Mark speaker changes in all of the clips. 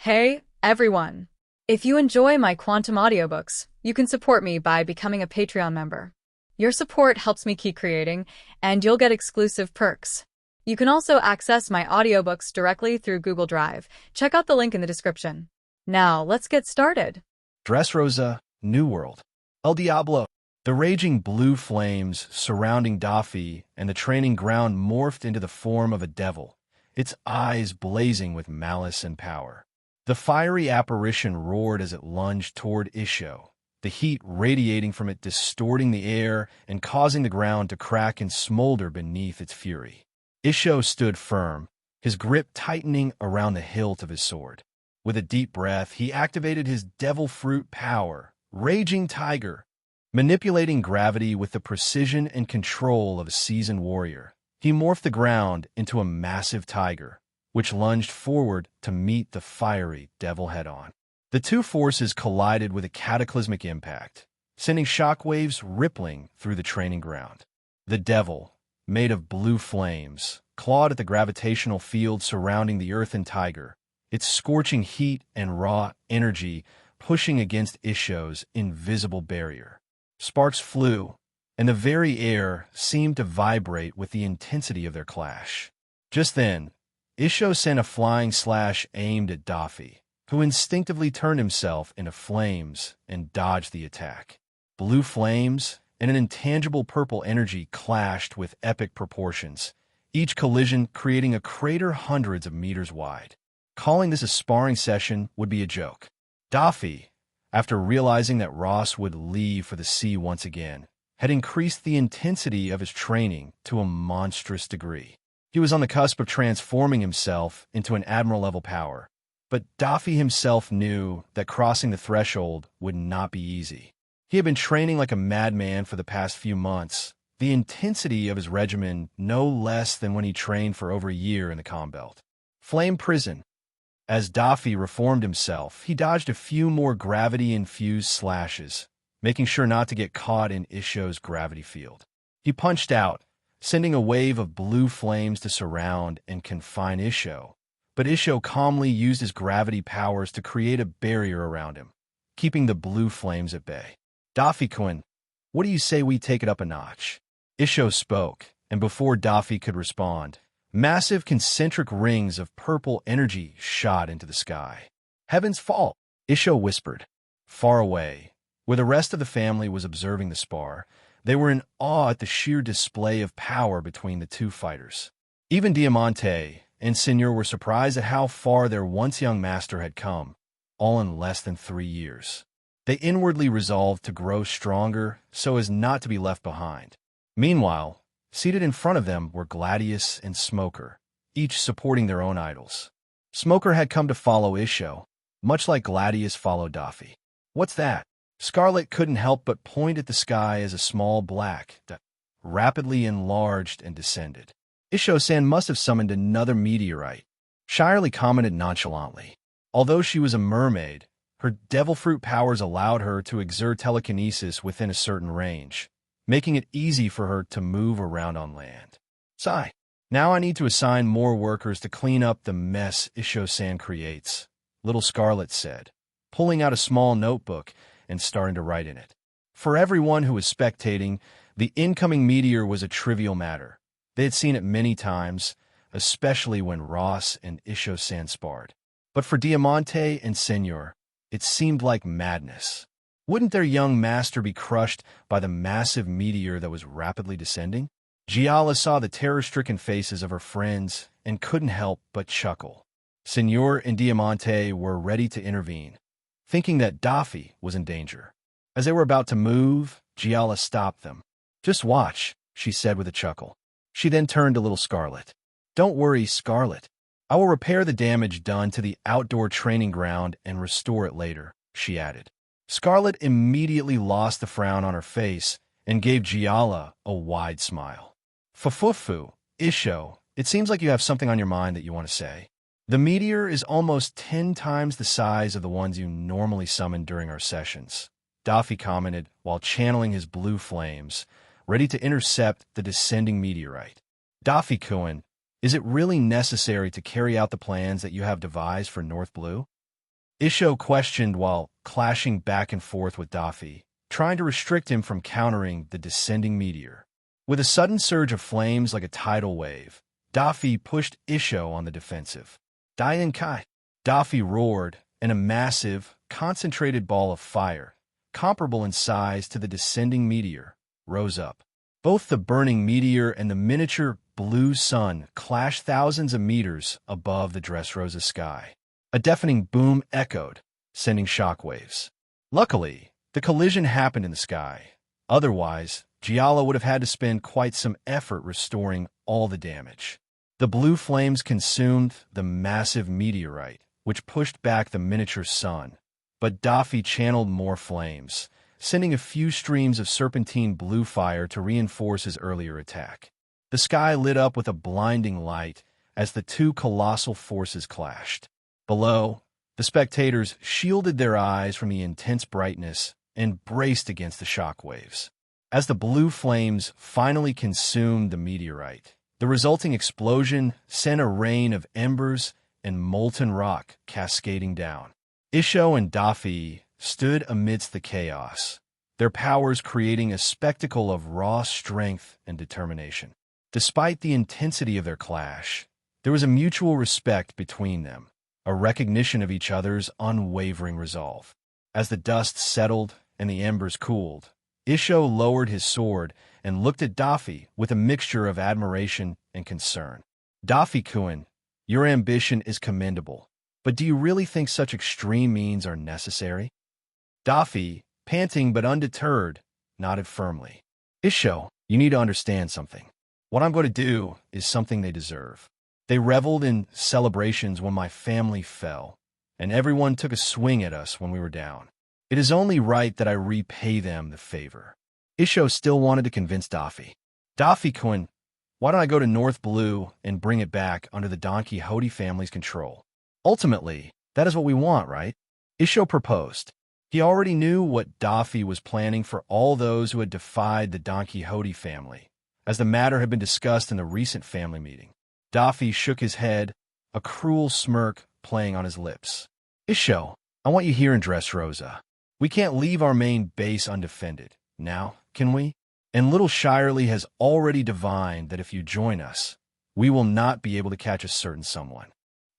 Speaker 1: Hey, everyone! If you enjoy my quantum audiobooks, you can support me by becoming a Patreon member. Your support helps me keep creating, and you'll get exclusive perks. You can also access my audiobooks directly through Google Drive. Check out the link in the description. Now, let's get started.
Speaker 2: Dressrosa, New World. El Diablo. The raging blue flames surrounding Daffy and the training ground morphed into the form of a devil, its eyes blazing with malice and power. The fiery apparition roared as it lunged toward Isho, the heat radiating from it distorting the air and causing the ground to crack and smolder beneath its fury. Isho stood firm, his grip tightening around the hilt of his sword. With a deep breath, he activated his devil fruit power, Raging Tiger. Manipulating gravity with the precision and control of a seasoned warrior, he morphed the ground into a massive tiger, which lunged forward to meet the fiery devil head-on. The two forces collided with a cataclysmic impact, sending shockwaves rippling through the training ground. The devil, made of blue flames, clawed at the gravitational field surrounding the earthen tiger, its scorching heat and raw energy pushing against Isho's invisible barrier. Sparks flew, and the very air seemed to vibrate with the intensity of their clash. Just then, Isho sent a flying slash aimed at Daffy, who instinctively turned himself into flames and dodged the attack. Blue flames and an intangible purple energy clashed with epic proportions, each collision creating a crater hundreds of meters wide. Calling this a sparring session would be a joke. Daffy, after realizing that Ross would leave for the sea once again, had increased the intensity of his training to a monstrous degree. He was on the cusp of transforming himself into an admiral-level power, but Daffy himself knew that crossing the threshold would not be easy. He had been training like a madman for the past few months, the intensity of his regimen no less than when he trained for over a year in the Combelt. Flame Prison. As Daffy reformed himself, he dodged a few more gravity-infused slashes, making sure not to get caught in Isho's gravity field. He punched out, sending a wave of blue flames to surround and confine Isho, but Isho calmly used his gravity powers to create a barrier around him, keeping the blue flames at bay. Daffy-kun, what do you say we take it up a notch? Isho spoke, and before Daffy could respond, massive concentric rings of purple energy shot into the sky. Heaven's fall, Isho whispered. Far away, where the rest of the family was observing the spar, they were in awe at the sheer display of power between the two fighters. Even Diamante and Senor were surprised at how far their once-young master had come, all in less than 3 years. They inwardly resolved to grow stronger so as not to be left behind. Meanwhile, seated in front of them were Gladius and Smoker, each supporting their own idols. Smoker had come to follow Isho, much like Gladius followed Daffy. What's that? Scarlet couldn't help but point at the sky as a small black dot rapidly enlarged and descended. Isho-san must have summoned another meteorite, Shirley commented nonchalantly. Although she was a mermaid, her devil fruit powers allowed her to exert telekinesis within a certain range, making it easy for her to move around on land. Sigh. Now I need to assign more workers to clean up the mess Isho-san creates, little Scarlet said, pulling out a small notebook and starting to write in it. For everyone who was spectating, the incoming meteor was a trivial matter. They had seen it many times, especially when Ross and Isho-san sparred. But for Diamante and Senor, it seemed like madness. Wouldn't their young master be crushed by the massive meteor that was rapidly descending? Giala saw the terror-stricken faces of her friends and couldn't help but chuckle. Senor and Diamante were ready to intervene, thinking that Daffy was in danger. As they were about to move, Giala stopped them. Just watch, she said with a chuckle. She then turned to little Scarlet. Don't worry, Scarlet. I will repair the damage done to the outdoor training ground and restore it later, she added. Scarlet immediately lost the frown on her face and gave Giala a wide smile. Fufufu, Isho, it seems like you have something on your mind that you want to say. The meteor is almost 10 times the size of the ones you normally summon during our sessions, Daffy commented while channeling his blue flames, ready to intercept the descending meteorite. Daffy-kun, is it really necessary to carry out the plans that you have devised for North Blue? Isho questioned while clashing back and forth with Dafi, trying to restrict him from countering the descending meteor. With a sudden surge of flames like a tidal wave, Dafi pushed Isho on the defensive. Dian Kai. Dafi roared, and a massive, concentrated ball of fire, comparable in size to the descending meteor, rose up. Both the burning meteor and the miniature blue sun clashed thousands of meters above the Dressrosa sky. A deafening boom echoed, sending shockwaves. Luckily, the collision happened in the sky. Otherwise, Giallo would have had to spend quite some effort restoring all the damage. The blue flames consumed the massive meteorite, which pushed back the miniature sun. But Dafi channeled more flames, sending a few streams of serpentine blue fire to reinforce his earlier attack. The sky lit up with a blinding light as the two colossal forces clashed. Below, the spectators shielded their eyes from the intense brightness and braced against the shockwaves. As the blue flames finally consumed the meteorite, the resulting explosion sent a rain of embers and molten rock cascading down. Isho and Dafi stood amidst the chaos, their powers creating a spectacle of raw strength and determination. Despite the intensity of their clash, there was a mutual respect between them, a recognition of each other's unwavering resolve. As the dust settled and the embers cooled, Isho lowered his sword and looked at Dafi with a mixture of admiration and concern. Dafi-kun, your ambition is commendable, but do you really think such extreme means are necessary? Dafi, panting but undeterred, nodded firmly. Isho, you need to understand something. What I'm going to do is something they deserve. They reveled in celebrations when my family fell, and everyone took a swing at us when we were down. It is only right that I repay them the favor. Isho still wanted to convince Dafi. Dafi-kun, why don't I go to North Blue and bring it back under the Don Quixote family's control? Ultimately, that is what we want, right? Isho proposed. He already knew what Dafi was planning for all those who had defied the Don Quixote family, as the matter had been discussed in the recent family meeting. Dafi shook his head, a cruel smirk playing on his lips. Isho, I want you here in Dressrosa. We can't leave our main base undefended. Now, can we? And little Shirley has already divined that if you join us, we will not be able to catch a certain someone.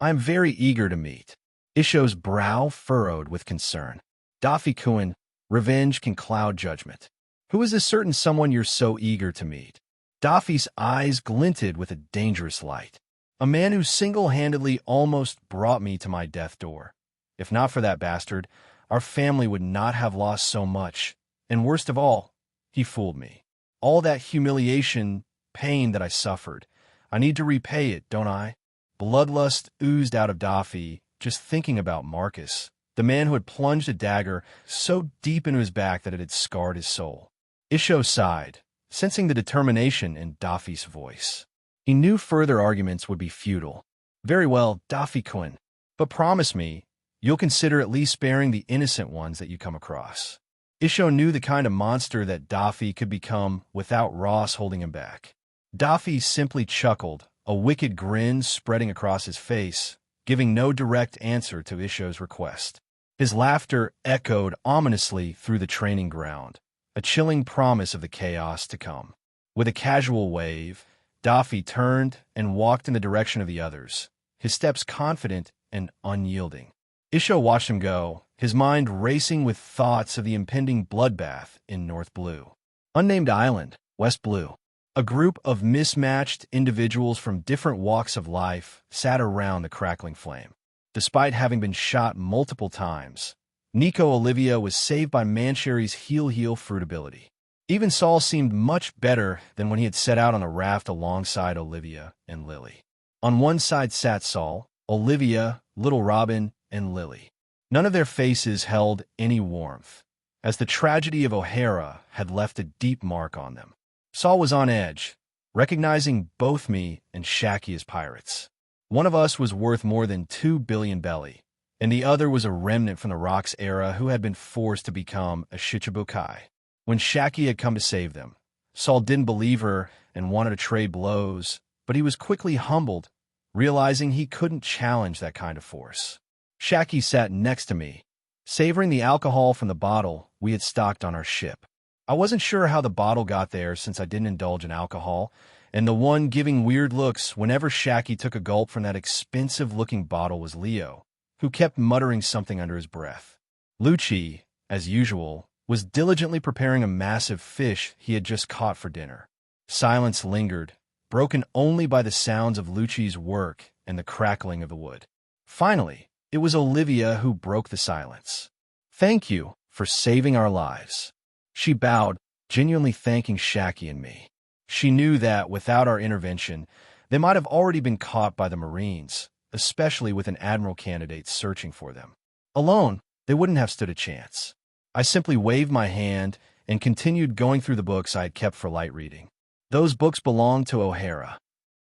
Speaker 2: I am very eager to meet. Isho's brow furrowed with concern. Dafi-kun, revenge can cloud judgment. Who is this certain someone you're so eager to meet? Dafi's eyes glinted with a dangerous light. A man who single-handedly almost brought me to my death door. If not for that bastard, our family would not have lost so much. And worst of all, he fooled me. All that humiliation, pain that I suffered, I need to repay it, don't I? Bloodlust oozed out of Dafi just thinking about Marcus, the man who had plunged a dagger so deep into his back that it had scarred his soul. Isho sighed, sensing the determination in Dafi's voice. He knew further arguments would be futile. Very well, Dafi-kun, but promise me you'll consider at least sparing the innocent ones that you come across. Isho knew the kind of monster that Dafi could become without Ross holding him back. Dafi simply chuckled, a wicked grin spreading across his face, giving no direct answer to Isho's request. His laughter echoed ominously through the training ground, a chilling promise of the chaos to come. With a casual wave, Dafi turned and walked in the direction of the others, his steps confident and unyielding. Isho watched him go, his mind racing with thoughts of the impending bloodbath in North Blue. Unnamed Island, West Blue. A group of mismatched individuals from different walks of life sat around the crackling flame. Despite having been shot multiple times, Nico Olivia was saved by Mancheri's heel fruit ability. Even Saul seemed much better than when he had set out on a raft alongside Olivia and Lily. On one side sat Saul, Olivia, Little Robin, and Lily. None of their faces held any warmth, as the tragedy of O'Hara had left a deep mark on them. Saul was on edge, recognizing both me and Shaki as pirates. One of us was worth more than 2 billion belly, and the other was a remnant from the Rocks era who had been forced to become a Shichibukai. When Shaki had come to save them, Saul didn't believe her and wanted to trade blows, but he was quickly humbled, realizing he couldn't challenge that kind of force. Shaki sat next to me, savoring the alcohol from the bottle we had stocked on our ship. I wasn't sure how the bottle got there since I didn't indulge in alcohol, and the one giving weird looks whenever Shaki took a gulp from that expensive-looking bottle was Leo, who kept muttering something under his breath. Lucci, as usual, was diligently preparing a massive fish he had just caught for dinner. Silence lingered, broken only by the sounds of Lucci's work and the crackling of the wood. Finally, it was Olivia who broke the silence. "Thank you for saving our lives." She bowed, genuinely thanking Shaki and me. She knew that, without our intervention, they might have already been caught by the Marines, especially with an admiral candidate searching for them. Alone, they wouldn't have stood a chance. I simply waved my hand and continued going through the books I had kept for light reading. "Those books belong to O'Hara."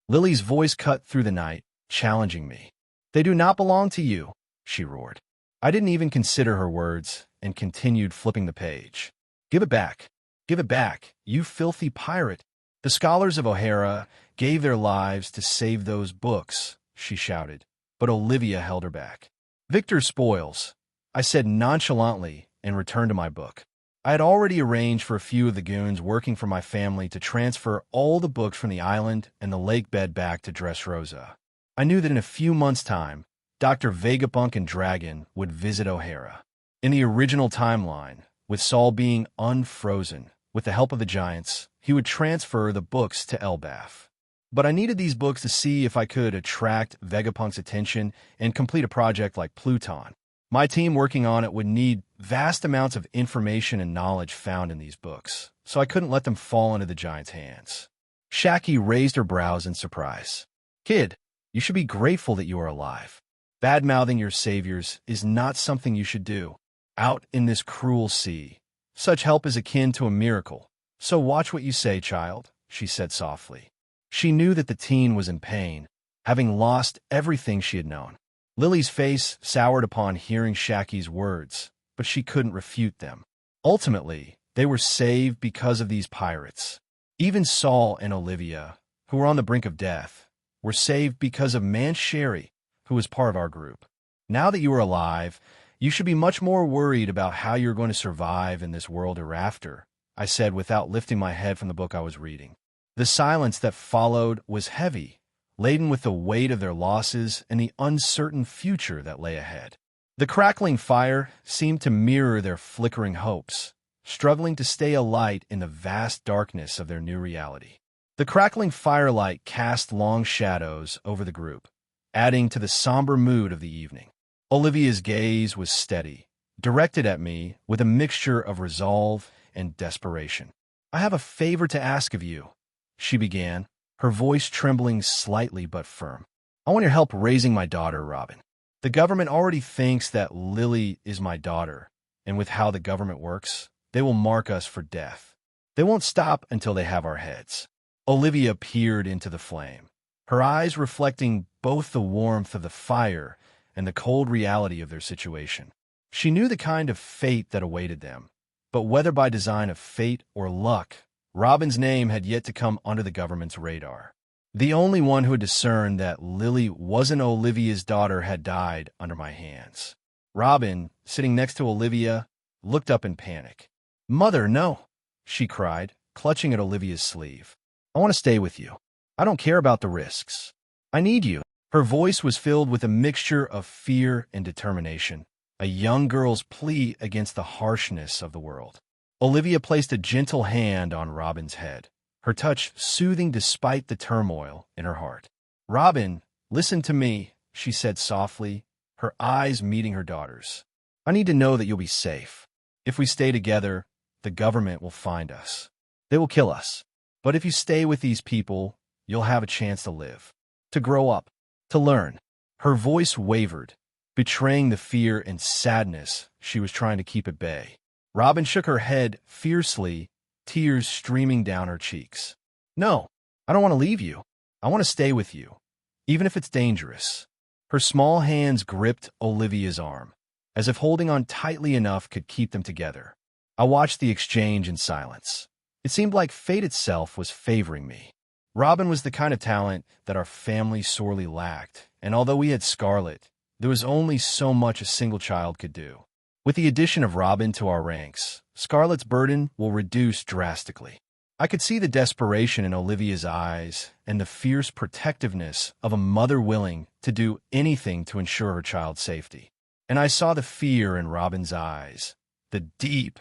Speaker 2: Lily's voice cut through the night, challenging me. "They do not belong to you," she roared. I didn't even consider her words and continued flipping the page. "Give it back. Give it back, you filthy pirate." "The scholars of O'Hara gave their lives to save those books," she shouted, but Olivia held her back. "Victor spoils," I said nonchalantly and returned to my book. I had already arranged for a few of the goons working for my family to transfer all the books from the island and the lake bed back to Dressrosa. I knew that in a few months' time, Dr. Vegapunk and Dragon would visit O'Hara. In the original timeline, with Saul being unfrozen, with the help of the giants, he would transfer the books to Elbaf. But I needed these books to see if I could attract Vegapunk's attention and complete a project like Pluton. My team working on it would need vast amounts of information and knowledge found in these books, so I couldn't let them fall into the giant's hands. Shaki raised her brows in surprise. "Kid, you should be grateful that you are alive. Bad-mouthing your saviors is not something you should do. Out in this cruel sea, such help is akin to a miracle. So watch what you say, child," she said softly. She knew that the teen was in pain, having lost everything she had known. Lily's face soured upon hearing Shaki's words, but she couldn't refute them. Ultimately, they were saved because of these pirates. Even Saul and Olivia, who were on the brink of death, were saved because of Mancheri, who was part of our group. Now that you are alive, you should be much more worried about how you're going to survive in this world hereafter, I said without lifting my head from the book I was reading. The silence that followed was heavy, laden with the weight of their losses and the uncertain future that lay ahead. The crackling fire seemed to mirror their flickering hopes, struggling to stay alight in the vast darkness of their new reality. The crackling firelight cast long shadows over the group, adding to the somber mood of the evening. Olivia's gaze was steady, directed at me with a mixture of resolve and desperation. "I have a favor to ask of you," she began, her voice trembling slightly but firm. "I want your help raising my daughter, Robin. The government already thinks that Lily is my daughter, and with how the government works, they will mark us for death. They won't stop until they have our heads." Olivia peered into the flame, her eyes reflecting both the warmth of the fire and the cold reality of their situation. She knew the kind of fate that awaited them, but whether by design of fate or luck, Robin's name had yet to come under the government's radar. The only one who had discerned that Lily wasn't Olivia's daughter had died under my hands. Robin, sitting next to Olivia, looked up in panic. "Mother, no," she cried, clutching at Olivia's sleeve. "I want to stay with you. I don't care about the risks. I need you." Her voice was filled with a mixture of fear and determination, a young girl's plea against the harshness of the world. Olivia placed a gentle hand on Robin's head, her touch soothing despite the turmoil in her heart. "Robin, listen to me," she said softly, her eyes meeting her daughter's. "I need to know that you'll be safe. If we stay together, the government will find us. They will kill us. But if you stay with these people, you'll have a chance to live, to grow up, to learn." Her voice wavered, betraying the fear and sadness she was trying to keep at bay. Robin shook her head fiercely, tears streaming down her cheeks. "No, I don't want to leave you. I want to stay with you, even if it's dangerous." Her small hands gripped Olivia's arm, as if holding on tightly enough could keep them together. I watched the exchange in silence. It seemed like fate itself was favoring me. Robin was the kind of talent that our family sorely lacked, and although we had Scarlet, There was only so much a single child could do. With the addition of Robin to our ranks, Scarlett's burden will reduce drastically. I could see the desperation in Olivia's eyes and the fierce protectiveness of a mother willing to do anything to ensure her child's safety. And I saw the fear in Robin's eyes, the deep,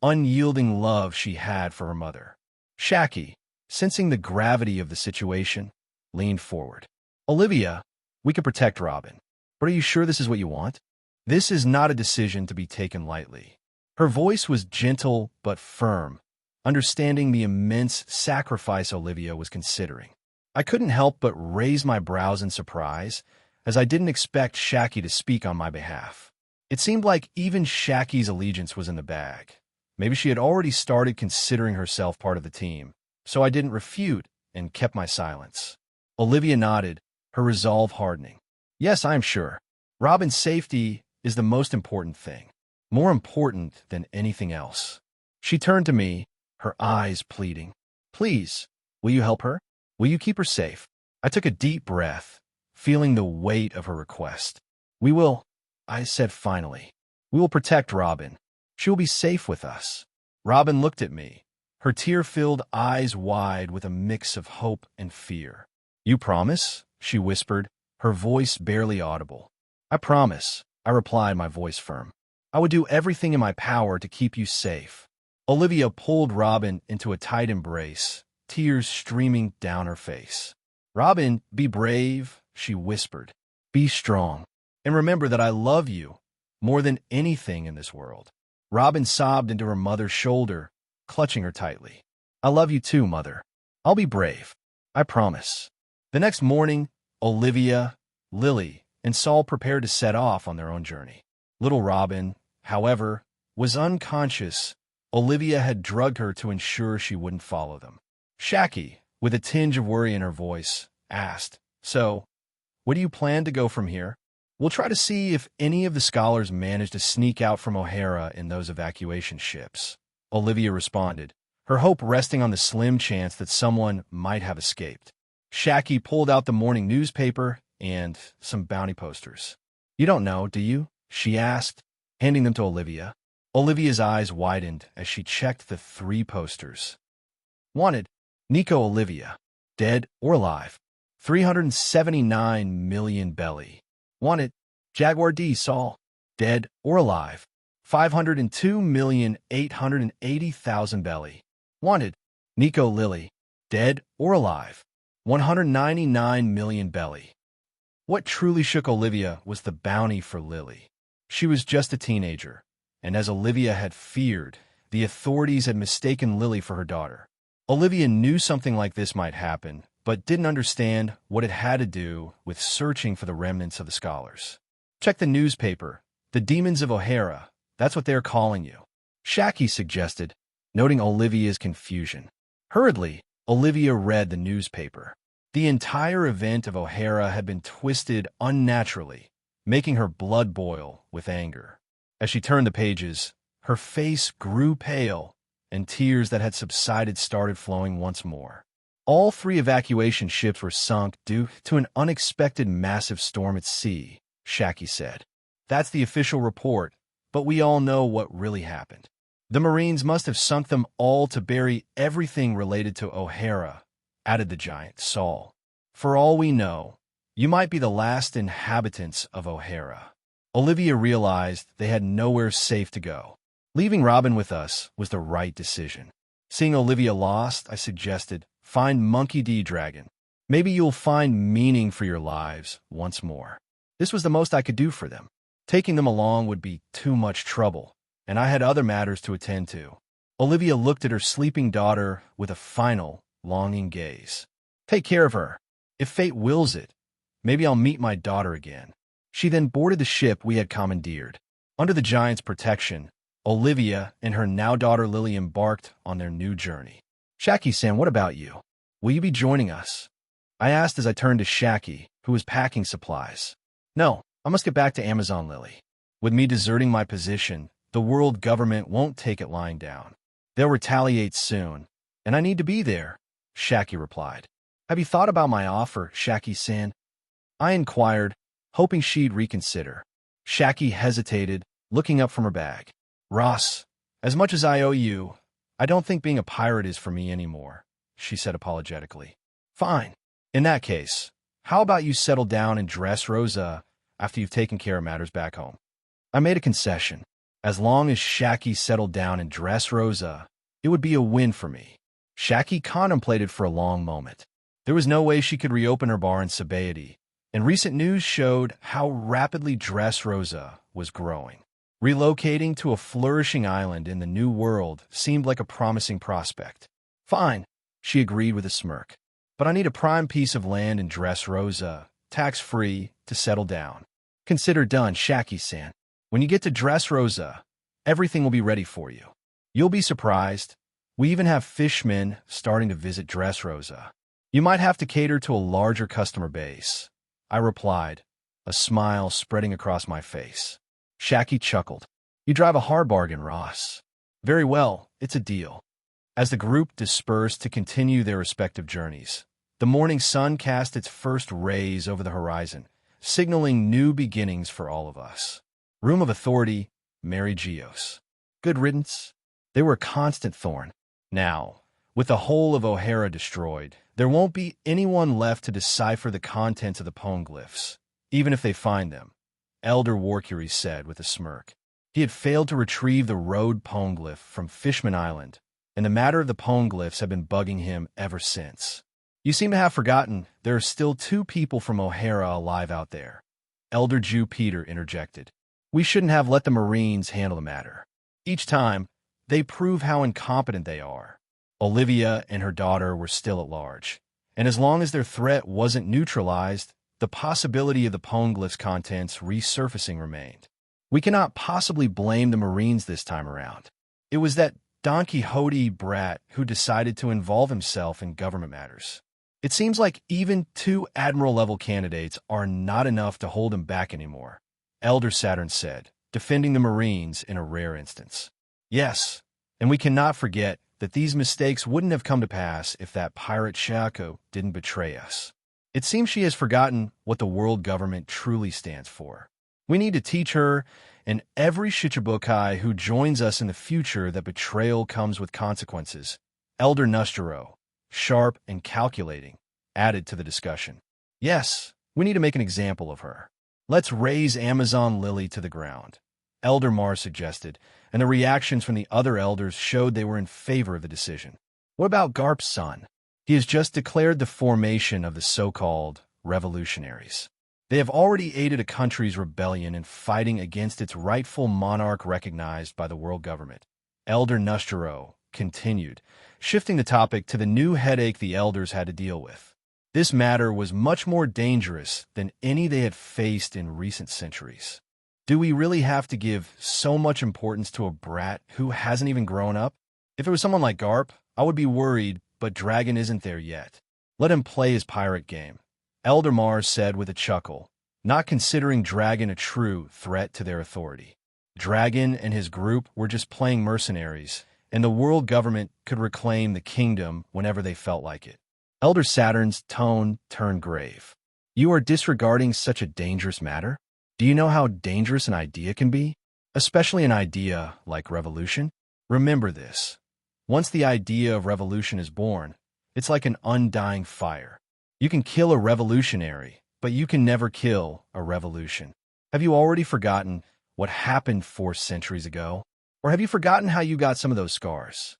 Speaker 2: unyielding love she had for her mother. Shaki, sensing the gravity of the situation, leaned forward. Olivia, we can protect Robin, but are you sure this is what you want? This is not a decision to be taken lightly. Her voice was gentle but firm, understanding the immense sacrifice Olivia was considering. I couldn't help but raise my brows in surprise, as I didn't expect Shaki to speak on my behalf. It seemed like even Shaki's allegiance was in the bag. Maybe she had already started considering herself part of the team, so I didn't refute and kept my silence. Olivia nodded, her resolve hardening. Yes, I'm sure. Robin's safety is the most important thing, more important than anything else. She turned to me, her eyes pleading. Please, will you help her? Will you keep her safe? I took a deep breath, feeling the weight of her request. We will, I said finally. We will protect Robin. She will be safe with us. Robin looked at me, her tear-filled eyes wide with a mix of hope and fear. You promise? She whispered, her voice barely audible. I promise, I replied, my voice firm. I would do everything in my power to keep you safe. Olivia pulled Robin into a tight embrace, tears streaming down her face. Robin, be brave, she whispered. Be strong, and remember that I love you more than anything in this world. Robin sobbed into her mother's shoulder, clutching her tightly. I love you too, Mother. I'll be brave. I promise. The next morning, Olivia, Lily, and Saul prepared to set off on their own journey. Little Robin, however, was unconscious. Olivia had drugged her to ensure she wouldn't follow them. Shaki, with a tinge of worry in her voice, asked, So, where do you plan to go from here? We'll try to see if any of the scholars manage to sneak out from O'Hara in those evacuation ships. Olivia responded, her hope resting on the slim chance that someone might have escaped. Shaki pulled out the morning newspaper and some bounty posters. You don't know, do you? She asked, handing them to Olivia. Olivia's eyes widened as she checked the 3 posters. Wanted, Nico Olivia, dead or alive. 379 million belly. Wanted, Jaguar D. Saul, dead or alive. 502,880,000 belly. Wanted, Nico Lily, dead or alive. 199 million belly. What truly shook Olivia was the bounty for Lily. She was just a teenager, and as Olivia had feared, the authorities had mistaken Lily for her daughter. Olivia knew something like this might happen, but didn't understand what it had to do with searching for the remnants of the scholars. Check the newspaper. The demons of O'Hara. That's what they're calling you. Shaki suggested, noting Olivia's confusion. Hurriedly, Olivia read the newspaper. The entire event of O'Hara had been twisted unnaturally, making her blood boil with anger. As she turned the pages, her face grew pale, and tears that had subsided started flowing once more. All 3 evacuation ships were sunk due to an unexpected massive storm at sea, Shaki said. That's the official report, but we all know what really happened. The Marines must have sunk them all to bury everything related to O'Hara, added the giant, Saul. For all we know, you might be the last inhabitants of O'Hara. Olivia realized they had nowhere safe to go. Leaving Robin with us was the right decision. Seeing Olivia lost, I suggested, find Monkey D. Dragon. Maybe you'll find meaning for your lives once more. This was the most I could do for them. Taking them along would be too much trouble, and I had other matters to attend to. Olivia looked at her sleeping daughter with a final, longing gaze. Take care of her. If fate wills it, maybe I'll meet my daughter again. She then boarded the ship we had commandeered. Under the giant's protection, Olivia and her now-daughter Lily embarked on their new journey. Shaki-san, what about you? Will you be joining us? I asked as I turned to Shaki, who was packing supplies. No, I must get back to Amazon, Lily. With me deserting my position, the world government won't take it lying down. They'll retaliate soon, and I need to be there, Shaki replied. Have you thought about my offer, Shaki-san? I inquired, hoping she'd reconsider. Shaki hesitated, looking up from her bag. Ross, as much as I owe you, I don't think being a pirate is for me anymore, she said apologetically. Fine. In that case, how about you settle down and dress Rosa after you've taken care of matters back home? I made a concession. As long as Shaki settled down and dressed Rosa, it would be a win for me. Shaki contemplated for a long moment. There was no way she could reopen her bar in Sabaody, and recent news showed how rapidly Dressrosa was growing. Relocating to a flourishing island in the New World seemed like a promising prospect. Fine, she agreed with a smirk. But I need a prime piece of land in Dressrosa, tax-free, to settle down. Consider done, Shaki-san. When you get to Dressrosa, everything will be ready for you. You'll be surprised. We even have fishmen starting to visit Dressrosa. You might have to cater to a larger customer base, I replied, a smile spreading across my face. Shaki chuckled. You drive a hard bargain, Ross. Very well, it's a deal. As the group dispersed to continue their respective journeys, the morning sun cast its first rays over the horizon, signaling new beginnings for all of us. Room of Authority, Mary Geos. Good riddance. They were a constant thorn. Now, with the whole of O'Hara destroyed, there won't be anyone left to decipher the contents of the poneglyphs, even if they find them, Elder Warcury said with a smirk. He had failed to retrieve the road poneglyph from Fishman Island, and the matter of the poneglyphs had been bugging him ever since. You seem to have forgotten there are still 2 people from O'Hara alive out there, Elder Jew Peter interjected. We shouldn't have let the Marines handle the matter. Each time, they prove how incompetent they are. Olivia and her daughter were still at large, and as long as their threat wasn't neutralized, the possibility of the poneglyph's contents resurfacing remained. We cannot possibly blame the Marines this time around. It was that Don Quixote brat who decided to involve himself in government matters. It seems like even 2 admiral-level candidates are not enough to hold him back anymore, Elder Saturn said, defending the Marines in a rare instance. Yes, and we cannot forget that these mistakes wouldn't have come to pass if that pirate Shako didn't betray us. It seems she has forgotten what the world government truly stands for. We need to teach her and every Shichibukai who joins us in the future that betrayal comes with consequences. Elder Nustero, sharp and calculating, added to the discussion. Yes, we need to make an example of her. Let's raise Amazon Lily to the ground, Elder Mars suggested, and the reactions from the other elders showed they were in favor of the decision. What about Garp's son? He has just declared the formation of the so-called revolutionaries. They have already aided a country's rebellion in fighting against its rightful monarch recognized by the world government. Elder Nustero continued, shifting the topic to the new headache the elders had to deal with. This matter was much more dangerous than any they had faced in recent centuries. Do we really have to give so much importance to a brat who hasn't even grown up? If it was someone like Garp, I would be worried, but Dragon isn't there yet. Let him play his pirate game, Elder Mars said with a chuckle, not considering Dragon a true threat to their authority. Dragon and his group were just playing mercenaries, and the world government could reclaim the kingdom whenever they felt like it. Elder Saturn's tone turned grave. You are disregarding such a dangerous matter? Do you know how dangerous an idea can be? Especially an idea like revolution? Remember this. Once the idea of revolution is born, it's like an undying fire. You can kill a revolutionary, but you can never kill a revolution. Have you already forgotten what happened 4 centuries ago? Or have you forgotten how you got some of those scars?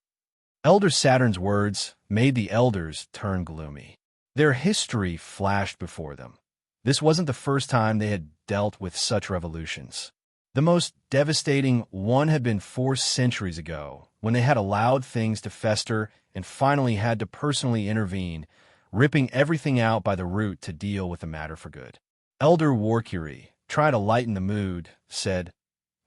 Speaker 2: Elder Saturn's words made the elders turn gloomy. Their history flashed before them. This wasn't the first time they had dealt with such revolutions. The most devastating one had been 4 centuries ago, when they had allowed things to fester and finally had to personally intervene, ripping everything out by the root to deal with the matter for good. Elder Warcury, trying to lighten the mood, said,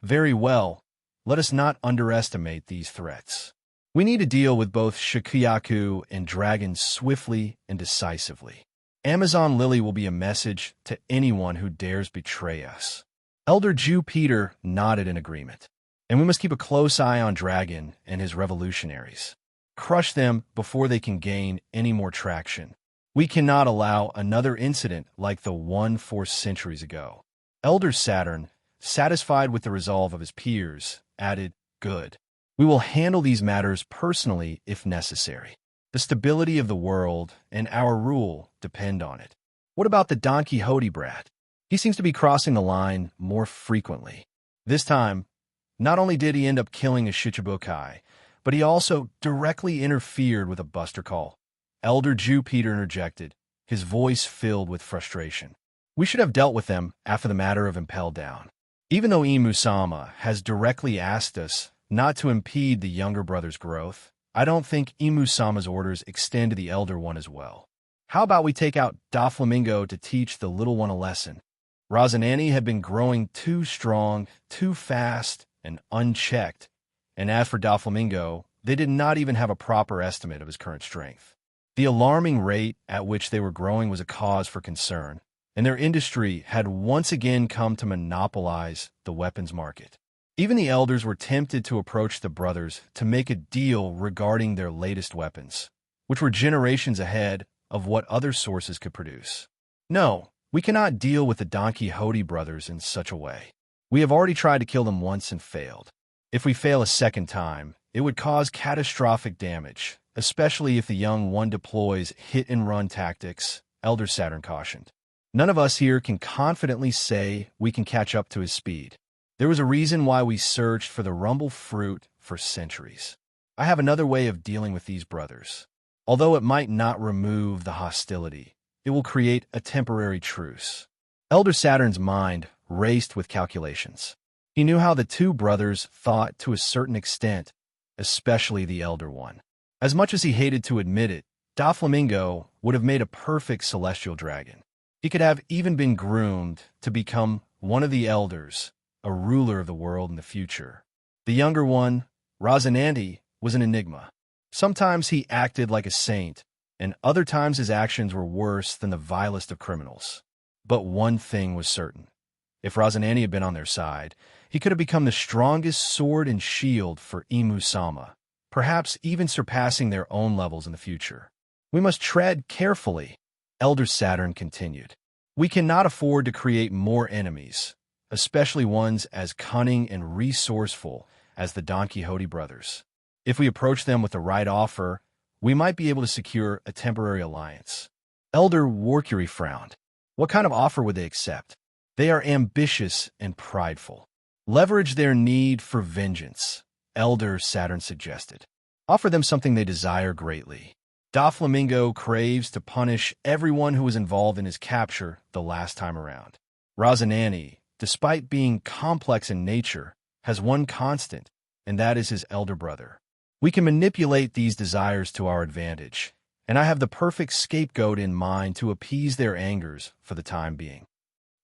Speaker 2: Very well, let us not underestimate these threats. We need to deal with both Shikuyaku and Dragon swiftly and decisively. Amazon Lily will be a message to anyone who dares betray us. Elder Jew Peter nodded in agreement. And we must keep a close eye on Dragon and his revolutionaries. Crush them before they can gain any more traction. We cannot allow another incident like the one 4 centuries ago. Elder Saturn, satisfied with the resolve of his peers, added, "Good. We will handle these matters personally if necessary. The stability of the world and our rule depend on it." What about the Don Quixote brat? He seems to be crossing the line more frequently. This time, not only did he end up killing a Shichibukai, but he also directly interfered with a buster call. Elder Jew Peter interjected, his voice filled with frustration. "We should have dealt with them after the matter of Impel Down. Even though Imu-sama has directly asked us not to impede the younger brother's growth, I don't think Imu-sama's orders extend to the elder one as well. How about we take out Doflamingo to teach the little one a lesson?" Rosinante had been growing too strong, too fast, and unchecked, and as for Doflamingo, they did not even have a proper estimate of his current strength. The alarming rate at which they were growing was a cause for concern, and their industry had once again come to monopolize the weapons market. Even the elders were tempted to approach the brothers to make a deal regarding their latest weapons, which were generations ahead of what other sources could produce. "No, we cannot deal with the Don Quixote brothers in such a way. We have already tried to kill them once and failed. If we fail a second time, it would cause catastrophic damage, especially if the young one deploys hit-and-run tactics," Elder Saturn cautioned. "None of us here can confidently say we can catch up to his speed. There was a reason why we searched for the rumble fruit for centuries. I have another way of dealing with these brothers. Although it might not remove the hostility, it will create a temporary truce." Elder Saturn's mind raced with calculations. He knew how the two brothers thought to a certain extent, especially the elder one. As much as he hated to admit it, Doflamingo would have made a perfect celestial dragon. He could have even been groomed to become one of the elders, a ruler of the world in the future. The younger one, Rosinante, was an enigma. Sometimes he acted like a saint, and other times his actions were worse than the vilest of criminals. But one thing was certain. If Rosinante had been on their side, he could have become the strongest sword and shield for Imu-sama, perhaps even surpassing their own levels in the future. "We must tread carefully," Elder Saturn continued. "We cannot afford to create more enemies, especially ones as cunning and resourceful as the Don Quixote brothers. If we approach them with the right offer, we might be able to secure a temporary alliance." Elder Warcury frowned. What kind of offer would they accept? "They are ambitious and prideful. Leverage their need for vengeance," Elder Saturn suggested. "Offer them something they desire greatly. Doflamingo craves to punish everyone who was involved in his capture the last time around. Rosinante, despite being complex in nature, has one constant, and that is his elder brother. We can manipulate these desires to our advantage, and I have the perfect scapegoat in mind to appease their angers for the time being."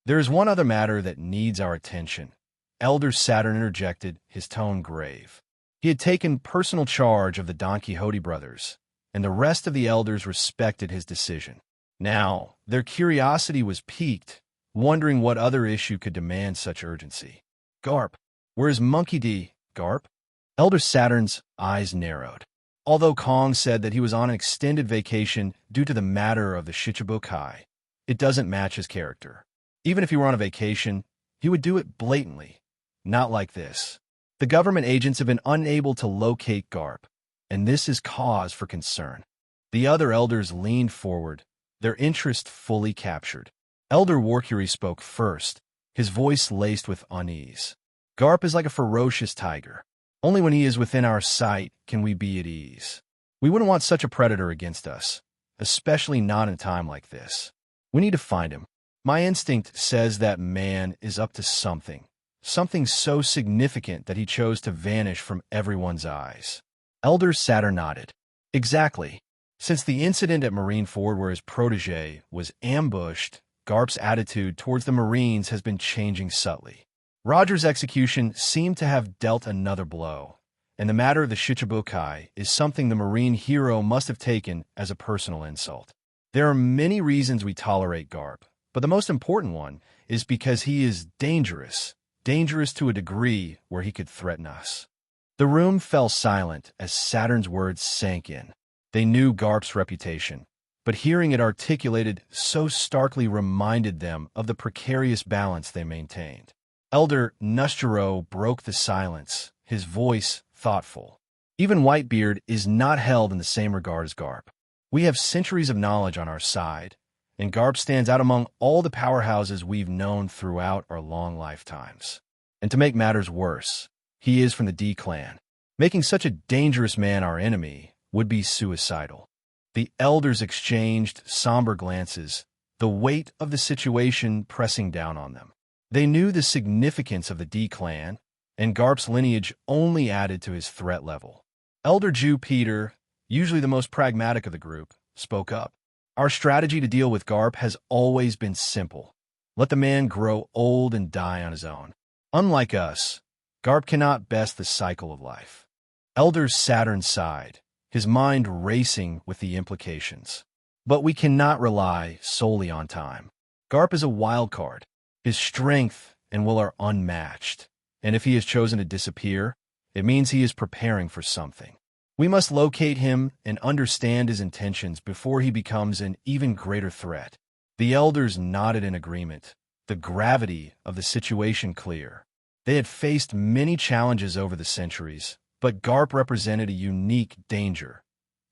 Speaker 2: "There is one other matter that needs our attention," Elder Saturn interjected, his tone grave. He had taken personal charge of the Don Quixote brothers, and the rest of the elders respected his decision. Now, their curiosity was piqued, wondering what other issue could demand such urgency. "Garp, where is Monkey D, Garp?" Elder Saturn's eyes narrowed. Although Kong said that he was on an extended vacation due to the matter of the Shichibukai, it doesn't match his character. Even if he were on a vacation, he would do it blatantly, not like this. The government agents have been unable to locate Garp, and this is cause for concern. The other elders leaned forward, their interest fully captured. Elder Warcury spoke first, his voice laced with unease. "Garp is like a ferocious tiger. Only when he is within our sight can we be at ease. We wouldn't want such a predator against us, especially not in a time like this. We need to find him. My instinct says that man is up to something so significant that he chose to vanish from everyone's eyes." Elder Saturn nodded. "Exactly. Since the incident at Marineford where his protege was ambushed, Garp's attitude towards the Marines has been changing subtly. Roger's execution seemed to have dealt another blow, and the matter of the Shichibukai is something the Marine hero must have taken as a personal insult. There are many reasons we tolerate Garp, but the most important one is because he is dangerous to a degree where he could threaten us." The room fell silent as Saturn's words sank in. They knew Garp's reputation. but hearing it articulated so starkly reminded them of the precarious balance they maintained. Elder Nustero broke the silence, his voice thoughtful. Even Whitebeard is not held in the same regard as Garp. We have centuries of knowledge on our side, and Garp stands out among all the powerhouses we've known throughout our long lifetimes. And to make matters worse, he is from the D clan. Making such a dangerous man our enemy would be suicidal. The elders exchanged somber glances, the weight of the situation pressing down on them. They knew the significance of the D clan, and Garp's lineage only added to his threat level. Elder Jew Peter, usually the most pragmatic of the group, spoke up. Our strategy to deal with Garp has always been simple. Let the man grow old and die on his own. Unlike us, Garp cannot best the cycle of life. Elder Saturn sighed, his mind racing with the implications. But we cannot rely solely on time. Garp is a wild card. His strength and will are unmatched. And if he has chosen to disappear, it means he is preparing for something. We must locate him and understand his intentions before he becomes an even greater threat. The elders nodded in agreement, the gravity of the situation clear. They had faced many challenges over the centuries, but Garp represented a unique danger,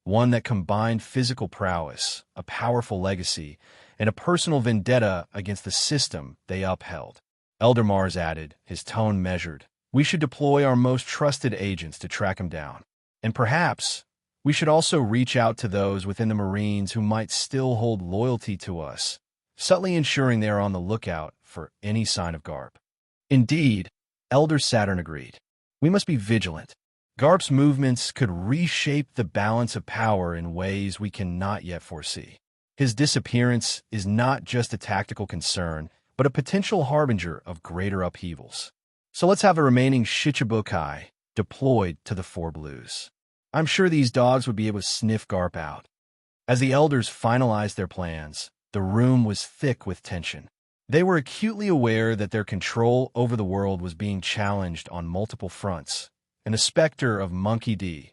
Speaker 2: one that combined physical prowess, a powerful legacy, and a personal vendetta against the system they upheld. Elder Mars added, his tone measured, "We should deploy our most trusted agents to track him down. And perhaps we should also reach out to those within the Marines who might still hold loyalty to us, subtly ensuring they are on the lookout for any sign of Garp." Indeed, Elder Saturn agreed. We must be vigilant. Garp's movements could reshape the balance of power in ways we cannot yet foresee. His disappearance is not just a tactical concern, but a potential harbinger of greater upheavals. So let's have the remaining Shichibukai deployed to the Four Blues. I'm sure these dogs would be able to sniff Garp out. As the elders finalized their plans, the room was thick with tension. They were acutely aware that their control over the world was being challenged on multiple fronts, and the specter of Monkey D,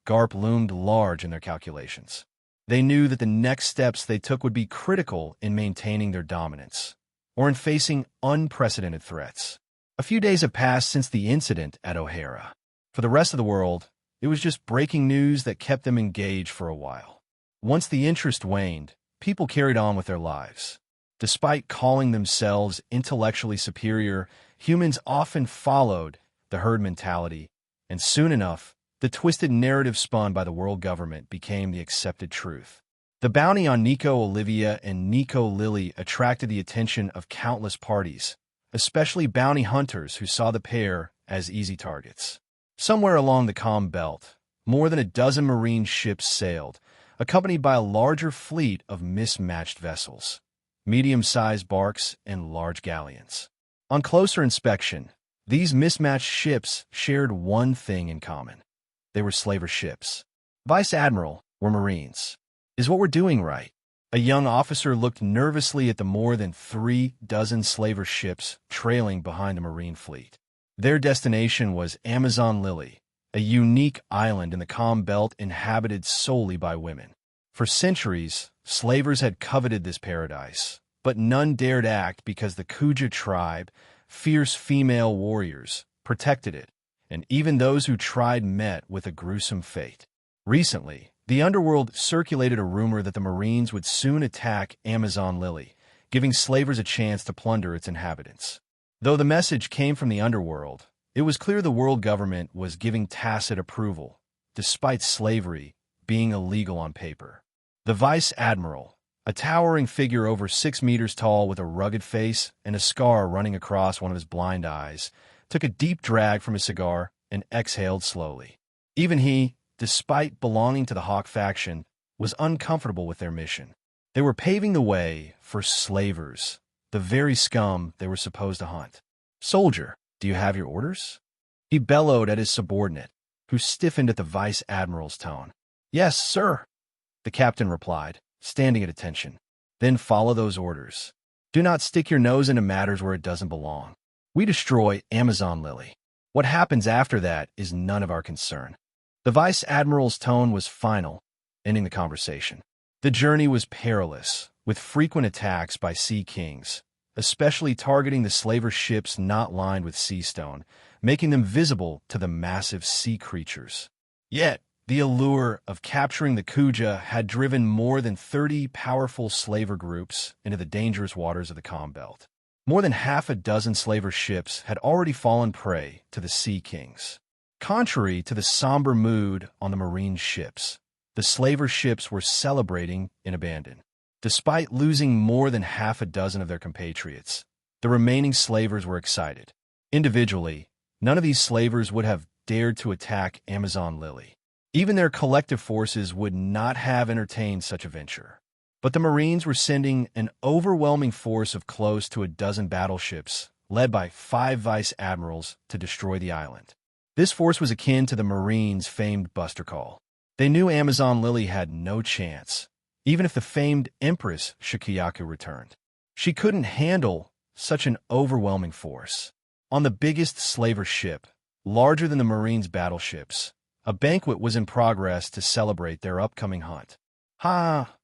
Speaker 2: Garp, loomed large in their calculations. They knew that the next steps they took would be critical in maintaining their dominance, or in facing unprecedented threats. A few days have passed since the incident at O'Hara. For the rest of the world, it was just breaking news that kept them engaged for a while. Once the interest waned, people carried on with their lives. Despite calling themselves intellectually superior, humans often followed the herd mentality, and soon enough, the twisted narrative spun by the world government became the accepted truth. The bounty on Nico Olivia and Nico Lily attracted the attention of countless parties, especially bounty hunters who saw the pair as easy targets. Somewhere along the Calm Belt, more than a dozen marine ships sailed, accompanied by a larger fleet of mismatched vessels, medium-sized barks and large galleons. On closer inspection, these mismatched ships shared one thing in common. They were slaver ships. Vice Admiral were Marines. Is what we're doing right? A young officer looked nervously at the more than 36 slaver ships trailing behind the Marine fleet. Their destination was Amazon Lily, a unique island in the Calm Belt inhabited solely by women. For centuries, slavers had coveted this paradise, but none dared act because the Kuja tribe, fierce female warriors, protected it, and even those who tried met with a gruesome fate. Recently, the underworld circulated a rumor that the Marines would soon attack Amazon Lily, giving slavers a chance to plunder its inhabitants. Though the message came from the underworld, it was clear the world government was giving tacit approval, despite slavery being illegal on paper. The Vice Admiral, a towering figure over 6 meters tall with a rugged face and a scar running across one of his blind eyes, took a deep drag from his cigar and exhaled slowly. Even he, despite belonging to the Hawk faction, was uncomfortable with their mission. They were paving the way for slavers, the very scum they were supposed to hunt. "Soldier, do you have your orders?" He bellowed at his subordinate, who stiffened at the Vice Admiral's tone. "Yes, sir," the captain replied, standing at attention. "Then follow those orders. Do not stick your nose into matters where it doesn't belong. We destroy Amazon Lily. What happens after that is none of our concern." The Vice Admiral's tone was final, ending the conversation. The journey was perilous, with frequent attacks by sea kings, especially targeting the slaver ships not lined with sea stone, making them visible to the massive sea creatures. Yet, the allure of capturing the Kuja had driven more than 30 powerful slaver groups into the dangerous waters of the Calm Belt. More than half a dozen slaver ships had already fallen prey to the Sea Kings. Contrary to the somber mood on the marine ships, the slaver ships were celebrating in abandon. Despite losing more than half a dozen of their compatriots, the remaining slavers were excited. Individually, none of these slavers would have dared to attack Amazon Lily. Even their collective forces would not have entertained such a venture. But the Marines were sending an overwhelming force of close to a dozen battleships, led by 5 vice admirals, to destroy the island. This force was akin to the Marines' famed Buster Call. They knew Amazon Lily had no chance, even if the famed Empress Shikiyaku returned. She couldn't handle such an overwhelming force. On the biggest slaver ship, larger than the Marines' battleships, a banquet was in progress to celebrate their upcoming hunt. "Ha,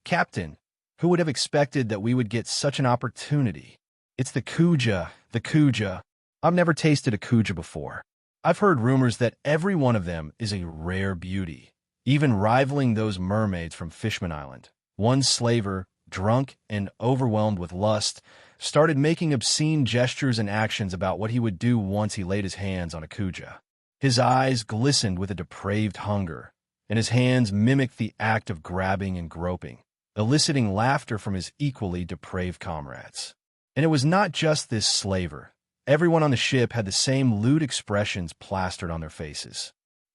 Speaker 2: Captain, who would have expected that we would get such an opportunity? It's the Kuja, the Kuja. I've never tasted a Kuja before. I've heard rumors that every one of them is a rare beauty, even rivaling those mermaids from Fishman Island." One slaver, drunk and overwhelmed with lust, started making obscene gestures and actions about what he would do once he laid his hands on a Kuja. His eyes glistened with a depraved hunger, and his hands mimicked the act of grabbing and groping, eliciting laughter from his equally depraved comrades. And it was not just this slaver. Everyone on the ship had the same lewd expressions plastered on their faces.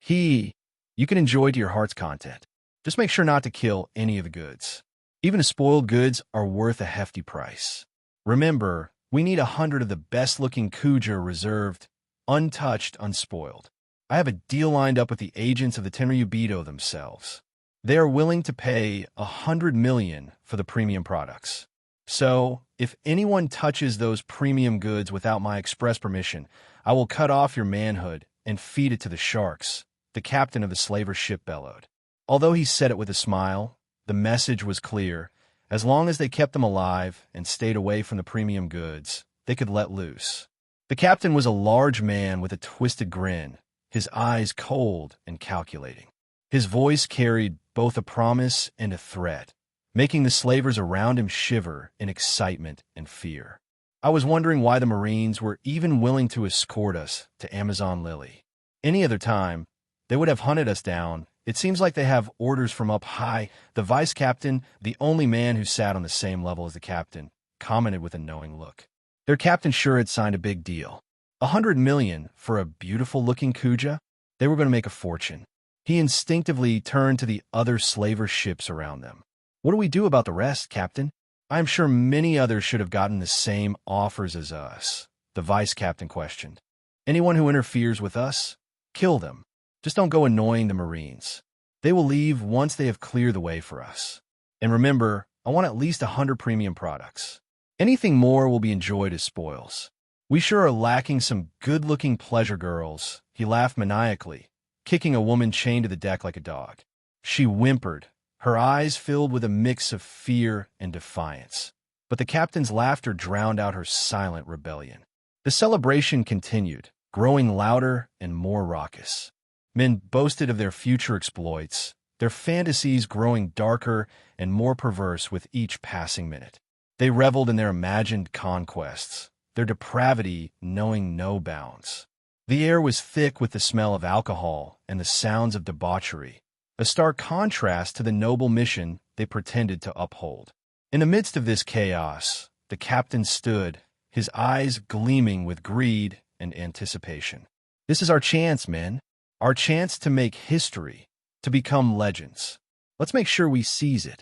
Speaker 2: You can enjoy to your heart's content. Just make sure not to kill any of the goods. Even the spoiled goods are worth a hefty price. Remember, we need 100 of the best-looking Kuja reserved, untouched, unspoiled. I have a deal lined up with the agents of the Tenryubito themselves. They are willing to pay $100 million for the premium products. So, if anyone touches those premium goods without my express permission, I will cut off your manhood and feed it to the sharks, the captain of the slaver ship bellowed. Although he said it with a smile, the message was clear. As long as they kept them alive and stayed away from the premium goods, they could let loose. The captain was a large man with a twisted grin, his eyes cold and calculating. His voice carried both a promise and a threat, making the slavers around him shiver in excitement and fear. I was wondering why the Marines were even willing to escort us to Amazon Lily. Any other time, they would have hunted us down. It seems like they have orders from up high. The vice captain, the only man who sat on the same level as the captain, commented with a knowing look. Their captain sure had signed a big deal. $100 million for a beautiful-looking Kuja? They were going to make a fortune. He instinctively turned to the other slaver ships around them. "What do we do about the rest, Captain? I am sure many others should have gotten the same offers as us," the vice captain questioned. "Anyone who interferes with us, kill them. Just don't go annoying the Marines. They will leave once they have cleared the way for us. And remember, I want at least 100 premium products. Anything more will be enjoyed as spoils. We sure are lacking some good-looking pleasure girls," he laughed maniacally, kicking a woman chained to the deck like a dog. She whimpered, her eyes filled with a mix of fear and defiance. But the captain's laughter drowned out her silent rebellion. The celebration continued, growing louder and more raucous. Men boasted of their future exploits, their fantasies growing darker and more perverse with each passing minute. They reveled in their imagined conquests, their depravity knowing no bounds. The air was thick with the smell of alcohol and the sounds of debauchery, a stark contrast to the noble mission they pretended to uphold. In the midst of this chaos, the captain stood, his eyes gleaming with greed and anticipation. "This is our chance, men. Our chance to make history, to become legends. Let's make sure we seize it."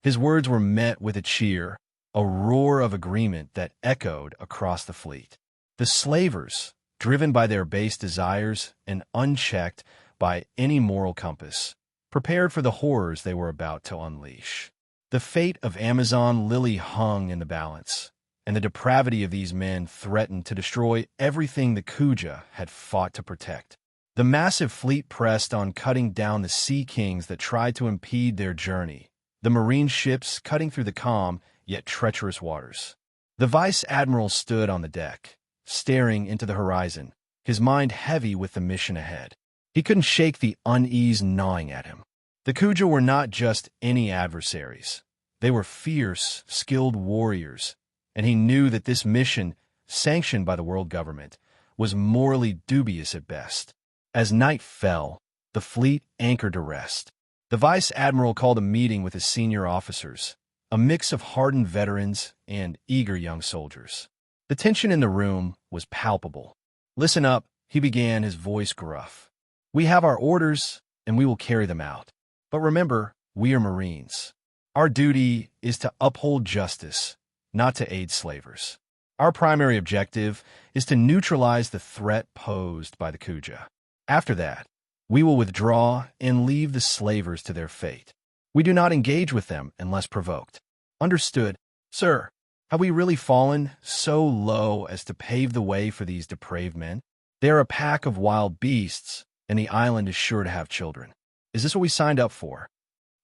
Speaker 2: His words were met with a cheer, a roar of agreement that echoed across the fleet. The slavers, driven by their base desires and unchecked by any moral compass, prepared for the horrors they were about to unleash. The fate of Amazon Lily hung in the balance, and the depravity of these men threatened to destroy everything the Kuja had fought to protect. The massive fleet pressed on, cutting down the sea kings that tried to impede their journey, the marine ships cutting through the calm yet treacherous waters. The vice admiral stood on the deck, staring into the horizon, his mind heavy with the mission ahead. He couldn't shake the unease gnawing at him. The Kuja were not just any adversaries. They were fierce, skilled warriors, and he knew that this mission, sanctioned by the world government, was morally dubious at best. As night fell, the fleet anchored to rest. The vice admiral called a meeting with his senior officers, a mix of hardened veterans and eager young soldiers. The tension in the room was palpable. "Listen up," he began, his voice gruff. "We have our orders, and we will carry them out. But remember, we are Marines. Our duty is to uphold justice, not to aid slavers. Our primary objective is to neutralize the threat posed by the Kuja. After that, we will withdraw and leave the slavers to their fate. We do not engage with them unless provoked." "Understood, sir." Have we really fallen so low as to pave the way for these depraved men? They are a pack of wild beasts, and the island is sure to have children. Is this what we signed up for?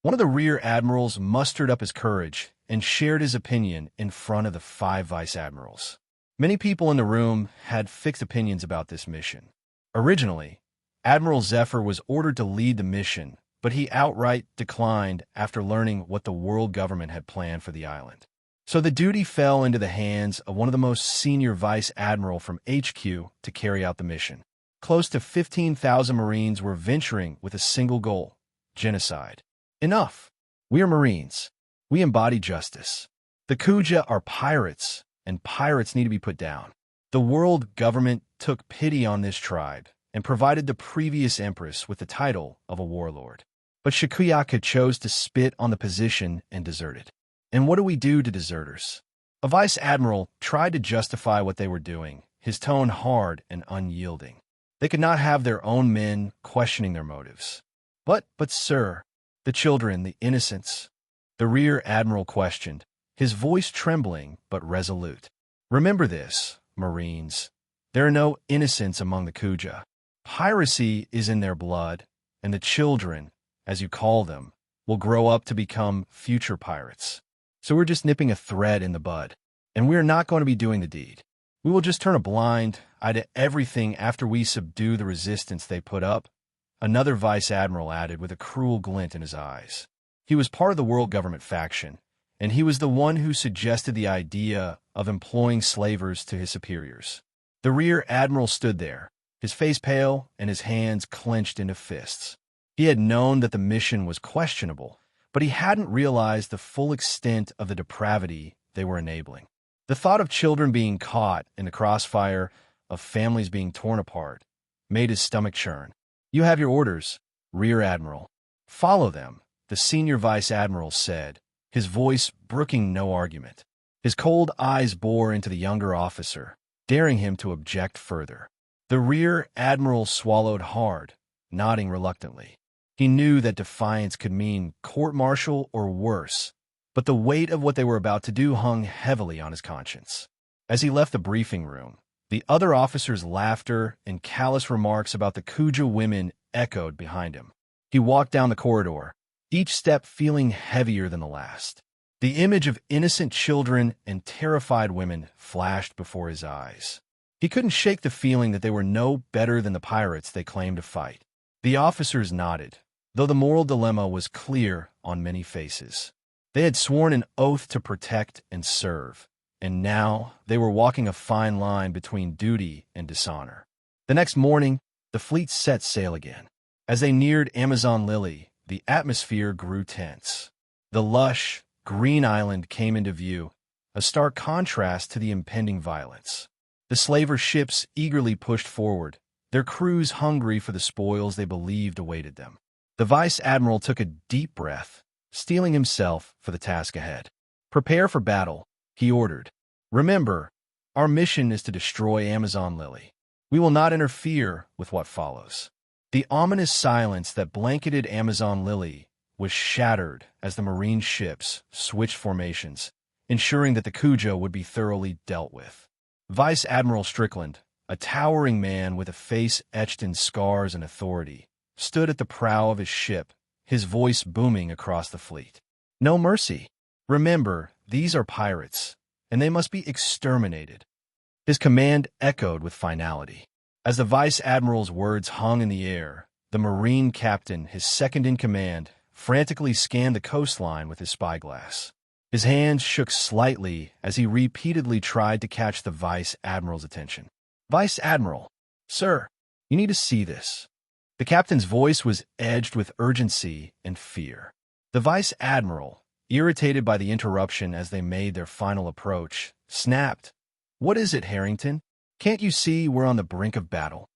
Speaker 2: One of the rear admirals mustered up his courage and shared his opinion in front of the 5 vice admirals. Many people in the room had fixed opinions about this mission. Originally, Admiral Zephyr was ordered to lead the mission, but he outright declined after learning what the world government had planned for the island. So the duty fell into the hands of one of the most senior vice admiral from HQ to carry out the mission. Close to 15,000 Marines were venturing with a single goal: genocide. Enough. We are Marines. We embody justice. The Kuja are pirates, and pirates need to be put down. The world government took pity on this tribe and provided the previous empress with the title of a warlord. But Shikuyaka chose to spit on the position and deserted. And what do we do to deserters? A vice admiral tried to justify what they were doing, his tone hard and unyielding. They could not have their own men questioning their motives. But sir, the children, the innocents," the rear admiral questioned, his voice trembling but resolute. "Remember this, Marines. There are no innocents among the Kuja. Piracy is in their blood, and the children, as you call them, will grow up to become future pirates. So we're just nipping a thread in the bud, and we're not going to be doing the deed. We will just turn a blind eye to everything after we subdue the resistance they put up," another vice admiral added with a cruel glint in his eyes. He was part of the world government faction, and he was the one who suggested the idea of employing slavers to his superiors. The rear admiral stood there, his face pale and his hands clenched into fists. He had known that the mission was questionable, but he hadn't realized the full extent of the depravity they were enabling. The thought of children being caught in the crossfire, of families being torn apart, made his stomach churn. "You have your orders, Rear Admiral. Follow them," the senior vice admiral said, his voice brooking no argument. His cold eyes bore into the younger officer, daring him to object further. The rear admiral swallowed hard, nodding reluctantly. He knew that defiance could mean court-martial or worse, but the weight of what they were about to do hung heavily on his conscience. As he left the briefing room, the other officers' laughter and callous remarks about the Kuja women echoed behind him. He walked down the corridor, each step feeling heavier than the last. The image of innocent children and terrified women flashed before his eyes. He couldn't shake the feeling that they were no better than the pirates they claimed to fight. The officers nodded, though the moral dilemma was clear on many faces. They had sworn an oath to protect and serve, and now they were walking a fine line between duty and dishonor. The next morning, the fleet set sail again. As they neared Amazon Lily, the atmosphere grew tense. The lush, green island came into view, a stark contrast to the impending violence. The slaver ships eagerly pushed forward, their crews hungry for the spoils they believed awaited them. The vice admiral took a deep breath, steeling himself for the task ahead. "Prepare for battle," he ordered. "Remember, our mission is to destroy Amazon Lily. We will not interfere with what follows." The ominous silence that blanketed Amazon Lily was shattered as the marine ships switched formations, ensuring that the Kuja would be thoroughly dealt with. Vice Admiral Strickland, a towering man with a face etched in scars and authority, stood at the prow of his ship, his voice booming across the fleet. No mercy. Remember, these are pirates, and they must be exterminated. His command echoed with finality. As the vice admiral's words hung in the air, the marine captain, his second in command, frantically scanned the coastline with his spyglass. His hands shook slightly as he repeatedly tried to catch the vice admiral's attention. Vice Admiral, sir, you need to see this. The captain's voice was edged with urgency and fear. The vice admiral, irritated by the interruption as they made their final approach, snapped, "What is it, Harrington? Can't you see we're on the brink of battle?"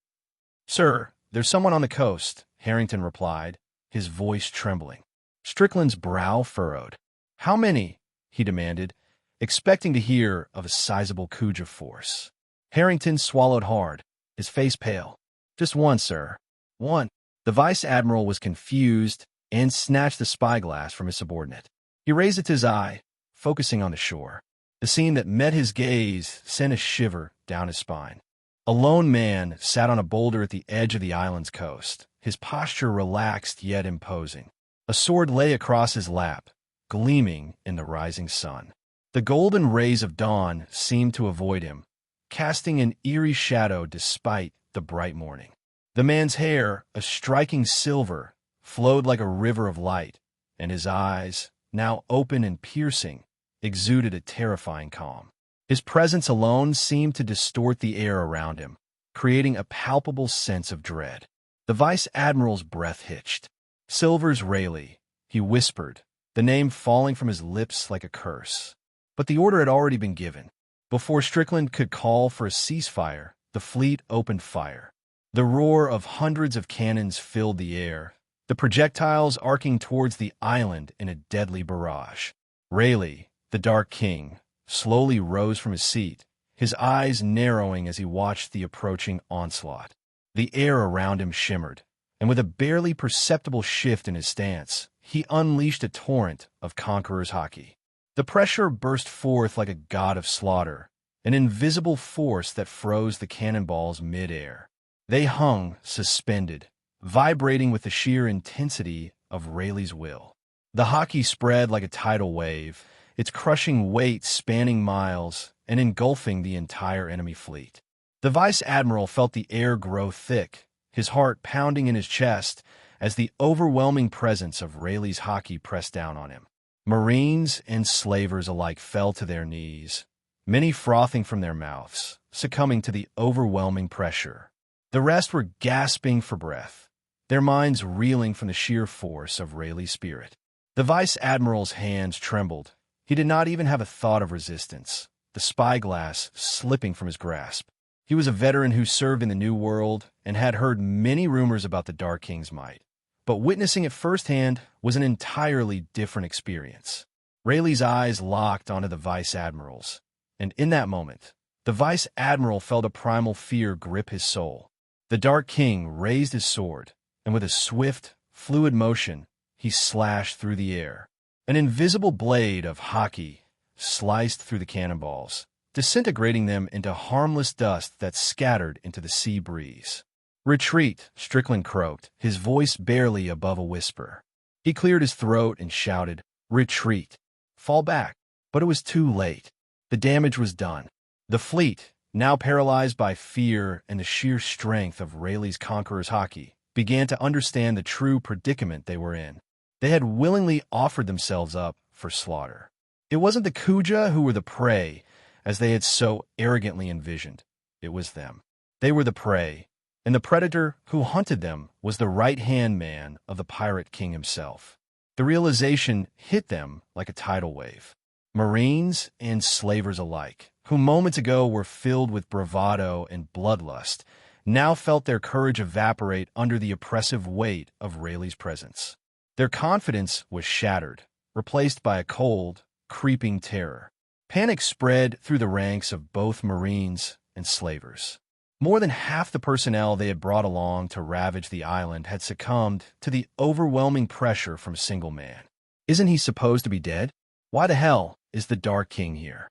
Speaker 2: "Sir, there's someone on the coast," Harrington replied, his voice trembling. Strickland's brow furrowed. "How many?" he demanded, expecting to hear of a sizable Kuja force. Harrington swallowed hard, his face pale. "Just one, sir. One." The vice admiral was confused and snatched the spyglass from his subordinate. He raised it to his eye, focusing on the shore. The scene that met his gaze sent a shiver down his spine. A lone man sat on a boulder at the edge of the island's coast, his posture relaxed yet imposing. A sword lay across his lap, gleaming in the rising sun. The golden rays of dawn seemed to avoid him, casting an eerie shadow despite the bright morning. The man's hair, a striking silver, flowed like a river of light, and his eyes, now open and piercing, exuded a terrifying calm. His presence alone seemed to distort the air around him, creating a palpable sense of dread. The vice admiral's breath hitched. "Silvers Rayleigh," he whispered, the name falling from his lips like a curse. But the order had already been given. Before Strickland could call for a ceasefire, the fleet opened fire. The roar of hundreds of cannons filled the air, the projectiles arcing towards the island in a deadly barrage. Rayleigh, the Dark King, slowly rose from his seat, his eyes narrowing as he watched the approaching onslaught. The air around him shimmered, and with a barely perceptible shift in his stance, he unleashed a torrent of conqueror's hockey. The pressure burst forth like a god of slaughter, an invisible force that froze the cannonballs mid-air. They hung, suspended, vibrating with the sheer intensity of Rayleigh's will. The hockey spread like a tidal wave, its crushing weight spanning miles and engulfing the entire enemy fleet. The vice admiral felt the air grow thick, his heart pounding in his chest as the overwhelming presence of Rayleigh's hockey pressed down on him. Marines and slavers alike fell to their knees, many frothing from their mouths, succumbing to the overwhelming pressure. The rest were gasping for breath, their minds reeling from the sheer force of Rayleigh's spirit. The vice admiral's hands trembled. He did not even have a thought of resistance, the spyglass slipping from his grasp. He was a veteran who served in the New World and had heard many rumors about the Dark King's might. But witnessing it firsthand was an entirely different experience. Rayleigh's eyes locked onto the vice admiral's, and in that moment, the vice admiral felt a primal fear grip his soul. The Dark King raised his sword, and with a swift, fluid motion, he slashed through the air. An invisible blade of hockey sliced through the cannonballs, disintegrating them into harmless dust that scattered into the sea breeze. "Retreat," Strickland croaked, his voice barely above a whisper. He cleared his throat and shouted, "Retreat! Fall back!" But it was too late. The damage was done. The fleet, now paralyzed by fear and the sheer strength of Rayleigh's conqueror's hockey, began to understand the true predicament they were in. They had willingly offered themselves up for slaughter. It wasn't the Kuja who were the prey, as they had so arrogantly envisioned. It was them. They were the prey, and the predator who hunted them was the right-hand man of the pirate king himself. The realization hit them like a tidal wave. Marines and slavers alike, who moments ago were filled with bravado and bloodlust, now felt their courage evaporate under the oppressive weight of Rayleigh's presence. Their confidence was shattered, replaced by a cold, creeping terror. Panic spread through the ranks of both Marines and slavers. More than half the personnel they had brought along to ravage the island had succumbed to the overwhelming pressure from a single man. Isn't he supposed to be dead? Why the hell is the Dark King here?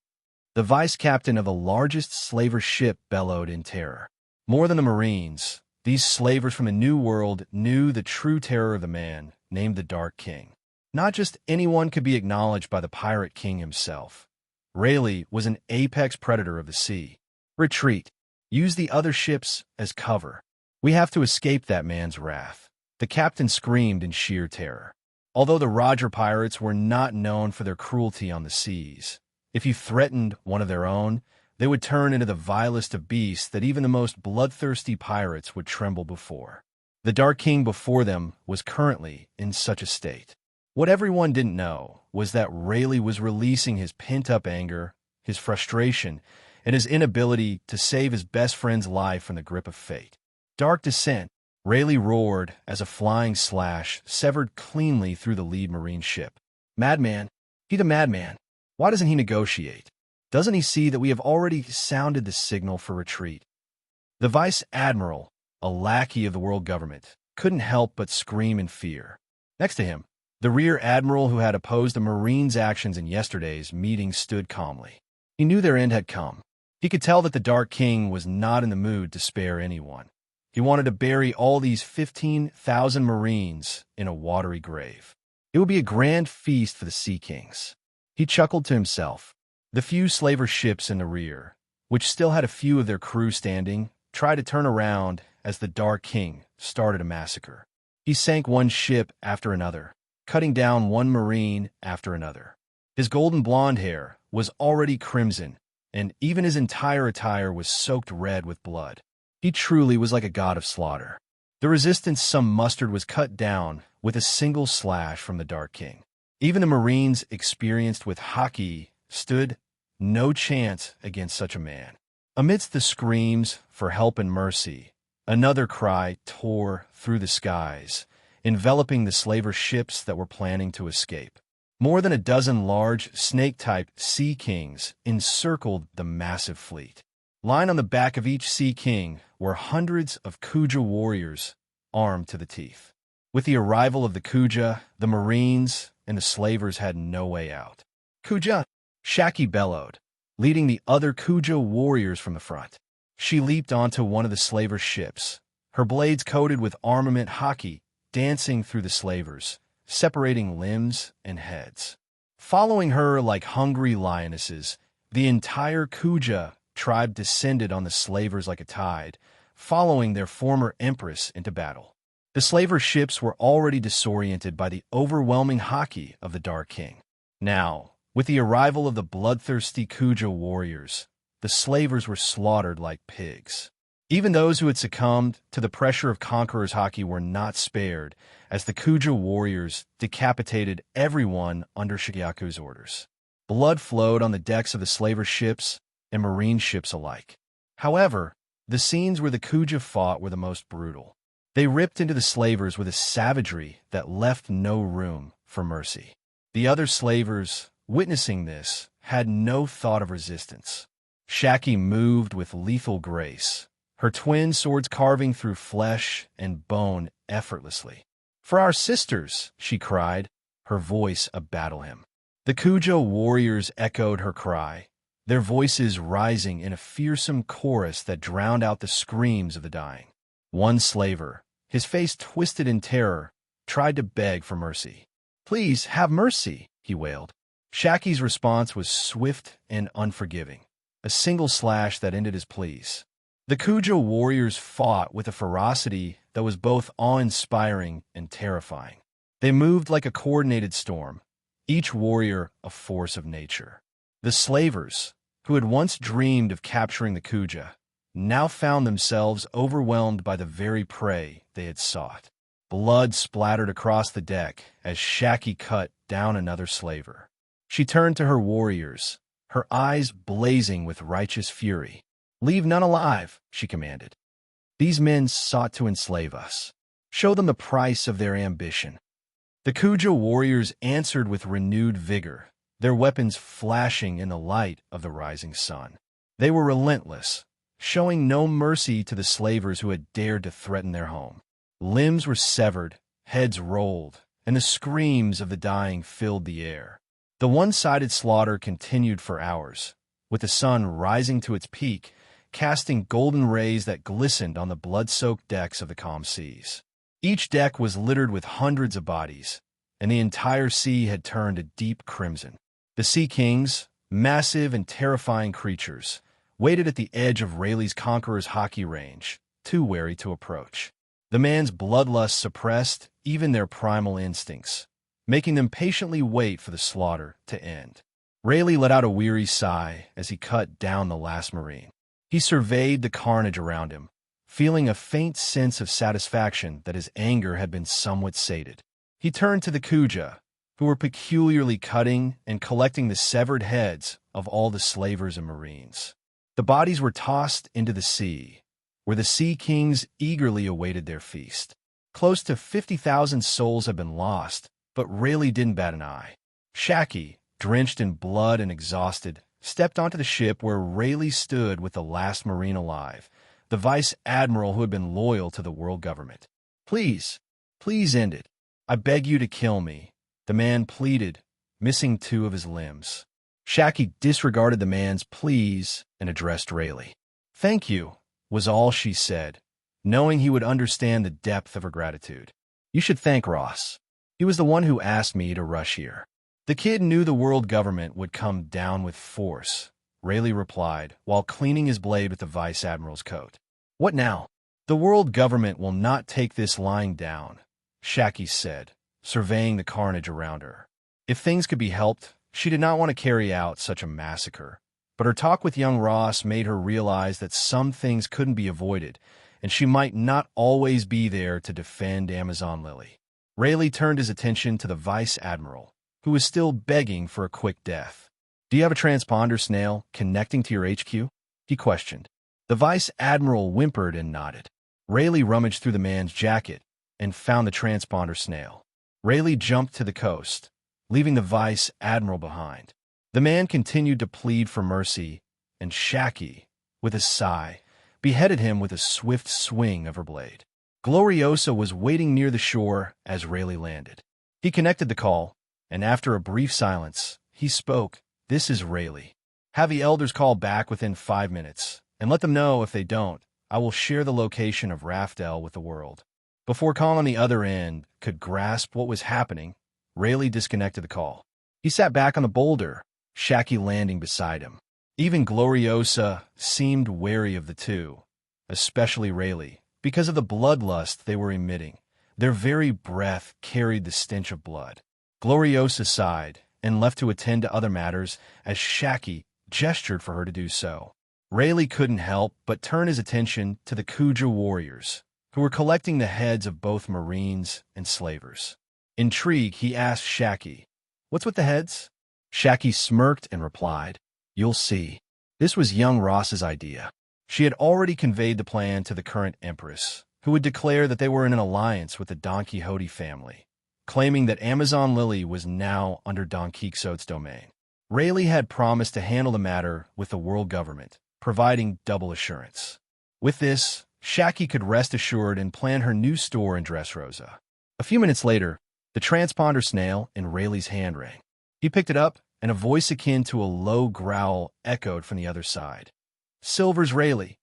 Speaker 2: The vice captain of the largest slaver ship bellowed in terror. More than the Marines, these slavers from the New World knew the true terror of the man named the Dark King. Not just anyone could be acknowledged by the pirate king himself. Rayleigh was an apex predator of the sea. Retreat. Use the other ships as cover. We have to escape that man's wrath. The captain screamed in sheer terror. Although the Roger pirates were not known for their cruelty on the seas, if you threatened one of their own, they would turn into the vilest of beasts that even the most bloodthirsty pirates would tremble before. The Dark King before them was currently in such a state. What everyone didn't know was that Rayleigh was releasing his pent-up anger, his frustration, and his inability to save his best friend's life from the grip of fate. Dark Descent, Rayleigh roared as a flying slash severed cleanly through the lead Marine ship. Madman, he's a madman. Why doesn't he negotiate? Doesn't he see that we have already sounded the signal for retreat? The Vice Admiral, a lackey of the world government, couldn't help but scream in fear. Next to him, the Rear Admiral who had opposed the Marines' actions in yesterday's meeting stood calmly. He knew their end had come. He could tell that the Dark King was not in the mood to spare anyone. He wanted to bury all these 15,000 Marines in a watery grave. It would be a grand feast for the Sea Kings. He chuckled to himself. The few slaver ships in the rear, which still had a few of their crew standing, tried to turn around as the Dark King started a massacre. He sank one ship after another, cutting down one Marine after another. His golden blonde hair was already crimson, and even his entire attire was soaked red with blood. He truly was like a god of slaughter. The resistance some mustered was cut down with a single slash from the Dark King. Even the Marines experienced with hockey stood no chance against such a man. Amidst the screams for help and mercy, another cry tore through the skies, enveloping the slaver ships that were planning to escape. More than a dozen large, snake-type Sea Kings encircled the massive fleet. Lying on the back of each Sea King were hundreds of Kuja warriors, armed to the teeth. With the arrival of the Kuja, the Marines and the slavers had no way out. Kuja! Shaki bellowed, leading the other Kuja warriors from the front. She leaped onto one of the slaver ships, her blades coated with armament hockey, dancing through the slavers, separating limbs and heads. Following her like hungry lionesses, the entire Kuja tribe descended on the slavers like a tide, following their former empress into battle. The slaver ships were already disoriented by the overwhelming hockey of the Dark King. Now, with the arrival of the bloodthirsty Kuja warriors, the slavers were slaughtered like pigs. Even those who had succumbed to the pressure of Conqueror's hockey were not spared, as the Kuja warriors decapitated everyone under Shigeyaku's orders. Blood flowed on the decks of the slaver ships and Marine ships alike. However, the scenes where the Kuja fought were the most brutal. They ripped into the slavers with a savagery that left no room for mercy. The other slavers, witnessing this, had no thought of resistance. Shaki moved with lethal grace, her twin swords carving through flesh and bone effortlessly. "For our sisters," she cried, her voice a battle hymn. The Kuja warriors echoed her cry, their voices rising in a fearsome chorus that drowned out the screams of the dying. One slaver, his face twisted in terror, tried to beg for mercy. "Please, have mercy," he wailed. Shaki's response was swift and unforgiving, a single slash that ended his pleas. The Kuja warriors fought with a ferocity that was both awe-inspiring and terrifying. They moved like a coordinated storm, each warrior a force of nature. The slavers, who had once dreamed of capturing the Kuja, now found themselves overwhelmed by the very prey they had sought. Blood splattered across the deck as Shaki cut down another slaver. She turned to her warriors, her eyes blazing with righteous fury. "Leave none alive," she commanded. "These men sought to enslave us. Show them the price of their ambition." The Kuja warriors answered with renewed vigor, their weapons flashing in the light of the rising sun. They were relentless, showing no mercy to the slavers who had dared to threaten their home. Limbs were severed, heads rolled, and the screams of the dying filled the air. The one-sided slaughter continued for hours, with the sun rising to its peak, casting golden rays that glistened on the blood-soaked decks of the calm seas. Each deck was littered with hundreds of bodies, and the entire sea had turned a deep crimson. The Sea Kings, massive and terrifying creatures, waited at the edge of Rayleigh's Conqueror's hockey range, too wary to approach. The man's bloodlust suppressed even their primal instincts, making them patiently wait for the slaughter to end. Rayleigh let out a weary sigh as he cut down the last Marine. He surveyed the carnage around him, feeling a faint sense of satisfaction that his anger had been somewhat sated. He turned to the Kuja, who were peculiarly cutting and collecting the severed heads of all the slavers and Marines. The bodies were tossed into the sea, where the Sea Kings eagerly awaited their feast. Close to 50,000 souls had been lost, but Rayleigh didn't bat an eye. Shacky, drenched in blood and exhausted, stepped onto the ship where Rayleigh stood with the last Marine alive, the Vice Admiral who had been loyal to the world government. Please end it. I beg you to kill me, the man pleaded, missing 2 of his limbs. Shacky disregarded the man's pleas and addressed Rayleigh. Thank you, was all she said, knowing he would understand the depth of her gratitude. You should thank Ross. He was the one who asked me to rush here. The kid knew the world government would come down with force, Rayleigh replied, while cleaning his blade with the Vice Admiral's coat. What now? The world government will not take this lying down, Shacky said, surveying the carnage around her. If things could be helped, she did not want to carry out such a massacre. But her talk with young Ross made her realize that some things couldn't be avoided, and she might not always be there to defend Amazon Lily. Rayleigh turned his attention to the Vice Admiral, who was still begging for a quick death. Do you have a transponder, Snail, connecting to your HQ? He questioned. The Vice Admiral whimpered and nodded. Rayleigh rummaged through the man's jacket and found the transponder Snail. Rayleigh jumped to the coast, leaving the Vice Admiral behind. The man continued to plead for mercy, and Shacky, with a sigh, beheaded him with a swift swing of her blade. Gloriosa was waiting near the shore as Rayleigh landed. He connected the call, and after a brief silence, he spoke. This is Rayleigh. Have the elders call back within 5 minutes, and let them know if they don't, I will share the location of Raftel with the world. Before Kong on the other end could grasp what was happening, Rayleigh disconnected the call. He sat back on the boulder, Shacky landing beside him. Even Gloriosa seemed wary of the two, especially Rayleigh, because of the bloodlust they were emitting. Their very breath carried the stench of blood. Gloriosa sighed and left to attend to other matters as Shacky gestured for her to do so. Rayleigh couldn't help but turn his attention to the Kuja warriors, who were collecting the heads of both Marines and slavers. Intrigued, he asked Shacky, "What's with the heads?" Shacky smirked and replied, "You'll see." This was young Ross's idea. She had already conveyed the plan to the current Empress, who would declare that they were in an alliance with the Don Quixote family, claiming that Amazon Lily was now under Don Quixote's domain. Rayleigh had promised to handle the matter with the world government, providing double assurance. With this, Shacky could rest assured and plan her new store in Dressrosa. A few minutes later, the transponder Snail in Rayleigh's hand rang. He picked it up, and a voice akin to a low growl echoed from the other side. "Silver's Rayleigh."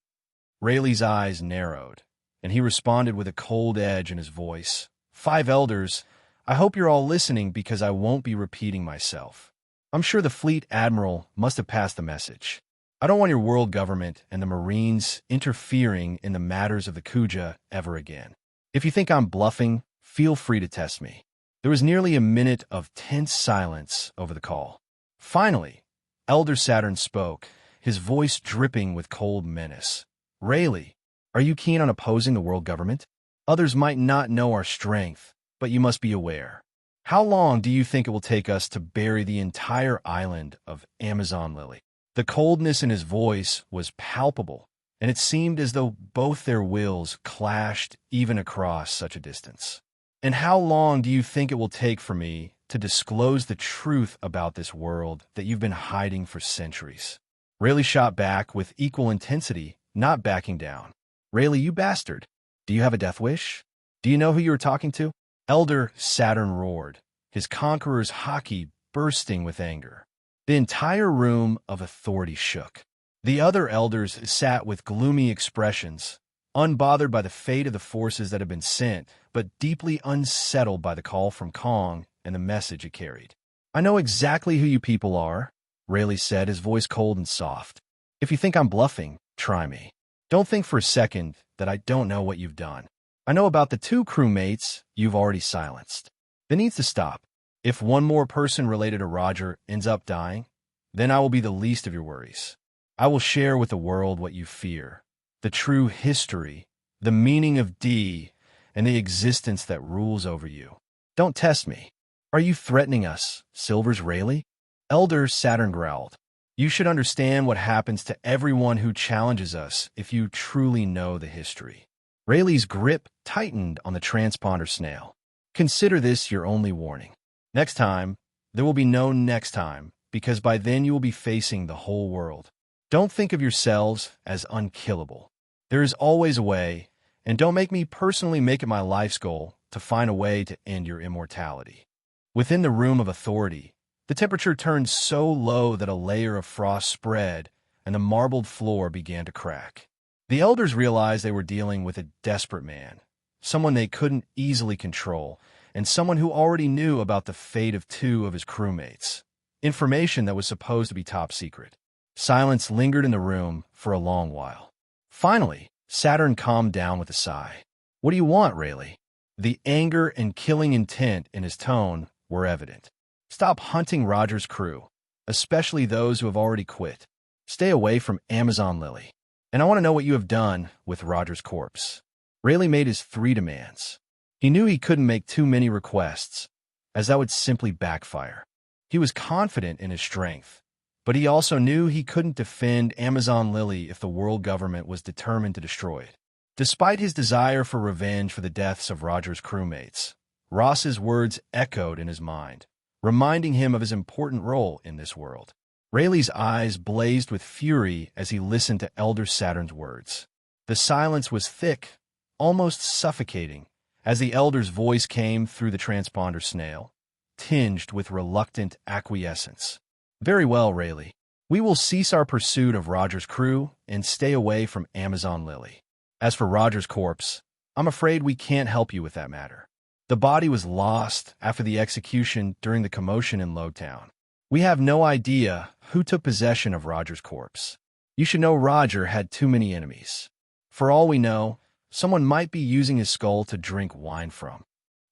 Speaker 2: Rayleigh's eyes narrowed, and he responded with a cold edge in his voice. "5 elders, I hope you're all listening because I won't be repeating myself. I'm sure the fleet admiral must have passed the message. I don't want your world government and the Marines interfering in the matters of the Kuja ever again. If you think I'm bluffing, feel free to test me." There was nearly a minute of tense silence over the call. Finally, Elder Saturn spoke, his voice dripping with cold menace. "Rayleigh, are you keen on opposing the world government? Others might not know our strength, but you must be aware. How long do you think it will take us to bury the entire island of Amazon Lily?" The coldness in his voice was palpable, and it seemed as though both their wills clashed even across such a distance. "And how long do you think it will take for me to disclose the truth about this world that you've been hiding for centuries?" Rayleigh shot back with equal intensity, not backing down. "Rayleigh, you bastard. Do you have a death wish? Do you know who you were talking to?" Elder Saturn roared, his conqueror's hockey bursting with anger. The entire room of authority shook. The other elders sat with gloomy expressions, unbothered by the fate of the forces that had been sent, but deeply unsettled by the call from Kong and the message it carried. "I know exactly who you people are," Rayleigh said, his voice cold and soft. "If you think I'm bluffing, try me. Don't think for a second that I don't know what you've done. I know about the 2 crewmates you've already silenced. That needs to stop. If one more person related to Roger ends up dying, then I will be the least of your worries. I will share with the world what you fear, the true history, the meaning of D, and the existence that rules over you. Don't test me. Are you threatening us, Silver's Rayleigh?" Elder Saturn growled. "You should understand what happens to everyone who challenges us if you truly know the history." Rayleigh's grip tightened on the transponder snail. "Consider this your only warning. Next time, there will be no next time, because by then you will be facing the whole world. Don't think of yourselves as unkillable. There is always a way, and don't make me personally make it my life's goal to find a way to end your immortality." Within the room of authority, the temperature turned so low that a layer of frost spread and the marbled floor began to crack. The elders realized they were dealing with a desperate man, someone they couldn't easily control, and someone who already knew about the fate of 2 of his crewmates, information that was supposed to be top secret. Silence lingered in the room for a long while. Finally, Saturn calmed down with a sigh. "What do you want, Rayleigh?" The anger and killing intent in his tone were evident. "Stop hunting Roger's crew, especially those who have already quit. Stay away from Amazon Lily. And I want to know what you have done with Roger's corpse." Rayleigh made his 3 demands. He knew he couldn't make too many requests, as that would simply backfire. He was confident in his strength, but he also knew he couldn't defend Amazon Lily if the world government was determined to destroy it. Despite his desire for revenge for the deaths of Roger's crewmates, Ross's words echoed in his mind, reminding him of his important role in this world. Rayleigh's eyes blazed with fury as he listened to Elder Saturn's words. The silence was thick, almost suffocating, as the elder's voice came through the transponder snail, tinged with reluctant acquiescence. "Very well, Rayleigh. We will cease our pursuit of Roger's crew and stay away from Amazon Lily. As for Roger's corpse, I'm afraid we can't help you with that matter. The body was lost after the execution during the commotion in Lowtown. We have no idea who took possession of Roger's corpse. You should know Roger had too many enemies. For all we know, someone might be using his skull to drink wine from."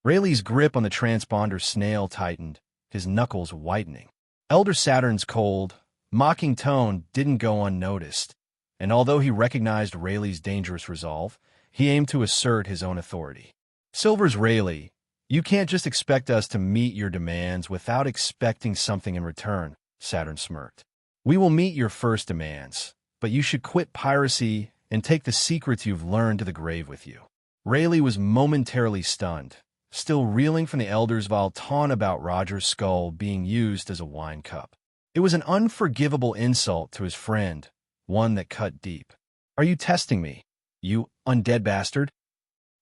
Speaker 2: Rayleigh's grip on the transponder snail tightened, his knuckles whitening. Elder Saturn's cold, mocking tone didn't go unnoticed, and although he recognized Rayleigh's dangerous resolve, he aimed to assert his own authority. "Silver's Rayleigh, you can't just expect us to meet your demands without expecting something in return," Saturn smirked. "We will meet your first demands, but you should quit piracy and take the secrets you've learned to the grave with you." Rayleigh was momentarily stunned, still reeling from the elders' vile taunt about Roger's skull being used as a wine cup. It was an unforgivable insult to his friend, one that cut deep. "Are you testing me, you undead bastard?"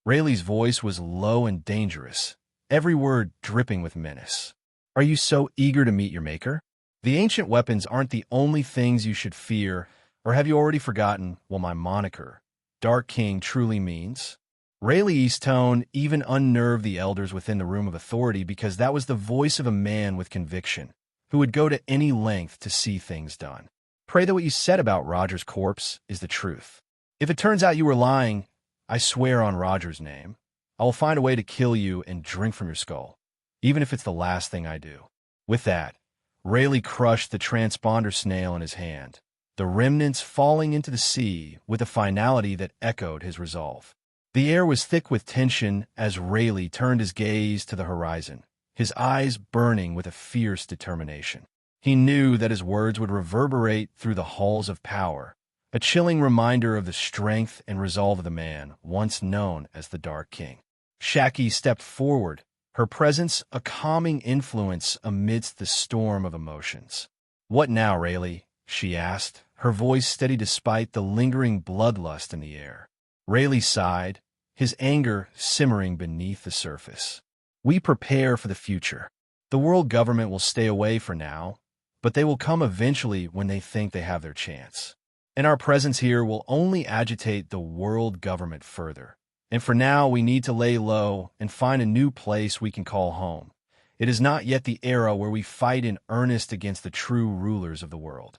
Speaker 2: Rayleigh's voice was low and dangerous, every word dripping with menace. "Are you so eager to meet your maker? The ancient weapons aren't the only things you should fear, or have you already forgotten what my moniker, Dark King, truly means?" Rayleigh's tone even unnerved the elders within the room of authority because that was the voice of a man with conviction, who would go to any length to see things done. "Pray that what you said about Roger's corpse is the truth. If it turns out you were lying, I swear on Roger's name, I will find a way to kill you and drink from your skull, even if it's the last thing I do." With that, Rayleigh crushed the transponder snail in his hand, the remnants falling into the sea with a finality that echoed his resolve. The air was thick with tension as Rayleigh turned his gaze to the horizon, his eyes burning with a fierce determination. He knew that his words would reverberate through the halls of power, a chilling reminder of the strength and resolve of the man once known as the Dark King. Shaki stepped forward, her presence a calming influence amidst the storm of emotions. "What now, Rayleigh?" she asked, her voice steady despite the lingering bloodlust in the air. Rayleigh sighed, his anger simmering beneath the surface. "We prepare for the future. The world government will stay away for now, but they will come eventually when they think they have their chance. And our presence here will only agitate the world government further. And for now, we need to lay low and find a new place we can call home, It is not yet the era where we fight in earnest against the true rulers of the world.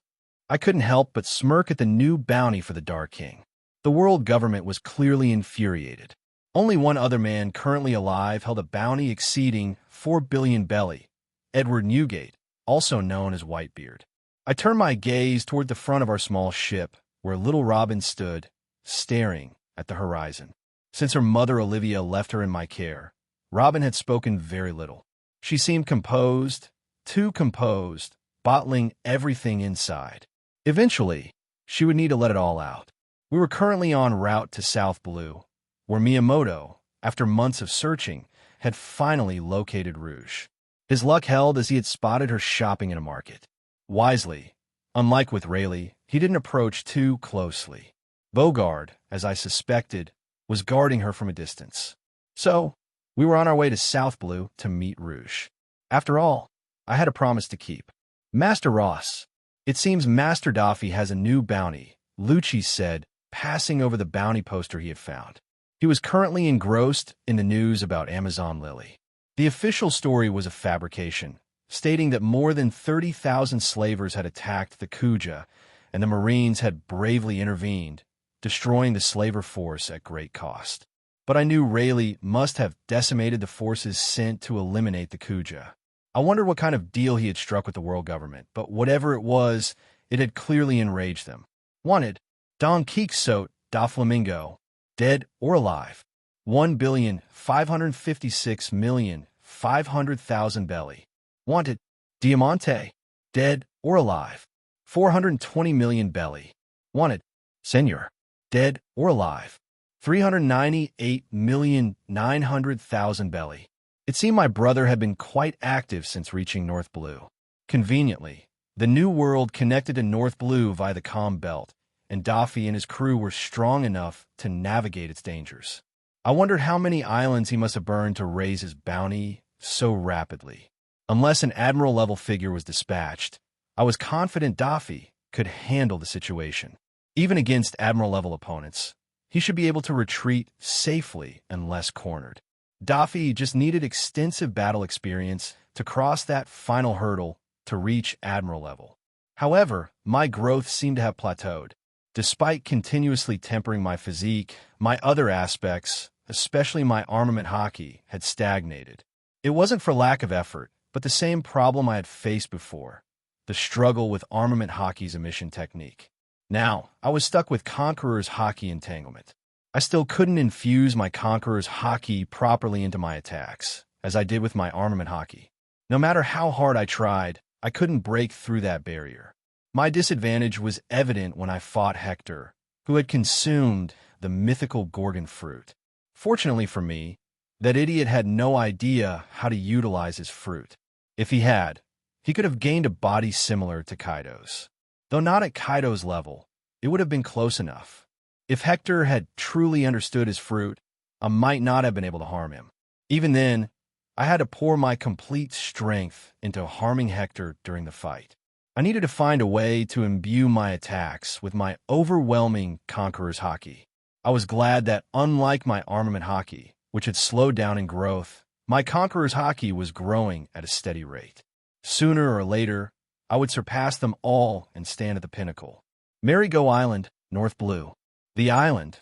Speaker 2: I couldn't help but smirk at the new bounty for the Dark King. The world government was clearly infuriated. Only one other man currently alive held a bounty exceeding 4 billion belly, Edward Newgate, also known as Whitebeard. I turned my gaze toward the front of our small ship, where little Robin stood, staring at the horizon. Since her mother Olivia left her in my care, Robin had spoken very little. She seemed composed, too composed, bottling everything inside. Eventually, she would need to let it all out. We were currently en route to South Blue, where Miyamoto, after months of searching, had finally located Rouge. His luck held as he had spotted her shopping in a market. Wisely, unlike with Rayleigh, he didn't approach too closely. Bogard, as I suspected, was guarding her from a distance. So, we were on our way to South Blue to meet Rouge. After all, I had a promise to keep. Master Ross, it seems Master Daffy has a new bounty, Lucci said, passing over the bounty poster he had found. He was currently engrossed in the news about Amazon Lily. The official story was a fabrication, stating that more than 30,000 slavers had attacked the Kuja, and the Marines had bravely intervened, destroying the slaver force at great cost. But I knew Rayleigh must have decimated the forces sent to eliminate the Kuja. I wondered what kind of deal he had struck with the world government, but whatever it was, it had clearly enraged them. Wanted, Don Quixote da Flamingo, dead or alive, 1,556,500,000 belly. Wanted, Diamante, dead or alive, 420 million belly. Wanted, Senor, dead or alive, 398,900,000 belly. It seemed my brother had been quite active since reaching North Blue. Conveniently, the New World connected to North Blue via the Comm Belt, and Daffy and his crew were strong enough to navigate its dangers. I wondered how many islands he must have burned to raise his bounty so rapidly. Unless an admiral-level figure was dispatched, I was confident Daffy could handle the situation. Even against admiral-level opponents, he should be able to retreat safely unless cornered. Daffy just needed extensive battle experience to cross that final hurdle to reach admiral level. However, my growth seemed to have plateaued. Despite continuously tempering my physique, my other aspects, especially my armament hockey, had stagnated. It wasn't for lack of effort, but the same problem I had faced before, the struggle with armament hockey's emission technique. Now, I was stuck with Conqueror's hockey entanglement. I still couldn't infuse my Conqueror's hockey properly into my attacks, as I did with my armament hockey. No matter how hard I tried, I couldn't break through that barrier. My disadvantage was evident when I fought Hector, who had consumed the mythical Gorgon fruit. Fortunately for me, that idiot had no idea how to utilize his fruit. If he had, he could have gained a body similar to Kaido's. Though not at Kaido's level, it would have been close enough. If Hector had truly understood his fruit, I might not have been able to harm him. Even then, I had to pour my complete strength into harming Hector during the fight. I needed to find a way to imbue my attacks with my overwhelming Conqueror's hockey. I was glad that, unlike my armament hockey, which had slowed down in growth, my Conqueror's hockey was growing at a steady rate. Sooner or later, I would surpass them all and stand at the pinnacle. Marigo Island, North Blue. The island,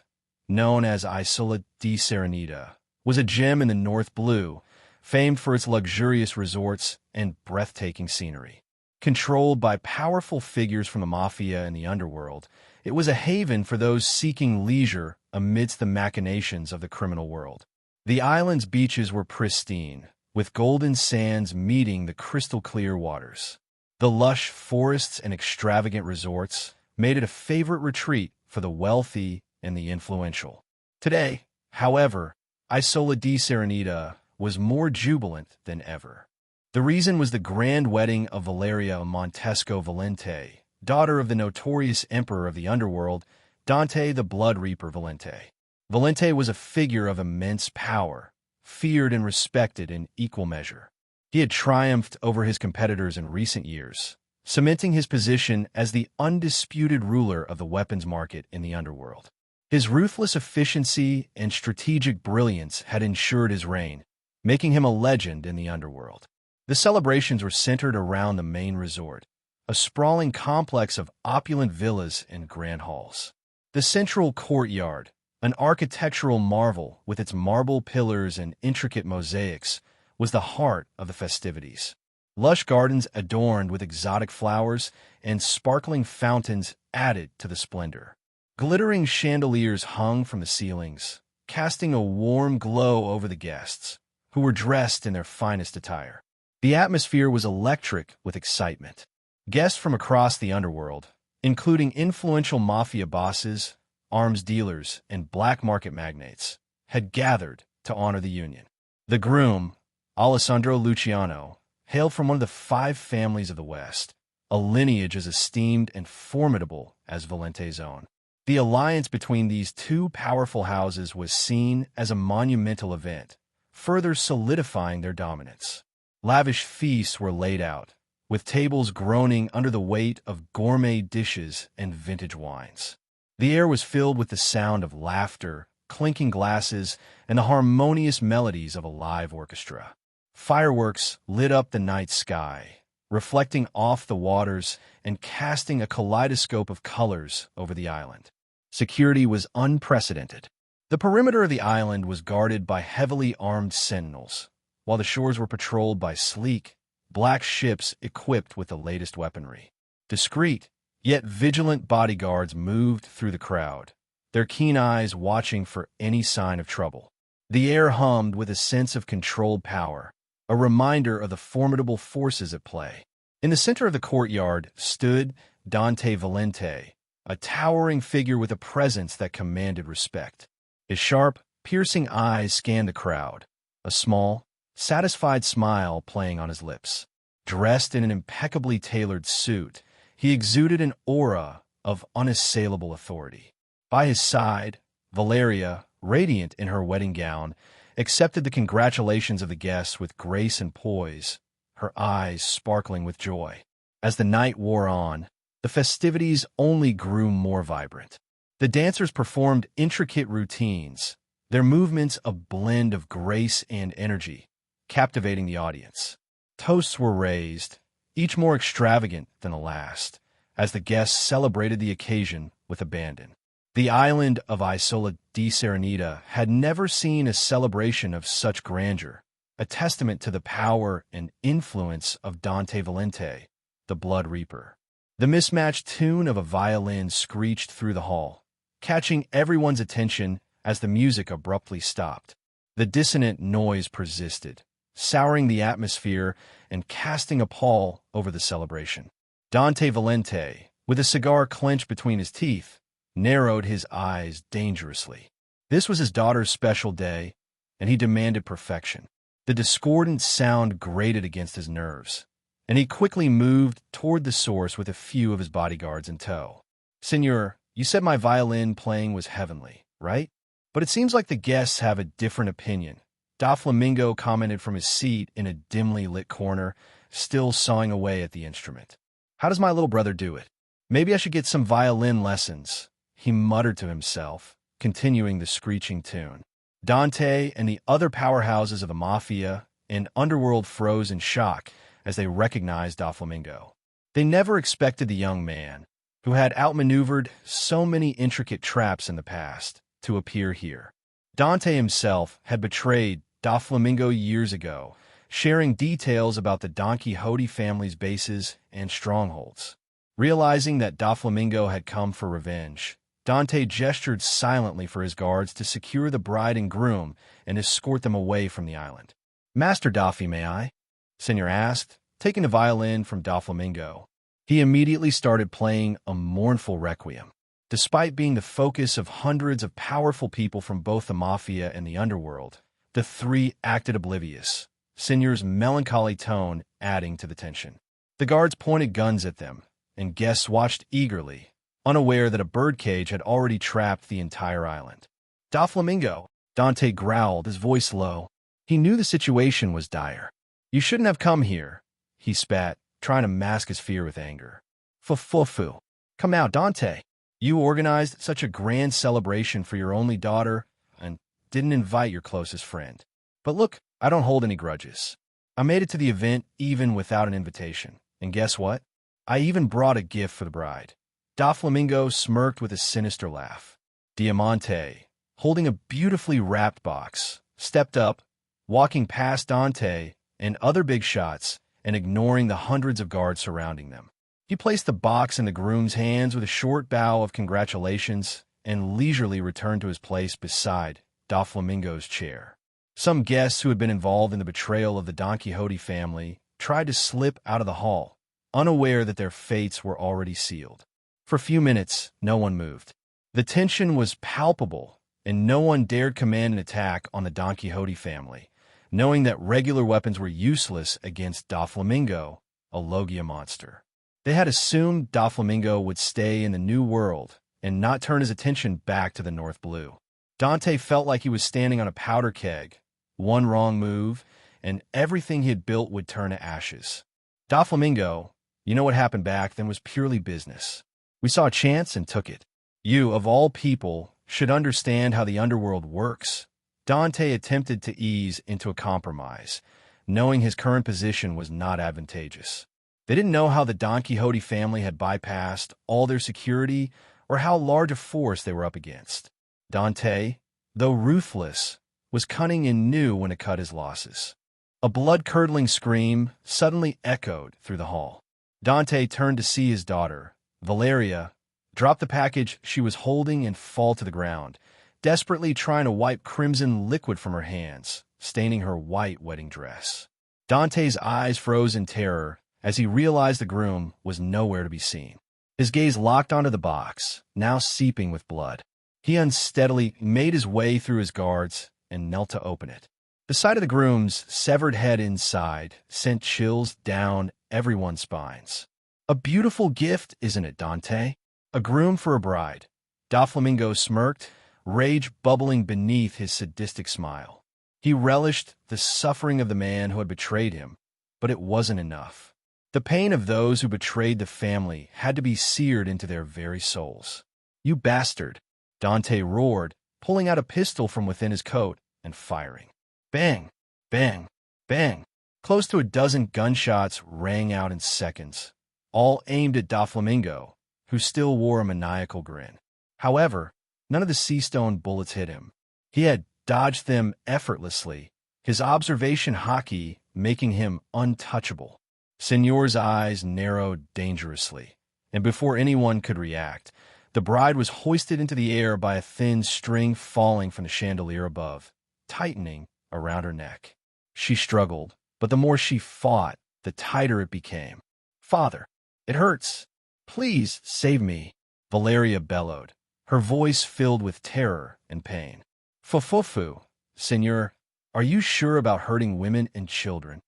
Speaker 2: known as Isola di Serenita, was a gem in the North Blue, famed for its luxurious resorts and breathtaking scenery. Controlled by powerful figures from the mafia and the underworld, it was a haven for those seeking leisure amidst the machinations of the criminal world. The island's beaches were pristine, with golden sands meeting the crystal-clear waters. The lush forests and extravagant resorts made it a favorite retreat for the wealthy and the influential. Today, however, Isola di Serenita was more jubilant than ever. The reason was the grand wedding of Valeria Montesco Valente, daughter of the notorious emperor of the underworld, Dante the Blood Reaper Valente. Valente was a figure of immense power, feared and respected in equal measure. He had triumphed over his competitors in recent years, cementing his position as the undisputed ruler of the weapons market in the underworld. His ruthless efficiency and strategic brilliance had ensured his reign, making him a legend in the underworld. The celebrations were centered around the main resort, a sprawling complex of opulent villas and grand halls. The central courtyard, an architectural marvel with its marble pillars and intricate mosaics, was the heart of the festivities. Lush gardens adorned with exotic flowers and sparkling fountains added to the splendor. Glittering chandeliers hung from the ceilings, casting a warm glow over the guests, who were dressed in their finest attire. The atmosphere was electric with excitement. Guests from across the underworld, including influential mafia bosses, arms dealers, and black market magnates, had gathered to honor the union. The groom, Alessandro Luciano, hailed from one of the 5 families of the West, a lineage as esteemed and formidable as Valente's own. The alliance between these 2 powerful houses was seen as a monumental event, further solidifying their dominance. Lavish feasts were laid out, with tables groaning under the weight of gourmet dishes and vintage wines. The air was filled with the sound of laughter, clinking glasses, and the harmonious melodies of a live orchestra. Fireworks lit up the night sky, reflecting off the waters and casting a kaleidoscope of colors over the island. Security was unprecedented. The perimeter of the island was guarded by heavily armed sentinels, while the shores were patrolled by sleek, black ships equipped with the latest weaponry. Discreet, yet vigilant bodyguards moved through the crowd, their keen eyes watching for any sign of trouble. The air hummed with a sense of controlled power, a reminder of the formidable forces at play. In the center of the courtyard stood Dante Valente, a towering figure with a presence that commanded respect. His sharp, piercing eyes scanned the crowd, a small, satisfied smile playing on his lips. Dressed in an impeccably tailored suit, he exuded an aura of unassailable authority. By his side, Valeria, radiant in her wedding gown, accepted the congratulations of the guests with grace and poise, her eyes sparkling with joy. As the night wore on, the festivities only grew more vibrant. The dancers performed intricate routines, their movements a blend of grace and energy, captivating the audience. Toasts were raised, each more extravagant than the last, as the guests celebrated the occasion with abandon. The island of Isola di Serenita had never seen a celebration of such grandeur, a testament to the power and influence of Dante Valente, the Blood Reaper. The mismatched tune of a violin screeched through the hall, catching everyone's attention as the music abruptly stopped. The dissonant noise persisted, souring the atmosphere and casting a pall over the celebration. Dante Valente, with a cigar clenched between his teeth, narrowed his eyes dangerously. This was his daughter's special day, and he demanded perfection. The discordant sound grated against his nerves, and he quickly moved toward the source with a few of his bodyguards in tow. "Senor, you said my violin playing was heavenly, right? But it seems like the guests have a different opinion." Da Flamingo commented from his seat in a dimly lit corner, still sawing away at the instrument. "How does my little brother do it? Maybe I should get some violin lessons," he muttered to himself, continuing the screeching tune. Dante and the other powerhouses of the mafia and underworld froze in shock as they recognized Da Flamingo. They never expected the young man, who had outmaneuvered so many intricate traps in the past, to appear here. Dante himself had betrayed Da Flamingo years ago, sharing details about the Don Quixote family's bases and strongholds. Realizing that Da Flamingo had come for revenge, Dante gestured silently for his guards to secure the bride and groom and escort them away from the island. "Master Daffy, may I?" Senor asked, taking the violin from Da Flamingo. He immediately started playing a mournful requiem. Despite being the focus of hundreds of powerful people from both the mafia and the underworld, the 3 acted oblivious, Senor's melancholy tone adding to the tension. The guards pointed guns at them, and guests watched eagerly, unaware that a birdcage had already trapped the entire island. "Da Flamingo," Dante growled, his voice low. He knew the situation was dire. "You shouldn't have come here," he spat, trying to mask his fear with anger. "Fu. Come out, Dante. You organized such a grand celebration for your only daughter and didn't invite your closest friend. But look, I don't hold any grudges. I made it to the event even without an invitation. And guess what? I even brought a gift for the bride. Doflamingo smirked with a sinister laugh. Diamante, holding a beautifully wrapped box, stepped up, walking past Dante and other big shots and ignoring the hundreds of guards surrounding them. He placed the box in the groom's hands with a short bow of congratulations and leisurely returned to his place beside Doflamingo's chair. Some guests who had been involved in the betrayal of the Don Quixote family tried to slip out of the hall, unaware that their fates were already sealed. For a few minutes, no one moved. The tension was palpable, and no one dared command an attack on the Don Quixote family, knowing that regular weapons were useless against Doflamingo, a Logia monster. They had assumed Doflamingo would stay in the New World and not turn his attention back to the North Blue. Dante felt like he was standing on a powder keg. One wrong move, and everything he had built would turn to ashes. Doflamingo, you know what happened back then was purely business. We saw a chance and took it. You, of all people, should understand how the underworld works. Dante attempted to ease into a compromise, knowing his current position was not advantageous. They didn't know how the Don Quixote family had bypassed all their security or how large a force they were up against. Dante, though ruthless, was cunning and knew when to cut his losses. A blood-curdling scream suddenly echoed through the hall. Dante turned to see his daughter, Valeria, drop the package she was holding and fall to the ground, desperately trying to wipe crimson liquid from her hands, staining her white wedding dress. Dante's eyes froze in terror as he realized the groom was nowhere to be seen. His gaze locked onto the box, now seeping with blood. He unsteadily made his way through his guards and knelt to open it. The sight of the groom's severed head inside sent chills down everyone's spines. A beautiful gift, isn't it, Dante? A groom for a bride. Doflamingo smirked, rage bubbling beneath his sadistic smile. He relished the suffering of the man who had betrayed him, but it wasn't enough. The pain of those who betrayed the family had to be seared into their very souls. You bastard! Dante roared, pulling out a pistol from within his coat and firing. Bang! Bang! Bang! Close to a dozen gunshots rang out in seconds, all aimed at Doflamingo, who still wore a maniacal grin. However, none of the sea-stone bullets hit him. He had dodged them effortlessly, his observation hockey making him untouchable. Señor's eyes narrowed dangerously, and before anyone could react, the bride was hoisted into the air by a thin string falling from the chandelier above, tightening around her neck. She struggled, but the more she fought, the tighter it became. Father, it hurts. Please save me, Valeria bellowed, her voice filled with terror and pain. Fufufu, Señor, are you sure about hurting women and children?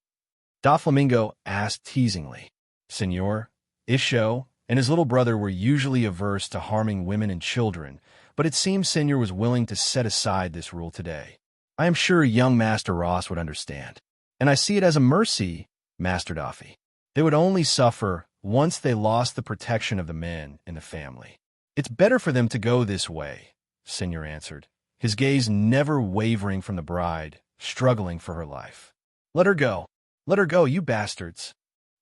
Speaker 2: Doflamingo asked teasingly. Señor, Isho and his little brother were usually averse to harming women and children, but it seems Señor was willing to set aside this rule today. I am sure young Master Ross would understand. And I see it as a mercy, Master Doffy. They would only suffer once they lost the protection of the men in the family. It's better for them to go this way, Señor answered, his gaze never wavering from the bride, struggling for her life. Let her go. Let her go, you bastards.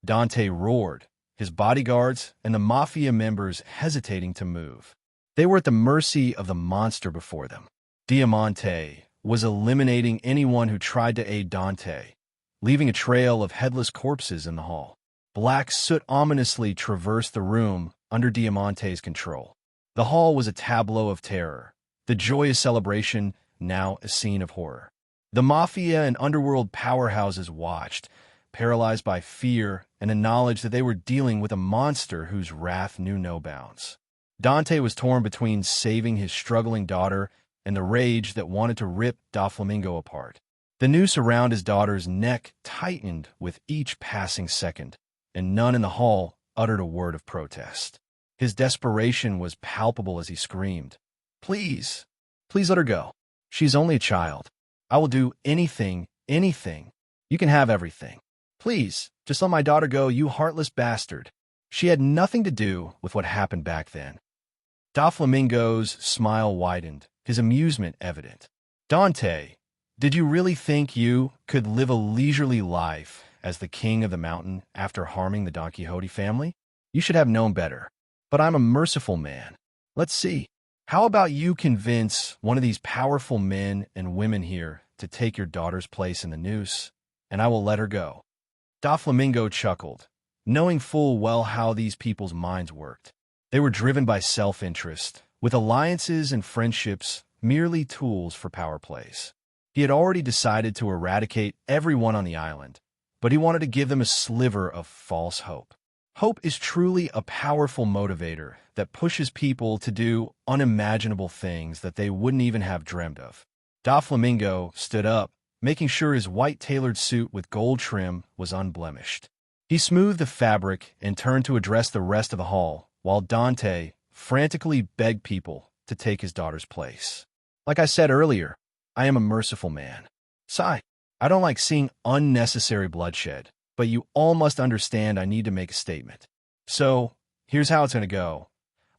Speaker 2: Dante roared, his bodyguards and the mafia members hesitating to move. They were at the mercy of the monster before them. Diamante was eliminating anyone who tried to aid Dante, leaving a trail of headless corpses in the hall. Black soot ominously traversed the room under Diamante's control. The hall was a tableau of terror, the joyous celebration now a scene of horror. The mafia and underworld powerhouses watched, paralyzed by fear and the knowledge that they were dealing with a monster whose wrath knew no bounds. Dante was torn between saving his struggling daughter and the rage that wanted to rip Doflamingo apart. The noose around his daughter's neck tightened with each passing second, and none in the hall uttered a word of protest. His desperation was palpable as he screamed, Please, please let her go. She's only a child. I will do anything, anything. You can have everything. Please, just let my daughter go, you heartless bastard. She had nothing to do with what happened back then. Doflamingo's smile widened, his amusement evident. Dante, Did you really think you could live a leisurely life as the king of the mountain after harming the Don Quixote family? You should have known better. But I'm a merciful man. Let's see. How about you convince one of these powerful men and women here to take your daughter's place in the noose, and I will let her go. Doflamingo chuckled, knowing full well how these people's minds worked. They were driven by self-interest, with alliances and friendships merely tools for power plays. He had already decided to eradicate everyone on the island, but he wanted to give them a sliver of false hope. Hope is truly a powerful motivator that pushes people to do unimaginable things that they wouldn't even have dreamed of. Doflamingo stood up, making sure his white tailored suit with gold trim was unblemished. He smoothed the fabric and turned to address the rest of the hall, while Dante frantically begged people to take his daughter's place. Like I said earlier, I am a merciful man. Sigh, I don't like seeing unnecessary bloodshed, but you all must understand I need to make a statement. So, here's how it's going to go.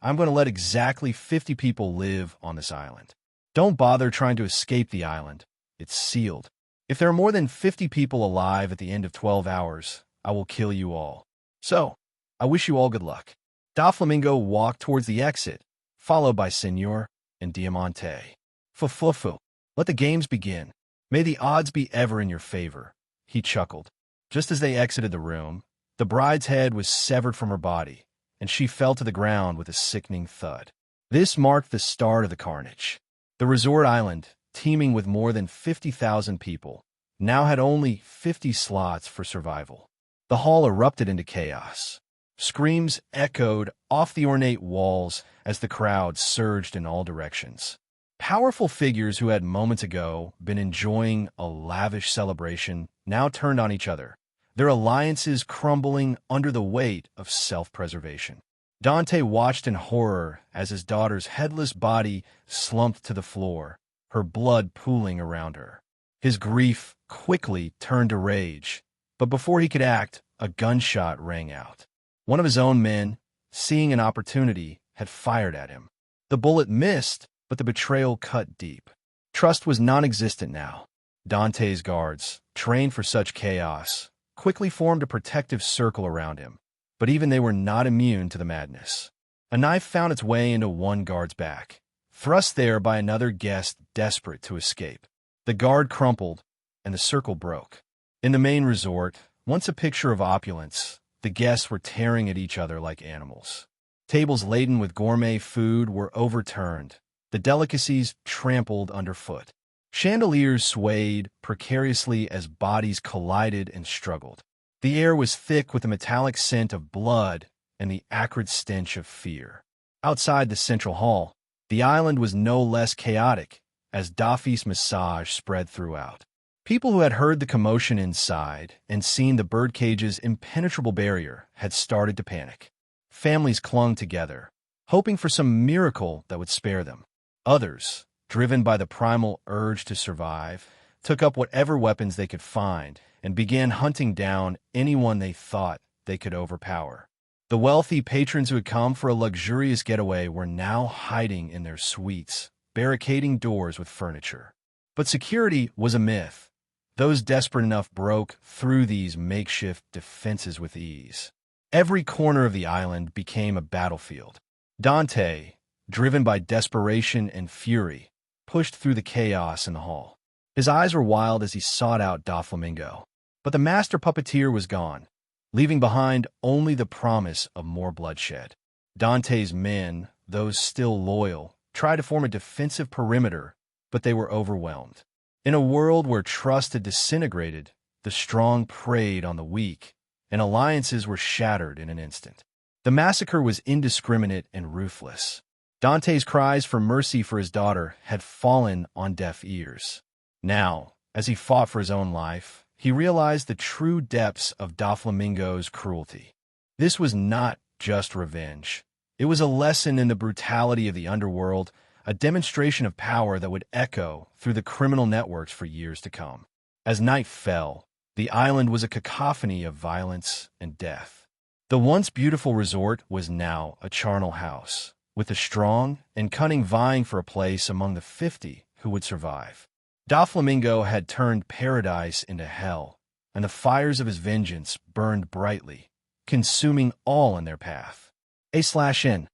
Speaker 2: I'm going to let exactly 50 people live on this island. Don't bother trying to escape the island. It's sealed. If there are more than 50 people alive at the end of 12 hours, I will kill you all. So, I wish you all good luck. Doflamingo walked towards the exit, followed by Senor and Diamante. Fufufu. Let the games begin. May the odds be ever in your favor, he chuckled. Just as they exited the room, the bride's head was severed from her body, and she fell to the ground with a sickening thud. This marked the start of the carnage. The resort island, teeming with more than 50,000 people, now had only 50 slots for survival. The hall erupted into chaos. Screams echoed off the ornate walls as the crowd surged in all directions. Powerful figures who had moments ago been enjoying a lavish celebration now turned on each other, their alliances crumbling under the weight of self-preservation. Dante watched in horror as his daughter's headless body slumped to the floor, her blood pooling around her. His grief quickly turned to rage, but before he could act, a gunshot rang out. One of his own men, seeing an opportunity, had fired at him. The bullet missed, but the betrayal cut deep. Trust was non-existent now. Dante's guards, trained for such chaos, quickly formed a protective circle around him, but even they were not immune to the madness. A knife found its way into one guard's back, thrust there by another guest desperate to escape. The guard crumpled, and the circle broke. In the main resort, once a picture of opulence, the guests were tearing at each other like animals. Tables laden with gourmet food were overturned, the delicacies trampled underfoot. Chandeliers swayed precariously as bodies collided and struggled. The air was thick with the metallic scent of blood and the acrid stench of fear. Outside the central hall, the island was no less chaotic as Daffy's massage spread throughout. People who had heard the commotion inside and seen the birdcage's impenetrable barrier had started to panic. Families clung together, hoping for some miracle that would spare them. Others, driven by the primal urge to survive, took up whatever weapons they could find and began hunting down anyone they thought they could overpower. The wealthy patrons who had come for a luxurious getaway were now hiding in their suites, barricading doors with furniture. But security was a myth. Those desperate enough broke through these makeshift defenses with ease. Every corner of the island became a battlefield. Dante, driven by desperation and fury, pushed through the chaos in the hall. His eyes were wild as he sought out Doflamingo. But the master puppeteer was gone, leaving behind only the promise of more bloodshed. Dante's men, those still loyal, tried to form a defensive perimeter, but they were overwhelmed. In a world where trust had disintegrated, the strong preyed on the weak, and alliances were shattered in an instant. The massacre was indiscriminate and ruthless. Dante's cries for mercy for his daughter had fallen on deaf ears. Now, as he fought for his own life, he realized the true depths of Doflamingo's cruelty. This was not just revenge. It was a lesson in the brutality of the underworld, a demonstration of power that would echo through the criminal networks for years to come. As night fell, the island was a cacophony of violence and death. The once beautiful resort was now a charnel house, with the strong and cunning vying for a place among the 50 who would survive. Doflamingo had turned paradise into hell, and the fires of his vengeance burned brightly, consuming all in their path. A/N.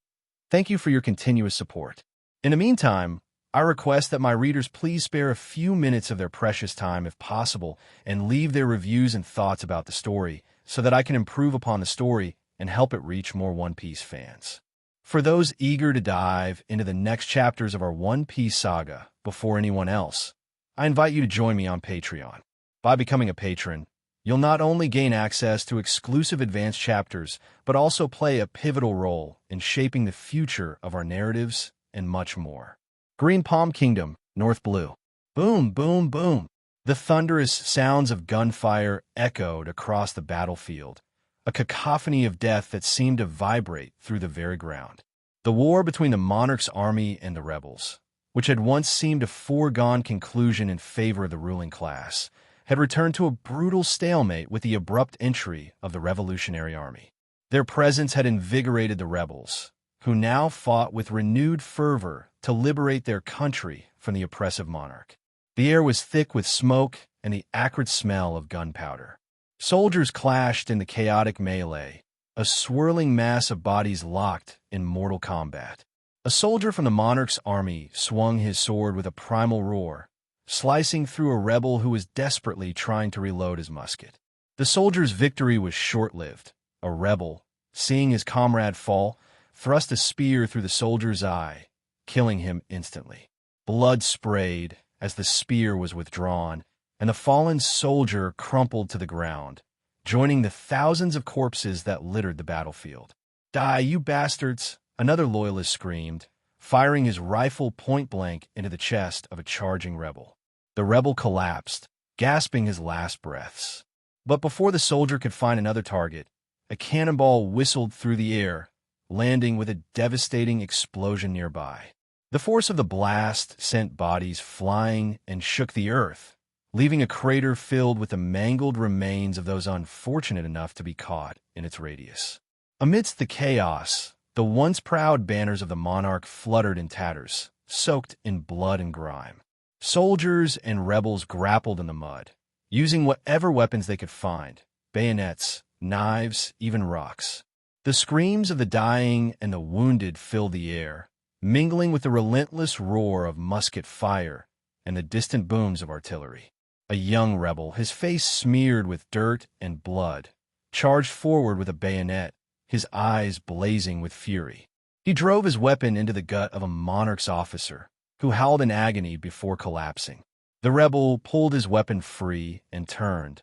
Speaker 2: Thank you for your continuous support. In the meantime, I request that my readers please spare a few minutes of their precious time if possible and leave their reviews and thoughts about the story so that I can improve upon the story and help it reach more One Piece fans. For those eager to dive into the next chapters of our One Piece saga before anyone else, I invite you to join me on Patreon. By becoming a patron, you'll not only gain access to exclusive advanced chapters, but also play a pivotal role in shaping the future of our narratives and much more. Green Palm Kingdom, North Blue. Boom, boom, boom. The thunderous sounds of gunfire echoed across the battlefield, a cacophony of death that seemed to vibrate through the very ground. The war between the monarch's army and the rebels, which had once seemed a foregone conclusion in favor of the ruling class, had returned to a brutal stalemate with the abrupt entry of the Revolutionary Army. Their presence had invigorated the rebels, who now fought with renewed fervor to liberate their country from the oppressive monarch. The air was thick with smoke and the acrid smell of gunpowder. Soldiers clashed in the chaotic melee, a swirling mass of bodies locked in mortal combat. A soldier from the monarch's army swung his sword with a primal roar, slicing through a rebel who was desperately trying to reload his musket. The soldier's victory was short-lived. A rebel, seeing his comrade fall, thrust a spear through the soldier's eye, killing him instantly. Blood sprayed as the spear was withdrawn, and the fallen soldier crumpled to the ground, joining the thousands of corpses that littered the battlefield. "Die, you bastards!" another loyalist screamed, firing his rifle point-blank into the chest of a charging rebel. The rebel collapsed, gasping his last breaths. But before the soldier could find another target, a cannonball whistled through the air, landing with a devastating explosion nearby. The force of the blast sent bodies flying and shook the earth, leaving a crater filled with the mangled remains of those unfortunate enough to be caught in its radius. Amidst the chaos, the once proud banners of the monarch fluttered in tatters, soaked in blood and grime. Soldiers and rebels grappled in the mud, using whatever weapons they could find: bayonets, knives, even rocks. The screams of the dying and the wounded filled the air, mingling with the relentless roar of musket fire and the distant booms of artillery. A young rebel, his face smeared with dirt and blood, charged forward with a bayonet, his eyes blazing with fury. He drove his weapon into the gut of a monarch's officer, who howled in agony before collapsing. The rebel pulled his weapon free and turned,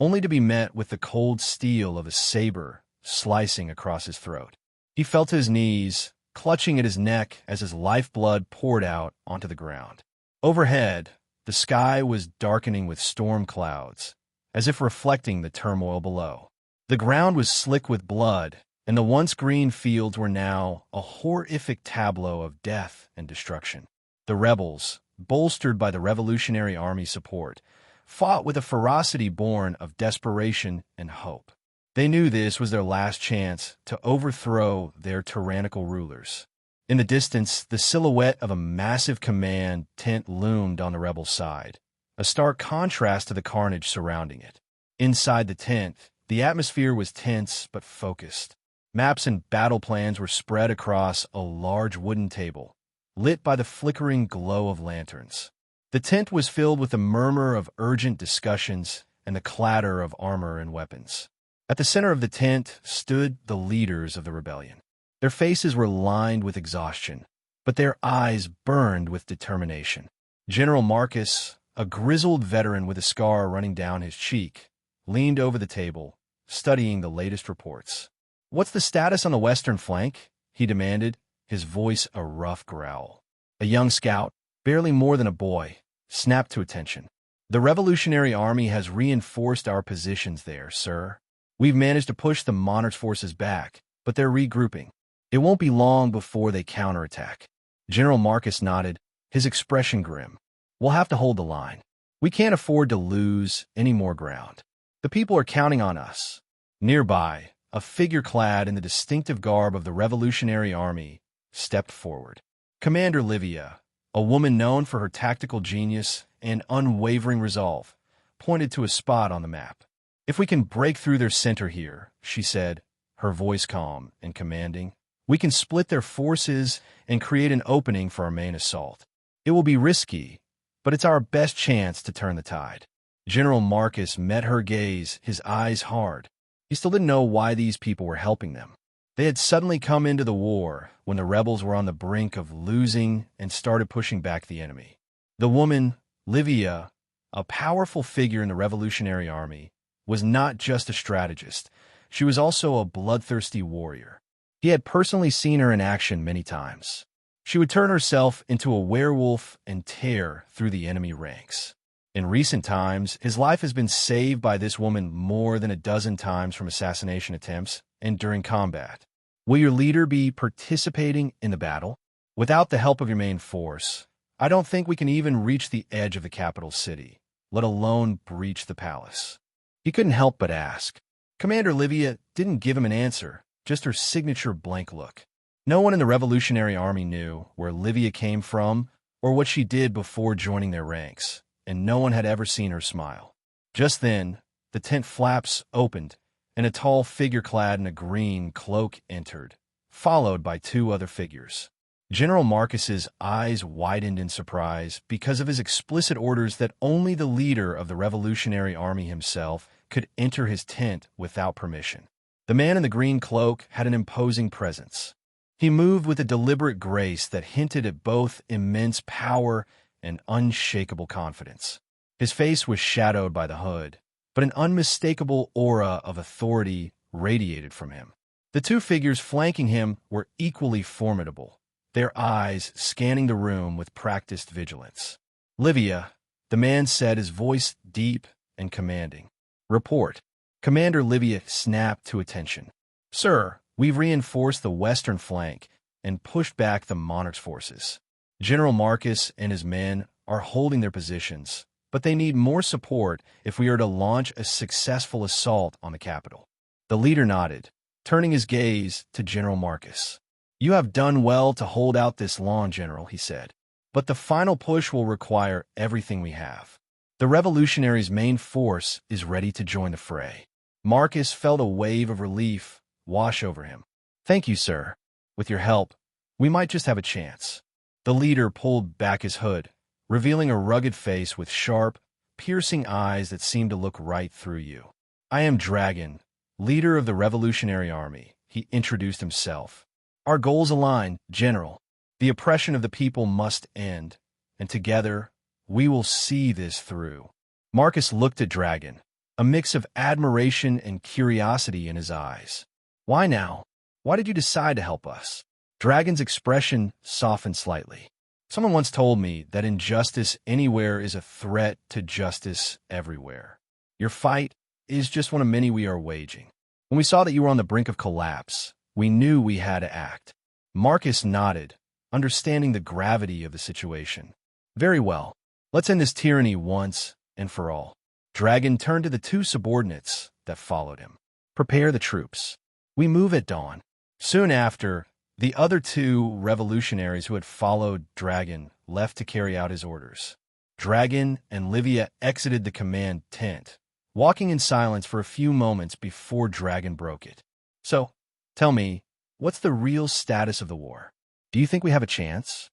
Speaker 2: only to be met with the cold steel of a saber slicing across his throat. He fell to his knees, clutching at his neck as his lifeblood poured out onto the ground. Overhead, the sky was darkening with storm clouds, as if reflecting the turmoil below. The ground was slick with blood, and the once green fields were now a horrific tableau of death and destruction. The rebels, bolstered by the Revolutionary Army support, fought with a ferocity born of desperation and hope. They knew this was their last chance to overthrow their tyrannical rulers. In the distance, the silhouette of a massive command tent loomed on the rebel side, a stark contrast to the carnage surrounding it. Inside the tent, the atmosphere was tense but focused. Maps and battle plans were spread across a large wooden table, lit by the flickering glow of lanterns. The tent was filled with the murmur of urgent discussions and the clatter of armor and weapons. At the center of the tent stood the leaders of the rebellion. Their faces were lined with exhaustion, but their eyes burned with determination. General Marcus, a grizzled veteran with a scar running down his cheek, leaned over the table, studying the latest reports. "What's the status on the western flank?" he demanded, his voice a rough growl. A young scout, barely more than a boy, snapped to attention. "The Revolutionary Army has reinforced our positions there, sir. We've managed to push the monarch's forces back, but they're regrouping. It won't be long before they counterattack." General Marcus nodded, his expression grim. "We'll have to hold the line. We can't afford to lose any more ground. The people are counting on us." Nearby, a figure clad in the distinctive garb of the Revolutionary Army stepped forward. Commander Livia, a woman known for her tactical genius and unwavering resolve, pointed to a spot on the map. "If we can break through their center here," she said, her voice calm and commanding, "we can split their forces and create an opening for our main assault. It will be risky, but it's our best chance to turn the tide." General Marcus met her gaze, his eyes hard. He still didn't know why these people were helping them. They had suddenly come into the war when the rebels were on the brink of losing and started pushing back the enemy. The woman, Livia, a powerful figure in the Revolutionary Army, was not just a strategist. She was also a bloodthirsty warrior. He had personally seen her in action many times. She would turn herself into a werewolf and tear through the enemy ranks. In recent times, his life has been saved by this woman more than a dozen times from assassination attempts and during combat. Will your leader be participating in the battle? Without the help of your main force, I don't think we can even reach the edge of the capital city, let alone breach the palace. He couldn't help but ask. Commander Livia didn't give him an answer, just her signature blank look. No one in the Revolutionary Army knew where Livia came from or what she did before joining their ranks, and no one had ever seen her smile. Just then, the tent flaps opened, and a tall figure clad in a green cloak entered, followed by two other figures. General Marcus's eyes widened in surprise because of his explicit orders that only the leader of the Revolutionary Army himself could enter his tent without permission. The man in the green cloak had an imposing presence. He moved with a deliberate grace that hinted at both immense power and unshakable confidence. His face was shadowed by the hood, but an unmistakable aura of authority radiated from him. The two figures flanking him were equally formidable, their eyes scanning the room with practiced vigilance. "Livia," the man said, his voice deep and commanding. "Report." Commander Livia snapped to attention. "Sir, we've reinforced the western flank and pushed back the monarch's forces. General Marcus and his men are holding their positions, but they need more support if we are to launch a successful assault on the capital." The leader nodded, turning his gaze to General Marcus. "You have done well to hold out this long, General," he said. "But the final push will require everything we have. The revolutionaries' main force is ready to join the fray." Marcus felt a wave of relief wash over him. "Thank you, sir. With your help, we might just have a chance." The leader pulled back his hood, revealing a rugged face with sharp, piercing eyes that seemed to look right through you. "I am Dragon, leader of the Revolutionary Army," he introduced himself. "Our goals align, General. The oppression of the people must end, and together we will see this through." Marcus looked at Dragon, a mix of admiration and curiosity in his eyes. "Why now? Why did you decide to help us?" Dragon's expression softened slightly. "Someone once told me that injustice anywhere is a threat to justice everywhere. Your fight is just one of many we are waging. When we saw that you were on the brink of collapse, we knew we had to act." Marcus nodded, understanding the gravity of the situation. "Very well. Let's end this tyranny once and for all." Dragon turned to the two subordinates that followed him. "Prepare the troops. We move at dawn." Soon after, the other two revolutionaries who had followed Dragon left to carry out his orders. Dragon and Livia exited the command tent, walking in silence for a few moments before Dragon broke it. "So, tell me, what's the real status of the war? Do you think we have a chance?"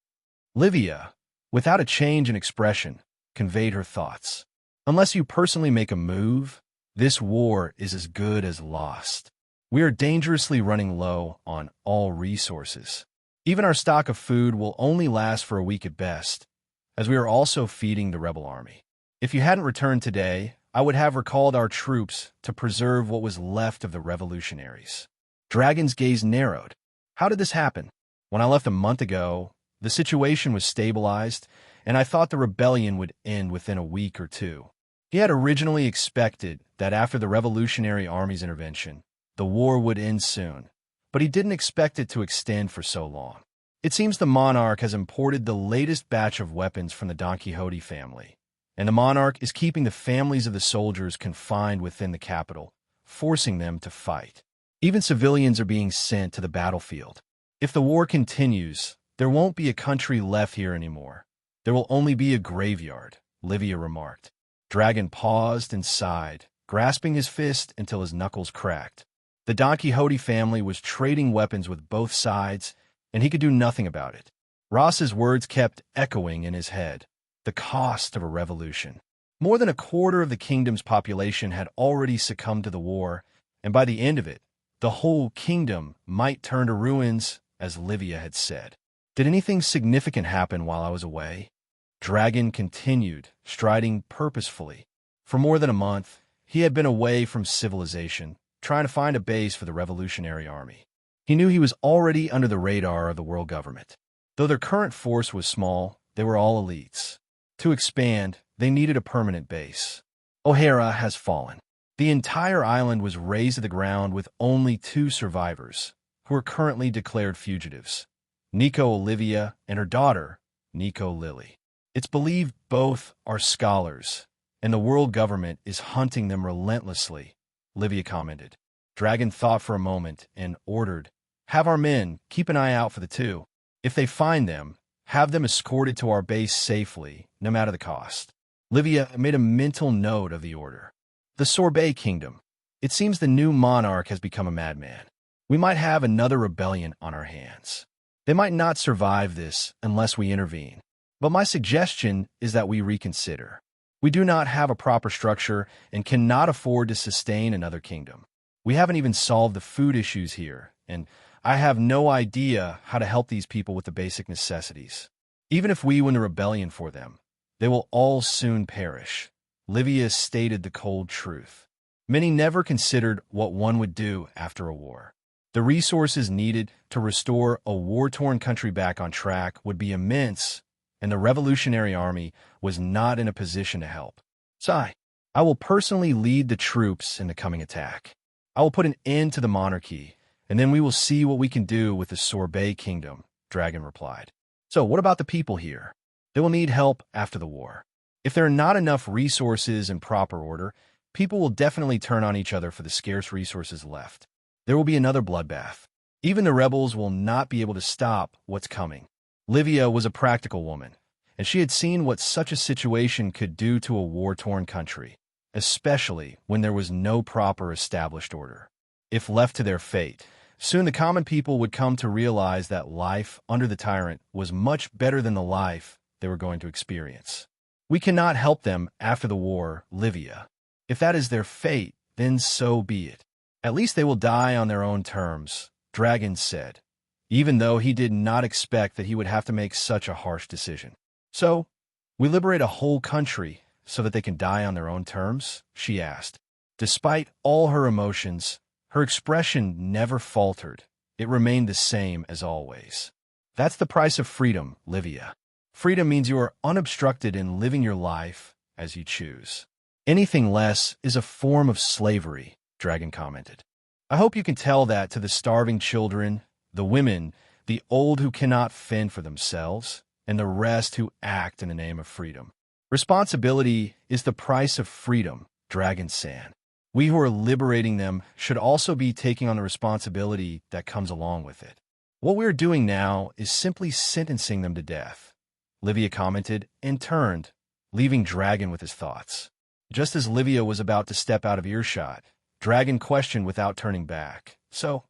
Speaker 2: Livia, without a change in expression, conveyed her thoughts. "Unless you personally make a move, this war is as good as lost. We are dangerously running low on all resources. Even our stock of food will only last for a week at best, as we are also feeding the rebel army. If you hadn't returned today, I would have recalled our troops to preserve what was left of the revolutionaries." Dragon's gaze narrowed. "How did this happen? When I left a month ago, the situation was stabilized, and I thought the rebellion would end within a week or two." He had originally expected that after the Revolutionary Army's intervention, the war would end soon, but he didn't expect it to extend for so long. "It seems the monarch has imported the latest batch of weapons from the Don Quixote family, and the monarch is keeping the families of the soldiers confined within the capital, forcing them to fight. Even civilians are being sent to the battlefield. If the war continues, there won't be a country left here anymore. There will only be a graveyard, Livia remarked. Dragon paused and sighed, grasping his fist until his knuckles cracked. The Don Quixote family was trading weapons with both sides, and he could do nothing about it. Ross's words kept echoing in his head. The cost of a revolution. More than a quarter of the kingdom's population had already succumbed to the war, and by the end of it, the whole kingdom might turn to ruins, as Livia had said. Did anything significant happen while I was away? Dragon continued, striding purposefully. For more than a month, he had been away from civilization, trying to find a base for the Revolutionary Army. He knew he was already under the radar of the world government. Though their current force was small, they were all elites. To expand, they needed a permanent base. O'Hara has fallen. The entire island was razed to the ground with only 2 survivors, who are currently declared fugitives. Nico Olivia and her daughter, Nico Lily. It's believed both are scholars, and the world government is hunting them relentlessly, Livia commented. Dragon thought for a moment and ordered, "Have our men keep an eye out for the 2. If they find them, have them escorted to our base safely, no matter the cost." Livia made a mental note of the order. The Sorbet Kingdom. It seems the new monarch has become a madman. We might have another rebellion on our hands. They might not survive this unless we intervene. But my suggestion is that we reconsider. We do not have a proper structure and cannot afford to sustain another kingdom. We haven't even solved the food issues here, and I have no idea how to help these people with the basic necessities. Even if we win a rebellion for them, they will all soon perish. Livia stated the cold truth. Many never considered what one would do after a war. The resources needed to restore a war-torn country back on track would be immense, and the Revolutionary Army was not in a position to help. I will personally lead the troops in the coming attack. I will put an end to the monarchy, and then we will see what we can do with the Sorbet Kingdom, Dragon replied. So what about the people here? They will need help after the war. If there are not enough resources in proper order, people will definitely turn on each other for the scarce resources left. There will be another bloodbath. Even the rebels will not be able to stop what's coming. Livia was a practical woman, and she had seen what such a situation could do to a war-torn country, especially when there was no proper established order. If left to their fate, soon the common people would come to realize that life under the tyrant was much better than the life they were going to experience. We cannot help them after the war, Livia. If that is their fate, then so be it. At least they will die on their own terms, Dragon said, even though he did not expect that he would have to make such a harsh decision. So, we liberate a whole country so that they can die on their own terms? She asked. Despite all her emotions, her expression never faltered. It remained the same as always. That's the price of freedom, Livia. Freedom means you are unobstructed in living your life as you choose. Anything less is a form of slavery, Dragon commented. I hope you can tell that to the starving children, the women, the old who cannot fend for themselves, and the rest who act in the name of freedom. Responsibility is the price of freedom, Dragon-san. We who are liberating them should also be taking on the responsibility that comes along with it. What we are doing now is simply sentencing them to death, Livia commented and turned, leaving Dragon with his thoughts. Just as Livia was about to step out of earshot, Dragon questioned without turning back. So,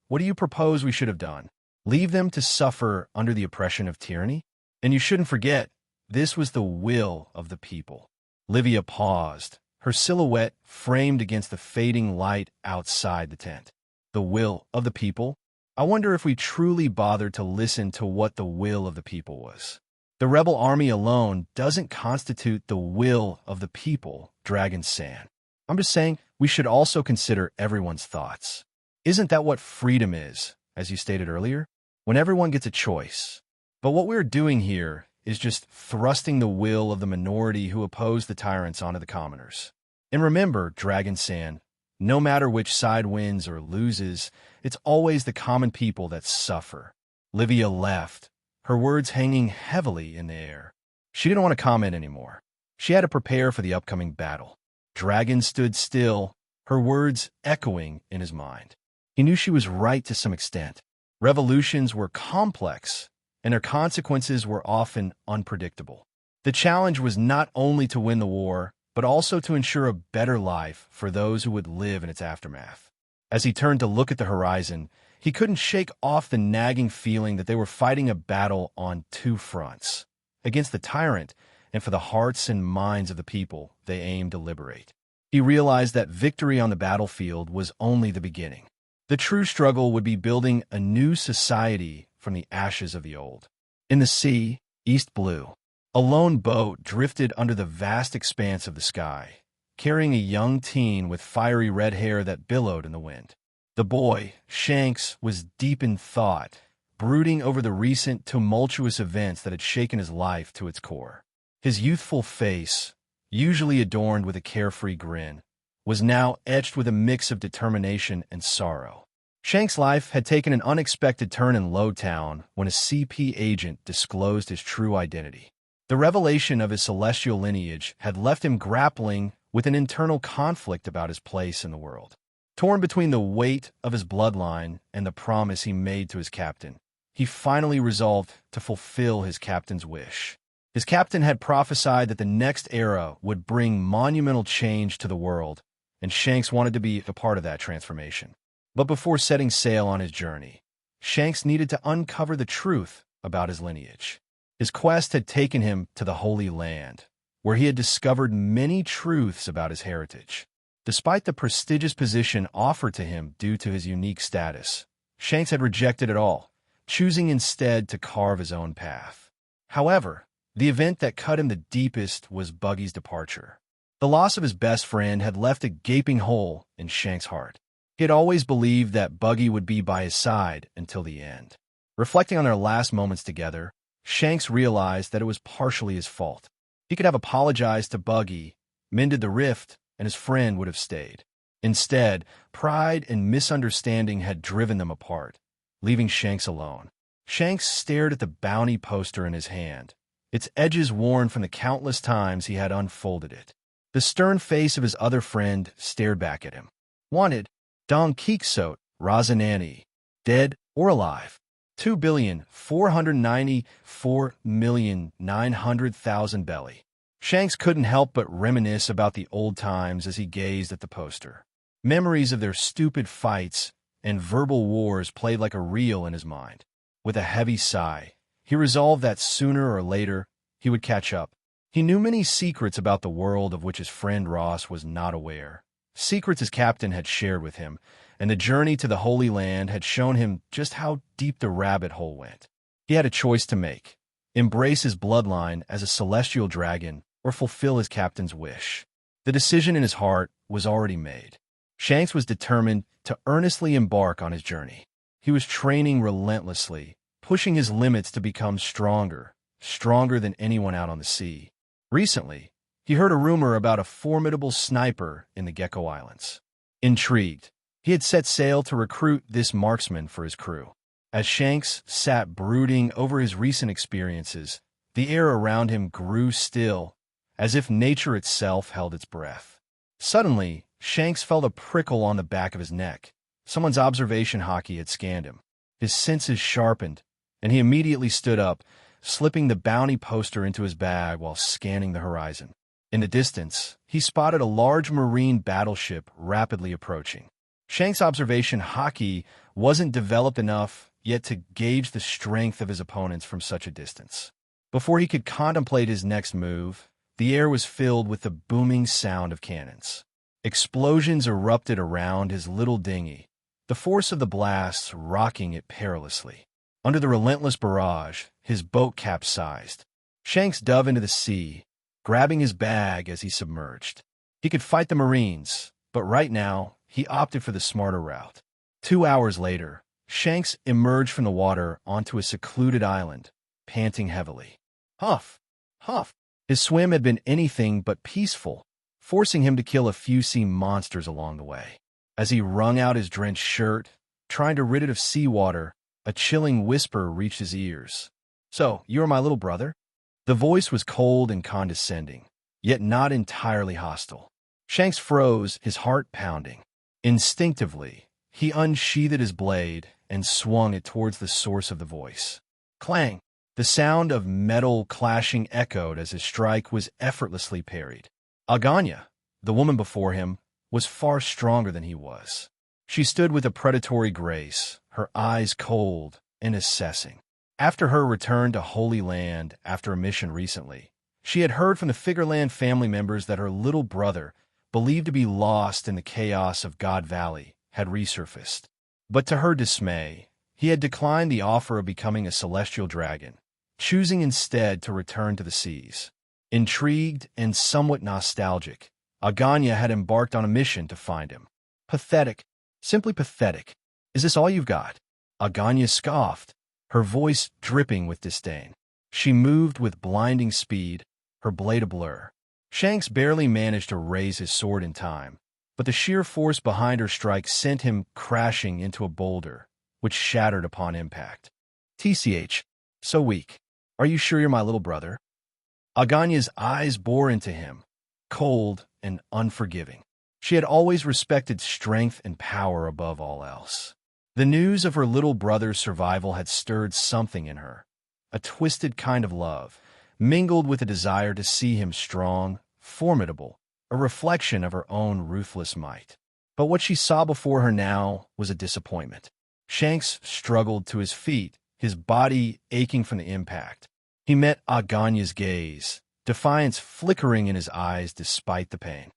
Speaker 2: what do you propose we should have done? Leave them to suffer under the oppression of tyranny? And you shouldn't forget, this was the will of the people. Livia paused, her silhouette framed against the fading light outside the tent. The will of the people? I wonder if we truly bothered to listen to what the will of the people was. The rebel army alone doesn't constitute the will of the people, Dragon-san. I'm just saying we should also consider everyone's thoughts. Isn't that what freedom is, as you stated earlier? When everyone gets a choice. But what we're doing here is just thrusting the will of the minority who oppose the tyrants onto the commoners. And remember, Dragon-san, no matter which side wins or loses, it's always the common people that suffer. Livia left, her words hanging heavily in the air. She didn't want to comment anymore. She had to prepare for the upcoming battle. Dragon stood still, her words echoing in his mind. He knew she was right to some extent. Revolutions were complex, and their consequences were often unpredictable. The challenge was not only to win the war, but also to ensure a better life for those who would live in its aftermath. As he turned to look at the horizon, he couldn't shake off the nagging feeling that they were fighting a battle on two fronts, against the tyrant and for the hearts and minds of the people they aimed to liberate. He realized that victory on the battlefield was only the beginning. The true struggle would be building a new society from the ashes of the old. In the sea, east blue, a lone boat drifted under the vast expanse of the sky, carrying a young teen with fiery red hair that billowed in the wind. The boy, Shanks, was deep in thought, brooding over the recent tumultuous events that had shaken his life to its core. His youthful face, usually adorned with a carefree grin, was now etched with a mix of determination and sorrow. Shanks' life had taken an unexpected turn in Lowtown when a CP agent disclosed his true identity. The revelation of his celestial lineage had left him grappling with an internal conflict about his place in the world. Torn between the weight of his bloodline and the promise he made to his captain, he finally resolved to fulfill his captain's wish. His captain had prophesied that the next era would bring monumental change to the world, and Shanks wanted to be a part of that transformation. But before setting sail on his journey, Shanks needed to uncover the truth about his lineage. His quest had taken him to the Holy Land, where he had discovered many truths about his heritage. Despite the prestigious position offered to him due to his unique status, Shanks had rejected it all, choosing instead to carve his own path. However, the event that cut him the deepest was Buggy's departure. The loss of his best friend had left a gaping hole in Shanks' heart. He had always believed that Buggy would be by his side until the end. Reflecting on their last moments together, Shanks realized that it was partially his fault. He could have apologized to Buggy, mended the rift, and his friend would have stayed. Instead, pride and misunderstanding had driven them apart, leaving Shanks alone. Shanks stared at the bounty poster in his hand, its edges worn from the countless times he had unfolded it. The stern face of his other friend stared back at him. Wanted, Don Quixote, Rosinante, dead or alive. 2,494,900,000 belly. Shanks couldn't help but reminisce about the old times as he gazed at the poster. Memories of their stupid fights and verbal wars played like a reel in his mind. With a heavy sigh, he resolved that sooner or later he would catch up. He knew many secrets about the world of which his friend Ross was not aware. Secrets his captain had shared with him, and the journey to the Holy Land had shown him just how deep the rabbit hole went. He had a choice to make: embrace his bloodline as a celestial dragon or fulfill his captain's wish. The decision in his heart was already made. Shanks was determined to earnestly embark on his journey. He was training relentlessly, pushing his limits to become stronger than anyone out on the sea. Recently, he heard a rumor about a formidable sniper in the Gecko Islands. Intrigued, he had set sail to recruit this marksman for his crew. As Shanks sat brooding over his recent experiences, the air around him grew still, as if nature itself held its breath. Suddenly, Shanks felt a prickle on the back of his neck. Someone's observation hockey had scanned him. His senses sharpened, and he immediately stood up, slipping the bounty poster into his bag while scanning the horizon. In the distance, he spotted a large marine battleship rapidly approaching. Shanks' observation hockey wasn't developed enough yet to gauge the strength of his opponents from such a distance. Before he could contemplate his next move, the air was filled with the booming sound of cannons. Explosions erupted around his little dinghy, the force of the blasts rocking it perilously. Under the relentless barrage, his boat capsized. Shanks dove into the sea, grabbing his bag as he submerged. He could fight the Marines, but right now, he opted for the smarter route. 2 hours later, Shanks emerged from the water onto a secluded island, panting heavily. Huff! Huff! His swim had been anything but peaceful, forcing him to kill a few sea monsters along the way. As he wrung out his drenched shirt, trying to rid it of seawater, a chilling whisper reached his ears. "So, you are my little brother?" The voice was cold and condescending, yet not entirely hostile. Shanks froze, his heart pounding. Instinctively, he unsheathed his blade and swung it towards the source of the voice. Clang! The sound of metal clashing echoed as his strike was effortlessly parried. Aganya, the woman before him, was far stronger than he was. She stood with a predatory grace, her eyes cold and assessing. After her return to Holy Land after a mission recently, she had heard from the Figureland family members that her little brother, believed to be lost in the chaos of God Valley, had resurfaced. But to her dismay, he had declined the offer of becoming a celestial dragon, choosing instead to return to the seas. Intrigued and somewhat nostalgic, Aganya had embarked on a mission to find him. Pathetic, simply pathetic. Is this all you've got? Aganya scoffed, her voice dripping with disdain. She moved with blinding speed, her blade a blur. Shanks barely managed to raise his sword in time, but the sheer force behind her strike sent him crashing into a boulder, which shattered upon impact. TCH, so weak. Are you sure you're my little brother? Aganya's eyes bore into him, cold and unforgiving. She had always respected strength and power above all else. The news of her little brother's survival had stirred something in her, a twisted kind of love, mingled with a desire to see him strong, formidable, a reflection of her own ruthless might. But what she saw before her now was a disappointment. Shanks struggled to his feet, his body aching from the impact. He met Aganya's gaze, defiance flickering in his eyes despite the pain.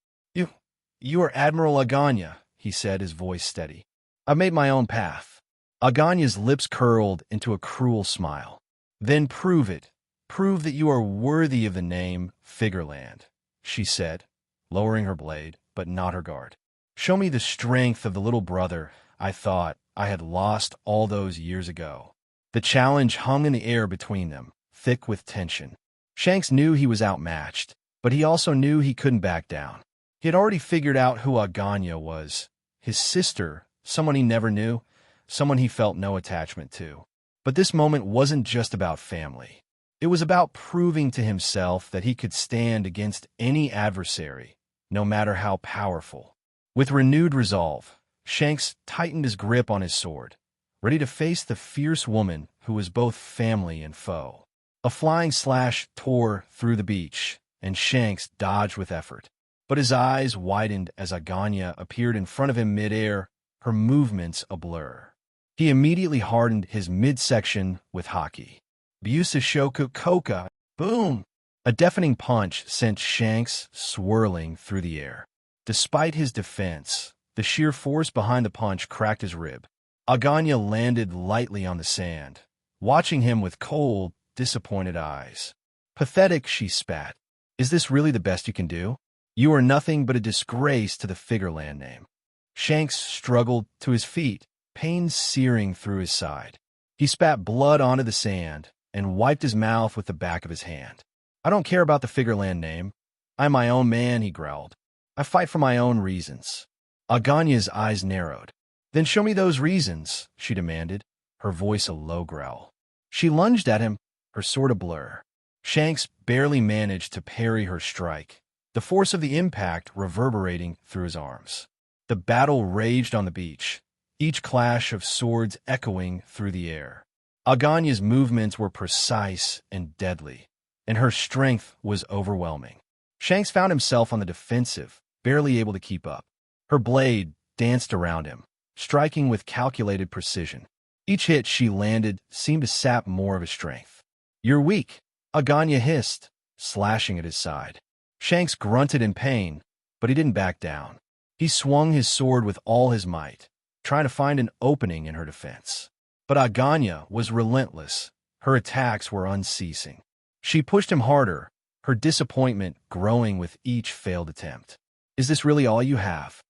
Speaker 2: You are Admiral Aganya, he said, his voice steady. I've made my own path. Aganya's lips curled into a cruel smile. Then prove it. Prove that you are worthy of the name Figureland, she said, lowering her blade, but not her guard. Show me the strength of the little brother I thought I had lost all those years ago. The challenge hung in the air between them, thick with tension. Shanks knew he was outmatched, but he also knew he couldn't back down. He had already figured out who Aganya was. His sister, someone he never knew, someone he felt no attachment to. But this moment wasn't just about family. It was about proving to himself that he could stand against any adversary, no matter how powerful. With renewed resolve, Shanks tightened his grip on his sword, ready to face the fierce woman who was both family and foe. A flying slash tore through the beach, and Shanks dodged with effort. But his eyes widened as Aganya appeared in front of him mid-air, her movements a blur. He immediately hardened his midsection with haki. Byusashoku Koka, boom! A deafening punch sent Shanks swirling through the air. Despite his defense, the sheer force behind the punch cracked his rib. Aganya landed lightly on the sand, watching him with cold, disappointed eyes. Pathetic, she spat. Is this really the best you can do? You are nothing but a disgrace to the Figureland name. Shanks struggled to his feet, pain searing through his side. He spat blood onto the sand and wiped his mouth with the back of his hand. I don't care about the Figureland name. I'm my own man, he growled. I fight for my own reasons. Aganya's eyes narrowed. Then show me those reasons, she demanded, her voice a low growl. She lunged at him, her sword a blur. Shanks barely managed to parry her strike, the force of the impact reverberating through his arms. The battle raged on the beach, each clash of swords echoing through the air. Aganya's movements were precise and deadly, and her strength was overwhelming. Shanks found himself on the defensive, barely able to keep up. Her blade danced around him, striking with calculated precision. Each hit she landed seemed to sap more of his strength. You're weak, Aganya hissed, slashing at his side. Shanks grunted in pain, but he didn't back down. He swung his sword with all his might, trying to find an opening in her defense. But Aganya was relentless. Her attacks were unceasing. She pushed him harder, her disappointment growing with each failed attempt. Is this really all you have?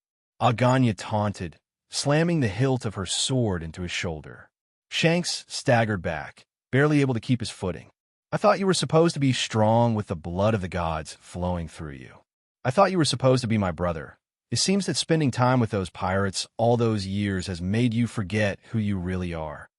Speaker 2: Aganya taunted, slamming the hilt of her sword into his shoulder. Shanks staggered back, barely able to keep his footing. I thought you were supposed to be strong with the blood of the gods flowing through you. I thought you were supposed to be my brother. It seems that spending time with those pirates all those years has made you forget who you really are.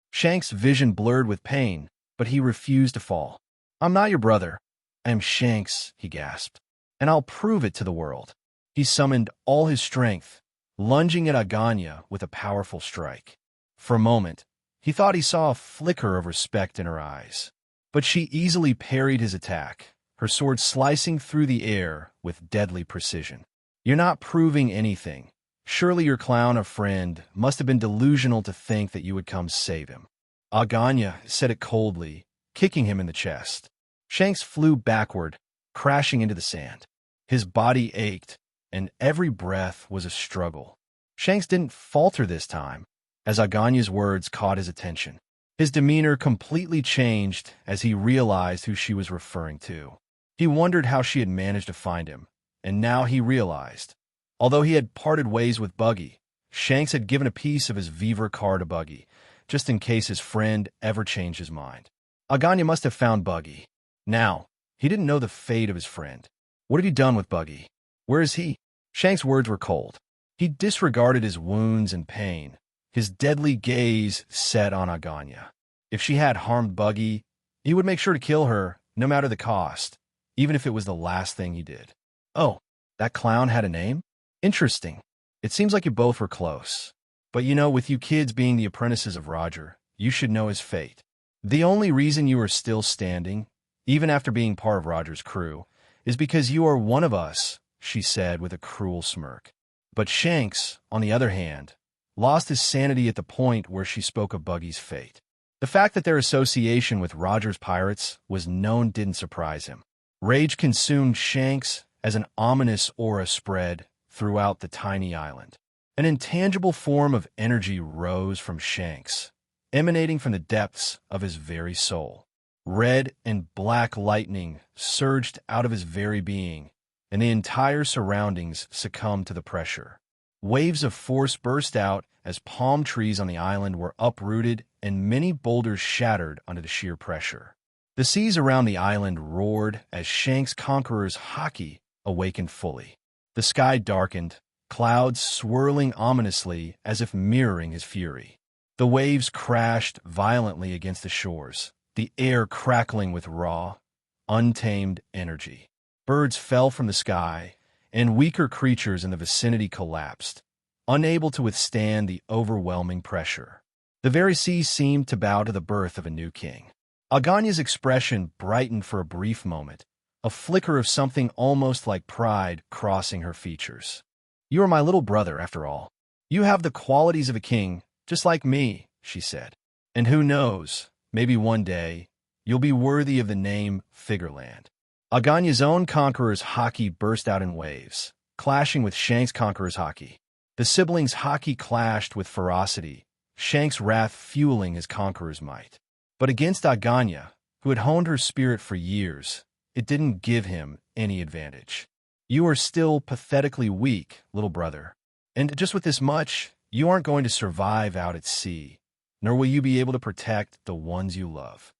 Speaker 2: Shanks' vision blurred with pain, but he refused to fall. I'm not your brother. I am Shanks, he gasped, and I'll prove it to the world. He summoned all his strength, lunging at Aganya with a powerful strike. For a moment, he thought he saw a flicker of respect in her eyes. But she easily parried his attack, her sword slicing through the air with deadly precision. "You're not proving anything. Surely your clown of friend must have been delusional to think that you would come save him." Aganya said it coldly, kicking him in the chest. Shanks flew backward, crashing into the sand. His body ached, and every breath was a struggle. Shanks didn't falter this time, as Aganya's words caught his attention. His demeanor completely changed as he realized who she was referring to. He wondered how she had managed to find him, and now he realized. Although he had parted ways with Buggy, Shanks had given a piece of his Vivre car to Buggy, just in case his friend ever changed his mind. Aganya must have found Buggy. Now, he didn't know the fate of his friend. What had he done with Buggy? Where is he? Shanks' words were cold. He disregarded his wounds and pain, his deadly gaze set on Aganya. If she had harmed Buggy, he would make sure to kill her, no matter the cost, even if it was the last thing he did. "Oh, that clown had a name? Interesting. It seems like you both were close. But with you kids being the apprentices of Roger, you should know his fate. The only reason you are still standing, even after being part of Roger's crew, is because you are one of us," she said with a cruel smirk. But Shanks, on the other hand, lost his sanity at the point where she spoke of Buggy's fate. The fact that their association with Roger's pirates was known didn't surprise him. Rage consumed Shanks as an ominous aura spread throughout the tiny island. An intangible form of energy rose from Shanks, emanating from the depths of his very soul. Red and black lightning surged out of his very being, and the entire surroundings succumbed to the pressure. Waves of force burst out as palm trees on the island were uprooted and many boulders shattered under the sheer pressure. The seas around the island roared as Shanks' conqueror's haki awakened fully. The sky darkened, clouds swirling ominously as if mirroring his fury. The waves crashed violently against the shores, the air crackling with raw, untamed energy. Birds fell from the sky, and weaker creatures in the vicinity collapsed, unable to withstand the overwhelming pressure. The very sea seemed to bow to the birth of a new king. Aganya's expression brightened for a brief moment, a flicker of something almost like pride crossing her features. "You are my little brother, after all. You have the qualities of a king, just like me," she said. "And who knows, maybe one day, you'll be worthy of the name Figureland." Aganya's own conqueror's haki burst out in waves, clashing with Shanks' conqueror's haki. The siblings' haki clashed with ferocity, Shanks' wrath fueling his conqueror's might. But against Aganya, who had honed her spirit for years, it didn't give him any advantage. "You are still pathetically weak, little brother. And just with this much, you aren't going to survive out at sea, nor will you be able to protect the ones you love,"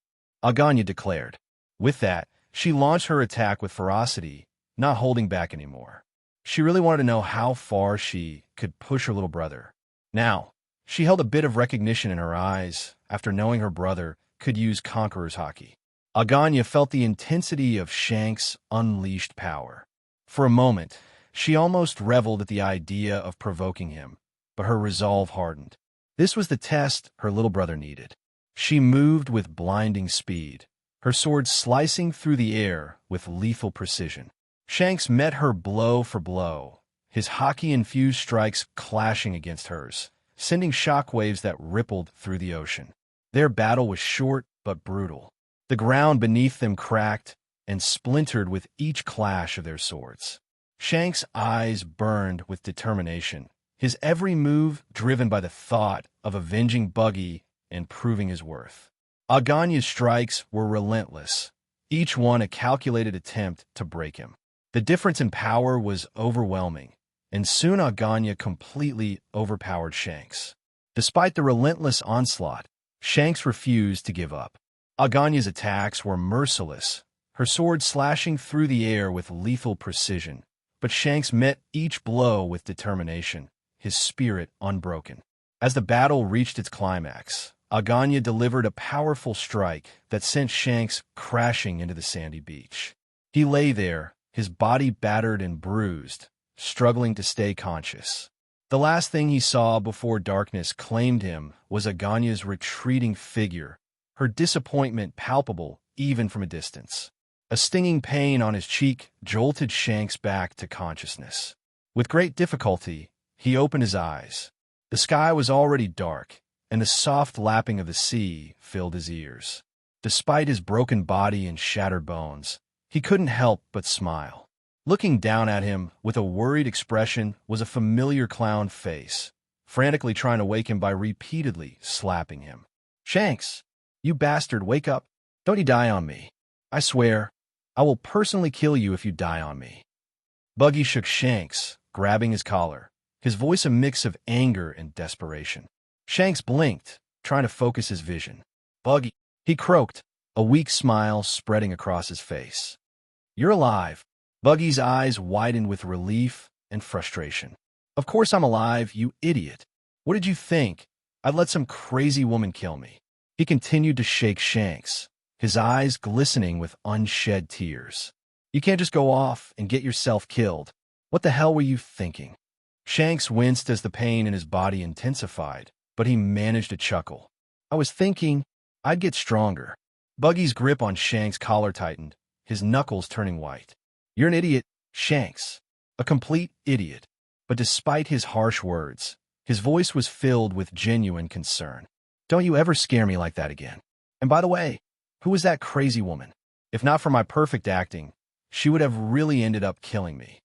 Speaker 2: Aganya declared. With that, she launched her attack with ferocity, not holding back anymore. She really wanted to know how far she could push her little brother. Now, she held a bit of recognition in her eyes after knowing her brother could use Conqueror's haki. Aganya felt the intensity of Shanks' unleashed power. For a moment, she almost reveled at the idea of provoking him, but her resolve hardened. This was the test her little brother needed. She moved with blinding speed, her sword slicing through the air with lethal precision. Shanks met her blow for blow, his haki-infused strikes clashing against hers, sending shockwaves that rippled through the ocean. Their battle was short but brutal. The ground beneath them cracked and splintered with each clash of their swords. Shanks' eyes burned with determination, his every move driven by the thought of avenging Buggy and proving his worth. Aganya's strikes were relentless, each one a calculated attempt to break him. The difference in power was overwhelming, and soon Aganya completely overpowered Shanks. Despite the relentless onslaught, Shanks refused to give up. Aganya's attacks were merciless, her sword slashing through the air with lethal precision, but Shanks met each blow with determination, his spirit unbroken. As the battle reached its climax, Aganya delivered a powerful strike that sent Shanks crashing into the sandy beach. He lay there, his body battered and bruised, struggling to stay conscious. The last thing he saw before darkness claimed him was Aganya's retreating figure, her disappointment palpable even from a distance. A stinging pain on his cheek jolted Shanks back to consciousness. With great difficulty, he opened his eyes. The sky was already dark, and the soft lapping of the sea filled his ears. Despite his broken body and shattered bones, he couldn't help but smile. Looking down at him with a worried expression was a familiar clown face, frantically trying to wake him by repeatedly slapping him. "Shanks, you bastard, wake up. Don't you die on me. I swear, I will personally kill you if you die on me." Buggy shook Shanks, grabbing his collar, his voice a mix of anger and desperation. Shanks blinked, trying to focus his vision. "Buggy," he croaked, a weak smile spreading across his face. "You're alive." Buggy's eyes widened with relief and frustration. "Of course I'm alive, you idiot. What did you think? I'd let some crazy woman kill me?" He continued to shake Shanks, his eyes glistening with unshed tears. "You can't just go off and get yourself killed. What the hell were you thinking?" Shanks winced as the pain in his body intensified, but he managed to chuckle. "I was thinking I'd get stronger." Buggy's grip on Shanks' collar tightened, his knuckles turning white. "You're an idiot, Shanks. A complete idiot." But despite his harsh words, his voice was filled with genuine concern. "Don't you ever scare me like that again. And by the way, who was that crazy woman? If not for my perfect acting, she would have really ended up killing me."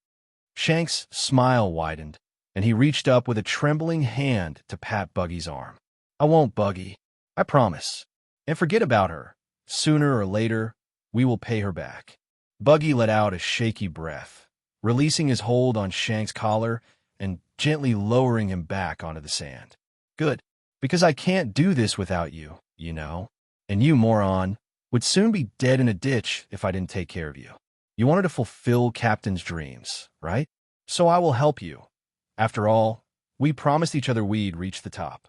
Speaker 2: Shanks' smile widened, and he reached up with a trembling hand to pat Buggy's arm. "I won't, Buggy. I promise. And forget about her. Sooner or later, we will pay her back." Buggy let out a shaky breath, releasing his hold on Shanks' collar and gently lowering him back onto the sand. "Good, because I can't do this without you, you know. And you, moron, would soon be dead in a ditch if I didn't take care of you. You wanted to fulfill Captain's dreams, right? So I will help you. After all, we promised each other we'd reach the top."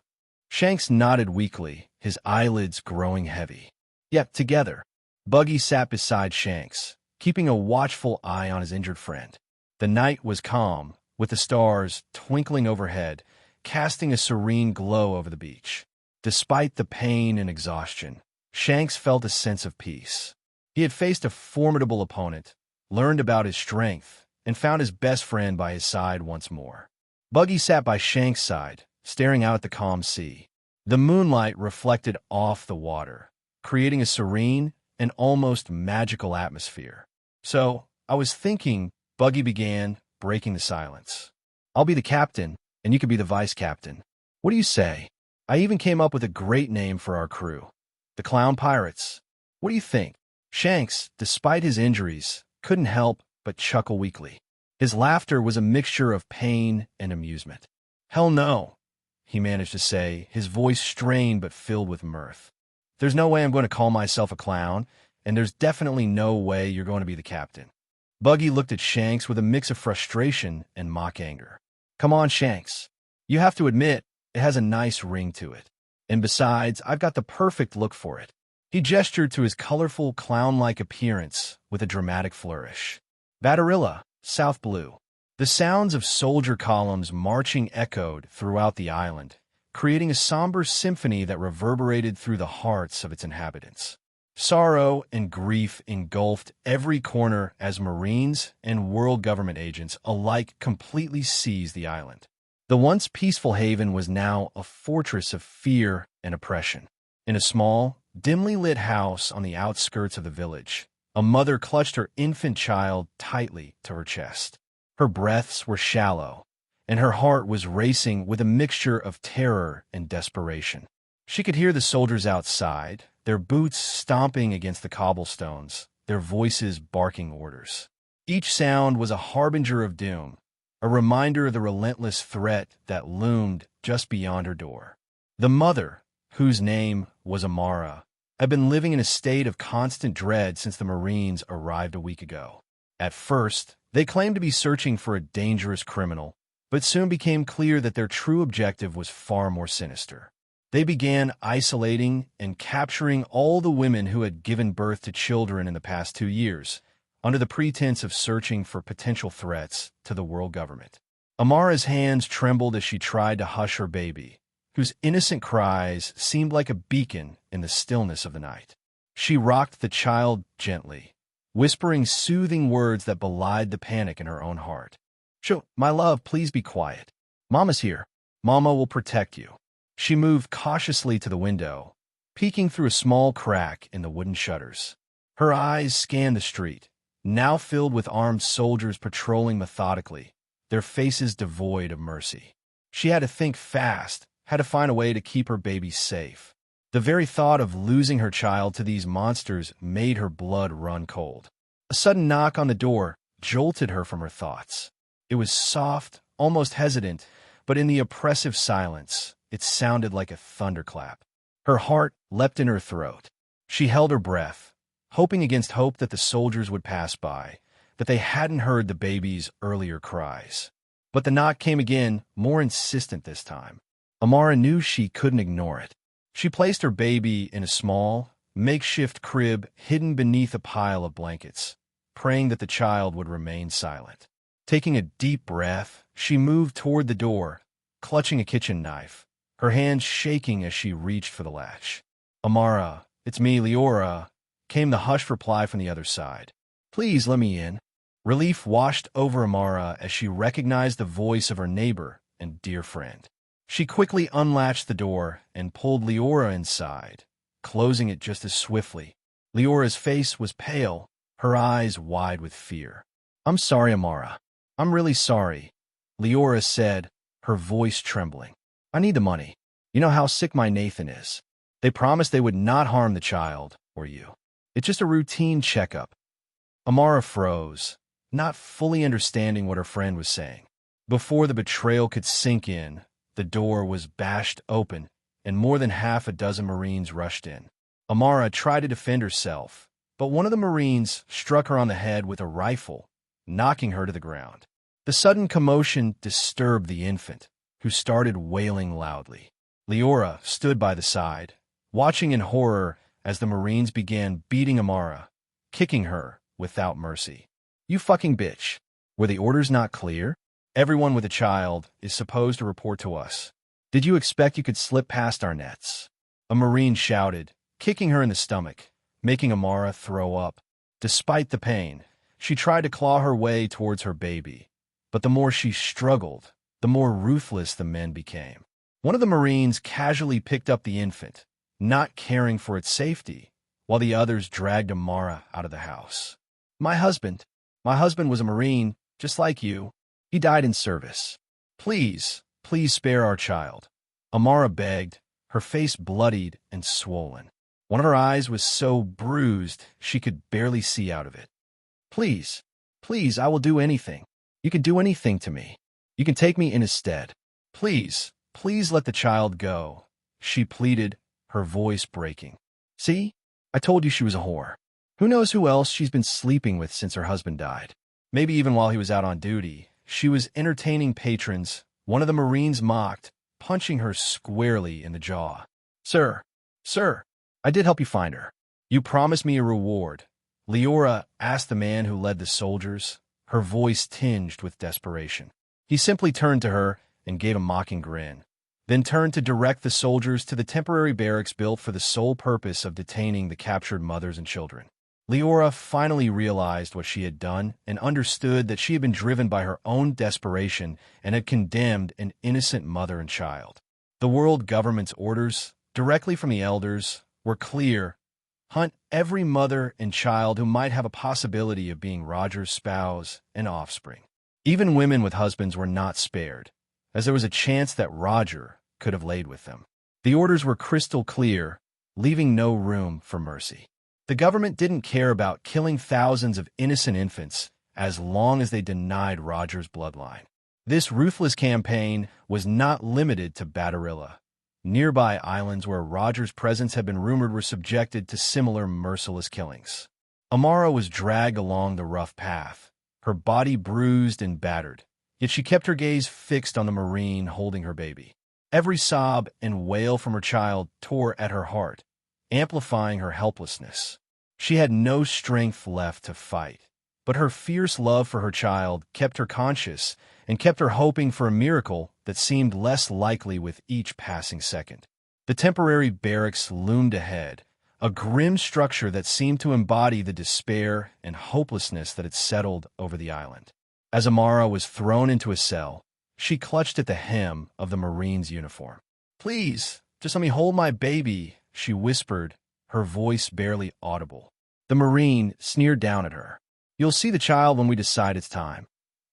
Speaker 2: Shanks nodded weakly, his eyelids growing heavy. Yet together, Buggy sat beside Shanks, keeping a watchful eye on his injured friend. The night was calm, with the stars twinkling overhead, casting a serene glow over the beach. Despite the pain and exhaustion, Shanks felt a sense of peace. He had faced a formidable opponent, learned about his strength, and found his best friend by his side once more. Buggy sat by Shanks' side, staring out at the calm sea. The moonlight reflected off the water, creating a serene and almost magical atmosphere. "So, I was thinking," Buggy began, breaking the silence. "I'll be the captain, and you can be the vice captain. What do you say? I even came up with a great name for our crew. The Clown Pirates. What do you think?" Shanks, despite his injuries, couldn't help but chuckle weakly. His laughter was a mixture of pain and amusement. "Hell no," he managed to say, his voice strained but filled with mirth. "There's no way I'm going to call myself a clown, and there's definitely no way you're going to be the captain." Buggy looked at Shanks with a mix of frustration and mock anger. "Come on, Shanks. You have to admit, it has a nice ring to it. And besides, I've got the perfect look for it." He gestured to his colorful, clown-like appearance with a dramatic flourish. "Batarilla, South Blue." The sounds of soldier columns marching echoed throughout the island, creating a somber symphony that reverberated through the hearts of its inhabitants. Sorrow and grief engulfed every corner as Marines and world government agents alike completely seized the island. The once peaceful haven was now a fortress of fear and oppression. In a small, dimly lit house on the outskirts of the village, a mother clutched her infant child tightly to her chest. Her breaths were shallow, and her heart was racing with a mixture of terror and desperation. She could hear the soldiers outside, their boots stomping against the cobblestones, their voices barking orders. Each sound was a harbinger of doom, a reminder of the relentless threat that loomed just beyond her door. The mother, whose name was Amara, had been living in a state of constant dread since the Marines arrived a week ago. At first, they claimed to be searching for a dangerous criminal, but soon became clear that their true objective was far more sinister. They began isolating and capturing all the women who had given birth to children in the past 2 years, under the pretense of searching for potential threats to the world government. Amara's hands trembled as she tried to hush her baby, whose innocent cries seemed like a beacon in the stillness of the night. She rocked the child gently, whispering soothing words that belied the panic in her own heart. My love, please be quiet. Mama's here. Mama will protect you." She moved cautiously to the window, peeking through a small crack in the wooden shutters. Her eyes scanned the street, now filled with armed soldiers patrolling methodically, their faces devoid of mercy. She had to think fast, had to find a way to keep her baby safe. The very thought of losing her child to these monsters made her blood run cold. A sudden knock on the door jolted her from her thoughts. It was soft, almost hesitant, but in the oppressive silence, it sounded like a thunderclap. Her heart leapt in her throat. She held her breath, hoping against hope that the soldiers would pass by, that they hadn't heard the baby's earlier cries. But the knock came again, more insistent this time. Amara knew she couldn't ignore it. She placed her baby in a small, makeshift crib hidden beneath a pile of blankets, praying that the child would remain silent. Taking a deep breath, she moved toward the door, clutching a kitchen knife, her hands shaking as she reached for the latch. "Amara, it's me, Leora," came the hushed reply from the other side. "Please let me in." Relief washed over Amara as she recognized the voice of her neighbor and dear friend. She quickly unlatched the door and pulled Leora inside, closing it just as swiftly. Leora's face was pale, her eyes wide with fear. "I'm sorry, Amara. I'm really sorry," Leora said, her voice trembling. "I need the money. You know how sick my Nathan is. They promised they would not harm the child or you. It's just a routine checkup." Amara froze, not fully understanding what her friend was saying. Before the betrayal could sink in, the door was bashed open, and more than half a dozen Marines rushed in. Amara tried to defend herself, but one of the Marines struck her on the head with a rifle, knocking her to the ground. The sudden commotion disturbed the infant, who started wailing loudly. Leora stood by the side, watching in horror as the Marines began beating Amara, kicking her without mercy. "You fucking bitch. Were the orders not clear? Everyone with a child is supposed to report to us. Did you expect you could slip past our nets?" A Marine shouted, kicking her in the stomach, making Amara throw up. Despite the pain, she tried to claw her way towards her baby, but the more she struggled, the more ruthless the men became. One of the Marines casually picked up the infant, not caring for its safety, while the others dragged Amara out of the house. My husband was a Marine, just like you. He died in service. Please spare our child," Amara begged, her face bloodied and swollen. One of her eyes was so bruised she could barely see out of it. Please, I will do anything. You can do anything to me. You can take me in his stead. Please let the child go," she pleaded, her voice breaking. "See? I told you she was a whore. Who knows who else she's been sleeping with since her husband died? Maybe even while he was out on duty. She was entertaining patrons," one of the Marines mocked, punching her squarely in the jaw. Sir, I did help you find her. You promised me a reward," Leora asked the man who led the soldiers, her voice tinged with desperation. He simply turned to her and gave a mocking grin, then turned to direct the soldiers to the temporary barracks built for the sole purpose of detaining the captured mothers and children. Leora finally realized what she had done and understood that she had been driven by her own desperation and had condemned an innocent mother and child. The world government's orders, directly from the elders, were clear: hunt every mother and child who might have a possibility of being Roger's spouse and offspring. Even women with husbands were not spared, as there was a chance that Roger could have laid with them. The orders were crystal clear, leaving no room for mercy. The government didn't care about killing thousands of innocent infants as long as they denied Roger's bloodline. This ruthless campaign was not limited to Batarilla. Nearby islands where Roger's presence had been rumored were subjected to similar merciless killings. Amara was dragged along the rough path, her body bruised and battered, yet she kept her gaze fixed on the Marine holding her baby. Every sob and wail from her child tore at her heart, amplifying her helplessness. She had no strength left to fight, but her fierce love for her child kept her conscious and kept her hoping for a miracle that seemed less likely with each passing second. The temporary barracks loomed ahead, a grim structure that seemed to embody the despair and hopelessness that had settled over the island. As Amara was thrown into a cell, she clutched at the hem of the Marine's uniform. "Please, just let me hold my baby," she whispered, her voice barely audible. The Marine sneered down at her. "You'll see the child when we decide it's time,"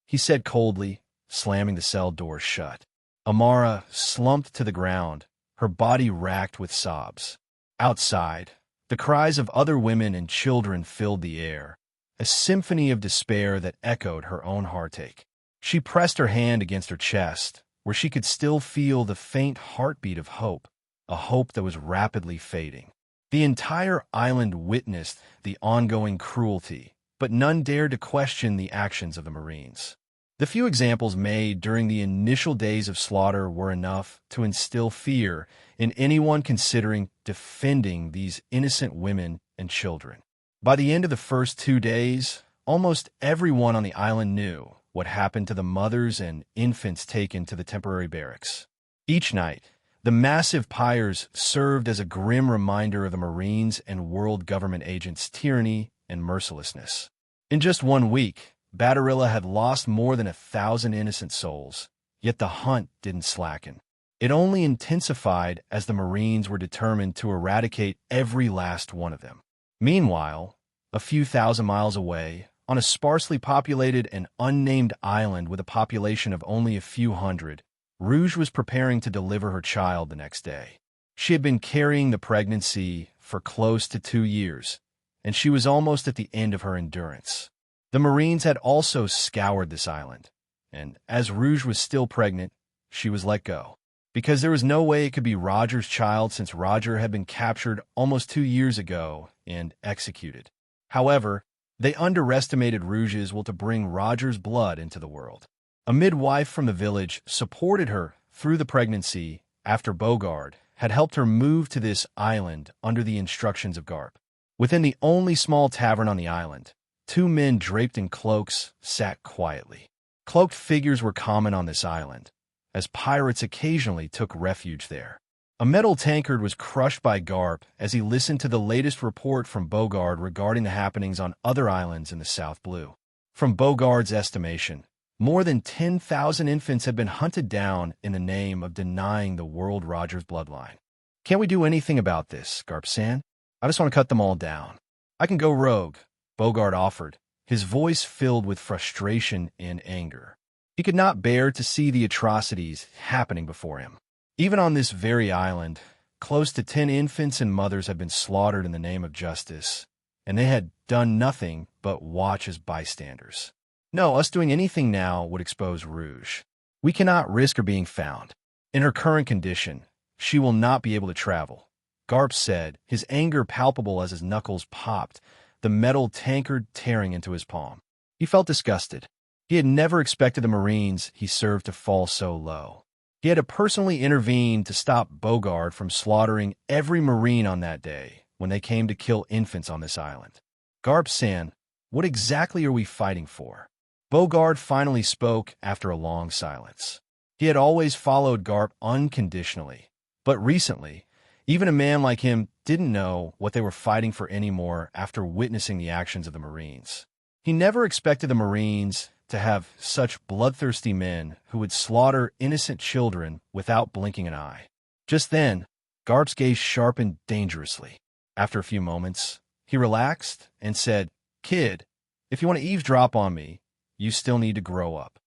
Speaker 2: he said coldly, slamming the cell door shut. Amara slumped to the ground, her body racked with sobs. Outside, the cries of other women and children filled the air, a symphony of despair that echoed her own heartache. She pressed her hand against her chest, where she could still feel the faint heartbeat of hope, a hope that was rapidly fading. The entire island witnessed the ongoing cruelty, but none dared to question the actions of the Marines. The few examples made during the initial days of slaughter were enough to instill fear in anyone considering defending these innocent women and children. By the end of the first 2 days, almost everyone on the island knew what happened to the mothers and infants taken to the temporary barracks. Each night, the massive pyres served as a grim reminder of the Marines and world government agents' tyranny and mercilessness. In just 1 week, Batarilla had lost more than 1,000 innocent souls, yet the hunt didn't slacken. It only intensified as the Marines were determined to eradicate every last one of them. Meanwhile, a few thousand miles away, on a sparsely populated and unnamed island with a population of only a few hundred, Rouge was preparing to deliver her child the next day. She had been carrying the pregnancy for close to 2 years, and she was almost at the end of her endurance. The Marines had also scoured this island, and as Rouge was still pregnant, she was let go. Because there was no way it could be Roger's child since Roger had been captured almost 2 years ago and executed. However, they underestimated Rouge's will to bring Roger's blood into the world. A midwife from the village supported her through the pregnancy after Bogard had helped her move to this island under the instructions of Garp. Within the only small tavern on the island, 2 men draped in cloaks sat quietly. Cloaked figures were common on this island, as pirates occasionally took refuge there. A metal tankard was crushed by Garp as he listened to the latest report from Bogard regarding the happenings on other islands in the South Blue. From Bogard's estimation, more than 10,000 infants had been hunted down in the name of denying the world Roger's bloodline. "Can't we do anything about this, Garp-san? I just want to cut them all down." "I can go rogue," Bogard offered, his voice filled with frustration and anger. He could not bear to see the atrocities happening before him. Even on this very island, close to 10 infants and mothers had been slaughtered in the name of justice, and they had done nothing but watch as bystanders. "No, us doing anything now would expose Rouge. We cannot risk her being found. In her current condition, she will not be able to travel," Garp said, his anger palpable as his knuckles popped, the metal tankard tearing into his palm. He felt disgusted. He had never expected the Marines he served to fall so low. He had to personally intervene to stop Bogard from slaughtering every Marine on that day when they came to kill infants on this island. "Garp-san, what exactly are we fighting for?" Bogard finally spoke after a long silence. He had always followed Garp unconditionally, but recently, even a man like him didn't know what they were fighting for anymore after witnessing the actions of the Marines. He never expected the Marines to have such bloodthirsty men who would slaughter innocent children without blinking an eye. Just then, Garp's gaze sharpened dangerously. After a few moments, he relaxed and said, "Kid, if you want to eavesdrop on me, you still need to grow up."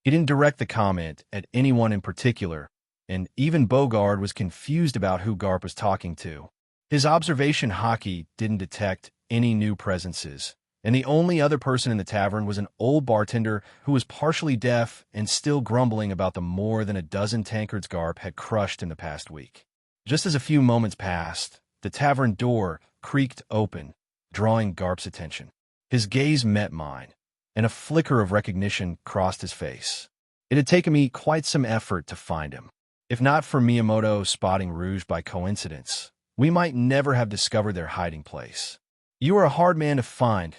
Speaker 2: He didn't direct the comment at anyone in particular, and even Bogard was confused about who Garp was talking to. His observation hockey didn't detect any new presences, and the only other person in the tavern was an old bartender who was partially deaf and still grumbling about the more than a dozen tankards Garp had crushed in the past week. Just as a few moments passed, the tavern door creaked open, drawing Garp's attention. His gaze met mine, and a flicker of recognition crossed his face. It had taken me quite some effort to find him. If not for Miyamoto spotting Rouge by coincidence, we might never have discovered their hiding place. "You are a hard man to find,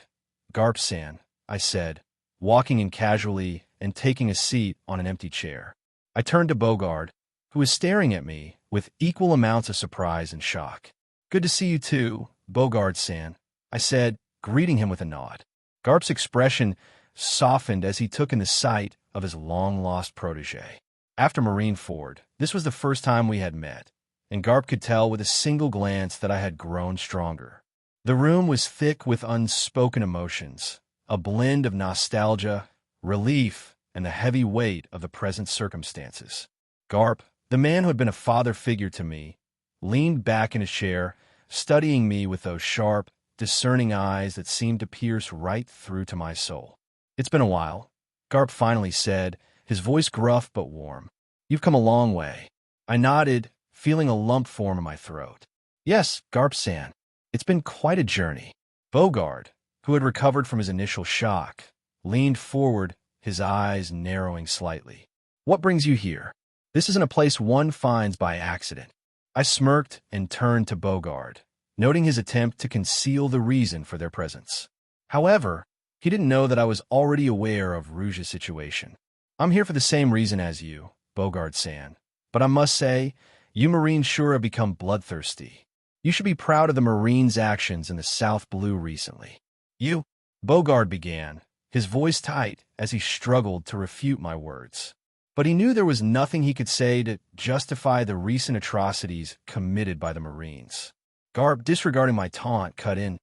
Speaker 2: Garp-san," I said, walking in casually and taking a seat on an empty chair. I turned to Bogard, who was staring at me with equal amounts of surprise and shock. Good to see you too, Bogard-san, I said, greeting him with a nod. Garp's expression softened as he took in the sight of his long-lost protege. After Marineford, this was the first time we had met, and Garp could tell with a single glance that I had grown stronger. The room was thick with unspoken emotions, a blend of nostalgia, relief, and the heavy weight of the present circumstances. Garp, the man who had been a father figure to me, leaned back in his chair, studying me with those sharp, discerning eyes that seemed to pierce right through to my soul. It's been a while, Garp finally said, his voice gruff but warm. You've come a long way. I nodded, feeling a lump form in my throat. Yes, Garp-san. It's been quite a journey. Bogard, who had recovered from his initial shock, leaned forward, his eyes narrowing slightly. What brings you here? This isn't a place one finds by accident. I smirked and turned to Bogard, noting his attempt to conceal the reason for their presence. However, he didn't know that I was already aware of Rouge's situation. I'm here for the same reason as you, Bogard-san, but I must say, you Marines sure have become bloodthirsty. You should be proud of the Marines' actions in the South Blue recently. You, Bogard began, his voice tight as he struggled to refute my words. But he knew there was nothing he could say to justify the recent atrocities committed by the Marines. Garp, disregarding my taunt, cut in.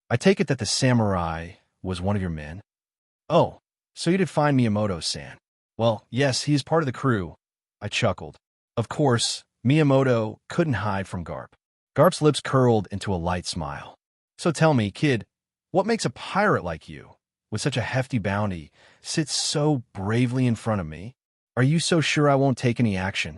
Speaker 2: I take it that the samurai was one of your men? Oh, so you did find Miyamoto-san. Well, yes, he is part of the crew. I chuckled. Of course, Miyamoto couldn't hide from Garp. Garp's lips curled into a light smile. So tell me, kid, what makes a pirate like you, with such a hefty bounty, sit so bravely in front of me? Are you so sure I won't take any action?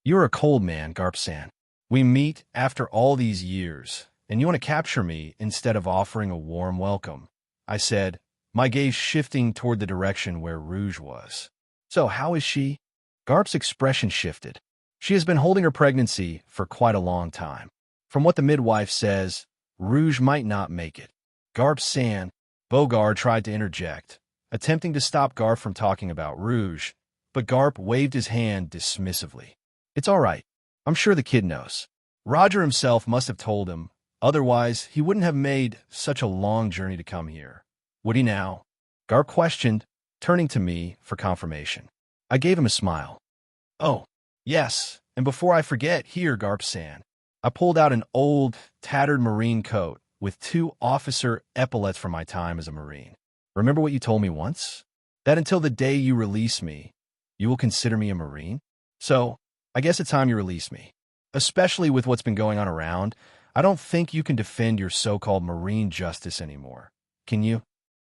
Speaker 2: You're a cold man, Garp-san. We meet after all these years, and you want to capture me instead of offering a warm welcome, I said, my gaze shifting toward the direction where Rouge was. So how is she? Garp's expression shifted. She has been holding her pregnancy for quite a long time. From what the midwife says, Rouge might not make it. Garp-san, Bogard tried to interject, attempting to stop Garp from talking about Rouge, but Garp waved his hand dismissively. It's all right. I'm sure the kid knows. Roger himself must have told him, otherwise he wouldn't have made such a long journey to come here. Would he now? Garp questioned, turning to me for confirmation. I gave him a smile. Oh, yes, and before I forget, here, Garp-san. I pulled out an old, tattered Marine coat with 2 officer epaulets from my time as a Marine. Remember what you told me once? That until the day you release me, you will consider me a Marine? So, I guess it's time you release me. Especially with what's been going on around, I don't think you can defend your so-called Marine justice anymore. Can you?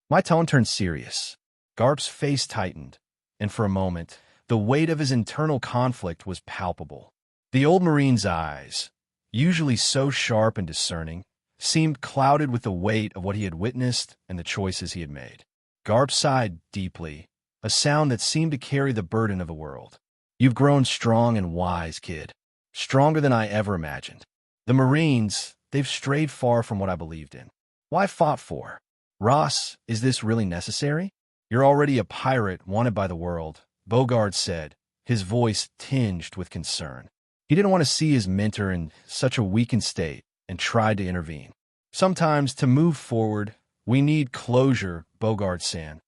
Speaker 2: My tone turned serious. Garp's face tightened, and for a moment, the weight of his internal conflict was palpable. The old Marine's eyes, usually so sharp and discerning, seemed clouded with the weight of what he had witnessed and the choices he had made. Garp sighed deeply, a sound that seemed to carry the burden of the world. You've grown strong and wise, kid. Stronger than I ever imagined. The Marines, they've strayed far from what I believed in. Why fought for? Ross, is this really necessary? You're already a pirate wanted by the world, Bogard said, his voice tinged with concern. He didn't want to see his mentor in such a weakened state and tried to intervene. Sometimes, to move forward, we need closure, Bogard-san.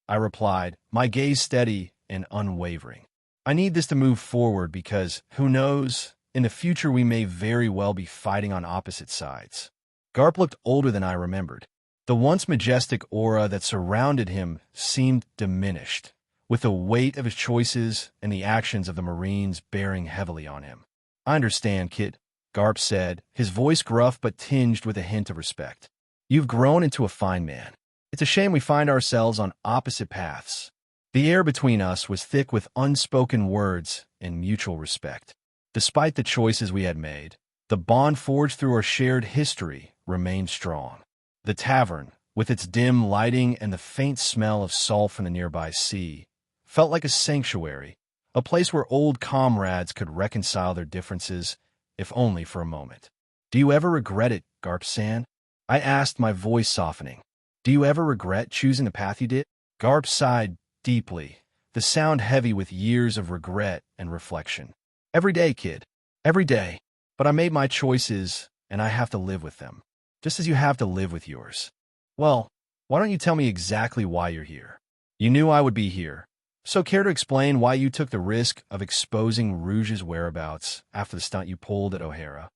Speaker 2: I replied, my gaze steady and unwavering. I need this to move forward because, who knows, in the future we may very well be fighting on opposite sides. Garp looked older than I remembered. The once majestic aura that surrounded him seemed diminished, with the weight of his choices and the actions of the Marines bearing heavily on him. I understand, kid, Garp said, his voice gruff but tinged with a hint of respect. You've grown into a fine man. It's a shame we find ourselves on opposite paths. The air between us was thick with unspoken words and mutual respect. Despite the choices we had made, the bond forged through our shared history remained strong. The tavern, with its dim lighting and the faint smell of salt from the nearby sea, felt like a sanctuary, a place where old comrades could reconcile their differences, if only for a moment. Do you ever regret it, Garp-san? I asked, my voice softening. Do you ever regret choosing the path you did? Garp sighed deeply, the sound heavy with years of regret and reflection. Every day, kid. Every day. But I made my choices, and I have to live with them, just as you have to live with yours. Well, why don't you tell me exactly why you're here? You knew I would be here, so care to explain why you took the risk of exposing Rouge's whereabouts after the stunt you pulled at O'Hara?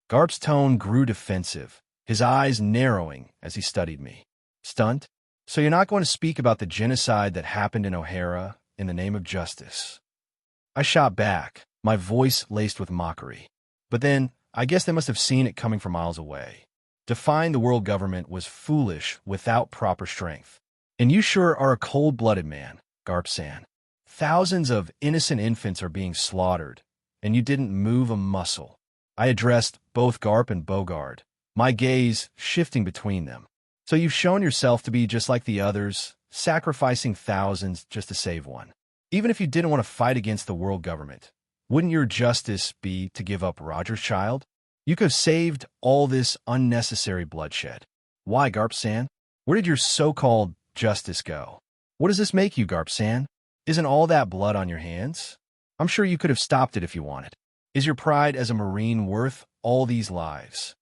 Speaker 2: Garp's tone grew defensive, his eyes narrowing as he studied me. Stunt? So you're not going to speak about the genocide that happened in O'Hara in the name of justice? I shot back, my voice laced with mockery. But then, I guess they must have seen it coming from miles away. Defying the world government was foolish without proper strength. And you sure are a cold-blooded man, Garp-san. Thousands of innocent infants are being slaughtered, and you didn't move a muscle. I addressed both Garp and Bogard, my gaze shifting between them. So you've shown yourself to be just like the others, sacrificing thousands just to save one. Even if you didn't want to fight against the world government, wouldn't your justice be to give up Roger's child? You could have saved all this unnecessary bloodshed. Why, Garp-san? Where did your so-called justice go? What does this make you, Garp-san? Isn't all that blood on your hands? I'm sure you could have stopped it if you wanted. Is your pride as a Marine worth all these lives?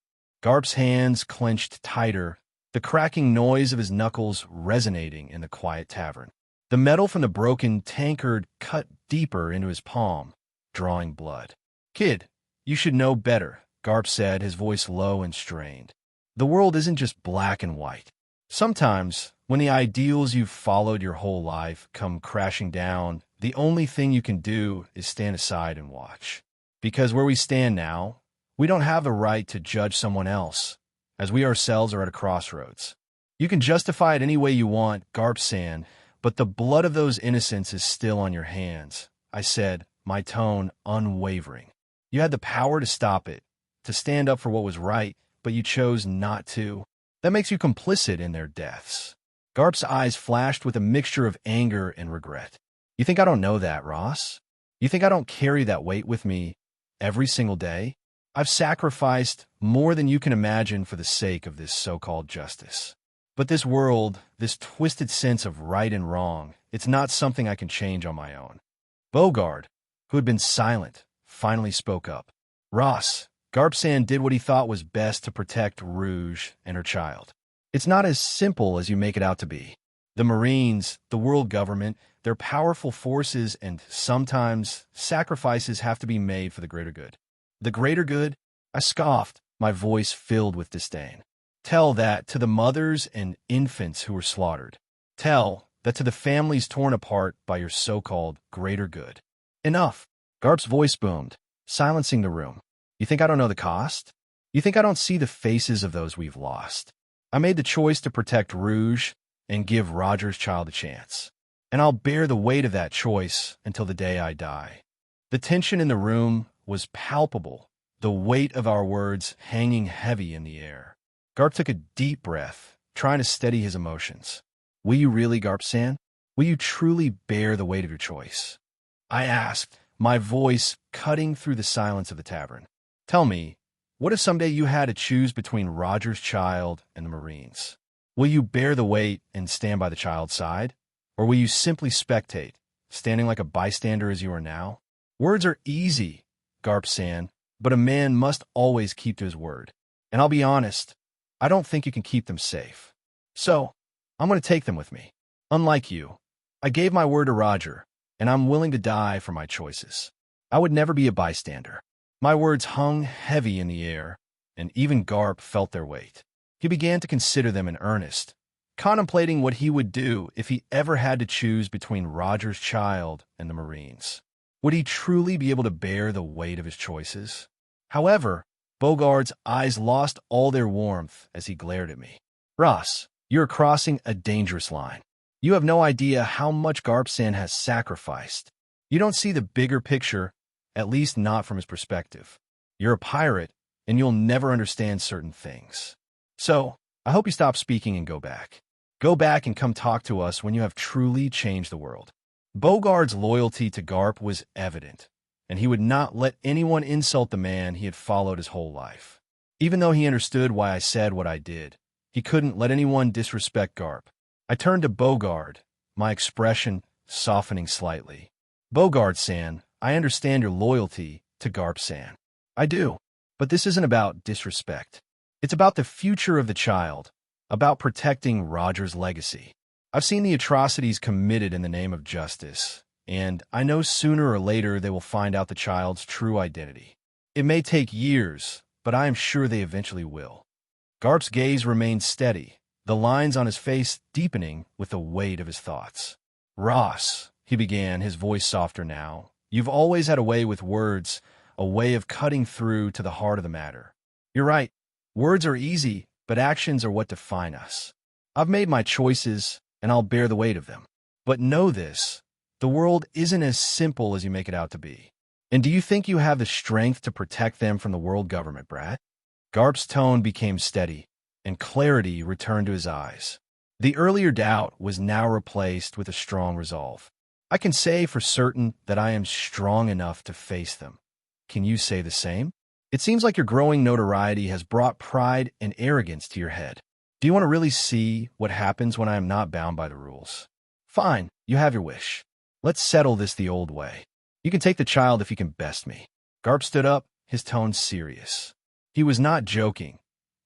Speaker 2: Garp's hands clenched tighter, the cracking noise of his knuckles resonating in the quiet tavern. The metal from the broken tankard cut deeper into his palm, drawing blood. Kid, you should know better, Garp said, his voice low and strained. The world isn't just black and white. Sometimes, when the ideals you've followed your whole life come crashing down, the only thing you can do is stand aside and watch. Because where we stand now, we don't have the right to judge someone else, as we ourselves are at a crossroads. You can justify it any way you want, Garp-san, but the blood of those innocents is still on your hands, I said, my tone unwavering. You had the power to stop it, to stand up for what was right, but you chose not to. That makes you complicit in their deaths. Garp's eyes flashed with a mixture of anger and regret. You think I don't know that, Ross? You think I don't carry that weight with me every single day? I've sacrificed more than you can imagine for the sake of this so-called justice. But this world, this twisted sense of right and wrong, it's not something I can change on my own. Bogard, who had been silent, finally spoke up. Ross, Garp-san did what he thought was best to protect Rouge and her child. It's not as simple as you make it out to be. The Marines, the world government, they're powerful forces, and sometimes sacrifices have to be made for the greater good. The greater good? I scoffed, my voice filled with disdain. Tell that to the mothers and infants who were slaughtered. Tell that to the families torn apart by your so-called greater good. Enough. Garp's voice boomed, silencing the room. You think I don't know the cost? You think I don't see the faces of those we've lost? I made the choice to protect Rouge and give Roger's child a chance. And I'll bear the weight of that choice until the day I die. The tension in the room was palpable, the weight of our words hanging heavy in the air. Garp took a deep breath, trying to steady his emotions. Will you really, Garp-san? Will you truly bear the weight of your choice? I asked, my voice cutting through the silence of the tavern. Tell me, what if someday you had to choose between Roger's child and the Marines? Will you bear the weight and stand by the child's side? Or will you simply spectate, standing like a bystander as you are now? Words are easy, Garp-san, but a man must always keep to his word. And I'll be honest, I don't think you can keep them safe. So, I'm going to take them with me. Unlike you, I gave my word to Roger, and I'm willing to die for my choices. I would never be a bystander. My words hung heavy in the air, and even Garp felt their weight. He began to consider them in earnest, contemplating what he would do if he ever had to choose between Roger's child and the Marines. Would he truly be able to bear the weight of his choices? However, Bogard's eyes lost all their warmth as he glared at me. Ross, you're crossing a dangerous line. You have no idea how much Garp-san has sacrificed. You don't see the bigger picture, at least not from his perspective. You're a pirate, and you'll never understand certain things. So, I hope you stop speaking and go back. Go back and come talk to us when you have truly changed the world. Bogard's loyalty to Garp was evident, and he would not let anyone insult the man he had followed his whole life. Even though he understood why I said what I did, he couldn't let anyone disrespect Garp. I turned to Bogard, my expression softening slightly. Bogard-san, I understand your loyalty to Garp-san. I do. But this isn't about disrespect. It's about the future of the child, about protecting Roger's legacy. I've seen the atrocities committed in the name of justice, and I know sooner or later they will find out the child's true identity. It may take years, but I am sure they eventually will. Garp's gaze remained steady, the lines on his face deepening with the weight of his thoughts. "Ross," he began, his voice softer now, "you've always had a way with words, a way of cutting through to the heart of the matter. You're right. Words are easy, but actions are what define us. I've made my choices, and I'll bear the weight of them. But know this, the world isn't as simple as you make it out to be. And do you think you have the strength to protect them from the world government, Brad?" Garp's tone became steady, and clarity returned to his eyes. The earlier doubt was now replaced with a strong resolve. "I can say for certain that I am strong enough to face them. Can you say the same? It seems like your growing notoriety has brought pride and arrogance to your head. Do you want to really see what happens when I am not bound by the rules? Fine, you have your wish. Let's settle this the old way. You can take the child if you can best me." Garp stood up, his tone serious. He was not joking.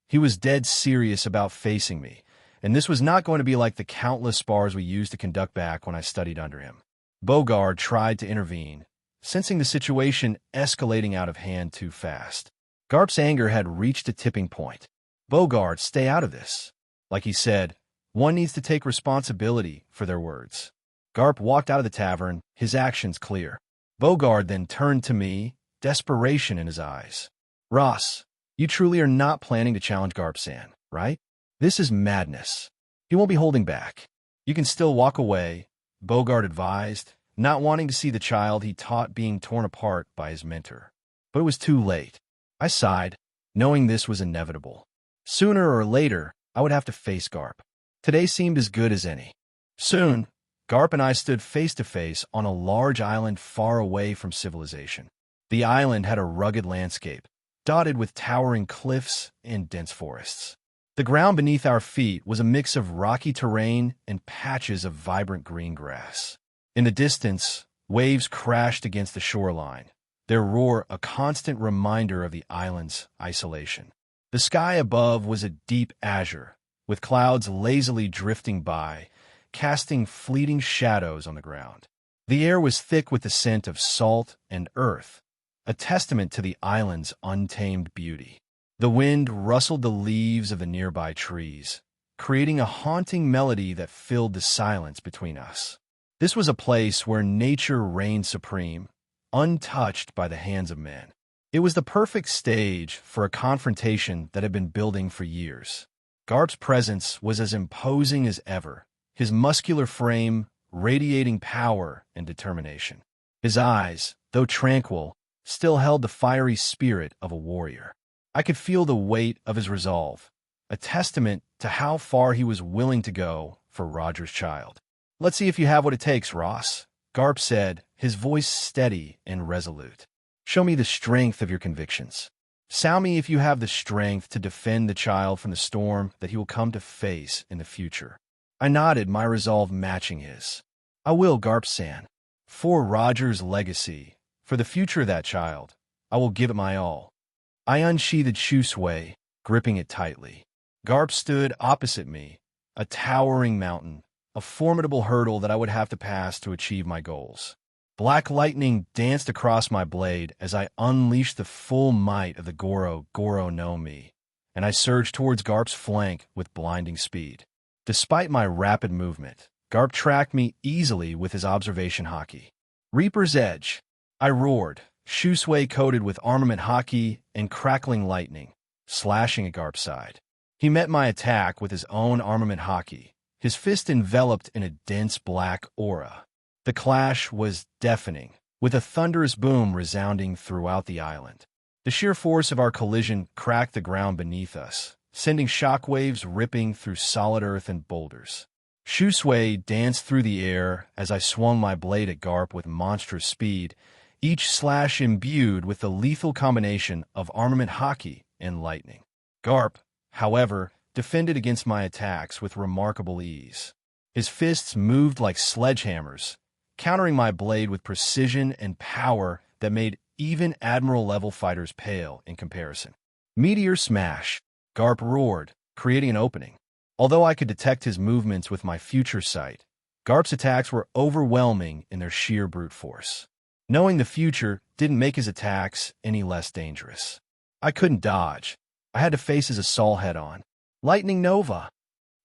Speaker 2: He was dead serious about facing me, and this was not going to be like the countless spars we used to conduct back when I studied under him. Bogard tried to intervene, sensing the situation escalating out of hand too fast. Garp's anger had reached a tipping point. "Bogard, stay out of this." Like he said, one needs to take responsibility for their words. Garp walked out of the tavern, his actions clear. Bogard then turned to me, desperation in his eyes. "Ross, you truly are not planning to challenge Garp-san, right? This is madness. He won't be holding back. You can still walk away," Bogard advised, not wanting to see the child he taught being torn apart by his mentor. But it was too late. I sighed, knowing this was inevitable. Sooner or later, I would have to face Garp. Today seemed as good as any. Soon, Garp and I stood face to face on a large island far away from civilization. The island had a rugged landscape, dotted with towering cliffs and dense forests. The ground beneath our feet was a mix of rocky terrain and patches of vibrant green grass. In the distance, waves crashed against the shoreline, their roar a constant reminder of the island's isolation. The sky above was a deep azure, with clouds lazily drifting by, casting fleeting shadows on the ground. The air was thick with the scent of salt and earth, a testament to the island's untamed beauty. The wind rustled the leaves of the nearby trees, creating a haunting melody that filled the silence between us. This was a place where nature reigned supreme, untouched by the hands of men. It was the perfect stage for a confrontation that had been building for years. Garp's presence was as imposing as ever, his muscular frame radiating power and determination. His eyes, though tranquil, still held the fiery spirit of a warrior. I could feel the weight of his resolve, a testament to how far he was willing to go for Roger's child. "Let's see if you have what it takes, Ross," Garp said, his voice steady and resolute. "Show me the strength of your convictions. Sound me if you have the strength to defend the child from the storm that he will come to face in the future." I nodded, my resolve matching his. "I will, Garp-san. For Roger's legacy, for the future of that child, I will give it my all." I unsheathed Shusway, gripping it tightly. Garp stood opposite me, a towering mountain, a formidable hurdle that I would have to pass to achieve my goals. Black lightning danced across my blade as I unleashed the full might of the Goro no Mi, and I surged towards Garp's flank with blinding speed. Despite my rapid movement, Garp tracked me easily with his observation haki. "Reaper's Edge," I roared, Shusway coated with armament haki and crackling lightning, slashing at Garp's side. He met my attack with his own armament haki, his fist enveloped in a dense black aura. The clash was deafening, with a thunderous boom resounding throughout the island. The sheer force of our collision cracked the ground beneath us, sending shockwaves ripping through solid earth and boulders. Shusway danced through the air as I swung my blade at Garp with monstrous speed, each slash imbued with the lethal combination of armament haki and lightning. Garp, however, defended against my attacks with remarkable ease. His fists moved like sledgehammers, countering my blade with precision and power that made even Admiral-level fighters pale in comparison. Meteor smash. Garp roared, creating an opening. Although I could detect his movements with my future sight, Garp's attacks were overwhelming in their sheer brute force. Knowing the future didn't make his attacks any less dangerous. I couldn't dodge. I had to face his assault head-on. Lightning Nova!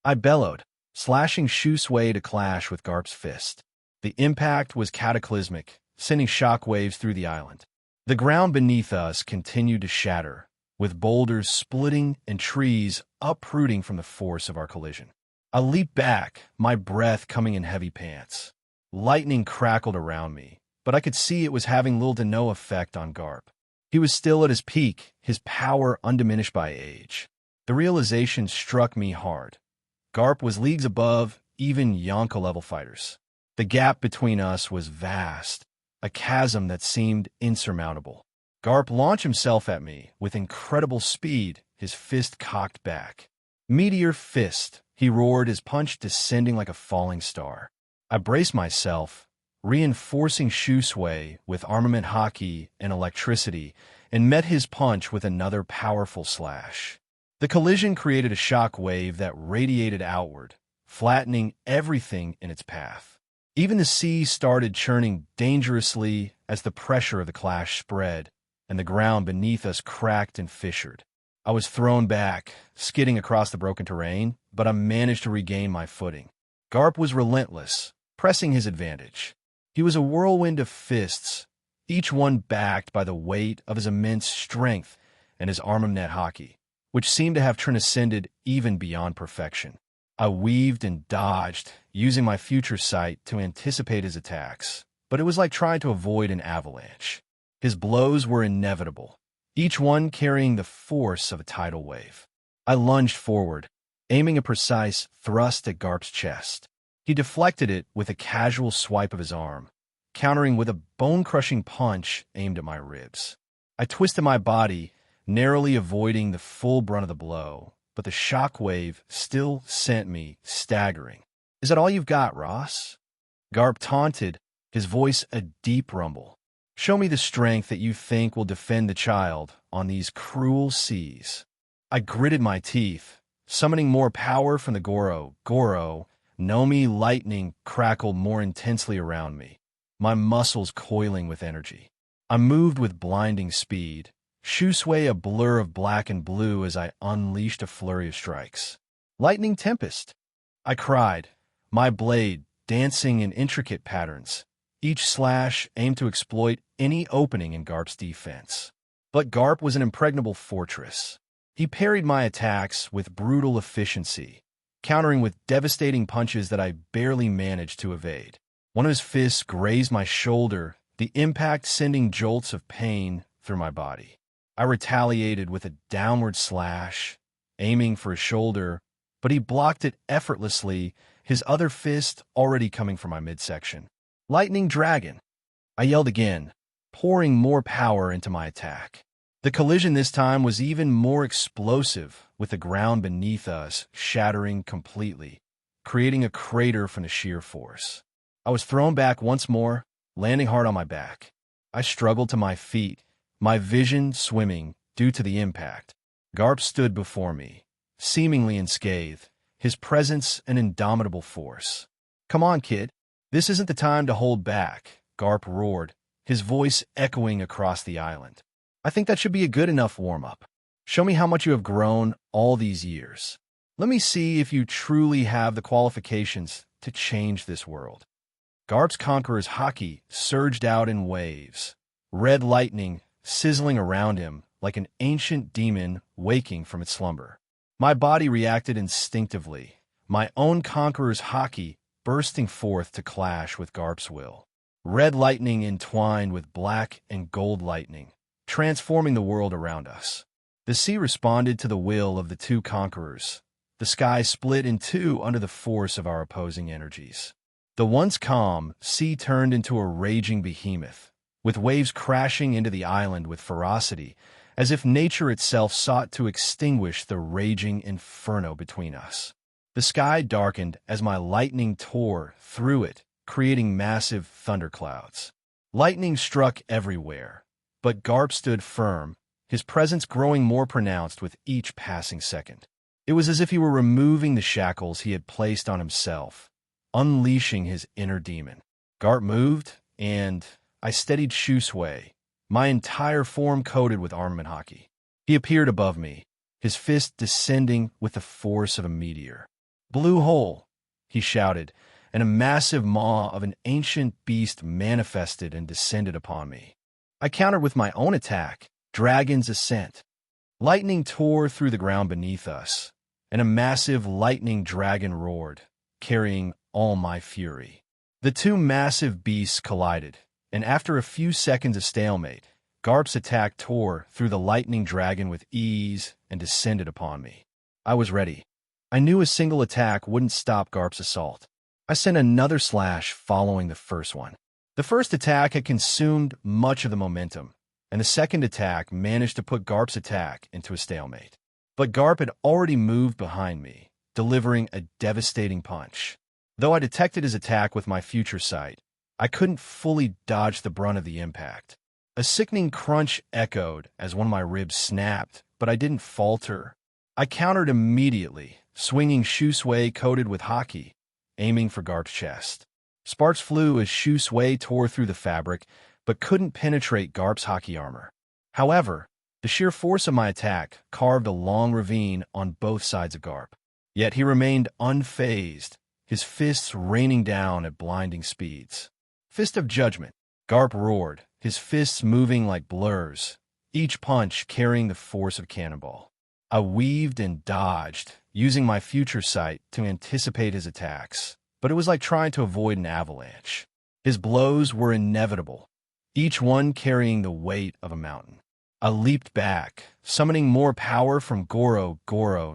Speaker 2: I bellowed, slashing Shu Sui to clash with Garp's fist. The impact was cataclysmic, sending shockwaves through the island. The ground beneath us continued to shatter, with boulders splitting and trees uprooting from the force of our collision. I leaped back, my breath coming in heavy pants. Lightning crackled around me, but I could see it was having little to no effect on Garp. He was still at his peak, his power undiminished by age. The realization struck me hard. Garp was leagues above even Yonka-level fighters. The gap between us was vast, a chasm that seemed insurmountable. Garp launched himself at me with incredible speed, his fist cocked back. Meteor fist, he roared, his punch descending like a falling star. I braced myself, reinforcing Shu Sui with armament haki and electricity, and met his punch with another powerful slash. The collision created a shock wave that radiated outward, flattening everything in its path. Even the sea started churning dangerously as the pressure of the clash spread, and the ground beneath us cracked and fissured. I was thrown back, skidding across the broken terrain, but I managed to regain my footing. Garp was relentless, pressing his advantage. He was a whirlwind of fists, each one backed by the weight of his immense strength and his armament haki, which seemed to have transcended even beyond perfection. I weaved and dodged, using my future sight to anticipate his attacks, but it was like trying to avoid an avalanche. His blows were inevitable, each one carrying the force of a tidal wave. I lunged forward, aiming a precise thrust at Garp's chest. He deflected it with a casual swipe of his arm, countering with a bone-crushing punch aimed at my ribs. I twisted my body, narrowly avoiding the full brunt of the blow, but the shockwave still sent me staggering. "Is that all you've got, Ross?" Garp taunted, his voice a deep rumble. "Show me the strength that you think will defend the child on these cruel seas." I gritted my teeth, summoning more power from the Goro. Nomi lightning crackled more intensely around me, my muscles coiling with energy. I moved with blinding speed, Shu Sui a blur of black and blue as I unleashed a flurry of strikes. "Lightning Tempest!" I cried, my blade dancing in intricate patterns. Each slash aimed to exploit any opening in Garp's defense. But Garp was an impregnable fortress. He parried my attacks with brutal efficiency, countering with devastating punches that I barely managed to evade. One of his fists grazed my shoulder, the impact sending jolts of pain through my body. I retaliated with a downward slash, aiming for his shoulder, but he blocked it effortlessly, his other fist already coming for my midsection. "Lightning Dragon!" I yelled again, pouring more power into my attack. The collision this time was even more explosive, with the ground beneath us shattering completely, creating a crater from the sheer force. I was thrown back once more, landing hard on my back. I struggled to my feet, my vision swimming due to the impact. Garp stood before me, seemingly unscathed, his presence an indomitable force. "Come on, kid. This isn't the time to hold back," Garp roared, his voice echoing across the island. "I think that should be a good enough warm-up. Show me how much you have grown all these years. Let me see if you truly have the qualifications to change this world." Garp's Conqueror's haki surged out in waves, red lightning sizzling around him like an ancient demon waking from its slumber. My body reacted instinctively, my own Conqueror's haki bursting forth to clash with Garp's will. Red lightning entwined with black and gold lightning, transforming the world around us. The sea responded to the will of the two conquerors. The sky split in two under the force of our opposing energies. The once calm sea turned into a raging behemoth, with waves crashing into the island with ferocity, as if nature itself sought to extinguish the raging inferno between us. The sky darkened as my lightning tore through it, creating massive thunderclouds. Lightning struck everywhere, But Garp stood firm, his presence growing more pronounced with each passing second. It was as if he were removing the shackles he had placed on himself, unleashing his inner demon. Garp moved, and I steadied Shusway, my entire form coated with armament hockey. He appeared above me, his fist descending with the force of a meteor. "Blue hole!" he shouted, and a massive maw of an ancient beast manifested and descended upon me. I countered with my own attack, Dragon's Ascent. Lightning tore through the ground beneath us, and a massive lightning dragon roared, carrying all my fury. The two massive beasts collided, and after a few seconds of stalemate, Garp's attack tore through the lightning dragon with ease and descended upon me. I was ready. I knew a single attack wouldn't stop Garp's assault. I sent another slash following the first one. The first attack had consumed much of the momentum, and the second attack managed to put Garp's attack into a stalemate. But Garp had already moved behind me, delivering a devastating punch. Though I detected his attack with my future sight, I couldn't fully dodge the brunt of the impact. A sickening crunch echoed as one of my ribs snapped, but I didn't falter. I countered immediately, swinging Shusway coated with hockey, aiming for Garp's chest. Sparks flew as Shusway tore through the fabric, but couldn't penetrate Garp's hockey armor. However, the sheer force of my attack carved a long ravine on both sides of Garp. Yet he remained unfazed, his fists raining down at blinding speeds. Fist of Judgment. Garp roared, his fists moving like blurs, each punch carrying the force of cannonball. I weaved and dodged, using my future sight to anticipate his attacks, but it was like trying to avoid an avalanche. His blows were inevitable, each one carrying the weight of a mountain. I leaped back, summoning more power from Goro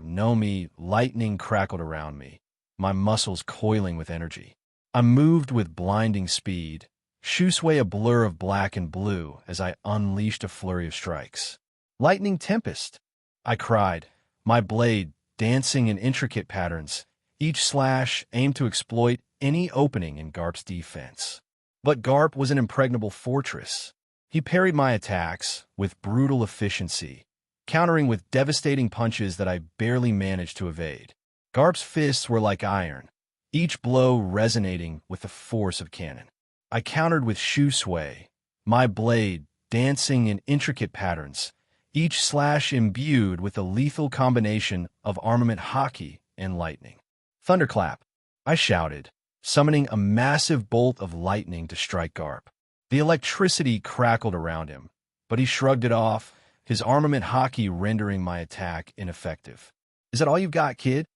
Speaker 2: no Mi. Lightning crackled around me, my muscles coiling with energy. I moved with blinding speed, Shusway a blur of black and blue as I unleashed a flurry of strikes. "Lightning Tempest!" I cried, my blade dancing in intricate patterns, each slash aimed to exploit any opening in Garp's defense. But Garp was an impregnable fortress. He parried my attacks with brutal efficiency, countering with devastating punches that I barely managed to evade. Garp's fists were like iron, each blow resonating with the force of cannon. I countered with Shusway, my blade dancing in intricate patterns, each slash imbued with a lethal combination of armament hockey and lightning. "Thunderclap!" I shouted, summoning a massive bolt of lightning to strike Garp. The electricity crackled around him, but he shrugged it off, his armament hockey rendering my attack ineffective. "Is that all you've got, kid?"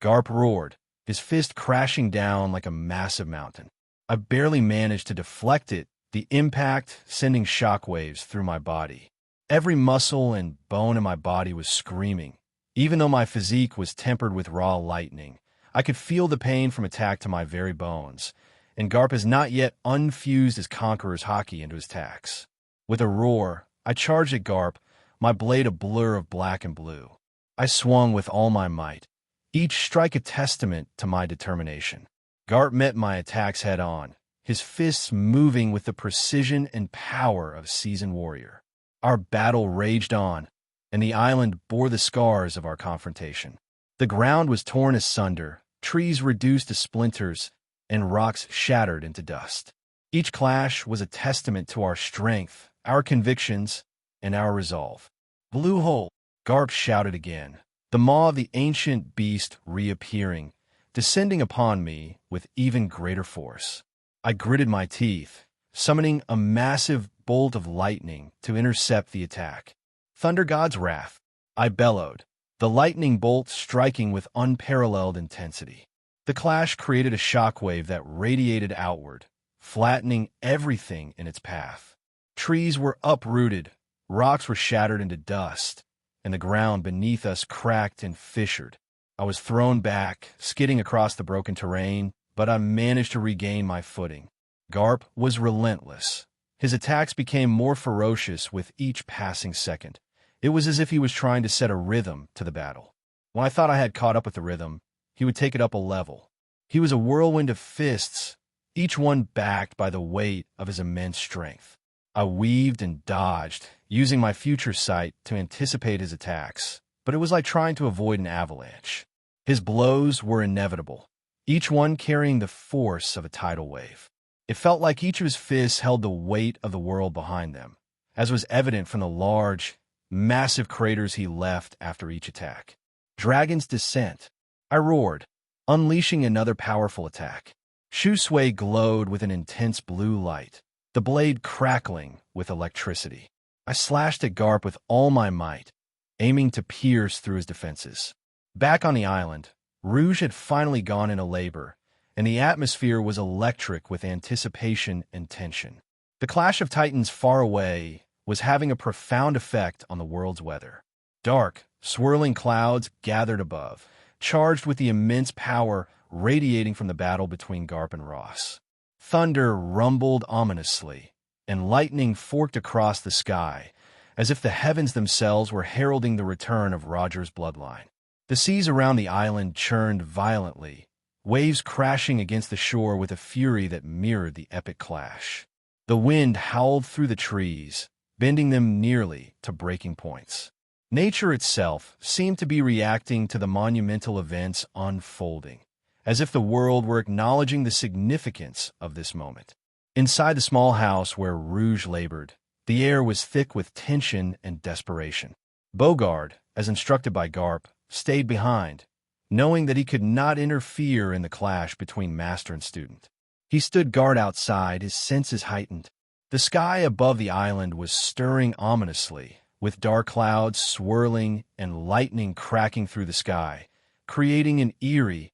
Speaker 2: Garp roared, his fist crashing down like a massive mountain. I barely managed to deflect it, the impact sending shockwaves through my body. Every muscle and bone in my body was screaming. Even though my physique was tempered with raw lightning, I could feel the pain from attack to my very bones, and Garp has not yet unfused his Conqueror's hockey into his attacks. With a roar, I charged at Garp, my blade a blur of black and blue. I swung with all my might, each strike a testament to my determination. Garp met my attacks head-on, his fists moving with the precision and power of a seasoned warrior. Our battle raged on, and the island bore the scars of our confrontation. The ground was torn asunder, trees reduced to splinters, and rocks shattered into dust. Each clash was a testament to our strength, our convictions, and our resolve. "Blue hole!" Garp shouted again, the maw of the ancient beast reappearing, descending upon me with even greater force. I gritted my teeth, summoning a massive bolt of lightning to intercept the attack. "Thunder God's Wrath!" I bellowed, the lightning bolt striking with unparalleled intensity. The clash created a shockwave that radiated outward, flattening everything in its path. Trees were uprooted, rocks were shattered into dust, and the ground beneath us cracked and fissured. I was thrown back, skidding across the broken terrain, but I managed to regain my footing. Garp was relentless. His attacks became more ferocious with each passing second. It was as if he was trying to set a rhythm to the battle. When I thought I had caught up with the rhythm, he would take it up a level. He was a whirlwind of fists, each one backed by the weight of his immense strength. I weaved and dodged, using my future sight to anticipate his attacks, but it was like trying to avoid an avalanche. His blows were inevitable, each one carrying the force of a tidal wave. It felt like each of his fists held the weight of the world behind them, as was evident from the large, massive craters he left after each attack. Dragon's Descent, I roared, unleashing another powerful attack. Shusui glowed with an intense blue light, the blade crackling with electricity. I slashed at Garp with all my might, aiming to pierce through his defenses. Back on the island, Rouge had finally gone into labor, and the atmosphere was electric with anticipation and tension. The clash of titans far away was having a profound effect on the world's weather. Dark, swirling clouds gathered above, charged with the immense power radiating from the battle between Garp and Ross. Thunder rumbled ominously, and lightning forked across the sky, as if the heavens themselves were heralding the return of Roger's bloodline. The seas around the island churned violently, waves crashing against the shore with a fury that mirrored the epic clash. The wind howled through the trees, bending them nearly to breaking points. Nature itself seemed to be reacting to the monumental events unfolding, as if the world were acknowledging the significance of this moment. Inside the small house where Rouge labored, the air was thick with tension and desperation. Bogard, as instructed by Garp, stayed behind, knowing that he could not interfere in the clash between master and student. He stood guard outside, his senses heightened. The sky above the island was stirring ominously, with dark clouds swirling and lightning cracking through the sky, creating an eerie,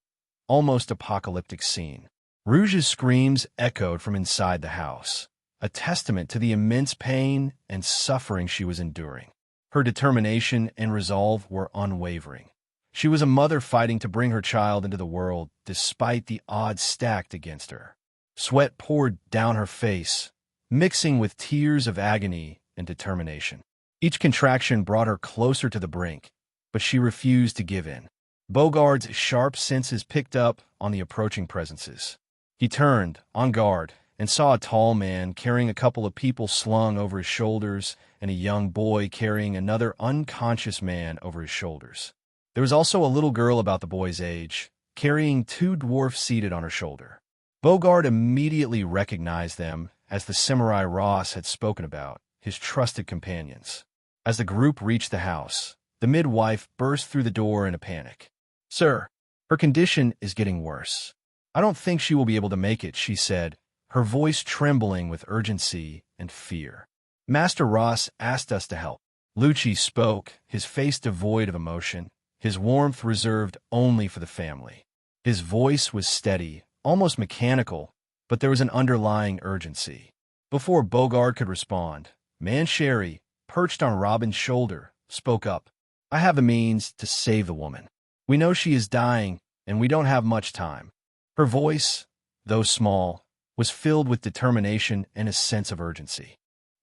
Speaker 2: almost apocalyptic scene. Rouge's screams echoed from inside the house, a testament to the immense pain and suffering she was enduring. Her determination and resolve were unwavering. She was a mother fighting to bring her child into the world despite the odds stacked against her. Sweat poured down her face, mixing with tears of agony and determination. Each contraction brought her closer to the brink, but she refused to give in. Bogard's sharp senses picked up on the approaching presences. He turned, on guard, and saw a tall man carrying a couple of people slung over his shoulders and a young boy carrying another unconscious man over his shoulders. There was also a little girl about the boy's age, carrying two dwarfs seated on her shoulder. Bogard immediately recognized them as the samurai Ross had spoken about, his trusted companions. As the group reached the house, the midwife burst through the door in a panic. "Sir, her condition is getting worse. I don't think she will be able to make it," she said, her voice trembling with urgency and fear. "Master Ross asked us to help." Lucci spoke, his face devoid of emotion, his warmth reserved only for the family. His voice was steady, almost mechanical, but there was an underlying urgency. Before Bogard could respond, Mancheri, perched on Robin's shoulder, spoke up. "I have the means to save the woman. We know she is dying, and we don't have much time." Her voice, though small, was filled with determination and a sense of urgency.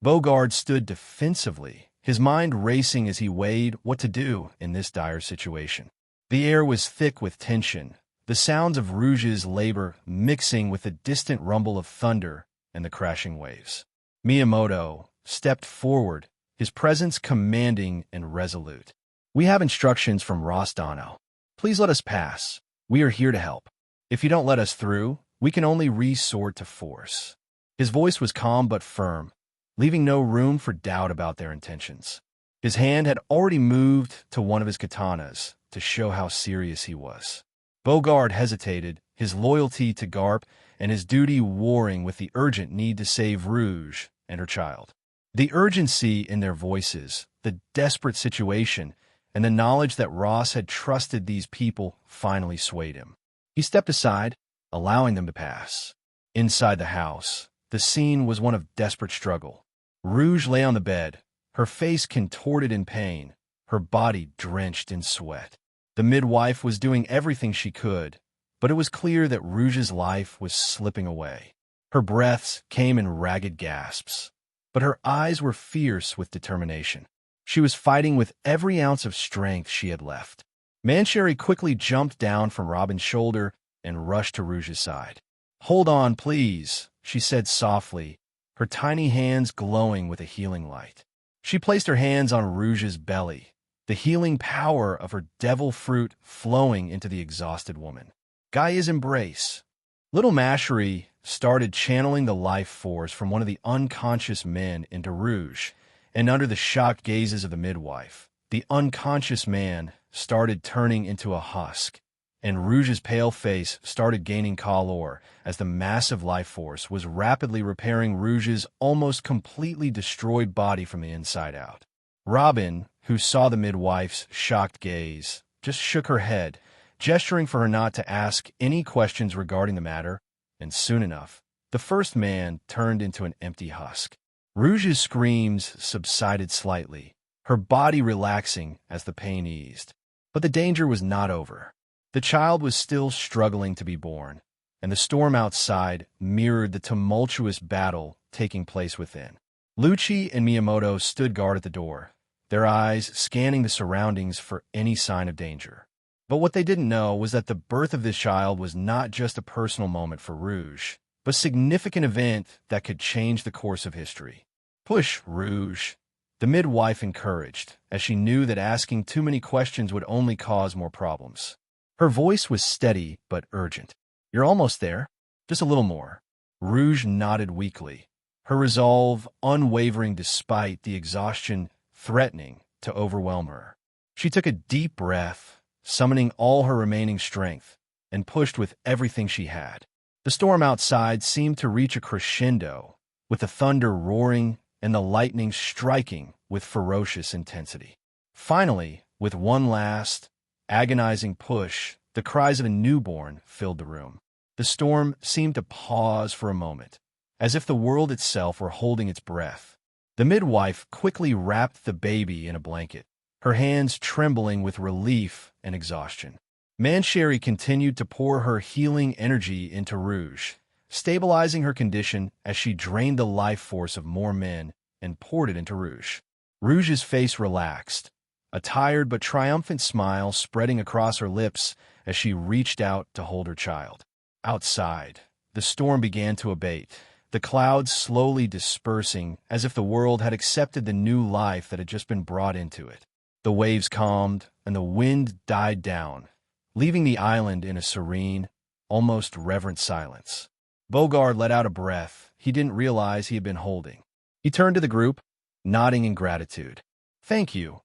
Speaker 2: Bogard stood defensively, his mind racing as he weighed what to do in this dire situation. The air was thick with tension, the sounds of Rouge's labor mixing with the distant rumble of thunder and the crashing waves. Miyamoto stepped forward, his presence commanding and resolute. "We have instructions from Ross Dono. Please let us pass. We are here to help. If you don't let us through, we can only resort to force." His voice was calm but firm, leaving no room for doubt about their intentions. His hand had already moved to one of his katanas to show how serious he was. Bogard hesitated, his loyalty to Garp and his duty warring with the urgent need to save Rouge and her child. The urgency in their voices, the desperate situation, and the knowledge that Ross had trusted these people finally swayed him. He stepped aside, allowing them to pass. Inside the house, the scene was one of desperate struggle. Rouge lay on the bed, her face contorted in pain, her body drenched in sweat. The midwife was doing everything she could, but it was clear that Rouge's life was slipping away. Her breaths came in ragged gasps, but her eyes were fierce with determination. She was fighting with every ounce of strength she had left. Mancheri quickly jumped down from Robin's shoulder and rushed to Rouge's side. "Hold on, please," she said softly, her tiny hands glowing with a healing light. She placed her hands on Rouge's belly, the healing power of her devil fruit flowing into the exhausted woman. Gaia's embrace. Little Mashery started channeling the life force from one of the unconscious men into Rouge, and under the shocked gazes of the midwife, the unconscious man started turning into a husk, and Rouge's pale face started gaining color as the massive life force was rapidly repairing Rouge's almost completely destroyed body from the inside out. Robin, who saw the midwife's shocked gaze, just shook her head, gesturing for her not to ask any questions regarding the matter, and soon enough, the first man turned into an empty husk. Rouge's screams subsided slightly, her body relaxing as the pain eased. But the danger was not over. The child was still struggling to be born, and the storm outside mirrored the tumultuous battle taking place within. Lucci and Miyamoto stood guard at the door, their eyes scanning the surroundings for any sign of danger. But what they didn't know was that the birth of this child was not just a personal moment for Rouge, but a significant event that could change the course of history. "Push, Rouge," the midwife encouraged, as she knew that asking too many questions would only cause more problems. Her voice was steady but urgent. "You're almost there. Just a little more." Rouge nodded weakly, her resolve unwavering despite the exhaustion threatening to overwhelm her. She took a deep breath, summoning all her remaining strength, and pushed with everything she had. The storm outside seemed to reach a crescendo, with the thunder roaring and the lightning striking with ferocious intensity. Finally, with one last, agonizing push, the cries of a newborn filled the room. The storm seemed to pause for a moment, as if the world itself were holding its breath. The midwife quickly wrapped the baby in a blanket, her hands trembling with relief and exhaustion. Mancheri continued to pour her healing energy into Rouge, stabilizing her condition as she drained the life force of more men and poured it into Rouge. Rouge's face relaxed, a tired but triumphant smile spreading across her lips as she reached out to hold her child. Outside, the storm began to abate, the clouds slowly dispersing as if the world had accepted the new life that had just been brought into it. The waves calmed, and the wind died down, leaving the island in a serene, almost reverent silence. Bogard let out a breath he didn't realize he had been holding. He turned to the group, nodding in gratitude. "Thank you,"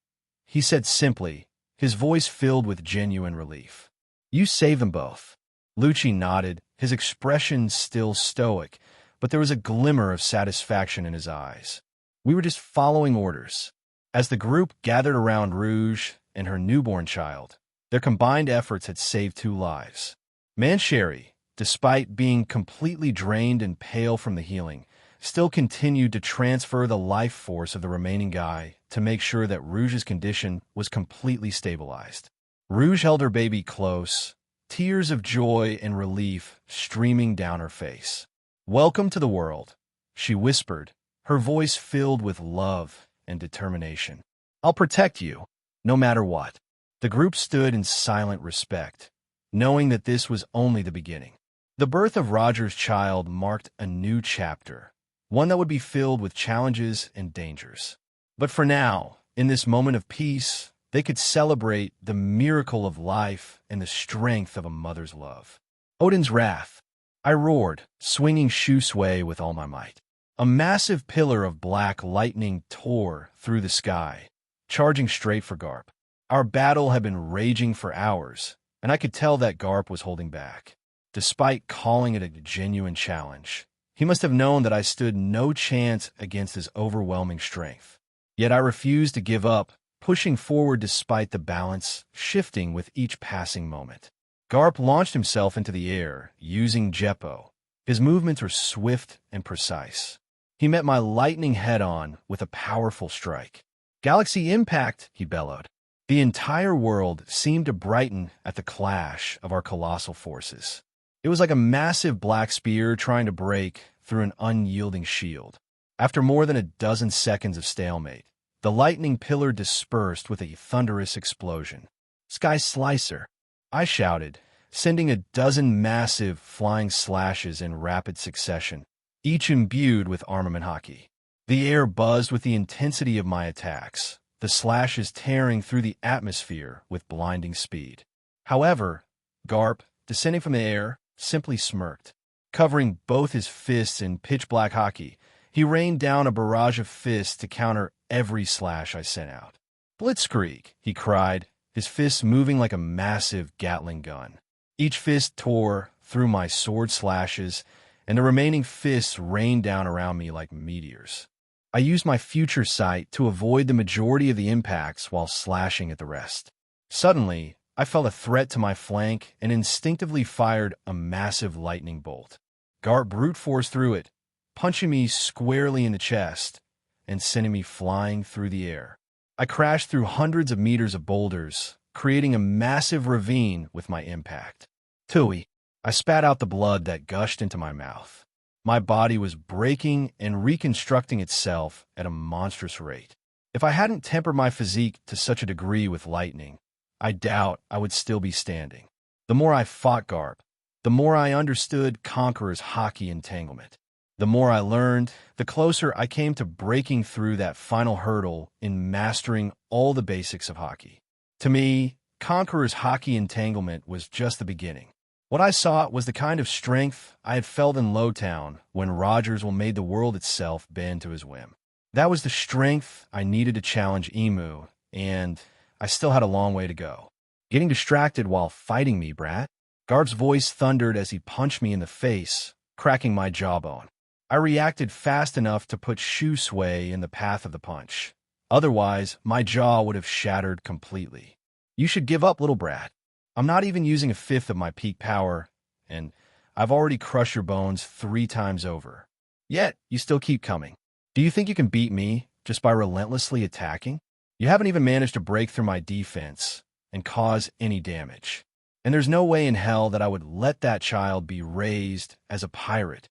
Speaker 2: he said simply, his voice filled with genuine relief. "You saved them both." Lucci nodded, his expression still stoic, but there was a glimmer of satisfaction in his eyes. "We were just following orders." As the group gathered around Rouge and her newborn child, their combined efforts had saved 2 lives. Mancheri, despite being completely drained and pale from the healing, still continued to transfer the life force of the remaining guy to make sure that Rouge's condition was completely stabilized. Rouge held her baby close, tears of joy and relief streaming down her face. "Welcome to the world," she whispered, her voice filled with love and determination. "I'll protect you, no matter what." The group stood in silent respect, knowing that this was only the beginning. The birth of Roger's child marked a new chapter, one that would be filled with challenges and dangers. But for now, in this moment of peace, they could celebrate the miracle of life and the strength of a mother's love. Odin's wrath. I roared, swinging shoe sway with all my might. A massive pillar of black lightning tore through the sky, charging straight for Garp. Our battle had been raging for hours, and I could tell that Garp was holding back. Despite calling it a genuine challenge, he must have known that I stood no chance against his overwhelming strength. Yet I refused to give up, pushing forward despite the balance shifting with each passing moment. Garp launched himself into the air, using Jeppo. His movements were swift and precise. He met my lightning head-on with a powerful strike. "Galaxy impact," he bellowed. The entire world seemed to brighten at the clash of our colossal forces. It was like a massive black spear trying to break through an unyielding shield. After more than a dozen seconds of stalemate, the lightning pillar dispersed with a thunderous explosion. "Sky Slicer," I shouted, sending a dozen massive flying slashes in rapid succession, each imbued with armament hockey. The air buzzed with the intensity of my attacks, the slashes tearing through the atmosphere with blinding speed. However, Garp, descending from the air, simply smirked. Covering both his fists in pitch-black hockey, he rained down a barrage of fists to counter every slash I sent out. "Blitzkrieg," he cried, his fists moving like a massive Gatling gun. Each fist tore through my sword slashes, and the remaining fists rained down around me like meteors. I used my future sight to avoid the majority of the impacts while slashing at the rest. Suddenly, I felt a threat to my flank and instinctively fired a massive lightning bolt. Garp brute force through it, punching me squarely in the chest and sending me flying through the air. I crashed through hundreds of meters of boulders, creating a massive ravine with my impact. Tui, I spat out the blood that gushed into my mouth. My body was breaking and reconstructing itself at a monstrous rate. If I hadn't tempered my physique to such a degree with lightning, I doubt I would still be standing. The more I fought Garp, the more I understood Conqueror's hockey entanglement. The more I learned, the closer I came to breaking through that final hurdle in mastering all the basics of hockey. To me, Conqueror's hockey entanglement was just the beginning. What I sought was the kind of strength I had felt in Lowtown when Rogers made the world itself bend to his whim. That was the strength I needed to challenge Emu, and I still had a long way to go. "Getting distracted while fighting me, brat." Garp's voice thundered as he punched me in the face, cracking my jawbone. I reacted fast enough to put shoe sway in the path of the punch. Otherwise, my jaw would have shattered completely. "You should give up, little brat. I'm not even using a fifth of my peak power, and I've already crushed your bones 3 times over. Yet, you still keep coming. Do you think you can beat me just by relentlessly attacking? You haven't even managed to break through my defense and cause any damage. And there's no way in hell that I would let that child be raised as a pirate."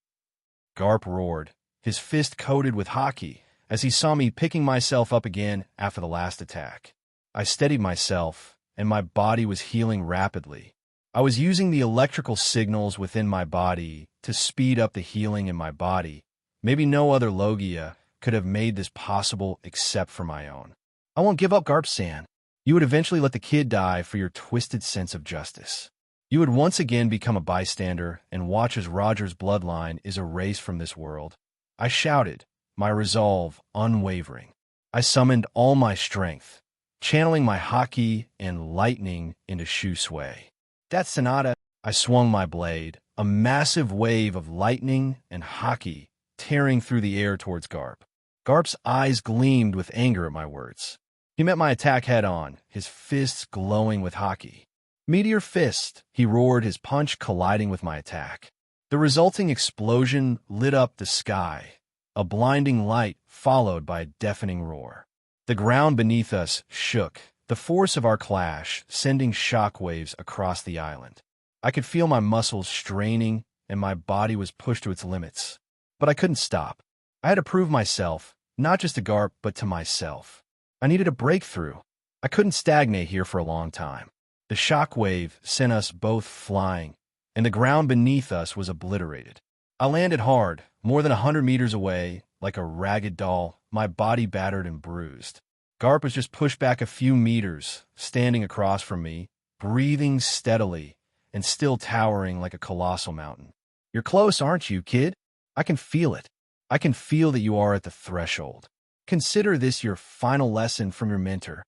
Speaker 2: Garp roared, his fist coated with hockey, as he saw me picking myself up again after the last attack. I steadied myself, and my body was healing rapidly. I was using the electrical signals within my body to speed up the healing in my body. Maybe no other Logia could have made this possible except for my own. "I won't give up, Garp-san. You would eventually let the kid die for your twisted sense of justice. You would once again become a bystander and watch as Roger's bloodline is erased from this world." I shouted, my resolve unwavering. I summoned all my strength, channeling my hockey and lightning into shoe sway. "That Sonata," I swung my blade, a massive wave of lightning and hockey tearing through the air towards Garp. Garp's eyes gleamed with anger at my words. He met my attack head-on, his fists glowing with hockey. "Meteor Fist," he roared, his punch colliding with my attack. The resulting explosion lit up the sky, a blinding light followed by a deafening roar. The ground beneath us shook, the force of our clash sending shockwaves across the island. I could feel my muscles straining and my body was pushed to its limits. But I couldn't stop. I had to prove myself, not just to Garp, but to myself. I needed a breakthrough. I couldn't stagnate here for a long time. The shockwave sent us both flying, and the ground beneath us was obliterated. I landed hard, more than 100 meters away, like a ragged doll, my body battered and bruised. Garp was just pushed back a few meters, standing across from me, breathing steadily, and still towering like a colossal mountain. "You're close, aren't you, kid? I can feel it. I can feel that you are at the threshold. Consider this your final lesson from your mentor."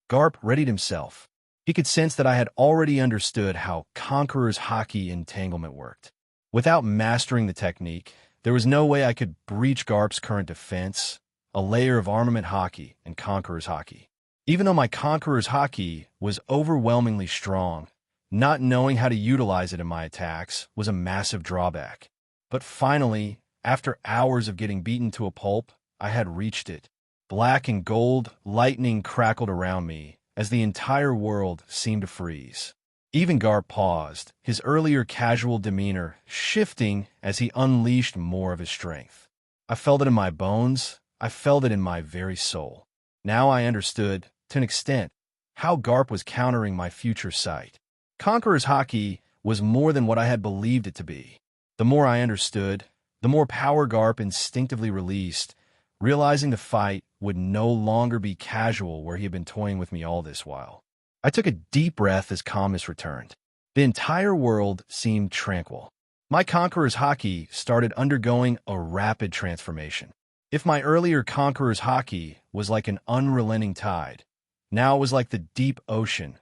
Speaker 2: Garp readied himself. He could sense that I had already understood how Conqueror's hockey entanglement worked. Without mastering the technique, there was no way I could breach Garp's current defense, a layer of armament hockey and Conqueror's hockey. Even though my Conqueror's hockey was overwhelmingly strong, not knowing how to utilize it in my attacks was a massive drawback. But finally, after hours of getting beaten to a pulp, I had reached it. Black and gold lightning crackled around me as the entire world seemed to freeze. Even Garp paused, his earlier casual demeanor shifting as he unleashed more of his strength. I felt it in my bones. I felt it in my very soul. Now I understood, to an extent, how Garp was countering my future sight. Conqueror's hockey was more than what I had believed it to be. The more I understood, The more power Garp instinctively released, realizing the fight would no longer be casual where he had been toying with me all this while. I took a deep breath as calmness returned. The entire world seemed tranquil. My Conqueror's Haki started undergoing a rapid transformation. If my earlier Conqueror's Haki was like an unrelenting tide, now it was like the deep ocean,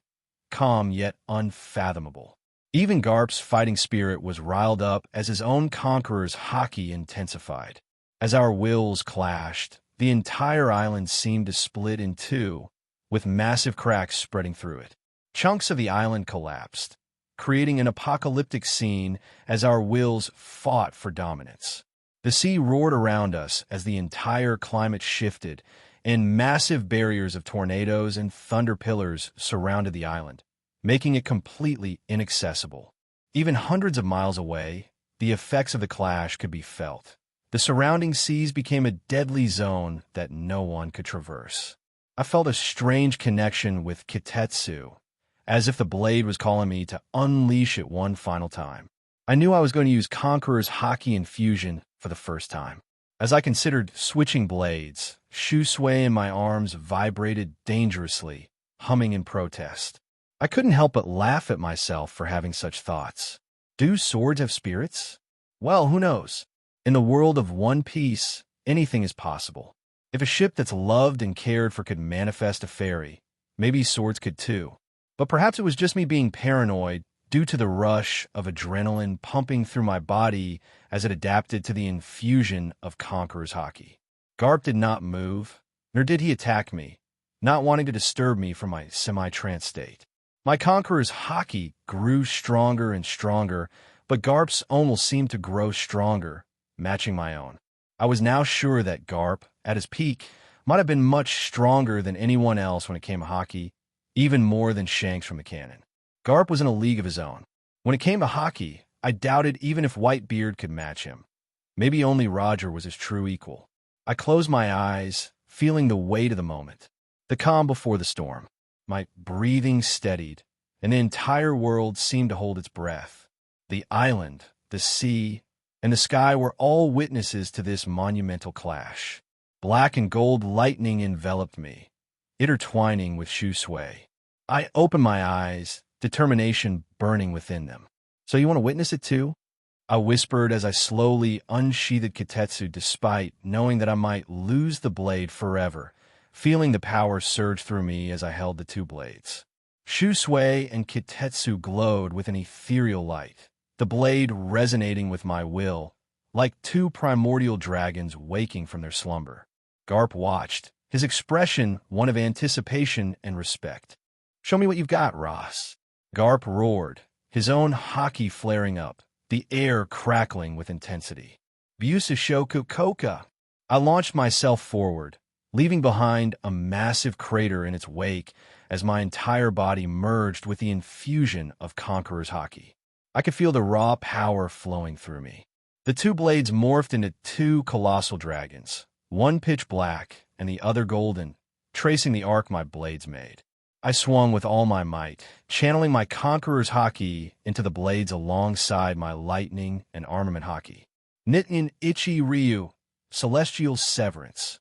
Speaker 2: calm yet unfathomable. Even Garp's fighting spirit was riled up as his own Conqueror's Haki intensified. As our wills clashed, the entire island seemed to split in two, with massive cracks spreading through it. Chunks of the island collapsed, creating an apocalyptic scene as our wills fought for dominance. The sea roared around us as the entire climate shifted, and massive barriers of tornadoes and thunder pillars surrounded the island, making it completely inaccessible. Even hundreds of miles away, the effects of the clash could be felt. The surrounding seas became a deadly zone that no one could traverse. I felt a strange connection with Kitetsu, as if the blade was calling me to unleash it one final time. I knew I was going to use Conqueror's Haki infusion for the first time. As I considered switching blades, Shusui in my arms vibrated dangerously, humming in protest. I couldn't help but laugh at myself for having such thoughts. Do swords have spirits? Well, who knows? In the world of One Piece, anything is possible. If a ship that's loved and cared for could manifest a fairy, maybe swords could too. But perhaps it was just me being paranoid due to the rush of adrenaline pumping through my body as it adapted to the infusion of Conqueror's Haki. Garp did not move, nor did he attack me, not wanting to disturb me from my semi-trance state. My Conqueror's Haki grew stronger and stronger, but Garp's almost seemed to grow stronger, matching my own. I was now sure that Garp, at his peak, might have been much stronger than anyone else when it came to Haki, even more than Shanks from the canon. Garp was in a league of his own. When it came to Haki, I doubted even if Whitebeard could match him. Maybe only Roger was his true equal. I closed my eyes, feeling the weight of the moment, the calm before the storm. My breathing steadied, and the entire world seemed to hold its breath. The island, the sea, and the sky were all witnesses to this monumental clash. Black and gold lightning enveloped me, intertwining with Shusui. I opened my eyes, determination burning within them. So you want to witness it too? I whispered as I slowly unsheathed Kitetsu despite knowing that I might lose the blade forever, feeling the power surge through me as I held the two blades. Shusui and Kitetsu glowed with an ethereal light, the blade resonating with my will, like two primordial dragons waking from their slumber. Garp watched, his expression one of anticipation and respect. "Show me what you've got, Ross." Garp roared, his own Haki flaring up, the air crackling with intensity. "Byusashoku Koka." I launched myself forward, leaving behind a massive crater in its wake as my entire body merged with the infusion of Conqueror's Haki. I could feel the raw power flowing through me. The two blades morphed into two colossal dragons, one pitch black and the other golden, tracing the arc my blades made. I swung with all my might, channeling my Conqueror's Haki into the blades alongside my lightning and armament Haki. Nitten Ichi Ryu, Celestial Severance.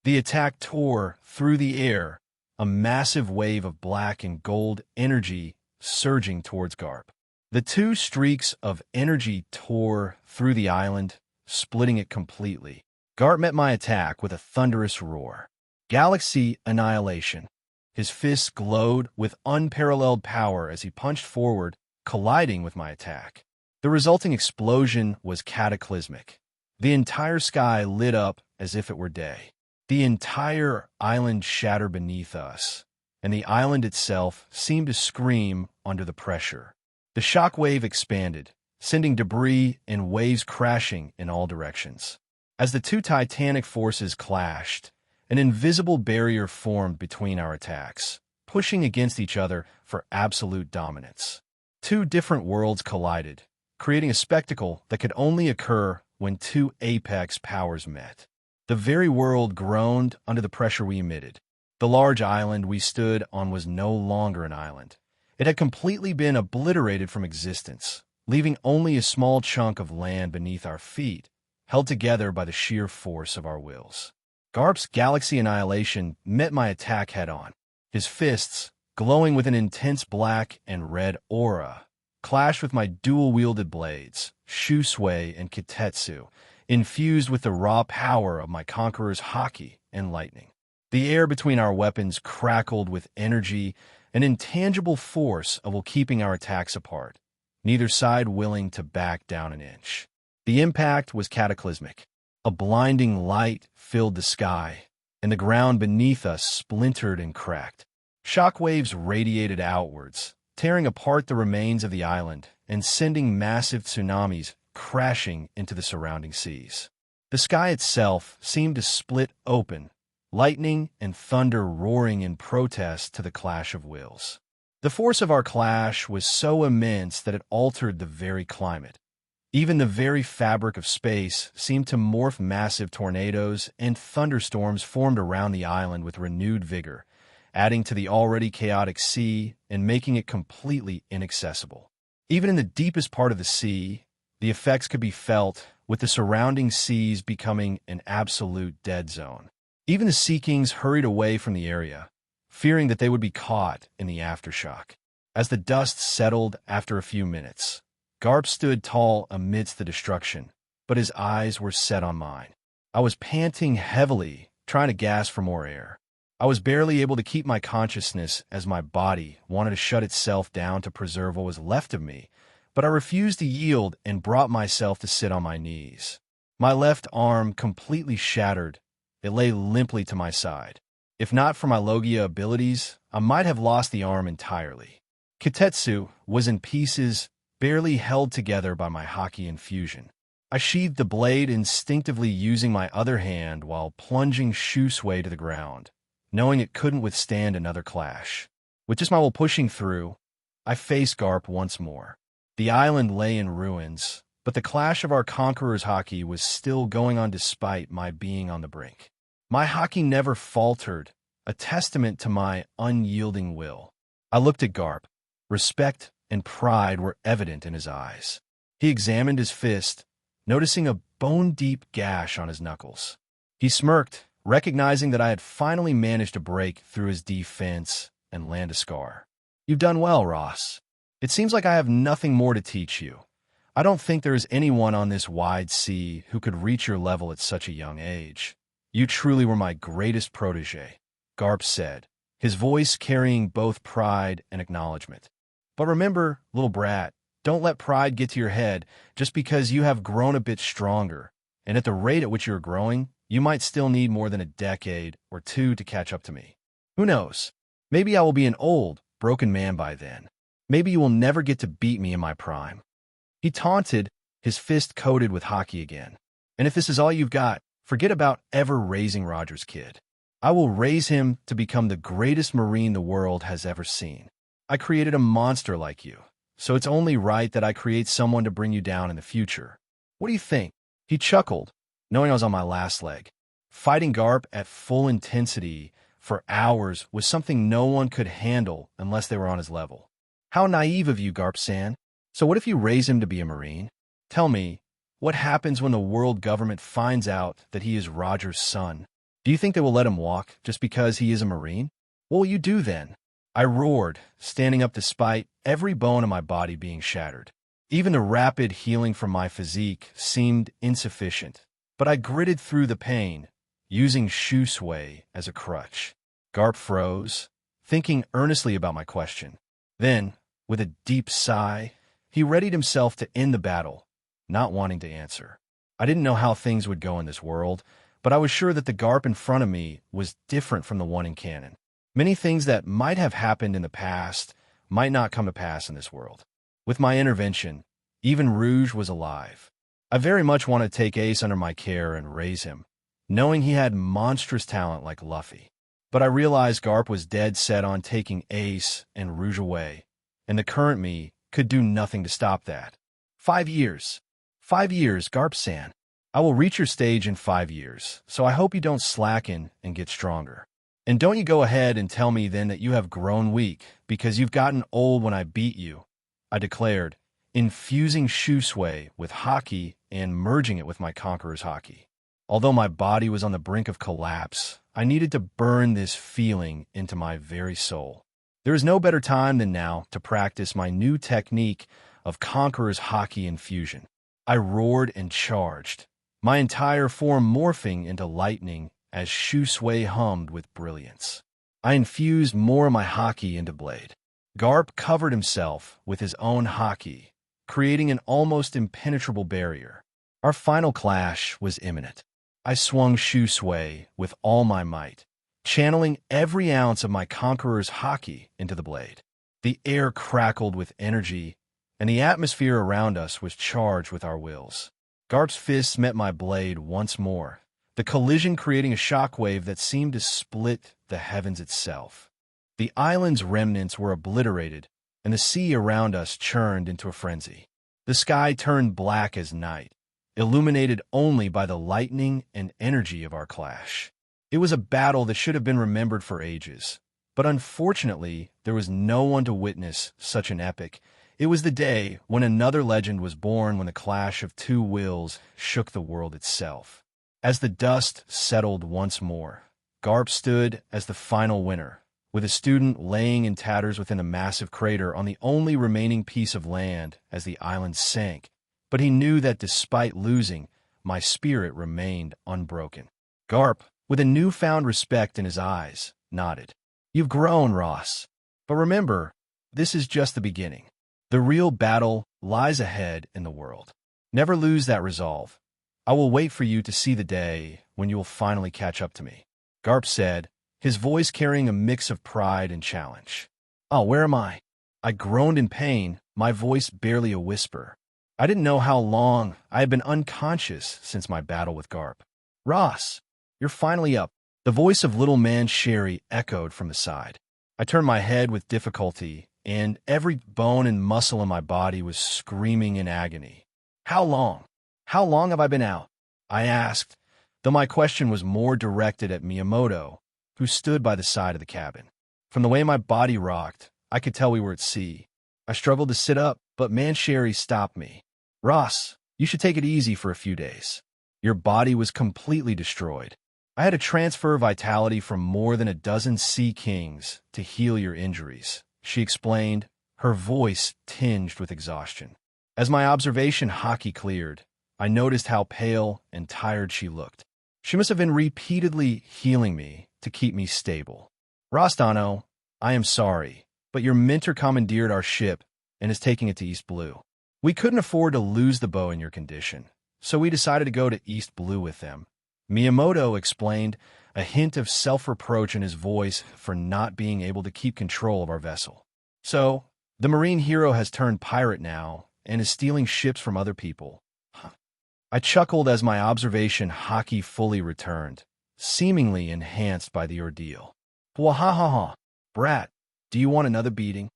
Speaker 2: The attack tore through the air, a massive wave of black and gold energy surging towards Garp. The two streaks of energy tore through the island, splitting it completely. Garp met my attack with a thunderous roar. Galaxy Annihilation. His fists glowed with unparalleled power as he punched forward, colliding with my attack. The resulting explosion was cataclysmic. The entire sky lit up as if it were day. The entire island shattered beneath us, and the island itself seemed to scream under the pressure. The shockwave expanded, sending debris and waves crashing in all directions. As the two titanic forces clashed, an invisible barrier formed between our attacks, pushing against each other for absolute dominance. Two different worlds collided, creating a spectacle that could only occur when two apex powers met. The very world groaned under the pressure we emitted. The large island we stood on was no longer an island. It had completely been obliterated from existence, leaving only a small chunk of land beneath our feet, held together by the sheer force of our wills. Garp's Galaxy Annihilation met my attack head-on. His fists, glowing with an intense black and red aura, clashed with my dual-wielded blades, Shusui and Kitetsu, infused with the raw power of my Conqueror's haki and lightning. The air between our weapons crackled with energy, an intangible force of keeping our attacks apart, neither side willing to back down an inch. The impact was cataclysmic. A blinding light filled the sky, and the ground beneath us splintered and cracked. Shockwaves radiated outwards, tearing apart the remains of the island and sending massive tsunamis crashing into the surrounding seas. The sky itself seemed to split open, lightning and thunder roaring in protest to the clash of wills. The force of our clash was so immense that it altered the very climate. Even the very fabric of space seemed to morph. Massive tornadoes and thunderstorms formed around the island with renewed vigor, adding to the already chaotic sea and making it completely inaccessible. Even in the deepest part of the sea, the effects could be felt, with the surrounding seas becoming an absolute dead zone. Even the Sea Kings hurried away from the area, fearing that they would be caught in the aftershock. As the dust settled after a few minutes, Garp stood tall amidst the destruction, but his eyes were set on mine. I was panting heavily, trying to gasp for more air. I was barely able to keep my consciousness as my body wanted to shut itself down to preserve what was left of me, but I refused to yield and brought myself to sit on my knees. My left arm completely shattered. It lay limply to my side. If not for my Logia abilities, I might have lost the arm entirely. Kitetsu was in pieces, barely held together by my haki infusion. I sheathed the blade, instinctively using my other hand while plunging Shusui to the ground, knowing it couldn't withstand another clash. With just my will pushing through, I faced Garp once more. The island lay in ruins, but the clash of our Conqueror's haki was still going on despite my being on the brink. My haki never faltered, a testament to my unyielding will. I looked at Garp. Respect and pride were evident in his eyes. He examined his fist, noticing a bone-deep gash on his knuckles. He smirked, recognizing that I had finally managed to break through his defense and land a scar. "You've done well, Ross. It seems like I have nothing more to teach you. I don't think there is anyone on this wide sea who could reach your level at such a young age. You truly were my greatest protege," Garp said, his voice carrying both pride and acknowledgement. "But remember, little brat, don't let pride get to your head. Just because you have grown a bit stronger, and at the rate at which you're growing, you might still need more than a decade or two to catch up to me. Who knows? Maybe I will be an old, broken man by then. Maybe you will never get to beat me in my prime." He taunted, his fist coated with haki again. "And if this is all you've got, forget about ever raising Roger's kid. I will raise him to become the greatest Marine the world has ever seen. I created a monster like you, so it's only right that I create someone to bring you down in the future. What do you think?" He chuckled, knowing I was on my last leg. Fighting Garp at full intensity for hours was something no one could handle unless they were on his level. "How naive of you, Garp-san. So what if you raise him to be a Marine? Tell me, what happens when the world government finds out that he is Roger's son? Do you think they will let him walk just because he is a Marine? What will you do then?" I roared, standing up despite every bone in my body being shattered. Even the rapid healing from my physique seemed insufficient, but I gritted through the pain, using Shusui as a crutch. Garp froze, thinking earnestly about my question. Then, with a deep sigh, he readied himself to end the battle, not wanting to answer. I didn't know how things would go in this world, but I was sure that the Garp in front of me was different from the one in canon. Many things that might have happened in the past might not come to pass in this world. With my intervention, even Rouge was alive. I very much wanted to take Ace under my care and raise him, knowing he had monstrous talent like Luffy. But I realized Garp was dead set on taking Ace and Rouge away, and the current me could do nothing to stop that. 5 years. 5 years, Garp-san. I will reach your stage in 5 years, so I hope you don't slacken and get stronger. And don't you go ahead and tell me then that you have grown weak because you've gotten old when I beat you," I declared, infusing Shusui with hockey and merging it with my conqueror's hockey. Although my body was on the brink of collapse, I needed to burn this feeling into my very soul. There is no better time than now to practice my new technique of conqueror's hockey infusion. I roared and charged, my entire form morphing into lightning as Shusui hummed with brilliance. I infused more of my hockey into Blade. Garp covered himself with his own hockey, creating an almost impenetrable barrier. Our final clash was imminent. I swung Shusui with all my might, channeling every ounce of my conqueror's hockey into the blade. The air crackled with energy, and the atmosphere around us was charged with our wills. Garp's fists met my blade once more, the collision creating a shockwave that seemed to split the heavens itself. The island's remnants were obliterated, and the sea around us churned into a frenzy. The sky turned black as night, illuminated only by the lightning and energy of our clash. It was a battle that should have been remembered for ages, but unfortunately, there was no one to witness such an epic. It was the day when another legend was born, when the clash of two wills shook the world itself. As the dust settled once more, Garp stood as the final winner, with a student laying in tatters within a massive crater on the only remaining piece of land as the island sank. But he knew that despite losing, my spirit remained unbroken. Garp, with a newfound respect in his eyes, nodded. You've grown, Ross. But remember, this is just the beginning. The real battle lies ahead in the world. Never lose that resolve. I will wait for you to see the day when you will finally catch up to me, Garp said, his voice carrying a mix of pride and challenge. Oh, where am I? I groaned in pain, my voice barely a whisper. I didn't know how long I had been unconscious since my battle with Garp. Ross, you're finally up. The voice of little man Sherry echoed from the side. I turned my head with difficulty, and every bone and muscle in my body was screaming in agony. How long? How long have I been out? I asked, though my question was more directed at Miyamoto, who stood by the side of the cabin. From the way my body rocked, I could tell we were at sea. I struggled to sit up, but Mancheri stopped me. Ross, you should take it easy for a few days. Your body was completely destroyed. I had to transfer vitality from more than a dozen sea kings to heal your injuries, she explained, her voice tinged with exhaustion. As my observation hockey cleared, I noticed how pale and tired she looked. She must have been repeatedly healing me to keep me stable. Rostano, I am sorry, but your mentor commandeered our ship and is taking it to East Blue. We couldn't afford to lose the bow in your condition, so we decided to go to East Blue with them. Miyamoto explained, a hint of self-reproach in his voice for not being able to keep control of our vessel. So, the marine hero has turned pirate now and is stealing ships from other people. I chuckled as my observation hockey fully returned, seemingly enhanced by the ordeal. Wahahaha, brat, do you want another beating?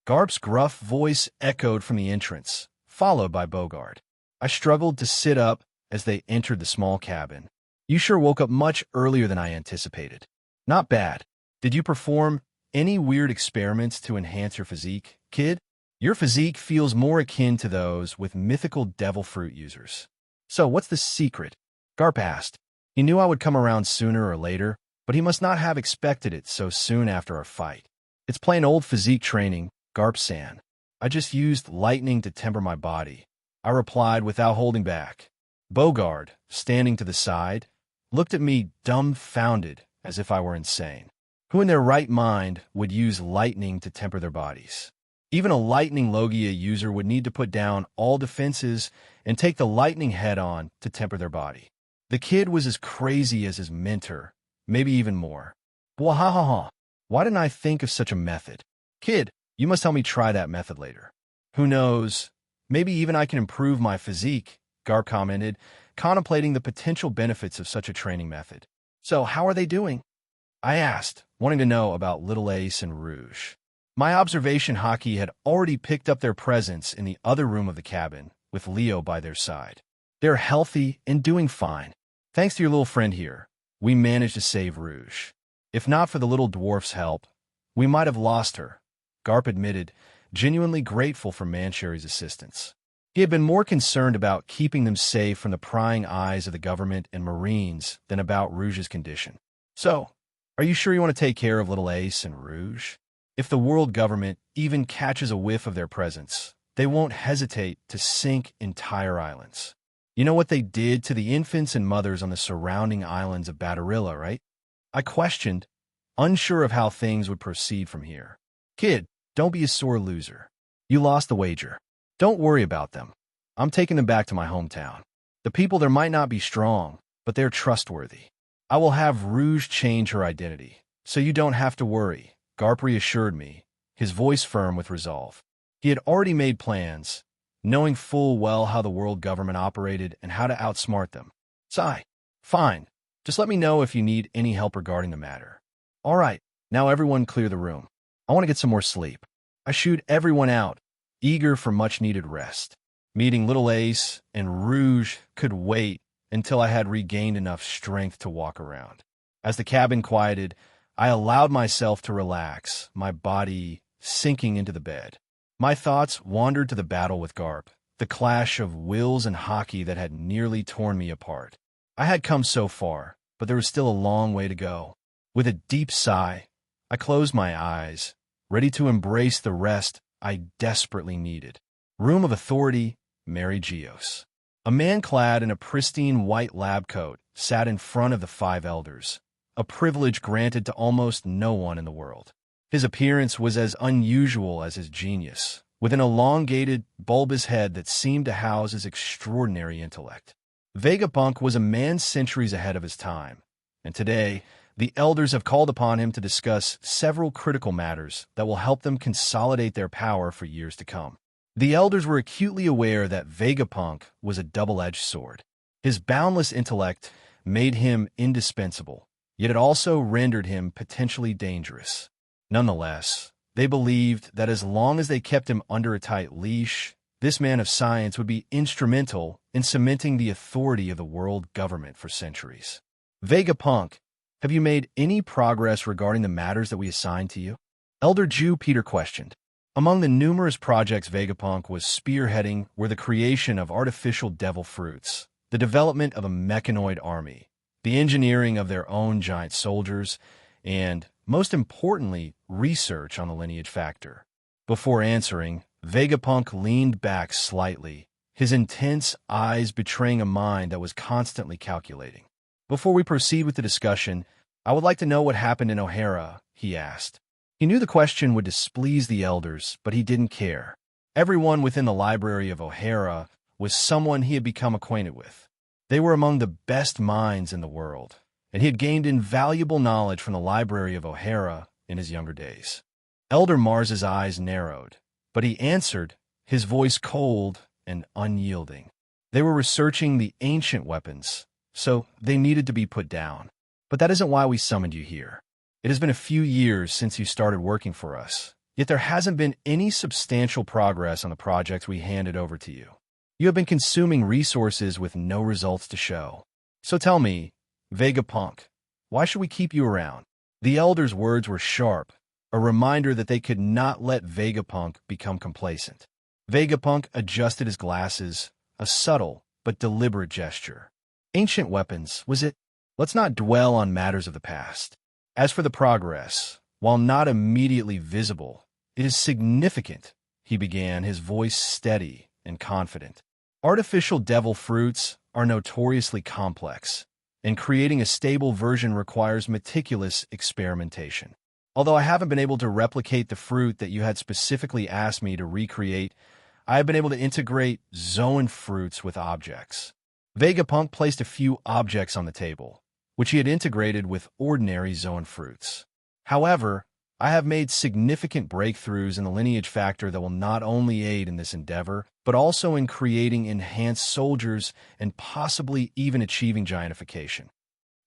Speaker 2: Garp's gruff voice echoed from the entrance, followed by Bogard. I struggled to sit up as they entered the small cabin. You sure woke up much earlier than I anticipated. Not bad. Did you perform any weird experiments to enhance your physique, kid? Your physique feels more akin to those with mythical devil fruit users. So what's the secret? Garp asked. He knew I would come around sooner or later, but he must not have expected it so soon after our fight. It's plain old physique training, Garp-san. I just used lightning to temper my body, I replied without holding back. Bogard, standing to the side, looked at me dumbfounded as if I were insane. Who in their right mind would use lightning to temper their bodies? Even a lightning Logia user would need to put down all defenses and take the lightning head-on to temper their body. The kid was as crazy as his mentor, maybe even more. Wahahaha, why didn't I think of such a method? Kid, you must help me try that method later. Who knows, maybe even I can improve my physique, Garp commented, contemplating the potential benefits of such a training method. So how are they doing? I asked, wanting to know about Little Ace and Rouge. My observation hockey had already picked up their presence in the other room of the cabin, with Leo by their side. They're healthy and doing fine. Thanks to your little friend here, we managed to save Rouge. If not for the little dwarf's help, we might have lost her, Garp admitted, genuinely grateful for Manchuri's assistance. He had been more concerned about keeping them safe from the prying eyes of the government and Marines than about Rouge's condition. So, are you sure you want to take care of little Ace and Rouge? If the world government even catches a whiff of their presence, they won't hesitate to sink entire islands. You know what they did to the infants and mothers on the surrounding islands of Batarilla, right? I questioned, unsure of how things would proceed from here. Kid, don't be a sore loser. You lost the wager. Don't worry about them. I'm taking them back to my hometown. The people there might not be strong, but they're trustworthy. I will have Rouge change her identity, so you don't have to worry, Garp reassured me, his voice firm with resolve. He had already made plans, knowing full well how the world government operated and how to outsmart them. Sigh. Fine. Just let me know if you need any help regarding the matter. All right, now everyone clear the room. I want to get some more sleep. I shooed everyone out, eager for much-needed rest. Meeting little Ace and Rouge could wait until I had regained enough strength to walk around. As the cabin quieted, I allowed myself to relax, my body sinking into the bed. My thoughts wandered to the battle with Garp, the clash of wills and hockey that had nearly torn me apart. I had come so far, but there was still a long way to go. With a deep sigh, I closed my eyes, ready to embrace the rest I desperately needed. Room of Authority, Mary Geos. A man clad in a pristine white lab coat sat in front of the 5 elders, a privilege granted to almost no one in the world. His appearance was as unusual as his genius, with an elongated, bulbous head that seemed to house his extraordinary intellect. Vegapunk was a man centuries ahead of his time, and today, the elders have called upon him to discuss several critical matters that will help them consolidate their power for years to come. The elders were acutely aware that Vegapunk was a double-edged sword. His boundless intellect made him indispensable, yet it also rendered him potentially dangerous. Nonetheless, they believed that as long as they kept him under a tight leash, this man of science would be instrumental in cementing the authority of the world government for centuries. Vegapunk, have you made any progress regarding the matters that we assigned to you? Elder Jew Peter questioned. Among the numerous projects Vegapunk was spearheading were the creation of artificial devil fruits, the development of a mechanoid army, the engineering of their own giant soldiers, and, most importantly, research on the lineage factor. Before answering, Vegapunk leaned back slightly, his intense eyes betraying a mind that was constantly calculating. Before we proceed with the discussion, I would like to know what happened in O'Hara, he asked. He knew the question would displease the elders, but he didn't care. Everyone within the library of O'Hara was someone he had become acquainted with. They were among the best minds in the world, and he had gained invaluable knowledge from the library of O'Hara in his younger days. Elder Mars's eyes narrowed, but he answered, his voice cold and unyielding. They were researching the ancient weapons, so they needed to be put down. But that isn't why we summoned you here. It has been a few years since you started working for us, yet there hasn't been any substantial progress on the projects we handed over to you. You have been consuming resources with no results to show. So tell me, Vegapunk, why should we keep you around? The elders' words were sharp, a reminder that they could not let Vegapunk become complacent. Vegapunk adjusted his glasses, a subtle but deliberate gesture. Ancient weapons, was it? Let's not dwell on matters of the past. As for the progress, while not immediately visible, it is significant, he began, his voice steady and confident. Artificial devil fruits are notoriously complex, and creating a stable version requires meticulous experimentation. Although I haven't been able to replicate the fruit that you had specifically asked me to recreate, I have been able to integrate Zoan fruits with objects. Vegapunk placed a few objects on the table, which he had integrated with ordinary Zoan fruits. However, I have made significant breakthroughs in the lineage factor that will not only aid in this endeavor, but also in creating enhanced soldiers and possibly even achieving giantification.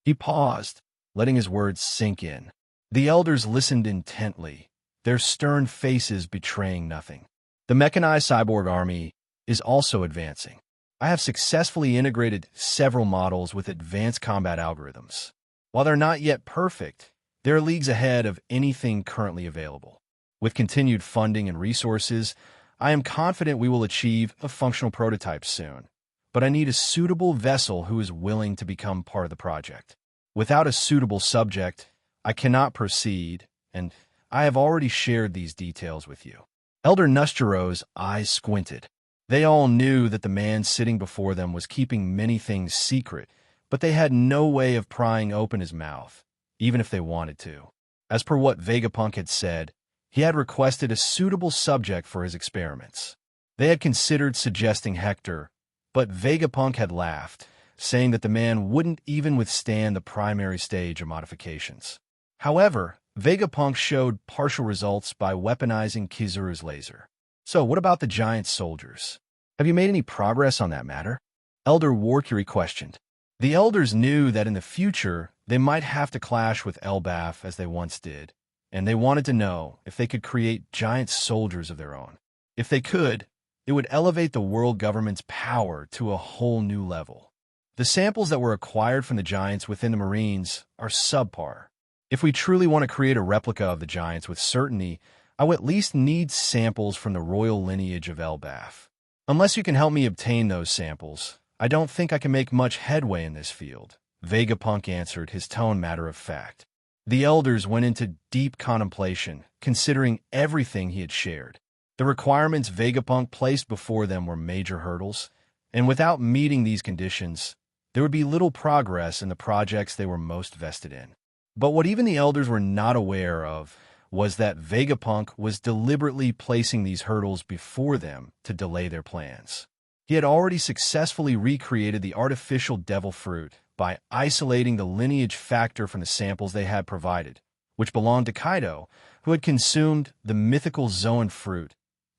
Speaker 2: He paused, letting his words sink in. The elders listened intently, their stern faces betraying nothing. The mechanized cyborg army is also advancing. I have successfully integrated several models with advanced combat algorithms. While they're not yet perfect, they're leagues ahead of anything currently available. With continued funding and resources, I am confident we will achieve a functional prototype soon. But I need a suitable vessel who is willing to become part of the project. Without a suitable subject, I cannot proceed, and I have already shared these details with you. Elder Nustero's eyes squinted. They all knew that the man sitting before them was keeping many things secret, but they had no way of prying open his mouth, even if they wanted to. As per what Vegapunk had said, he had requested a suitable subject for his experiments. They had considered suggesting Hector, but Vegapunk had laughed, saying that the man wouldn't even withstand the primary stage of modifications. However, Vegapunk showed partial results by weaponizing Kizuru's laser. So what about the giant soldiers? Have you made any progress on that matter? Elder Warkiri questioned. The elders knew that in the future they might have to clash with Elbaf as they once did, and they wanted to know if they could create giant soldiers of their own. If they could, it would elevate the world government's power to a whole new level. The samples that were acquired from the giants within the Marines are subpar. If we truly want to create a replica of the giants with certainty, I would at least need samples from the royal lineage of Elbaf. Unless you can help me obtain those samples, I don't think I can make much headway in this field, Vegapunk answered, his tone matter of fact. The elders went into deep contemplation, considering everything he had shared. The requirements Vegapunk placed before them were major hurdles, and without meeting these conditions, there would be little progress in the projects they were most vested in. But what even the elders were not aware of was that Vegapunk was deliberately placing these hurdles before them to delay their plans. He had already successfully recreated the artificial devil fruit by isolating the lineage factor from the samples they had provided, which belonged to Kaido, who had consumed the mythical Zoan fruit,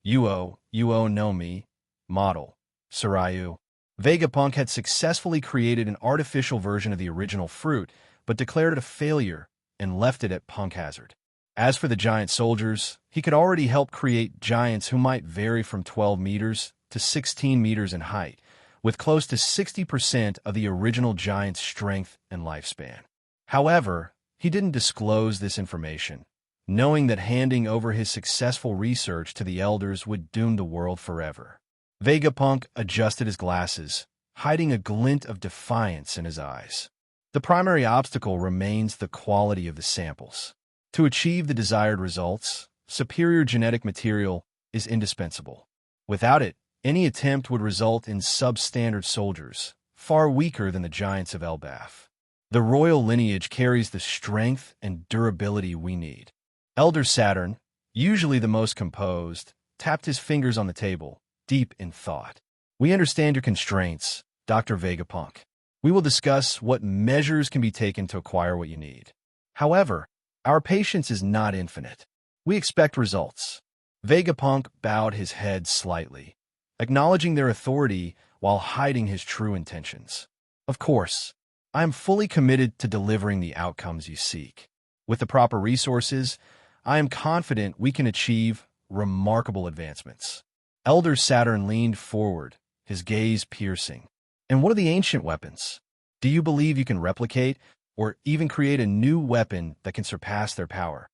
Speaker 2: Uo no Mi, model, Sarayu. Vegapunk had successfully created an artificial version of the original fruit, but declared it a failure and left it at Punk Hazard. As for the giant soldiers, he could already help create giants who might vary from 12 meters to 16 meters in height, with close to 60% of the original giant's strength and lifespan. However, he didn't disclose this information, knowing that handing over his successful research to the elders would doom the world forever. Vegapunk adjusted his glasses, hiding a glint of defiance in his eyes. The primary obstacle remains the quality of the samples. To achieve the desired results, superior genetic material is indispensable. Without it, any attempt would result in substandard soldiers, far weaker than the giants of Elbaf. The royal lineage carries the strength and durability we need. Elder Saturn, usually the most composed, tapped his fingers on the table, deep in thought. We understand your constraints, Dr. Vegapunk. We will discuss what measures can be taken to acquire what you need. However, our patience is not infinite. We expect results. Vegapunk bowed his head slightly, acknowledging their authority while hiding his true intentions. Of course, I am fully committed to delivering the outcomes you seek. With the proper resources, I am confident we can achieve remarkable advancements. Elder Saturn leaned forward, his gaze piercing. And what are the ancient weapons? Do you believe you can replicate or even create a new weapon that can surpass their power?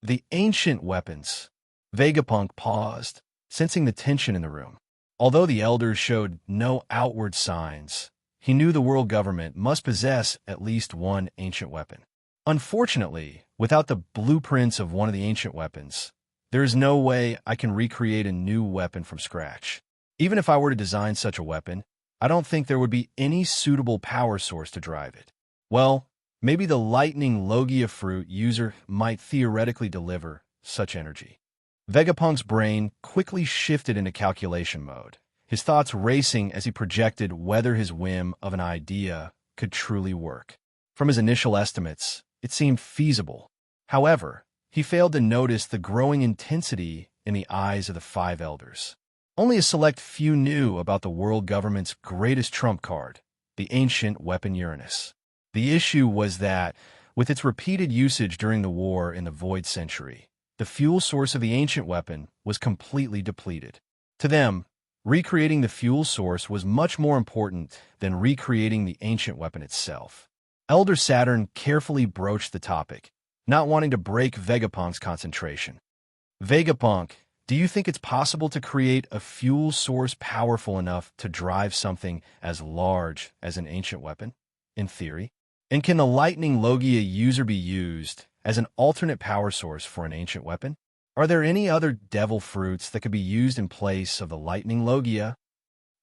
Speaker 2: The ancient weapons. Vegapunk paused, sensing the tension in the room. Although the elders showed no outward signs, he knew the world government must possess at least one ancient weapon. Unfortunately, without the blueprints of one of the ancient weapons, there is no way I can recreate a new weapon from scratch. Even if I were to design such a weapon, I don't think there would be any suitable power source to drive it. Well, maybe the lightning Logia fruit user might theoretically deliver such energy. Vegapunk's brain quickly shifted into calculation mode, his thoughts racing as he projected whether his whim of an idea could truly work. From his initial estimates, it seemed feasible. However, he failed to notice the growing intensity in the eyes of the five elders. Only a select few knew about the world government's greatest trump card, the ancient weapon Uranus. The issue was that, with its repeated usage during the war in the Void Century, the fuel source of the ancient weapon was completely depleted. To them, recreating the fuel source was much more important than recreating the ancient weapon itself. Elder Saturn carefully broached the topic, not wanting to break Vegapunk's concentration. Vegapunk, do you think it's possible to create a fuel source powerful enough to drive something as large as an ancient weapon? In theory. And can the lightning Logia user be used as an alternate power source for an ancient weapon? Are there any other devil fruits that could be used in place of the lightning Logia?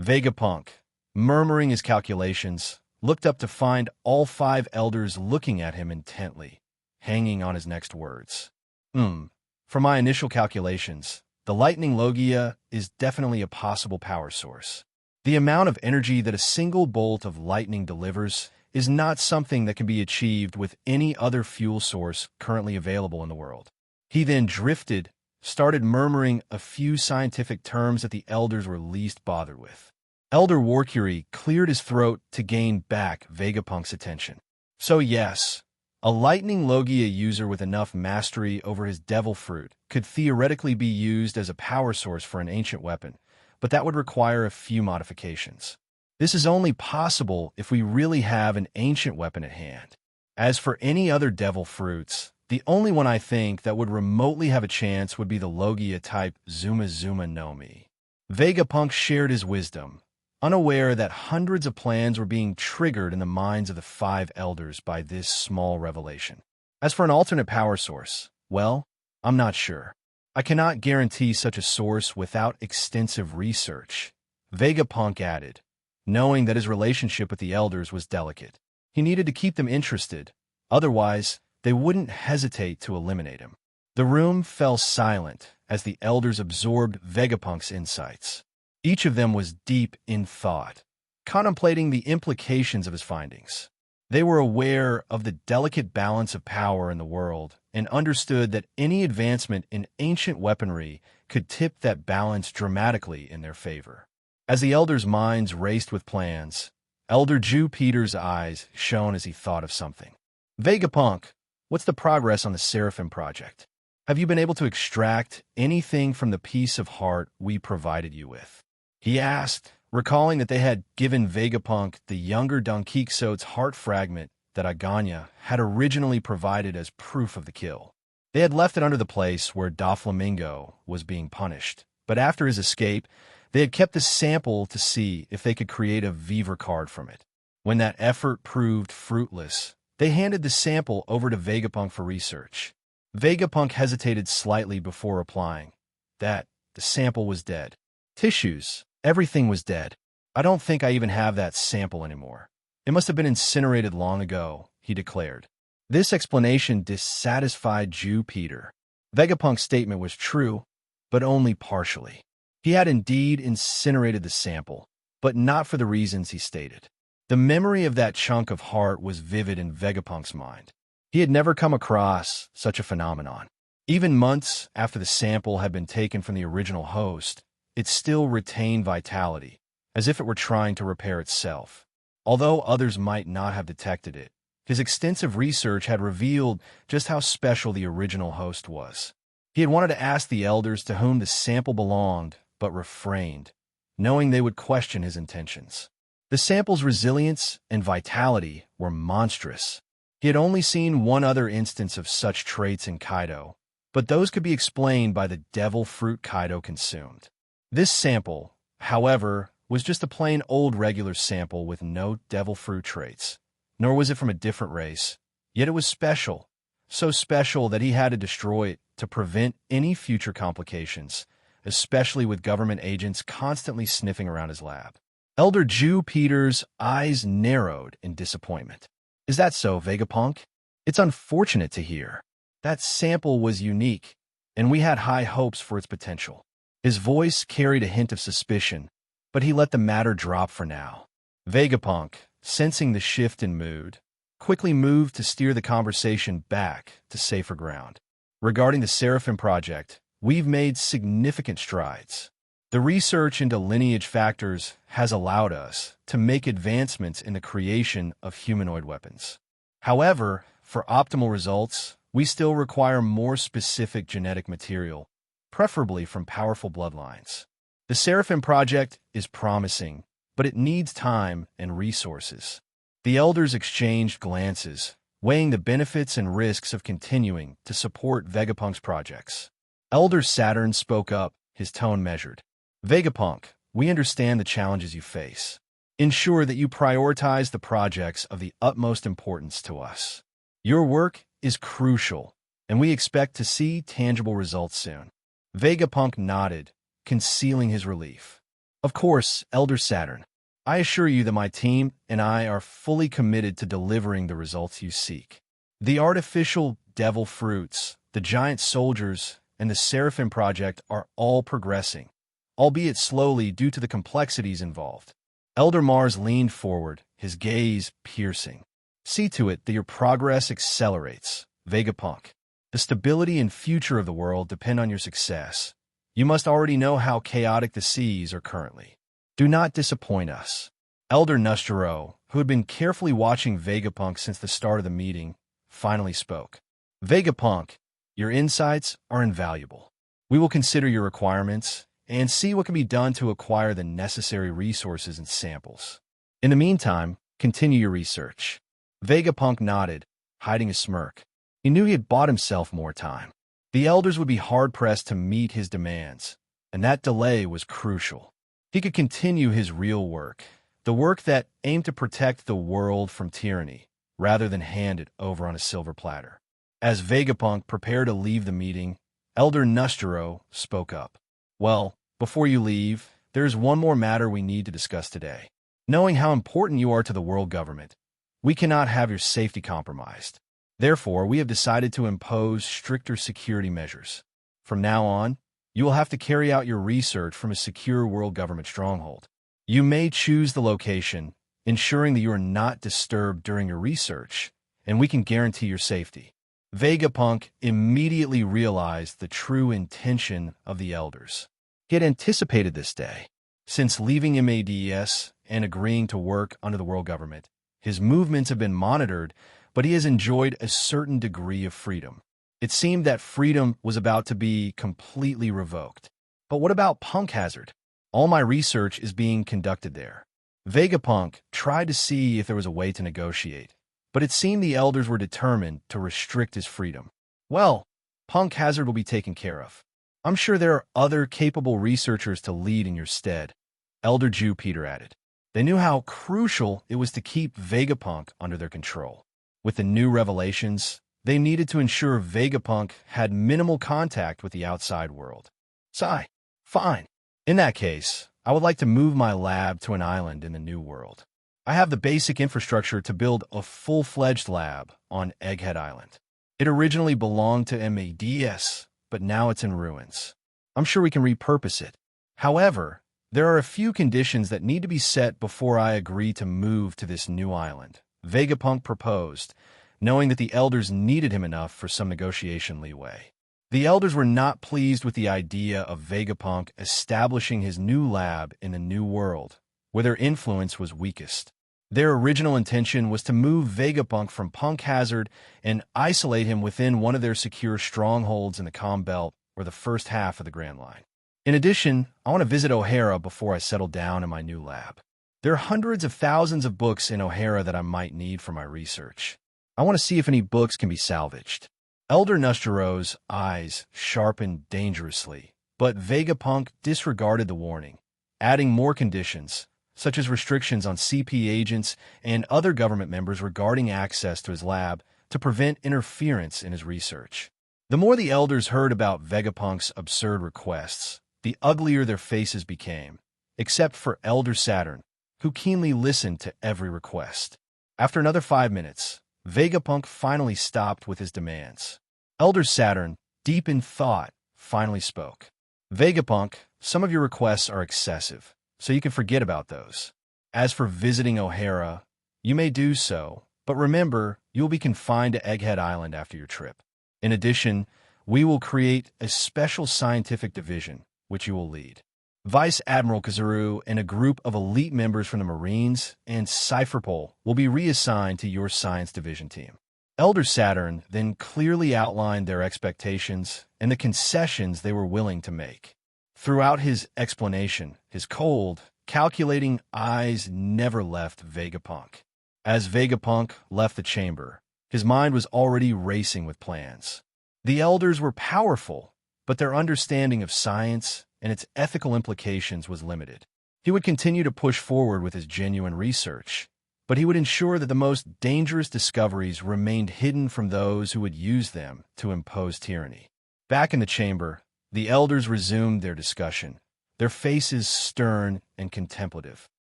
Speaker 2: Vegapunk, murmuring his calculations, looked up to find all 5 elders looking at him intently, hanging on his next words. For my initial calculations, the lightning Logia is definitely a possible power source. The amount of energy that a single bolt of lightning delivers is not something that can be achieved with any other fuel source currently available in the world. He then drifted, started murmuring a few scientific terms that the elders were least bothered with. Elder Warcury cleared his throat to gain back Vegapunk's attention. So yes, a lightning Logia user with enough mastery over his devil fruit could theoretically be used as a power source for an ancient weapon, but that would require a few modifications. This is only possible if we really have an ancient weapon at hand. As for any other devil fruits, the only one I think that would remotely have a chance would be the Logia type Zuma Zuma no Mi. Vegapunk shared his wisdom, unaware that hundreds of plans were being triggered in the minds of the 5 elders by this small revelation. As for an alternate power source, well, I'm not sure. I cannot guarantee such a source without extensive research, Vegapunk added, knowing that his relationship with the elders was delicate. He needed to keep them interested, otherwise they wouldn't hesitate to eliminate him. The room fell silent as the elders absorbed Vegapunk's insights. Each of them was deep in thought, contemplating the implications of his findings. They were aware of the delicate balance of power in the world and understood that any advancement in ancient weaponry could tip that balance dramatically in their favor. As the elders' minds raced with plans, Elder Jew Peter's eyes shone as he thought of something. Vegapunk, what's the progress on the Seraphim project? Have you been able to extract anything from the piece of heart we provided you with? He asked, recalling that they had given Vegapunk the younger Don Quixote's heart fragment that Aganya had originally provided as proof of the kill. They had left it under the place where Doflamingo was being punished, but after his escape, they had kept the sample to see if they could create a Viver card from it. When that effort proved fruitless, they handed the sample over to Vegapunk for research. Vegapunk hesitated slightly before replying that the sample was dead. Tissues. Everything was dead. I don't think I even have that sample anymore. It must have been incinerated long ago, he declared. This explanation dissatisfied Jew Peter. Vegapunk's statement was true, but only partially. He had indeed incinerated the sample, but not for the reasons he stated. The memory of that chunk of heart was vivid in Vegapunk's mind. He had never come across such a phenomenon. Even months after the sample had been taken from the original host, it still retained vitality, as if it were trying to repair itself. Although others might not have detected it, his extensive research had revealed just how special the original host was. He had wanted to ask the elders to whom the sample belonged, but refrained, knowing they would question his intentions. The sample's resilience and vitality were monstrous. He had only seen one other instance of such traits in Kaido, but those could be explained by the devil fruit Kaido consumed. This sample, however, was just a plain old regular sample with no devil fruit traits, nor was it from a different race. Yet it was special, so special that he had to destroy it to prevent any future complications, especially with government agents constantly sniffing around his lab. Elder Jew Peter's eyes narrowed in disappointment. Is that so, Vegapunk? It's unfortunate to hear. That sample was unique, and we had high hopes for its potential. His voice carried a hint of suspicion, but he let the matter drop for now. Vegapunk, sensing the shift in mood, quickly moved to steer the conversation back to safer ground. Regarding the Seraphim project, we've made significant strides. The research into lineage factors has allowed us to make advancements in the creation of humanoid weapons. However, for optimal results, we still require more specific genetic material, preferably from powerful bloodlines. The Seraphim project is promising, but it needs time and resources. The elders exchanged glances, weighing the benefits and risks of continuing to support Vegapunk's projects. Elder Saturn spoke up, his tone measured. Vegapunk, we understand the challenges you face. Ensure that you prioritize the projects of the utmost importance to us. Your work is crucial, and we expect to see tangible results soon. Vegapunk nodded, concealing his relief. Of course, Elder Saturn. I assure you that my team and I are fully committed to delivering the results you seek. The artificial devil fruits, the giant soldiers, and the Seraphim project are all progressing, albeit slowly due to the complexities involved. Elder Mars leaned forward, his gaze piercing. See to it that your progress accelerates, Vegapunk. The stability and future of the world depend on your success. You must already know how chaotic the seas are currently. Do not disappoint us. Elder Nustero, who had been carefully watching Vegapunk since the start of the meeting, finally spoke. Vegapunk, your insights are invaluable. We will consider your requirements and see what can be done to acquire the necessary resources and samples. In the meantime, continue your research. Vegapunk nodded, hiding a smirk. He knew he had bought himself more time. The elders would be hard-pressed to meet his demands, and that delay was crucial. He could continue his real work, the work that aimed to protect the world from tyranny, rather than hand it over on a silver platter. As Vegapunk prepared to leave the meeting, Elder Nustero spoke up. Well, before you leave, there is one more matter we need to discuss today. Knowing how important you are to the world government, we cannot have your safety compromised. Therefore, we have decided to impose stricter security measures. From now on, you will have to carry out your research from a secure world government stronghold. You may choose the location, ensuring that you are not disturbed during your research, and we can guarantee your safety. Vegapunk immediately realized the true intention of the elders. He had anticipated this day. Since leaving MADS and agreeing to work under the world government, his movements have been monitored, but he has enjoyed a certain degree of freedom. It seemed that freedom was about to be completely revoked. But what about Punk Hazard? All my research is being conducted there. Vegapunk tried to see if there was a way to negotiate, but it seemed the elders were determined to restrict his freedom. Well, Punk Hazard will be taken care of. I'm sure there are other capable researchers to lead in your stead, Elder Jew Peter added. They knew how crucial it was to keep Vegapunk under their control. With the new revelations, they needed to ensure Vegapunk had minimal contact with the outside world. Sigh. Fine. In that case, I would like to move my lab to an island in the new world. I have the basic infrastructure to build a full-fledged lab on Egghead Island. It originally belonged to MADS, but now it's in ruins. I'm sure we can repurpose it. However, there are a few conditions that need to be set before I agree to move to this new island, Vegapunk proposed, knowing that the elders needed him enough for some negotiation leeway. The elders were not pleased with the idea of Vegapunk establishing his new lab in the new world, where their influence was weakest. Their original intention was to move Vegapunk from Punk Hazard and isolate him within one of their secure strongholds in the Calm Belt or the first half of the Grand Line. In addition, I want to visit O'Hara before I settle down in my new lab. There are hundreds of thousands of books in O'Hara that I might need for my research. I want to see if any books can be salvaged. Elder Nustero's eyes sharpened dangerously, but Vegapunk disregarded the warning, adding more conditions, such as restrictions on CP agents and other government members regarding access to his lab to prevent interference in his research. The more the elders heard about Vegapunk's absurd requests, the uglier their faces became, except for Elder Saturn, who keenly listened to every request. After another 5 minutes, Vegapunk finally stopped with his demands. Elder Saturn, deep in thought, finally spoke. Vegapunk, some of your requests are excessive, so you can forget about those. As for visiting O'Hara, you may do so, but remember, you will be confined to Egghead Island after your trip. In addition, we will create a special scientific division, which you will lead. Vice Admiral Kazuru and a group of elite members from the Marines and Cypherpole will be reassigned to your science division team. Elder Saturn then clearly outlined their expectations and the concessions they were willing to make. Throughout his explanation, his cold, calculating eyes never left Vegapunk. As Vegapunk left the chamber, his mind was already racing with plans. The elders were powerful, but their understanding of science and its ethical implications was limited. He would continue to push forward with his genuine research, but he would ensure that the most dangerous discoveries remained hidden from those who would use them to impose tyranny. Back in the chamber, the elders resumed their discussion, their faces stern and contemplative.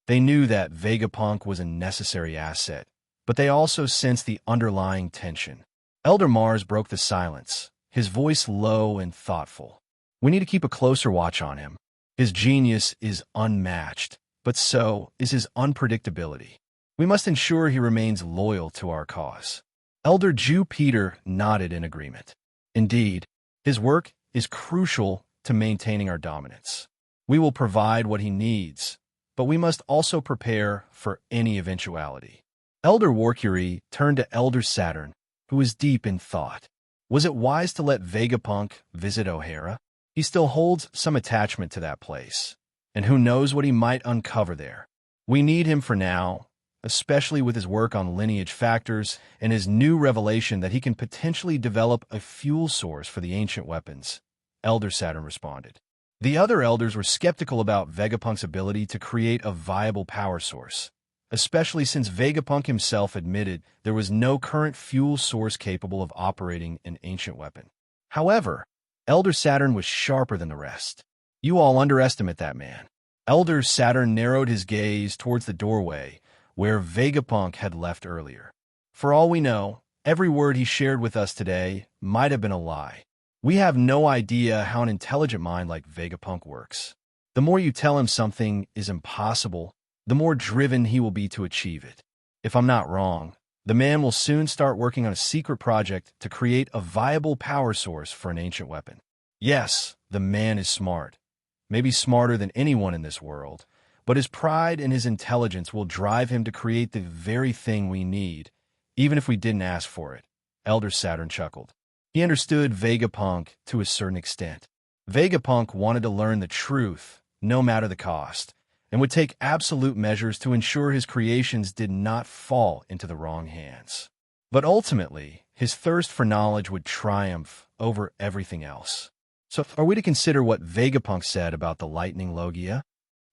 Speaker 2: They knew that Vegapunk was a necessary asset, but they also sensed the underlying tension. Elder Mars broke the silence, his voice low and thoughtful. We need to keep a closer watch on him. His genius is unmatched, but so is his unpredictability. We must ensure he remains loyal to our cause. Elder Jew Peter nodded in agreement. Indeed, his work is crucial to maintaining our dominance. We will provide what he needs, but we must also prepare for any eventuality. Elder Warcury turned to Elder Saturn, who was deep in thought. Was it wise to let Vegapunk visit O'Hara? He still holds some attachment to that place, and who knows what he might uncover there. We need him for now, especially with his work on lineage factors and his new revelation that he can potentially develop a fuel source for the ancient weapons, Elder Saturn responded. The other elders were skeptical about Vegapunk's ability to create a viable power source, especially since Vegapunk himself admitted there was no current fuel source capable of operating an ancient weapon. However, Elder Saturn was sharper than the rest. You all underestimate that man. Elder Saturn narrowed his gaze towards the doorway where Vegapunk had left earlier. For all we know, every word he shared with us today might have been a lie. We have no idea how an intelligent mind like Vegapunk works. The more you tell him something is impossible, the more driven he will be to achieve it. If I'm not wrong, the man will soon start working on a secret project to create a viable power source for an ancient weapon. Yes, the man is smart, maybe smarter than anyone in this world, but his pride and his intelligence will drive him to create the very thing we need, even if we didn't ask for it. Elder Saturn chuckled. He understood Vegapunk to a certain extent. Vegapunk wanted to learn the truth, no matter the cost, and would take absolute measures to ensure his creations did not fall into the wrong hands. But ultimately, his thirst for knowledge would triumph over everything else. So are we to consider what Vegapunk said about the lightning Logia?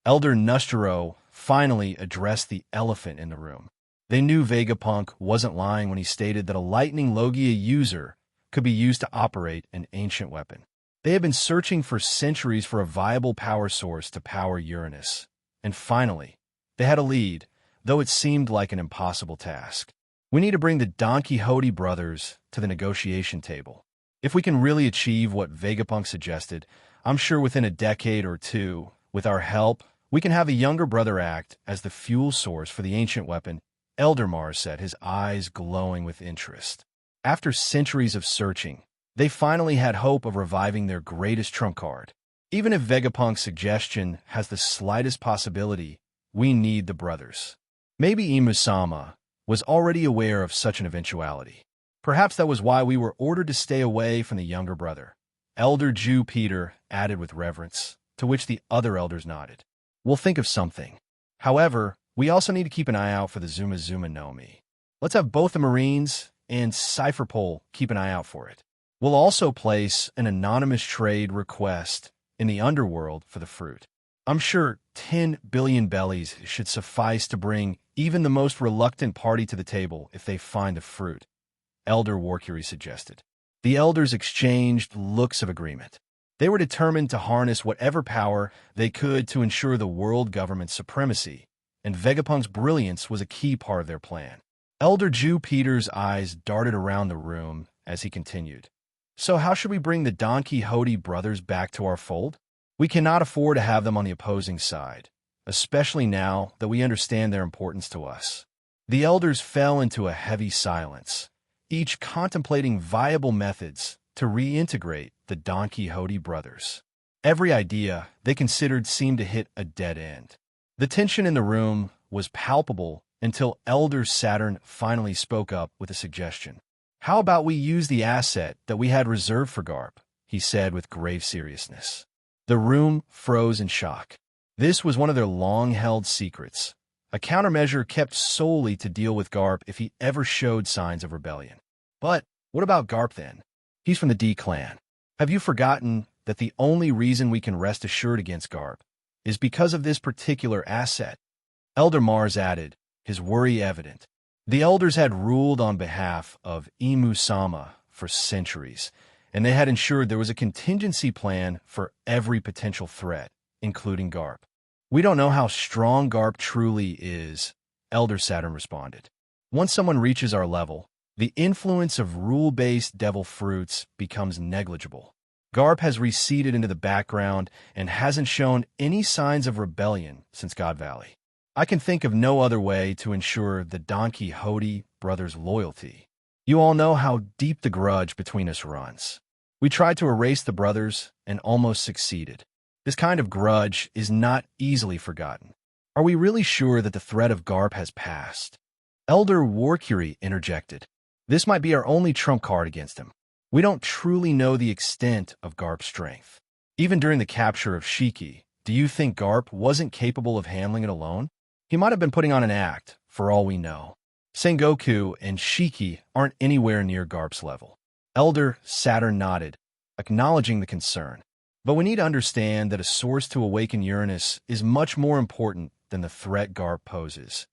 Speaker 2: Elder Nustero finally addressed the elephant in the room. They knew Vegapunk wasn't lying when he stated that a lightning Logia user could be used to operate an ancient weapon. They had been searching for centuries for a viable power source to power Uranus. And finally, they had a lead, though it seemed like an impossible task. We need to bring the Don Quixote brothers to the negotiation table. If we can really achieve what Vegapunk suggested, I'm sure within a decade or two, with our help, we can have a younger brother act as the fuel source for the ancient weapon, Elder Mars said, his eyes glowing with interest. After centuries of searching, they finally had hope of reviving their greatest trump card. Even if Vegapunk's suggestion has the slightest possibility, we need the brothers. Maybe Imusama was already aware of such an eventuality. Perhaps that was why we were ordered to stay away from the younger brother. Elder Jew Peter added with reverence, to which the other elders nodded. We'll think of something. However, we also need to keep an eye out for the Zuma Zuma Nomi. Let's have both the Marines and Cypherpole keep an eye out for it. We'll also place an anonymous trade request in the underworld for the fruit. I'm sure 10 billion bellies should suffice to bring even the most reluctant party to the table if they find the fruit, Elder Warcury suggested. The elders exchanged looks of agreement. They were determined to harness whatever power they could to ensure the world government's supremacy, and Vegapunk's brilliance was a key part of their plan. Elder Jew Peter's eyes darted around the room as he continued. So how should we bring the Don Quixote brothers back to our fold? We cannot afford to have them on the opposing side, especially now that we understand their importance to us. The elders fell into a heavy silence, each contemplating viable methods to reintegrate the Don Quixote brothers. Every idea they considered seemed to hit a dead end. The tension in the room was palpable until Elder Saturn finally spoke up with a suggestion. How about we use the asset that we had reserved for Garp, he said with grave seriousness. The room froze in shock. This was one of their long-held secrets, a countermeasure kept solely to deal with Garp if he ever showed signs of rebellion. But what about Garp then? He's from the D clan. Have you forgotten that the only reason we can rest assured against Garp is because of this particular asset? Elder Mars added, his worry evident. The elders had ruled on behalf of Imu-sama for centuries, and they had ensured there was a contingency plan for every potential threat, including Garp. We don't know how strong Garp truly is, Elder Saturn responded. Once someone reaches our level, the influence of rule-based devil fruits becomes negligible. Garp has receded into the background and hasn't shown any signs of rebellion since God Valley. I can think of no other way to ensure the Don Quixote brothers' loyalty. You all know how deep the grudge between us runs. We tried to erase the brothers and almost succeeded. This kind of grudge is not easily forgotten. Are we really sure that the threat of Garp has passed? Elder Warcury interjected. This might be our only trump card against him. We don't truly know the extent of Garp's strength. Even during the capture of Shiki, do you think Garp wasn't capable of handling it alone? He might have been putting on an act, for all we know. Sengoku and Shiki aren't anywhere near Garp's level. Elder Saturn nodded, acknowledging the concern. But we need to understand that a source to awaken Uranus is much more important than the threat Garp poses.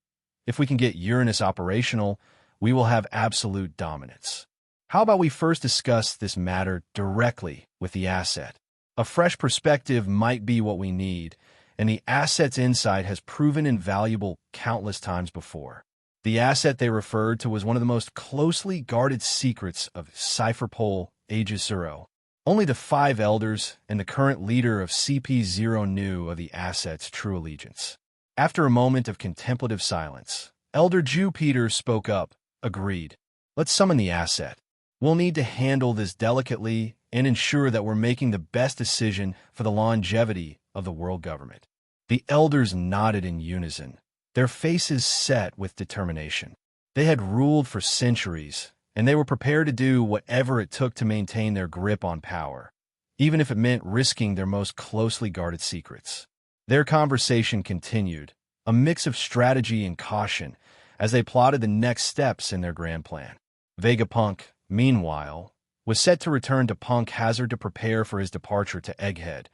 Speaker 2: If we can get Uranus operational, we will have absolute dominance. How about we first discuss this matter directly with the asset? A fresh perspective might be what we need, and the asset's insight has proven invaluable countless times before. The asset they referred to was one of the most closely guarded secrets of Cypherpole Aegis Zero. Only the 5 elders and the current leader of CP0 knew of the asset's true allegiance. After a moment of contemplative silence, Elder Jupiter spoke up, agreed. Let's summon the asset. We'll need to handle this delicately and ensure that we're making the best decision for the longevity of the world government. The elders nodded in unison, their faces set with determination. They had ruled for centuries, and they were prepared to do whatever it took to maintain their grip on power, even if it meant risking their most closely guarded secrets. Their conversation continued, a mix of strategy and caution, as they plotted the next steps in their grand plan. Vegapunk, meanwhile, was set to return to Punk Hazard to prepare for his departure to Egghead,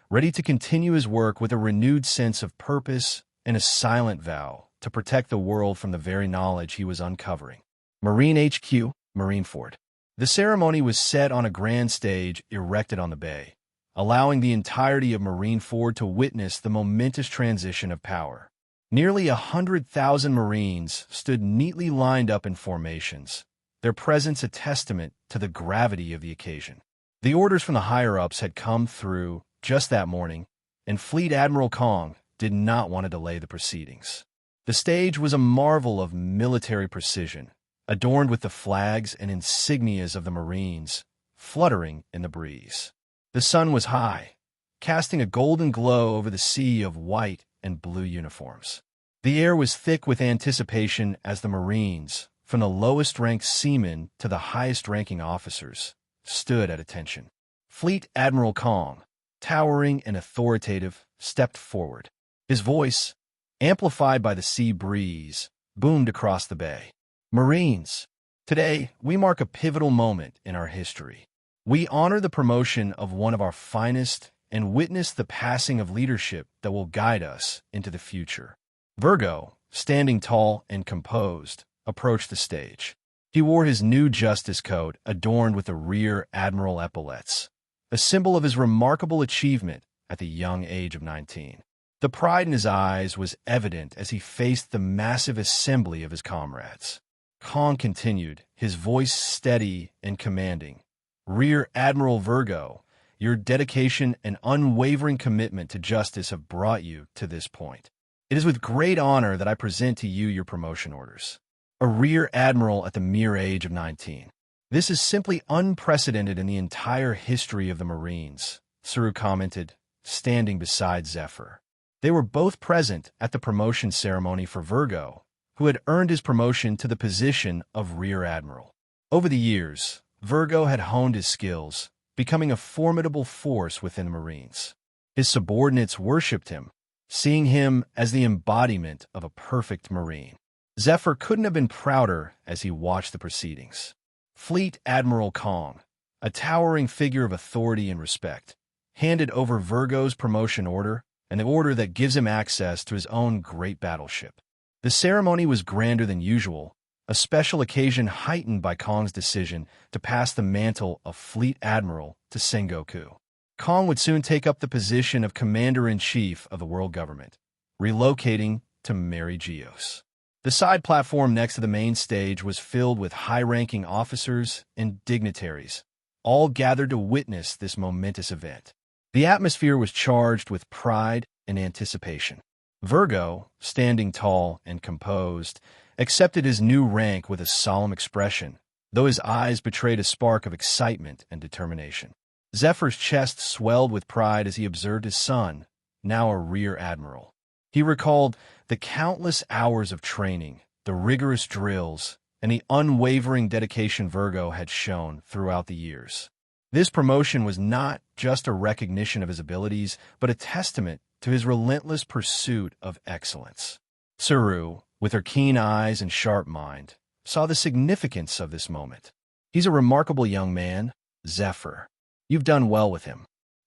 Speaker 2: ready to continue his work with a renewed sense of purpose and a silent vow to protect the world from the very knowledge he was uncovering. Marine HQ, Marineford. The ceremony was set on a grand stage erected on the bay, allowing the entirety of Marineford to witness the momentous transition of power. Nearly 100,000 Marines stood neatly lined up in formations, their presence a testament to the gravity of the occasion. The orders from the higher-ups had come through just that morning, and Fleet Admiral Kong did not want to delay the proceedings. The stage was a marvel of military precision, adorned with the flags and insignias of the Marines, fluttering in the breeze. The sun was high, casting a golden glow over the sea of white and blue uniforms. The air was thick with anticipation as the Marines, from the lowest-ranked seamen to the highest-ranking officers, stood at attention. Fleet Admiral Kong, towering and authoritative, stepped forward. His voice, amplified by the sea breeze, boomed across the bay. Marines, today we mark a pivotal moment in our history. We honor the promotion of one of our finest and witness the passing of leadership that will guide us into the future. Virgo, standing tall and composed, approached the stage. He wore his new justice coat adorned with the rear admiral epaulets, a symbol of his remarkable achievement at the young age of 19. The pride in his eyes was evident as he faced the massive assembly of his comrades. Kong continued, his voice steady and commanding. Rear Admiral Virgo, your dedication and unwavering commitment to justice have brought you to this point. It is with great honor that I present to you your promotion orders. A Rear Admiral at the mere age of 19. This is simply unprecedented in the entire history of the Marines, Saru commented, standing beside Zephyr. They were both present at the promotion ceremony for Virgo, who had earned his promotion to the position of Rear Admiral. Over the years, Virgo had honed his skills, becoming a formidable force within the Marines. His subordinates worshipped him, seeing him as the embodiment of a perfect Marine. Zephyr couldn't have been prouder as he watched the proceedings. Fleet Admiral Kong, a towering figure of authority and respect, handed over Virgo's promotion order and the order that gives him access to his own great battleship. The ceremony was grander than usual, a special occasion heightened by Kong's decision to pass the mantle of Fleet Admiral to Sengoku. Kong would soon take up the position of Commander-in-Chief of the world government, relocating to Mary Geos. The side platform next to the main stage was filled with high-ranking officers and dignitaries, all gathered to witness this momentous event. The atmosphere was charged with pride and anticipation. Virgo, standing tall and composed, accepted his new rank with a solemn expression, though his eyes betrayed a spark of excitement and determination. Zephyr's chest swelled with pride as he observed his son, now a rear admiral. He recalled the countless hours of training, the rigorous drills, and the unwavering dedication Virgo had shown throughout the years. This promotion was not just a recognition of his abilities, but a testament to his relentless pursuit of excellence. Tsuru, with her keen eyes and sharp mind, saw the significance of this moment. He's a remarkable young man, Zephyr. You've done well with him.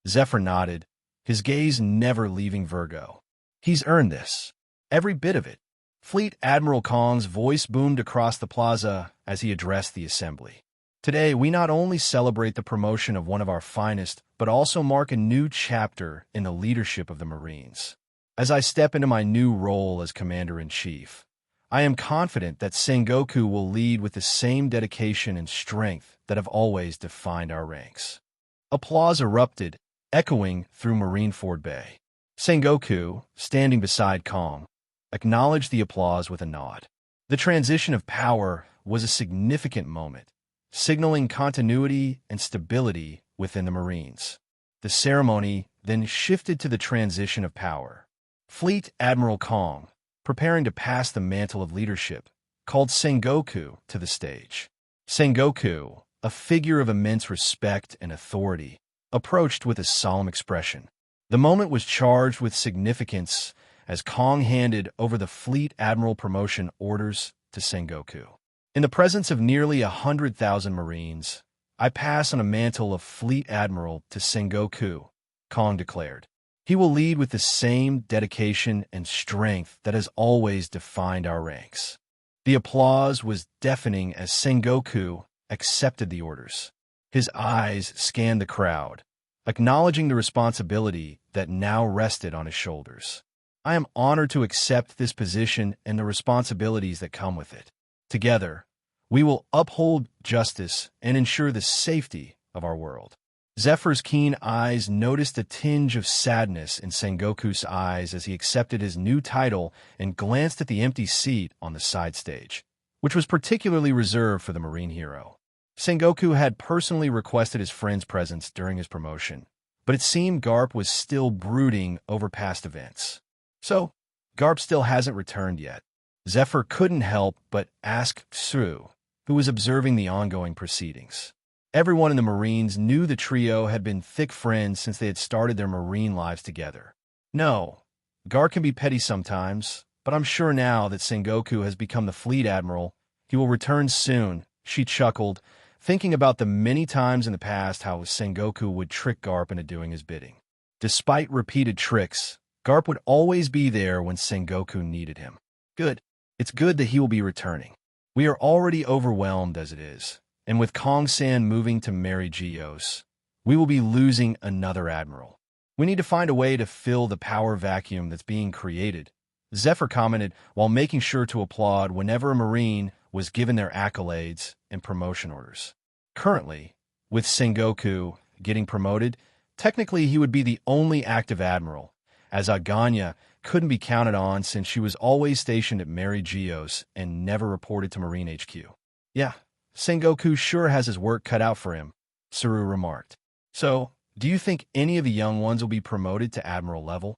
Speaker 2: Zephyr nodded, his gaze never leaving Virgo. He's earned this. Every bit of it. Fleet Admiral Kong's voice boomed across the plaza as he addressed the assembly. Today, we not only celebrate the promotion of one of our finest, but also mark a new chapter in the leadership of the Marines. As I step into my new role as Commander-in-Chief, I am confident that Sengoku will lead with the same dedication and strength that have always defined our ranks. Applause erupted, echoing through Marineford Bay. Sengoku, standing beside Kong, acknowledged the applause with a nod. The transition of power was a significant moment, signaling continuity and stability within the Marines. The ceremony then shifted to the transition of power. Fleet Admiral Kong, preparing to pass the mantle of leadership, called Sengoku to the stage. Sengoku, a figure of immense respect and authority, approached with a solemn expression. The moment was charged with significance as Kong handed over the Fleet Admiral promotion orders to Sengoku. In the presence of nearly 100,000 Marines, I pass on a mantle of Fleet Admiral to Sengoku, Kong declared. He will lead with the same dedication and strength that has always defined our ranks. The applause was deafening as Sengoku accepted the orders. His eyes scanned the crowd, acknowledging the responsibility that now rested on his shoulders. I am honored to accept this position and the responsibilities that come with it. Together, we will uphold justice and ensure the safety of our world. Zephyr's keen eyes noticed a tinge of sadness in Sengoku's eyes as he accepted his new title and glanced at the empty seat on the side stage, which was particularly reserved for the Marine hero. Sengoku had personally requested his friend's presence during his promotion, but it seemed Garp was still brooding over past events. So, Garp still hasn't returned yet. Zephyr couldn't help but ask Tsuru, who was observing the ongoing proceedings. Everyone in the Marines knew the trio had been thick friends since they had started their Marine lives together. No, Gar can be petty sometimes, but I'm sure now that Sengoku has become the Fleet Admiral, he will return soon, she chuckled, thinking about the many times in the past how Sengoku would trick Garp into doing his bidding. Despite repeated tricks, Garp would always be there when Sengoku needed him. Good. It's good that he will be returning. We are already overwhelmed as it is, and with Kong-san moving to Mary Geos, we will be losing another admiral. We need to find a way to fill the power vacuum that's being created, Zephyr commented while making sure to applaud whenever a Marine was given their accolades and promotion orders. Currently, with Sengoku getting promoted, technically he would be the only active admiral, as Aganya couldn't be counted on since she was always stationed at Mary Geos and never reported to Marine HQ. Yeah, Sengoku sure has his work cut out for him, Tsuru remarked. So, do you think any of the young ones will be promoted to admiral level?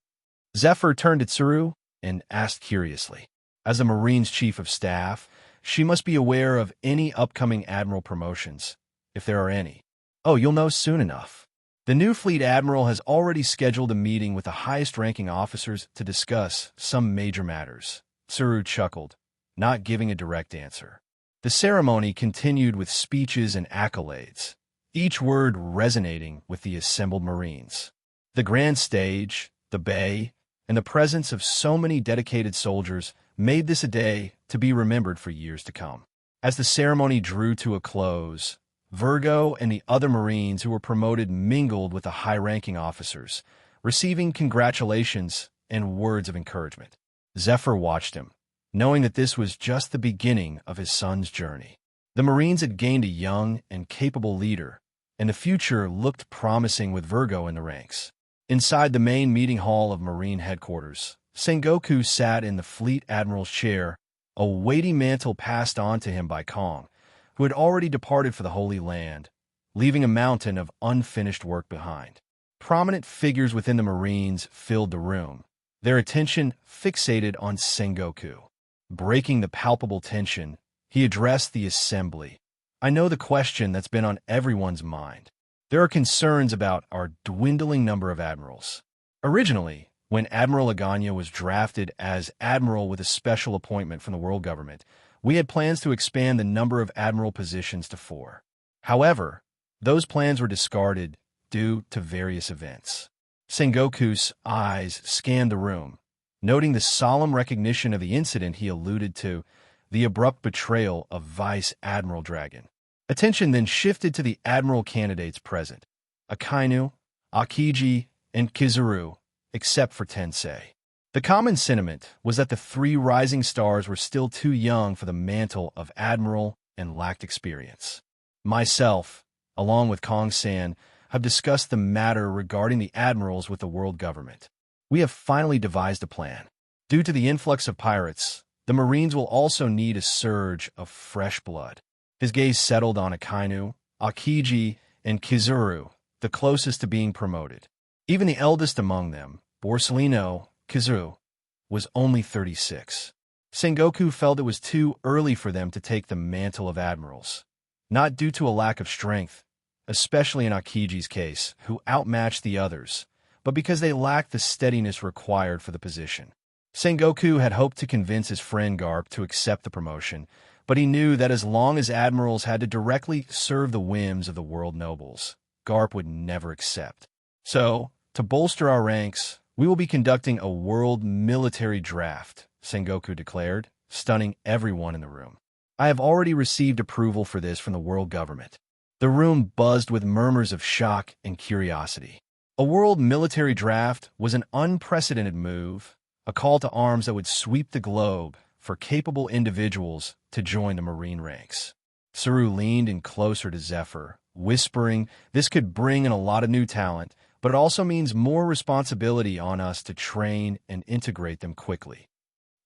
Speaker 2: Zephyr turned to Tsuru and asked curiously. As the Marine's chief of staff, she must be aware of any upcoming admiral promotions, if there are any. Oh, you'll know soon enough. The new fleet admiral has already scheduled a meeting with the highest-ranking officers to discuss some major matters. Tsuru chuckled, not giving a direct answer. The ceremony continued with speeches and accolades, each word resonating with the assembled Marines. The grand stage, the bay, and the presence of so many dedicated soldiers made this a day to be remembered for years to come. As the ceremony drew to a close, Virgo and the other Marines who were promoted mingled with the high-ranking officers, receiving congratulations and words of encouragement. Zephyr watched him, knowing that this was just the beginning of his son's journey. The Marines had gained a young and capable leader, and the future looked promising with Virgo in the ranks. Inside the main meeting hall of Marine headquarters, Sengoku sat in the Fleet Admiral's chair, a weighty mantle passed on to him by Kong, who had already departed for the Holy Land, leaving a mountain of unfinished work behind. Prominent figures within the Marines filled the room, their attention fixated on Sengoku. Breaking the palpable tension, he addressed the assembly. I know the question that's been on everyone's mind. There are concerns about our dwindling number of admirals. Originally, when Admiral Aganya was drafted as admiral with a special appointment from the world government, we had plans to expand the number of admiral positions to 4. However, those plans were discarded due to various events. Sengoku's eyes scanned the room, noting the solemn recognition of the incident he alluded to, the abrupt betrayal of Vice Admiral Dragon. Attention then shifted to the admiral candidates present, Akainu, Akiji, and Kizuru, except for Tensei. The common sentiment was that the 3 rising stars were still too young for the mantle of admiral and lacked experience. Myself, along with Kong-san, have discussed the matter regarding the admirals with the world government. We have finally devised a plan. Due to the influx of pirates, the Marines will also need a surge of fresh blood. His gaze settled on Akainu, Akiji, and Kizuru, the closest to being promoted. Even the eldest among them, Borsellino Kizuru, was only 36. Sengoku felt it was too early for them to take the mantle of admirals, not due to a lack of strength, especially in Akiji's case, who outmatched the others, but because they lacked the steadiness required for the position. Sengoku had hoped to convince his friend Garp to accept the promotion, but he knew that as long as admirals had to directly serve the whims of the world nobles, Garp would never accept. So, to bolster our ranks, we will be conducting a world military draft, Sengoku declared, stunning everyone in the room. I have already received approval for this from the world government. The room buzzed with murmurs of shock and curiosity. A world military draft was an unprecedented move, a call to arms that would sweep the globe for capable individuals to join the Marine ranks. Saru leaned in closer to Zephyr, whispering, "This could bring in a lot of new talent, but it also means more responsibility on us to train and integrate them quickly."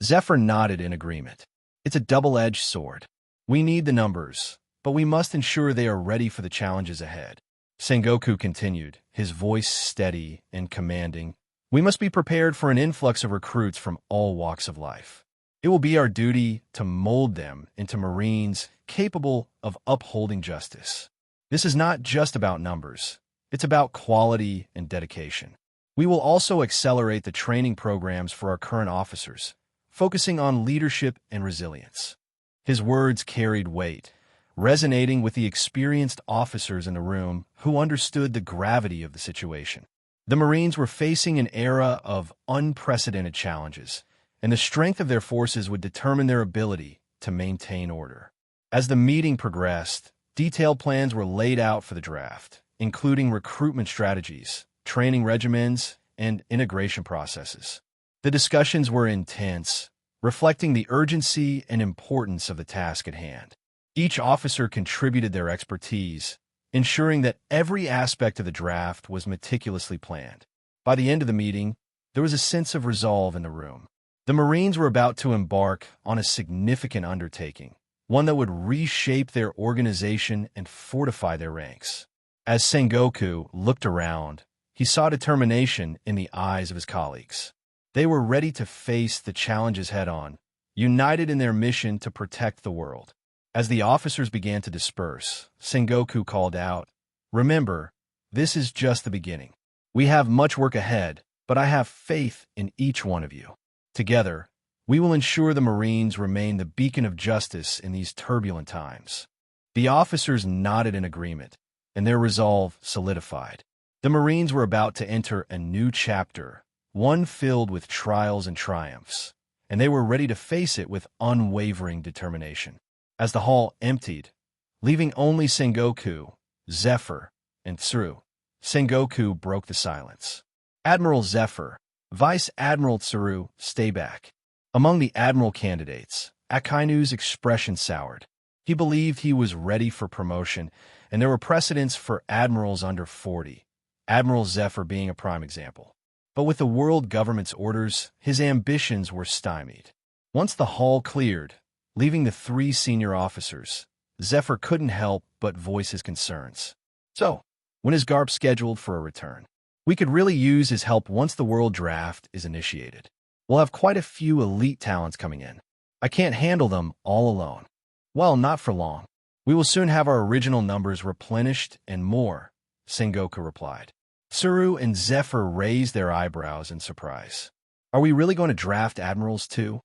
Speaker 2: Zephyr nodded in agreement. It's a double-edged sword. We need the numbers, but we must ensure they are ready for the challenges ahead. Sengoku continued, his voice steady and commanding. We must be prepared for an influx of recruits from all walks of life. It will be our duty to mold them into Marines capable of upholding justice. This is not just about numbers. It's about quality and dedication. We will also accelerate the training programs for our current officers, focusing on leadership and resilience. His words carried weight, resonating with the experienced officers in the room who understood the gravity of the situation. The Marines were facing an era of unprecedented challenges, and the strength of their forces would determine their ability to maintain order. As the meeting progressed, detailed plans were laid out for the draft, including recruitment strategies, training regimens, and integration processes. The discussions were intense, reflecting the urgency and importance of the task at hand. Each officer contributed their expertise, ensuring that every aspect of the draft was meticulously planned. By the end of the meeting, there was a sense of resolve in the room. The Marines were about to embark on a significant undertaking, one that would reshape their organization and fortify their ranks. As Sengoku looked around, he saw determination in the eyes of his colleagues. They were ready to face the challenges head-on, united in their mission to protect the world. As the officers began to disperse, Sengoku called out, "Remember, this is just the beginning. We have much work ahead, but I have faith in each one of you. Together, we will ensure the Marines remain the beacon of justice in these turbulent times." The officers nodded in agreement, and their resolve solidified. The Marines were about to enter a new chapter, one filled with trials and triumphs, and they were ready to face it with unwavering determination. As the hall emptied, leaving only Sengoku, Zephyr, and Tsuru, Sengoku broke the silence. Admiral Zephyr, Vice Admiral Tsuru, stay back. Among the admiral candidates, Akainu's expression soured. He believed he was ready for promotion, and there were precedents for admirals under 40, Admiral Zephyr being a prime example. But with the world government's orders, his ambitions were stymied. Once the hall cleared, leaving the 3 senior officers, Zephyr couldn't help but voice his concerns. So, when is Garp scheduled for a return? We could really use his help once the world draft is initiated. We'll have quite a few elite talents coming in. I can't handle them all alone. Well, not for long. We will soon have our original numbers replenished and more, Sengoku replied. Tsuru and Zephyr raised their eyebrows in surprise. Are we really going to draft admirals too?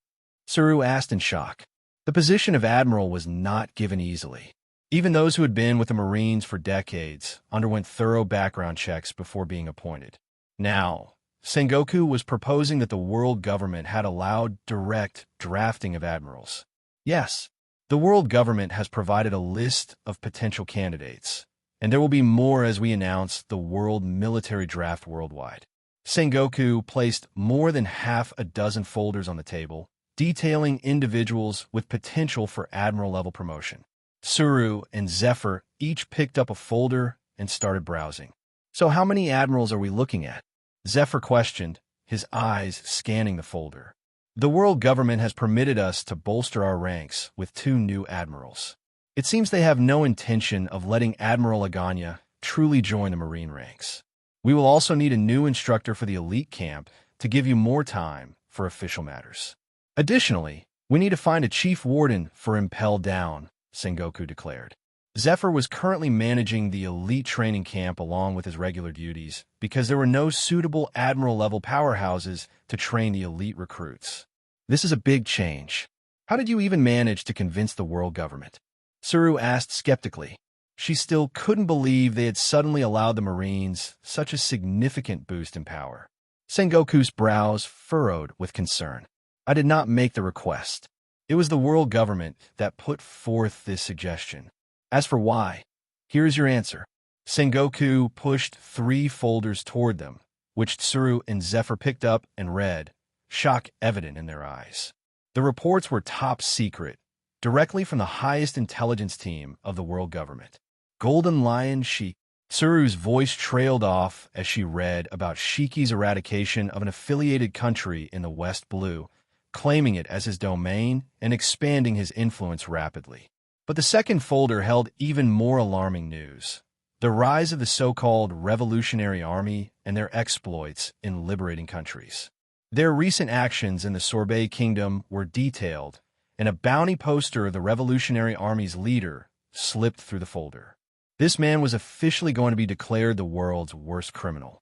Speaker 2: Tsuru asked in shock. The position of admiral was not given easily. Even those who had been with the Marines for decades underwent thorough background checks before being appointed. Now, Sengoku was proposing that the world government had allowed direct drafting of admirals. Yes, the world government has provided a list of potential candidates, and there will be more as we announce the world military draft worldwide. Sengoku placed more than half a dozen folders on the table, detailing individuals with potential for admiral-level promotion. Tsuru and Zephyr each picked up a folder and started browsing. So how many admirals are we looking at? Zephyr questioned, his eyes scanning the folder. The world government has permitted us to bolster our ranks with 2 new admirals. It seems they have no intention of letting Admiral Aganya truly join the Marine ranks. We will also need a new instructor for the elite camp to give you more time for official matters. Additionally, we need to find a chief warden for Impel Down, Sengoku declared. Zephyr was currently managing the elite training camp along with his regular duties because there were no suitable admiral-level powerhouses to train the elite recruits. This is a big change. How did you even manage to convince the world government? Tsuru asked skeptically. She still couldn't believe they had suddenly allowed the Marines such a significant boost in power. Sengoku's brows furrowed with concern. I did not make the request. It was the world government that put forth this suggestion. As for why, here's your answer. Sengoku pushed 3 folders toward them, which Tsuru and Zephyr picked up and read, shock evident in their eyes. The reports were top secret, directly from the highest intelligence team of the world government. Golden Lion Sheik. Tsuru's voice trailed off as she read about Shiki's eradication of an affiliated country in the West Blue, claiming it as his domain and expanding his influence rapidly. But the second folder held even more alarming news: the rise of the so-called Revolutionary Army and their exploits in liberating countries. Their recent actions in the Sorbet Kingdom were detailed, and a bounty poster of the Revolutionary Army's leader slipped through the folder. This man was officially going to be declared the world's worst criminal.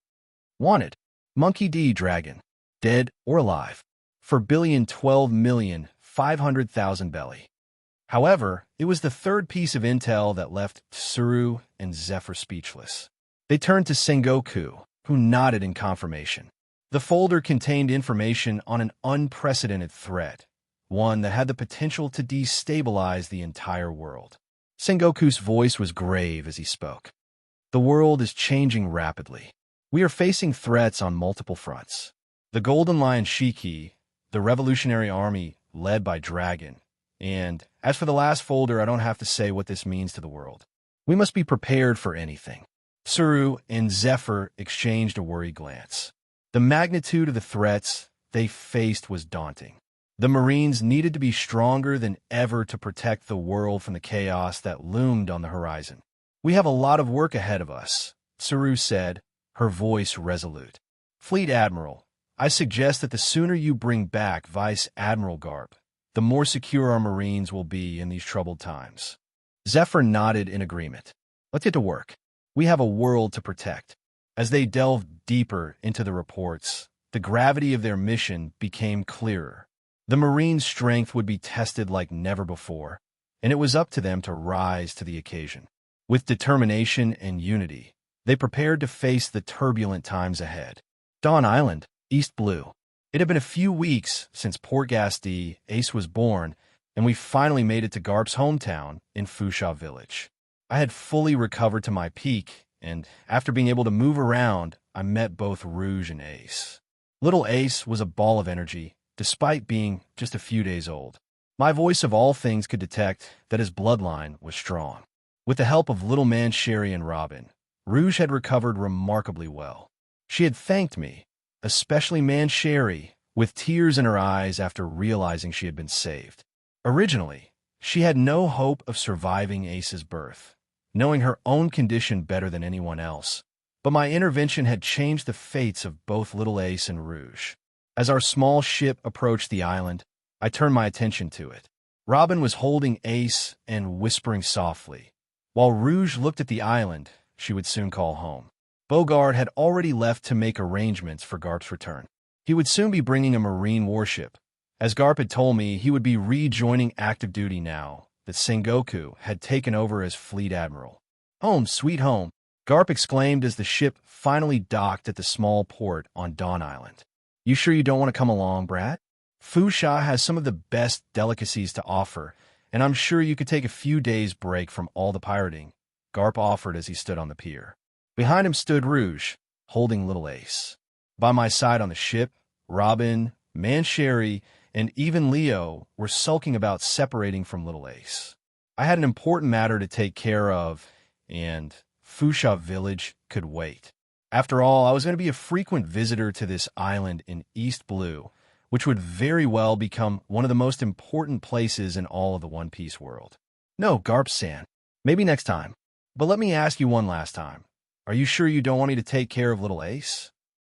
Speaker 2: Wanted: Monkey D. Dragon, dead or alive, for $1,012,500,000 belly. However, it was the third piece of intel that left Tsuru and Zephyr speechless. They turned to Sengoku, who nodded in confirmation. The folder contained information on an unprecedented threat, one that had the potential to destabilize the entire world. Sengoku's voice was grave as he spoke. The world is changing rapidly. We are facing threats on multiple fronts. The Golden Lion Shiki, the Revolutionary Army led by Dragon, and as for the last folder, I don't have to say what this means to the world. We must be prepared for anything. Tsuru and Zephyr exchanged a worried glance. The magnitude of the threats they faced was daunting. The Marines needed to be stronger than ever to protect the world from the chaos that loomed on the horizon. We have a lot of work ahead of us, Tsuru said, her voice resolute. Fleet Admiral, I suggest that the sooner you bring back Vice Admiral Garp, the more secure our Marines will be in these troubled times. Zephyr nodded in agreement. Let's get to work. We have a world to protect. As they delved deeper into the reports, the gravity of their mission became clearer. The Marines' strength would be tested like never before, and it was up to them to rise to the occasion. With determination and unity, they prepared to face the turbulent times ahead. Dawn Island, East Blue. It had been a few weeks since Port Gasti, Ace was born, and we finally made it to Garp's hometown in Fusha Village. I had fully recovered to my peak, and after being able to move around, I met both Rouge and Ace. Little Ace was a ball of energy, despite being just a few days old. My voice of all things could detect that his bloodline was strong. With the help of little man Sherry and Robin, Rouge had recovered remarkably well. She had thanked me, especially man Sherry, with tears in her eyes after realizing she had been saved. Originally, she had no hope of surviving Ace's birth, knowing her own condition better than anyone else. But my intervention had changed the fates of both little Ace and Rouge. As our small ship approached the island, I turned my attention to it. Robin was holding Ace and whispering softly, while Rouge looked at the island she would soon call home. Bogart had already left to make arrangements for Garp's return. He would soon be bringing a marine warship. As Garp had told me, he would be rejoining active duty now that Sengoku had taken over as fleet admiral. Home, sweet home, Garp exclaimed as the ship finally docked at the small port on Dawn Island. You sure you don't want to come along, Brat? Fusha has some of the best delicacies to offer, and I'm sure you could take a few days' break from all the pirating, Garp offered as he stood on the pier. Behind him stood Rouge, holding little Ace. By my side on the ship, Robin, man Sherry, and even Leo were sulking about separating from little Ace. I had an important matter to take care of, and Fusha Village could wait. After all, I was going to be a frequent visitor to this island in East Blue, which would very well become one of the most important places in all of the One Piece world. No, Garp-san, maybe next time. But let me ask you one last time. Are you sure you don't want me to take care of little Ace?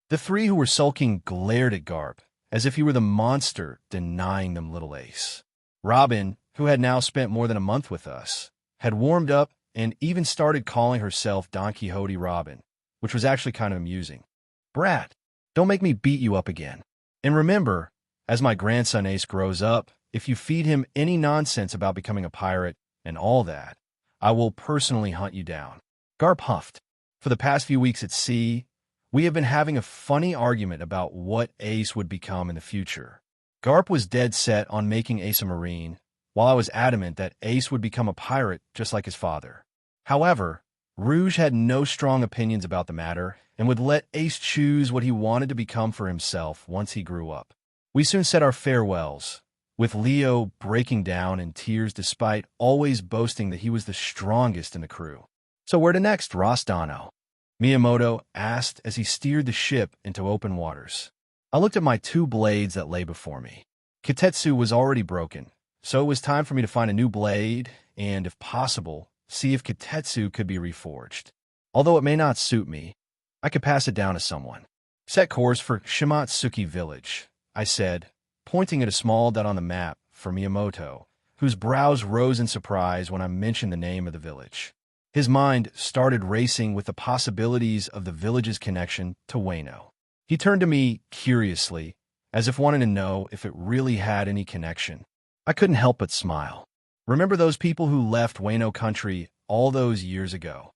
Speaker 2: The three who were sulking glared at Garp, as if he were the monster denying them little Ace. Robin, who had now spent more than a month with us, had warmed up and even started calling herself Don Quixote Robin, which was actually kind of amusing. Brat, don't make me beat you up again. And remember, as my grandson Ace grows up, if you feed him any nonsense about becoming a pirate and all that, I will personally hunt you down. Garp huffed. For the past few weeks at sea, we have been having a funny argument about what Ace would become in the future. Garp was dead set on making Ace a Marine, while I was adamant that Ace would become a pirate just like his father. However, Rouge had no strong opinions about the matter and would let Ace choose what he wanted to become for himself once he grew up. We soon said our farewells, with Leo breaking down in tears despite always boasting that he was the strongest in the crew. So where to next, Rosdano? Miyamoto asked as he steered the ship into open waters. I looked at my two blades that lay before me. Kitetsu was already broken, so it was time for me to find a new blade and, if possible, see if Kitetsu could be reforged. Although it may not suit me, I could pass it down to someone. Set course for Shimatsuki Village, I said, pointing at a small dot on the map for Miyamoto, whose brows rose in surprise when I mentioned the name of the village. His mind started racing with the possibilities of the village's connection to Wano. He turned to me curiously, as if wanting to know if it really had any connection. I couldn't help but smile. Remember those people who left Wano country all those years ago?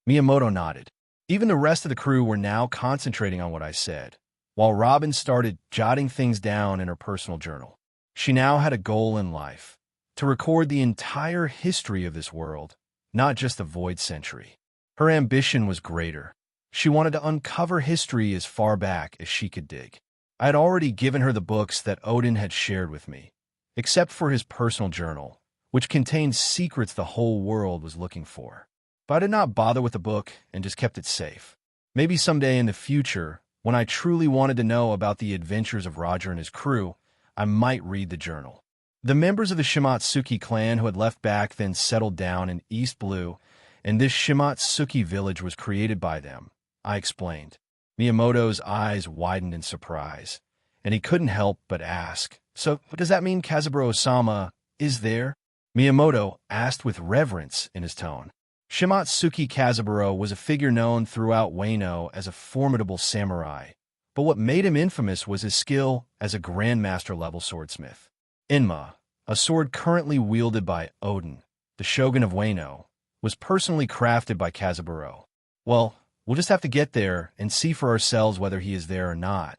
Speaker 2: Miyamoto nodded. Even the rest of the crew were now concentrating on what I said, while Robin started jotting things down in her personal journal. She now had a goal in life, to record the entire history of this world, not just the Void Century. Her ambition was greater. She wanted to uncover history as far back as she could dig. I had already given her the books that Odin had shared with me, except for his personal journal, which contained secrets the whole world was looking for. But I did not bother with the book and just kept it safe. Maybe someday in the future, when I truly wanted to know about the adventures of Roger and his crew, I might read the journal. The members of the Shimatsuki clan who had left back then settled down in East Blue, and this Shimatsuki village was created by them, I explained. Miyamoto's eyes widened in surprise, and he couldn't help but ask, "So, does that mean Kazaburo-sama is there?" Miyamoto asked with reverence in his tone. Shimatsuki Kazaburo was a figure known throughout Wano as a formidable samurai, but what made him infamous was his skill as a grandmaster-level swordsmith. Inma, a sword currently wielded by Odin, the shogun of Wano, was personally crafted by Kazaburo. Well, we'll just have to get there and see for ourselves whether he is there or not.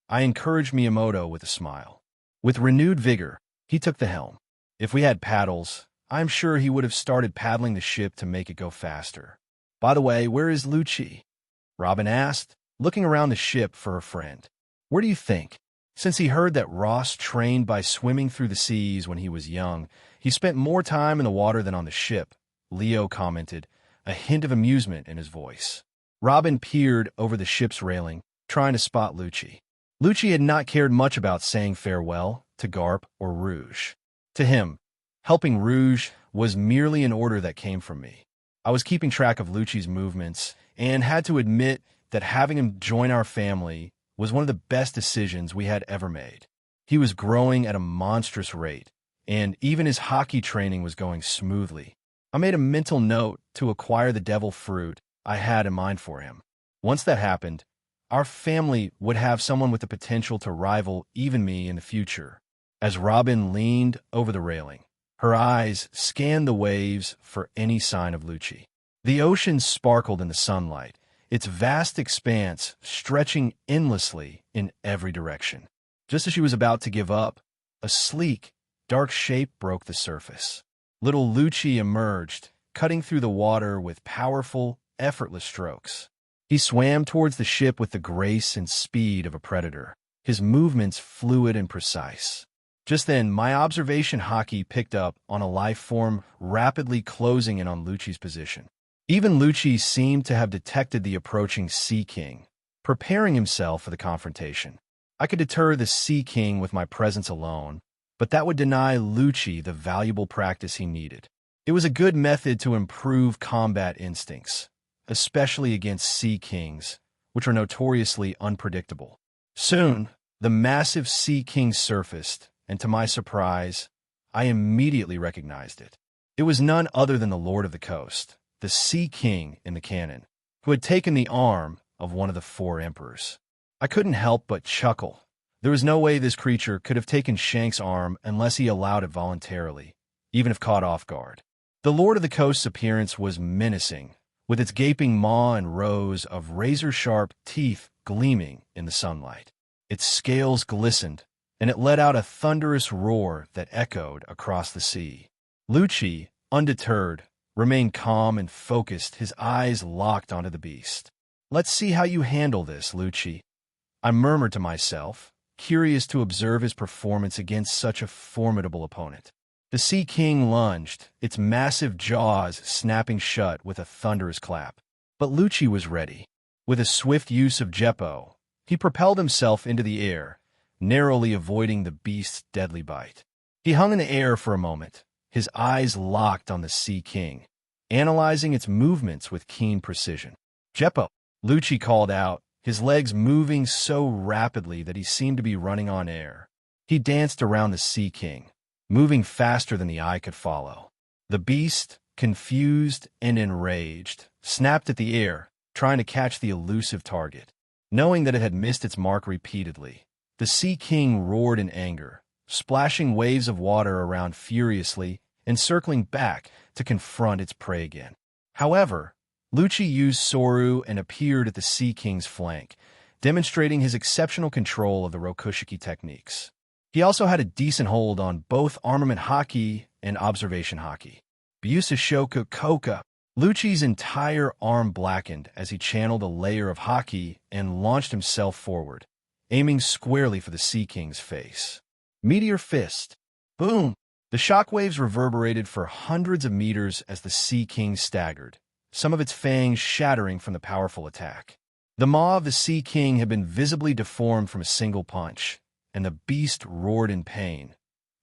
Speaker 2: I encouraged Miyamoto with a smile. With renewed vigor, he took the helm. If we had paddles, I'm sure he would have started paddling the ship to make it go faster. By the way, where is Lucci? Robin asked, looking around the ship for her friend. Where do you think? Since he heard that Ross trained by swimming through the seas when he was young, he spent more time in the water than on the ship, Leo commented, a hint of amusement in his voice. Robin peered over the ship's railing, trying to spot Lucci. Lucci had not cared much about saying farewell to Garp or Rouge. To him, helping Rouge was merely an order that came from me. I was keeping track of Lucci's movements and had to admit that having him join our family was one of the best decisions we had ever made. He was growing at a monstrous rate, and even his hockey training was going smoothly. I made a mental note to acquire the devil fruit I had in mind for him. Once that happened, our family would have someone with the potential to rival even me in the future. As Robin leaned over the railing, her eyes scanned the waves for any sign of Lucci. The ocean sparkled in the sunlight, its vast expanse stretching endlessly in every direction. Just as she was about to give up, a sleek, dark shape broke the surface. Little Lucci emerged, cutting through the water with powerful, effortless strokes. He swam towards the ship with the grace and speed of a predator, his movements fluid and precise. Just then, my observation hockey picked up on a life form rapidly closing in on Lucci's position. Even Lucci seemed to have detected the approaching Sea King, preparing himself for the confrontation. I could deter the Sea King with my presence alone, but that would deny Lucci the valuable practice he needed. It was a good method to improve combat instincts, especially against Sea Kings, which are notoriously unpredictable. Soon, the massive Sea King surfaced, and to my surprise, I immediately recognized it. It was none other than the Lord of the Coast, the Sea King in the canon, who had taken the arm of one of the four emperors. I couldn't help but chuckle. There was no way this creature could have taken Shank's arm unless he allowed it voluntarily, even if caught off guard. The Lord of the Coast's appearance was menacing, with its gaping maw and rows of razor-sharp teeth gleaming in the sunlight. Its scales glistened, and it let out a thunderous roar that echoed across the sea. Lucci, undeterred, remained calm and focused, his eyes locked onto the beast. "Let's see how you handle this, Lucci," I murmured to myself, curious to observe his performance against such a formidable opponent. The Sea King lunged, its massive jaws snapping shut with a thunderous clap. But Lucci was ready. With a swift use of Jeppo, he propelled himself into the air, narrowly avoiding the beast's deadly bite. He hung in the air for a moment, his eyes locked on the Sea King, analyzing its movements with keen precision. "Jeppo," Lucci called out, his legs moving so rapidly that he seemed to be running on air. He danced around the Sea King, moving faster than the eye could follow. The beast, confused and enraged, snapped at the air, trying to catch the elusive target. Knowing that it had missed its mark repeatedly, the Sea King roared in anger, splashing waves of water around furiously and circling back to confront its prey again. However, Lucci used Soru and appeared at the Sea King's flank, demonstrating his exceptional control of the Rokushiki techniques. He also had a decent hold on both armament hockey and observation hockey. Byusashoku Koka. Lucci's entire arm blackened as he channeled a layer of hockey and launched himself forward, aiming squarely for the Sea King's face. Meteor Fist. Boom! The shockwaves reverberated for hundreds of meters as the Sea King staggered, some of its fangs shattering from the powerful attack. The maw of the Sea King had been visibly deformed from a single punch, and the beast roared in pain,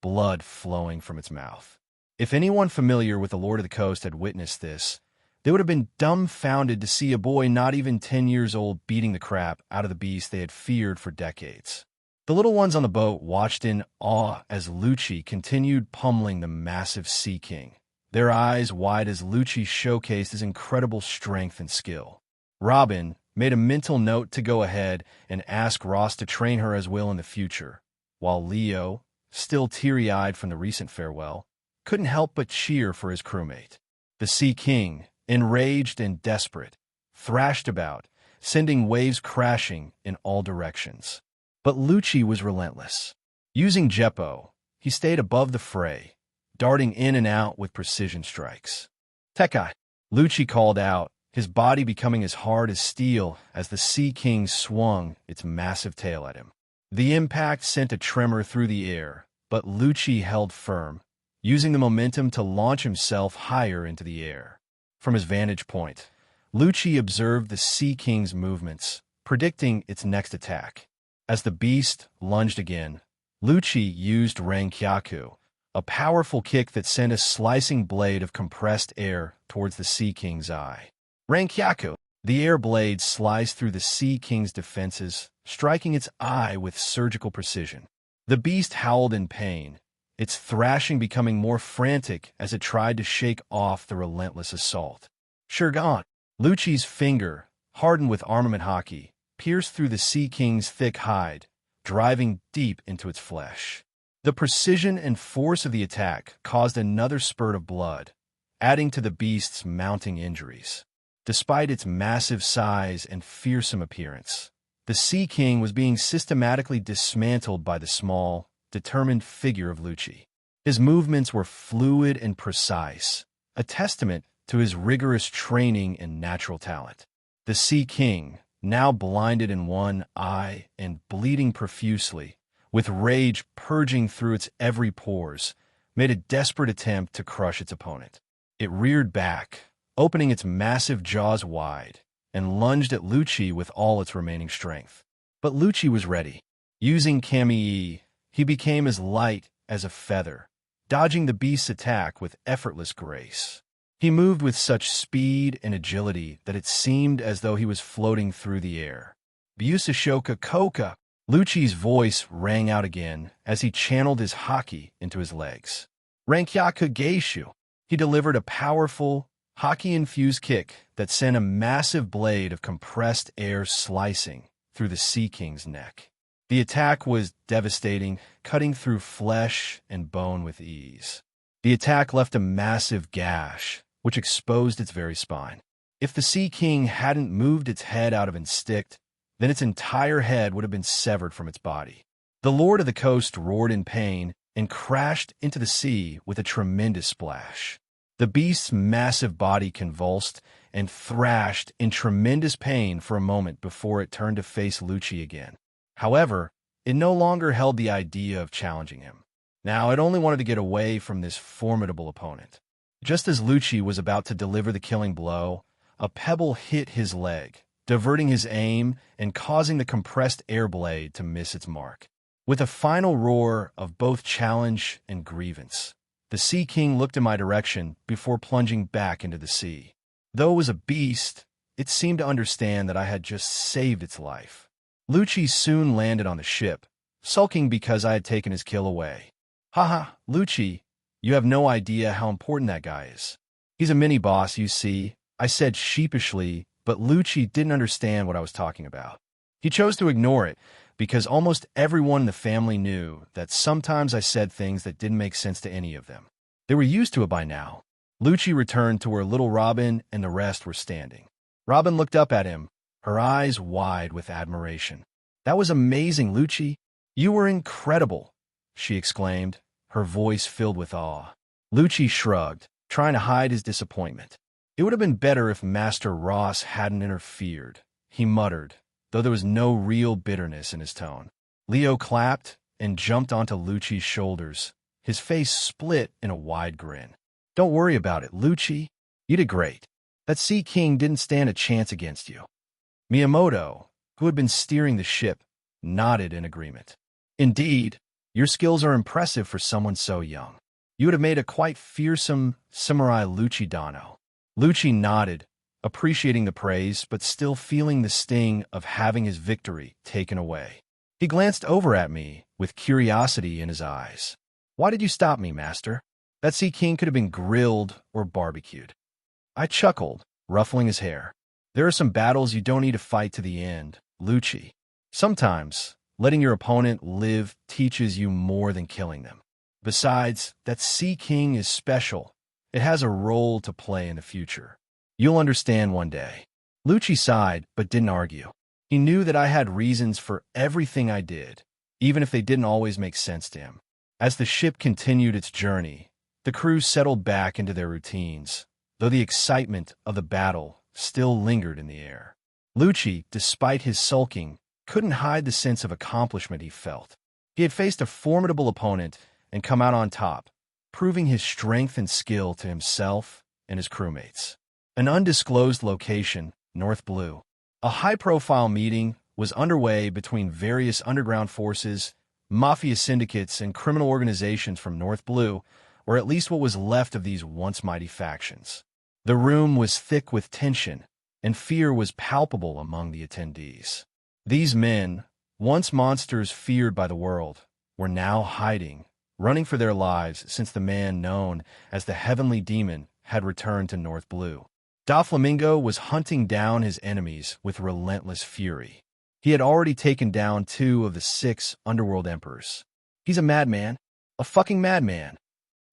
Speaker 2: blood flowing from its mouth. If anyone familiar with the Lord of the Coast had witnessed this, they would have been dumbfounded to see a boy not even 10 years old beating the crap out of the beast they had feared for decades. The little ones on the boat watched in awe as Lucci continued pummeling the massive Sea King, their eyes wide as Lucci showcased his incredible strength and skill. Robin made a mental note to go ahead and ask Ross to train her as well in the future, while Leo, still teary-eyed from the recent farewell, couldn't help but cheer for his crewmate. The Sea King, enraged and desperate, thrashed about, sending waves crashing in all directions. But Lucci was relentless. Using Jeppo, he stayed above the fray, darting in and out with precision strikes. Tekai, Lucci called out, his body becoming as hard as steel as the Sea King swung its massive tail at him. The impact sent a tremor through the air, but Lucci held firm, using the momentum to launch himself higher into the air. From his vantage point, Lucci observed the Sea King's movements, predicting its next attack. As the beast lunged again, Lucci used Rankyaku, a powerful kick that sent a slicing blade of compressed air towards the Sea King's eye. Rankyaku, the air blade sliced through the Sea King's defenses, striking its eye with surgical precision. The beast howled in pain, its thrashing becoming more frantic as it tried to shake off the relentless assault. Shurgan, Lucci's finger, hardened with armament hockey, pierced through the Sea King's thick hide, driving deep into its flesh. The precision and force of the attack caused another spurt of blood, adding to the beast's mounting injuries. Despite its massive size and fearsome appearance, the Sea King was being systematically dismantled by the small, determined figure of Lucci. His movements were fluid and precise, a testament to his rigorous training and natural talent. The Sea King, now blinded in one eye and bleeding profusely, with rage purging through its every pores, made a desperate attempt to crush its opponent. It reared back, opening its massive jaws wide, and lunged at Lucci with all its remaining strength. But Lucci was ready. Using Kamii, he became as light as a feather, dodging the beast's attack with effortless grace. He moved with such speed and agility that it seemed as though he was floating through the air. Busashoka Koka! Lucci's voice rang out again as he channeled his haki into his legs. Rankyaku Geishu! He delivered a powerful, haki-infused kick that sent a massive blade of compressed air slicing through the Sea King's neck. The attack was devastating, cutting through flesh and bone with ease. The attack left a massive gash, which exposed its very spine. If the Sea King hadn't moved its head out of instinct, then its entire head would have been severed from its body. The Lord of the Coast roared in pain and crashed into the sea with a tremendous splash. The beast's massive body convulsed and thrashed in tremendous pain for a moment before it turned to face Lucci again. However, it no longer held the idea of challenging him. Now it only wanted to get away from this formidable opponent. Just as Lucci was about to deliver the killing blow, a pebble hit his leg, diverting his aim and causing the compressed air blade to miss its mark. With a final roar of both challenge and grievance, the Sea King looked in my direction before plunging back into the sea. Though it was a beast, it seemed to understand that I had just saved its life. Lucci soon landed on the ship, sulking because I had taken his kill away. Haha, Lucci, you have no idea how important that guy is. He's a mini-boss, you see, I said sheepishly, but Lucci didn't understand what I was talking about. He chose to ignore it, because almost everyone in the family knew that sometimes I said things that didn't make sense to any of them. They were used to it by now. Lucci returned to where little Robin and the rest were standing. Robin looked up at him, her eyes wide with admiration. That was amazing, Lucci. You were incredible, she exclaimed, her voice filled with awe. Lucci shrugged, trying to hide his disappointment. It would have been better if Master Ross hadn't interfered, he muttered, though there was no real bitterness in his tone. Leo clapped and jumped onto Lucci's shoulders, his face split in a wide grin. Don't worry about it, Lucci. You did great. That Sea King didn't stand a chance against you. Miyamoto, who had been steering the ship, nodded in agreement. Indeed, your skills are impressive for someone so young. You would have made a quite fearsome samurai Lucci Dano. Lucci nodded, appreciating the praise but still feeling the sting of having his victory taken away. He glanced over at me with curiosity in his eyes. Why did you stop me, Master? That Sea King could have been grilled or barbecued. I chuckled, ruffling his hair. There are some battles you don't need to fight to the end, Lucci. Sometimes, letting your opponent live teaches you more than killing them. Besides, that Sea King is special, It has a role to play in the future. You'll understand one day. Lucci sighed, but didn't argue. He knew that I had reasons for everything I did, even if they didn't always make sense to him. As the ship continued its journey, the crew settled back into their routines, though the excitement of the battle still lingered in the air. Lucci, despite his sulking, couldn't hide the sense of accomplishment he felt. He had faced a formidable opponent and come out on top, proving his strength and skill to himself and his crewmates. An undisclosed location, North Blue. A high-profile meeting was underway between various underground forces, mafia syndicates, and criminal organizations from North Blue, or at least what was left of these once mighty factions. The room was thick with tension, and fear was palpable among the attendees. These men, once monsters feared by the world, were now hiding, running for their lives since the man known as the Heavenly Demon had returned to North Blue. Doflamingo was hunting down his enemies with relentless fury. He had already taken down 2 of the 6 underworld emperors. He's a madman. A fucking madman.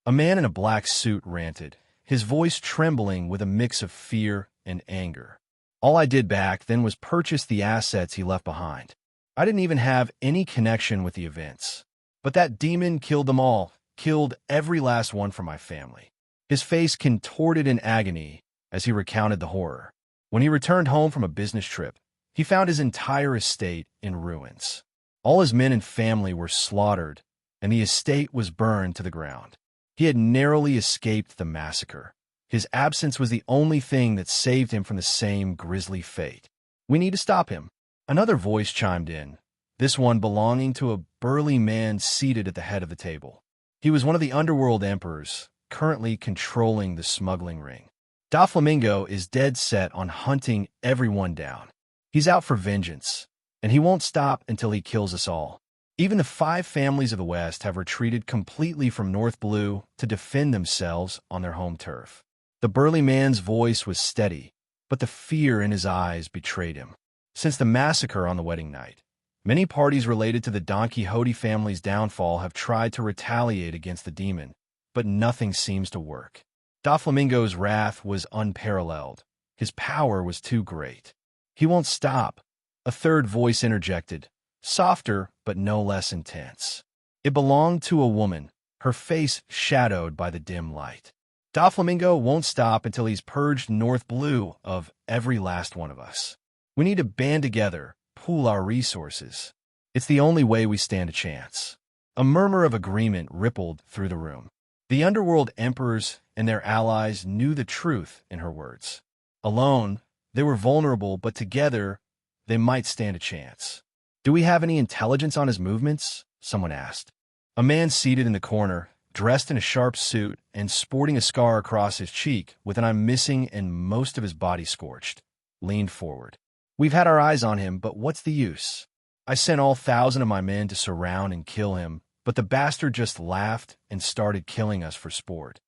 Speaker 2: A man in a black suit ranted, his voice trembling with a mix of fear and anger. All I did back then was purchase the assets he left behind. I didn't even have any connection with the events. But that demon killed them all, killed every last one from my family. His face contorted in agony as he recounted the horror. When he returned home from a business trip, he found his entire estate in ruins. All his men and family were slaughtered, and the estate was burned to the ground. He had narrowly escaped the massacre. His absence was the only thing that saved him from the same grisly fate. We need to stop him. Another voice chimed in, this one belonging to a burly man seated at the head of the table. He was one of the underworld emperors, currently controlling the smuggling ring. Doflamingo is dead set on hunting everyone down. He's out for vengeance, and he won't stop until he kills us all. Even the 5 families of the West have retreated completely from North Blue to defend themselves on their home turf. The burly man's voice was steady, but the fear in his eyes betrayed him. Since the massacre on the wedding night, many parties related to the Don Quixote family's downfall have tried to retaliate against the demon, but nothing seems to work. Doflamingo's wrath was unparalleled. His power was too great. He won't stop. A third voice interjected, softer but no less intense. It belonged to a woman, her face shadowed by the dim light. Doflamingo won't stop until he's purged North Blue of every last one of us. We need to band together, pool our resources. It's the only way we stand a chance. A murmur of agreement rippled through the room. The underworld emperors and their allies knew the truth in her words. Alone, they were vulnerable, but together, they might stand a chance. Do we have any intelligence on his movements? Someone asked. A man seated in the corner, dressed in a sharp suit and sporting a scar across his cheek with an eye missing and most of his body scorched, leaned forward. We've had our eyes on him, but what's the use? I sent all 1,000 of my men to surround and kill him, but the bastard just laughed and started killing us for sport.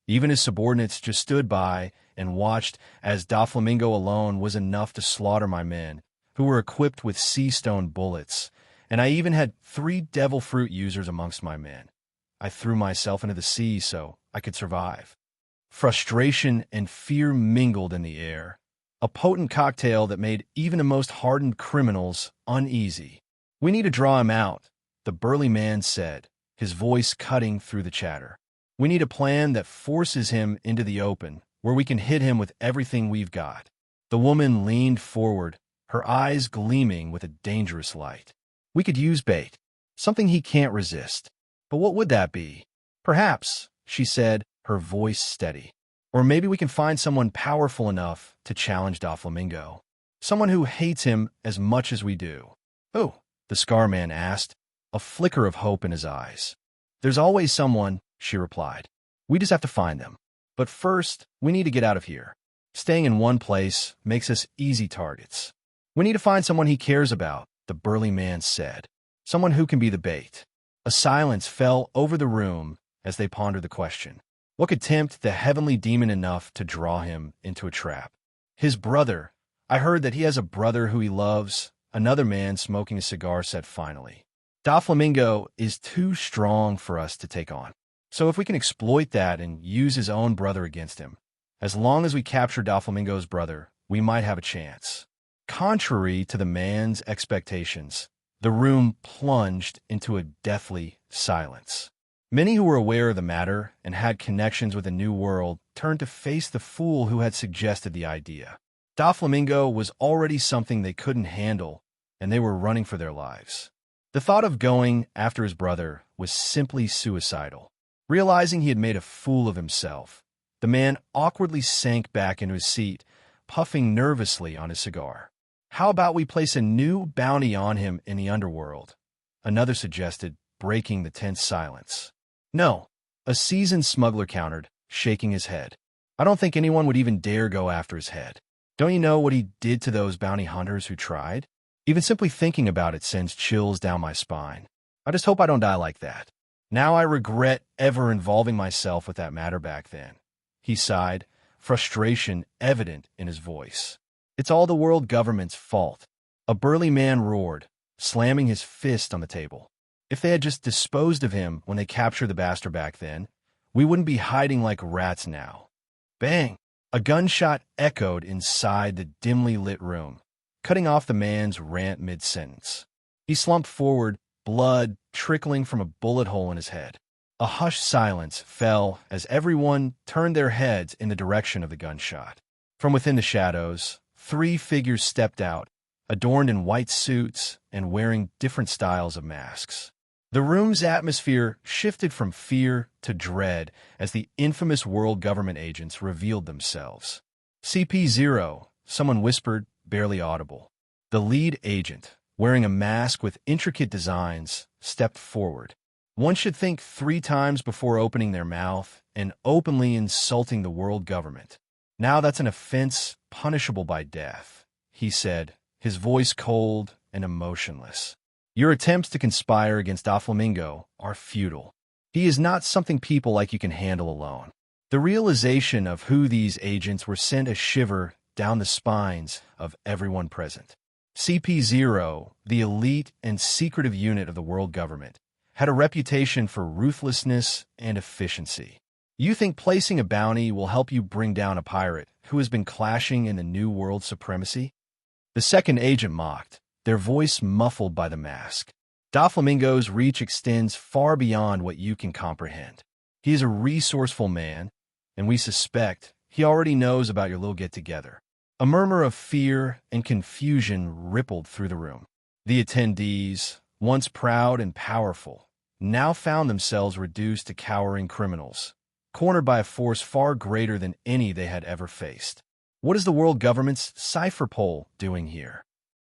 Speaker 2: Even his subordinates just stood by and watched as Doflamingo alone was enough to slaughter my men, who were equipped with sea stone bullets, and I even had 3 devil fruit users amongst my men. I threw myself into the sea so I could survive. Frustration and fear mingled in the air, a potent cocktail that made even the most hardened criminals uneasy. We need to draw him out, the burly man said, his voice cutting through the chatter. We need a plan that forces him into the open, where we can hit him with everything we've got. The woman leaned forward, her eyes gleaming with a dangerous light. We could use bait, something he can't resist. But what would that be? Perhaps, she said, her voice steady. Or maybe we can find someone powerful enough to challenge Doflamingo. Someone who hates him as much as we do. Oh, the Scar Man asked, a flicker of hope in his eyes. There's always someone, she replied. We just have to find them. But first, we need to get out of here. Staying in one place makes us easy targets. We need to find someone he cares about, the burly man said. Someone who can be the bait. A silence fell over the room as they pondered the question. What could tempt the heavenly demon enough to draw him into a trap? His brother. I heard that he has a brother who he loves, another man smoking a cigar said finally. Doflamingo is too strong for us to take on. So if we can exploit that and use his own brother against him, as long as we capture Doflamingo's brother, we might have a chance. Contrary to the man's expectations, the room plunged into a deathly silence. Many who were aware of the matter and had connections with the New World turned to face the fool who had suggested the idea. Doflamingo was already something they couldn't handle, and they were running for their lives. The thought of going after his brother was simply suicidal. Realizing he had made a fool of himself, the man awkwardly sank back into his seat, puffing nervously on his cigar. "How about we place a new bounty on him in the underworld?" another suggested, breaking the tense silence. "No," a seasoned smuggler countered, shaking his head. "I don't think anyone would even dare go after his head. Don't you know what he did to those bounty hunters who tried? Even simply thinking about it sends chills down my spine. I just hope I don't die like that. Now I regret ever involving myself with that matter back then." He sighed, frustration evident in his voice. "It's all the world government's fault," a burly man roared, slamming his fist on the table. "If they had just disposed of him when they captured the bastard back then, we wouldn't be hiding like rats now." Bang! A gunshot echoed inside the dimly lit room, cutting off the man's rant mid-sentence. He slumped forward, blood trickling from a bullet hole in his head. A hushed silence fell as everyone turned their heads in the direction of the gunshot. From within the shadows, 3 figures stepped out, adorned in white suits and wearing different styles of masks. The room's atmosphere shifted from fear to dread as the infamous world government agents revealed themselves. "CP0, someone whispered, barely audible. The lead agent, wearing a mask with intricate designs, stepped forward. One should think 3 times before opening their mouth and openly insulting the world government. Now that's an offense punishable by death," he said, his voice cold and emotionless. "Your attempts to conspire against Doflamingo are futile. He is not something people like you can handle alone." The realization of who these agents were sent a shiver down the spines of everyone present. CP0, the elite and secretive unit of the world government, had a reputation for ruthlessness and efficiency. You think placing a bounty will help you bring down a pirate who has been clashing in the New World supremacy? The second agent mocked, their voice muffled by the mask. "Doflamingo's reach extends far beyond what you can comprehend. He is a resourceful man, and we suspect he already knows about your little get-together." A murmur of fear and confusion rippled through the room. The attendees, once proud and powerful, now found themselves reduced to cowering criminals, cornered by a force far greater than any they had ever faced. "What is the world government's cipher pole doing here?"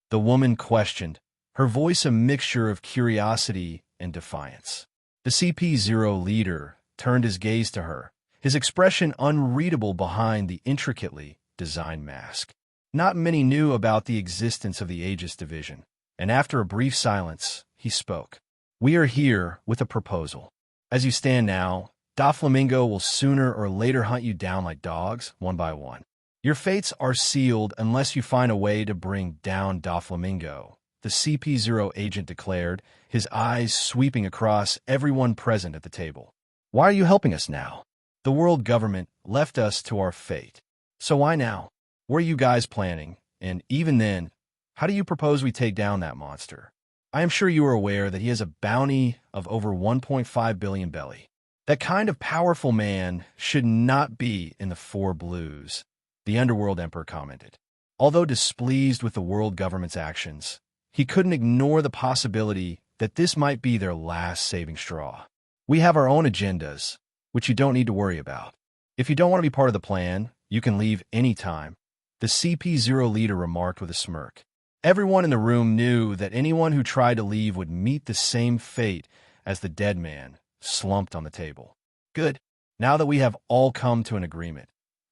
Speaker 2: the woman questioned, her voice a mixture of curiosity and defiance. The CP0 leader turned his gaze to her, his expression unreadable behind the intricately designed mask. Not many knew about the existence of the Aegis Division, and after a brief silence, he spoke. "We are here with a proposal. As you stand now, Doflamingo will sooner or later hunt you down like dogs, one by one. Your fates are sealed unless you find a way to bring down Doflamingo," the CP0 agent declared, his eyes sweeping across everyone present at the table. "Why are you helping us now? The world government left us to our fate. So why now? What are you guys planning? And even then, how do you propose we take down that monster? I am sure you are aware that he has a bounty of over 1.5 billion belly. That kind of powerful man should not be in the 4 blues," the Underworld Emperor commented. Although displeased with the world government's actions, he couldn't ignore the possibility that this might be their last saving straw. "We have our own agendas, which you don't need to worry about. If you don't want to be part of the plan, you can leave any time," the CP0 leader remarked with a smirk. Everyone in the room knew that anyone who tried to leave would meet the same fate as the dead man, slumped on the table. "Good. Now that we have all come to an agreement,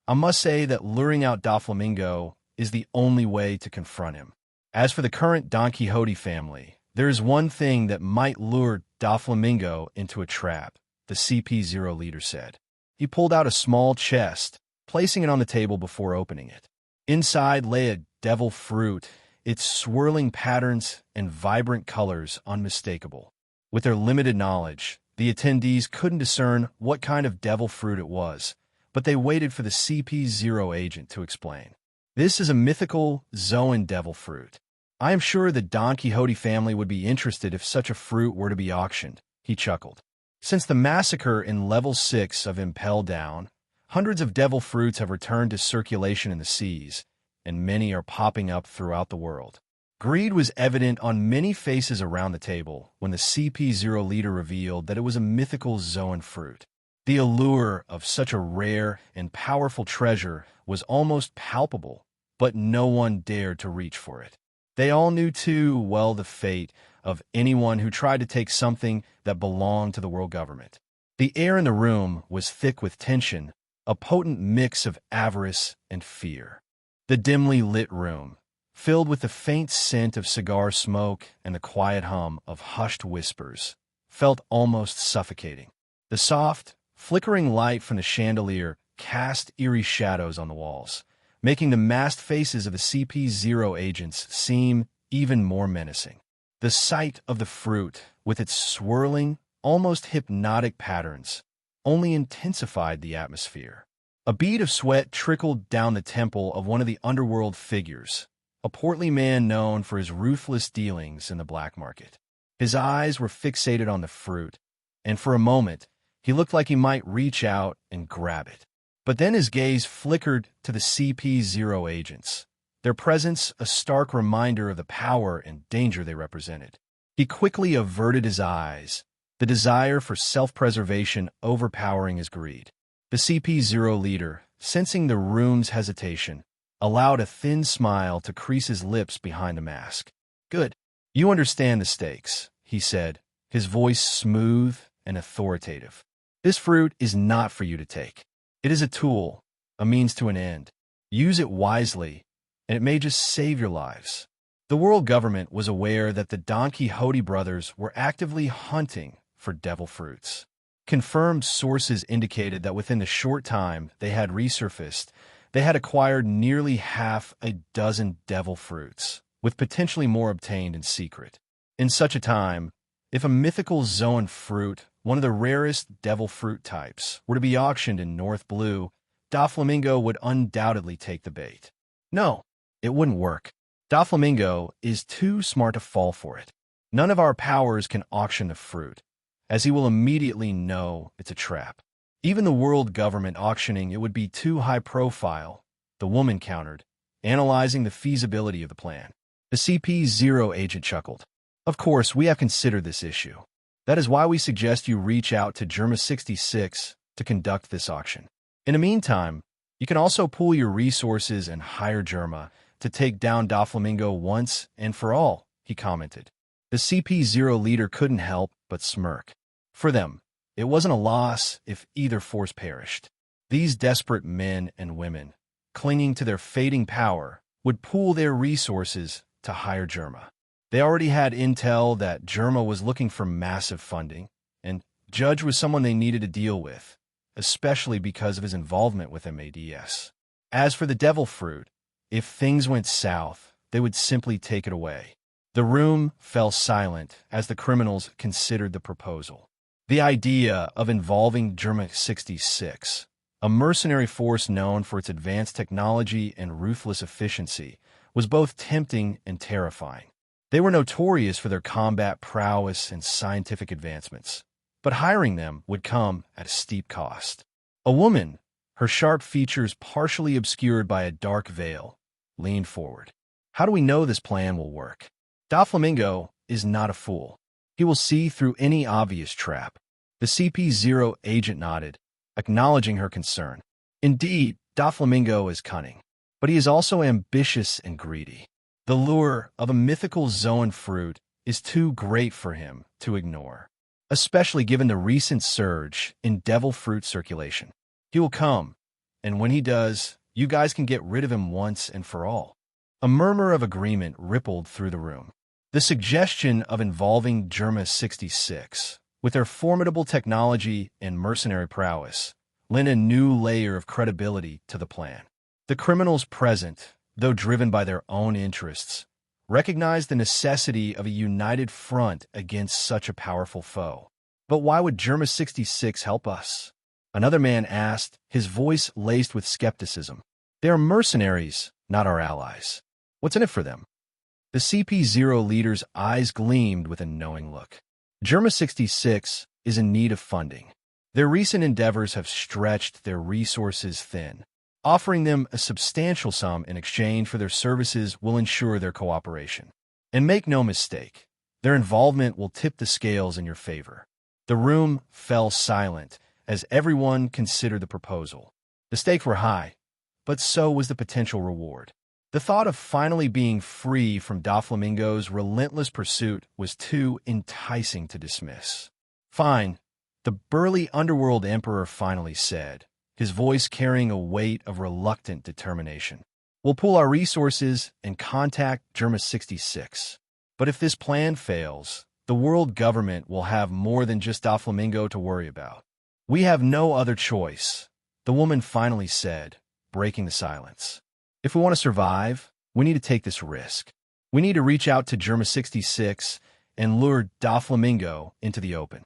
Speaker 2: I must say that luring out Doflamingo is the only way to confront him. As for the current Don Quixote family, there is one thing that might lure Doflamingo into a trap," the CP0 leader said. He pulled out a small chest, placing it on the table before opening it. Inside lay a devil fruit, its swirling patterns and vibrant colors unmistakable. With their limited knowledge, The attendees couldn't discern what kind of devil fruit it was, but they waited for the CP0 agent to explain. This is a mythical Zoan devil fruit. I am sure the Don Quixote family would be interested if such a fruit were to be auctioned, he chuckled. Since the massacre in Level 6 of Impel Down, hundreds of devil fruits have returned to circulation in the seas, and many are popping up throughout the world. Greed was evident on many faces around the table when the CP0 leader revealed that it was a mythical Zoan fruit. The allure of such a rare and powerful treasure was almost palpable, but no one dared to reach for it. They all knew too well the fate of anyone who tried to take something that belonged to the world government. The air in the room was thick with tension, a potent mix of avarice and fear. The dimly lit room, filled with the faint scent of cigar smoke and the quiet hum of hushed whispers, felt almost suffocating. The soft, flickering light from the chandelier cast eerie shadows on the walls, making the masked faces of the CP0 agents seem even more menacing. The sight of the fruit, with its swirling, almost hypnotic patterns, only intensified the atmosphere. A bead of sweat trickled down the temple of one of the underworld figures, a portly man known for his ruthless dealings in the black market. His eyes were fixated on the fruit, and for a moment, he looked like he might reach out and grab it. But then his gaze flickered to the CP0 agents, their presence a stark reminder of the power and danger they represented. He quickly averted his eyes, the desire for self-preservation overpowering his greed. The CP0 leader, sensing the room's hesitation, allowed a thin smile to crease his lips behind the mask. "Good. You understand the stakes," he said, his voice smooth and authoritative. "This fruit is not for you to take. It is a tool, a means to an end. Use it wisely, and it may just save your lives." The world government was aware that the Don Quixote brothers were actively hunting for devil fruits. Confirmed sources indicated that within the short time they had resurfaced, they had acquired nearly half a dozen devil fruits, with potentially more obtained in secret. In such a time, if a mythical Zoan fruit, one of the rarest devil fruit types, were to be auctioned in North Blue, Doflamingo would undoubtedly take the bait. No, it wouldn't work. Doflamingo is too smart to fall for it. None of our powers can auction the fruit, as he will immediately know it's a trap. Even the world government auctioning it would be too high profile, the woman countered, analyzing the feasibility of the plan. The CP0 agent chuckled. "Of course, we have considered this issue. That is why we suggest you reach out to Germa 66 to conduct this auction. In the meantime, you can also pool your resources and hire Germa to take down Doflamingo once and for all," he commented. The CP0 leader couldn't help but smirk. For them, it wasn't a loss if either force perished. These desperate men and women, clinging to their fading power, would pool their resources to hire Germa. They already had intel that Germa was looking for massive funding, and Judge was someone they needed to deal with, especially because of his involvement with MADS. As for the devil fruit, if things went south, they would simply take it away. The room fell silent as the criminals considered the proposal. The idea of involving Germa 66, a mercenary force known for its advanced technology and ruthless efficiency, was both tempting and terrifying. They were notorious for their combat prowess and scientific advancements, but hiring them would come at a steep cost. A woman, her sharp features partially obscured by a dark veil, leaned forward. "How do we know this plan will work?" Doflamingo is not a fool. He will see through any obvious trap. The CP0 agent nodded, acknowledging her concern. Indeed, Doflamingo is cunning, but he is also ambitious and greedy. The lure of a mythical Zoan fruit is too great for him to ignore, especially given the recent surge in devil fruit circulation. He will come, and when he does, you guys can get rid of him once and for all. A murmur of agreement rippled through the room. The suggestion of involving Germa 66, with their formidable technology and mercenary prowess, lent a new layer of credibility to the plan. The criminals present, though driven by their own interests, recognized the necessity of a united front against such a powerful foe. But why would Germa 66 help us? Another man asked, his voice laced with skepticism. They are mercenaries, not our allies. What's in it for them? The CP0 leader's eyes gleamed with a knowing look. Germa 66 is in need of funding. Their recent endeavors have stretched their resources thin. Offering them a substantial sum in exchange for their services will ensure their cooperation. And make no mistake, their involvement will tip the scales in your favor. The room fell silent as everyone considered the proposal. The stakes were high, but so was the potential reward. The thought of finally being free from Doflamingo's relentless pursuit was too enticing to dismiss. Fine, the burly underworld emperor finally said, his voice carrying a weight of reluctant determination. We'll pool our resources and contact Germa 66. But if this plan fails, the world government will have more than just Doflamingo to worry about. We have no other choice, the woman finally said, breaking the silence. If we want to survive, we need to take this risk. We need to reach out to Germa 66 and lure Doflamingo into the open.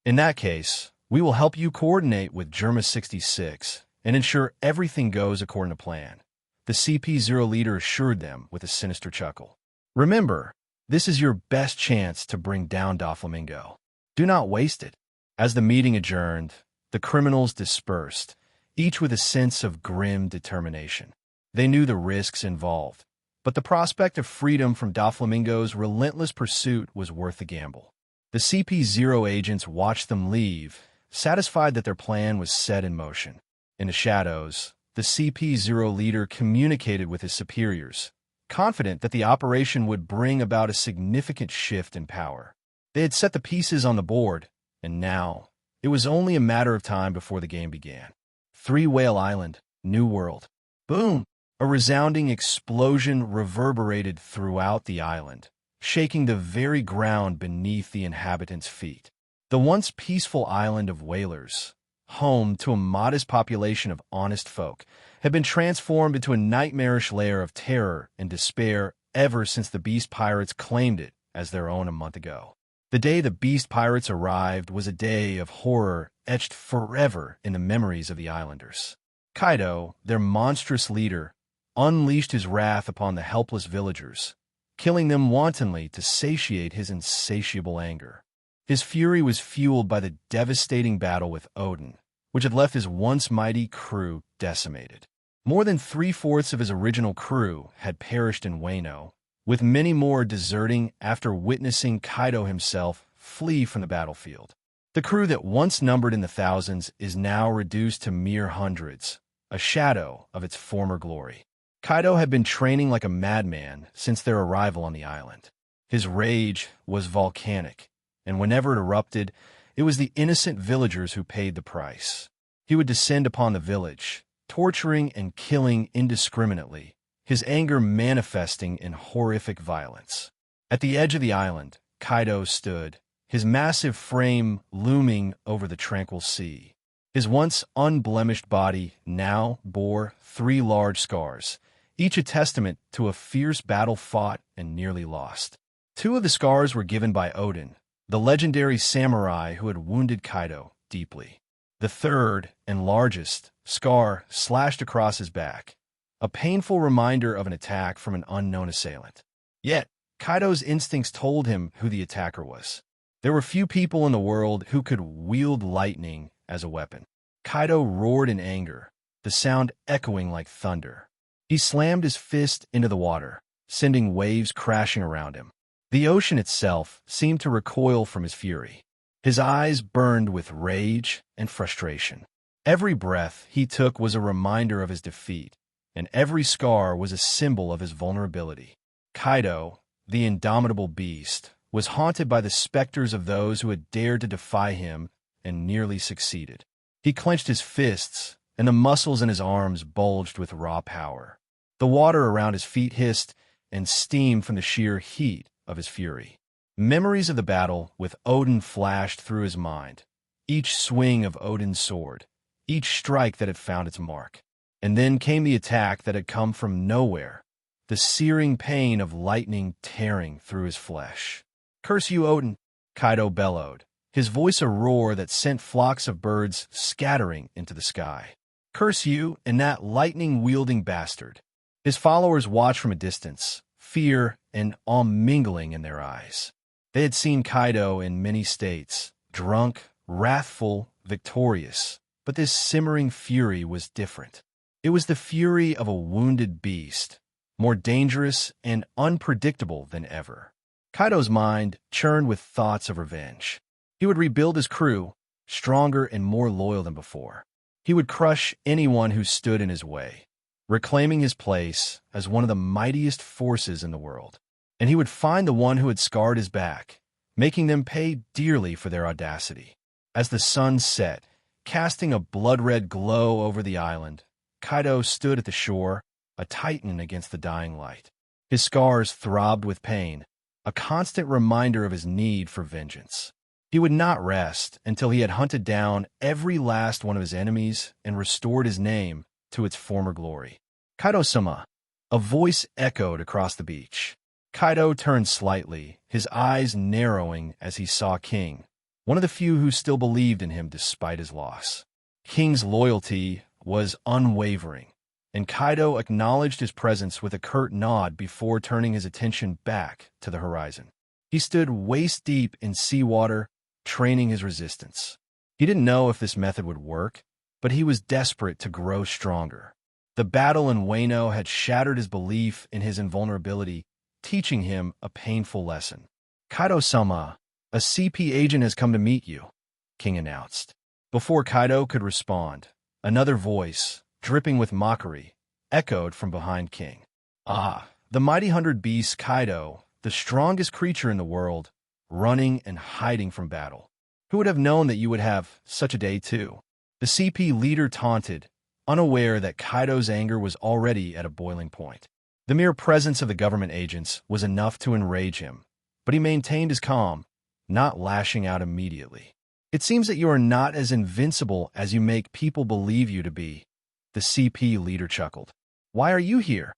Speaker 2: In that case, we will help you coordinate with Germa 66 and ensure everything goes according to plan, the CP0 leader assured them with a sinister chuckle. Remember, this is your best chance to bring down Doflamingo. Do not waste it. As the meeting adjourned, the criminals dispersed, each with a sense of grim determination. They knew the risks involved, but the prospect of freedom from Doflamingo's relentless pursuit was worth the gamble. The CP0 agents watched them leave, satisfied that their plan was set in motion. In the shadows, the CP0 leader communicated with his superiors, confident that the operation would bring about a significant shift in power. They had set the pieces on the board, and now, it was only a matter of time before the game began. 3 Whale Island, New World. Boom! A resounding explosion reverberated throughout the island, shaking the very ground beneath the inhabitants' feet. The once peaceful island of whalers, home to a modest population of honest folk, had been transformed into a nightmarish lair of terror and despair ever since the Beast Pirates claimed it as their own a month ago. The day the Beast Pirates arrived was a day of horror etched forever in the memories of the islanders. Kaido, their monstrous leader, unleashed his wrath upon the helpless villagers, killing them wantonly to satiate his insatiable anger. His fury was fueled by the devastating battle with Odin, which had left his once mighty crew decimated. More than 3/4 of his original crew had perished in Wano, with many more deserting after witnessing Kaido himself flee from the battlefield. The crew that once numbered in the thousands is now reduced to mere hundreds, a shadow of its former glory. Kaido had been training like a madman since their arrival on the island. His rage was volcanic, and whenever it erupted, it was the innocent villagers who paid the price. He would descend upon the village, torturing and killing indiscriminately, his anger manifesting in horrific violence. At the edge of the island, Kaido stood, his massive frame looming over the tranquil sea. His once unblemished body now bore 3 large scars, each a testament to a fierce battle fought and nearly lost. 2 of the scars were given by Odin, the legendary samurai who had wounded Kaido deeply. The third, and largest, scar slashed across his back, a painful reminder of an attack from an unknown assailant. Yet, Kaido's instincts told him who the attacker was. There were few people in the world who could wield lightning as a weapon. Kaido roared in anger, the sound echoing like thunder. He slammed his fist into the water, sending waves crashing around him. The ocean itself seemed to recoil from his fury. His eyes burned with rage and frustration. Every breath he took was a reminder of his defeat, and every scar was a symbol of his vulnerability. Kaido, the indomitable beast, was haunted by the specters of those who had dared to defy him and nearly succeeded. He clenched his fists, and the muscles in his arms bulged with raw power. The water around his feet hissed, and steam from the sheer heat of his fury. Memories of the battle with Odin flashed through his mind, each swing of Odin's sword, each strike that had found its mark. And then came the attack that had come from nowhere, the searing pain of lightning tearing through his flesh. "Curse you, Odin!" Kaido bellowed, his voice a roar that sent flocks of birds scattering into the sky. "Curse you and that lightning-wielding bastard." His followers watched from a distance, fear and awe mingling in their eyes. They had seen Kaido in many states, drunk, wrathful, victorious, but this simmering fury was different. It was the fury of a wounded beast, more dangerous and unpredictable than ever. Kaido's mind churned with thoughts of revenge. He would rebuild his crew, stronger and more loyal than before. He would crush anyone who stood in his way, reclaiming his place as one of the mightiest forces in the world. And he would find the one who had scarred his back, making them pay dearly for their audacity. As the sun set, casting a blood-red glow over the island, Kaido stood at the shore, a titan against the dying light. His scars throbbed with pain, a constant reminder of his need for vengeance. He would not rest until he had hunted down every last one of his enemies and restored his name to its former glory. "Kaido-sama," a voice echoed across the beach. Kaido turned slightly, his eyes narrowing as he saw King, one of the few who still believed in him despite his loss. King's loyalty was unwavering, and Kaido acknowledged his presence with a curt nod before turning his attention back to the horizon. He stood waist-deep in seawater, training his resistance. He didn't know if this method would work, but he was desperate to grow stronger. The battle in Wano had shattered his belief in his invulnerability, teaching him a painful lesson. "Kaido-sama, a CP agent has come to meet you," King announced. Before Kaido could respond, another voice, dripping with mockery, echoed from behind King. "Ah, the mighty 100 beasts Kaido, the strongest creature in the world, running and hiding from battle. Who would have known that you would have such a day too?" The CP leader taunted, unaware that Kaido's anger was already at a boiling point. The mere presence of the government agents was enough to enrage him, but he maintained his calm, not lashing out immediately. "It seems that you are not as invincible as you make people believe you to be," the CP leader chuckled. "Why are you here?"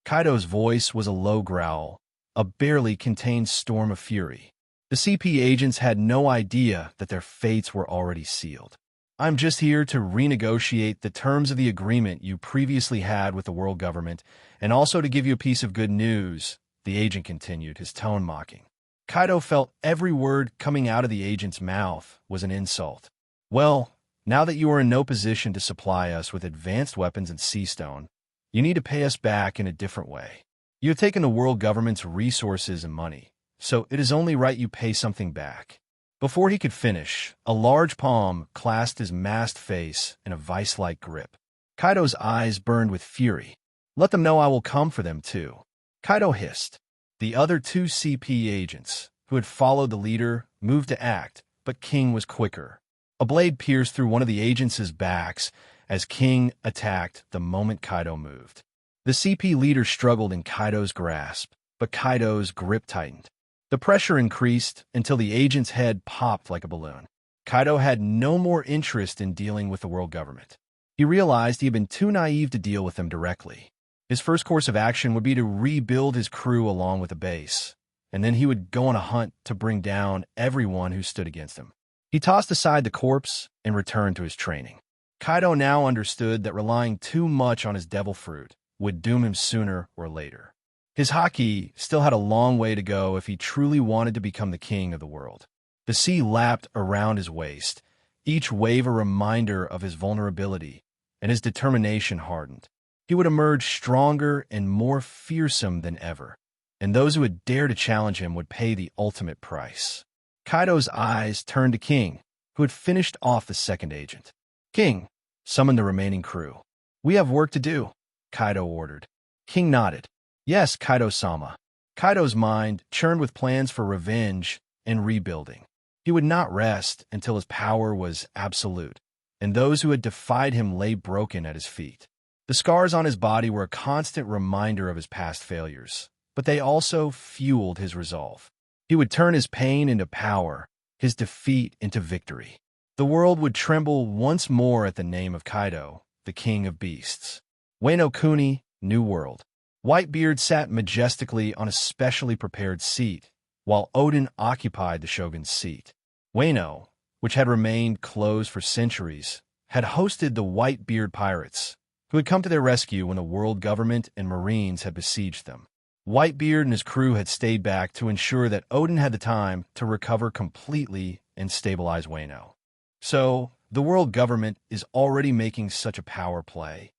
Speaker 2: Kaido's voice was a low growl, a barely contained storm of fury. The CP agents had no idea that their fates were already sealed. "I'm just here to renegotiate the terms of the agreement you previously had with the world government, and also to give you a piece of good news," the agent continued, his tone mocking. Kaido felt every word coming out of the agent's mouth was an insult. "Well, now that you are in no position to supply us with advanced weapons and sea stone, you need to pay us back in a different way. You have taken the world government's resources and money, so it is only right you pay something back." Before he could finish, a large palm clasped his masked face in a vice-like grip. Kaido's eyes burned with fury. "Let them know I will come for them too," Kaido hissed. The other two CP agents, who had followed the leader, moved to act, but King was quicker. A blade pierced through one of the agents' backs as King attacked the moment Kaido moved. The CP leader struggled in Kaido's grasp, but Kaido's grip tightened. The pressure increased until the agent's head popped like a balloon. Kaido had no more interest in dealing with the world government. He realized he had been too naive to deal with them directly. His first course of action would be to rebuild his crew along with the base, and then he would go on a hunt to bring down everyone who stood against him. He tossed aside the corpse and returned to his training. Kaido now understood that relying too much on his devil fruit would doom him sooner or later. His haki still had a long way to go if he truly wanted to become the king of the world. The sea lapped around his waist, each wave a reminder of his vulnerability, and his determination hardened. He would emerge stronger and more fearsome than ever, and those who would dare to challenge him would pay the ultimate price. Kaido's eyes turned to King, who had finished off the second agent. "King, summon the remaining crew. We have work to do," Kaido ordered. King nodded. "Yes, Kaido-sama." Kaido's mind churned with plans for revenge and rebuilding. He would not rest until his power was absolute, and those who had defied him lay broken at his feet. The scars on his body were a constant reminder of his past failures, but they also fueled his resolve. He would turn his pain into power, his defeat into victory. The world would tremble once more at the name of Kaido, the king of beasts. Wano Kuni, New World. Whitebeard sat majestically on a specially prepared seat, while Odin occupied the shogun's seat. Wano, which had remained closed for centuries, had hosted the Whitebeard pirates, who had come to their rescue when the world government and Marines had besieged them. Whitebeard and his crew had stayed back to ensure that Odin had the time to recover completely and stabilize Wano. So, the world government is already making such a power play.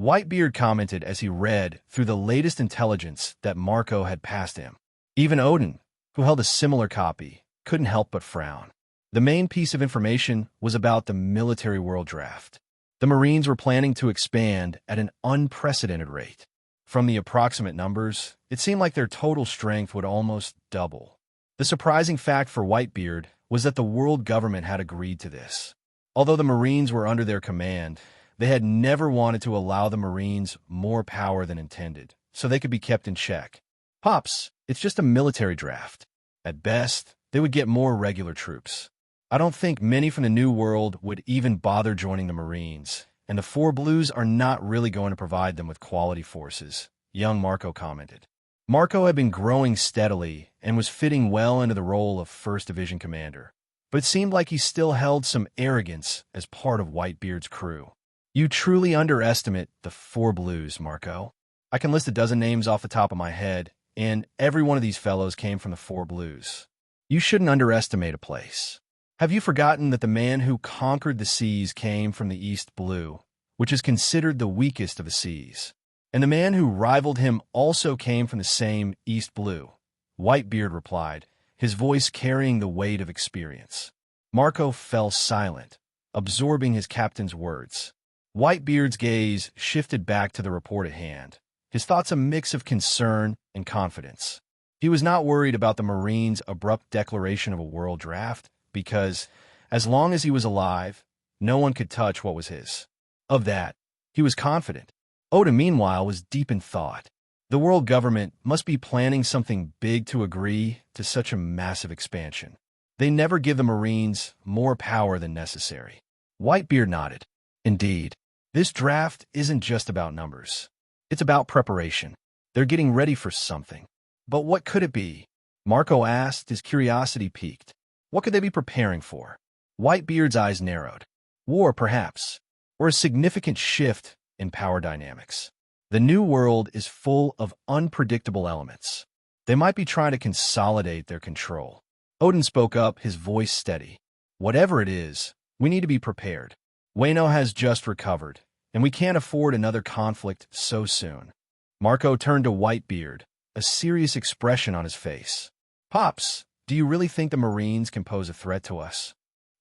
Speaker 2: Whitebeard commented as he read through the latest intelligence that Marco had passed him. Even Odin, who held a similar copy, couldn't help but frown. The main piece of information was about the military world draft. The Marines were planning to expand at an unprecedented rate. From the approximate numbers, it seemed like their total strength would almost double. The surprising fact for Whitebeard was that the world government had agreed to this. Although the Marines were under their command, they had never wanted to allow the Marines more power than intended, so they could be kept in check. Pops, it's just a military draft. At best, they would get more regular troops. I don't think many from the New World would even bother joining the Marines, and the Four Blues are not really going to provide them with quality forces, young Marco commented. Marco had been growing steadily and was fitting well into the role of 1st Division commander, but it seemed like he still held some arrogance as part of Whitebeard's crew. You truly underestimate the Four Blues, Marco. I can list a dozen names off the top of my head, and every one of these fellows came from the Four Blues. You shouldn't underestimate a place. Have you forgotten that the man who conquered the seas came from the East Blue, which is considered the weakest of the seas? And the man who rivaled him also came from the same East Blue. Whitebeard replied, his voice carrying the weight of experience. Marco fell silent, absorbing his captain's words. Whitebeard's gaze shifted back to the report at hand, his thoughts a mix of concern and confidence. He was not worried about the Marines' abrupt declaration of a world draft, because, as long as he was alive, no one could touch what was his. Of that, he was confident. Odin, meanwhile, was deep in thought. The world government must be planning something big to agree to such a massive expansion. They never give the Marines more power than necessary. Whitebeard nodded. Indeed, this draft isn't just about numbers. It's about preparation. They're getting ready for something. But what could it be? Marco asked, his curiosity piqued. What could they be preparing for? Whitebeard's eyes narrowed. War, perhaps, or a significant shift in power dynamics. The New World is full of unpredictable elements. They might be trying to consolidate their control. Odin spoke up, his voice steady. Whatever it is, we need to be prepared. Wano has just recovered, and we can't afford another conflict so soon. Marco turned to Whitebeard, a serious expression on his face. Pops, do you really think the Marines can pose a threat to us?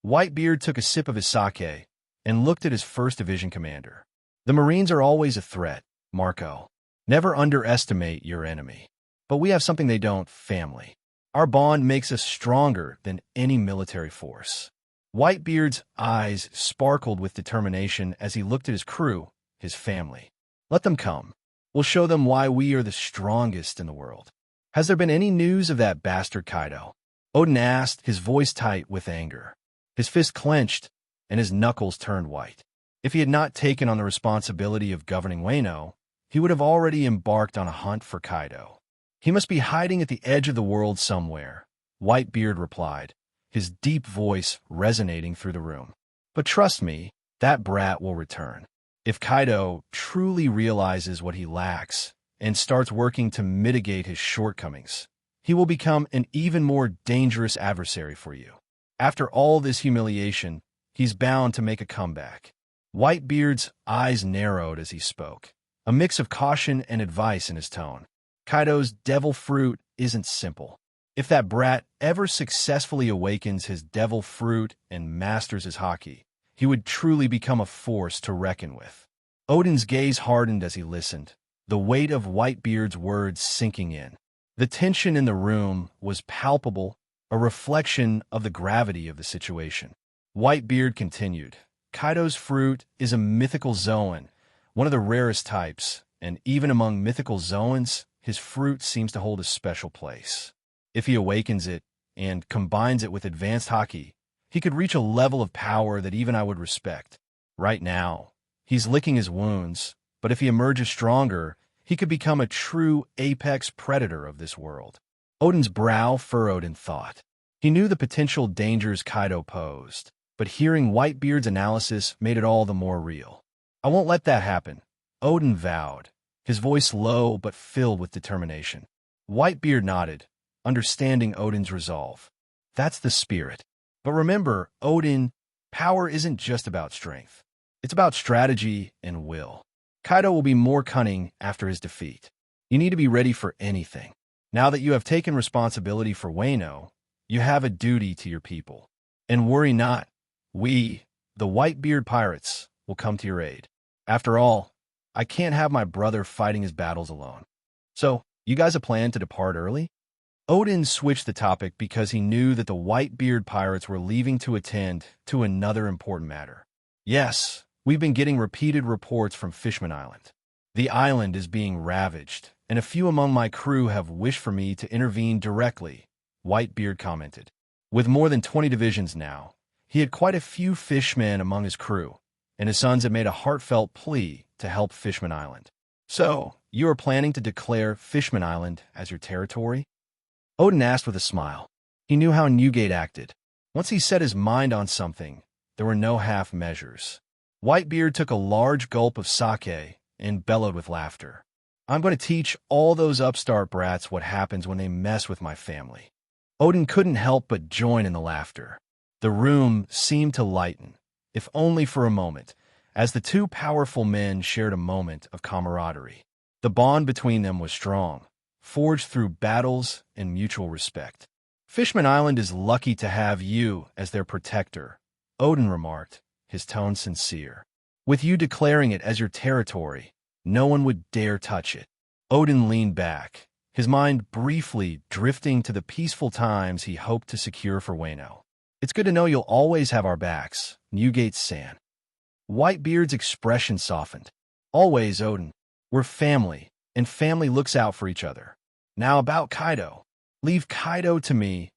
Speaker 2: Whitebeard took a sip of his sake and looked at his 1st Division commander. The Marines are always a threat, Marco. Never underestimate your enemy. But we have something they don't, family. Our bond makes us stronger than any military force. Whitebeard's eyes sparkled with determination as he looked at his crew, his family. Let them come. We'll show them why we are the strongest in the world. Has there been any news of that bastard Kaido? Odin asked, his voice tight with anger. His fist clenched, and his knuckles turned white. If he had not taken on the responsibility of governing Wano, he would have already embarked on a hunt for Kaido. He must be hiding at the edge of the world somewhere, Whitebeard replied, his deep voice resonating through the room. But trust me, that brat will return. If Kaido truly realizes what he lacks and starts working to mitigate his shortcomings, he will become an even more dangerous adversary for you. After all this humiliation, he's bound to make a comeback. Whitebeard's eyes narrowed as he spoke, a mix of caution and advice in his tone. Kaido's devil fruit isn't simple. If that brat ever successfully awakens his devil fruit and masters his haki, he would truly become a force to reckon with. Odin's gaze hardened as he listened, the weight of Whitebeard's words sinking in. The tension in the room was palpable, a reflection of the gravity of the situation. Whitebeard continued, Kaido's fruit is a mythical zoan, one of the rarest types, and even among mythical zoans, his fruit seems to hold a special place. If he awakens it and combines it with advanced haki, he could reach a level of power that even I would respect. Right now, he's licking his wounds, but if he emerges stronger, he could become a true apex predator of this world. Odin's brow furrowed in thought. He knew the potential dangers Kaido posed, but hearing Whitebeard's analysis made it all the more real. "I won't let that happen," Odin vowed, his voice low but filled with determination. Whitebeard nodded, understanding Odin's resolve. "That's the spirit. But remember, Odin, power isn't just about strength. It's about strategy and will. Kaido will be more cunning after his defeat. You need to be ready for anything. Now that you have taken responsibility for Wano, you have a duty to your people. And worry not, we, the Whitebeard pirates, will come to your aid. After all, I can't have my brother fighting his battles alone. So, you guys have planned to depart early?" Odin switched the topic because he knew that the Whitebeard pirates were leaving to attend to another important matter. "Yes, we've been getting repeated reports from Fishman Island. The island is being ravaged, and a few among my crew have wished for me to intervene directly," Whitebeard commented. With more than 20 divisions now, he had quite a few fishmen among his crew, and his sons had made a heartfelt plea to help Fishman Island. "So, you are planning to declare Fishman Island as your territory?" Odin asked with a smile. He knew how Newgate acted. Once he set his mind on something, there were no half measures. Whitebeard took a large gulp of sake and bellowed with laughter. "I'm going to teach all those upstart brats what happens when they mess with my family." Odin couldn't help but join in the laughter. The room seemed to lighten, if only for a moment, as the two powerful men shared a moment of camaraderie. The bond between them was strong, forged through battles and mutual respect. "Fishman Island is lucky to have you as their protector," Odin remarked, his tone sincere. "With you declaring it as your territory, no one would dare touch it." Odin leaned back, his mind briefly drifting to the peaceful times he hoped to secure for Wano. "It's good to know you'll always have our backs, Newgate-san." Whitebeard's expression softened. "Always, Odin. We're family, and family looks out for each other. Now about Kaido." "Leave Kaido to me,"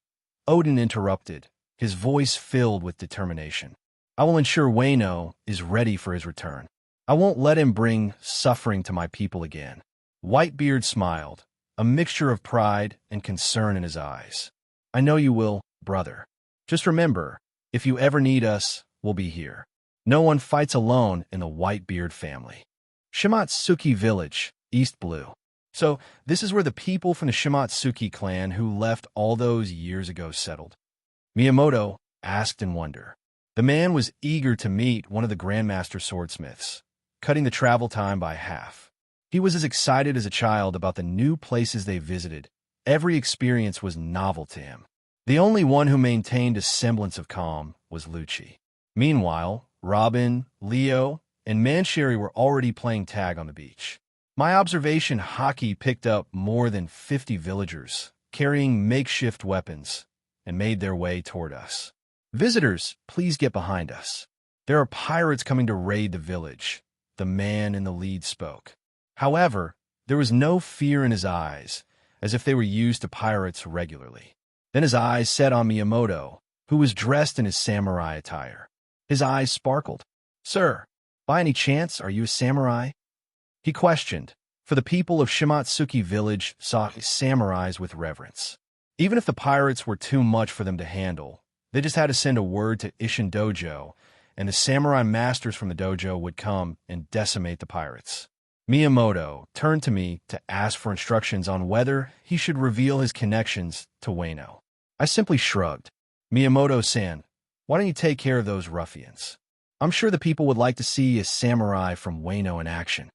Speaker 2: Odin interrupted, his voice filled with determination. "I will ensure Wano is ready for his return. I won't let him bring suffering to my people again." Whitebeard smiled, a mixture of pride and concern in his eyes. "I know you will, brother. Just remember, if you ever need us, we'll be here. No one fights alone in the Whitebeard family." Shimatsuki Village, East Blue. So, this is where the people from the Shimatsuki clan who left all those years ago settled? Miyamoto asked in wonder. The man was eager to meet one of the Grandmaster swordsmiths, cutting the travel time by half. He was as excited as a child about the new places they visited. Every experience was novel to him. The only one who maintained a semblance of calm was Lucci. Meanwhile, Robin, Leo, and Mancheri were already playing tag on the beach. My observation, Haki picked up more than 50 villagers, carrying makeshift weapons, and made their way toward us. "Visitors, please get behind us. There are pirates coming to raid the village," the man in the lead spoke. However, there was no fear in his eyes, as if they were used to pirates regularly. Then his eyes set on Miyamoto, who was dressed in his samurai attire. His eyes sparkled. "Sir, by any chance, are you a samurai?" he questioned, for the people of Shimatsuki Village saw samurais with reverence. Even if the pirates were too much for them to handle, they just had to send a word to Ishin Dojo, and the samurai masters from the dojo would come and decimate the pirates. Miyamoto turned to me to ask for instructions on whether he should reveal his connections to Wano. I simply shrugged. "Miyamoto-san, why don't you take care of those ruffians? I'm sure the people would like to see a samurai from Wano in action."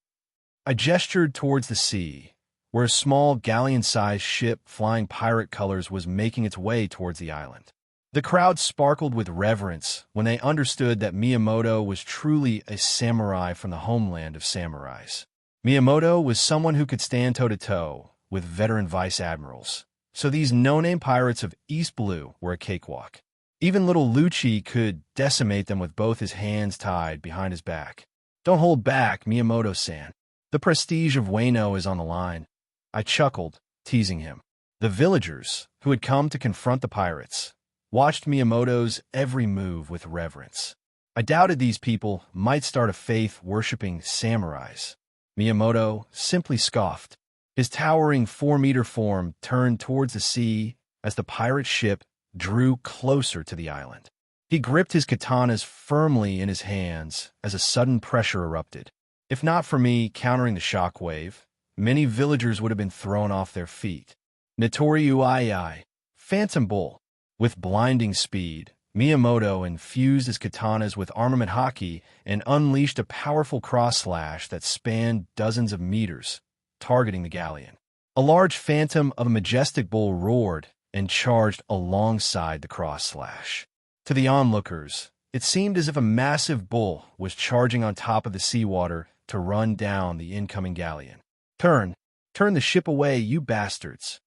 Speaker 2: I gestured towards the sea, where a small galleon-sized ship flying pirate colors was making its way towards the island. The crowd sparkled with reverence when they understood that Miyamoto was truly a samurai from the homeland of samurais. Miyamoto was someone who could stand toe-to-toe with veteran vice-admirals, so these no-name pirates of East Blue were a cakewalk. Even little Lucci could decimate them with both his hands tied behind his back. "Don't hold back, Miyamoto-san. The prestige of Wano is on the line." I chuckled, teasing him. The villagers, who had come to confront the pirates, watched Miyamoto's every move with reverence. I doubted these people might start a faith-worshipping samurais. Miyamoto simply scoffed. His towering 4-meter form turned towards the sea as the pirate ship drew closer to the island. He gripped his katanas firmly in his hands as a sudden pressure erupted. If not for me countering the shockwave, many villagers would have been thrown off their feet. Notoriu Iai, Phantom Bull. With blinding speed, Miyamoto infused his katanas with armament haki and unleashed a powerful cross-slash that spanned dozens of meters, targeting the galleon. A large phantom of a majestic bull roared and charged alongside the cross-slash. To the onlookers, it seemed as if a massive bull was charging on top of the seawater to run down the incoming galleon. Turn the ship away, you bastards.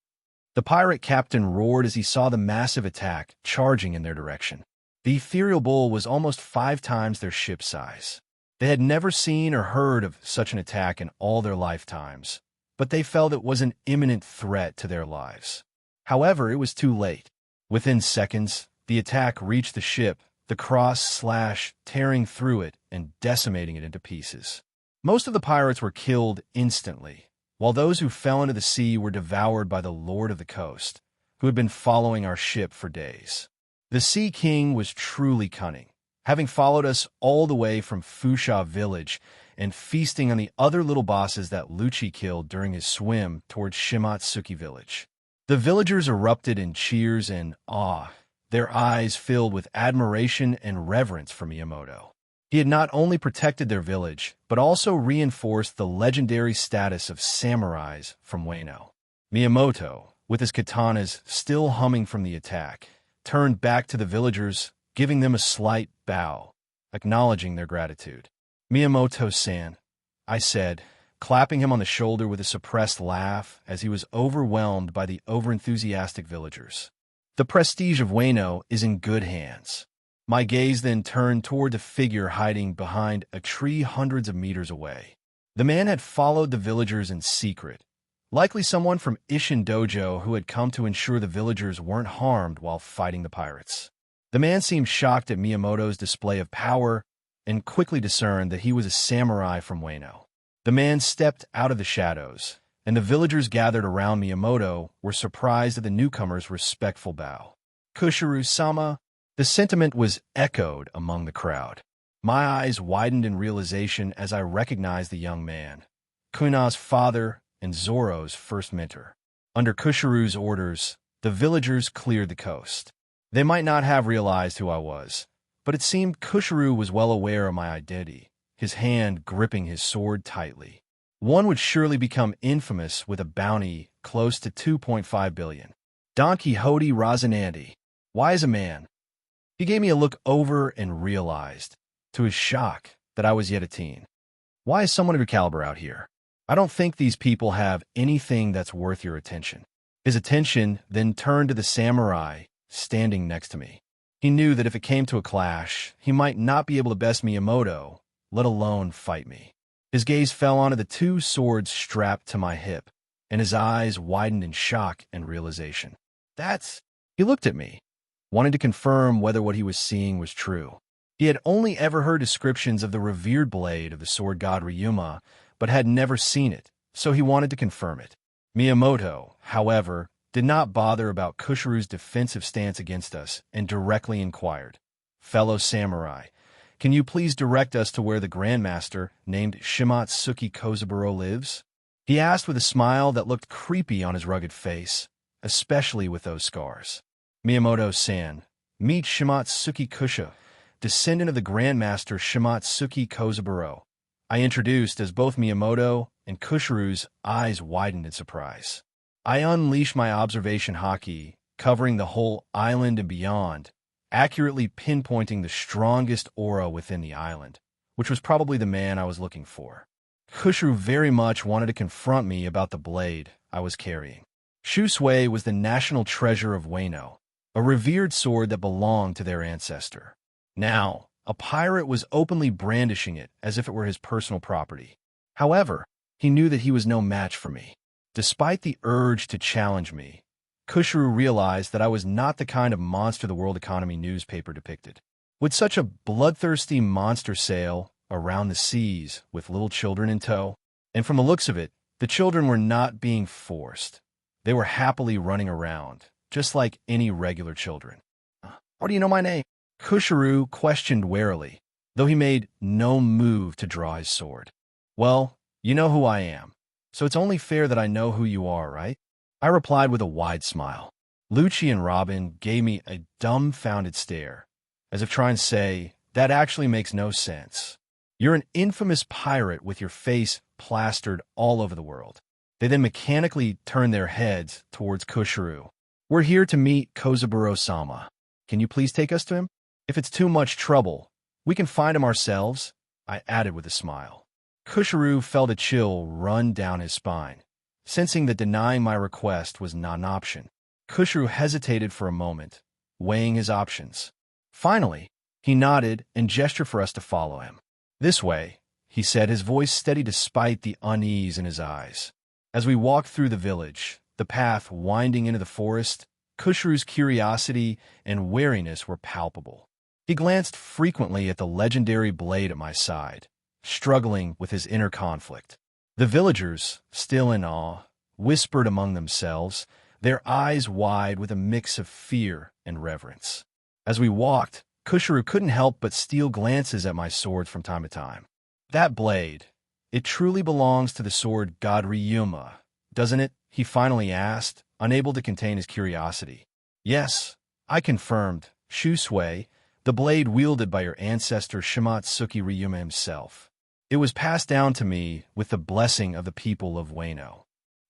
Speaker 2: The pirate captain roared as he saw the massive attack charging in their direction. The ethereal bull was almost 5 times their ship size. They had never seen or heard of such an attack in all their lifetimes, but they felt it was an imminent threat to their lives. However, it was too late. Within seconds, the attack reached the ship, the cross-slash tearing through it and decimating it into pieces. Most of the pirates were killed instantly, while those who fell into the sea were devoured by the Lord of the Coast, who had been following our ship for days. The Sea King was truly cunning, having followed us all the way from Fusha village and feasting on the other little bosses that Lucci killed during his swim towards Shimatsuki village. The villagers erupted in cheers and awe, their eyes filled with admiration and reverence for Miyamoto. He had not only protected their village, but also reinforced the legendary status of samurais from Wano. Miyamoto, with his katanas still humming from the attack, turned back to the villagers, giving them a slight bow, acknowledging their gratitude. "Miyamoto-san," I said, clapping him on the shoulder with a suppressed laugh as he was overwhelmed by the overenthusiastic villagers. "The prestige of Wano is in good hands." My gaze then turned toward the figure hiding behind a tree hundreds of meters away. The man had followed the villagers in secret, likely someone from Ishin Dojo who had come to ensure the villagers weren't harmed while fighting the pirates. The man seemed shocked at Miyamoto's display of power and quickly discerned that he was a samurai from Wano. The man stepped out of the shadows, and the villagers gathered around Miyamoto were surprised at the newcomer's respectful bow. "Kushiru-sama." The sentiment was echoed among the crowd. My eyes widened in realization as I recognized the young man, Kuna's father and Zoro's first mentor. Under Kushiru's orders, the villagers cleared the coast. They might not have realized who I was, but it seemed Kushiru was well aware of my identity, his hand gripping his sword tightly. One would surely become infamous with a bounty close to 2.5 billion. Don Quixote Rosinante. Wise a man. He gave me a look over and realized, to his shock, that I was yet a teen. "Why is someone of your caliber out here? I don't think these people have anything that's worth your attention." His attention then turned to the samurai standing next to me. He knew that if it came to a clash, he might not be able to best Miyamoto, let alone fight me. His gaze fell onto the 2 swords strapped to my hip, and his eyes widened in shock and realization. "That's—" He looked at me, wanting to confirm whether what he was seeing was true. He had only ever heard descriptions of the revered blade of the sword god Ryuma, but had never seen it, so he wanted to confirm it. Miyamoto, however, did not bother about Kushiru's defensive stance against us and directly inquired, "Fellow samurai, can you please direct us to where the Grandmaster named Shimatsuki Kozaburo lives?" He asked with a smile that looked creepy on his rugged face, especially with those scars. "Miyamoto-san, meet Shimatsuki Kusha, descendant of the Grandmaster Shimatsuki Kozaburo," I introduced as both Miyamoto and Kushiru's eyes widened in surprise. I unleashed my observation haki, covering the whole island and beyond, accurately pinpointing the strongest aura within the island, which was probably the man I was looking for. Kushiru very much wanted to confront me about the blade I was carrying. Shusui was the national treasure of Wano, a revered sword that belonged to their ancestor. Now, a pirate was openly brandishing it as if it were his personal property. However, he knew that he was no match for me. Despite the urge to challenge me, Kushiru realized that I was not the kind of monster the world economy newspaper depicted. Would such a bloodthirsty monster sail around the seas with little children in tow? And from the looks of it, the children were not being forced. They were happily running around, just like any regular children. How do you know my name? Kusharu questioned warily, though he made no move to draw his sword. Well, you know who I am, so it's only fair that I know who you are, right? I replied with a wide smile. Lucci and Robin gave me a dumbfounded stare, as if trying to say, that actually makes no sense. You're an infamous pirate with your face plastered all over the world. They then mechanically turned their heads towards Kusharu. We're here to meet Kozaburo-sama. Can you please take us to him? If it's too much trouble, we can find him ourselves, I added with a smile. Kusharu felt a chill run down his spine, sensing that denying my request was not an option. Kusharu hesitated for a moment, weighing his options. Finally, he nodded and gestured for us to follow him. This way, he said, his voice steady despite the unease in his eyes. As we walked through the village, the path winding into the forest, Kusharu's curiosity and wariness were palpable. He glanced frequently at the legendary blade at my side, struggling with his inner conflict. The villagers, still in awe, whispered among themselves, their eyes wide with a mix of fear and reverence. As we walked, Kusharu couldn't help but steal glances at my sword from time to time. That blade, it truly belongs to the sword god Ryuma, doesn't it? He finally asked, unable to contain his curiosity. Yes, I confirmed, Shusui, the blade wielded by your ancestor Shimatsuki Ryuma himself. It was passed down to me with the blessing of the people of Wano.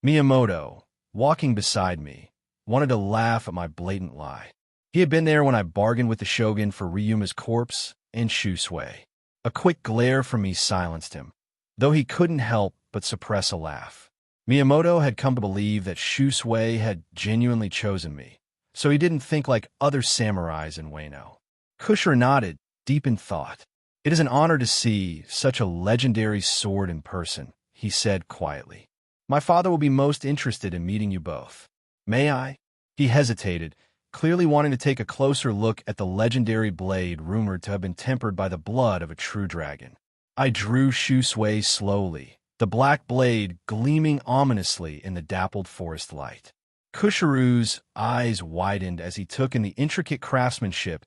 Speaker 2: Miyamoto, walking beside me, wanted to laugh at my blatant lie. He had been there when I bargained with the shogun for Ryuma's corpse and Shusui. A quick glare from me silenced him, though he couldn't help but suppress a laugh. Miyamoto had come to believe that Shusui had genuinely chosen me, so he didn't think like other samurais in Wano. Kusharu nodded, deep in thought. It is an honor to see such a legendary sword in person, he said quietly. My father will be most interested in meeting you both. May I? He hesitated, clearly wanting to take a closer look at the legendary blade rumored to have been tempered by the blood of a true dragon. I drew Shusui slowly, the black blade gleaming ominously in the dappled forest light. Kusharu's eyes widened as he took in the intricate craftsmanship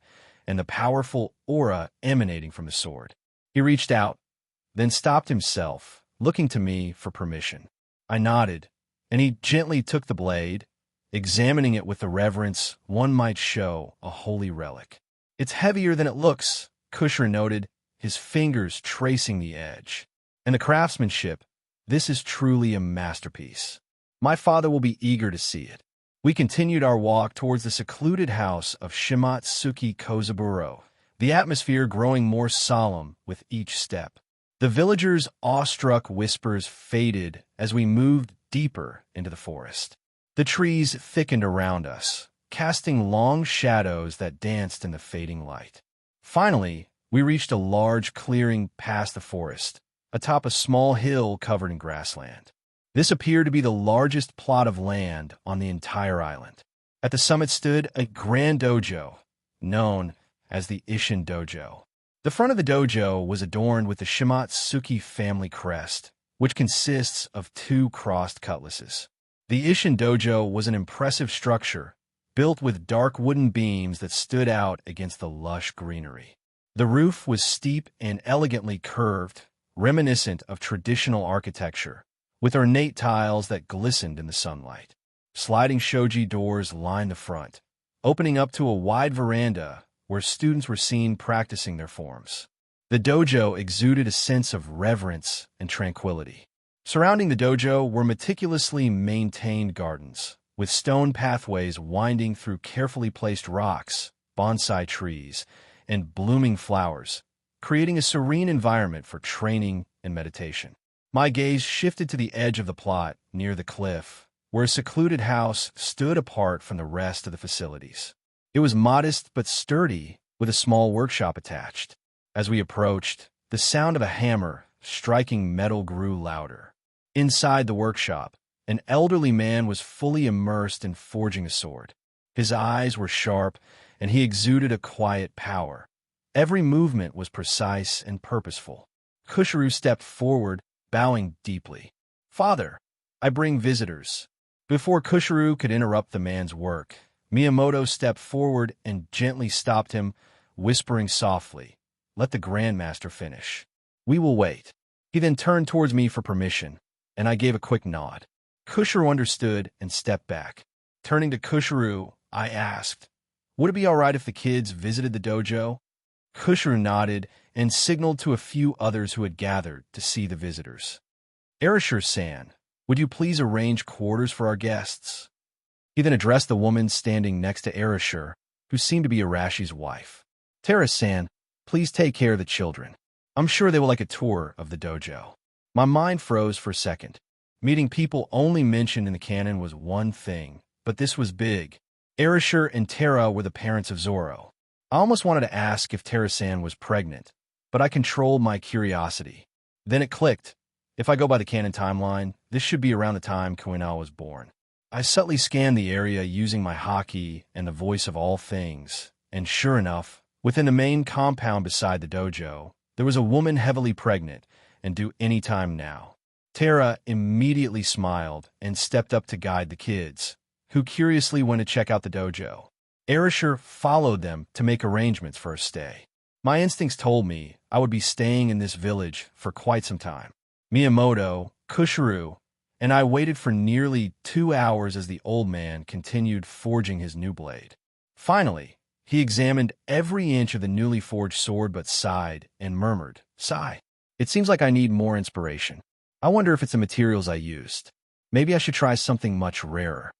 Speaker 2: and the powerful aura emanating from the sword. He reached out, then stopped himself, looking to me for permission. I nodded, and he gently took the blade, examining it with the reverence one might show a holy relic. It's heavier than it looks, Kusharu noted, his fingers tracing the edge. And the craftsmanship, this is truly a masterpiece. My father will be eager to see it. We continued our walk towards the secluded house of Shimatsuki Kozaburo, the atmosphere growing more solemn with each step. The villagers' awestruck whispers faded as we moved deeper into the forest. The trees thickened around us, casting long shadows that danced in the fading light. Finally, we reached a large clearing past the forest, atop a small hill covered in grassland. This appeared to be the largest plot of land on the entire island. At the summit stood a grand dojo, known as the Ishin Dojo. The front of the dojo was adorned with the Shimatsuki family crest, which consists of 2 crossed cutlasses. The Ishin Dojo was an impressive structure, built with dark wooden beams that stood out against the lush greenery. The roof was steep and elegantly curved, reminiscent of traditional architecture, with ornate tiles that glistened in the sunlight. Sliding shoji doors lined the front, opening up to a wide veranda where students were seen practicing their forms. The dojo exuded a sense of reverence and tranquility. Surrounding the dojo were meticulously maintained gardens, with stone pathways winding through carefully placed rocks, bonsai trees, and blooming flowers, creating a serene environment for training and meditation. My gaze shifted to the edge of the plot, near the cliff, where a secluded house stood apart from the rest of the facilities. It was modest but sturdy, with a small workshop attached. As we approached, the sound of a hammer striking metal grew louder. Inside the workshop, an elderly man was fully immersed in forging a sword. His eyes were sharp, and he exuded a quiet power. Every movement was precise and purposeful. Kusharu stepped forward, bowing deeply. Father, I bring visitors. Before Kusharu could interrupt the man's work, Miyamoto stepped forward and gently stopped him, whispering softly, "Let the Grandmaster finish. We will wait." He then turned towards me for permission, and I gave a quick nod. Kushiru understood and stepped back. Turning to Kushiru, I asked, "Would it be all right if the kids visited the dojo?" Kushiru nodded and signaled to a few others who had gathered to see the visitors. "Arashir-san, would you please arrange quarters for our guests?" He then addressed the woman standing next to Arashir, who seemed to be Arashi's wife. "Tara-san, please take care of the children. I'm sure they will like a tour of the dojo." My mind froze for a second. Meeting people only mentioned in the canon was one thing, but this was big. Arashir and Tara were the parents of Zoro. I almost wanted to ask if Tara-san was pregnant, but I controlled my curiosity. Then it clicked. If I go by the canon timeline, this should be around the time Kuinao was born. I subtly scanned the area using my haki and the voice of all things, and sure enough, within the main compound beside the dojo, there was a woman heavily pregnant and due any time now. Tara immediately smiled and stepped up to guide the kids, who curiously went to check out the dojo. Arashir followed them to make arrangements for a stay. My instincts told me I would be staying in this village for quite some time. Miyamoto, Kushiru, and I waited for nearly 2 hours as the old man continued forging his new blade. Finally, he examined every inch of the newly forged sword but sighed and murmured, "Sigh. It seems like I need more inspiration. I wonder if it's the materials I used. Maybe I should try something much rarer."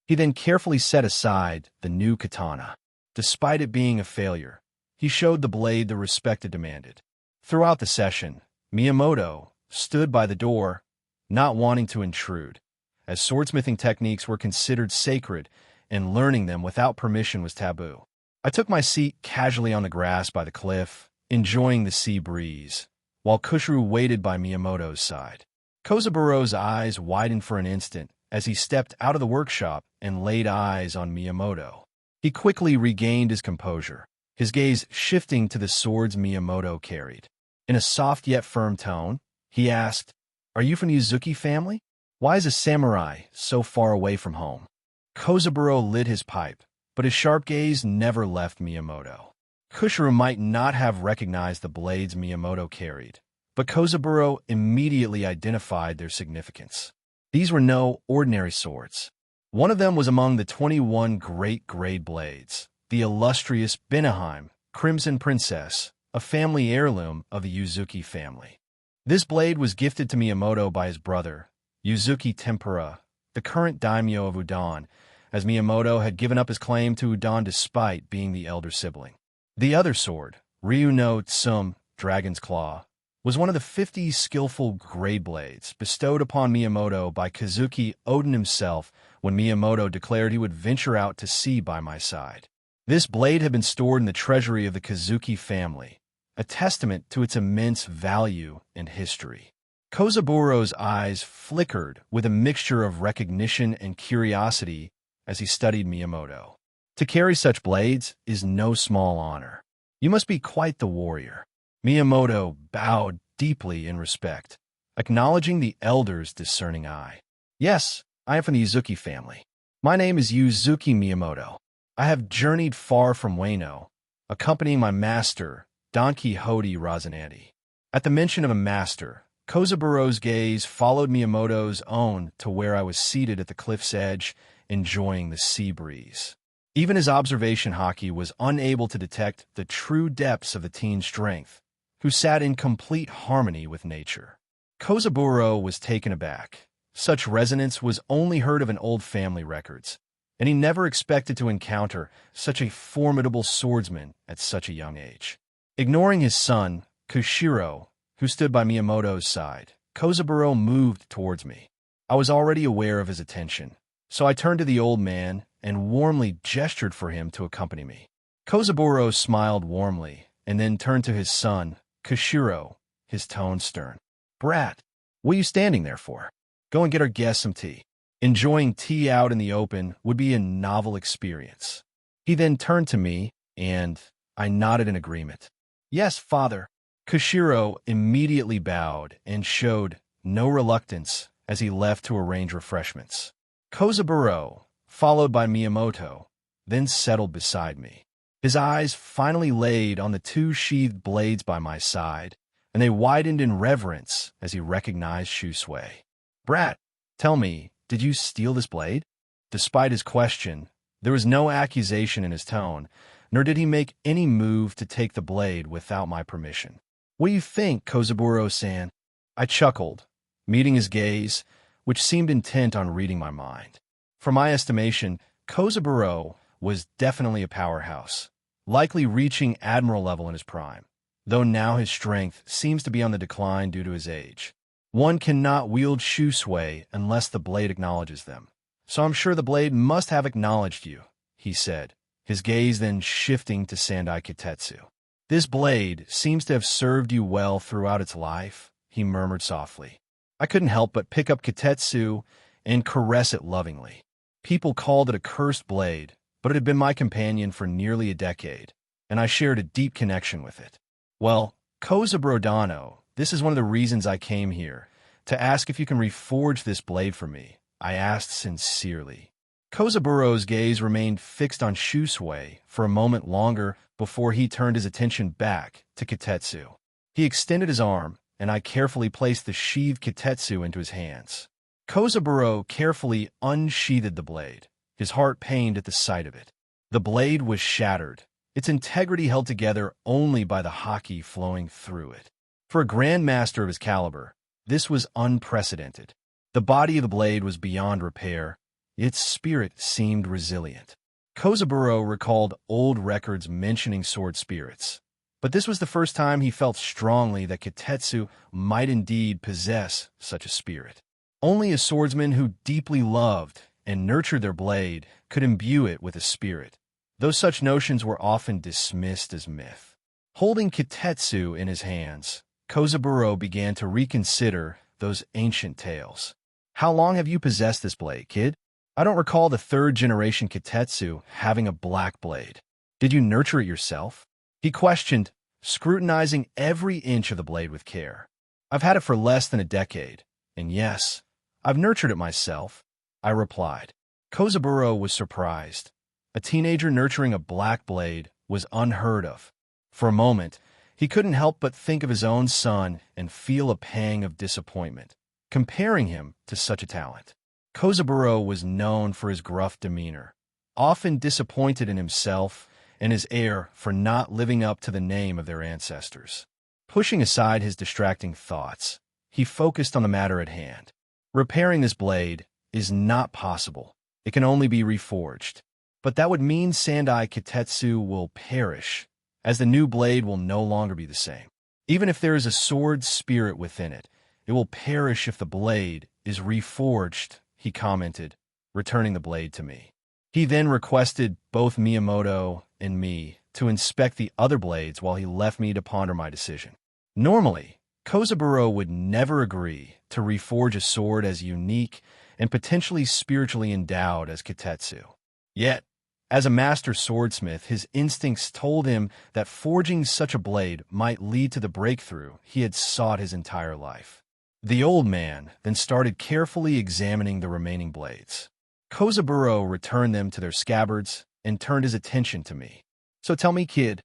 Speaker 2: He then carefully set aside the new katana. Despite it being a failure, he showed the blade the respect it demanded. Throughout the session, Miyamoto stood by the door, not wanting to intrude, as swordsmithing techniques were considered sacred and learning them without permission was taboo. I took my seat casually on the grass by the cliff, enjoying the sea breeze, while Kushiru waited by Miyamoto's side. Kozaburo's eyes widened for an instant as he stepped out of the workshop and laid eyes on Miyamoto. He quickly regained his composure, his gaze shifting to the swords Miyamoto carried. In a soft yet firm tone, he asked, "Are you from the Uzuki family? Why is a samurai so far away from home?" Kozaburo lit his pipe, but his sharp gaze never left Miyamoto. Kushiru might not have recognized the blades Miyamoto carried, but Kozaburo immediately identified their significance. These were no ordinary swords. One of them was among the 21 great grade blades, the illustrious Benaheim Crimson Princess, a family heirloom of the Uzuki family. This blade was gifted to Miyamoto by his brother, Uzuki Tempura, the current daimyo of Udon, as Miyamoto had given up his claim to Udon despite being the elder sibling. The other sword, Ryu no Tsum, Dragon's Claw, was one of the 50 skillful grade blades bestowed upon Miyamoto by Kazuki Odin himself when Miyamoto declared he would venture out to sea by my side. This blade had been stored in the treasury of the Kazuki family, a testament to its immense value and history. Kozaburo's eyes flickered with a mixture of recognition and curiosity as he studied Miyamoto. To carry such blades is no small honor. You must be quite the warrior. Miyamoto bowed deeply in respect, acknowledging the elder's discerning eye. "Yes, I am from the Uzuki family. My name is Uzuki Miyamoto. I have journeyed far from Wano, accompanying my master, Don Quixote Rosinante." At the mention of a master, Kozaburo's gaze followed Miyamoto's own to where I was seated at the cliff's edge, enjoying the sea breeze. Even his observation haki was unable to detect the true depths of the teen's strength, who sat in complete harmony with nature. Kozaburo was taken aback. Such resonance was only heard of in old family records, and he never expected to encounter such a formidable swordsman at such a young age. Ignoring his son, Kushiro, who stood by Miyamoto's side, Kozaburo moved towards me. I was already aware of his attention, so I turned to the old man and warmly gestured for him to accompany me. Kozaburo smiled warmly and then turned to his son, Kushiro, his tone stern. "Brat, what are you standing there for? Go and get our guests some tea." Enjoying tea out in the open would be a novel experience. He then turned to me, and I nodded in agreement. "Yes, father." Kushiro immediately bowed and showed no reluctance as he left to arrange refreshments. Kozaburo, followed by Miyamoto, then settled beside me. His eyes finally laid on the two sheathed blades by my side, and they widened in reverence as he recognized Shusui. "Brat, tell me, did you steal this blade?" Despite his question, there was no accusation in his tone, nor did he make any move to take the blade without my permission. "What do you think, Kozaburo-san?" I chuckled, meeting his gaze, which seemed intent on reading my mind. For my estimation, Kozaburo was definitely a powerhouse, likely reaching admiral level in his prime, though now his strength seems to be on the decline due to his age. One cannot wield Shusui unless the blade acknowledges them. "So I'm sure the blade must have acknowledged you," he said, his gaze then shifting to Sandai Kitetsu. "This blade seems to have served you well throughout its life," he murmured softly. I couldn't help but pick up Kitetsu and caress it lovingly. People called it a cursed blade, but it had been my companion for nearly a decade, and I shared a deep connection with it. "Well, Kozaburo Dano, this is one of the reasons I came here, to ask if you can reforge this blade for me," I asked sincerely. Kozaburo's gaze remained fixed on Shusui for a moment longer before he turned his attention back to Kitetsu. He extended his arm, and I carefully placed the sheathed Kitetsu into his hands. Kozaburo carefully unsheathed the blade, his heart pained at the sight of it. The blade was shattered, its integrity held together only by the haki flowing through it. For a grandmaster of his caliber, this was unprecedented. The body of the blade was beyond repair. Its spirit seemed resilient. Kozaburo recalled old records mentioning sword spirits, but this was the first time he felt strongly that Kitetsu might indeed possess such a spirit. Only a swordsman who deeply loved and nurtured their blade could imbue it with a spirit, though such notions were often dismissed as myth. Holding Kitetsu in his hands, Kozaburo began to reconsider those ancient tales. "How long have you possessed this blade, kid? I don't recall the third-generation Kitetsu having a black blade. Did you nurture it yourself?" he questioned, scrutinizing every inch of the blade with care. "I've had it for less than a decade, and yes, I've nurtured it myself," I replied. Kozaburo was surprised. A teenager nurturing a black blade was unheard of. For a moment, he couldn't help but think of his own son and feel a pang of disappointment, comparing him to such a talent. Kozaburo was known for his gruff demeanor, often disappointed in himself and his heir for not living up to the name of their ancestors. Pushing aside his distracting thoughts, he focused on the matter at hand. Repairing this blade is not possible. It can only be reforged. But that would mean Sandai Kitetsu will perish, as the new blade will no longer be the same. Even if there is a sword spirit within it, it will perish if the blade is reforged, he commented, returning the blade to me. He then requested both Miyamoto and me to inspect the other blades while he left me to ponder my decision. Normally, Kozaburo would never agree to reforge a sword as unique and potentially spiritually endowed as Kitetsu. Yet, as a master swordsmith, his instincts told him that forging such a blade might lead to the breakthrough he had sought his entire life. The old man then started carefully examining the remaining blades. Kozaburo returned them to their scabbards and turned his attention to me. "So tell me, kid,"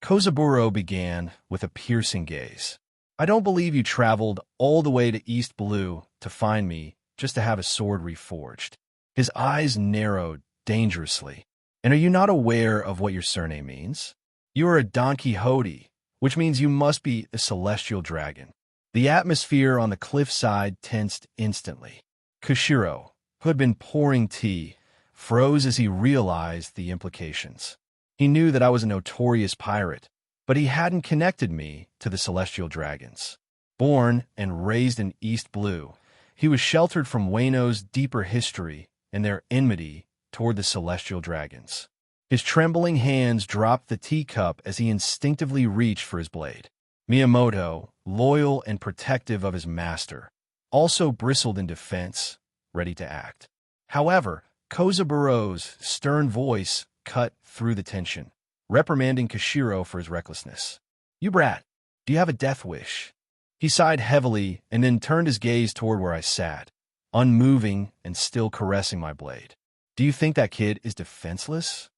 Speaker 2: Kozaburo began with a piercing gaze. "I don't believe you traveled all the way to East Blue to find me just to have a sword reforged." His eyes narrowed dangerously. "And are you not aware of what your surname means? You are a Don Quixote, which means you must be a celestial dragon." The atmosphere on the cliffside tensed instantly. Koshiro, who had been pouring tea, froze as he realized the implications. He knew that I was a notorious pirate, but he hadn't connected me to the celestial dragons. Born and raised in East Blue, he was sheltered from Wano's deeper history and their enmity toward the celestial dragons. His trembling hands dropped the teacup as he instinctively reached for his blade. Miyamoto, loyal and protective of his master, also bristled in defense, ready to act. However, Kozaburo's stern voice cut through the tension, reprimanding Koshiro for his recklessness. "You brat, do you have a death wish?" He sighed heavily and then turned his gaze toward where I sat, unmoving and still caressing my blade. "Do you think that kid is defenseless?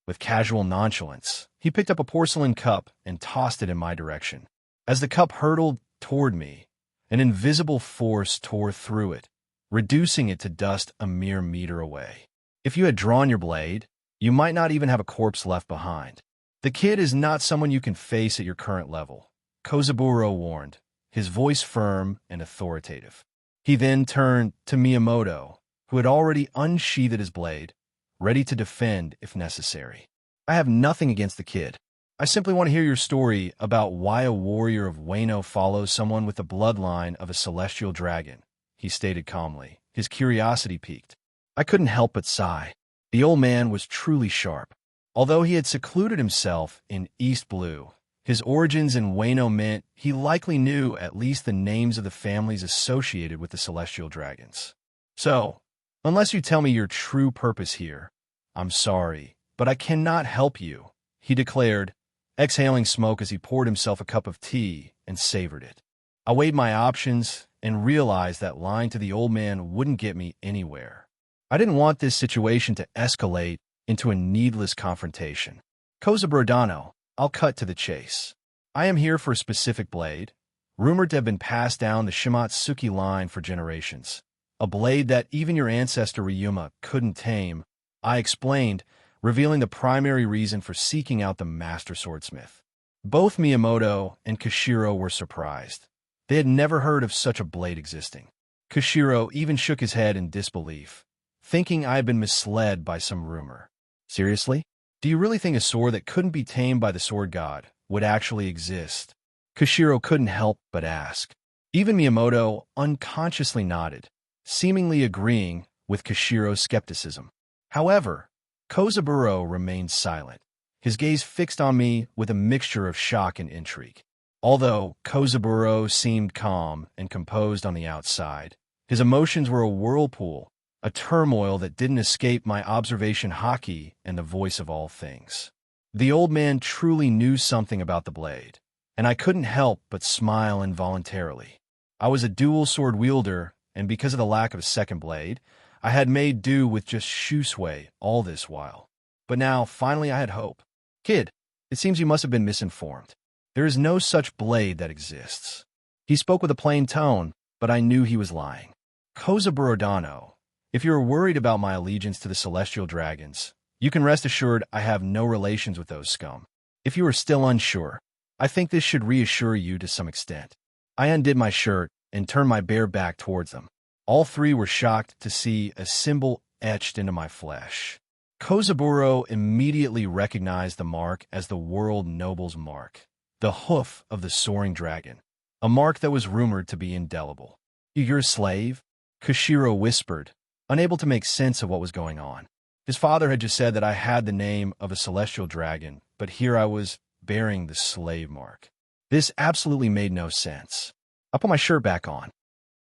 Speaker 2: With casual nonchalance, he picked up a porcelain cup and tossed it in my direction. As the cup hurtled toward me, an invisible force tore through it, reducing it to dust a mere meter away. If you had drawn your blade, you might not even have a corpse left behind. The kid is not someone you can face at your current level, Kozaburo warned, his voice firm and authoritative. He then turned to Miyamoto, who had already unsheathed his blade, ready to defend if necessary. I have nothing against the kid. I simply want to hear your story about why a warrior of Wano follows someone with the bloodline of a celestial dragon, he stated calmly, his curiosity piqued. I couldn't help but sigh. The old man was truly sharp. Although he had secluded himself in East Blue, his origins in Wano meant he likely knew at least the names of the families associated with the celestial dragons. So, unless you tell me your true purpose here, I'm sorry, but I cannot help you, he declared, exhaling smoke as he poured himself a cup of tea and savored it. I weighed my options and realized that lying to the old man wouldn't get me anywhere. I didn't want this situation to escalate into a needless confrontation. Kozabrodano, I'll cut to the chase. I am here for a specific blade, rumored to have been passed down the Shimatsuki line for generations. A blade that even your ancestor Ryuma couldn't tame, I explained, revealing the primary reason for seeking out the master swordsmith. Both Miyamoto and Kishiro were surprised. They had never heard of such a blade existing. Kishiro even shook his head in disbelief, thinking I had been misled by some rumor. Seriously? Do you really think a sword that couldn't be tamed by the sword god would actually exist? Kishiro couldn't help but ask. Even Miyamoto unconsciously nodded, seemingly agreeing with Kishiro's skepticism. However, Kozaburo remained silent, his gaze fixed on me with a mixture of shock and intrigue. Although Kozaburo seemed calm and composed on the outside, his emotions were a whirlpool, a turmoil that didn't escape my observation haki and the voice of all things. The old man truly knew something about the blade, and I couldn't help but smile involuntarily. I was a dual sword wielder, and because of the lack of a second blade, I had made do with just Shusui all this while. But now, finally, I had hope. Kid, it seems you must have been misinformed. There is no such blade that exists. He spoke with a plain tone, but I knew he was lying. Kozaburo, if you are worried about my allegiance to the celestial dragons, you can rest assured I have no relations with those scum. If you are still unsure, I think this should reassure you to some extent. I undid my shirt and turned my bare back towards them. All three were shocked to see a symbol etched into my flesh. Kozaburo immediately recognized the mark as the world noble's mark, the hoof of the soaring dragon, a mark that was rumored to be indelible. You're a slave? Kishiro whispered, unable to make sense of what was going on. His father had just said that I had the name of a celestial dragon, but here I was bearing the slave mark. This absolutely made no sense. I put my shirt back on.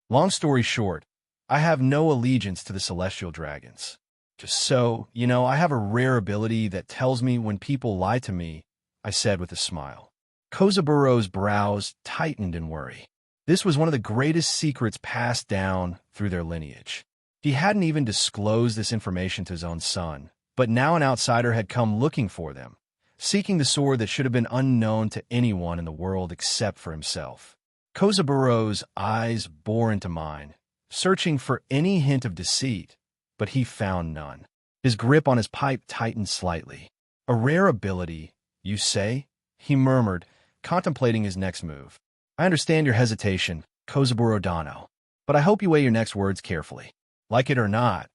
Speaker 2: Long story short, I have no allegiance to the celestial dragons. Just so, I have a rare ability that tells me when people lie to me, I said with a smile. Kozaburo's brows tightened in worry. This was one of the greatest secrets passed down through their lineage. He hadn't even disclosed this information to his own son, but now an outsider had come looking for them, seeking the sword that should have been unknown to anyone in the world except for himself. Kozaburo's eyes bore into mine, searching for any hint of deceit, but he found none. His grip on his pipe tightened slightly. A rare ability, you say? He murmured, contemplating his next move. I understand your hesitation, Kozaburo, but I hope you weigh your next words carefully. Like it or not,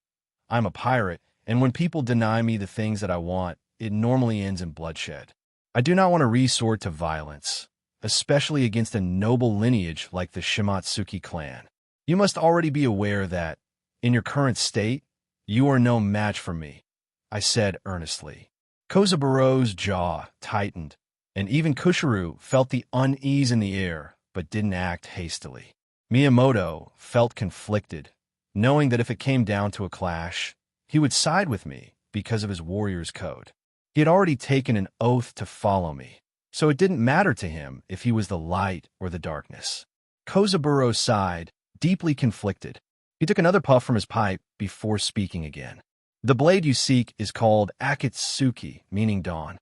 Speaker 2: I'm a pirate, and when people deny me the things that I want, it normally ends in bloodshed. I do not want to resort to violence, especially against a noble lineage like the Shimatsuki clan. You must already be aware that, in your current state, you are no match for me, I said earnestly. Kozaburo's jaw tightened, and even Kushiru felt the unease in the air, but didn't act hastily. Miyamoto felt conflicted, knowing that if it came down to a clash, he would side with me because of his warrior's code. He had already taken an oath to follow me, so it didn't matter to him if he was the light or the darkness. Kozaburo sighed, deeply conflicted. He took another puff from his pipe before speaking again. The blade you seek is called Akatsuki, meaning dawn.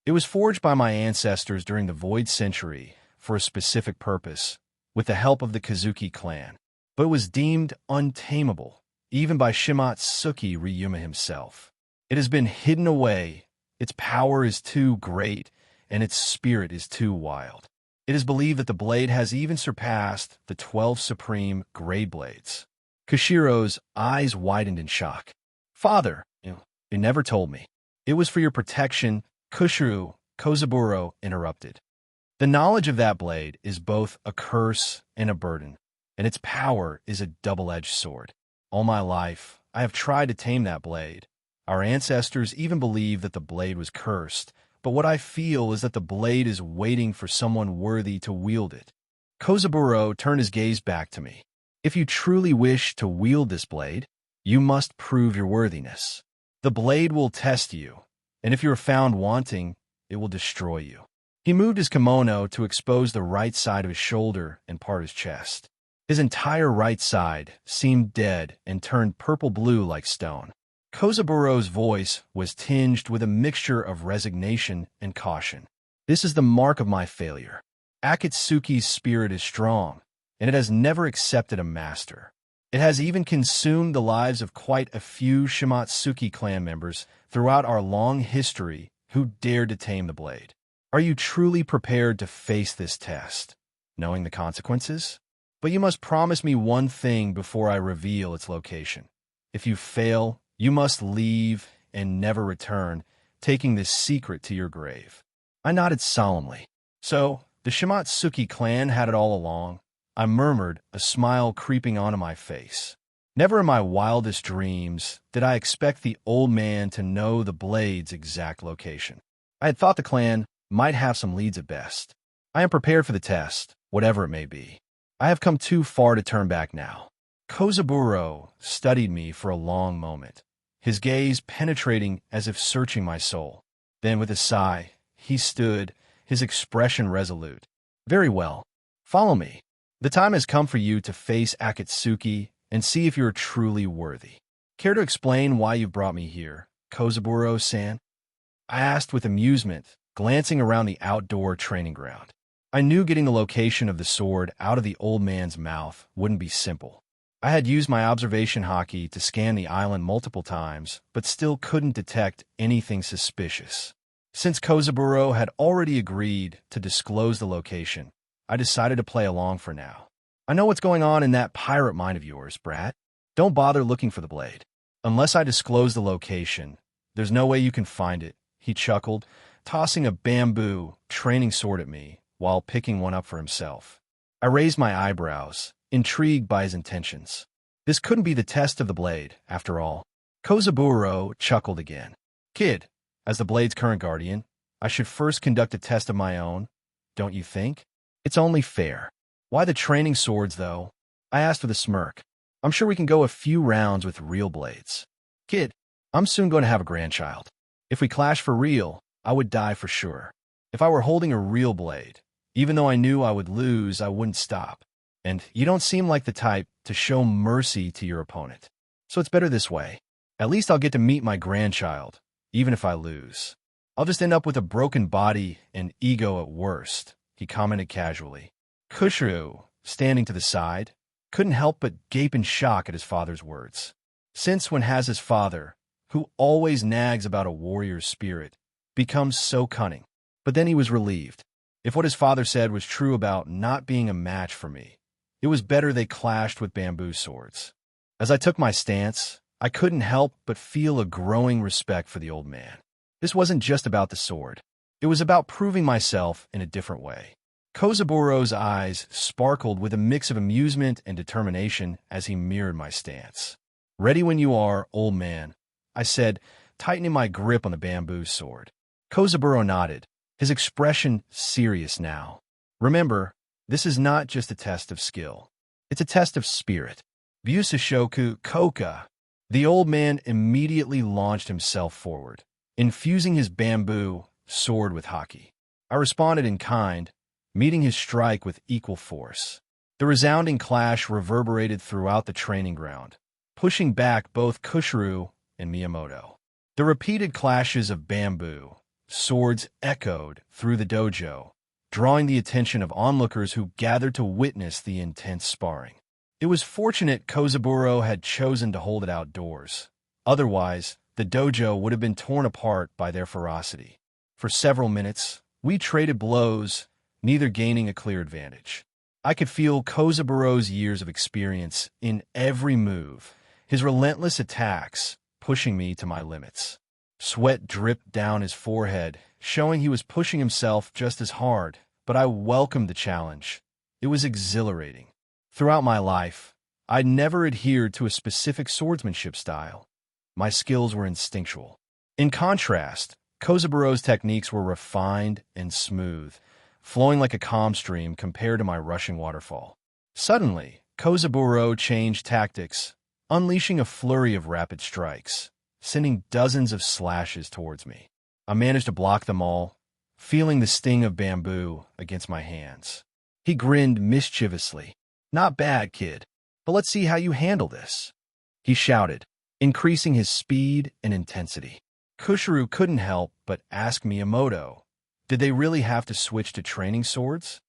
Speaker 2: It was forged by my ancestors during the Void Century for a specific purpose, with the help of the Kazuki clan, but it was deemed untamable, even by Shimatsuki Ryuma himself. It has been hidden away, its power is too great, and its spirit is too wild. It is believed that the blade has even surpassed the 12 supreme grade blades. Kushiro's eyes widened in shock. Father, you never told me. It was for your protection, Kushiro, Kozaburo interrupted. The knowledge of that blade is both a curse and a burden, and its power is a double-edged sword. All my life, I have tried to tame that blade. Our ancestors even believed that the blade was cursed, but what I feel is that the blade is waiting for someone worthy to wield it. Kozaburo turned his gaze back to me. If you truly wish to wield this blade, you must prove your worthiness. The blade will test you, and if you are found wanting, it will destroy you. He moved his kimono to expose the right side of his shoulder and part of his chest. His entire right side seemed dead and turned purple-blue like stone. Kozaburo's voice was tinged with a mixture of resignation and caution. This is the mark of my failure. Akatsuki's spirit is strong, and it has never accepted a master. It has even consumed the lives of quite a few Shimatsuki clan members throughout our long history who dared to tame the blade. Are you truly prepared to face this test, knowing the consequences? But you must promise me one thing before I reveal its location. If you fail, you must leave and never return, taking this secret to your grave. I nodded solemnly. So, the Shimatsuki clan had it all along? I murmured, a smile creeping onto my face. Never in my wildest dreams did I expect the old man to know the blade's exact location. I had thought the clan might have some leads at best. I am prepared for the test, whatever it may be. I have come too far to turn back now. Kozaburo studied me for a long moment, his gaze penetrating as if searching my soul. Then with a sigh, he stood, his expression resolute. Very well. Follow me. The time has come for you to face Akatsuki and see if you are truly worthy. Care to explain why you've brought me here, Kozaburo-san? I asked with amusement, glancing around the outdoor training ground. I knew getting the location of the sword out of the old man's mouth wouldn't be simple. I had used my observation hockey to scan the island multiple times, but still couldn't detect anything suspicious. Since Kozaburo had already agreed to disclose the location, I decided to play along for now. I know what's going on in that pirate mind of yours, brat. Don't bother looking for the blade. Unless I disclose the location, there's no way you can find it, he chuckled, tossing a bamboo training sword at me while picking one up for himself. I raised my eyebrows, intrigued by his intentions. This couldn't be the test of the blade, after all. Kozaburo chuckled again. Kid, as the blade's current guardian, I should first conduct a test of my own, don't you think? It's only fair. Why the training swords, though? I asked with a smirk. I'm sure we can go a few rounds with real blades. Kid, I'm soon going to have a grandchild. If we clash for real, I would die for sure. If I were holding a real blade, even though I knew I would lose, I wouldn't stop. And you don't seem like the type to show mercy to your opponent. So it's better this way. At least I'll get to meet my grandchild, even if I lose. I'll just end up with a broken body and ego at worst, he commented casually. Kushiro, standing to the side, couldn't help but gape in shock at his father's words. Since when has his father, who always nags about a warrior's spirit, become so cunning? But then he was relieved. If what his father said was true about not being a match for me, it was better they clashed with bamboo swords. As I took my stance, I couldn't help but feel a growing respect for the old man. This wasn't just about the sword. It was about proving myself in a different way. Kozaburo's eyes sparkled with a mix of amusement and determination as he mirrored my stance. Ready when you are, old man, I said, tightening my grip on the bamboo sword. Kozaburo nodded, his expression serious now. Remember, this is not just a test of skill. It's a test of spirit. Busashoku Koka. The old man immediately launched himself forward, infusing his bamboo sword with haki. I responded in kind, meeting his strike with equal force. The resounding clash reverberated throughout the training ground, pushing back both Kushiro and Miyamoto. The repeated clashes of bamboo, swords echoed through the dojo, drawing the attention of onlookers who gathered to witness the intense sparring. It was fortunate Kozaburo had chosen to hold it outdoors. Otherwise, the dojo would have been torn apart by their ferocity. For several minutes, we traded blows, neither gaining a clear advantage. I could feel Kozaburo's years of experience in every move, his relentless attacks pushing me to my limits. Sweat dripped down his forehead, showing he was pushing himself just as hard, but I welcomed the challenge. It was exhilarating. Throughout my life, I'd never adhered to a specific swordsmanship style. My skills were instinctual. In contrast, Kozaburo's techniques were refined and smooth, flowing like a calm stream compared to my rushing waterfall. Suddenly, Kozaburo changed tactics, unleashing a flurry of rapid strikes, sending dozens of slashes towards me. I managed to block them all, feeling the sting of bamboo against my hands. He grinned mischievously. "Not bad, kid, but let's see how you handle this," he shouted, increasing his speed and intensity. Kushiro couldn't help but ask Miyamoto, did they really have to switch to training swords?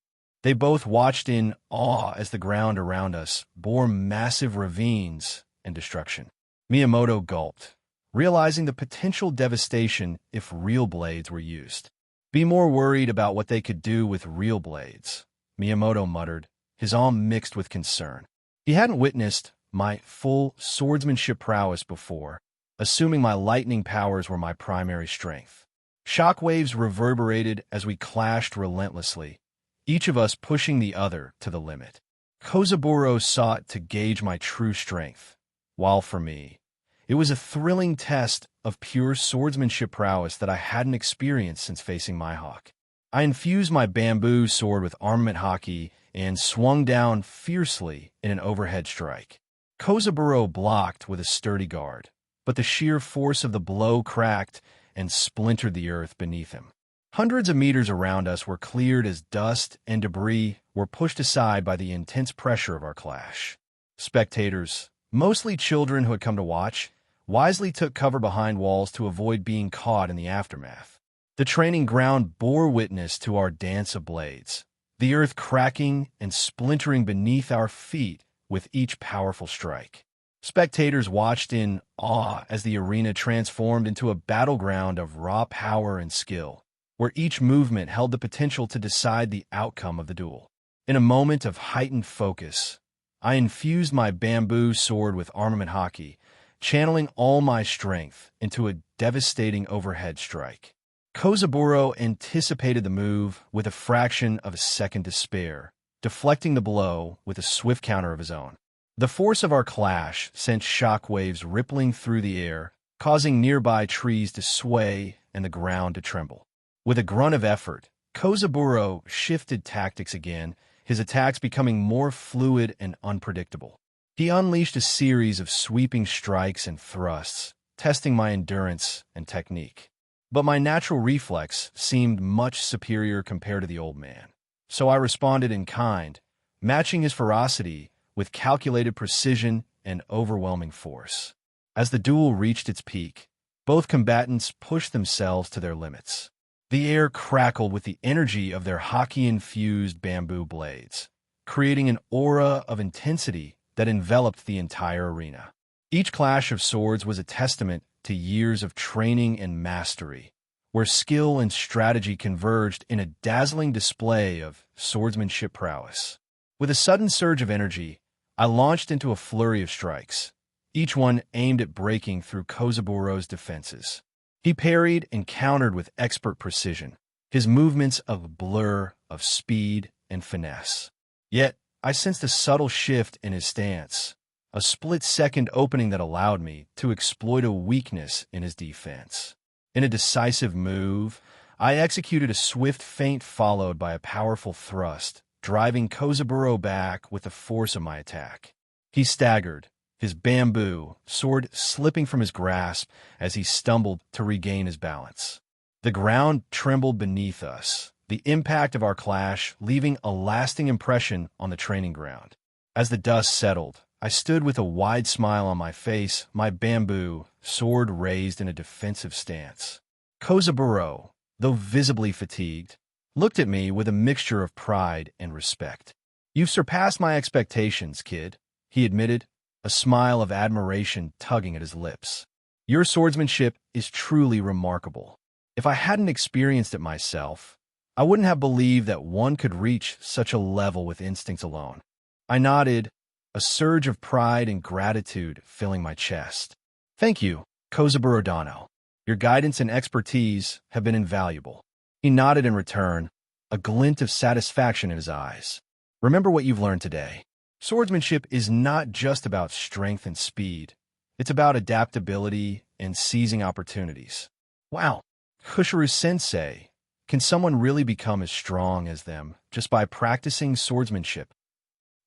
Speaker 2: They both watched in awe as the ground around us bore massive ravines and destruction. Miyamoto gulped, realizing the potential devastation if real blades were used. "Be more worried about what they could do with real blades," Miyamoto muttered, his awe mixed with concern. He hadn't witnessed my full swordsmanship prowess before, assuming my lightning powers were my primary strength. Shockwaves reverberated as we clashed relentlessly, each of us pushing the other to the limit. Kozaburo sought to gauge my true strength, while for me, it was a thrilling test of pure swordsmanship prowess that I hadn't experienced since facing Mihawk. I infused my bamboo sword with armament haki and swung down fiercely in an overhead strike. Kozaburo blocked with a sturdy guard, but the sheer force of the blow cracked and splintered the earth beneath him. Hundreds of meters around us were cleared as dust and debris were pushed aside by the intense pressure of our clash. Spectators, mostly children who had come to watch, wisely took cover behind walls to avoid being caught in the aftermath. The training ground bore witness to our dance of blades, the earth cracking and splintering beneath our feet with each powerful strike. Spectators watched in awe as the arena transformed into a battleground of raw power and skill, where each movement held the potential to decide the outcome of the duel. In a moment of heightened focus, I infused my bamboo sword with armament haki, channeling all my strength into a devastating overhead strike. Kozaburo anticipated the move with a fraction of a second to spare, deflecting the blow with a swift counter of his own. The force of our clash sent shockwaves rippling through the air, causing nearby trees to sway and the ground to tremble. With a grunt of effort, Kozaburo shifted tactics again, his attacks becoming more fluid and unpredictable. He unleashed a series of sweeping strikes and thrusts, testing my endurance and technique. But my natural reflex seemed much superior compared to the old man, so I responded in kind, matching his ferocity with calculated precision and overwhelming force. As the duel reached its peak, both combatants pushed themselves to their limits. The air crackled with the energy of their haki-infused bamboo blades, creating an aura of intensity that enveloped the entire arena. Each clash of swords was a testament to years of training and mastery, where skill and strategy converged in a dazzling display of swordsmanship prowess. With a sudden surge of energy, I launched into a flurry of strikes, each one aimed at breaking through Kozaburo's defenses. He parried and countered with expert precision, his movements a blur of speed and finesse. Yet, I sensed a subtle shift in his stance, a split-second opening that allowed me to exploit a weakness in his defense. In a decisive move, I executed a swift feint followed by a powerful thrust, driving Kozaburo back with the force of my attack. He staggered, his bamboo sword slipping from his grasp as he stumbled to regain his balance. The ground trembled beneath us, the impact of our clash leaving a lasting impression on the training ground. As the dust settled, I stood with a wide smile on my face, my bamboo sword raised in a defensive stance. Kozaburo, though visibly fatigued, looked at me with a mixture of pride and respect. "You've surpassed my expectations, kid," he admitted, a smile of admiration tugging at his lips. "Your swordsmanship is truly remarkable. If I hadn't experienced it myself, I wouldn't have believed that one could reach such a level with instincts alone." I nodded, a surge of pride and gratitude filling my chest. "Thank you, Kozaburo Dano. Your guidance and expertise have been invaluable." He nodded in return, a glint of satisfaction in his eyes. "Remember what you've learned today. Swordsmanship is not just about strength and speed. It's about adaptability and seizing opportunities." "Wow, Kushiru-sensei, can someone really become as strong as them just by practicing swordsmanship?"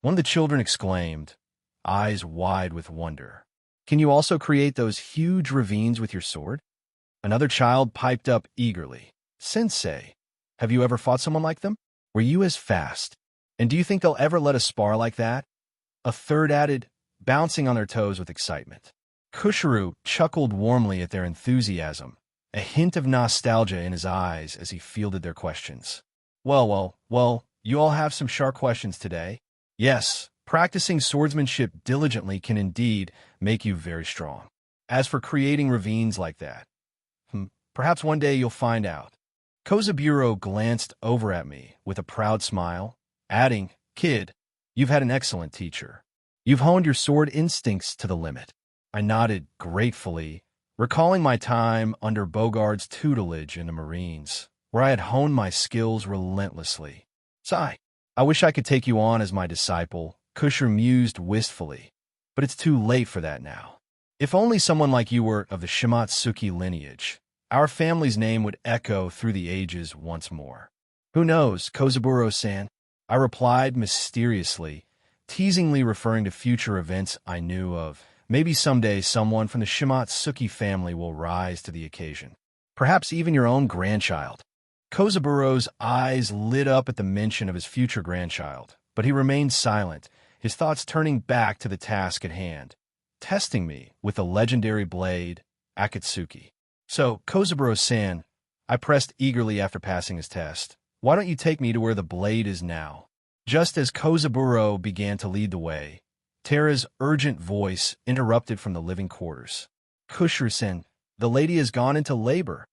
Speaker 2: One of the children exclaimed, eyes wide with wonder. "Can you also create those huge ravines with your sword?" Another child piped up eagerly. "Sensei, have you ever fought someone like them? Were you as fast? And do you think they'll ever let us spar like that?" A third added, bouncing on their toes with excitement. Kushiru chuckled warmly at their enthusiasm, a hint of nostalgia in his eyes as he fielded their questions. Well, you all have some sharp questions today. Yes, practicing swordsmanship diligently can indeed make you very strong. As for creating ravines like that, perhaps one day you'll find out." Kozaburo glanced over at me with a proud smile, adding, "Kid, you've had an excellent teacher. You've honed your sword instincts to the limit." I nodded gratefully, recalling my time under Bogard's tutelage in the Marines, where I had honed my skills relentlessly. "Sigh, I wish I could take you on as my disciple," Kusher mused wistfully, "but it's too late for that now. If only someone like you were of the Shimatsuki lineage, our family's name would echo through the ages once more." "Who knows, Kozaburo-san?" I replied mysteriously, teasingly referring to future events I knew of. Maybe someday someone from the Shimatsuki family will rise to the occasion. Perhaps even your own grandchild. Kozaburo's eyes lit up at the mention of his future grandchild, but he remained silent, his thoughts turning back to the task at hand, testing me with the legendary blade, Akatsuki. "So, Kozaburo-san," I pressed eagerly after passing his test, "why don't you take me to where the blade is now?" Just as Kozaburo began to lead the way, Tara's urgent voice interrupted from the living quarters. "Kushiru-sen, the lady has gone into labor."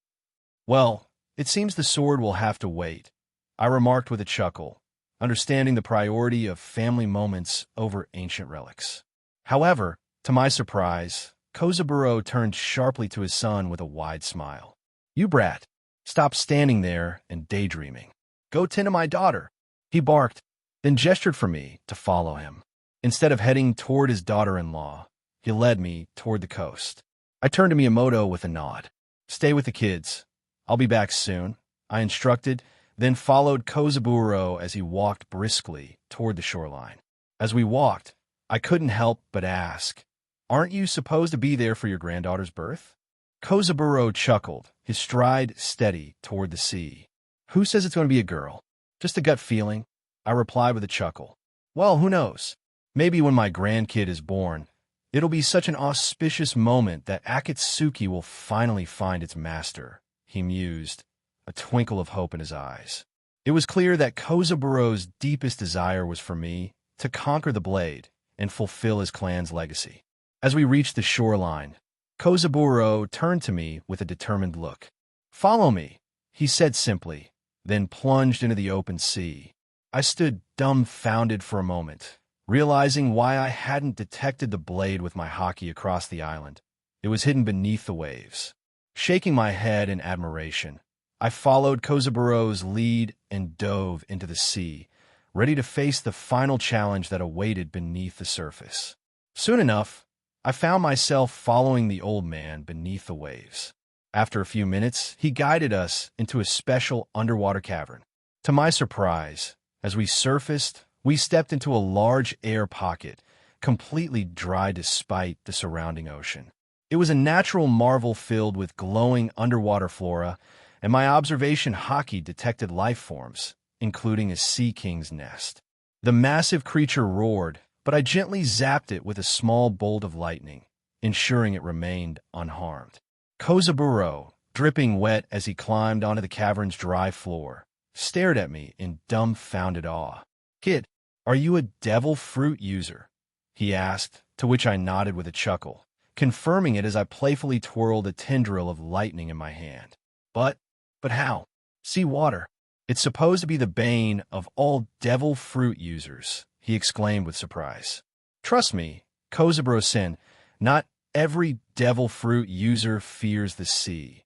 Speaker 2: "Well, it seems the sword will have to wait," I remarked with a chuckle, understanding the priority of family moments over ancient relics. However, to my surprise, Kozaburo turned sharply to his son with a wide smile. "You brat, stop standing there and daydreaming. Go tend to my daughter." He barked, then gestured for me to follow him. Instead of heading toward his daughter-in-law, he led me toward the coast. I turned to Miyamoto with a nod. "Stay with the kids. I'll be back soon," I instructed, then followed Kozaburo as he walked briskly toward the shoreline. As we walked, I couldn't help but ask, "Aren't you supposed to be there for your granddaughter's birth?" Kozaburo chuckled, his stride steady toward the sea. "Who says it's going to be a girl? Just a gut feeling," I replied with a chuckle. "Well, who knows? Maybe when my grandkid is born, it'll be such an auspicious moment that Akatsuki will finally find its master," he mused, a twinkle of hope in his eyes. It was clear that Kozaburo's deepest desire was for me to conquer the blade and fulfill his clan's legacy. As we reached the shoreline, Kozaburo turned to me with a determined look. "Follow me," he said simply, then plunged into the open sea. I stood dumbfounded for a moment, realizing why I hadn't detected the blade with my haki across the island. It was hidden beneath the waves. Shaking my head in admiration, I followed Kozaburo's lead and dove into the sea, ready to face the final challenge that awaited beneath the surface. Soon enough, I found myself following the old man beneath the waves. After a few minutes, he guided us into a special underwater cavern. To my surprise, as we surfaced, we stepped into a large air pocket, completely dry despite the surrounding ocean. It was a natural marvel filled with glowing underwater flora, and my observation haki detected life forms, including a sea king's nest. The massive creature roared, but I gently zapped it with a small bolt of lightning, ensuring it remained unharmed. Kozaburo, dripping wet as he climbed onto the cavern's dry floor, stared at me in dumbfounded awe. "Kid, are you a devil fruit user?" he asked, to which I nodded with a chuckle, confirming it as I playfully twirled a tendril of lightning in my hand. But how? "Sea water. It's supposed to be the bane of all devil fruit users," he exclaimed with surprise. "Trust me, Kozaburo-sen, not every devil fruit user fears the sea,"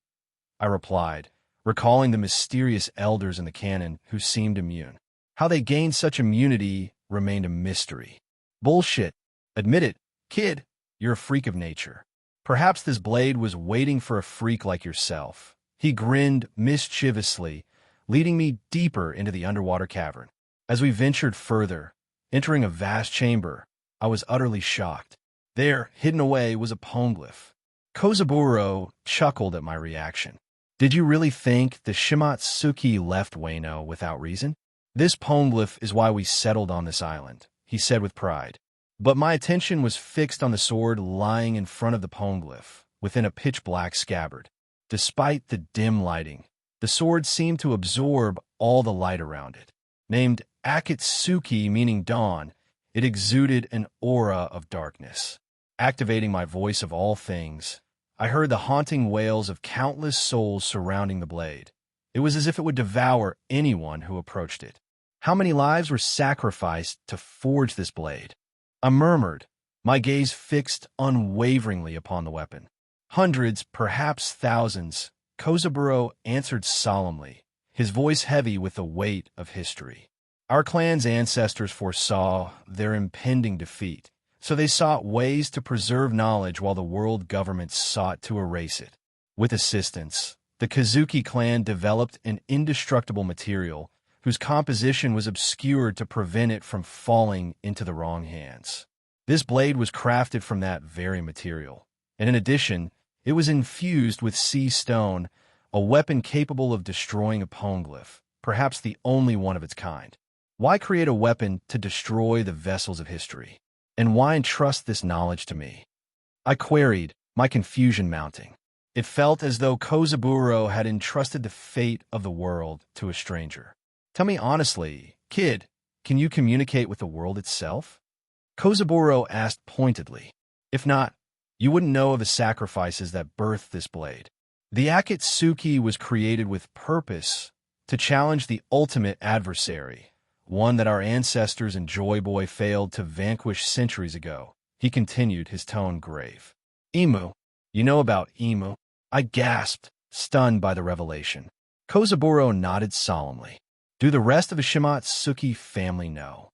Speaker 2: I replied, recalling the mysterious elders in the canon who seemed immune. How they gained such immunity remained a mystery. "Bullshit. Admit it, kid, you're a freak of nature. Perhaps this blade was waiting for a freak like yourself." He grinned mischievously, leading me deeper into the underwater cavern. As we ventured further, entering a vast chamber, I was utterly shocked. There, hidden away, was a poneglyph. Kozaburo chuckled at my reaction. "Did you really think the Shimatsuki left Wano without reason? This poneglyph is why we settled on this island," he said with pride. But my attention was fixed on the sword lying in front of the poneglyph, within a pitch-black scabbard. Despite the dim lighting, the sword seemed to absorb all the light around it. Named Akatsuki, meaning dawn, it exuded an aura of darkness. Activating my voice of all things, I heard the haunting wails of countless souls surrounding the blade. It was as if it would devour anyone who approached it. How many lives were sacrificed to forge this blade? I murmured, my gaze fixed unwaveringly upon the weapon. "Hundreds, perhaps thousands," Kozaburo answered solemnly, his voice heavy with the weight of history. "Our clan's ancestors foresaw their impending defeat, so they sought ways to preserve knowledge while the world governments sought to erase it. With assistance, the Kazuki clan developed an indestructible material whose composition was obscured to prevent it from falling into the wrong hands. This blade was crafted from that very material, and in addition, it was infused with sea stone, a weapon capable of destroying a poneglyph, perhaps the only one of its kind. Why create a weapon to destroy the vessels of history? And why entrust this knowledge to me?" I queried, my confusion mounting. It felt as though Kozaburo had entrusted the fate of the world to a stranger. "Tell me honestly, kid, can you communicate with the world itself?" Kozaburo asked pointedly. "If not, you wouldn't know of the sacrifices that birthed this blade. The Akatsuki was created with purpose to challenge the ultimate adversary, one that our ancestors and Joy Boy failed to vanquish centuries ago," he continued, his tone grave. "Imu. You know about Imu?" I gasped, stunned by the revelation. Kozaburo nodded solemnly. "Do the rest of the Shimatsuki family know?"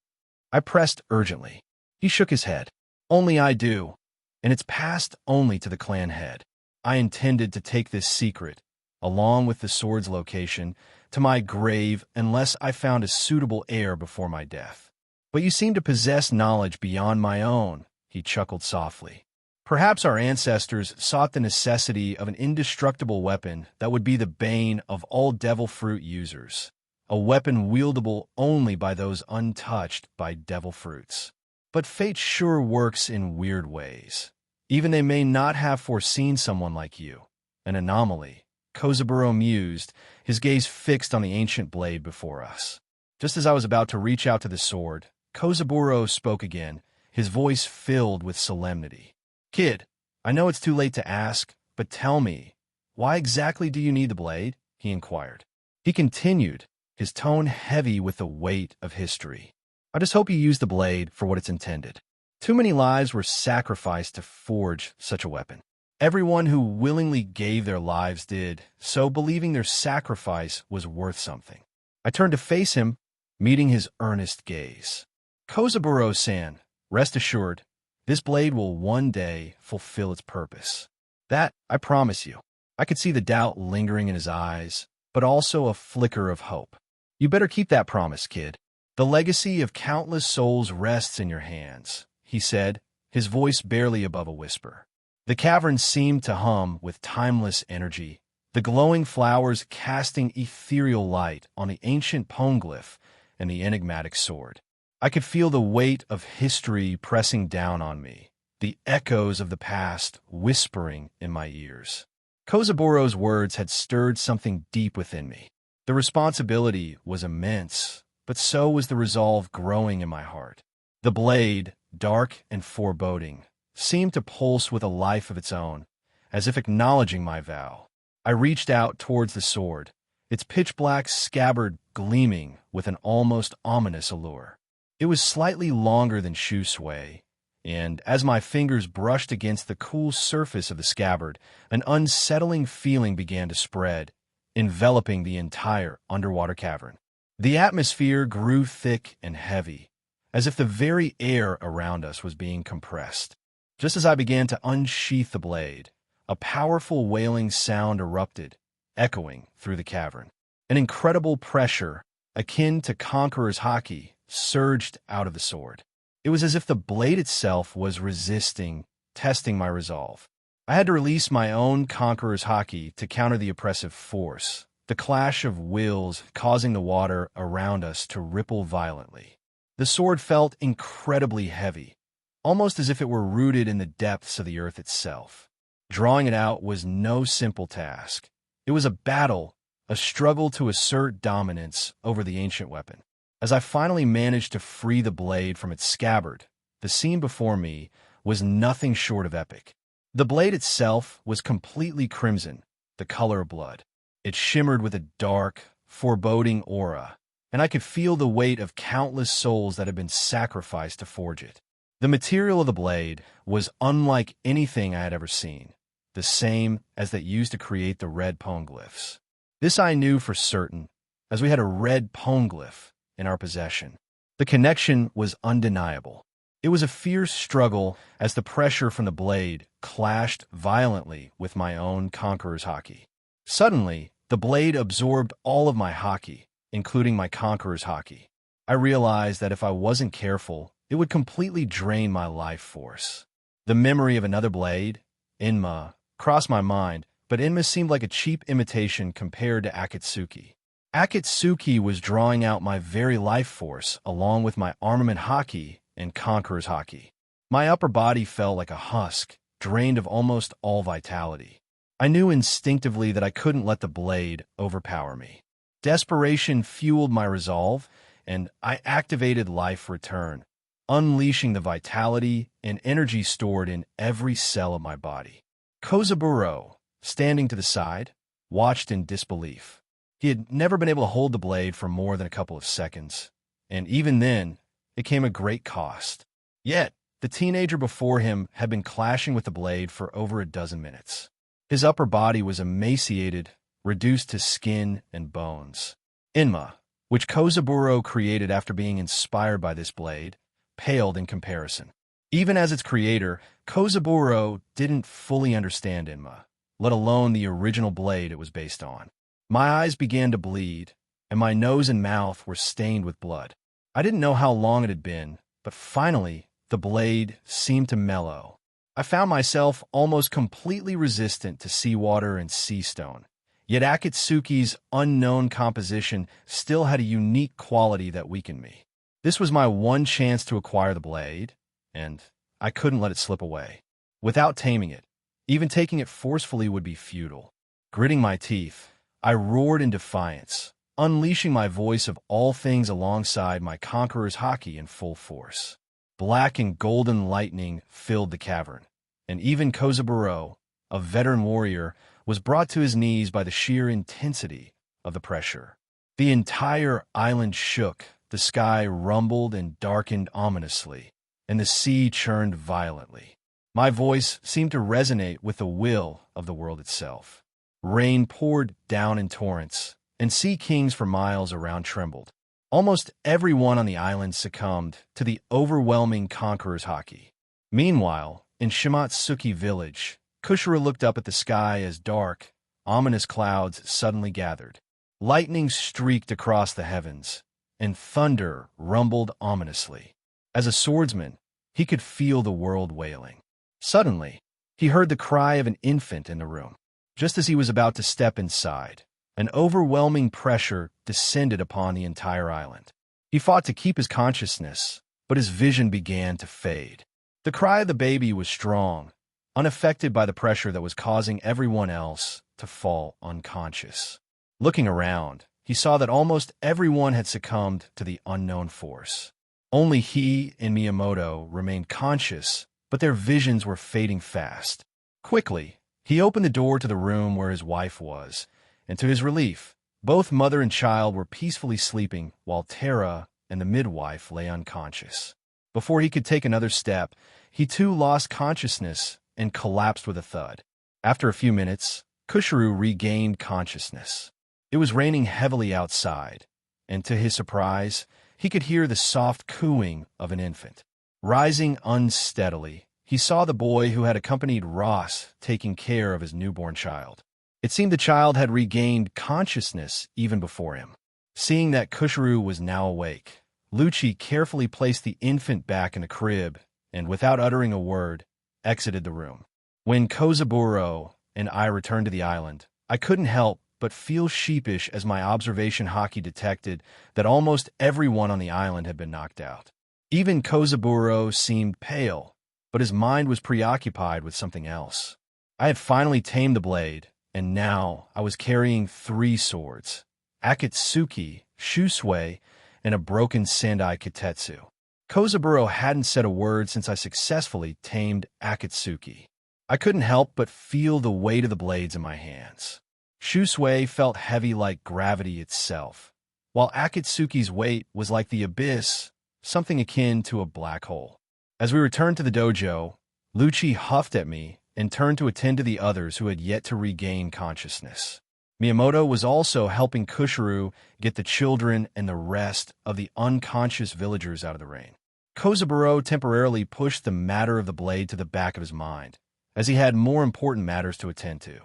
Speaker 2: I pressed urgently. He shook his head. "Only I do, and it's passed only to the clan head. I intended to take this secret, along with the sword's location, to my grave unless I found a suitable heir before my death. But you seem to possess knowledge beyond my own," he chuckled softly. "Perhaps our ancestors sought the necessity of an indestructible weapon that would be the bane of all devil fruit users, a weapon wieldable only by those untouched by devil fruits. But fate sure works in weird ways. Even they may not have foreseen someone like you, an anomaly," Kozaburo mused, his gaze fixed on the ancient blade before us. Just as I was about to reach out to the sword, Kozaburo spoke again, his voice filled with solemnity. "Kid, I know it's too late to ask, but tell me, why exactly do you need the blade?" he inquired. He continued, his tone heavy with the weight of history. "I just hope you use the blade for what it's intended. Too many lives were sacrificed to forge such a weapon. Everyone who willingly gave their lives did, so believing their sacrifice was worth something." I turned to face him, meeting his earnest gaze. "Kozaburo-san, rest assured, this blade will one day fulfill its purpose. That, I promise you." I could see the doubt lingering in his eyes, but also a flicker of hope. "You better keep that promise, kid. The legacy of countless souls rests in your hands," he said, his voice barely above a whisper. The cavern seemed to hum with timeless energy, the glowing flowers casting ethereal light on the ancient poneglyph and the enigmatic sword. I could feel the weight of history pressing down on me, the echoes of the past whispering in my ears. Kozaburo's words had stirred something deep within me. The responsibility was immense, but so was the resolve growing in my heart. The blade, dark and foreboding, seemed to pulse with a life of its own, as if acknowledging my vow. I reached out towards the sword, its pitch-black scabbard gleaming with an almost ominous allure. It was slightly longer than Shusway, and as my fingers brushed against the cool surface of the scabbard, an unsettling feeling began to spread, enveloping the entire underwater cavern. The atmosphere grew thick and heavy, as if the very air around us was being compressed. Just as I began to unsheath the blade, a powerful wailing sound erupted, echoing through the cavern. An incredible pressure, akin to Conqueror's Haki, surged out of the sword. It was as if the blade itself was resisting, testing my resolve. I had to release my own Conqueror's Haki to counter the oppressive force, the clash of wills causing the water around us to ripple violently. The sword felt incredibly heavy, almost as if it were rooted in the depths of the earth itself. Drawing it out was no simple task. It was a battle, a struggle to assert dominance over the ancient weapon. As I finally managed to free the blade from its scabbard, the scene before me was nothing short of epic. The blade itself was completely crimson, the color of blood. It shimmered with a dark, foreboding aura, and I could feel the weight of countless souls that had been sacrificed to forge it. The material of the blade was unlike anything I had ever seen, the same as that used to create the red poneglyphs. This I knew for certain, as we had a red poneglyph in our possession. The connection was undeniable. It was a fierce struggle as the pressure from the blade clashed violently with my own Conqueror's Haki. Suddenly, the blade absorbed all of my Haki, including my Conqueror's Haki. I realized that if I wasn't careful, it would completely drain my life force. The memory of another blade, Inma, crossed my mind, but Inma seemed like a cheap imitation compared to Akatsuki. Akatsuki was drawing out my very life force along with my armament Haki and Conqueror's Haki. My upper body felt like a husk, drained of almost all vitality. I knew instinctively that I couldn't let the blade overpower me. Desperation fueled my resolve, and I activated Life Return, unleashing the vitality and energy stored in every cell of my body. Kozaburo, standing to the side, watched in disbelief. He had never been able to hold the blade for more than a couple of seconds, and even then, it came at great cost. Yet, the teenager before him had been clashing with the blade for over a dozen minutes. His upper body was emaciated, reduced to skin and bones. Inma, which Kozaburo created after being inspired by this blade, paled in comparison. Even as its creator, Kozaburo didn't fully understand Inma, let alone the original blade it was based on. My eyes began to bleed, and my nose and mouth were stained with blood. I didn't know how long it had been, but finally, the blade seemed to mellow. I found myself almost completely resistant to seawater and sea stone. Yet Akatsuki's unknown composition still had a unique quality that weakened me. This was my one chance to acquire the blade, and I couldn't let it slip away. Without taming it, even taking it forcefully would be futile. Gritting my teeth, I roared in defiance, unleashing my voice of all things alongside my Conqueror's Haki in full force. Black and golden lightning filled the cavern, and even Kozaburo, a veteran warrior, was brought to his knees by the sheer intensity of the pressure. The entire island shook, the sky rumbled and darkened ominously, and the sea churned violently. My voice seemed to resonate with the will of the world itself. Rain poured down in torrents, and sea kings for miles around trembled. Almost everyone on the island succumbed to the overwhelming Conqueror's Haki. Meanwhile, in Shimatsuki village, Kushira looked up at the sky as dark, ominous clouds suddenly gathered. Lightning streaked across the heavens, and thunder rumbled ominously. As a swordsman, he could feel the world wailing. Suddenly, he heard the cry of an infant in the room. Just as he was about to step inside, an overwhelming pressure descended upon the entire island. He fought to keep his consciousness, but his vision began to fade. The cry of the baby was strong, unaffected by the pressure that was causing everyone else to fall unconscious. Looking around, he saw that almost everyone had succumbed to the unknown force. Only he and Miyamoto remained conscious, but their visions were fading fast. Quickly, he opened the door to the room where his wife was, and to his relief, both mother and child were peacefully sleeping while Tara and the midwife lay unconscious. Before he could take another step, he too lost consciousness and collapsed with a thud. After a few minutes, Kushiro regained consciousness. It was raining heavily outside, and to his surprise, he could hear the soft cooing of an infant. Rising unsteadily, he saw the boy who had accompanied Ross taking care of his newborn child. It seemed the child had regained consciousness even before him. Seeing that Kushiro was now awake, Lucci carefully placed the infant back in the crib and, without uttering a word, exited the room. When Kozaburo and I returned to the island, I couldn't help but feel sheepish as my observation hockey detected that almost everyone on the island had been knocked out. Even Kozaburo seemed pale, but his mind was preoccupied with something else. I had finally tamed the blade, and now I was carrying 3 swords: Akatsuki, Shusui, and a broken Sendai Kitetsu. Kozaburo hadn't said a word since I successfully tamed Akatsuki. I couldn't help but feel the weight of the blades in my hands. Shusui felt heavy like gravity itself, while Akatsuki's weight was like the abyss, something akin to a black hole. As we returned to the dojo, Lucci huffed at me and turned to attend to the others who had yet to regain consciousness. Miyamoto was also helping Kushiro get the children and the rest of the unconscious villagers out of the rain. Kozaburo temporarily pushed the matter of the blade to the back of his mind, as he had more important matters to attend to.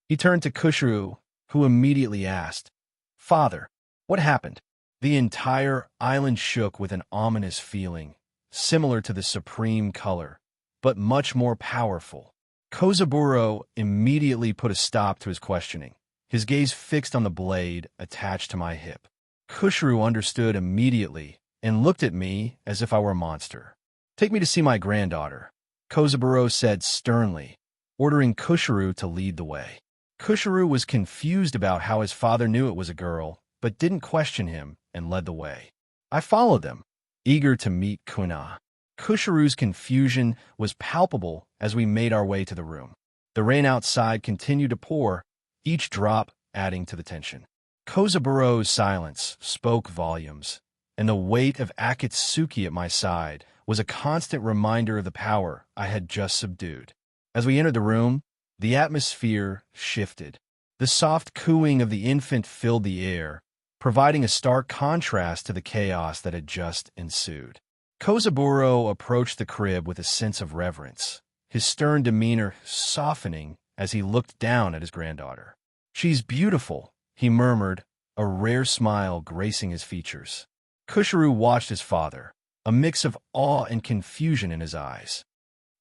Speaker 2: He turned to Kushiro, who immediately asked, "Father, what happened?" The entire island shook with an ominous feeling, similar to the supreme color, but much more powerful. Kozaburo immediately put a stop to his questioning, his gaze fixed on the blade attached to my hip. Kushiro understood immediately and looked at me as if I were a monster. "Take me to see my granddaughter," Kozaburo said sternly, ordering Kushiro to lead the way. Kushiro was confused about how his father knew it was a girl, but didn't question him and led the way. I followed them, eager to meet Kuna. Kushiro's confusion was palpable as we made our way to the room. The rain outside continued to pour, each drop adding to the tension. Kozaburo's silence spoke volumes, and the weight of Akatsuki at my side was a constant reminder of the power I had just subdued. As we entered the room, the atmosphere shifted. The soft cooing of the infant filled the air, providing a stark contrast to the chaos that had just ensued. Kozaburo approached the crib with a sense of reverence, his stern demeanor softening as he looked down at his granddaughter. "She's beautiful," he murmured, a rare smile gracing his features. Kushiro watched his father, a mix of awe and confusion in his eyes.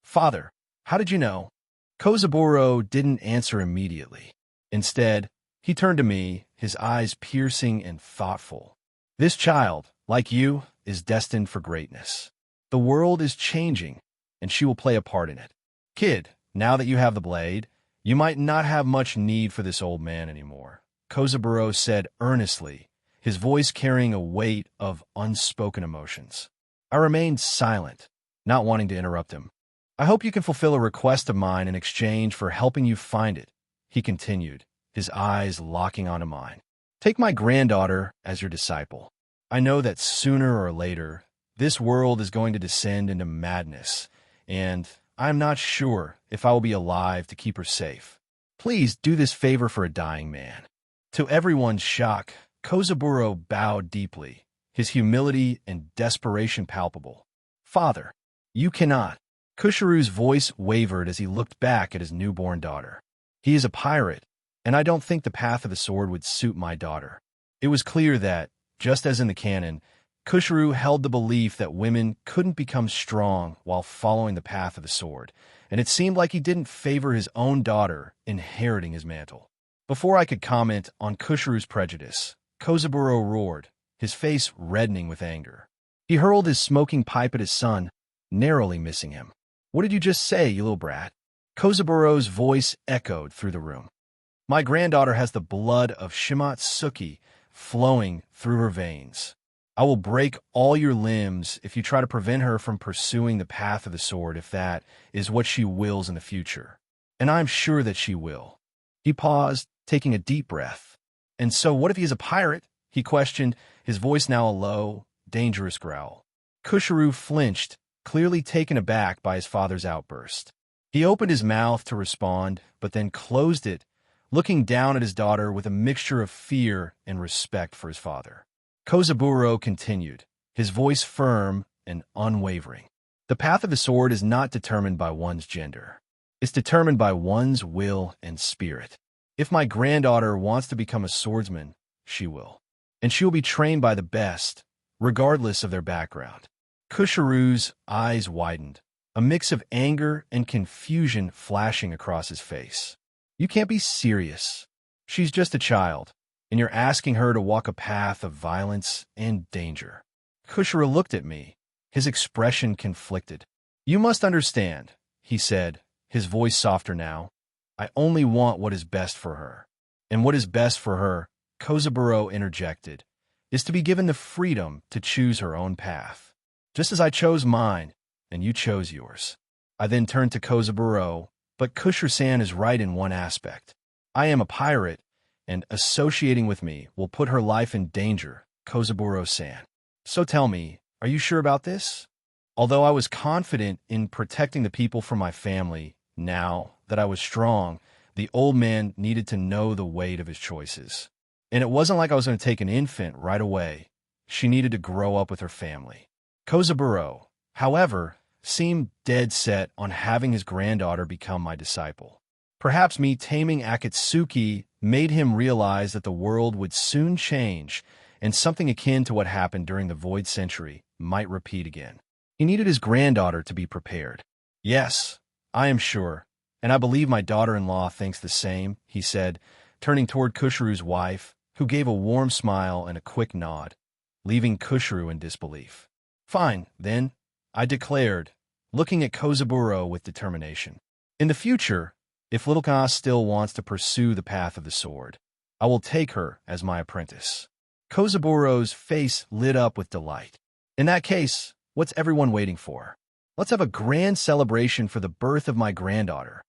Speaker 2: "Father, how did you know?" Kozaburo didn't answer immediately. Instead, he turned to me, his eyes piercing and thoughtful. "This child, like you, is destined for greatness. The world is changing, and she will play a part in it. Kid, now that you have the blade, you might not have much need for this old man anymore," Kozaburo said earnestly, his voice carrying a weight of unspoken emotions. I remained silent, not wanting to interrupt him. "I hope you can fulfill a request of mine in exchange for helping you find it," he continued, his eyes locking onto mine. "Take my granddaughter as your disciple. I know that sooner or later, this world is going to descend into madness, and I'm not sure if I will be alive to keep her safe. Please do this favor for a dying man." To everyone's shock, Kozaburo bowed deeply, his humility and desperation palpable. "Father, you cannot." Kushiro's voice wavered as he looked back at his newborn daughter. "He is a pirate, and I don't think the path of the sword would suit my daughter." It was clear that, just as in the canon, Kushiro held the belief that women couldn't become strong while following the path of the sword, and it seemed like he didn't favor his own daughter inheriting his mantle. Before I could comment on Kushiro's prejudice, Kozaburo roared, his face reddening with anger. He hurled his smoking pipe at his son, narrowly missing him. "What did you just say, you little brat?" Kozaburo's voice echoed through the room. "My granddaughter has the blood of Shimatsuki flowing through her veins. I will break all your limbs if you try to prevent her from pursuing the path of the sword, if that is what she wills in the future. And I'm sure that she will." He paused, taking a deep breath. "And so what if he is a pirate?" he questioned, his voice now a low, dangerous growl. Kushiru flinched, clearly taken aback by his father's outburst. He opened his mouth to respond, but then closed it, looking down at his daughter with a mixture of fear and respect for his father. Kozaburo continued, his voice firm and unwavering. "The path of the sword is not determined by one's gender. It's determined by one's will and spirit. If my granddaughter wants to become a swordsman, she will. And she will be trained by the best, regardless of their background." Kushiru's eyes widened, a mix of anger and confusion flashing across his face. "You can't be serious. She's just a child, and you're asking her to walk a path of violence and danger." Kushiru looked at me, his expression conflicted. "You must understand," he said, his voice softer now. "I only want what is best for her. And what is best for her," Kozaburo interjected, "is to be given the freedom to choose her own path. Just as I chose mine, and you chose yours." I then turned to Kozaburo, "But Kushiru-san is right in one aspect. I am a pirate, and associating with me will put her life in danger, Kozaburo-san. So tell me, are you sure about this?" Although I was confident in protecting the people from my family, now that I was strong, the old man needed to know the weight of his choices. And it wasn't like I was going to take an infant right away. She needed to grow up with her family. Kozaburo, however, seemed dead set on having his granddaughter become my disciple. Perhaps me taming Akatsuki made him realize that the world would soon change, and something akin to what happened during the Void Century might repeat again. He needed his granddaughter to be prepared. "Yes, I am sure, and I believe my daughter-in-law thinks the same," he said, turning toward Kushiru's wife, who gave a warm smile and a quick nod, leaving Kushiru in disbelief. "Fine, then," I declared, looking at Kozaburo with determination. "In the future, if little Ka still wants to pursue the path of the sword, I will take her as my apprentice." Kozaburo's face lit up with delight. "In that case, what's everyone waiting for? Let's have a grand celebration for the birth of my granddaughter."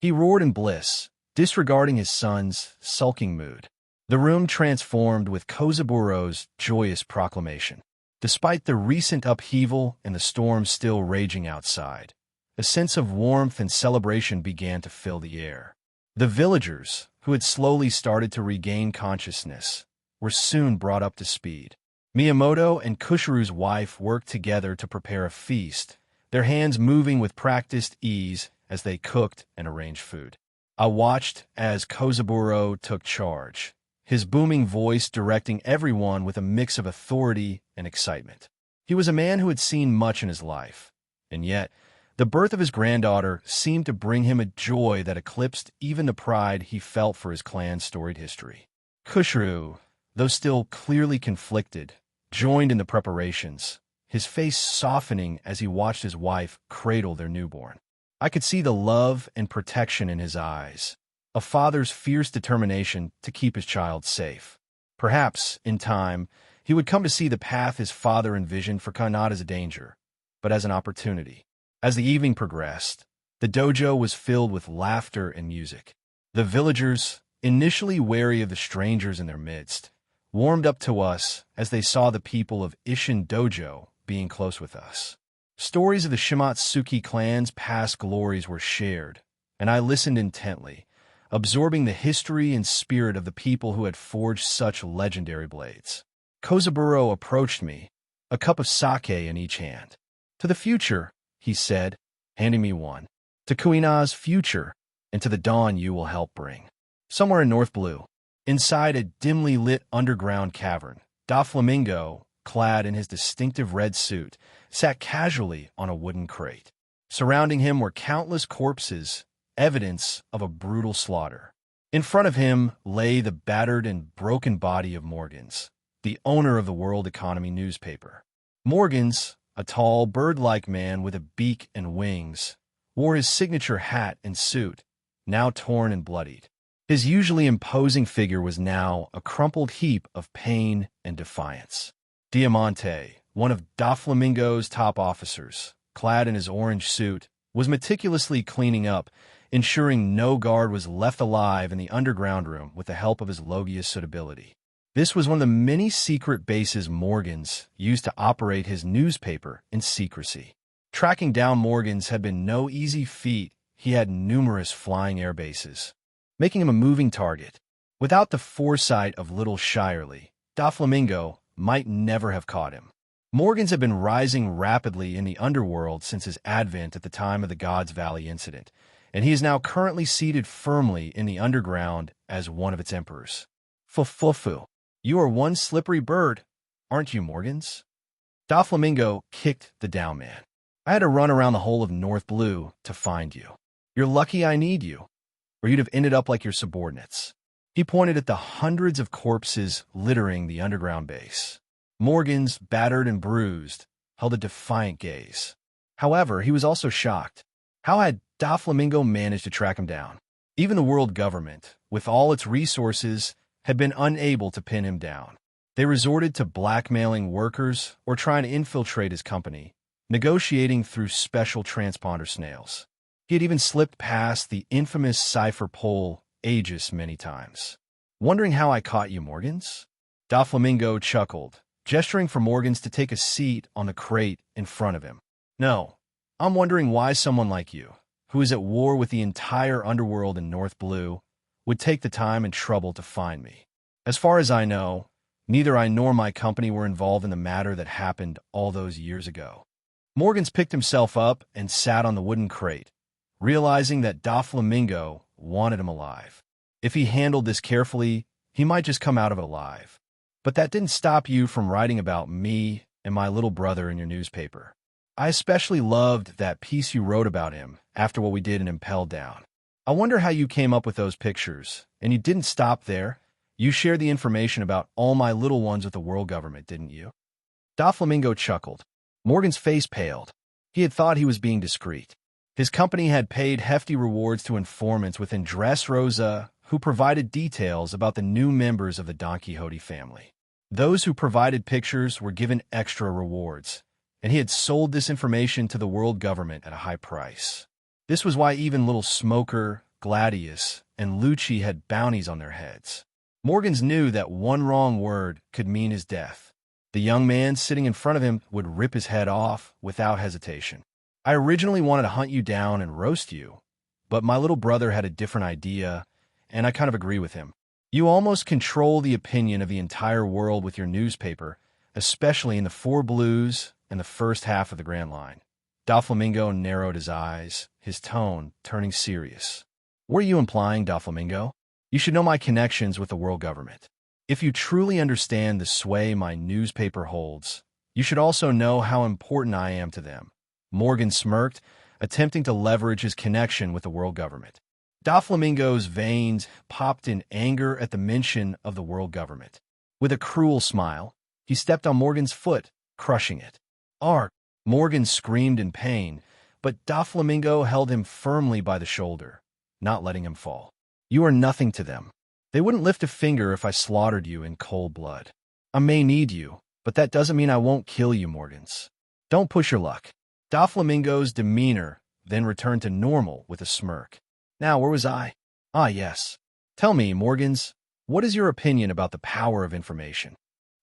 Speaker 2: He roared in bliss, disregarding his son's sulking mood. The room transformed with Kozaburo's joyous proclamation. Despite the recent upheaval and the storm still raging outside, a sense of warmth and celebration began to fill the air. The villagers, who had slowly started to regain consciousness, were soon brought up to speed. Miyamoto and Kushiru's wife worked together to prepare a feast, their hands moving with practiced ease as they cooked and arranged food. I watched as Kozaburo took charge, his booming voice directing everyone with a mix of authority and excitement. He was a man who had seen much in his life, and yet the birth of his granddaughter seemed to bring him a joy that eclipsed even the pride he felt for his clan's storied history. Kushiru, though still clearly conflicted, joined in the preparations, his face softening as he watched his wife cradle their newborn. I could see the love and protection in his eyes, a father's fierce determination to keep his child safe. Perhaps, in time, he would come to see the path his father envisioned for Ka not as a danger, but as an opportunity. As the evening progressed, the dojo was filled with laughter and music. The villagers, initially wary of the strangers in their midst, warmed up to us as they saw the people of Ishin Dojo being close with us. Stories of the Shimatsuki clan's past glories were shared, and I listened intently, absorbing the history and spirit of the people who had forged such legendary blades. Kozaburo approached me, a cup of sake in each hand. "To the future," he said, handing me one. "To Kuina's future, and to the dawn you will help bring." Somewhere in North Blue, inside a dimly lit underground cavern, Doflamingo, clad in his distinctive red suit, sat casually on a wooden crate. Surrounding him were countless corpses, evidence of a brutal slaughter. In front of him lay the battered and broken body of Morgans, the owner of the World Economy newspaper. Morgans, a tall, bird-like man with a beak and wings, wore his signature hat and suit, now torn and bloodied. His usually imposing figure was now a crumpled heap of pain and defiance. Diamante, one of Doflamingo's top officers, clad in his orange suit, was meticulously cleaning up, ensuring no guard was left alive in the underground room with the help of his Logia suitability. This was one of the many secret bases Morgans used to operate his newspaper in secrecy. Tracking down Morgans had been no easy feat. He had numerous flying air bases, making him a moving target. Without the foresight of little Shirley, Doflamingo might never have caught him. Morgans had been rising rapidly in the underworld since his advent at the time of the God's Valley incident, and he is now currently seated firmly in the underground as one of its emperors. Fufu, you are one slippery bird, aren't you, Morgans? Doflamingo kicked the down man. I had to run around the whole of North Blue to find you. You're lucky I need you, or you'd have ended up like your subordinates. He pointed at the hundreds of corpses littering the underground base. Morgans, battered and bruised, held a defiant gaze. However, he was also shocked. How had Doflamingo managed to track him down? Even the world government, with all its resources, had been unable to pin him down. They resorted to blackmailing workers or trying to infiltrate his company, negotiating through special transponder snails. He had even slipped past the infamous cipher pole Aegis many times. Wondering how I caught you, Morgans? Doflamingo chuckled, gesturing for Morgans to take a seat on the crate in front of him. No, I'm wondering why someone like you, who is at war with the entire underworld in North Blue, would take the time and trouble to find me. As far as I know, neither I nor my company were involved in the matter that happened all those years ago. Morgans picked himself up and sat on the wooden crate, realizing that Doflamingo wanted him alive. If he handled this carefully, he might just come out of it alive. But that didn't stop you from writing about me and my little brother in your newspaper. I especially loved that piece you wrote about him after what we did in Impel Down. I wonder how you came up with those pictures. And you didn't stop there. You shared the information about all my little ones with the world government, didn't you? Doflamingo chuckled. Morgan's face paled. He had thought he was being discreet. His company had paid hefty rewards to informants within Dressrosa who provided details about the new members of the Don Quixote family. Those who provided pictures were given extra rewards, and he had sold this information to the world government at a high price. This was why even little Smoker, Gladius, and Lucci had bounties on their heads. Morgans knew that one wrong word could mean his death. The young man sitting in front of him would rip his head off without hesitation. I originally wanted to hunt you down and roast you, but my little brother had a different idea, and I kind of agree with him. You almost control the opinion of the entire world with your newspaper, especially in the Four Blues and the first half of the Grand Line. Doflamingo narrowed his eyes, his tone turning serious. What are you implying, Doflamingo? You should know my connections with the world government. If you truly understand the sway my newspaper holds, you should also know how important I am to them. Morgan smirked, attempting to leverage his connection with the world government. Doflamingo's veins popped in anger at the mention of the world government. With a cruel smile, he stepped on Morgan's foot, crushing it. Arg! Morgan screamed in pain, but Doflamingo held him firmly by the shoulder, not letting him fall. You are nothing to them. They wouldn't lift a finger if I slaughtered you in cold blood. I may need you, but that doesn't mean I won't kill you, Morgans. Don't push your luck. Doflamingo's demeanor then returned to normal with a smirk. Now, where was I? Ah, yes. Tell me, Morgans, what is your opinion about the power of information?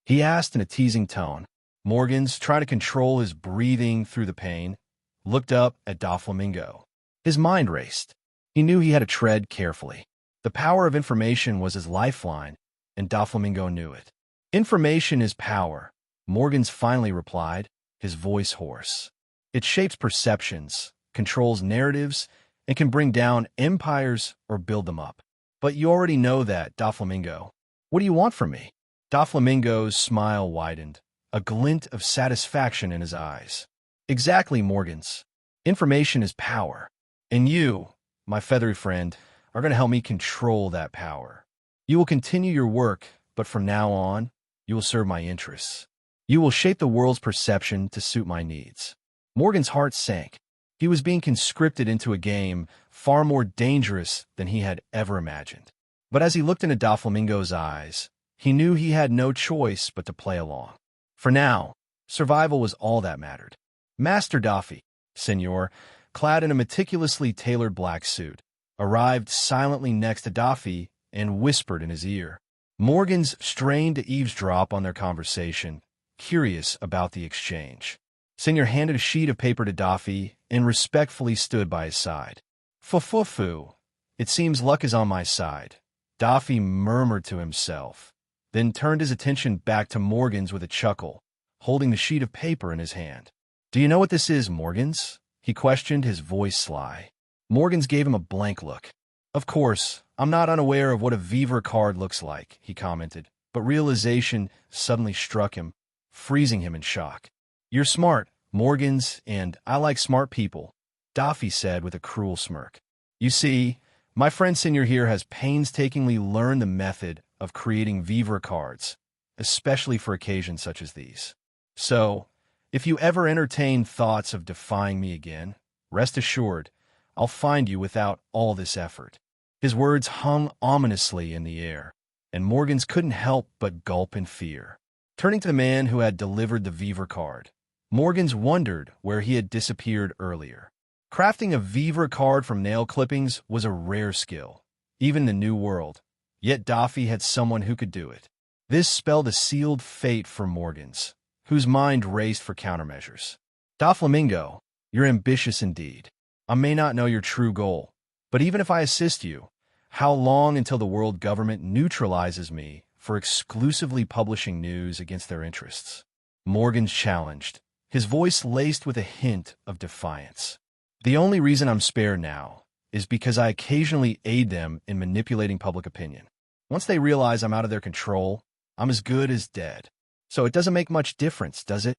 Speaker 2: He asked in a teasing tone. Morgans, trying to control his breathing through the pain, looked up at Doflamingo. His mind raced. He knew he had to tread carefully. The power of information was his lifeline, and Doflamingo knew it. Information is power, Morgans finally replied, his voice hoarse. It shapes perceptions, controls narratives, and can bring down empires or build them up. But you already know that, Doflamingo. What do you want from me? Doflamingo's smile widened, a glint of satisfaction in his eyes. Exactly, Morgans. Information is power. And you, my feathery friend, are going to help me control that power. You will continue your work, but from now on, You will serve my interests. You will shape the world's perception to suit my needs. Morgan's heart sank. He was being conscripted into a game far more dangerous than he had ever imagined. But as he looked into Doflamingo's eyes, he knew he had no choice but to play along. For now, survival was all that mattered. Master Daffy, Senor, clad in a meticulously tailored black suit, arrived silently next to Daffy and whispered in his ear. Morgans strained to eavesdrop on their conversation, curious about the exchange. Senor handed a sheet of paper to Daffy and respectfully stood by his side. Fu. It seems luck is on my side, Daffy murmured to himself, then turned his attention back to Morgans with a chuckle, holding the sheet of paper in his hand. Do you know what this is, Morgans? He questioned, his voice sly. Morgans gave him a blank look. Of course, I'm not unaware of what a Viver card looks like, he commented, but realization suddenly struck him, freezing him in shock. You're smart, Morgans, and I like smart people, Daffy said with a cruel smirk. You see, my friend Senor here has painstakingly learned the method of creating Viver cards, especially for occasions such as these. So, if you ever entertain thoughts of defying me again, rest assured, I'll find you without all this effort. His words hung ominously in the air, and Morgans couldn't help but gulp in fear. Turning to the man who had delivered the Viver card, Morgans wondered where he had disappeared earlier. Crafting a Viver card from nail clippings was a rare skill, even in the New World, yet Daffy had someone who could do it. This spelled a sealed fate for Morgans, whose mind raced for countermeasures. Doflamingo, you're ambitious indeed. I may not know your true goal, but even if I assist you, how long until the world government neutralizes me for exclusively publishing news against their interests? Morgans challenged, his voice laced with a hint of defiance. The only reason I'm spared now is because I occasionally aid them in manipulating public opinion. Once they realize I'm out of their control, I'm as good as dead. So it doesn't make much difference, does it?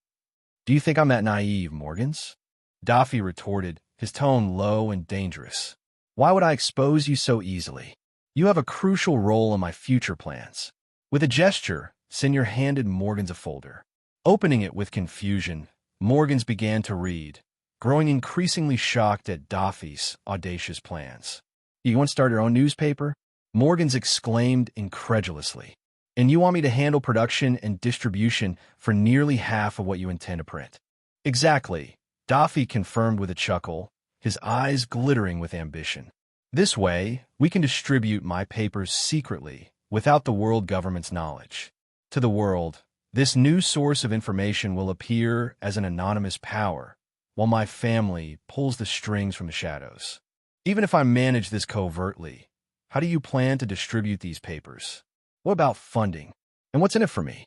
Speaker 2: Do you think I'm that naive, Morgans? Daffy retorted, his tone low and dangerous. Why would I expose you so easily? You have a crucial role in my future plans. With a gesture, Senor handed Morgans a folder. Opening it with confusion, Morgans began to read, growing increasingly shocked at Daffy's audacious plans. You want to start your own newspaper? Morgans exclaimed incredulously. And you want me to handle production and distribution for nearly half of what you intend to print? Exactly, Daffy confirmed with a chuckle, his eyes glittering with ambition. This way, we can distribute my papers secretly, without the world government's knowledge. To the world, this new source of information will appear as an anonymous power, while my family pulls the strings from the shadows. Even if I manage this covertly, how do you plan to distribute these papers? What about funding? And what's in it for me?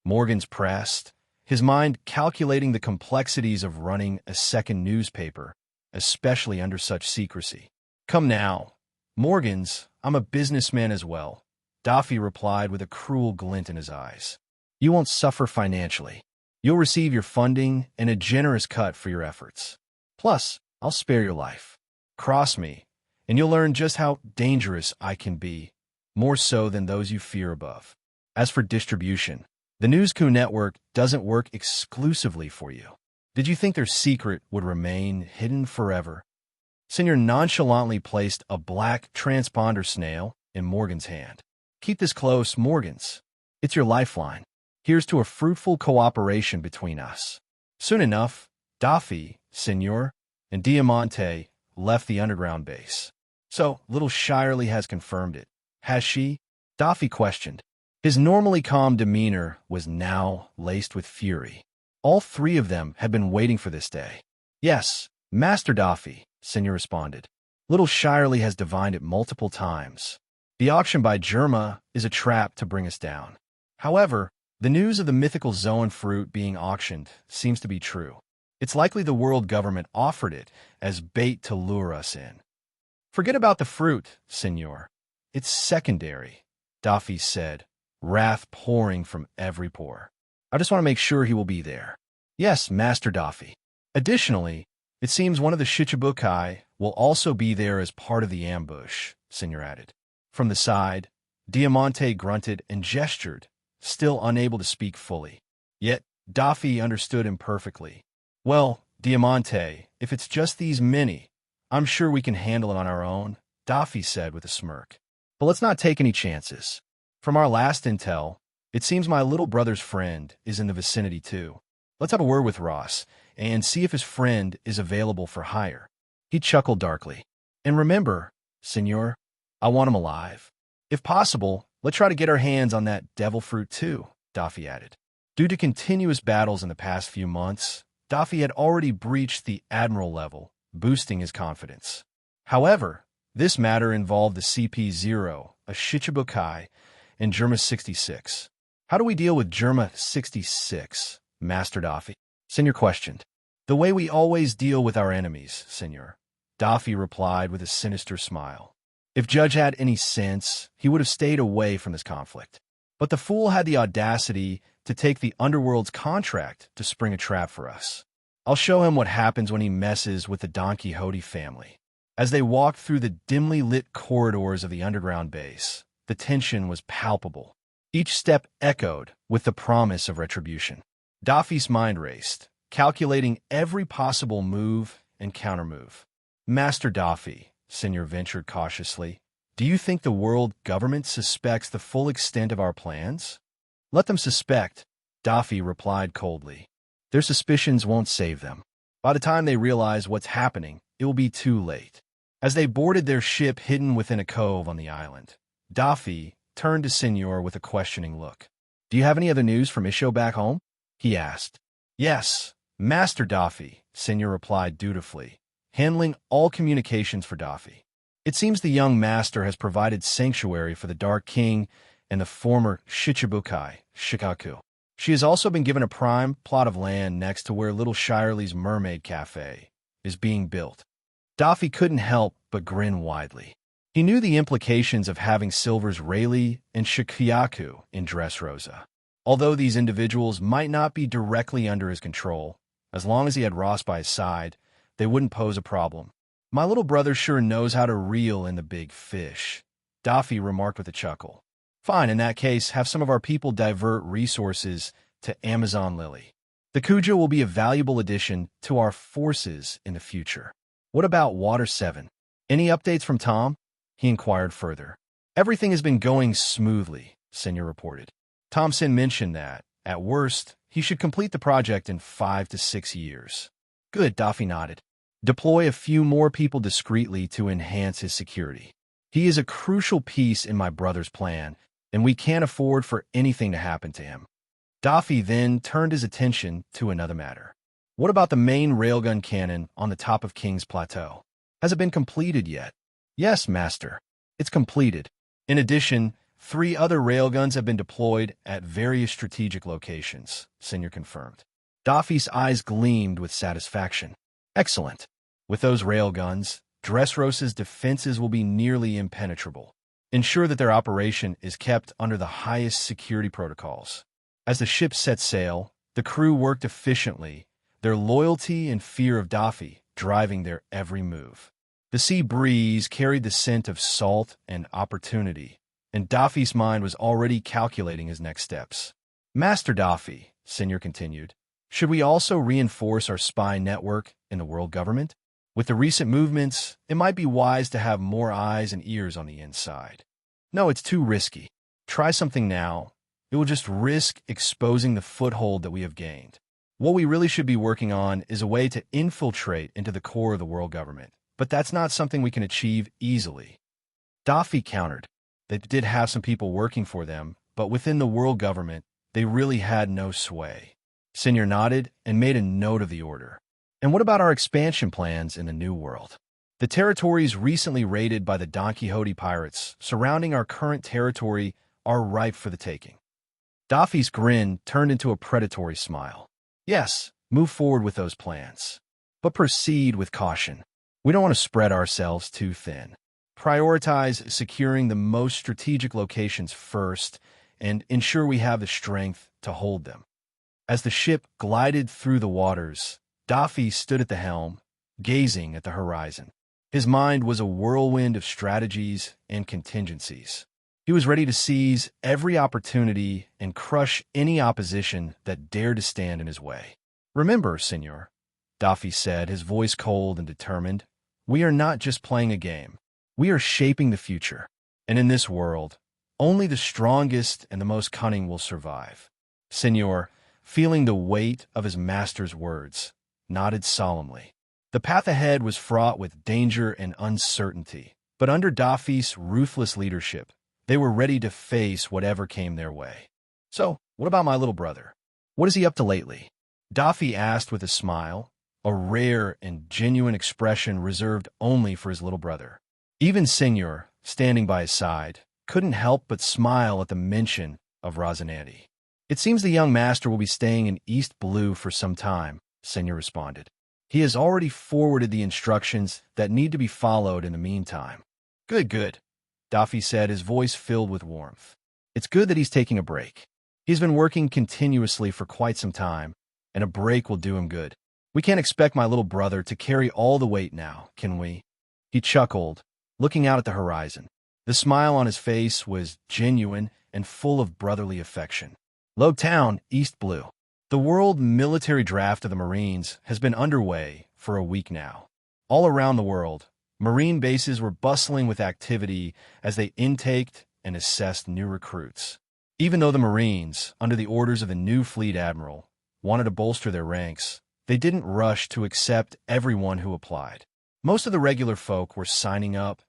Speaker 2: Morgans pressed, his mind calculating the complexities of running a second newspaper, especially under such secrecy. Come now, Morgans, I'm a businessman as well, Daffy replied with a cruel glint in his eyes. You won't suffer financially. You'll receive your funding and a generous cut for your efforts. Plus, I'll spare your life. Cross me, and you'll learn just how dangerous I can be, more so than those you fear above. As for distribution, the News Coup network doesn't work exclusively for you. Did you think their secret would remain hidden forever? Senor nonchalantly placed a black transponder snail in Morgan's hand. Keep this close, Morgans. It's your lifeline. Here's to a fruitful cooperation between us. Soon enough, Daffy, Senor, and Diamante left the underground base. So, little Shirley has confirmed it. Has she? Daffy questioned. His normally calm demeanor was now laced with fury. All three of them had been waiting for this day. Yes, Master Daffy, Senor responded. Little Shirley has divined it multiple times. The auction by Germa is a trap to bring us down. However, the news of the mythical Zoan fruit being auctioned seems to be true. It's likely the world government offered it as bait to lure us in. Forget about the fruit, Senor. It's secondary, Daffy said, wrath pouring from every pore. I just want to make sure he will be there. Yes, Master Daffy. Additionally, it seems one of the Shichibukai will also be there as part of the ambush, Senor added. From the side, Diamante grunted and gestured, still unable to speak fully. Yet, Daffy understood him perfectly. Well, Diamante, if it's just these many, I'm sure we can handle it on our own, Daffy said with a smirk. But let's not take any chances. From our last intel, it seems my little brother's friend is in the vicinity too. Let's have a word with Ross and see if his friend is available for hire. He chuckled darkly. And remember, senor, I want him alive. If possible, let's try to get our hands on that devil fruit too, Daffy added. Due to continuous battles in the past few months, Daffy had already breached the admiral level, boosting his confidence. However, this matter involved the CP-0, a Shichibukai, and Germa 66. How do we deal with Germa 66, Master Daffy? Senor questioned. The way we always deal with our enemies, senor, Daffy replied with a sinister smile. If Judge had any sense, he would have stayed away from this conflict. But the fool had the audacity to take the underworld's contract to spring a trap for us. I'll show him what happens when he messes with the Don Quixote family. As they walked through the dimly lit corridors of the underground base, the tension was palpable. Each step echoed with the promise of retribution. Daffy's mind raced, calculating every possible move and countermove. Master Daffy, Senor ventured cautiously, do you think the world government suspects the full extent of our plans? Let them suspect, Daffy replied coldly. Their suspicions won't save them. By the time they realize what's happening, it will be too late. As they boarded their ship hidden within a cove on the island, Daffy turned to Senor with a questioning look. Do you have any other news from Isho back home? He asked. Yes, Master Daffy, Senor replied dutifully, handling all communications for Daffy. It seems the young master has provided sanctuary for the Dark King and the former Shichibukai, Shikaku. She has also been given a prime plot of land next to where Little Shirley's Mermaid Cafe is being built. Daffy couldn't help but grin widely. He knew the implications of having Silver's Rayleigh and Shikaku in Dressrosa. Although these individuals might not be directly under his control, as long as he had Ross by his side, they wouldn't pose a problem. My little brother sure knows how to reel in the big fish, Daffy remarked with a chuckle. Fine, in that case, have some of our people divert resources to Amazon Lily. The Kuja will be a valuable addition to our forces in the future. What about Water 7? Any updates from Tom? He inquired further. Everything has been going smoothly, Senor reported. Thompson mentioned that, at worst, he should complete the project in 5 to 6 years. Good, Daffy nodded. Deploy a few more people discreetly to enhance his security. He is a crucial piece in my brother's plan, and we can't afford for anything to happen to him. Daffy then turned his attention to another matter. What about the main railgun cannon on the top of King's Plateau? Has it been completed yet? Yes, Master. It's completed. In addition, 3 other railguns have been deployed at various strategic locations, Senor confirmed. Daffy's eyes gleamed with satisfaction. Excellent. With those railguns, Dressrosa's defenses will be nearly impenetrable. Ensure that their operation is kept under the highest security protocols. As the ship set sail, the crew worked efficiently, their loyalty and fear of Daffy driving their every move. The sea breeze carried the scent of salt and opportunity, and Daffy's mind was already calculating his next steps. Master Daffy, Senor continued, should we also reinforce our spy network in the world government? With the recent movements, it might be wise to have more eyes and ears on the inside. No, it's too risky. Try something now. It will just risk exposing the foothold that we have gained. What we really should be working on is a way to infiltrate into the core of the world government, but that's not something we can achieve easily. Daffy countered. They did have some people working for them, but within the world government, they really had no sway. Senor nodded and made a note of the order. And what about our expansion plans in the New World? The territories recently raided by the Don Quixote pirates surrounding our current territory are ripe for the taking. Daffy's grin turned into a predatory smile. Yes, move forward with those plans. But proceed with caution. We don't want to spread ourselves too thin. Prioritize securing the most strategic locations first and ensure we have the strength to hold them. As the ship glided through the waters, Daffy stood at the helm, gazing at the horizon. His mind was a whirlwind of strategies and contingencies. He was ready to seize every opportunity and crush any opposition that dared to stand in his way. "Remember, Senor," Daffy said, his voice cold and determined, "we are not just playing a game. We are shaping the future. And in this world, only the strongest and the most cunning will survive." Senor, feeling the weight of his master's words, nodded solemnly. The path ahead was fraught with danger and uncertainty, but under Daffy's ruthless leadership, they were ready to face whatever came their way. "So, what about my little brother? What is he up to lately?" Daffy asked with a smile, a rare and genuine expression reserved only for his little brother. Even Senor, standing by his side, couldn't help but smile at the mention of Rosinante. "It seems the young master will be staying in East Blue for some time," Senor responded. "He has already forwarded the instructions that need to be followed in the meantime." "Good, good," Daffy said, his voice filled with warmth. "It's good that he's taking a break. He's been working continuously for quite some time, and a break will do him good. We can't expect my little brother to carry all the weight now, can we?" He chuckled, looking out at the horizon. The smile on his face was genuine and full of brotherly affection. Low Town, East Blue. The World Military Draft of the Marines has been underway for a week now. All around the world, Marine bases were bustling with activity as they intaked and assessed new recruits. Even though the Marines, under the orders of the new fleet admiral, wanted to bolster their ranks, they didn't rush to accept everyone who applied. Most of the regular folk were signing up,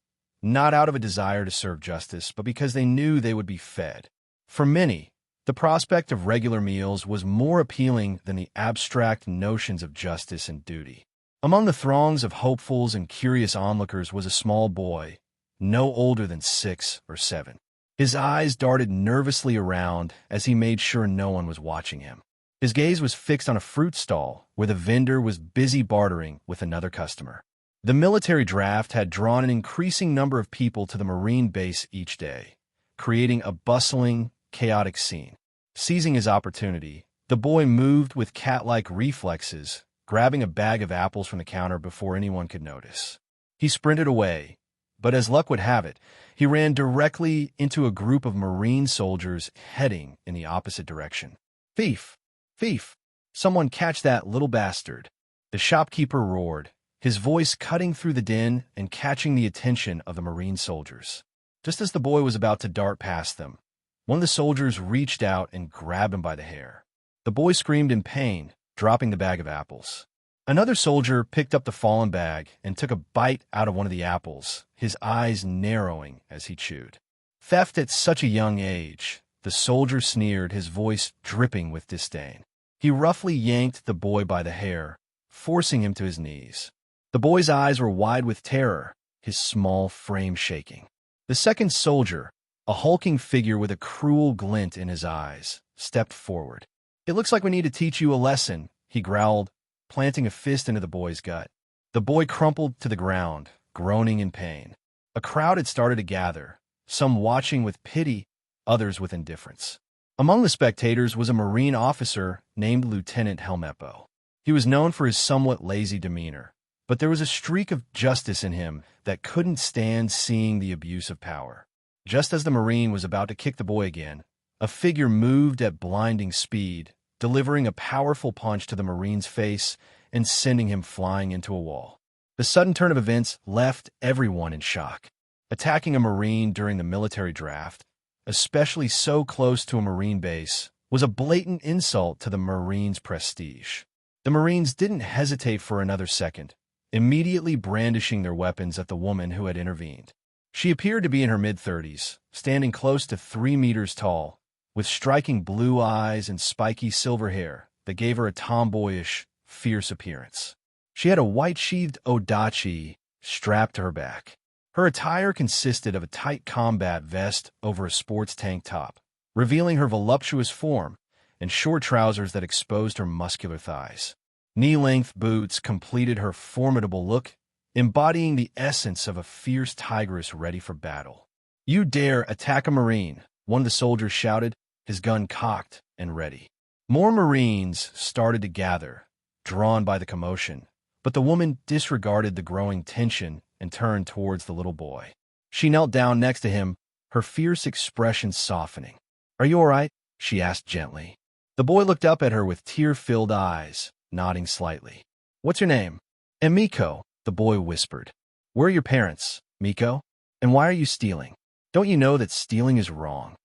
Speaker 2: not out of a desire to serve justice, but because they knew they would be fed. For many, the prospect of regular meals was more appealing than the abstract notions of justice and duty. Among the throngs of hopefuls and curious onlookers was a small boy, no older than 6 or 7. His eyes darted nervously around as he made sure no one was watching him. His gaze was fixed on a fruit stall where the vendor was busy bartering with another customer. The military draft had drawn an increasing number of people to the Marine base each day, creating a bustling, chaotic scene. Seizing his opportunity, the boy moved with cat-like reflexes, grabbing a bag of apples from the counter before anyone could notice. He sprinted away, but as luck would have it, he ran directly into a group of Marine soldiers heading in the opposite direction. "Thief! Thief! Someone catch that little bastard!" The shopkeeper roared, his voice cutting through the din and catching the attention of the Marine soldiers. Just as the boy was about to dart past them, one of the soldiers reached out and grabbed him by the hair. The boy screamed in pain, dropping the bag of apples. Another soldier picked up the fallen bag and took a bite out of one of the apples, his eyes narrowing as he chewed. "Theft at such a young age," the soldier sneered, his voice dripping with disdain. He roughly yanked the boy by the hair, forcing him to his knees. The boy's eyes were wide with terror, his small frame shaking. The second soldier, a hulking figure with a cruel glint in his eyes, stepped forward. "It looks like we need to teach you a lesson," he growled, planting a fist into the boy's gut. The boy crumpled to the ground, groaning in pain. A crowd had started to gather, some watching with pity, others with indifference. Among the spectators was a Marine officer named Lieutenant Helmeppo. He was known for his somewhat lazy demeanor, but there was a streak of justice in him that couldn't stand seeing the abuse of power. Just as the Marine was about to kick the boy again, a figure moved at blinding speed, delivering a powerful punch to the Marine's face and sending him flying into a wall. The sudden turn of events left everyone in shock. Attacking a Marine during the military draft, especially so close to a Marine base, was a blatant insult to the Marines' prestige. The Marines didn't hesitate for another second, immediately brandishing their weapons at the woman who had intervened. She appeared to be in her mid-30s, standing close to 3 meters tall, with striking blue eyes and spiky silver hair that gave her a tomboyish, fierce appearance. She had a white-sheathed odachi strapped to her back. Her attire consisted of a tight combat vest over a sports tank top, revealing her voluptuous form, and short trousers that exposed her muscular thighs. Knee-length boots completed her formidable look, embodying the essence of a fierce tigress ready for battle. "You dare attack a Marine," one of the soldiers shouted, his gun cocked and ready. More Marines started to gather, drawn by the commotion, but the woman disregarded the growing tension and turned towards the little boy. She knelt down next to him, her fierce expression softening. "Are you all right?" she asked gently. The boy looked up at her with tear-filled eyes, nodding slightly. "What's your name?" "Miko," the boy whispered. "Where are your parents, Miko? And why are you stealing? Don't you know that stealing is wrong?"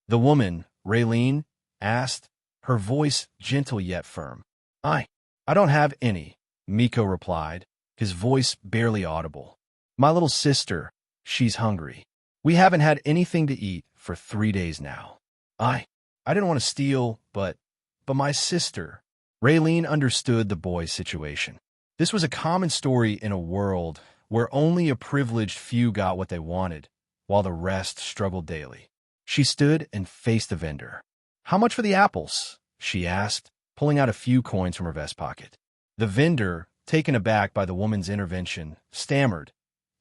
Speaker 2: The woman, Raylene, asked, her voice gentle yet firm. I don't have any," Miko replied, his voice barely audible. "My little sister, she's hungry. We haven't had anything to eat for 3 days now." I didn't want to steal, but my sister." Raylene understood the boy's situation. This was a common story in a world where only a privileged few got what they wanted, while the rest struggled daily. She stood and faced the vendor. "How much for the apples?" she asked, pulling out a few coins from her vest pocket. The vendor, taken aback by the woman's intervention, stammered,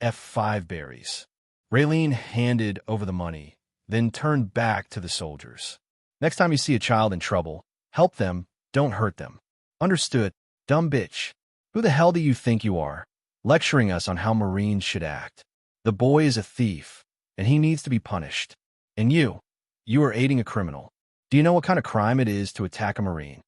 Speaker 2: "F5 berries." Raylene handed over the money, then turned back to the soldiers. "Next time you see a child in trouble, help them, don't hurt them. Understood, dumb bitch? Who the hell do you think you are, lecturing us on how Marines should act? The boy is a thief, and he needs to be punished. And you are aiding a criminal. Do you know what kind of crime it is to attack a Marine?"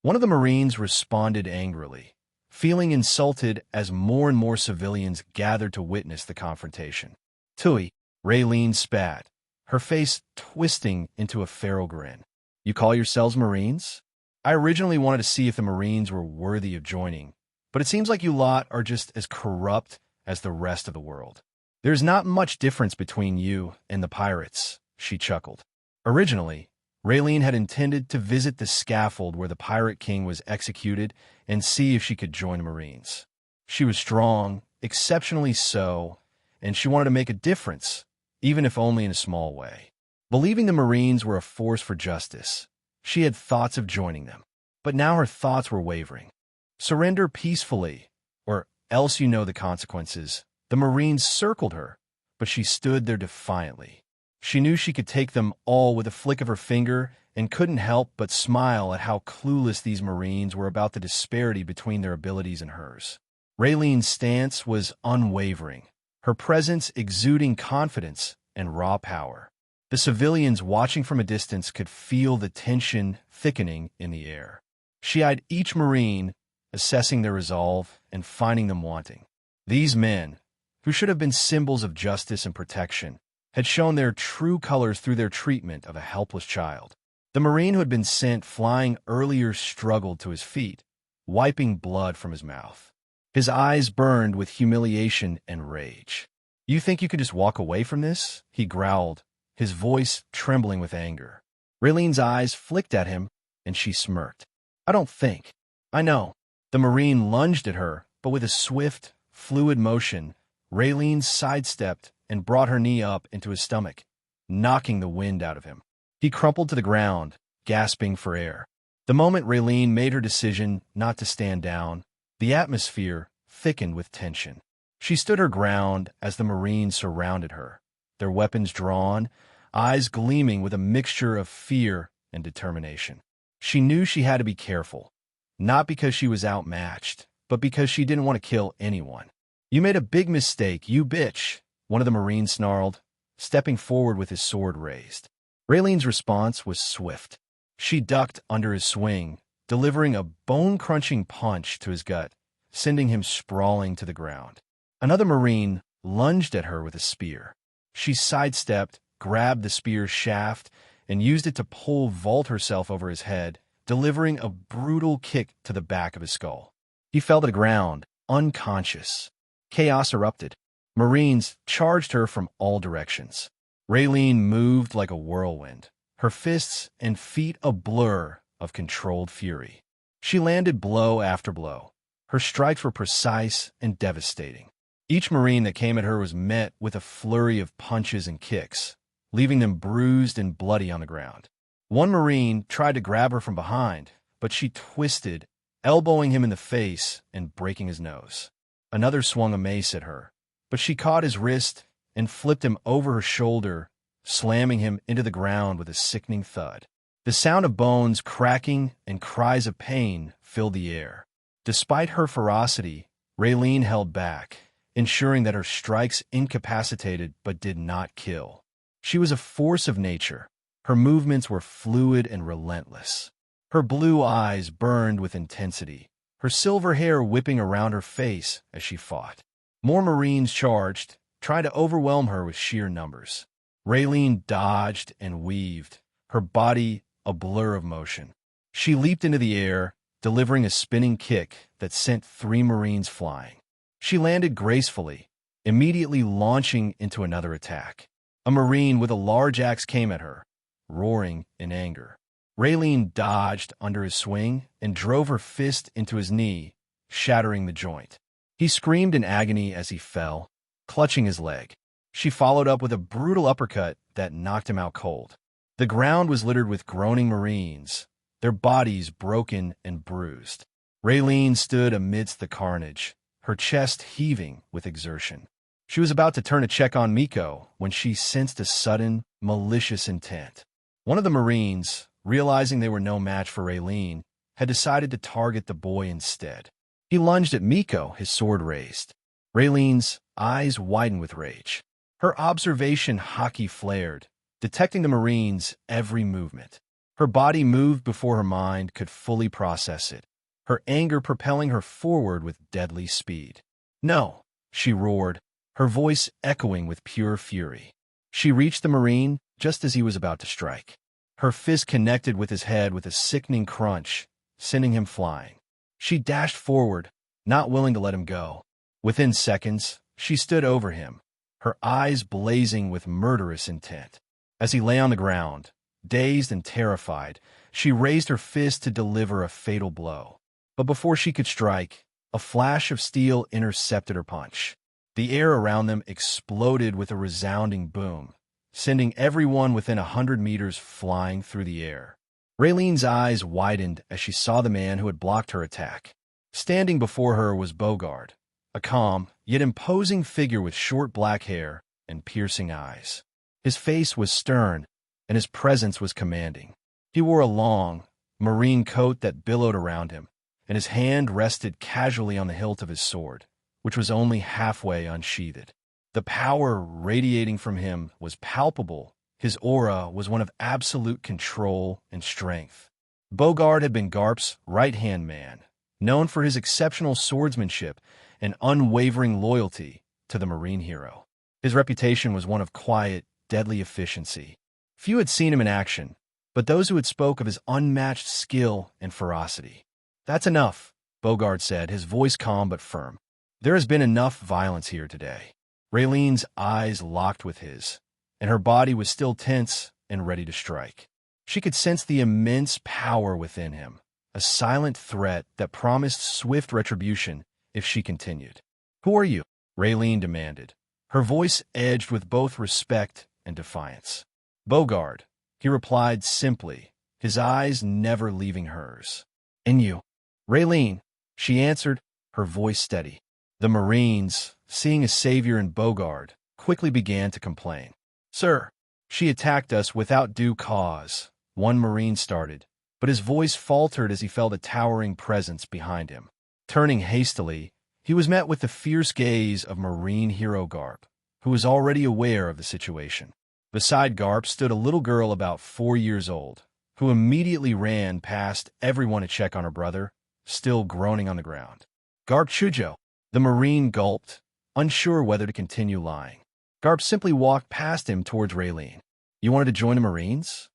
Speaker 2: One of the Marines responded angrily, feeling insulted as more and more civilians gathered to witness the confrontation. "Tui," Raylene spat, her face twisting into a feral grin. "You call yourselves Marines? I originally wanted to see if the Marines were worthy of joining, but it seems like you lot are just as corrupt as the rest of the world. There's not much difference between you and the pirates," she chuckled. Originally, Raylene had intended to visit the scaffold where the Pirate King was executed and see if she could join the Marines. She was strong, exceptionally so, and she wanted to make a difference, even if only in a small way. Believing the Marines were a force for justice, she had thoughts of joining them. But now her thoughts were wavering. "Surrender peacefully, or else you know the consequences." The Marines circled her, but she stood there defiantly. She knew she could take them all with a flick of her finger and couldn't help but smile at how clueless these Marines were about the disparity between their abilities and hers. Raylene's stance was unwavering, her presence exuding confidence and raw power. The civilians watching from a distance could feel the tension thickening in the air. She eyed each Marine, assessing their resolve and finding them wanting. These men, who should have been symbols of justice and protection, had shown their true colors through their treatment of a helpless child. The Marine who had been sent flying earlier struggled to his feet, wiping blood from his mouth. His eyes burned with humiliation and rage. "You think you can just walk away from this?" he growled, his voice trembling with anger. Raylene's eyes flicked at him, and she smirked. "I don't think. I know." The Marine lunged at her, but with a swift, fluid motion, Raylene sidestepped and brought her knee up into his stomach, knocking the wind out of him. He crumpled to the ground, gasping for air. The moment Raylene made her decision not to stand down, the atmosphere thickened with tension. She stood her ground as the Marines surrounded her, their weapons drawn, eyes gleaming with a mixture of fear and determination. She knew she had to be careful, not because she was outmatched, but because she didn't want to kill anyone. "You made a big mistake, you bitch," one of the Marines snarled, stepping forward with his sword raised. Raylene's response was swift. She ducked under his swing, delivering a bone-crunching punch to his gut, sending him sprawling to the ground. Another Marine lunged at her with a spear. She sidestepped, grabbed the spear's shaft, and used it to pole vault herself over his head, delivering a brutal kick to the back of his skull. He fell to the ground, unconscious. Chaos erupted. Marines charged her from all directions. Raylene moved like a whirlwind, her fists and feet a blur of controlled fury. She landed blow after blow. Her strikes were precise and devastating. Each Marine that came at her was met with a flurry of punches and kicks, leaving them bruised and bloody on the ground. One Marine tried to grab her from behind, but she twisted, elbowing him in the face and breaking his nose. Another swung a mace at her, but she caught his wrist and flipped him over her shoulder, slamming him into the ground with a sickening thud. The sound of bones cracking and cries of pain filled the air. Despite her ferocity, Raylene held back, ensuring that her strikes incapacitated but did not kill. She was a force of nature. Her movements were fluid and relentless. Her blue eyes burned with intensity, her silver hair whipping around her face as she fought. More Marines charged, trying to overwhelm her with sheer numbers. Raylene dodged and weaved, her body a blur of motion. She leaped into the air, delivering a spinning kick that sent 3 Marines flying. She landed gracefully, immediately launching into another attack. A Marine with a large axe came at her, roaring in anger. Raylene dodged under his swing and drove her fist into his knee, shattering the joint. He screamed in agony as he fell, clutching his leg. She followed up with a brutal uppercut that knocked him out cold. The ground was littered with groaning Marines, their bodies broken and bruised. Raylene stood amidst the carnage, her chest heaving with exertion. She was about to turn a check on Miko when she sensed a sudden, malicious intent. One of the Marines, realizing they were no match for Raylene, had decided to target the boy instead. He lunged at Miko, his sword raised. Raylene's eyes widened with rage. Her observation hockey flared, detecting the Marine's every movement. Her body moved before her mind could fully process it, her anger propelling her forward with deadly speed. "No," she roared, her voice echoing with pure fury. She reached the Marine just as he was about to strike. Her fist connected with his head with a sickening crunch, sending him flying. She dashed forward, not willing to let him go. Within seconds, she stood over him, her eyes blazing with murderous intent. As he lay on the ground, dazed and terrified, she raised her fist to deliver a fatal blow. But before she could strike, a flash of steel intercepted her punch. The air around them exploded with a resounding boom, sending everyone within 100 meters flying through the air. Raylene's eyes widened as she saw the man who had blocked her attack. Standing before her was Bogard, a calm, yet imposing figure with short black hair and piercing eyes. His face was stern, and his presence was commanding. He wore a long, marine coat that billowed around him, and his hand rested casually on the hilt of his sword, which was only halfway unsheathed. The power radiating from him was palpable. His aura was one of absolute control and strength. Bogard had been Garp's right-hand man, known for his exceptional swordsmanship and unwavering loyalty to the Marine hero. His reputation was one of quiet, deadly efficiency. Few had seen him in action, but those who had spoke of his unmatched skill and ferocity. "That's enough," Bogard said, his voice calm but firm. "There has been enough violence here today." Raylene's eyes locked with his, and her body was still tense and ready to strike. She could sense the immense power within him, a silent threat that promised swift retribution if she continued. "Who are you?" Raylene demanded, her voice edged with both respect and defiance. "Bogard," he replied simply, his eyes never leaving hers. "And you?" "Raylene," she answered, her voice steady. The Marines, seeing a savior in Bogard, quickly began to complain. "Sir, she attacked us without due cause," one Marine started, but his voice faltered as he felt a towering presence behind him. Turning hastily, he was met with the fierce gaze of Marine hero Garp, who was already aware of the situation. Beside Garp stood a little girl about 4 years old, who immediately ran past everyone to check on her brother, still groaning on the ground. "Garp Chujo." The Marine gulped, unsure whether to continue lying. Garp simply walked past him towards Raylene. "You wanted to join the Marines?"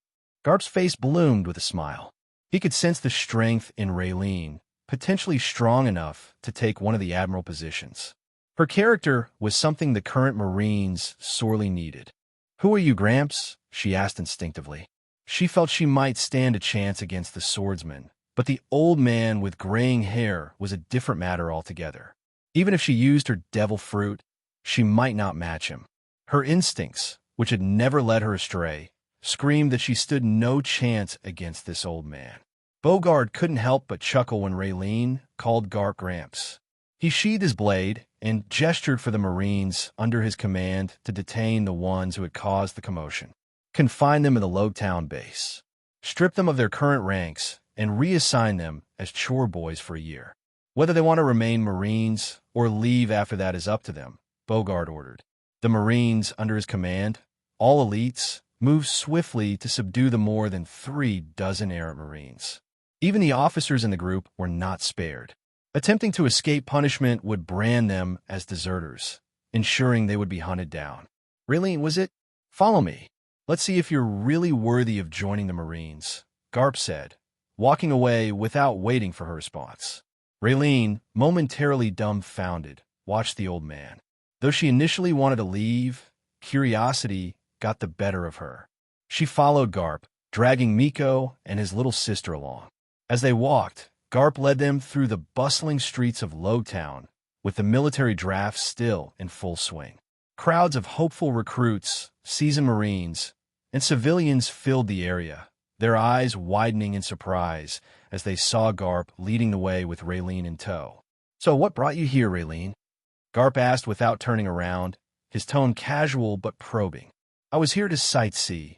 Speaker 2: Garp's face bloomed with a smile. He could sense the strength in Raylene, potentially strong enough to take one of the admiral positions. Her character was something the current Marines sorely needed. "Who are you, Gramps?" she asked instinctively. She felt she might stand a chance against the swordsman, but the old man with graying hair was a different matter altogether. Even if she used her devil fruit, she might not match him. Her instincts, which had never led her astray, screamed that she stood no chance against this old man. Bogard couldn't help but chuckle when Raylene called Garp Gramps. He sheathed his blade and gestured for the Marines under his command to detain the ones who had caused the commotion, confine them in the Logtown base, strip them of their current ranks, and reassign them as chore boys for a year. Whether they want to remain Marines or leave after that is up to them, Bogard ordered. The Marines, under his command, all elites, moved swiftly to subdue the more than 36 errant Marines. Even the officers in the group were not spared. Attempting to escape punishment would brand them as deserters, ensuring they would be hunted down. Really, was it? Follow me. Let's see if you're really worthy of joining the Marines, Garp said, walking away without waiting for her response. Raylene, momentarily dumbfounded, watched the old man. Though she initially wanted to leave, curiosity got the better of her. She followed Garp, dragging Miko and his little sister along. As they walked, Garp led them through the bustling streets of Lowtown, with the military draft still in full swing. Crowds of hopeful recruits, seasoned Marines, and civilians filled the area, their eyes widening in surprise as they saw Garp leading the way with Raylene in tow. "So what brought you here, Raylene?" Garp asked without turning around, his tone casual but probing. "I was here to sightsee.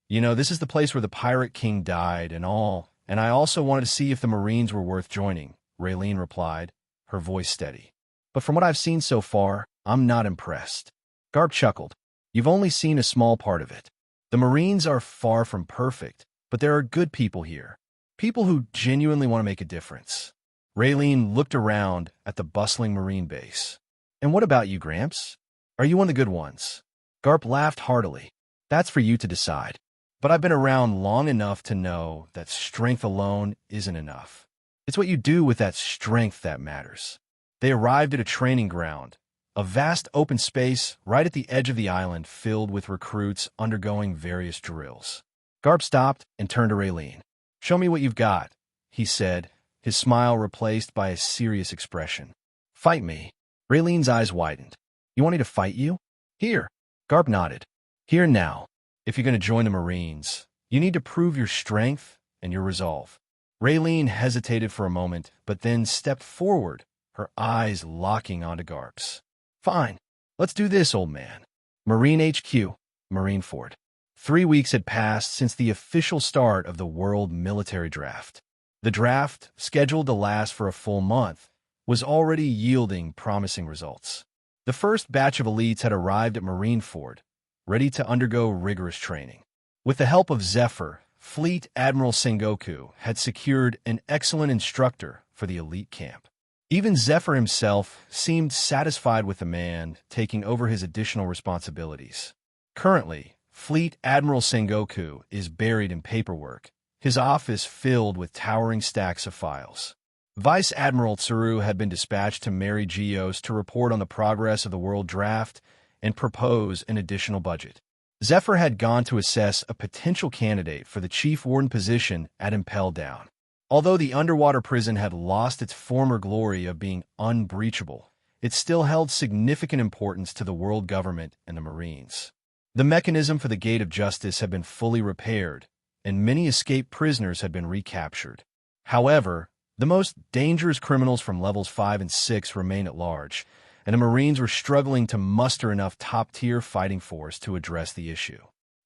Speaker 2: You know, this is the place where the Pirate King died and all, and I also wanted to see if the Marines were worth joining," Raylene replied, her voice steady. "But from what I've seen so far, I'm not impressed." Garp chuckled. "You've only seen a small part of it. The Marines are far from perfect, but there are good people here. People who genuinely want to make a difference." Raylene looked around at the bustling Marine base. "And what about you, Gramps? Are you one of the good ones?" Garp laughed heartily. "That's for you to decide. But I've been around long enough to know that strength alone isn't enough. It's what you do with that strength that matters." They arrived at a training ground, a vast open space right at the edge of the island filled with recruits undergoing various drills. Garp stopped and turned to Raylene. "Show me what you've got," he said, his smile replaced by a serious expression. "Fight me." Raylene's eyes widened. "You want me to fight you?" "Here." Garp nodded. "Here now. If you're going to join the Marines, you need to prove your strength and your resolve." Raylene hesitated for a moment, but then stepped forward, her eyes locking onto Garp's. "Fine. Let's do this, old man." Marine HQ, Marineford. 3 weeks had passed since the official start of the World Military Draft. The draft, scheduled to last for a full month, was already yielding promising results. The first batch of elites had arrived at Marineford, ready to undergo rigorous training. With the help of Zephyr, Fleet Admiral Sengoku had secured an excellent instructor for the elite camp. Even Zephyr himself seemed satisfied with the man taking over his additional responsibilities. Currently, Fleet Admiral Sengoku is buried in paperwork, his office filled with towering stacks of files. Vice Admiral Tsuru had been dispatched to Mary Geos to report on the progress of the World Draft and propose an additional budget. Zephyr had gone to assess a potential candidate for the Chief Warden position at Impel Down. Although the underwater prison had lost its former glory of being unbreachable, it still held significant importance to the world government and the Marines. The mechanism for the Gate of Justice had been fully repaired, and many escaped prisoners had been recaptured. However, the most dangerous criminals from levels 5 and 6 remained at large, and the Marines were struggling to muster enough top-tier fighting force to address the issue.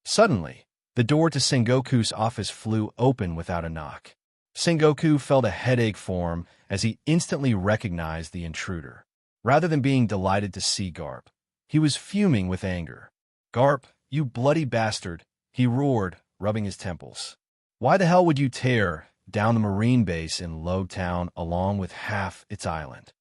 Speaker 2: Suddenly, the door to Sengoku's office flew open without a knock. Sengoku felt a headache form as he instantly recognized the intruder. Rather than being delighted to see Garp, he was fuming with anger. "Garp, you bloody bastard," he roared, rubbing his temples. "Why the hell would you tear down the Marine base in Lowtown along with half its island?"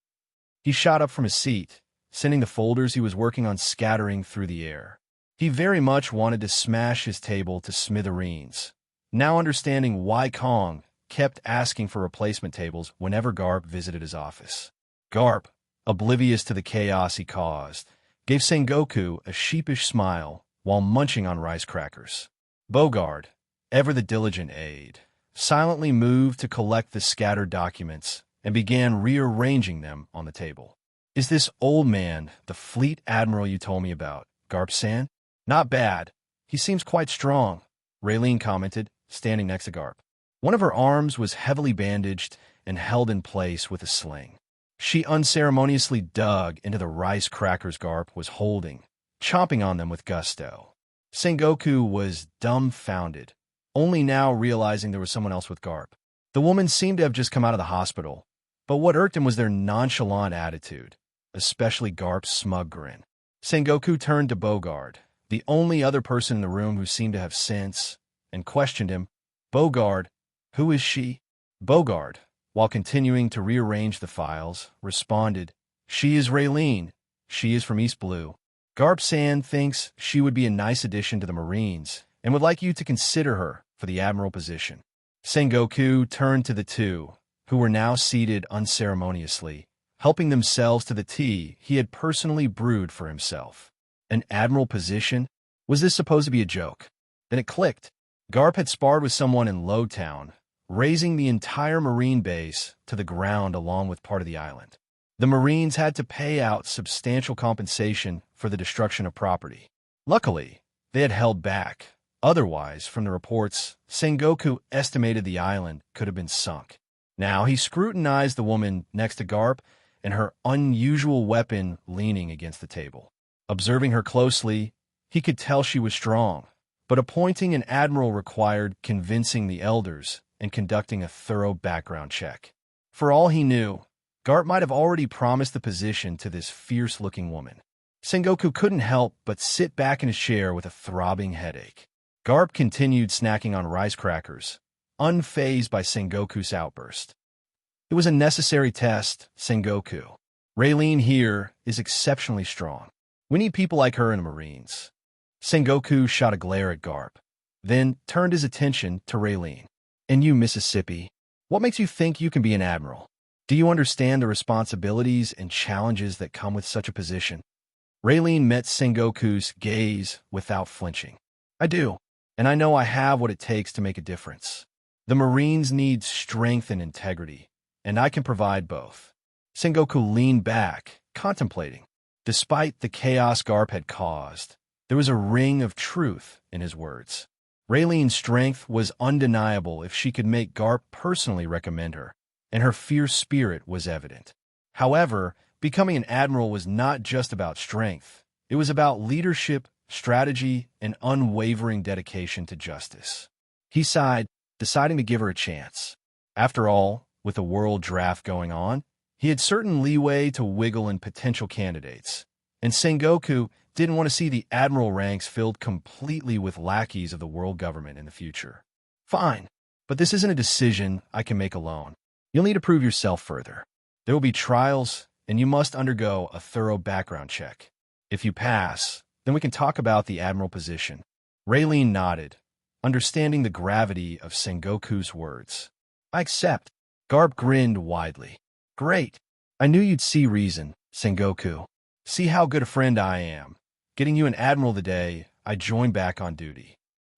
Speaker 2: He shot up from his seat, sending the folders he was working on scattering through the air. He very much wanted to smash his table to smithereens, now understanding why Kong kept asking for replacement tables whenever Garp visited his office. Garp, oblivious to the chaos he caused, gave Sengoku a sheepish smile while munching on rice crackers. Bogard, ever the diligent aide, silently moved to collect the scattered documents and began rearranging them on the table. "Is this old man the Fleet Admiral you told me about, Garp-san?" "Not bad. He seems quite strong," Raylene commented, standing next to Garp. One of her arms was heavily bandaged and held in place with a sling. She unceremoniously dug into the rice crackers Garp was holding, chomping on them with gusto. Sengoku was dumbfounded, only now realizing there was someone else with Garp. The woman seemed to have just come out of the hospital, but what irked him was their nonchalant attitude, especially Garp's smug grin. Sengoku turned to Bogard, the only other person in the room who seemed to have sense, and questioned him. Bogard, who is she? Bogard, while continuing to rearrange the files, responded, She is Raylene. She is from East Blue. Garp-san thinks she would be a nice addition to the Marines and would like you to consider her for the admiral position. Sengoku turned to the two, who were now seated unceremoniously, helping themselves to the tea he had personally brewed for himself. An admiral position? Was this supposed to be a joke? Then it clicked. Garp had sparred with someone in Lowtown, razing the entire Marine base to the ground along with part of the island. The Marines had to pay out substantial compensation for the destruction of property. Luckily, they had held back. Otherwise, from the reports, Sengoku estimated the island could have been sunk. Now he scrutinized the woman next to Garp and her unusual weapon leaning against the table. Observing her closely, he could tell she was strong, but appointing an admiral required convincing the elders and conducting a thorough background check. For all he knew, Garp might have already promised the position to this fierce-looking woman. Sengoku couldn't help but sit back in his chair with a throbbing headache. Garp continued snacking on rice crackers, unfazed by Sengoku's outburst. It was a necessary test, Sengoku. Raylene here is exceptionally strong. We need people like her in the Marines. Sengoku shot a glare at Garp, then turned his attention to Raylene. And you, Mississippi, what makes you think you can be an admiral? Do you understand the responsibilities and challenges that come with such a position? Raylene met Sengoku's gaze without flinching. I do, and I know I have what it takes to make a difference. The Marines need strength and integrity, and I can provide both. Sengoku leaned back, contemplating. Despite the chaos Garp had caused, there was a ring of truth in his words. Raylene's strength was undeniable if she could make Garp personally recommend her, and her fierce spirit was evident. However, becoming an admiral was not just about strength. It was about leadership, strategy, and unwavering dedication to justice. He sighed, deciding to give her a chance. After all, with the world draft going on, he had certain leeway to wiggle in potential candidates, and Sengoku didn't want to see the admiral ranks filled completely with lackeys of the world government in the future. Fine, but this isn't a decision I can make alone. You'll need to prove yourself further. There will be trials, and you must undergo a thorough background check. If you pass, then we can talk about the admiral position. Raylene nodded, understanding the gravity of Sengoku's words. I accept. Garp grinned widely. Great. I knew you'd see reason, Sengoku. See how good a friend I am. Getting you an admiral the day I join back on duty.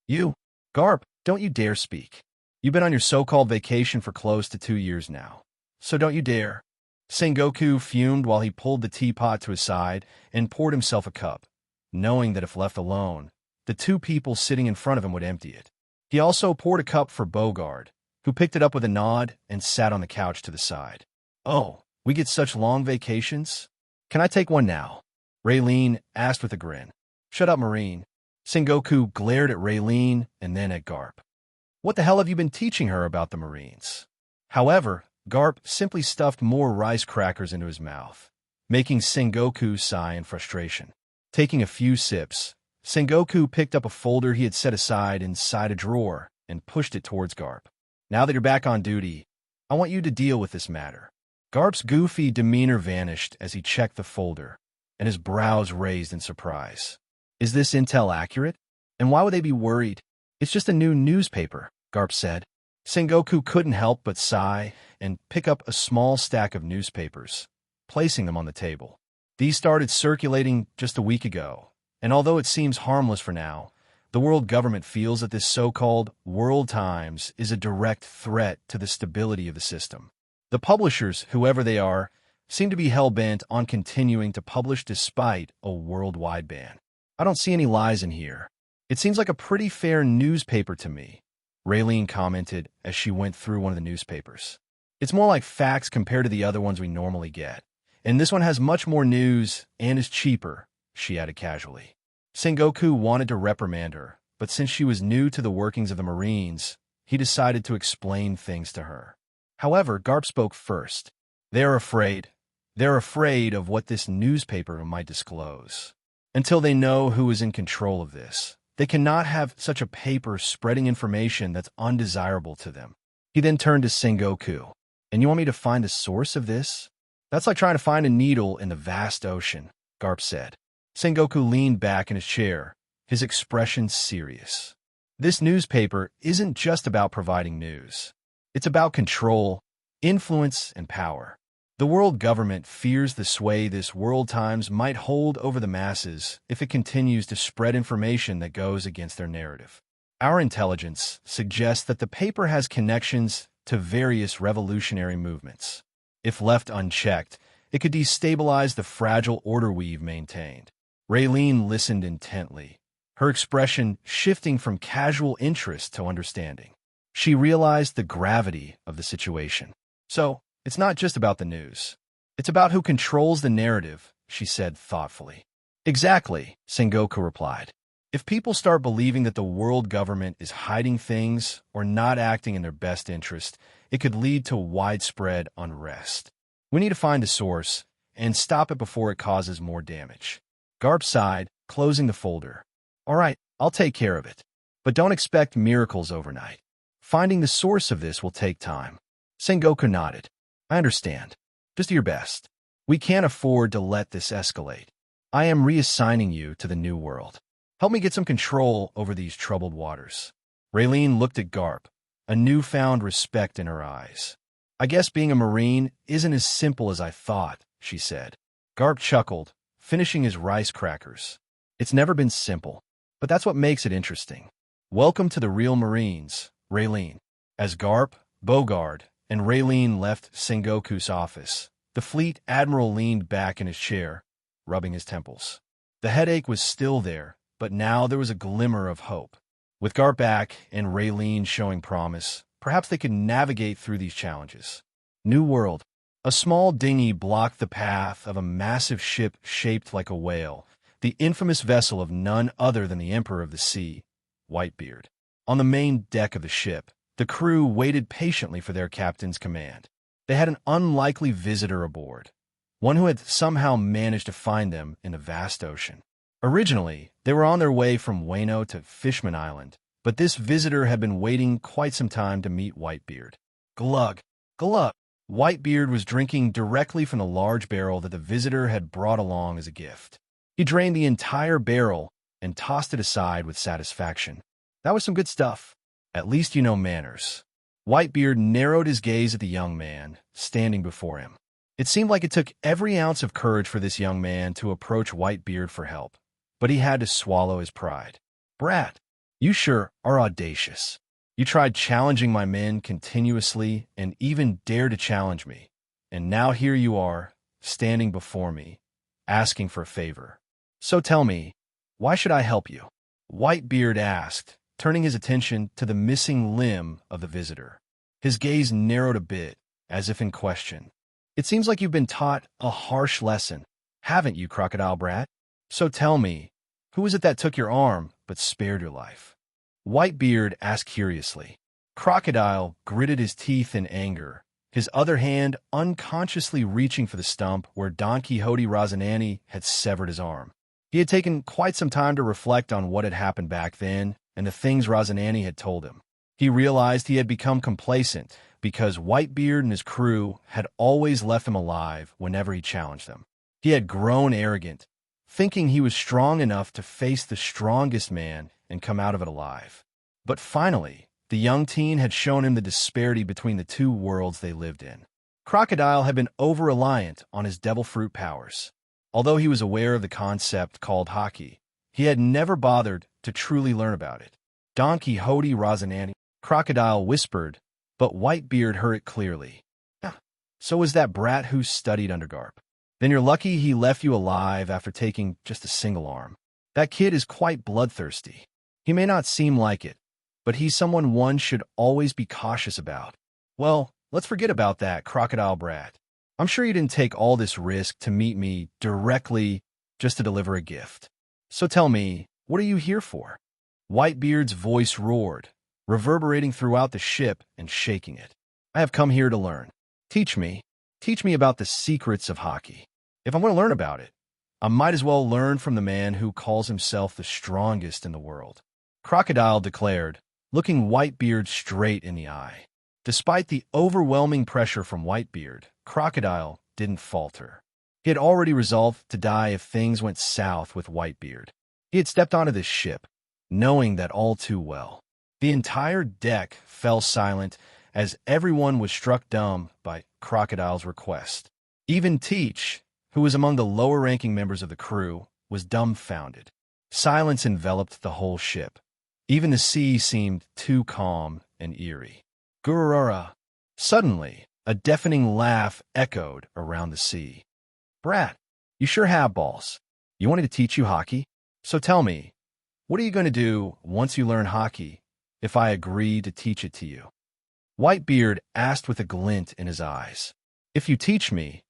Speaker 2: You, Garp, don't you dare speak. You've been on your so-called vacation for close to 2 years now. So don't you dare. Sengoku fumed while he pulled the teapot to his side and poured himself a cup, knowing that if left alone, the two people sitting in front of him would empty it. He also poured a cup for Bogard, who picked it up with a nod and sat on the couch to the side. Oh, we get such long vacations? Can I take one now? Raylene asked with a grin. Shut up, Marine. Sengoku glared at Raylene and then at Garp. What the hell have you been teaching her about the Marines? However, Garp simply stuffed more rice crackers into his mouth, making Sengoku sigh in frustration. Taking a few sips, Sengoku picked up a folder he had set aside inside a drawer and pushed it towards Garp. Now that you're back on duty, I want you to deal with this matter. Garp's goofy demeanor vanished as he checked the folder, and his brows raised in surprise. Is this intel accurate? And why would they be worried? It's just a new newspaper, Garp said. Sengoku couldn't help but sigh and pick up a small stack of newspapers, placing them on the table. These started circulating just a week ago, and although it seems harmless for now, the world government feels that this so-called World Times is a direct threat to the stability of the system. The publishers, whoever they are, seem to be hell-bent on continuing to publish despite a worldwide ban. I don't see any lies in here. It seems like a pretty fair newspaper to me, Raylene commented as she went through one of the newspapers. It's more like facts compared to the other ones we normally get. And this one has much more news and is cheaper, she added casually. Sengoku wanted to reprimand her, but since she was new to the workings of the Marines, he decided to explain things to her. However, Garp spoke first. They're afraid. They're afraid of what this newspaper might disclose. Until they know who is in control of this, they cannot have such a paper spreading information that's undesirable to them. He then turned to Sengoku. And you want me to find the source of this? That's like trying to find a needle in the vast ocean, Garp said. Sengoku leaned back in his chair, his expression serious. This newspaper isn't just about providing news. It's about control, influence, and power. The world government fears the sway this World Times might hold over the masses if it continues to spread information that goes against their narrative. Our intelligence suggests that the paper has connections to various revolutionary movements. If left unchecked, it could destabilize the fragile order we've maintained. Raylene listened intently, her expression shifting from casual interest to understanding. She realized the gravity of the situation. So, it's not just about the news. It's about who controls the narrative, she said thoughtfully. Exactly, Sengoku replied. If people start believing that the world government is hiding things or not acting in their best interest, it could lead to widespread unrest. We need to find the source and stop it before it causes more damage. Garp sighed, closing the folder. All right, I'll take care of it. But don't expect miracles overnight. Finding the source of this will take time. Sengoku nodded. I understand. Just do your best. We can't afford to let this escalate. I am reassigning you to the new world. Help me get some control over these troubled waters. Raylene looked at Garp, a newfound respect in her eyes. I guess being a Marine isn't as simple as I thought, she said. Garp chuckled, finishing his rice crackers. It's never been simple, but that's what makes it interesting. Welcome to the real Marines, Raylene. As Garp, Bogard, and Raylene left Sengoku's office, the fleet admiral leaned back in his chair, rubbing his temples. The headache was still there, but now there was a glimmer of hope. With Garp back and Raylene showing promise, perhaps they could navigate through these challenges. New World. A small dinghy blocked the path of a massive ship shaped like a whale, the infamous vessel of none other than the Emperor of the Sea, Whitebeard. On the main deck of the ship, the crew waited patiently for their captain's command. They had an unlikely visitor aboard, one who had somehow managed to find them in the vast ocean. Originally, they were on their way from Wano to Fishman Island, but this visitor had been waiting quite some time to meet Whitebeard. Glug, glug. Whitebeard was drinking directly from the large barrel that the visitor had brought along as a gift. He drained the entire barrel and tossed it aside with satisfaction. That was some good stuff. At least you know manners. Whitebeard narrowed his gaze at the young man, standing before him. It seemed like it took every ounce of courage for this young man to approach Whitebeard for help, but he had to swallow his pride. Brat, you sure are audacious. You tried challenging my men continuously and even dared to challenge me. And now here you are, standing before me, asking for a favor. So tell me, why should I help you? Whitebeard asked, turning his attention to the missing limb of the visitor. His gaze narrowed a bit, as if in question. It seems like you've been taught a harsh lesson, haven't you, Crocodile Brat? So tell me, who is it that took your arm but spared your life? Whitebeard asked curiously. Crocodile gritted his teeth in anger, his other hand unconsciously reaching for the stump where Don Quixote Rosinante had severed his arm. He had taken quite some time to reflect on what had happened back then and the things Rosinante had told him. He realized he had become complacent because Whitebeard and his crew had always left him alive whenever he challenged them. He had grown arrogant, thinking he was strong enough to face the strongest man and come out of it alive. But finally, the young teen had shown him the disparity between the two worlds they lived in. Crocodile had been over-reliant on his devil fruit powers. Although he was aware of the concept called haki, he had never bothered to truly learn about it. Don Quixote Rosinante, Crocodile whispered, but Whitebeard heard it clearly. So was that brat who studied under Garp. Then you're lucky he left you alive after taking just a single arm. That kid is quite bloodthirsty. He may not seem like it, but he's someone one should always be cautious about. Well, let's forget about that, Crocodile Brat. I'm sure you didn't take all this risk to meet me directly just to deliver a gift. So tell me, what are you here for? Whitebeard's voice roared, reverberating throughout the ship and shaking it. I have come here to learn. Teach me about the secrets of haki. If I'm going to learn about it, I might as well learn from the man who calls himself the strongest in the world. Crocodile declared, looking Whitebeard straight in the eye. Despite the overwhelming pressure from Whitebeard, Crocodile didn't falter. He had already resolved to die if things went south with Whitebeard. He had stepped onto this ship, knowing that all too well. The entire deck fell silent as everyone was struck dumb by Crocodile's request. Even Teach, who was among the lower-ranking members of the crew, was dumbfounded. Silence enveloped the whole ship. Even the sea seemed too calm and eerie. Gururara! Suddenly, a deafening laugh echoed around the sea. Brat, you sure have balls. You want me to teach you hockey? So tell me, what are you going to do once you learn hockey if I agree to teach it to you? Whitebeard asked with a glint in his eyes. If you teach me,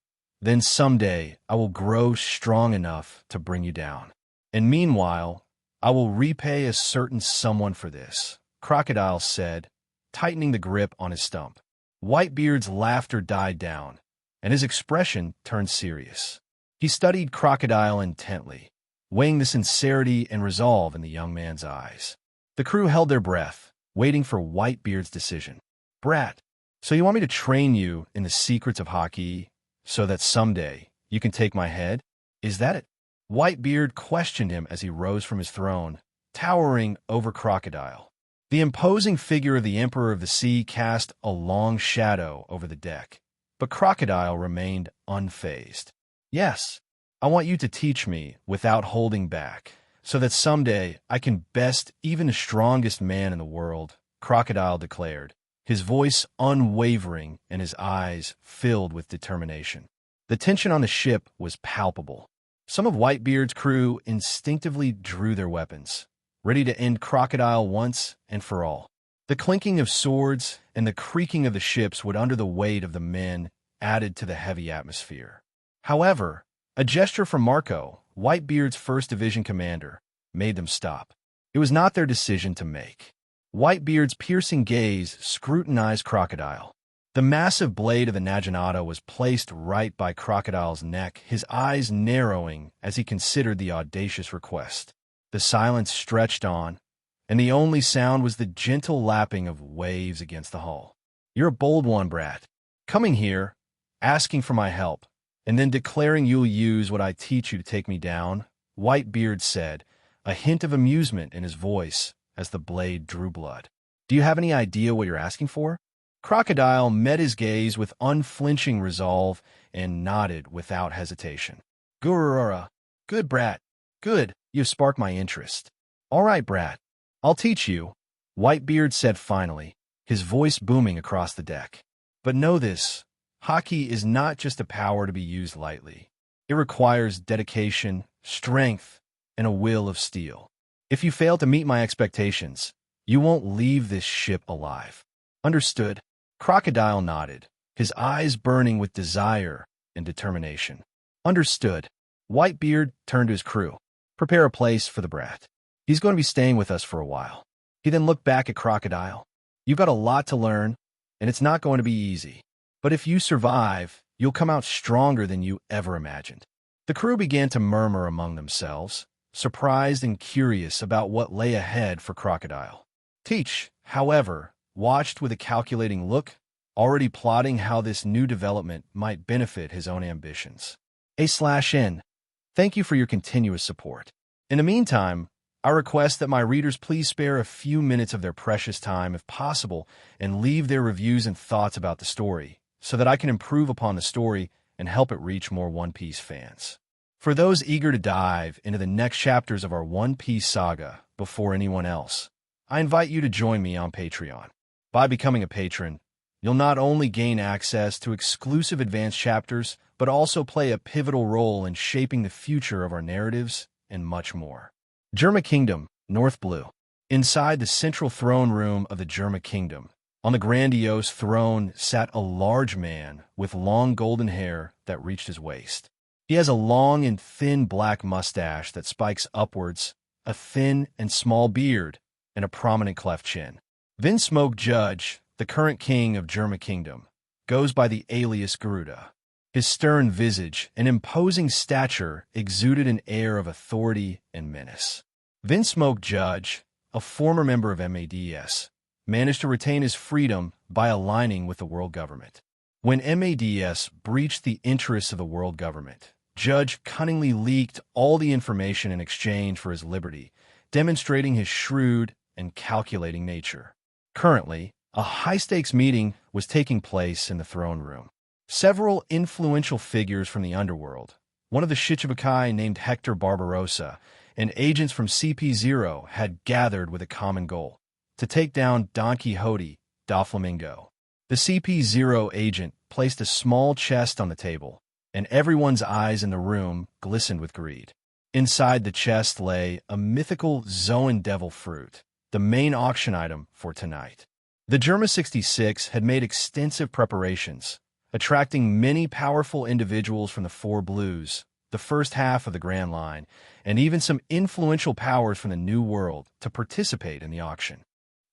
Speaker 2: then someday I will grow strong enough to bring you down. And meanwhile, I will repay a certain someone for this, Crocodile said, tightening the grip on his stump. Whitebeard's laughter died down, and his expression turned serious. He studied Crocodile intently, weighing the sincerity and resolve in the young man's eyes. The crew held their breath, waiting for Whitebeard's decision. Brat, so you want me to train you in the secrets of hockey so that someday you can take my head? Is that it? Whitebeard questioned him as he rose from his throne, towering over Crocodile. The imposing figure of the Emperor of the Sea cast a long shadow over the deck, but Crocodile remained unfazed. Yes, I want you to teach me without holding back, so that someday I can best even the strongest man in the world, Crocodile declared, his voice unwavering and his eyes filled with determination. The tension on the ship was palpable. Some of Whitebeard's crew instinctively drew their weapons, ready to end Crocodile once and for all. The clinking of swords and the creaking of the ships would under the weight of the men added to the heavy atmosphere. However, a gesture from Marco, Whitebeard's 1st Division commander, made them stop. It was not their decision to make. Whitebeard's piercing gaze scrutinized Crocodile. The massive blade of the Naginata was placed right by Crocodile's neck, his eyes narrowing as he considered the audacious request. The silence stretched on, and the only sound was the gentle lapping of waves against the hull. You're a bold one, Brat. Coming here, asking for my help, and then declaring you'll use what I teach you to take me down, Whitebeard said, a hint of amusement in his voice as the blade drew blood. Do you have any idea what you're asking for? Crocodile met his gaze with unflinching resolve and nodded without hesitation. Gururara, good, Brat, good. You've sparked my interest. All right, Brat, I'll teach you, Whitebeard said finally, his voice booming across the deck. But know this, hockey is not just a power to be used lightly. It requires dedication, strength, and a will of steel. If you fail to meet my expectations, you won't leave this ship alive. Understood? Crocodile nodded, his eyes burning with desire and determination. Understood. Whitebeard turned to his crew. Prepare a place for the Brat. He's going to be staying with us for a while. He then looked back at Crocodile. You've got a lot to learn, and it's not going to be easy. But if you survive, you'll come out stronger than you ever imagined. The crew began to murmur among themselves, surprised and curious about what lay ahead for Crocodile. Teach, however, watched with a calculating look, already plotting how this new development might benefit his own ambitions. A/N. Thank you for your continuous support. In the meantime, I request that my readers please spare a few minutes of their precious time, if possible, and leave their reviews and thoughts about the story, so that I can improve upon the story and help it reach more One Piece fans. For those eager to dive into the next chapters of our One Piece saga before anyone else, I invite you to join me on Patreon. By becoming a patron, you'll not only gain access to exclusive advanced chapters, but also play a pivotal role in shaping the future of our narratives and much more. Germa Kingdom, North Blue. Inside the central throne room of the Germa Kingdom, on the grandiose throne sat a large man with long golden hair that reached his waist. He has a long and thin black mustache that spikes upwards, a thin and small beard, and a prominent cleft chin. Vinsmoke Judge, the current king of Germa Kingdom, goes by the alias Garuda. His stern visage and imposing stature exuded an air of authority and menace. Vinsmoke Judge, a former member of MADS, managed to retain his freedom by aligning with the world government. When MADS breached the interests of the world government, Judge cunningly leaked all the information in exchange for his liberty, demonstrating his shrewd and calculating nature. Currently, a high-stakes meeting was taking place in the throne room. Several influential figures from the underworld, one of the Shichibukai named Hector Barbarossa, and agents from CP0 had gathered with a common goal: to take down Don Quixote, Doflamingo. The CP0 agent placed a small chest on the table, and everyone's eyes in the room glistened with greed. Inside the chest lay a mythical Zoan devil fruit, the main auction item for tonight. The Germa 66 had made extensive preparations, attracting many powerful individuals from the Four Blues, the first half of the Grand Line, and even some influential powers from the New World to participate in the auction.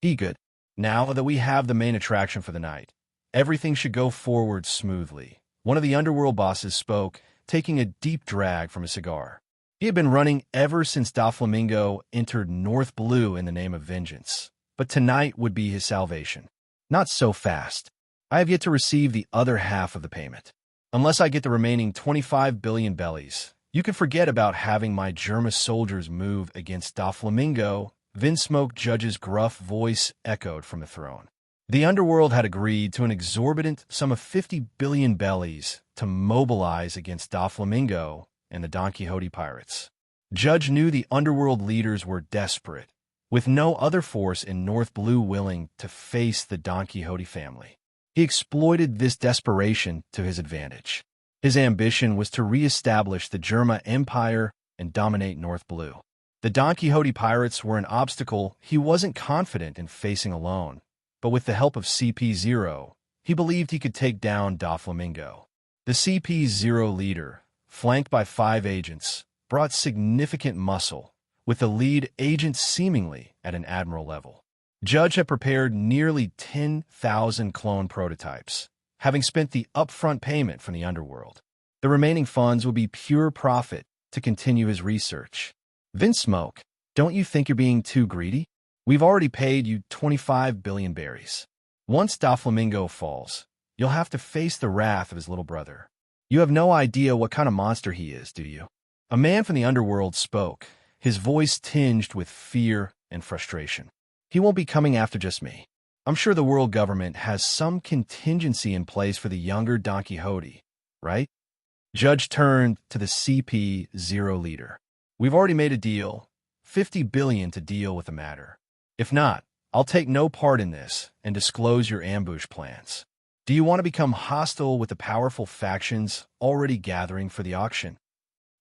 Speaker 2: Good. Now that we have the main attraction for the night, everything should go forward smoothly. One of the underworld bosses spoke, taking a deep drag from a cigar. He had been running ever since Doflamingo entered North Blue in the name of vengeance, but tonight would be his salvation. Not so fast. I have yet to receive the other half of the payment. Unless I get the remaining 25 billion bellies, you can forget about having my Germa soldiers move against Doflamingo. Vinsmoke Judge's gruff voice echoed from the throne. The underworld had agreed to an exorbitant sum of 50 billion bellies to mobilize against Doflamingo and the Don Quixote pirates. Judge knew the underworld leaders were desperate, with no other force in North Blue willing to face the Don Quixote family. He exploited this desperation to his advantage. His ambition was to re-establish the Germa Empire and dominate North Blue. The Don Quixote pirates were an obstacle he wasn't confident in facing alone, but with the help of CP0, he believed he could take down Doflamingo. The CP0 leader, flanked by 5 agents, brought significant muscle, with the lead agent seemingly at an admiral level. Judge had prepared nearly 10,000 clone prototypes, having spent the upfront payment from the underworld. The remaining funds would be pure profit to continue his research. Vinsmoke, don't you think you're being too greedy? We've already paid you 25 billion berries. Once Doflamingo falls, you'll have to face the wrath of his little brother. You have no idea what kind of monster he is, do you? A man from the underworld spoke, his voice tinged with fear and frustration. He won't be coming after just me. I'm sure the world government has some contingency in place for the younger Don Quixote, right? Judge turned to the CP0 leader. We've already made a deal, 50 billion to deal with the matter. If not, I'll take no part in this and disclose your ambush plans. Do you want to become hostile with the powerful factions already gathering for the auction?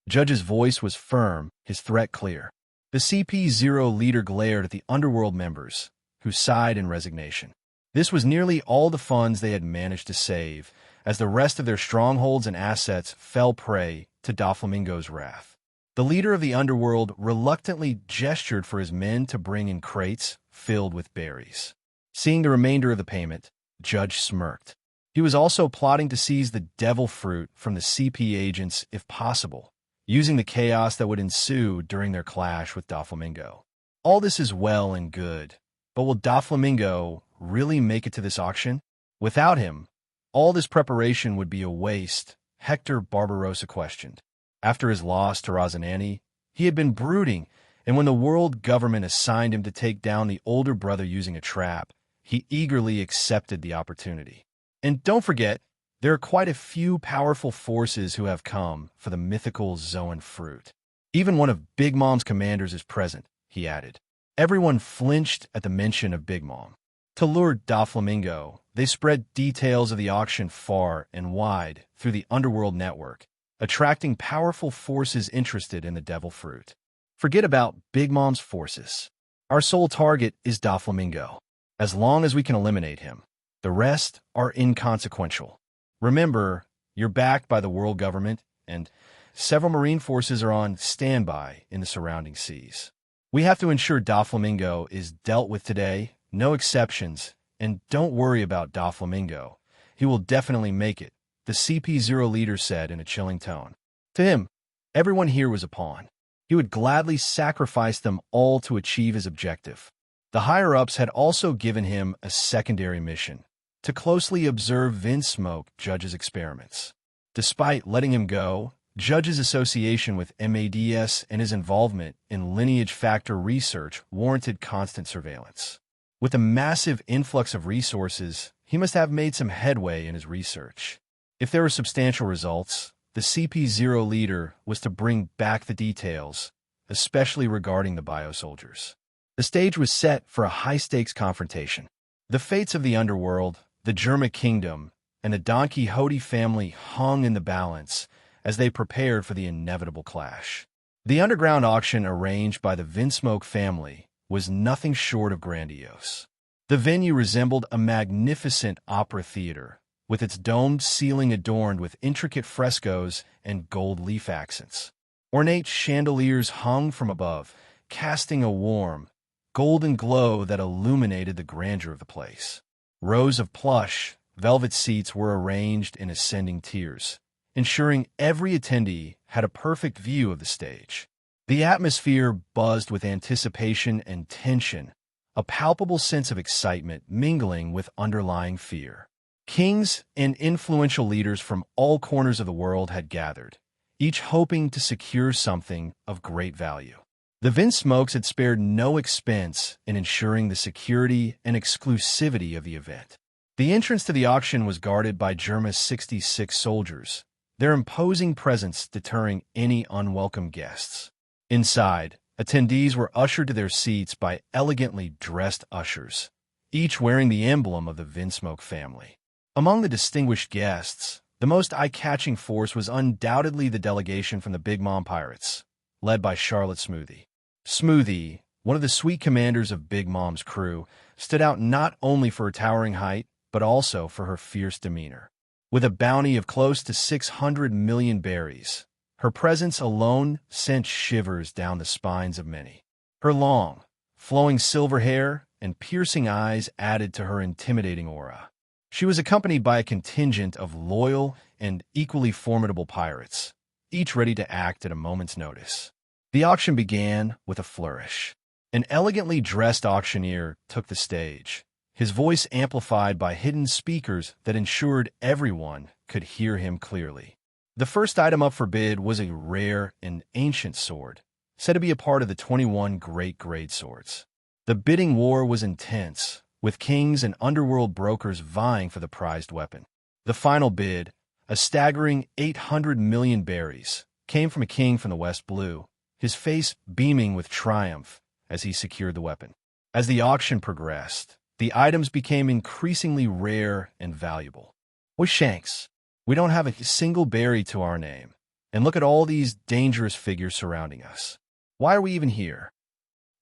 Speaker 2: Judge's voice was firm, his threat clear. The CP0 leader glared at the underworld members, who sighed in resignation. This was nearly all the funds they had managed to save, as the rest of their strongholds and assets fell prey to Doflamingo's wrath. The leader of the underworld reluctantly gestured for his men to bring in crates filled with berries. Seeing the remainder of the payment, Judge smirked. He was also plotting to seize the devil fruit from the CP agents if possible, using the chaos that would ensue during their clash with Doflamingo. All this is well and good, but will Doflamingo really make it to this auction? Without him, all this preparation would be a waste, Hector Barbarossa questioned. After his loss to Rosinante, he had been brooding, and when the world government assigned him to take down the older brother using a trap, he eagerly accepted the opportunity. And don't forget, there are quite a few powerful forces who have come for the mythical Zoan fruit. Even one of Big Mom's commanders is present, he added. Everyone flinched at the mention of Big Mom. To lure Doflamingo, they spread details of the auction far and wide through the underworld network, attracting powerful forces interested in the devil fruit. Forget about Big Mom's forces. Our sole target is Doflamingo. As long as we can eliminate him, the rest are inconsequential. Remember, you're backed by the world government, and several marine forces are on standby in the surrounding seas. We have to ensure Doflamingo is dealt with today, no exceptions, and don't worry about Doflamingo. He will definitely make it the CP0 leader said in a chilling tone. To him, everyone here was a pawn. He would gladly sacrifice them all to achieve his objective. The higher-ups had also given him a secondary mission, to closely observe Vinsmoke Judge's experiments. Despite letting him go, Judge's association with MADS and his involvement in lineage factor research warranted constant surveillance. With a massive influx of resources, he must have made some headway in his research. If there were substantial results, the CP0 leader was to bring back the details, especially regarding the biosoldiers. The stage was set for a high-stakes confrontation. The fates of the underworld, the Germa Kingdom, and the Don Quixote family hung in the balance as they prepared for the inevitable clash. The underground auction arranged by the Vinsmoke family was nothing short of grandiose. The venue resembled a magnificent opera theater, with its domed ceiling adorned with intricate frescoes and gold leaf accents. Ornate chandeliers hung from above, casting a warm, golden glow that illuminated the grandeur of the place. Rows of plush, velvet seats were arranged in ascending tiers, ensuring every attendee had a perfect view of the stage. The atmosphere buzzed with anticipation and tension, a palpable sense of excitement mingling with underlying fear. Kings and influential leaders from all corners of the world had gathered, each hoping to secure something of great value. The Vinsmokes had spared no expense in ensuring the security and exclusivity of the event. The entrance to the auction was guarded by Germa's 66 soldiers, their imposing presence deterring any unwelcome guests. Inside, attendees were ushered to their seats by elegantly dressed ushers, each wearing the emblem of the Vinsmoke family. Among the distinguished guests, the most eye-catching force was undoubtedly the delegation from the Big Mom Pirates, led by Charlotte Smoothie. Smoothie, one of the sweet commanders of Big Mom's crew, stood out not only for her towering height, but also for her fierce demeanor. With a bounty of close to 600 million berries, her presence alone sent shivers down the spines of many. Her long, flowing silver hair and piercing eyes added to her intimidating aura. She was accompanied by a contingent of loyal and equally formidable pirates, each ready to act at a moment's notice. The auction began with a flourish. An elegantly dressed auctioneer took the stage, his voice amplified by hidden speakers that ensured everyone could hear him clearly. The first item up for bid was a rare and ancient sword, said to be a part of the 21 great grade swords. The bidding war was intense, with kings and underworld brokers vying for the prized weapon. The final bid, a staggering 800 million berries, came from a king from the West Blue, his face beaming with triumph as he secured the weapon. As the auction progressed, the items became increasingly rare and valuable. "Oi, Shanks, we don't have a single berry to our name, and look at all these dangerous figures surrounding us. Why are we even here?"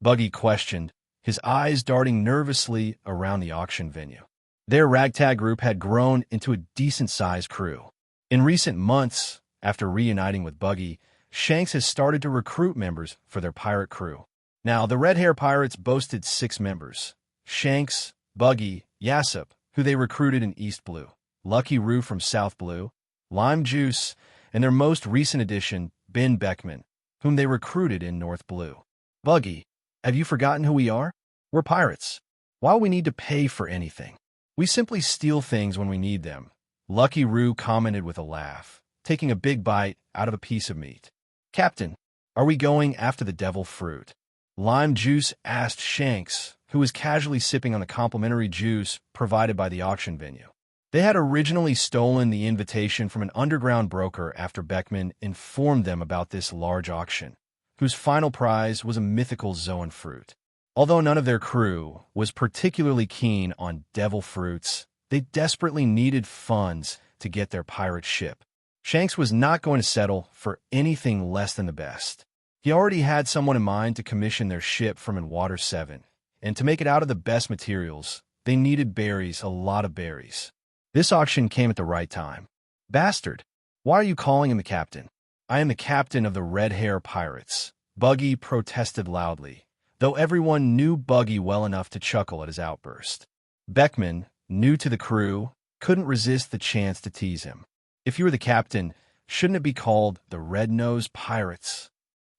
Speaker 2: Buggy questioned, his eyes darting nervously around the auction venue. Their ragtag group had grown into a decent-sized crew. In recent months, after reuniting with Buggy, Shanks has started to recruit members for their pirate crew. Now, the Red Hair Pirates boasted 6 members: Shanks, Buggy, Yassip, who they recruited in East Blue, Lucky Roo from South Blue, Lime Juice, and their most recent addition, Ben Beckman, whom they recruited in North Blue. "Buggy, have you forgotten who we are? We're pirates. Why would we need to pay for anything? We simply steal things when we need them," Lucky Roo commented with a laugh, taking a big bite out of a piece of meat. "Captain, are we going after the devil fruit?" Lime Juice asked Shanks, who was casually sipping on the complimentary juice provided by the auction venue. They had originally stolen the invitation from an underground broker after Beckman informed them about this large auction, whose final prize was a mythical Zoan fruit. Although none of their crew was particularly keen on devil fruits, they desperately needed funds to get their pirate ship. Shanks was not going to settle for anything less than the best. He already had someone in mind to commission their ship from in Water 7, and to make it out of the best materials, they needed berries, a lot of berries. This auction came at the right time. "Bastard, why are you calling him the captain?" "I am the captain of the Red Hair Pirates," Buggy protested loudly, though everyone knew Buggy well enough to chuckle at his outburst. Beckman, new to the crew, couldn't resist the chance to tease him. If you were the captain, shouldn't it be called the Red-Nosed Pirates?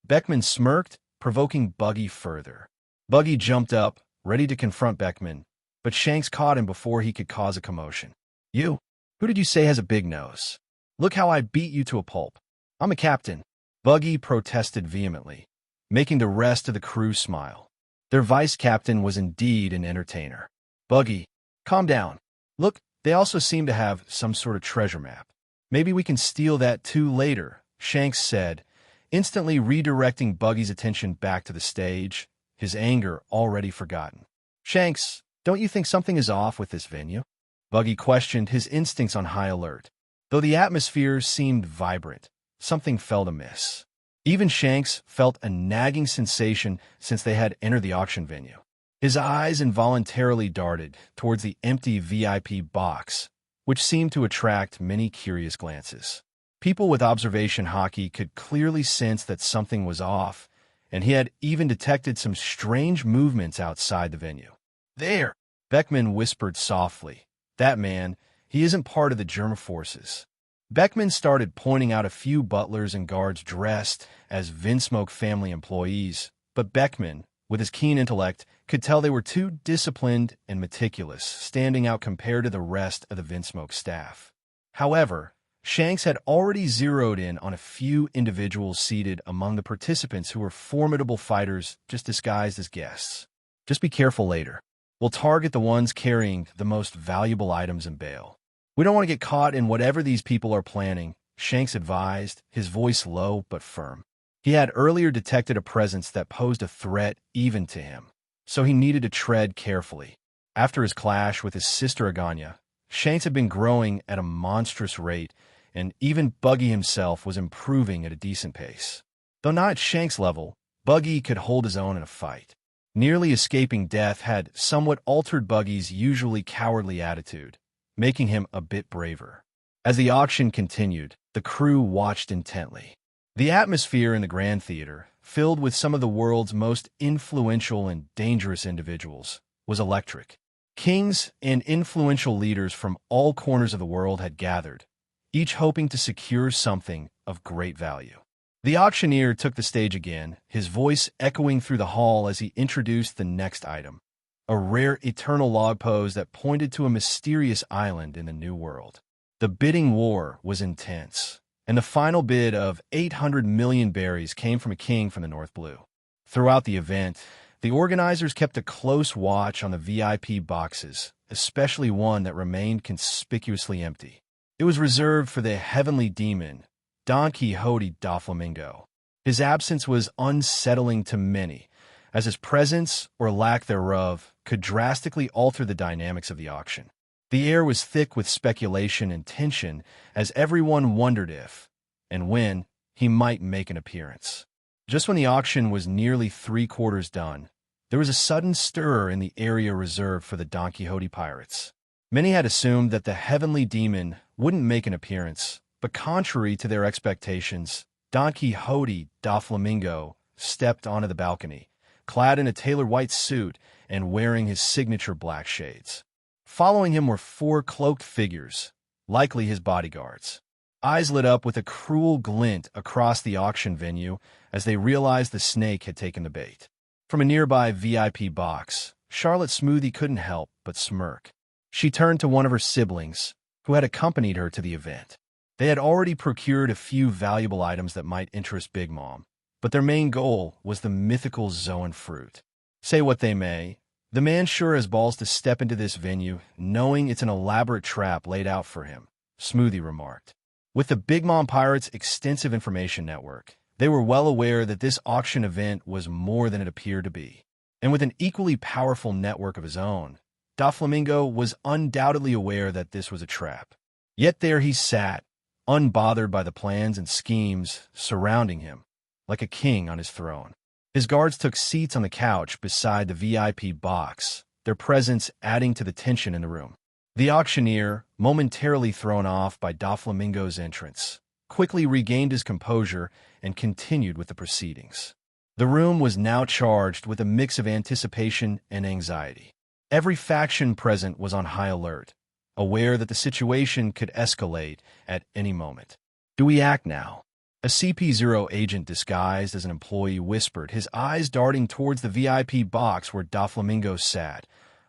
Speaker 2: Beckman smirked, provoking Buggy further. Buggy jumped up, ready to confront Beckman, but Shanks caught him before he could cause a commotion. You? Who did you say has a big nose? Look how I beat you to a pulp. I'm a captain. Buggy protested vehemently, making the rest of the crew smile. Their vice-captain was indeed an entertainer. Buggy, calm down. Look, they also seem to have some sort of treasure map. Maybe we can steal that too later, Shanks said, instantly redirecting Buggy's attention back to the stage, his anger already forgotten. Shanks, don't you think something is off with this venue? Buggy questioned, his instincts on high alert. Though the atmosphere seemed vibrant, something felt amiss. Even Shanks felt a nagging sensation since they had entered the auction venue. His eyes involuntarily darted towards the empty VIP box, which seemed to attract many curious glances. People with observation hockey could clearly sense that something was off, and he had even detected some strange movements outside the venue. There, Beckman whispered softly. That man, he isn't part of the German forces. Beckman started pointing out a few butlers and guards dressed as Vinsmoke family employees, but Beckman, with his keen intellect, could tell they were too disciplined and meticulous, standing out compared to the rest of the Vinsmoke staff. However, Shanks had already zeroed in on a few individuals seated among the participants who were formidable fighters just disguised as guests. Just be careful later. We'll target the ones carrying the most valuable items and bail. We don't want to get caught in whatever these people are planning, Shanks advised, his voice low but firm. He had earlier detected a presence that posed a threat even to him, so he needed to tread carefully. After his clash with his sister Aganya, Shanks had been growing at a monstrous rate, and even Buggy himself was improving at a decent pace. Though not at Shanks' level, Buggy could hold his own in a fight. Nearly escaping death had somewhat altered Buggy's usually cowardly attitude, making him a bit braver. As the auction continued, the crew watched intently. The atmosphere in the Grand Theater, filled with some of the world's most influential and dangerous individuals, was electric. Kings and influential leaders from all corners of the world had gathered, each hoping to secure something of great value. The auctioneer took the stage again, his voice echoing through the hall as he introduced the next item, a rare eternal log pose that pointed to a mysterious island in the New World. The bidding war was intense, and the final bid of 800 million berries came from a king from the North Blue. Throughout the event, the organizers kept a close watch on the VIP boxes, especially one that remained conspicuously empty. It was reserved for the heavenly demon, Don Quixote da Flamingo. His absence was unsettling to many, as his presence, or lack thereof, could drastically alter the dynamics of the auction. The air was thick with speculation and tension as everyone wondered if, and when, he might make an appearance. Just when the auction was nearly three-quarters done, there was a sudden stir in the area reserved for the Don Quixote pirates. Many had assumed that the heavenly demon wouldn't make an appearance, but contrary to their expectations, Don Quixote da Flamingo stepped onto the balcony, clad in a tailored white suit and wearing his signature black shades. Following him were four cloaked figures, likely his bodyguards. Eyes lit up with a cruel glint across the auction venue as they realized the snake had taken the bait. From a nearby VIP box, Charlotte Smoothie couldn't help but smirk. She turned to one of her siblings, who had accompanied her to the event. They had already procured a few valuable items that might interest Big Mom, but their main goal was the mythical Zoan fruit. Say what they may, the man sure has balls to step into this venue, knowing it's an elaborate trap laid out for him, Smoothie remarked. With the Big Mom Pirates' extensive information network, they were well aware that this auction event was more than it appeared to be. And with an equally powerful network of his own, Doflamingo was undoubtedly aware that this was a trap. Yet there he sat, unbothered by the plans and schemes surrounding him, like a king on his throne. His guards took seats on the couch beside the VIP box, their presence adding to the tension in the room. The auctioneer, momentarily thrown off by Doflamingo's entrance, quickly regained his composure and continued with the proceedings. The room was now charged with a mix of anticipation and anxiety. Every faction present was on high alert, aware that the situation could escalate at any moment. Do we act now? A CP0 agent disguised as an employee whispered, his eyes darting towards the VIP box where Doflamingo sat,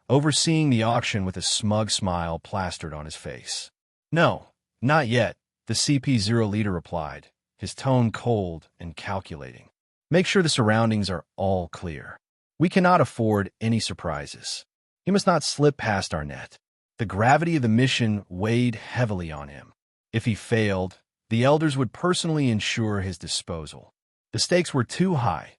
Speaker 2: overseeing the auction with a smug smile plastered on his face. No, not yet, the CP0 leader replied, his tone cold and calculating. Make sure the surroundings are all clear. We cannot afford any surprises. He must not slip past our net. The gravity of the mission weighed heavily on him. If he failed, the elders would personally ensure his disposal. The stakes were too high.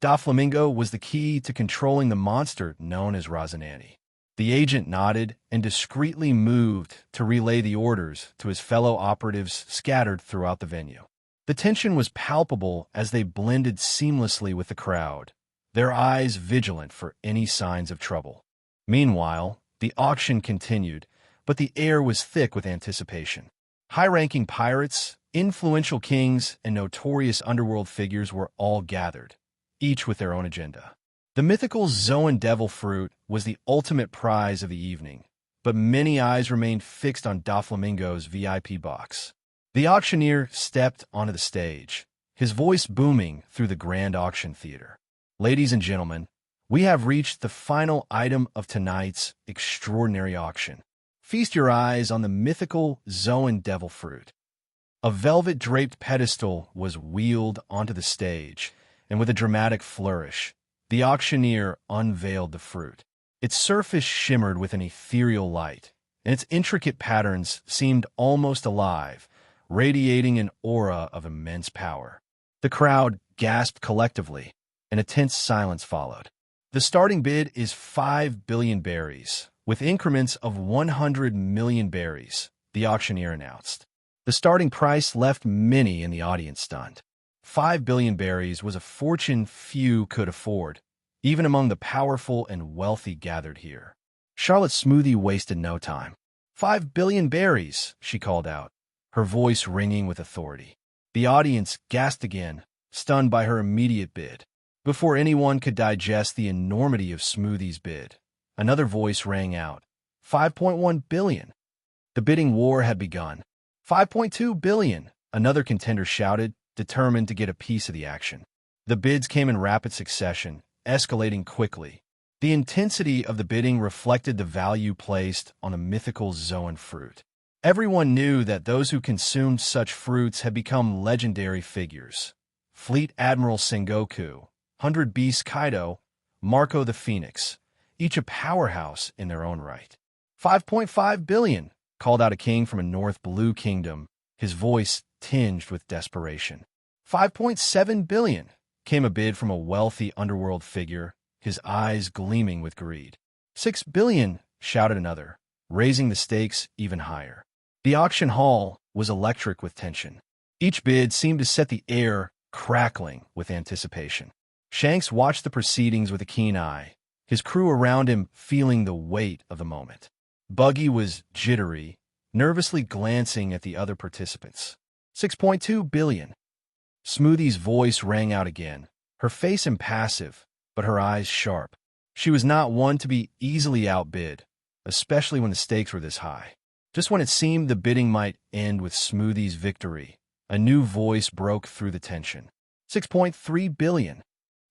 Speaker 2: Doflamingo was the key to controlling the monster known as Rosinante. The agent nodded and discreetly moved to relay the orders to his fellow operatives scattered throughout the venue. The tension was palpable as they blended seamlessly with the crowd, their eyes vigilant for any signs of trouble. Meanwhile, the auction continued, but the air was thick with anticipation. High-ranking pirates, influential kings, and notorious underworld figures were all gathered, each with their own agenda. The mythical Zoan devil fruit was the ultimate prize of the evening, but many eyes remained fixed on Doflamingo's VIP box. The auctioneer stepped onto the stage, his voice booming through the grand auction theater. Ladies and gentlemen, we have reached the final item of tonight's extraordinary auction. Feast your eyes on the mythical Zoan devil fruit. A velvet-draped pedestal was wheeled onto the stage, and with a dramatic flourish, the auctioneer unveiled the fruit. Its surface shimmered with an ethereal light, and its intricate patterns seemed almost alive, radiating an aura of immense power. The crowd gasped collectively, and a tense silence followed. The starting bid is 5 billion berries, with increments of 100 million berries, the auctioneer announced. The starting price left many in the audience stunned. 5 billion berries was a fortune few could afford, even among the powerful and wealthy gathered here. Charlotte Smoothie wasted no time. 5 billion berries, she called out, her voice ringing with authority. The audience gasped again, stunned by her immediate bid. Before anyone could digest the enormity of Smoothie's bid, another voice rang out. 5.1 billion. The bidding war had begun. 5.2 billion, another contender shouted, determined to get a piece of the action. The bids came in rapid succession, escalating quickly. The intensity of the bidding reflected the value placed on a mythical Zoan fruit. Everyone knew that those who consumed such fruits had become legendary figures. Fleet Admiral Sengoku, 100 Beast Kaido, Marco the Phoenix, each a powerhouse in their own right. 5.5 billion, called out a king from a North Blue kingdom, his voice tinged with desperation. 5.7 billion, came a bid from a wealthy underworld figure, his eyes gleaming with greed. 6 billion, shouted another, raising the stakes even higher. The auction hall was electric with tension. Each bid seemed to set the air crackling with anticipation. Shanks watched the proceedings with a keen eye, his crew around him feeling the weight of the moment. Buggy was jittery, nervously glancing at the other participants. 6.2 billion. Smoothie's voice rang out again, her face impassive, but her eyes sharp. She was not one to be easily outbid, especially when the stakes were this high. Just when it seemed the bidding might end with Smoothie's victory, a new voice broke through the tension. 6.3 billion.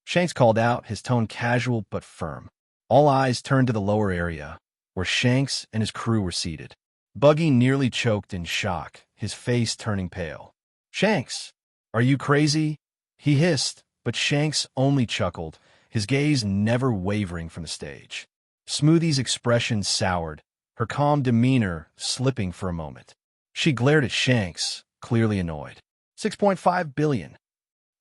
Speaker 2: Shanks called out, his tone casual but firm. All eyes turned to the lower area, where Shanks and his crew were seated. Buggy nearly choked in shock, his face turning pale. Shanks, are you crazy? He hissed, but Shanks only chuckled, his gaze never wavering from the stage. Smoothie's expression soured, her calm demeanor slipping for a moment. She glared at Shanks, clearly annoyed. 6.5 billion.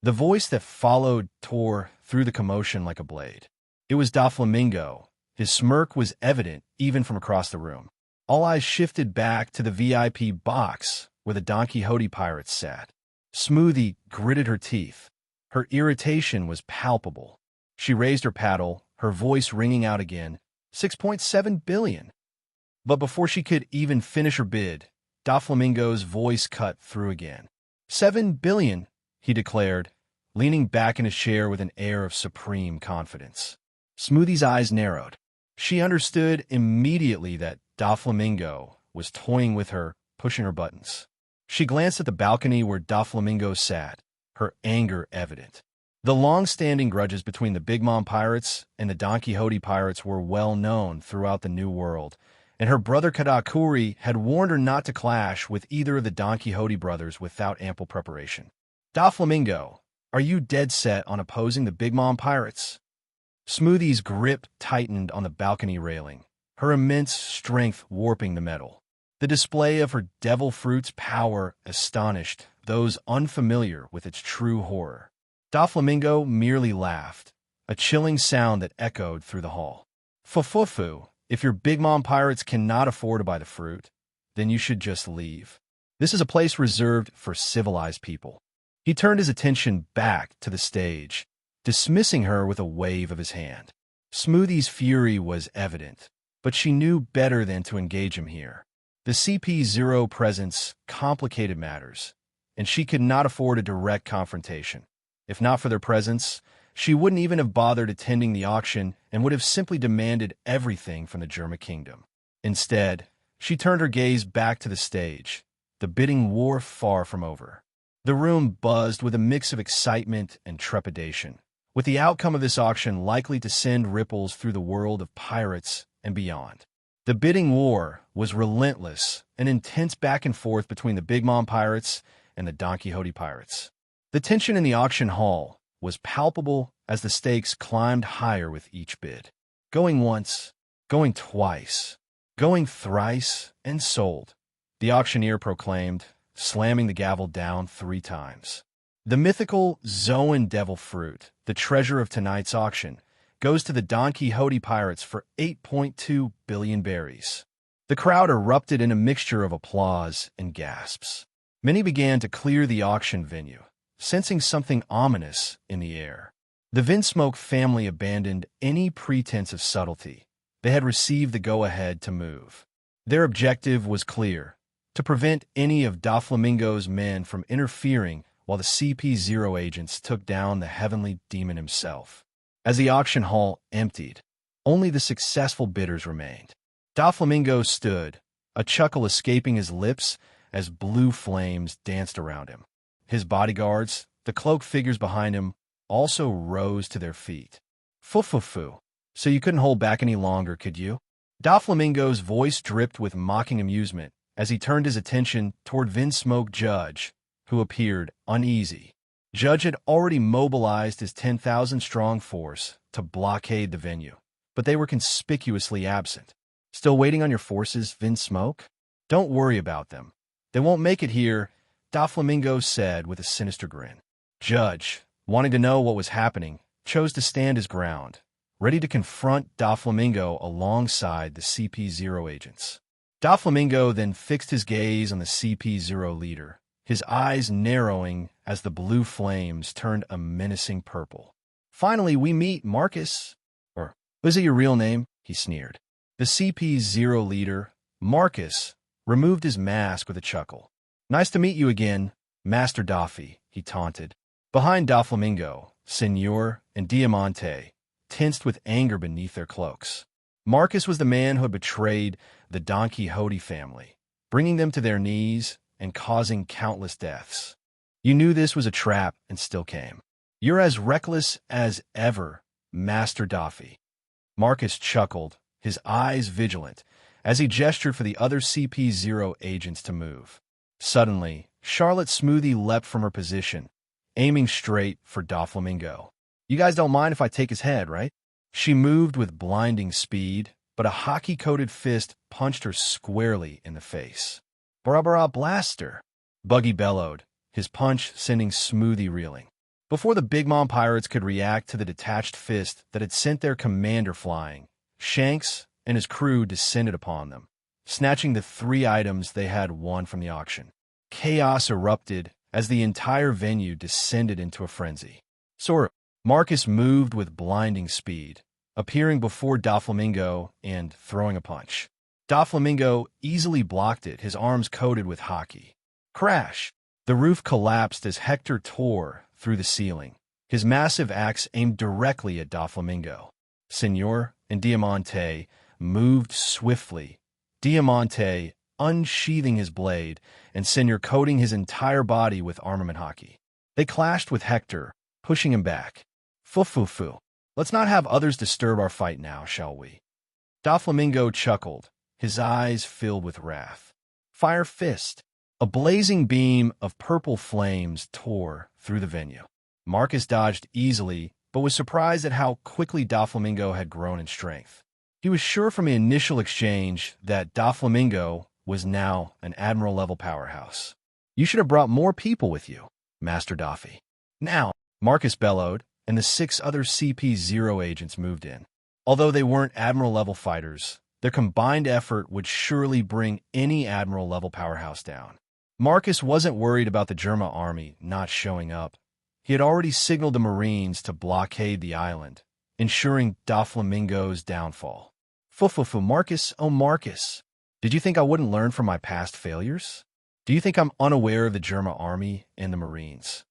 Speaker 2: The voice that followed tore through the commotion like a blade. It was Doflamingo. His smirk was evident even from across the room. All eyes shifted back to the VIP box where the Don Quixote pirates sat. Smoothie gritted her teeth. Her irritation was palpable. She raised her paddle, her voice ringing out again. 6.7 billion. But before she could even finish her bid, Doflamingo's voice cut through again. 7 billion, he declared, leaning back in his chair with an air of supreme confidence. Smoothie's eyes narrowed. She understood immediately that Doflamingo was toying with her, pushing her buttons. She glanced at the balcony where Doflamingo sat, her anger evident. The long-standing grudges between the Big Mom pirates and the Don Quixote pirates were well known throughout the New World, and her brother Katakuri had warned her not to clash with either of the Don Quixote brothers without ample preparation. Doflamingo, are you dead set on opposing the Big Mom pirates? Smoothie's grip tightened on the balcony railing, her immense strength warping the metal. The display of her devil fruit's power astonished those unfamiliar with its true horror. Doflamingo merely laughed, a chilling sound that echoed through the hall. Fufufu, if your Big Mom pirates cannot afford to buy the fruit, then you should just leave. This is a place reserved for civilized people. He turned his attention back to the stage, dismissing her with a wave of his hand. Smoothie's fury was evident, but she knew better than to engage him here. The CP0 presence complicated matters, and she could not afford a direct confrontation. If not for their presence, she wouldn't even have bothered attending the auction and would have simply demanded everything from the German kingdom. Instead, she turned her gaze back to the stage, the bidding war far from over. The room buzzed with a mix of excitement and trepidation, with the outcome of this auction likely to send ripples through the world of pirates and beyond. The bidding war was relentless, an intense back and forth between the Big Mom pirates and the Don Quixote pirates. The tension in the auction hall was palpable as the stakes climbed higher with each bid. Going once, going twice, going thrice, and sold, the auctioneer proclaimed, slamming the gavel down 3 times. The mythical Zoan devil fruit, the treasure of tonight's auction, goes to the Don Quixote pirates for 8.2 billion berries. The crowd erupted in a mixture of applause and gasps. Many began to clear the auction venue, sensing something ominous in the air. The Vinsmoke family abandoned any pretense of subtlety. They had received the go-ahead to move. Their objective was clear: to prevent any of Doflamingo's men from interfering while the CP0 agents took down the heavenly demon himself. As the auction hall emptied, only the successful bidders remained. Doflamingo stood, a chuckle escaping his lips as blue flames danced around him. His bodyguards, the cloaked figures behind him, also rose to their feet. Fufufu, so you couldn't hold back any longer, could you? Doflamingo's voice dripped with mocking amusement as he turned his attention toward Vinsmoke Judge, who appeared uneasy. Judge had already mobilized his 10,000-strong force to blockade the venue, but they were conspicuously absent. Still waiting on your forces, Vinsmoke? Don't worry about them. They won't make it here, Doflamingo said with a sinister grin. Judge, wanting to know what was happening, chose to stand his ground, ready to confront Doflamingo alongside the CP0 agents. Doflamingo then fixed his gaze on the CP0 leader, his eyes narrowing as the blue flames turned a menacing purple. Finally, we meet Marcus. Or, is it your real name? He sneered. The CP0 leader, Marcus, removed his mask with a chuckle. Nice to meet you again, Master Doffy, he taunted. Behind Doflamingo, Senor and Diamante tensed with anger beneath their cloaks. Marcus was the man who had betrayed the Don Quixote family, bringing them to their knees and causing countless deaths. You knew this was a trap and still came. You're as reckless as ever, Master Doffy. Marcus chuckled, his eyes vigilant, as he gestured for the other CP0 agents to move. Suddenly, Charlotte Smoothie leapt from her position, aiming straight for Doflamingo. You guys don't mind if I take his head, right? She moved with blinding speed, but a hockey-coated fist punched her squarely in the face. Bra blaster! Buggy bellowed, his punch sending Smoothie reeling. Before the Big Mom pirates could react to the detached fist that had sent their commander flying, Shanks and his crew descended upon them, snatching the 3 items they had won from the auction. Chaos erupted as the entire venue descended into a frenzy. Marcus moved with blinding speed, appearing before Doflamingo and throwing a punch. Doflamingo easily blocked it, his arms coated with hockey. Crash! The roof collapsed as Hector tore through the ceiling, his massive axe aimed directly at Doflamingo. Senor and Diamante moved swiftly, Diamante unsheathing his blade, and Senor coating his entire body with armament hockey. They clashed with Hector, pushing him back. Fu. Let's not have others disturb our fight now, shall we? Doflamingo chuckled, his eyes filled with wrath. Fire fist. A blazing beam of purple flames tore through the venue. Marcus dodged easily, but was surprised at how quickly Doflamingo had grown in strength. He was sure from the initial exchange that Doflamingo was now an admiral-level powerhouse. You should have brought more people with you, Master Doffy. Now, Marcus bellowed, and the 6 other CP0 agents moved in. Although they weren't admiral-level fighters, their combined effort would surely bring any admiral-level powerhouse down. Marcus wasn't worried about the German army not showing up. He had already signaled the Marines to blockade the island, ensuring Doflamingo's downfall. Fu, Marcus, oh Marcus. Did you think I wouldn't learn from my past failures? Do you think I'm unaware of the German army and the Marines?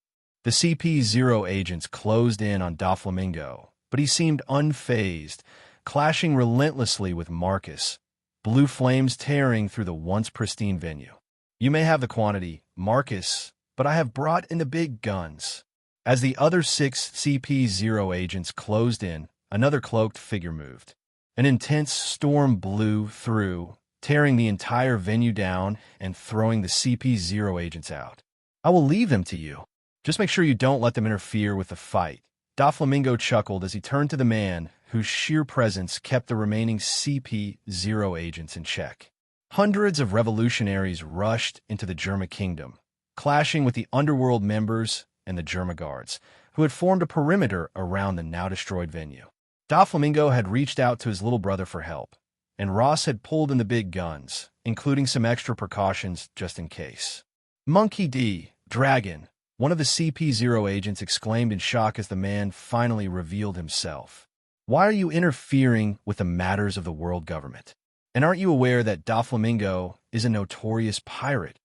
Speaker 2: The CP0 agents closed in on Doflamingo, but he seemed unfazed, clashing relentlessly with Marcus, blue flames tearing through the once pristine venue. You may have the quantity, Marcus, but I have brought in the big guns. As the other 6 CP0 agents closed in, another cloaked figure moved. An intense storm blew through, tearing the entire venue down and throwing the CP0 agents out. I will leave them to you. Just make sure you don't let them interfere with the fight. Doflamingo chuckled as he turned to the man whose sheer presence kept the remaining CP0 agents in check. Hundreds of revolutionaries rushed into the German kingdom, clashing with the underworld members and the German guards, who had formed a perimeter around the now-destroyed venue. Doflamingo had reached out to his little brother for help, and Ross had pulled in the big guns, including some extra precautions just in case. Monkey D, Dragon, one of the CP0 agents exclaimed in shock as the man finally revealed himself. Why are you interfering with the matters of the world government? And aren't you aware that Doflamingo is a notorious pirate?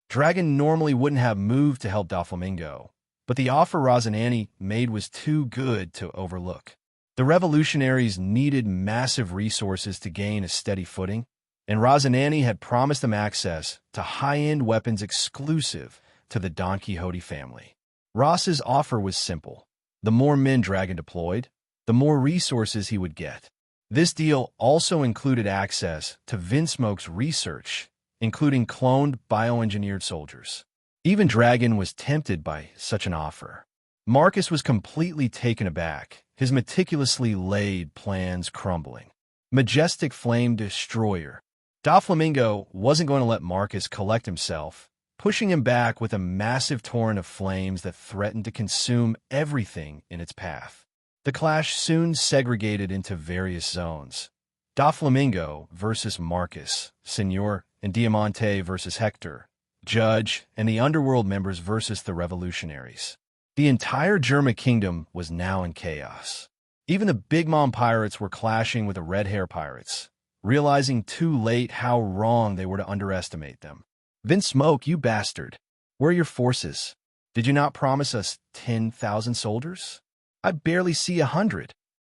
Speaker 2: Dragon normally wouldn't have moved to help Doflamingo, but the offer Rosinante made was too good to overlook. The revolutionaries needed massive resources to gain a steady footing, and Rosinante had promised them access to high-end weapons exclusive to the Don Quixote family. Ross's offer was simple. The more men Dragon deployed, the more resources he would get. This deal also included access to Vinsmoke's research, including cloned bioengineered soldiers. Even Dragon was tempted by such an offer. Marcus was completely taken aback, his meticulously laid plans crumbling. Majestic flame destroyer. Doflamingo wasn't going to let Marcus collect himself, pushing him back with a massive torrent of flames that threatened to consume everything in its path. The clash soon segregated into various zones. Doflamingo versus Marcus, Senor and Diamante versus Hector, Judge and the underworld members versus the revolutionaries. The entire German kingdom was now in chaos. Even the Big Mom pirates were clashing with the Red Hair pirates, realizing too late how wrong they were to underestimate them. Vinsmoke, you bastard. Where are your forces? Did you not promise us 10,000 soldiers? I barely see 100.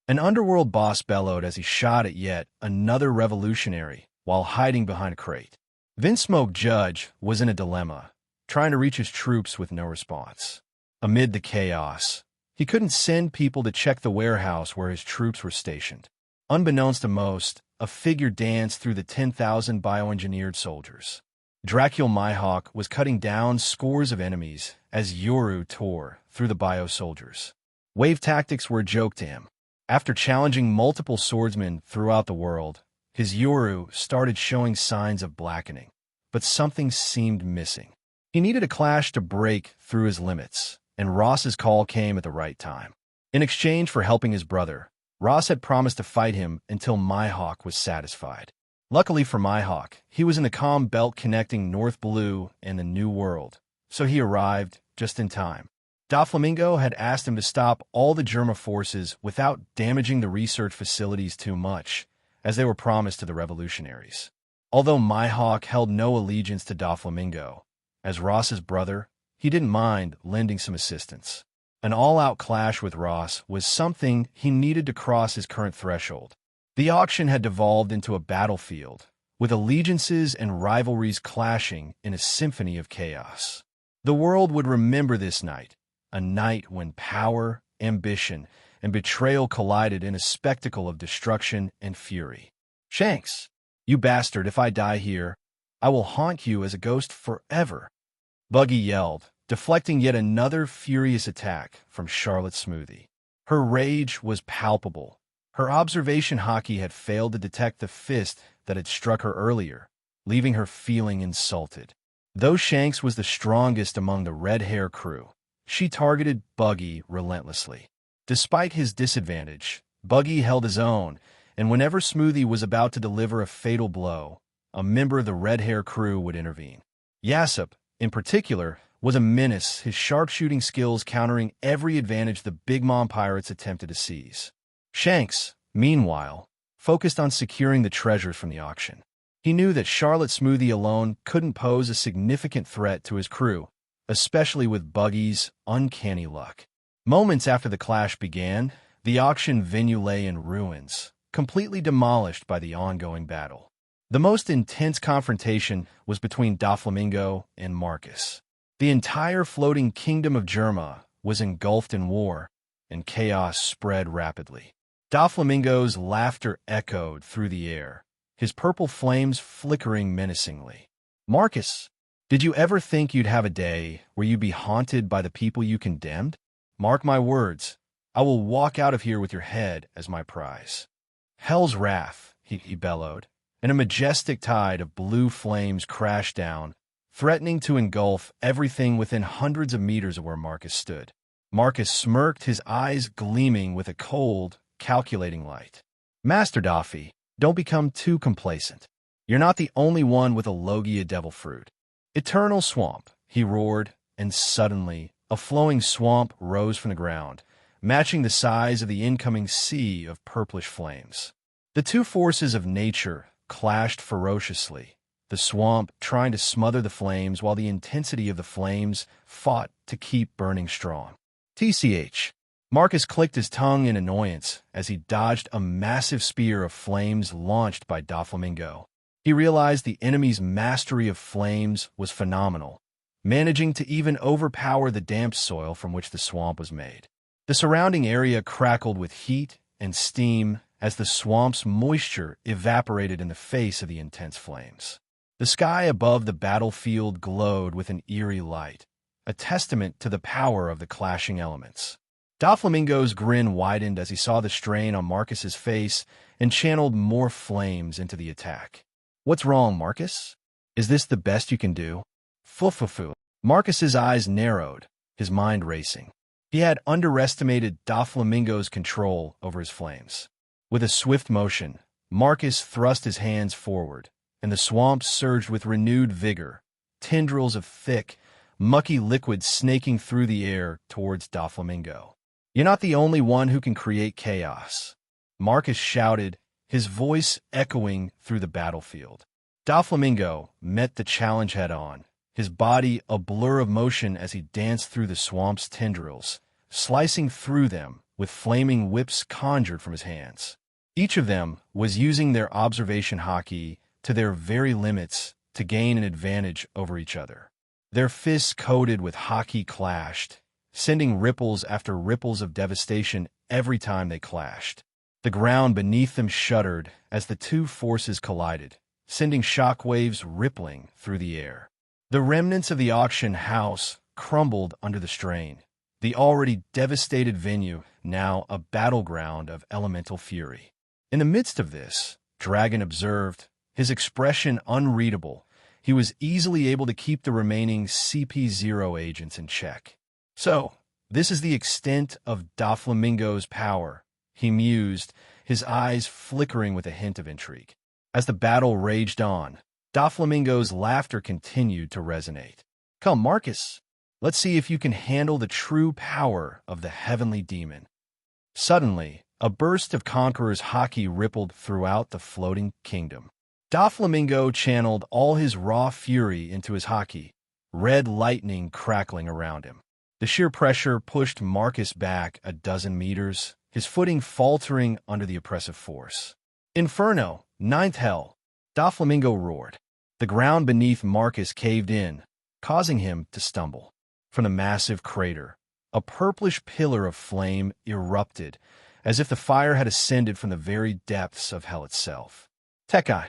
Speaker 2: An underworld boss bellowed as he shot at yet another revolutionary while hiding behind a crate. Vinsmoke Judge was in a dilemma, trying to reach his troops with no response. Amid the chaos, he couldn't send people to check the warehouse where his troops were stationed. Unbeknownst to most, a figure danced through the 10,000 bioengineered soldiers. Dracul Mihawk was cutting down scores of enemies as Yoru tore through the bio soldiers. Wave tactics were a joke to him. After challenging multiple swordsmen throughout the world, his Yoru started showing signs of blackening, but something seemed missing. He needed a clash to break through his limits, and Ross's call came at the right time. In exchange for helping his brother, Ross had promised to fight him until Mihawk was satisfied. Luckily for Mihawk, he was in the calm belt connecting North Blue and the New World, so he arrived just in time. Doflamingo had asked him to stop all the German forces without damaging the research facilities too much, as they were promised to the revolutionaries. Although Mihawk held no allegiance to Doflamingo, as Ross's brother, he didn't mind lending some assistance. An all-out clash with Ross was something he needed to cross his current threshold. The auction had devolved into a battlefield, with allegiances and rivalries clashing in a symphony of chaos. The world would remember this night, a night when power, ambition, and betrayal collided in a spectacle of destruction and fury. "Shanks, you bastard, if I die here, I will haunt you as a ghost forever," Buggy yelled, deflecting yet another furious attack from Charlotte Smoothie. Her rage was palpable. Her observation hockey had failed to detect the fist that had struck her earlier, leaving her feeling insulted. Though Shanks was the strongest among the red hair crew, she targeted Buggy relentlessly. Despite his disadvantage, Buggy held his own, and whenever Smoothie was about to deliver a fatal blow, a member of the red hair crew would intervene. Yassip, in particular, was a menace, his sharpshooting skills countering every advantage the Big Mom pirates attempted to seize. Shanks, meanwhile, focused on securing the treasures from the auction. He knew that Charlotte Smoothie alone couldn't pose a significant threat to his crew, especially with Buggy's uncanny luck. Moments after the clash began, the auction venue lay in ruins, completely demolished by the ongoing battle. The most intense confrontation was between Doflamingo and Marcus. The entire floating kingdom of Germa was engulfed in war, and chaos spread rapidly. Doflamingo's laughter echoed through the air, his purple flames flickering menacingly. "Marcus, did you ever think you'd have a day where you'd be haunted by the people you condemned? Mark my words, I will walk out of here with your head as my prize." "Hell's wrath," he bellowed, and a majestic tide of blue flames crashed down, threatening to engulf everything within hundreds of meters of where Marcus stood. Marcus smirked, his eyes gleaming with a cold, calculating light. "Master Doffy, don't become too complacent. You're not the only one with a Logia devil fruit." "Eternal swamp," he roared, and suddenly a flowing swamp rose from the ground, matching the size of the incoming sea of purplish flames. The two forces of nature clashed ferociously, the swamp trying to smother the flames while the intensity of the flames fought to keep burning strong. "TCH." Marcus clicked his tongue in annoyance as he dodged a massive spear of flames launched by Doflamingo. He realized the enemy's mastery of flames was phenomenal, managing to even overpower the damp soil from which the swamp was made. The surrounding area crackled with heat and steam as the swamp's moisture evaporated in the face of the intense flames. The sky above the battlefield glowed with an eerie light, a testament to the power of the clashing elements. Doflamingo's grin widened as he saw the strain on Marcus's face and channeled more flames into the attack. "What's wrong, Marcus? Is this the best you can do?" "Fufufu." Marcus's eyes narrowed, his mind racing. He had underestimated Doflamingo's control over his flames. With a swift motion, Marcus thrust his hands forward, and the swamp surged with renewed vigor, tendrils of thick, mucky liquid snaking through the air towards Doflamingo. "You're not the only one who can create chaos," Marcus shouted, his voice echoing through the battlefield. Doflamingo met the challenge head-on, his body a blur of motion as he danced through the swamp's tendrils, slicing through them with flaming whips conjured from his hands. Each of them was using their observation hockey to their very limits to gain an advantage over each other. Their fists coated with hockey clashed, sending ripples after ripples of devastation every time they clashed. The ground beneath them shuddered as the two forces collided, sending shockwaves rippling through the air. The remnants of the auction house crumbled under the strain, the already devastated venue now a battleground of elemental fury. In the midst of this, Dragon observed, his expression unreadable. He was easily able to keep the remaining CP0 agents in check. "So, this is the extent of Doflamingo's power," he mused, his eyes flickering with a hint of intrigue. As the battle raged on, Doflamingo's laughter continued to resonate. "Come, Marcus, let's see if you can handle the true power of the heavenly demon." Suddenly, a burst of Conqueror's hockey rippled throughout the floating kingdom. Doflamingo channeled all his raw fury into his hockey, red lightning crackling around him. The sheer pressure pushed Marcus back a dozen meters, his footing faltering under the oppressive force. "Inferno, ninth hell!" Doflamingo roared. The ground beneath Marcus caved in, causing him to stumble. From the massive crater, a purplish pillar of flame erupted, as if the fire had ascended from the very depths of hell itself. Tekai,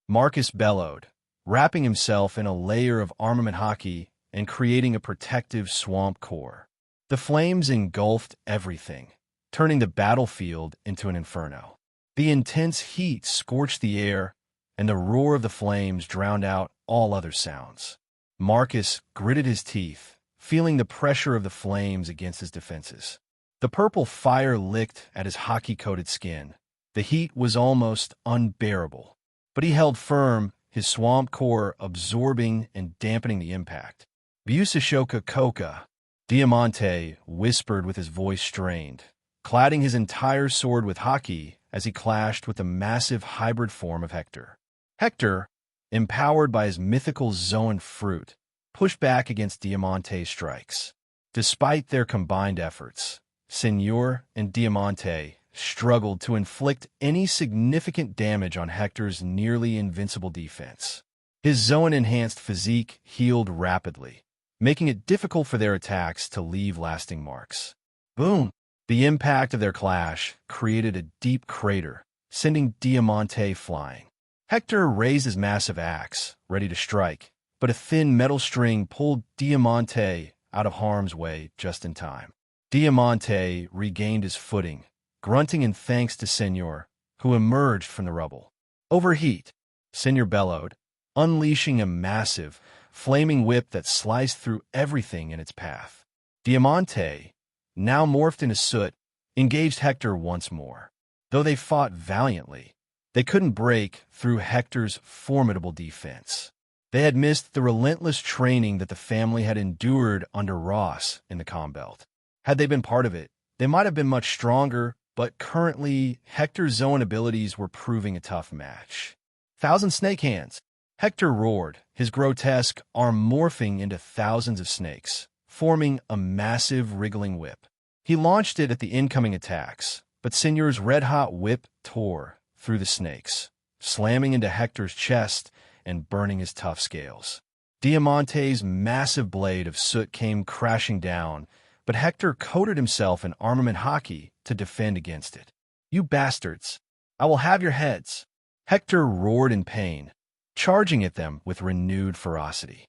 Speaker 2: Marcus bellowed, wrapping himself in a layer of armament haki and creating a protective swamp core. The flames engulfed everything, turning the battlefield into an inferno. The intense heat scorched the air, and the roar of the flames drowned out all other sounds. Marcus gritted his teeth, feeling the pressure of the flames against his defenses. The purple fire licked at his hockey-coated skin. The heat was almost unbearable, but he held firm, his swamp core absorbing and dampening the impact. Busashoka Koka, Diamante whispered with his voice strained, cladding his entire sword with haki as he clashed with the massive hybrid form of Hector. Hector, empowered by his mythical Zoan fruit, pushed back against Diamante's strikes. Despite their combined efforts, Senor and Diamante struggled to inflict any significant damage on Hector's nearly invincible defense. His Zoan-enhanced physique healed rapidly, making it difficult for their attacks to leave lasting marks. Boom! The impact of their clash created a deep crater, sending Diamante flying. Hector raised his massive axe, ready to strike, but a thin metal string pulled Diamante out of harm's way just in time. Diamante regained his footing, grunting in thanks to Senor, who emerged from the rubble. Overheat, Senor bellowed, unleashing a massive, flaming whip that sliced through everything in its path. Diamante, now morphed into soot, engaged Hector once more. Though they fought valiantly, they couldn't break through Hector's formidable defense. They had missed the relentless training that the family had endured under Ross in the Combelt. Had they been part of it, they might have been much stronger, but currently, Hector's Zoan abilities were proving a tough match. Thousand snake hands! Hector roared, his grotesque arm morphing into thousands of snakes, forming a massive wriggling whip. He launched it at the incoming attacks, but Senor's red-hot whip tore through the snakes, slamming into Hector's chest and burning his tough scales. Diamante's massive blade of soot came crashing down, but Hector coated himself in armament haki to defend against it. "You bastards! I will have your heads!" Hector roared in pain, charging at them with renewed ferocity.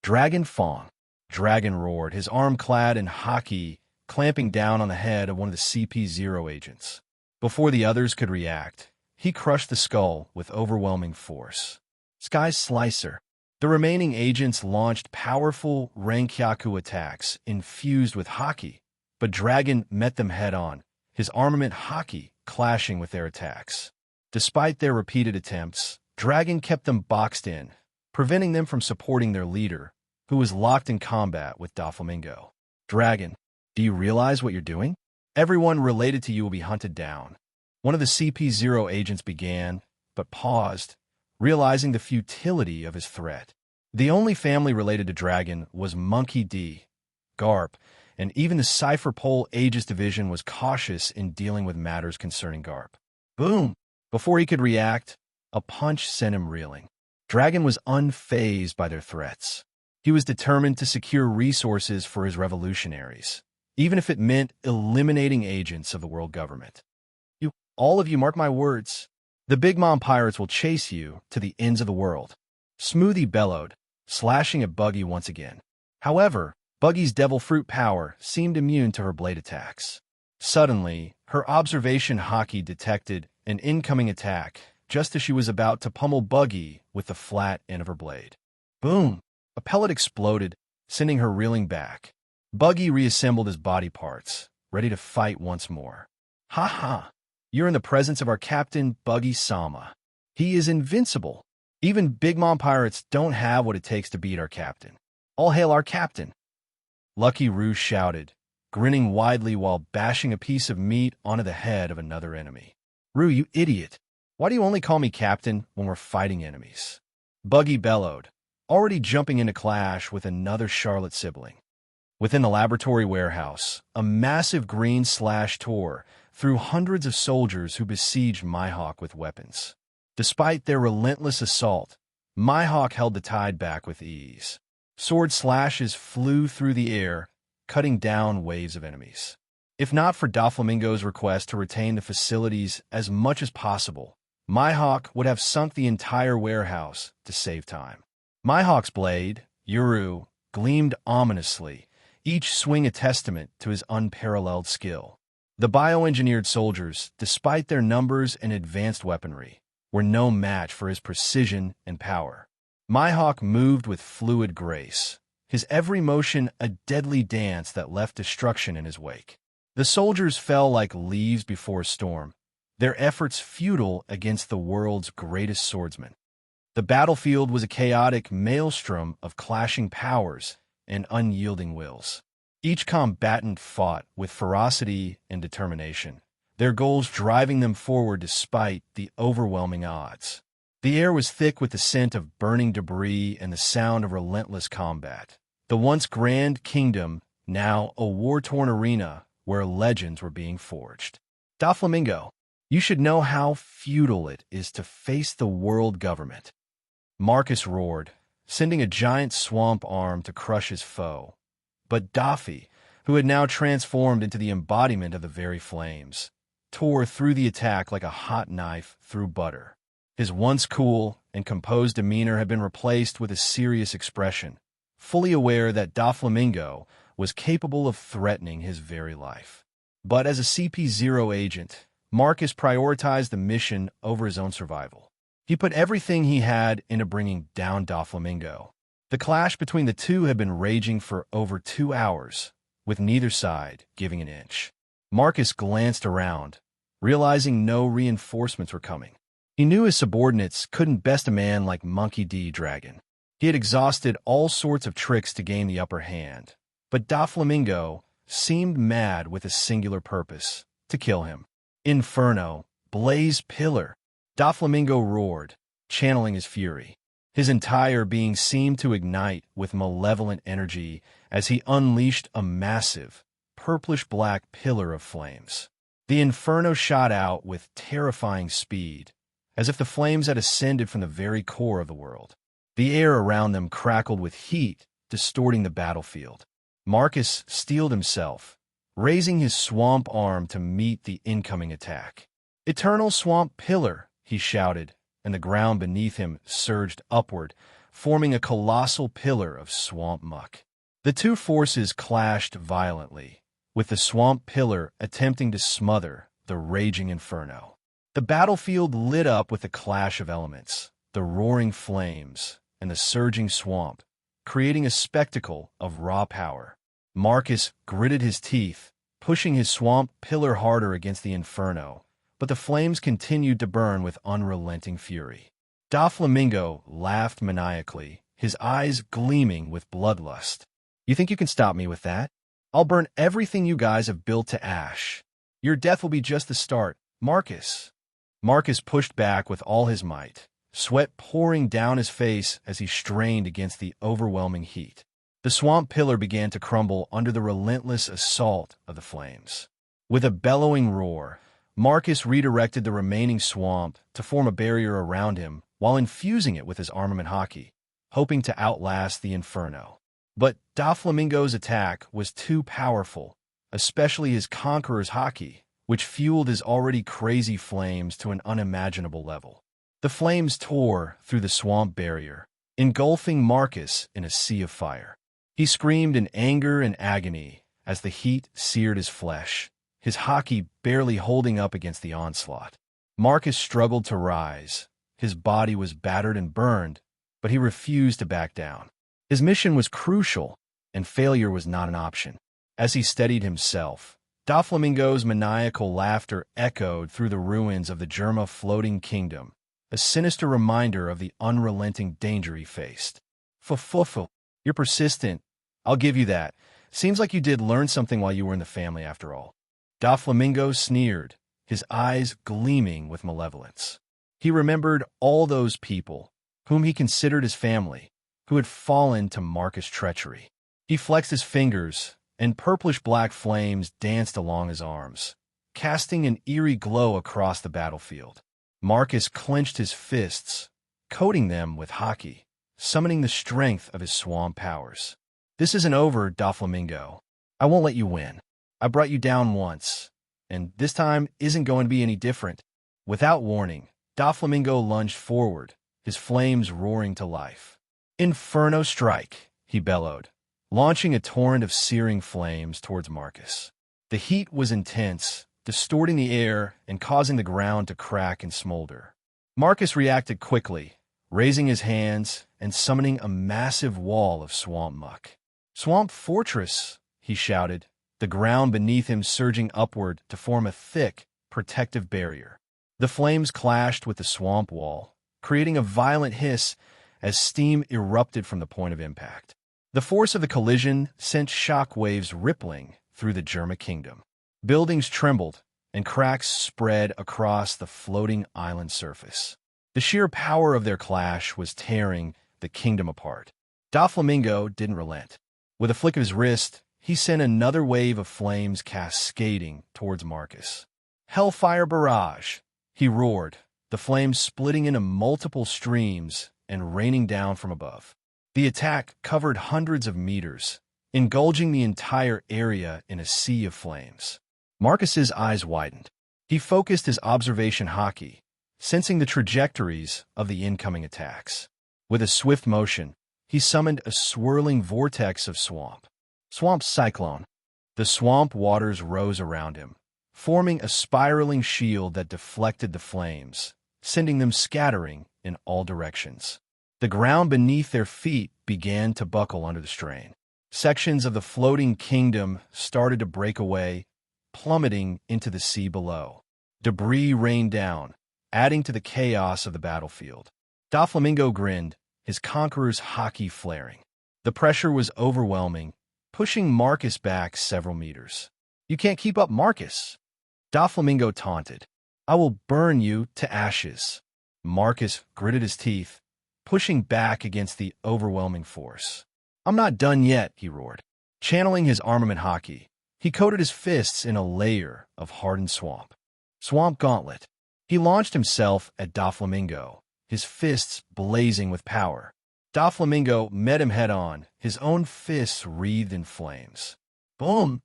Speaker 2: Dragon Fong. Dragon roared, his arm clad in haki, clamping down on the head of one of the CP0 agents. Before the others could react, he crushed the skull with overwhelming force. Sky Slicer. The remaining agents launched powerful Renkyaku attacks infused with haki, but Dragon met them head-on, his armament haki clashing with their attacks. Despite their repeated attempts, Dragon kept them boxed in, preventing them from supporting their leader, who was locked in combat with Doflamingo. "Dragon, do you realize what you're doing? Everyone related to you will be hunted down." One of the CP0 agents began, but paused, realizing the futility of his threat. The only family related to Dragon was Monkey D, Garp, and even the Cypher Pole Aegis Division was cautious in dealing with matters concerning Garp. Boom! Before he could react, a punch sent him reeling. Dragon was unfazed by their threats. He was determined to secure resources for his revolutionaries, even if it meant eliminating agents of the world government. All of you mark my words. The Big Mom pirates will chase you to the ends of the world." Smoothie bellowed, slashing at Buggy once again. However, Buggy's devil fruit power seemed immune to her blade attacks. Suddenly, her observation haki detected an incoming attack just as she was about to pummel Buggy with the flat end of her blade. Boom! A pellet exploded, sending her reeling back. Buggy reassembled his body parts, ready to fight once more. "Ha ha! You're in the presence of our captain, Buggy Sama. He is invincible. Even Big Mom pirates don't have what it takes to beat our captain. All hail our captain!" Lucky Rouge shouted, grinning widely while bashing a piece of meat onto the head of another enemy. "Rue, you idiot! Why do you only call me captain when we're fighting enemies?" Buggy bellowed, already jumping into clash with another Charlotte sibling. Within the laboratory warehouse, a massive green slash tore through hundreds of soldiers who besieged Mihawk with weapons. Despite their relentless assault, my hawk held the tide back with ease. Sword slashes flew through the air, cutting down waves of enemies. If not for Doflamingo's request to retain the facilities as much as possible, my hawk would have sunk the entire warehouse to save time. My hawk's blade, Yuru, gleamed ominously, each swing a testament to his unparalleled skill. The bioengineered soldiers, despite their numbers and advanced weaponry, were no match for his precision and power. My hawk moved with fluid grace, his every motion a deadly dance that left destruction in his wake. The soldiers fell like leaves before a storm, their efforts futile against the world's greatest swordsman. The battlefield was a chaotic maelstrom of clashing powers and unyielding wills. Each combatant fought with ferocity and determination, their goals driving them forward despite the overwhelming odds. The air was thick with the scent of burning debris and the sound of relentless combat. The once grand kingdom, now a war-torn arena where legends were being forged. Doflamingo, you should know how futile it is to face the world government. Marcus roared, sending a giant swamp arm to crush his foe. But Daffy, who had now transformed into the embodiment of the very flames, tore through the attack like a hot knife through butter. His once cool and composed demeanor had been replaced with a serious expression, fully aware that Doflamingo was capable of threatening his very life. But as a CP0 agent, Marcus prioritized the mission over his own survival. He put everything he had into bringing down Doflamingo. The clash between the two had been raging for over 2 hours, with neither side giving an inch. Marcus glanced around, realizing no reinforcements were coming. He knew his subordinates couldn't best a man like Monkey D. Dragon. He had exhausted all sorts of tricks to gain the upper hand, but Doflamingo seemed mad with a singular purpose, to kill him. Inferno, blaze pillar! Doflamingo roared, channeling his fury. His entire being seemed to ignite with malevolent energy as he unleashed a massive, purplish-black pillar of flames. The inferno shot out with terrifying speed, as if the flames had ascended from the very core of the world. The air around them crackled with heat, distorting the battlefield. Marcus steeled himself, raising his swamp arm to meet the incoming attack. "Eternal swamp pillar!" he shouted, and the ground beneath him surged upward, forming a colossal pillar of swamp muck. The two forces clashed violently, with the swamp pillar attempting to smother the raging inferno. The battlefield lit up with the clash of elements, the roaring flames, and the surging swamp, creating a spectacle of raw power. Marcus gritted his teeth, pushing his swamp pillar harder against the inferno, but the flames continued to burn with unrelenting fury. Doflamingo laughed maniacally, his eyes gleaming with bloodlust. "You think you can stop me with that? I'll burn everything you guys have built to ash. Your death will be just the start, Marcus." Marcus pushed back with all his might, sweat pouring down his face as he strained against the overwhelming heat. The swamp pillar began to crumble under the relentless assault of the flames. With a bellowing roar, Marcus redirected the remaining swamp to form a barrier around him while infusing it with his armament hockey, hoping to outlast the inferno. But Doflamingo's attack was too powerful, especially his Conqueror's hockey, which fueled his already crazy flames to an unimaginable level. The flames tore through the swamp barrier, engulfing Marcus in a sea of fire. He screamed in anger and agony as the heat seared his flesh, his hockey barely holding up against the onslaught. Marcus struggled to rise. His body was battered and burned, but he refused to back down. His mission was crucial, and failure was not an option. As he steadied himself, Doflamingo's maniacal laughter echoed through the ruins of the Germa floating kingdom, a sinister reminder of the unrelenting danger he faced. "Fufufu, you're persistent. I'll give you that. Seems like you did learn something while you were in the family after all." Doflamingo sneered, his eyes gleaming with malevolence. He remembered all those people, whom he considered his family, who had fallen to Marcus' treachery. He flexed his fingers, and purplish-black flames danced along his arms, casting an eerie glow across the battlefield. Marcus clenched his fists, coating them with hockey, summoning the strength of his swamp powers. This isn't over, Doflamingo. I won't let you win. I brought you down once, and this time isn't going to be any different. Without warning, Doflamingo lunged forward, his flames roaring to life. Inferno strike, he bellowed, launching a torrent of searing flames towards Marcus. The heat was intense, distorting the air and causing the ground to crack and smolder. Marcus reacted quickly, raising his hands and summoning a massive wall of swamp muck. "Swamp fortress," he shouted, the ground beneath him surging upward to form a thick, protective barrier. The flames clashed with the swamp wall, creating a violent hiss as steam erupted from the point of impact. The force of the collision sent shock waves rippling through the Germa kingdom. Buildings trembled, and cracks spread across the floating island surface. The sheer power of their clash was tearing the kingdom apart. Doflamingo didn't relent. With a flick of his wrist, he sent another wave of flames cascading towards Marcus. "Hellfire barrage!" he roared, the flames splitting into multiple streams and raining down from above. The attack covered hundreds of meters, engulfing the entire area in a sea of flames. Marcus's eyes widened. He focused his observation hockey, sensing the trajectories of the incoming attacks. With a swift motion, he summoned a swirling vortex of swamp. Swamp cyclone. The swamp waters rose around him, forming a spiraling shield that deflected the flames, sending them scattering in all directions. The ground beneath their feet began to buckle under the strain. Sections of the floating kingdom started to break away, plummeting into the sea below. Debris rained down, adding to the chaos of the battlefield. Doflamingo grinned, his conqueror's hockey flaring. The pressure was overwhelming, pushing Marcus back several meters. "You can't keep up, Marcus!" Doflamingo taunted. "I will burn you to ashes." Marcus gritted his teeth, pushing back against the overwhelming force. "I'm not done yet," he roared. Channeling his armament hockey, he coated his fists in a layer of hardened swamp. Swamp Gauntlet. He launched himself at Doflamingo, his fists blazing with power. Doflamingo met him head-on, his own fists wreathed in flames. Boom!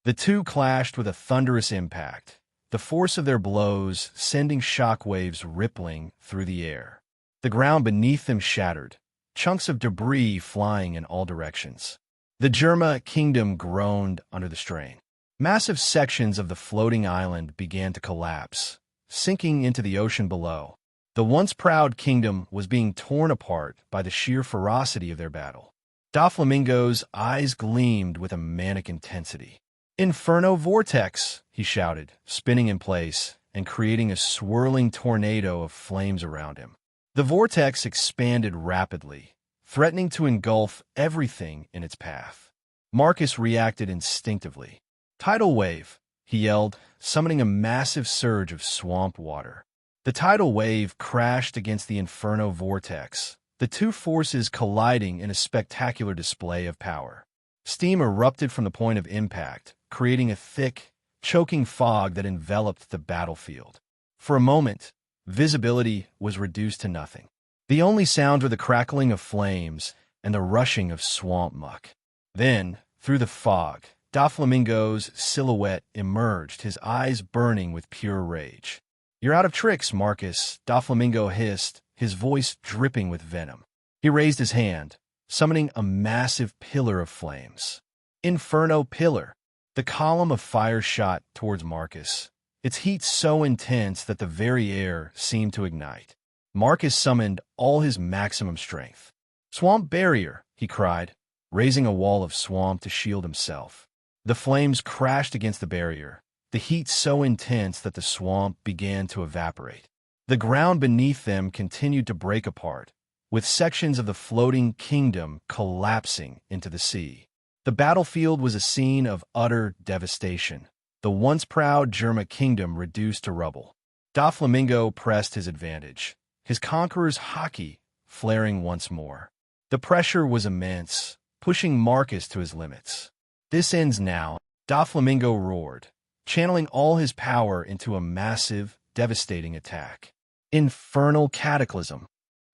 Speaker 2: The two clashed with a thunderous impact, the force of their blows sending shock waves rippling through the air. The ground beneath them shattered, chunks of debris flying in all directions. The Germa kingdom groaned under the strain. Massive sections of the floating island began to collapse, sinking into the ocean below. The once proud kingdom was being torn apart by the sheer ferocity of their battle. Doflamingo's eyes gleamed with a manic intensity. "Inferno vortex!" he shouted, spinning in place and creating a swirling tornado of flames around him. The vortex expanded rapidly, threatening to engulf everything in its path. Marcus reacted instinctively. "Tidal wave!" he yelled, summoning a massive surge of swamp water. The tidal wave crashed against the Inferno vortex, the two forces colliding in a spectacular display of power. Steam erupted from the point of impact, creating a thick, choking fog that enveloped the battlefield. For a moment, visibility was reduced to nothing. The only sounds were the crackling of flames and the rushing of swamp muck. Then, through the fog, Doflamingo's silhouette emerged, his eyes burning with pure rage. "You're out of tricks, Marcus," Doflamingo hissed, his voice dripping with venom. He raised his hand, summoning a massive pillar of flames. Inferno pillar. The column of fire shot towards Marcus, its heat so intense that the very air seemed to ignite. Marcus summoned all his maximum strength. "Swamp barrier," he cried, raising a wall of swamp to shield himself. The flames crashed against the barrier, the heat so intense that the swamp began to evaporate. The ground beneath them continued to break apart, with sections of the floating kingdom collapsing into the sea. The battlefield was a scene of utter devastation, the once proud Germa kingdom reduced to rubble. Doflamingo pressed his advantage, his conqueror's hockey flaring once more. The pressure was immense, pushing Marcus to his limits. "This ends now," Doflamingo roared, channeling all his power into a massive, devastating attack. Infernal cataclysm.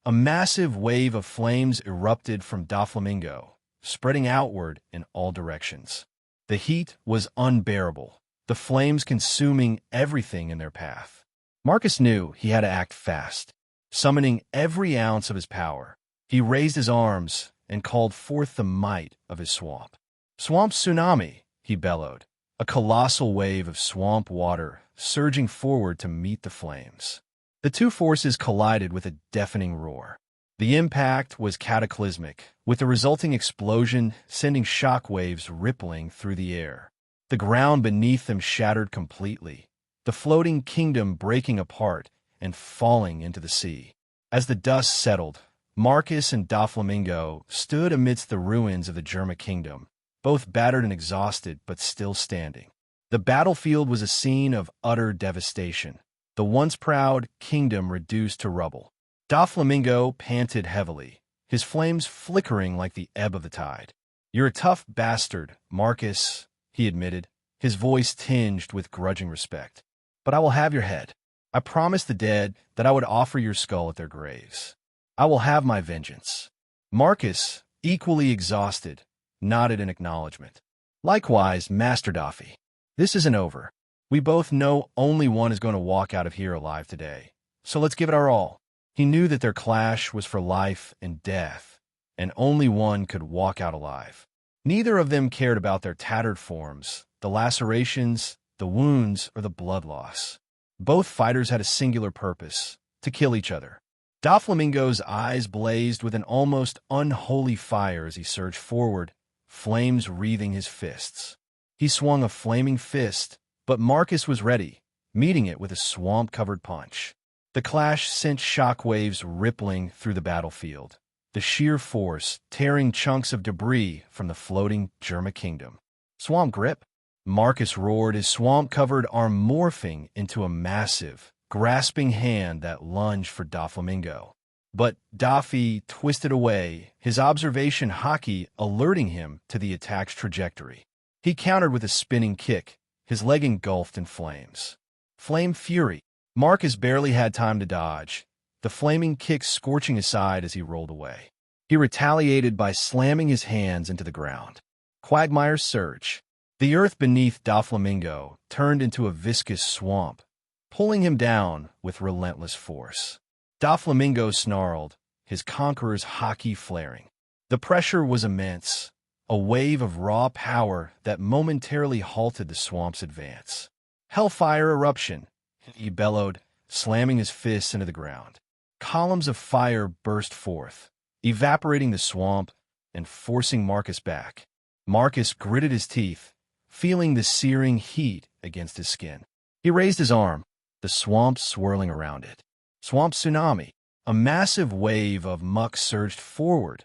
Speaker 2: A massive wave of flames erupted from Doflamingo, spreading outward in all directions. The heat was unbearable, the flames consuming everything in their path. Marcus knew he had to act fast. Summoning every ounce of his power, he raised his arms and called forth the might of his swamp. "Swamp tsunami," he bellowed, a colossal wave of swamp water surging forward to meet the flames. The two forces collided with a deafening roar. The impact was cataclysmic, with the resulting explosion sending shock waves rippling through the air. The ground beneath them shattered completely, the floating kingdom breaking apart and falling into the sea. As the dust settled, Marcus and Doflamingo stood amidst the ruins of the Germa kingdom, both battered and exhausted but still standing. The battlefield was a scene of utter devastation, the once proud kingdom reduced to rubble. Doflamingo panted heavily, his flames flickering like the ebb of the tide. "You're a tough bastard, Marcus," he admitted, his voice tinged with grudging respect. "But I will have your head. I promised the dead that I would offer your skull at their graves. I will have my vengeance." Marcus, equally exhausted, nodded in acknowledgement. "Likewise, Master Doffy. This isn't over. We both know only one is going to walk out of here alive today, so let's give it our all." He knew that their clash was for life and death, and only one could walk out alive. Neither of them cared about their tattered forms, the lacerations, the wounds, or the blood loss. Both fighters had a singular purpose: to kill each other. Doflamingo's eyes blazed with an almost unholy fire as he surged forward, flames wreathing his fists. He swung a flaming fist, but Marcus was ready, meeting it with a swamp-covered punch. The clash sent shockwaves rippling through the battlefield, the sheer force tearing chunks of debris from the floating Germa kingdom. "Swamp grip?" Marcus roared, his swamp-covered arm morphing into a massive, grasping hand that lunged for Doflamingo. But Doffy twisted away, his observation hockey alerting him to the attack's trajectory. He countered with a spinning kick, his leg engulfed in flames. Flame fury. Marcus barely had time to dodge, the flaming kick scorching his side as he rolled away. He retaliated by slamming his hands into the ground. Quagmire's surge. The earth beneath Doflamingo turned into a viscous swamp, pulling him down with relentless force. Doflamingo snarled, his conqueror's hockey flaring. The pressure was immense, a wave of raw power that momentarily halted the swamp's advance. "Hellfire eruption," he bellowed, slamming his fists into the ground. Columns of fire burst forth, evaporating the swamp and forcing Marcus back. Marcus gritted his teeth, feeling the searing heat against his skin. He raised his arm, the swamp swirling around it. Swamp tsunami. A massive wave of muck surged forward,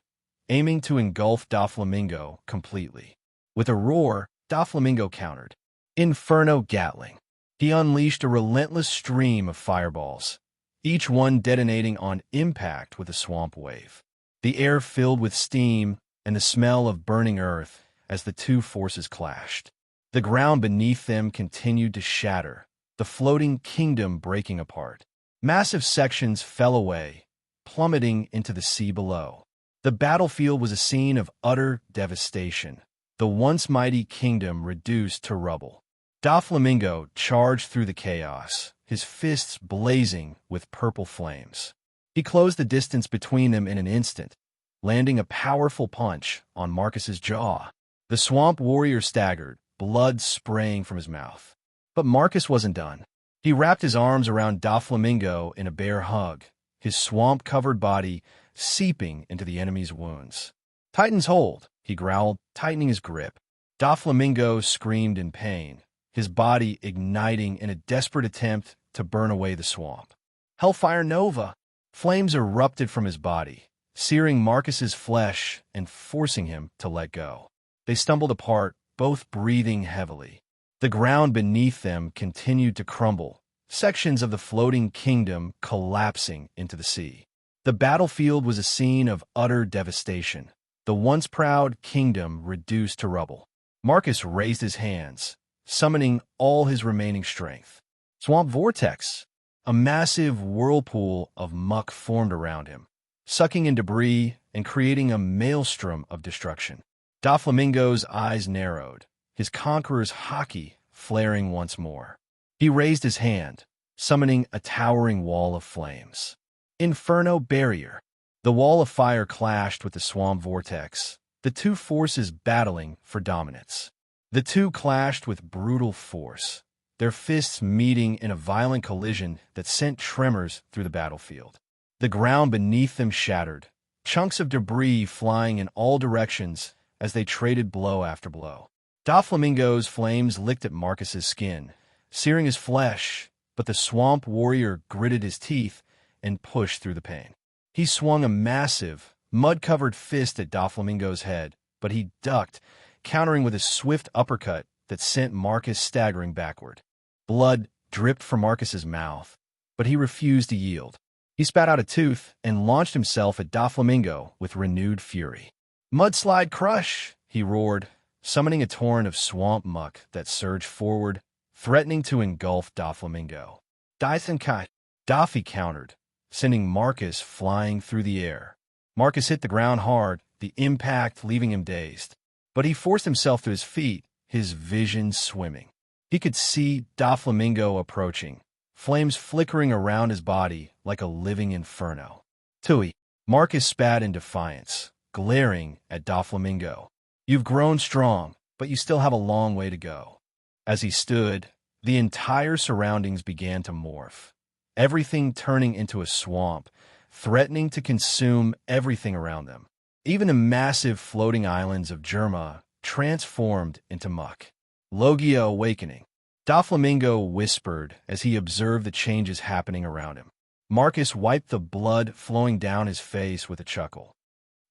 Speaker 2: aiming to engulf Doflamingo completely. With a roar, Doflamingo countered. Inferno Gatling. He unleashed a relentless stream of fireballs, each one detonating on impact with a swamp wave. The air filled with steam and the smell of burning earth as the two forces clashed. The ground beneath them continued to shatter, the floating kingdom breaking apart. Massive sections fell away, plummeting into the sea below. The battlefield was a scene of utter devastation, the once mighty kingdom reduced to rubble. Doflamingo charged through the chaos, his fists blazing with purple flames. He closed the distance between them in an instant, landing a powerful punch on Marcus's jaw. The swamp warrior staggered, blood spraying from his mouth. But Marcus wasn't done. He wrapped his arms around Doflamingo in a bear hug, his swamp-covered body seeping into the enemy's wounds. "Titan's hold," he growled, tightening his grip. Doflamingo screamed in pain, his body igniting in a desperate attempt to burn away the swamp. Hellfire Nova! Flames erupted from his body, searing Marcus's flesh and forcing him to let go. They stumbled apart, both breathing heavily. The ground beneath them continued to crumble, sections of the floating kingdom collapsing into the sea. The battlefield was a scene of utter devastation, the once proud kingdom reduced to rubble. Marcus raised his hands, summoning all his remaining strength. Swamp Vortex. A massive whirlpool of muck formed around him, sucking in debris and creating a maelstrom of destruction. Doflamingo's eyes narrowed, his conqueror's haki flaring once more. He raised his hand, summoning a towering wall of flames. Inferno barrier. The wall of fire clashed with the swamp vortex, the two forces battling for dominance. The two clashed with brutal force, their fists meeting in a violent collision that sent tremors through the battlefield. The ground beneath them shattered, chunks of debris flying in all directions as they traded blow after blow. Doflamingo's flames licked at Marcus's skin, searing his flesh, but the swamp warrior gritted his teeth and pushed through the pain. He swung a massive, mud-covered fist at Doflamingo's head, but he ducked, countering with a swift uppercut that sent Marcus staggering backward. Blood dripped from Marcus's mouth, but he refused to yield. He spat out a tooth and launched himself at Doflamingo with renewed fury. "Mudslide crush!" he roared, summoning a torrent of swamp muck that surged forward, threatening to engulf Doflamingo. "Dysenkai!" Daffy countered, sending Marcus flying through the air. Marcus hit the ground hard, the impact leaving him dazed. But he forced himself to his feet, his vision swimming. He could see Doflamingo approaching, flames flickering around his body like a living inferno. "Tui!" Marcus spat in defiance, glaring at Doflamingo. "You've grown strong, but you still have a long way to go." As he stood, the entire surroundings began to morph, everything turning into a swamp, threatening to consume everything around them. Even the massive floating islands of Germa transformed into muck. "Logia awakening," Doflamingo whispered as he observed the changes happening around him. Marcus wiped the blood flowing down his face with a chuckle.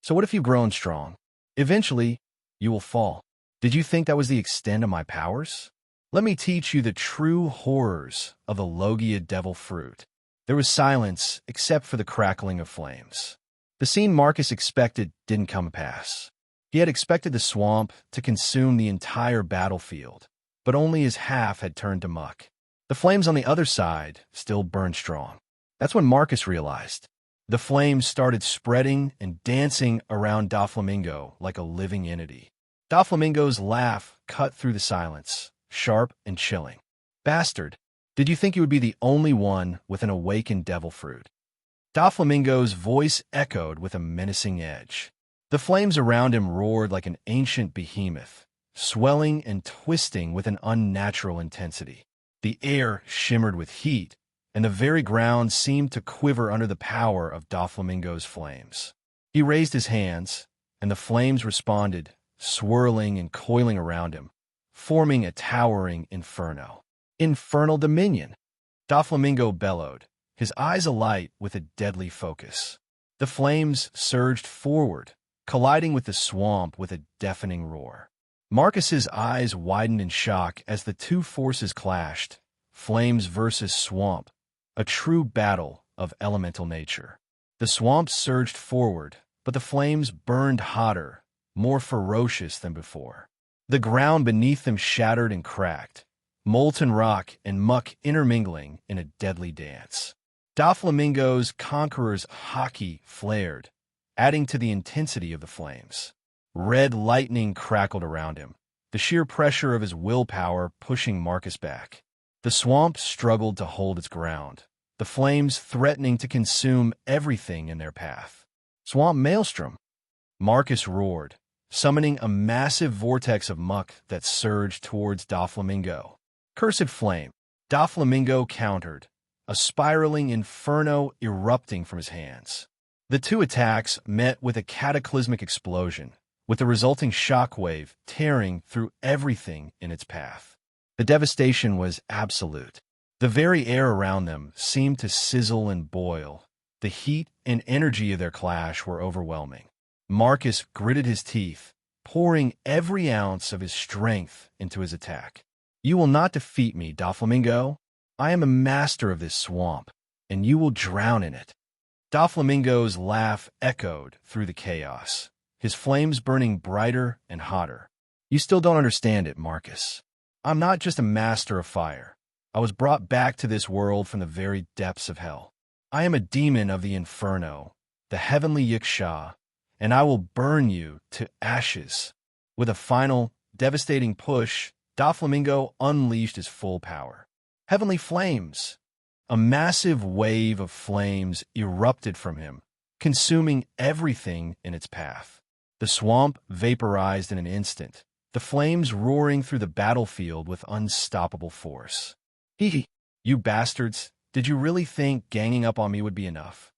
Speaker 2: "So what if you've grown strong? Eventually, you will fall. Did you think that was the extent of my powers? Let me teach you the true horrors of the Logia devil fruit." There was silence except for the crackling of flames. The scene Marcus expected didn't come to pass. He had expected the swamp to consume the entire battlefield, but only his half had turned to muck. The flames on the other side still burned strong. That's when Marcus realized. The flames started spreading and dancing around Doflamingo like a living entity. Doflamingo's laugh cut through the silence, sharp and chilling. "Bastard, did you think you would be the only one with an awakened devil fruit?" Doflamingo's voice echoed with a menacing edge. The flames around him roared like an ancient behemoth, swelling and twisting with an unnatural intensity. The air shimmered with heat, and the very ground seemed to quiver under the power of Doflamingo's flames. He raised his hands, and the flames responded, swirling and coiling around him, forming a towering inferno. "Infernal dominion!" Doflamingo bellowed, his eyes alight with a deadly focus. The flames surged forward, colliding with the swamp with a deafening roar. Marcus's eyes widened in shock as the two forces clashed, flames versus swamp, a true battle of elemental nature. The swamp surged forward, but the flames burned hotter, more ferocious than before. The ground beneath them shattered and cracked, molten rock and muck intermingling in a deadly dance. Doflamingo's conqueror's haki flared, adding to the intensity of the flames. Red lightning crackled around him, the sheer pressure of his willpower pushing Marcus back. The swamp struggled to hold its ground, the flames threatening to consume everything in their path. "Swamp maelstrom!" Marcus roared, summoning a massive vortex of muck that surged towards Doflamingo. "Cursed flame!" Doflamingo countered, a spiraling inferno erupting from his hands. The two attacks met with a cataclysmic explosion, with the resulting shockwave tearing through everything in its path. The devastation was absolute. The very air around them seemed to sizzle and boil. The heat and energy of their clash were overwhelming. Marcus gritted his teeth, pouring every ounce of his strength into his attack. "You will not defeat me, Doflamingo. I am a master of this swamp, and you will drown in it." Doflamingo's laugh echoed through the chaos, his flames burning brighter and hotter. "You still don't understand it, Marcus. I'm not just a master of fire. I was brought back to this world from the very depths of hell. I am a demon of the inferno, the heavenly Yiksha, and I will burn you to ashes." With a final, devastating push, Doflamingo unleashed his full power. Heavenly flames! A massive wave of flames erupted from him, consuming everything in its path. The swamp vaporized in an instant, the flames roaring through the battlefield with unstoppable force. "Hee, you bastards, did you really think ganging up on me would be enough?"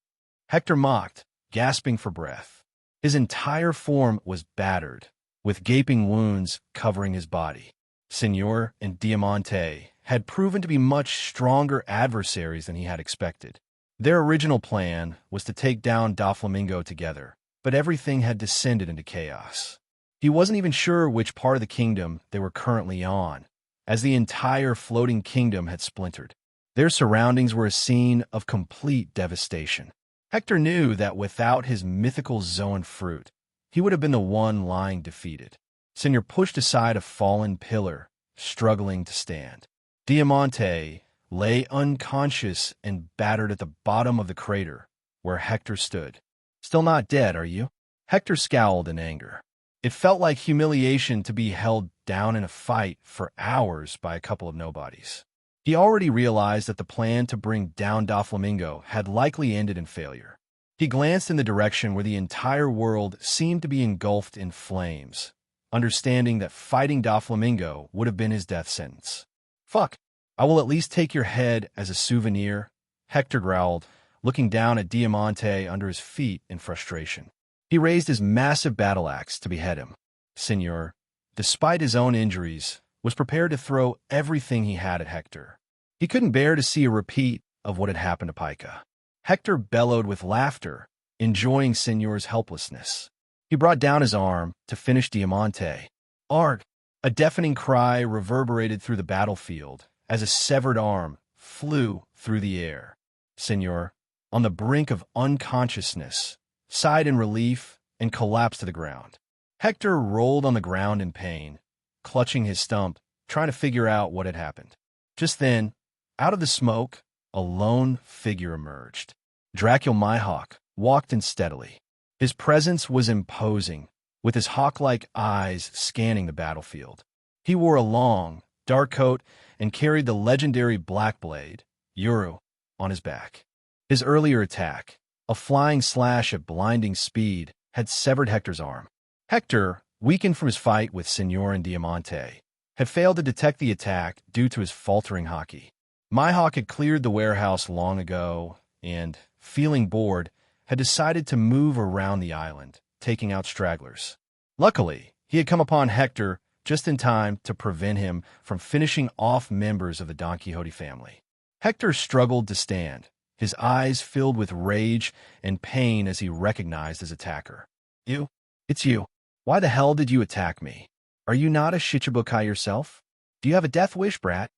Speaker 2: Hector mocked, gasping for breath. His entire form was battered, with gaping wounds covering his body. Senor and Diamante had proven to be much stronger adversaries than he had expected. Their original plan was to take down Doflamingo together, but everything had descended into chaos. He wasn't even sure which part of the kingdom they were currently on, as the entire floating kingdom had splintered. Their surroundings were a scene of complete devastation. Hector knew that without his mythical Zoan fruit, he would have been the one lying defeated. Senor pushed aside a fallen pillar, struggling to stand. Diamante lay unconscious and battered at the bottom of the crater, where Hector stood. "Still not dead, are you?" Hector scowled in anger. It felt like humiliation to be held down in a fight for hours by a couple of nobodies. He already realized that the plan to bring down Doflamingo had likely ended in failure. He glanced in the direction where the entire world seemed to be engulfed in flames, understanding that fighting Doflamingo would have been his death sentence. "Fuck, I will at least take your head as a souvenir," Hector growled, looking down at Diamante under his feet in frustration. He raised his massive battle axe to behead him. Senor, despite his own injuries, was prepared to throw everything he had at Hector. He couldn't bear to see a repeat of what had happened to Pica. Hector bellowed with laughter, enjoying Senor's helplessness. He brought down his arm to finish Diamante. "Arg!" A deafening cry reverberated through the battlefield as a severed arm flew through the air. Senor, on the brink of unconsciousness, sighed in relief and collapsed to the ground. Hector rolled on the ground in pain, clutching his stump, trying to figure out what had happened. Just then, out of the smoke, a lone figure emerged. Dracul Mihawk walked in steadily. His presence was imposing, with his hawk-like eyes scanning the battlefield. He wore a long, dark coat and carried the legendary Black Blade, Yuru, on his back. His earlier attack, a flying slash at blinding speed, had severed Hector's arm. Hector, weakened from his fight with Senor and Diamante, had failed to detect the attack due to his faltering hockey. Mihawk had cleared the warehouse long ago and, feeling bored, had decided to move around the island, taking out stragglers. Luckily, he had come upon Hector just in time to prevent him from finishing off members of the Don Quixote family. Hector struggled to stand, his eyes filled with rage and pain as he recognized his attacker. "You? It's you. Why the hell did you attack me? Are you not a Shichibukai yourself? Do you have a death wish, brat?"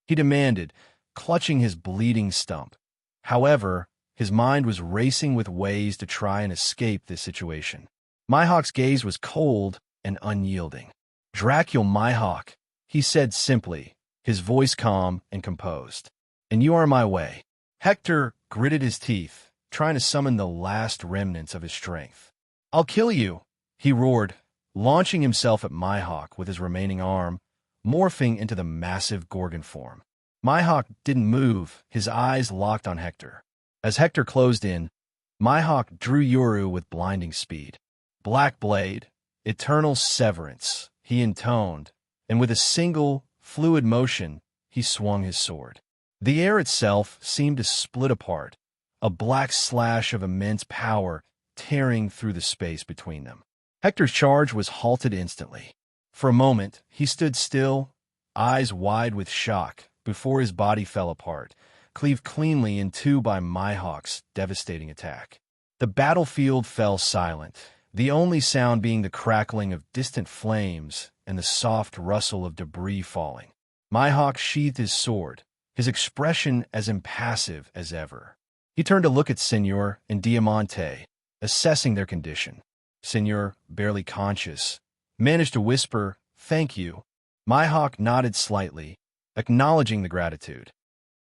Speaker 2: he demanded, clutching his bleeding stump. However, his mind was racing with ways to try and escape this situation. Mihawk's gaze was cold and unyielding. "Dracul Mihawk," he said simply, his voice calm and composed. "And you are my way." Hector gritted his teeth, trying to summon the last remnants of his strength. "I'll kill you," he roared, launching himself at Mihawk with his remaining arm, morphing into the massive Gorgon form. Mihawk didn't move, his eyes locked on Hector. As Hector closed in, Mihawk drew Yuru with blinding speed. "Black Blade, eternal severance," he intoned, and with a single, fluid motion, he swung his sword. The air itself seemed to split apart, a black slash of immense power tearing through the space between them. Hector's charge was halted instantly. For a moment, he stood still, eyes wide with shock, before his body fell apart, cleaved cleanly in two by Mihawk's devastating attack. The battlefield fell silent, the only sound being the crackling of distant flames and the soft rustle of debris falling. Mihawk sheathed his sword, his expression as impassive as ever. He turned to look at Senor and Diamante, assessing their condition. Senor, barely conscious, managed to whisper, "Thank you." Mihawk nodded slightly, acknowledging the gratitude.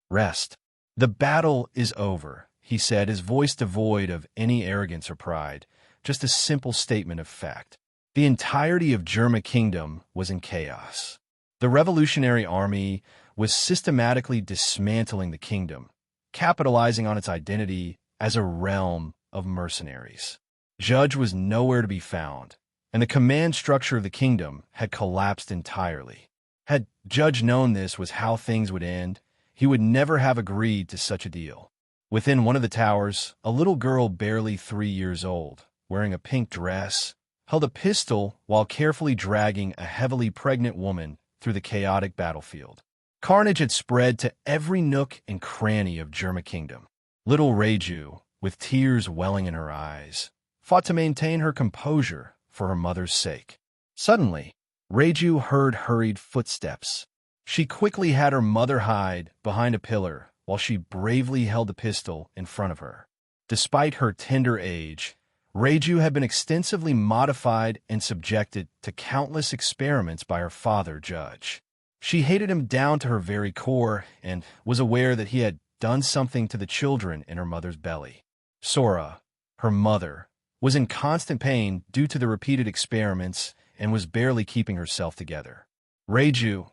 Speaker 2: Rest. The battle is over, he said, his voice devoid of any arrogance or pride, just a simple statement of fact. The entirety of Germa Kingdom was in chaos. The Revolutionary Army was systematically dismantling the kingdom, capitalizing on its identity as a realm of mercenaries. Judge was nowhere to be found, and the command structure of the kingdom had collapsed entirely. Had Judge known this was how things would end, he would never have agreed to such a deal. Within one of the towers, a little girl barely 3 years old, wearing a pink dress, held a pistol while carefully dragging a heavily pregnant woman through the chaotic battlefield. Carnage had spread to every nook and cranny of Germa Kingdom. Little Reiju, with tears welling in her eyes, fought to maintain her composure for her mother's sake. Suddenly, Reiju heard hurried footsteps. She quickly had her mother hide behind a pillar while she bravely held the pistol in front of her. Despite her tender age, Reiju had been extensively modified and subjected to countless experiments by her father, Judge. She hated him down to her very core and was aware that he had done something to the children in her mother's belly. Sora, her mother, was in constant pain due to the repeated experiments and was barely keeping herself together. Reiju,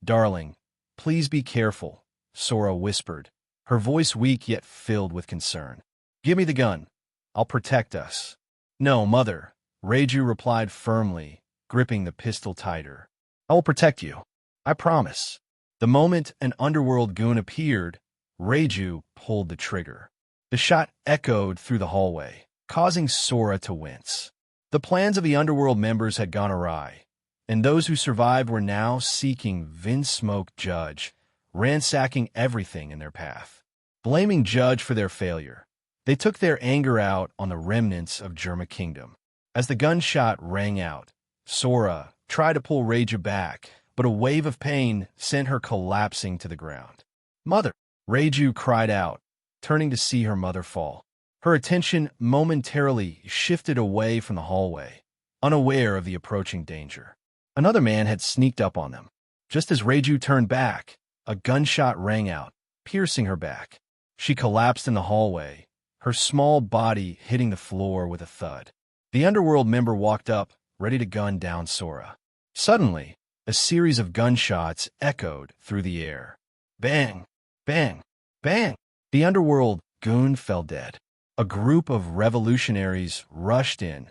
Speaker 2: darling, please be careful, Sora whispered, her voice weak yet filled with concern. Give me the gun. I'll protect us. No, Mother, Reiju replied firmly, gripping the pistol tighter. I will protect you. I promise. The moment an underworld goon appeared, Reiju pulled the trigger. The shot echoed through the hallway, causing Sora to wince. The plans of the underworld members had gone awry, and those who survived were now seeking Vinsmoke Judge, ransacking everything in their path. Blaming Judge for their failure, they took their anger out on the remnants of Germa Kingdom. As the gunshot rang out, Sora tried to pull Reiju back, but a wave of pain sent her collapsing to the ground. Mother! Reiju cried out, turning to see her mother fall. Her attention momentarily shifted away from the hallway, unaware of the approaching danger. Another man had sneaked up on them. Just as Reiju turned back, a gunshot rang out, piercing her back. She collapsed in the hallway, her small body hitting the floor with a thud. The underworld member walked up, ready to gun down Sora. Suddenly, a series of gunshots echoed through the air. Bang! Bang! Bang! The underworld goon fell dead. A group of revolutionaries rushed in,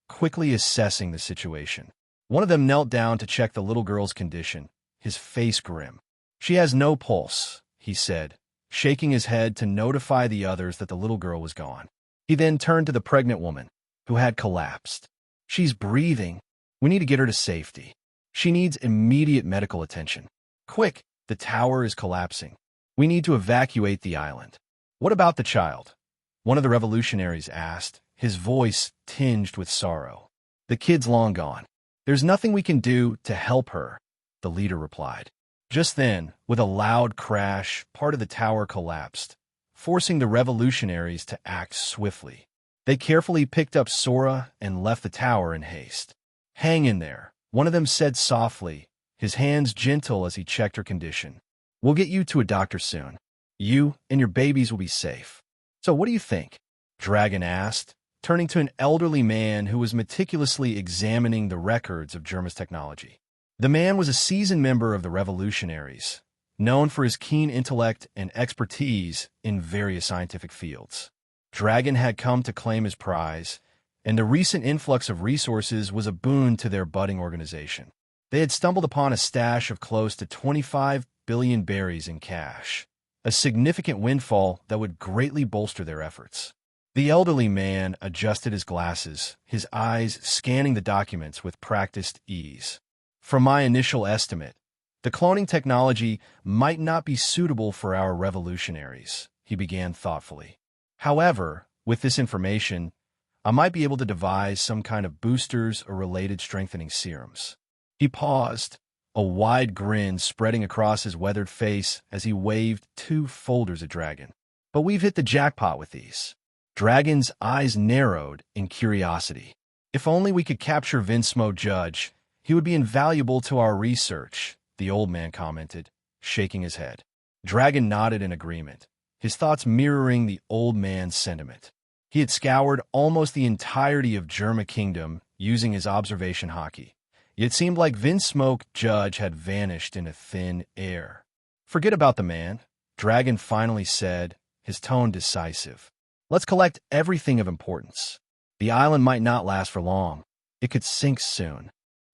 Speaker 2: quickly assessing the situation. One of them knelt down to check the little girl's condition, his face grim. She has no pulse, he said, shaking his head to notify the others that the little girl was gone. He then turned to the pregnant woman, who had collapsed. She's breathing. We need to get her to safety. She needs immediate medical attention. Quick, the tower is collapsing. We need to evacuate the island. What about the child? One of the revolutionaries asked, his voice tinged with sorrow. The kid's long gone. There's nothing we can do to help her, the leader replied. Just then, with a loud crash, part of the tower collapsed, forcing the revolutionaries to act swiftly. They carefully picked up Sora and left the tower in haste. Hang in there, one of them said softly, his hands gentle as he checked her condition. We'll get you to a doctor soon. You and your babies will be safe. So what do you think? Dragon asked, turning to an elderly man who was meticulously examining the records of Germa's technology. The man was a seasoned member of the revolutionaries, known for his keen intellect and expertise in various scientific fields. Dragon had come to claim his prize, and the recent influx of resources was a boon to their budding organization. They had stumbled upon a stash of close to 25 billion berries in cash, a significant windfall that would greatly bolster their efforts. The elderly man adjusted his glasses, his eyes scanning the documents with practiced ease. From my initial estimate, the cloning technology might not be suitable for our revolutionaries, he began thoughtfully. However, with this information, I might be able to devise some kind of boosters or related strengthening serums. He paused, a wide grin spreading across his weathered face as he waved 2 folders at Dragon. But we've hit the jackpot with these. Dragon's eyes narrowed in curiosity. If only we could capture Vinsmoke Judge, he would be invaluable to our research, the old man commented, shaking his head. Dragon nodded in agreement, his thoughts mirroring the old man's sentiment. He had scoured almost the entirety of Germa Kingdom using his observation hockey. It seemed like Vinsmoke Judge had vanished into thin air. "Forget about the man," Dragon finally said, his tone decisive. "Let's collect everything of importance. The island might not last for long. It could sink soon."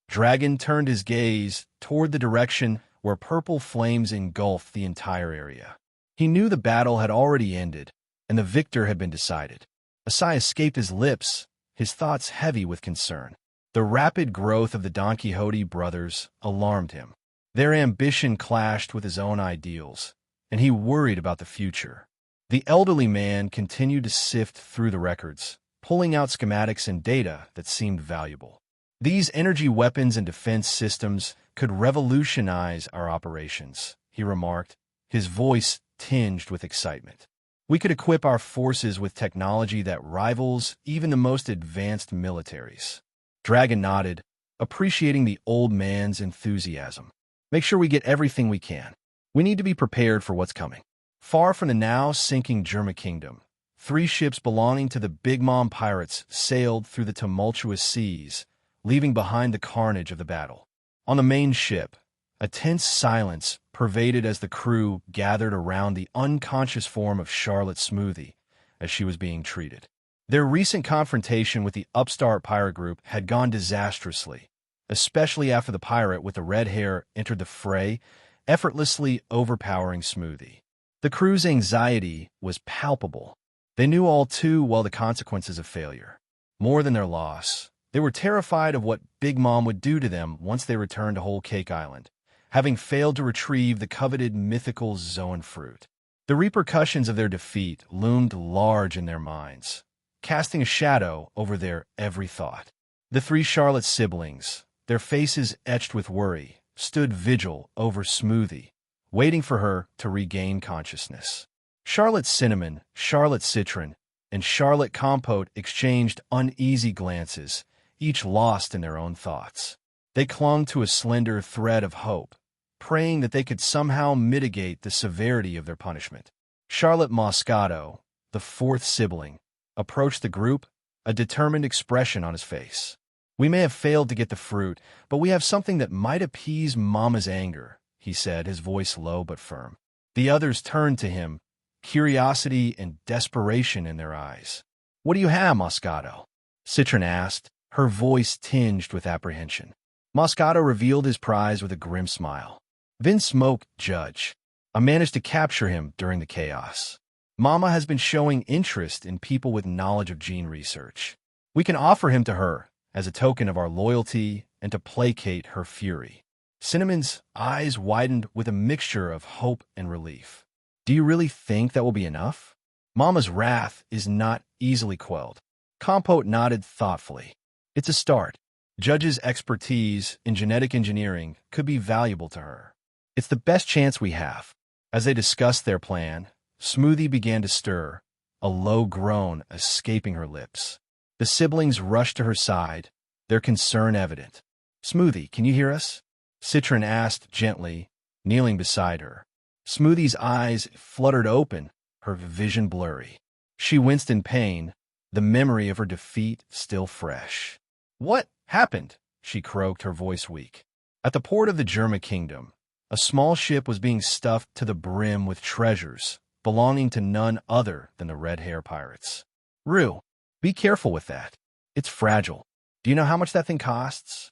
Speaker 2: Dragon turned his gaze toward the direction where purple flames engulfed the entire area. He knew the battle had already ended, and the victor had been decided. A sigh escaped his lips, his thoughts heavy with concern. The rapid growth of the Don Quixote brothers alarmed him. Their ambition clashed with his own ideals, and he worried about the future. The elderly man continued to sift through the records, pulling out schematics and data that seemed valuable. "These energy weapons and defense systems could revolutionize our operations," he remarked, his voice tinged with excitement. "We could equip our forces with technology that rivals even the most advanced militaries." Dragon nodded, appreciating the old man's enthusiasm. "Make sure we get everything we can. We need to be prepared for what's coming." Far from the now sinking Germa Kingdom, 3 ships belonging to the Big Mom pirates sailed through the tumultuous seas, leaving behind the carnage of the battle. On the main ship, a tense silence pervaded as the crew gathered around the unconscious form of Charlotte Smoothie as she was being treated. Their recent confrontation with the upstart pirate group had gone disastrously, especially after the pirate with the red hair entered the fray, effortlessly overpowering Smoothie. The crew's anxiety was palpable. They knew all too well the consequences of failure. More than their loss, they were terrified of what Big Mom would do to them once they returned to Whole Cake Island, having failed to retrieve the coveted mythical Zoan fruit. The repercussions of their defeat loomed large in their minds, casting a shadow over their every thought. The 3 Charlotte siblings, their faces etched with worry, stood vigil over Smoothie, waiting for her to regain consciousness. Charlotte Cinnamon, Charlotte Citron, and Charlotte Compote exchanged uneasy glances, each lost in their own thoughts. They clung to a slender thread of hope, praying that they could somehow mitigate the severity of their punishment. Charlotte Moscato, the 4th sibling, approached the group, a determined expression on his face. "We may have failed to get the fruit, but we have something that might appease Mama's anger," he said, his voice low but firm. The others turned to him, curiosity and desperation in their eyes. "What do you have, Moscato?" Citron asked, her voice tinged with apprehension. Moscato revealed his prize with a grim smile. "Vinsmoke Judge. I managed to capture him during the chaos. Mama has been showing interest in people with knowledge of gene research. We can offer him to her as a token of our loyalty and to placate her fury." Cinnamon's eyes widened with a mixture of hope and relief. "Do you really think that will be enough? Mama's wrath is not easily quelled." Compote nodded thoughtfully. "It's a start. Judge's expertise in genetic engineering could be valuable to her. It's the best chance we have." As they discussed their plan, Smoothie began to stir, a low groan escaping her lips. The siblings rushed to her side, their concern evident. "Smoothie, can you hear us?" Citron asked gently, kneeling beside her. Smoothie's eyes fluttered open, her vision blurry. She winced in pain, the memory of her defeat still fresh. "What happened?" she croaked, her voice weak. At the port of the Germa Kingdom, a small ship was being stuffed to the brim with treasures belonging to none other than the Red Hair Pirates. "Rue, be careful with that. It's fragile. Do you know how much that thing costs?"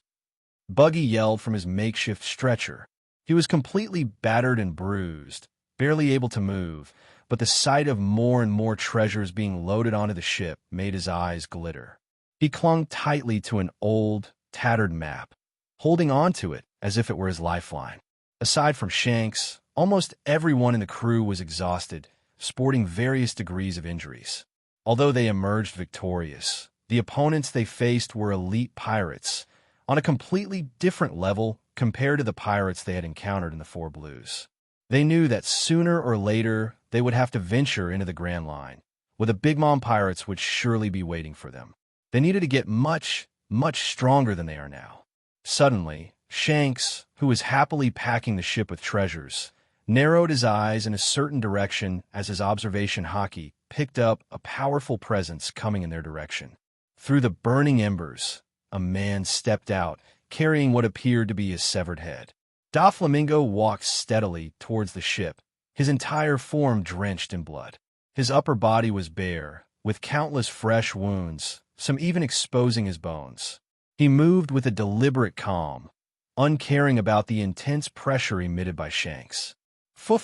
Speaker 2: Buggy yelled from his makeshift stretcher. He was completely battered and bruised, barely able to move, but the sight of more and more treasures being loaded onto the ship made his eyes glitter. He clung tightly to an old, tattered map, holding onto it as if it were his lifeline. Aside from Shanks, almost everyone in the crew was exhausted, sporting various degrees of injuries. Although they emerged victorious, the opponents they faced were elite pirates, on a completely different level compared to the pirates they had encountered in the Four Blues. They knew that sooner or later they would have to venture into the Grand Line, where the Big Mom pirates would surely be waiting for them. They needed to get much, much stronger than they are now. Suddenly, Shanks, who was happily packing the ship with treasures, narrowed his eyes in a certain direction as his observation haki picked up a powerful presence coming in their direction. Through the burning embers, a man stepped out, carrying what appeared to be his severed head. Doflamingo walked steadily towards the ship, his entire form drenched in blood. His upper body was bare, with countless fresh wounds, some even exposing his bones. He moved with a deliberate calm, uncaring about the intense pressure emitted by Shanks. "Fu,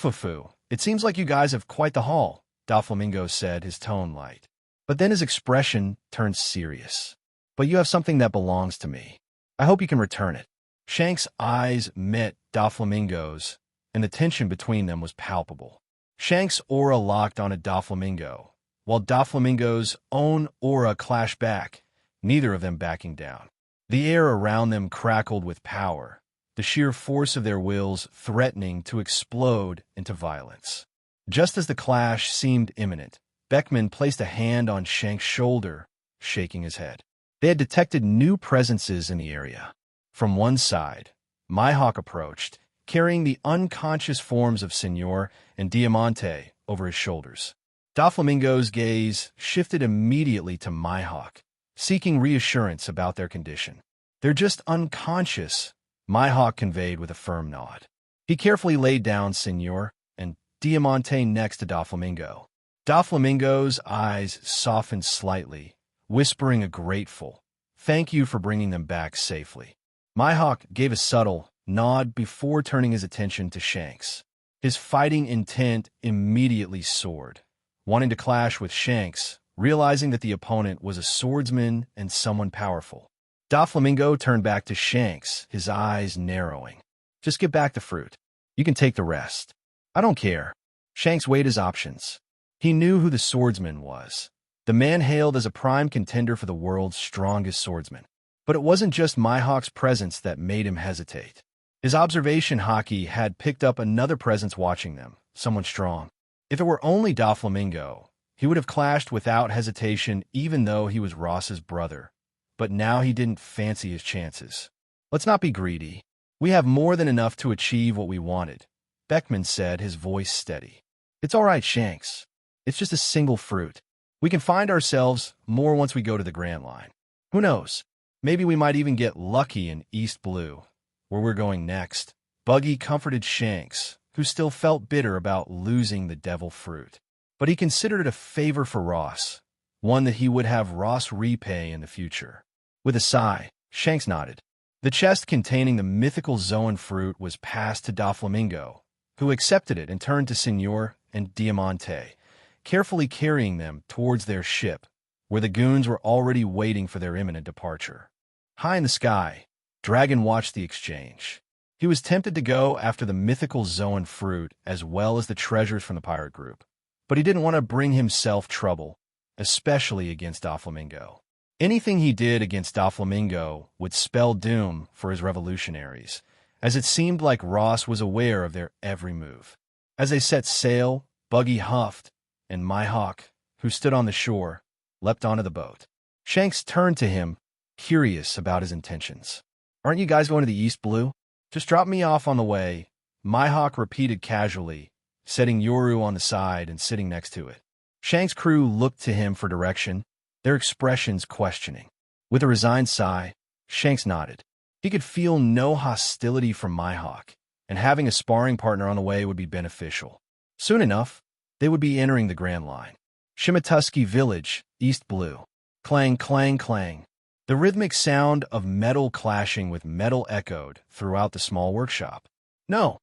Speaker 2: it seems like you guys have quite the haul," Doflamingo said, his tone light. But then his expression turned serious. "But you have something that belongs to me. I hope you can return it." Shanks' eyes met Doflamingo's, and the tension between them was palpable. Shanks' aura locked onto Doflamingo, while Doflamingo's own aura clashed back, neither of them backing down. The air around them crackled with power, the sheer force of their wills threatening to explode into violence. Just as the clash seemed imminent, Beckman placed a hand on Shanks' shoulder, shaking his head. They had detected new presences in the area. From one side, Mihawk approached, carrying the unconscious forms of Senor and Diamante over his shoulders. Doflamingo's gaze shifted immediately to Mihawk, seeking reassurance about their condition. "They're just unconscious," Mihawk conveyed with a firm nod. He carefully laid down Senor and Diamante next to Doflamingo. Doflamingo's eyes softened slightly, whispering a grateful, "Thank you for bringing them back safely." Mihawk gave a subtle nod before turning his attention to Shanks. His fighting intent immediately soared, wanting to clash with Shanks, realizing that the opponent was a swordsman and someone powerful. Doflamingo turned back to Shanks, his eyes narrowing. "Just give back the fruit. You can take the rest." "I don't care." Shanks weighed his options. He knew who the swordsman was. The man hailed as a prime contender for the world's strongest swordsman. But it wasn't just Mihawk's presence that made him hesitate. His observation haki had picked up another presence watching them, someone strong. If it were only Doflamingo, he would have clashed without hesitation even though he was Ross's brother. But now he didn't fancy his chances. "Let's not be greedy. We have more than enough to achieve what we wanted," Beckman said, his voice steady. "It's all right, Shanks. It's just a single fruit. We can find ourselves more once we go to the Grand Line. Who knows? Maybe we might even get lucky in East Blue, where we're going next." Buggy comforted Shanks, who still felt bitter about losing the devil fruit. But he considered it a favor for Ross, one that he would have Ross repay in the future. With a sigh, Shanks nodded. The chest containing the mythical Zoan fruit was passed to Doflamingo, who accepted it and turned to Senor and Diamante, carefully carrying them towards their ship, where the goons were already waiting for their imminent departure. High in the sky, Dragon watched the exchange. He was tempted to go after the mythical Zoan fruit as well as the treasures from the pirate group, but he didn't want to bring himself trouble, especially against Doflamingo. Anything he did against Doflamingo would spell doom for his revolutionaries, as it seemed like Ross was aware of their every move. As they set sail, Buggy huffed, and Mihawk, who stood on the shore, leapt onto the boat. Shanks turned to him, curious about his intentions. "Aren't you guys going to the East Blue? Just drop me off on the way," Mihawk repeated casually, setting Yoru on the side and sitting next to it. Shanks' crew looked to him for direction, their expressions questioning. With a resigned sigh, Shanks nodded. He could feel no hostility from Mihawk, and having a sparring partner on the way would be beneficial. Soon enough, they would be entering the Grand Line. Shimatuski Village, East Blue. Clang, clang, clang. The rhythmic sound of metal clashing with metal echoed throughout the small workshop. No.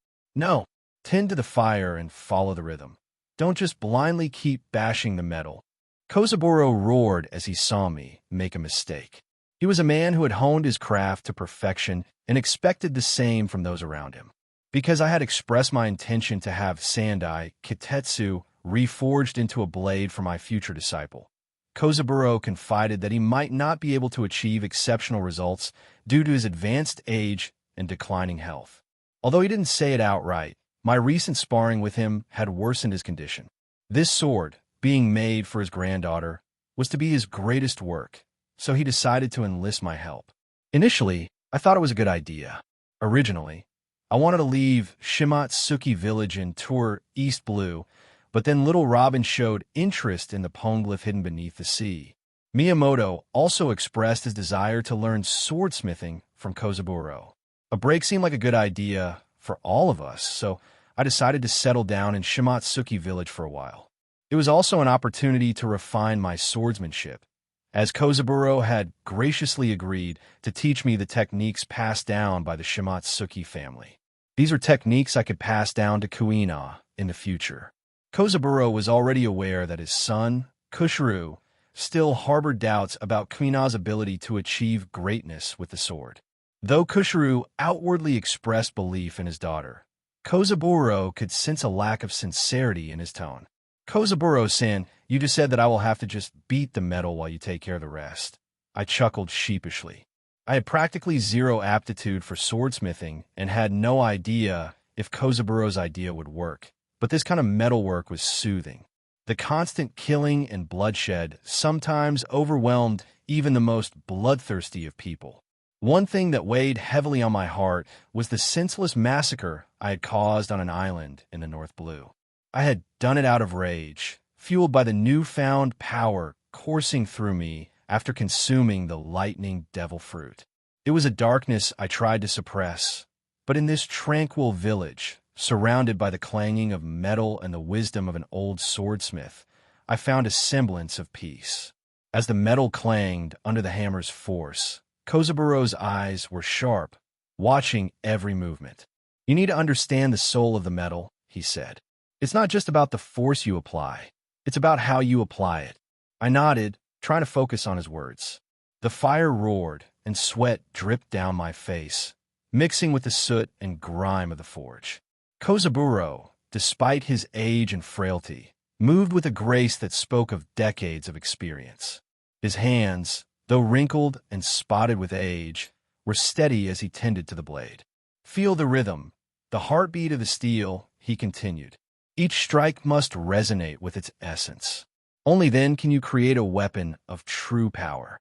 Speaker 2: Tend to the fire and follow the rhythm. Don't just blindly keep bashing the metal." Kozaburo roared as he saw me make a mistake. He was a man who had honed his craft to perfection and expected the same from those around him. Because I had expressed my intention to have Sandai Kitetsu reforged into a blade for my future disciple, Kozaburo confided that he might not be able to achieve exceptional results due to his advanced age and declining health. Although he didn't say it outright, my recent sparring with him had worsened his condition. This sword, being made for his granddaughter, was to be his greatest work, so he decided to enlist my help. Initially, I thought it was a good idea. Originally, I wanted to leave Shimatsuki village and tour East Blue, but then little Robin showed interest in the poneglyph hidden beneath the sea. Miyamoto also expressed his desire to learn swordsmithing from Kozaburo. A break seemed like a good idea for all of us, so I decided to settle down in Shimatsuki village for a while. It was also an opportunity to refine my swordsmanship, as Kozaburo had graciously agreed to teach me the techniques passed down by the Shimatsuki family. These are techniques I could pass down to Kuina in the future. Kozaburo was already aware that his son, Kushiro, still harbored doubts about Kuina's ability to achieve greatness with the sword. Though Kushiro outwardly expressed belief in his daughter, Kozaburo could sense a lack of sincerity in his tone. Kozaburo-san, you just said that I will have to just beat the metal while you take care of the rest. I chuckled sheepishly. I had practically zero aptitude for swordsmithing and had no idea if Kozaburo's idea would work, but this kind of metalwork was soothing. The constant killing and bloodshed sometimes overwhelmed even the most bloodthirsty of people. One thing that weighed heavily on my heart was the senseless massacre I had caused on an island in the North Blue. I had done it out of rage, fueled by the newfound power coursing through me after consuming the lightning devil fruit. It was a darkness I tried to suppress, but in this tranquil village, surrounded by the clanging of metal and the wisdom of an old swordsmith, I found a semblance of peace. As the metal clanged under the hammer's force, Kozaburo's eyes were sharp, watching every movement. You need to understand the soul of the metal, he said. It's not just about the force you apply, it's about how you apply it. I nodded, trying to focus on his words. The fire roared, and sweat dripped down my face, mixing with the soot and grime of the forge. Kozaburo, despite his age and frailty, moved with a grace that spoke of decades of experience. His hands, though wrinkled and spotted with age, were steady as he tended to the blade. Feel the rhythm, the heartbeat of the steel, he continued. Each strike must resonate with its essence. Only then can you create a weapon of true power.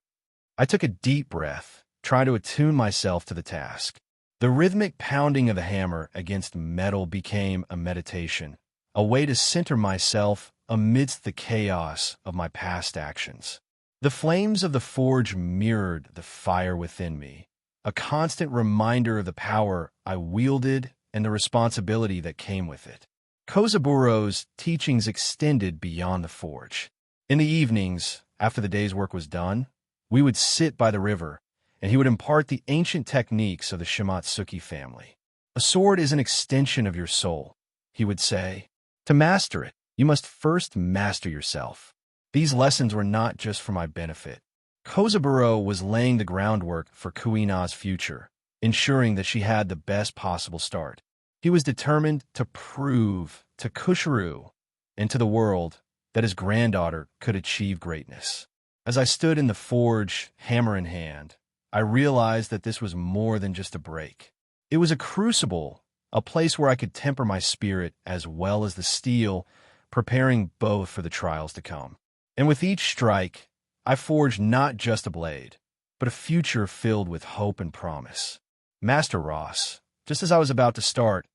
Speaker 2: I took a deep breath, trying to attune myself to the task. The rhythmic pounding of the hammer against metal became a meditation, a way to center myself amidst the chaos of my past actions. The flames of the forge mirrored the fire within me, a constant reminder of the power I wielded and the responsibility that came with it. Kozaburo's teachings extended beyond the forge. In the evenings, after the day's work was done, we would sit by the river, and he would impart the ancient techniques of the Shimatsuki family. A sword is an extension of your soul, he would say. To master it, you must first master yourself. These lessons were not just for my benefit. Kozaburo was laying the groundwork for Kuina's future, ensuring that she had the best possible start. He was determined to prove to Kushiro and to the world that his granddaughter could achieve greatness. As I stood in the forge, hammer in hand, I realized that this was more than just a break. It was a crucible, a place where I could temper my spirit as well as the steel, preparing both for the trials to come. And with each strike, I forged not just a blade, but a future filled with hope and promise. Master Ross, just as I was about to start,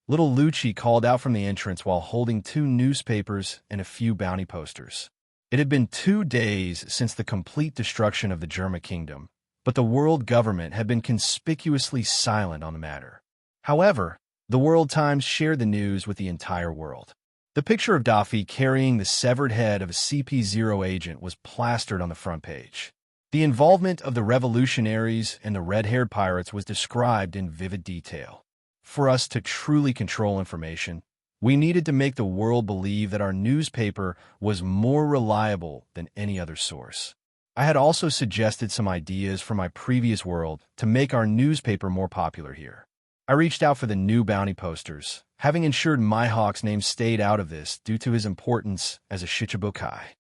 Speaker 2: little Lucci called out from the entrance while holding 2 newspapers and a few bounty posters. It had been 2 days since the complete destruction of the German kingdom, but the world government had been conspicuously silent on the matter. However, the World Times shared the news with the entire world. The picture of Daffy carrying the severed head of a CP0 agent was plastered on the front page. The involvement of the revolutionaries and the red-haired pirates was described in vivid detail. For us to truly control information, we needed to make the world believe that our newspaper was more reliable than any other source. I had also suggested some ideas from my previous world to make our newspaper more popular here. I reached out for the new bounty posters, having ensured Mihawk's name stayed out of this due to his importance as a Shichibukai.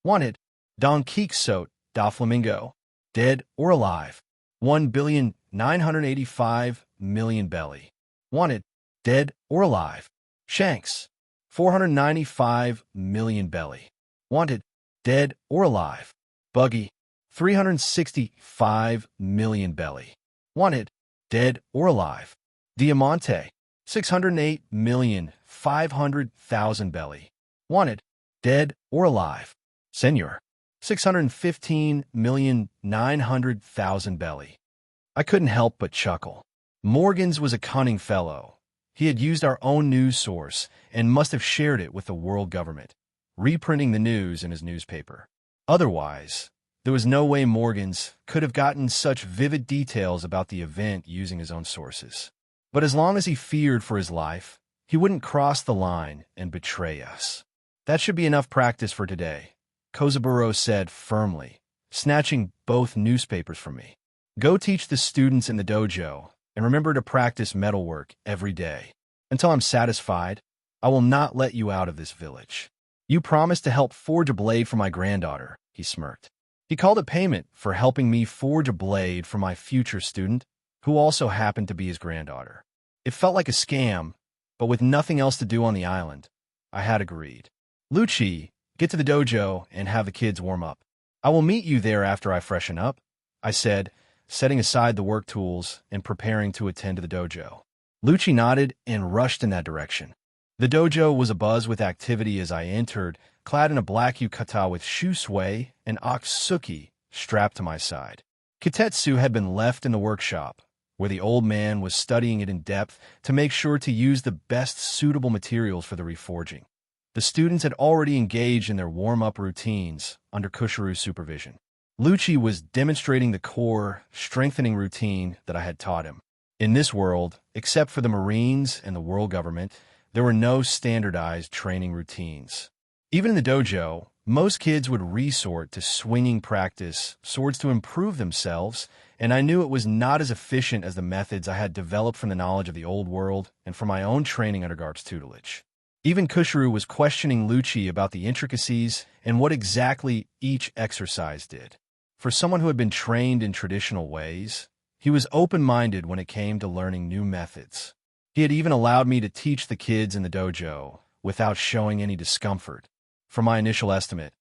Speaker 2: Wanted, Don Quixote da Flamingo, dead or alive, 1,985,000,000 belly. Wanted, dead or alive, Shanks, 495 million belly. Wanted, dead or alive, Buggy, 365 million belly. Wanted, dead or alive, Diamante, 608,500,000 belly. Wanted, dead or alive. Senor, 615,900,000 belly. I couldn't help but chuckle. Morgan's was a cunning fellow. He had used our own news source and must have shared it with the world government, reprinting the news in his newspaper. Otherwise, there was no way Morgan's could have gotten such vivid details about the event using his own sources. But as long as he feared for his life, he wouldn't cross the line and betray us. That should be enough practice for today, Kozaburo said firmly, snatching both newspapers from me. Go teach the students in the dojo, and remember to practice metalwork every day. Until I'm satisfied, I will not let you out of this village. You promised to help forge a blade for my granddaughter, he smirked. He called it payment for helping me forge a blade for my future student, who also happened to be his granddaughter. It felt like a scam, but with nothing else to do on the island, I had agreed. Lucci, get to the dojo and have the kids warm up. I will meet you there after I freshen up, I said, setting aside the work tools and preparing to attend to the dojo. Lucci nodded and rushed in that direction. The dojo was abuzz with activity as I entered, clad in a black yukata with shusui and oxsuki strapped to my side. Kitetsu had been left in the workshop, where the old man was studying it in depth to make sure to use the best suitable materials for the reforging. The students had already engaged in their warm-up routines under Kushiru's supervision. Lucci was demonstrating the core, strengthening routine that I had taught him. In this world, except for the Marines and the world government, there were no standardized training routines. Even in the dojo, most kids would resort to swinging practice swords to improve themselves, and I knew it was not as efficient as the methods I had developed from the knowledge of the old world and from my own training under Garp's tutelage. Even Kushiru was questioning Lucci about the intricacies and what exactly each exercise did. For someone who had been trained in traditional ways, he was open-minded when it came to learning new methods. He had even allowed me to teach the kids in the dojo without showing any discomfort. From my initial estimate,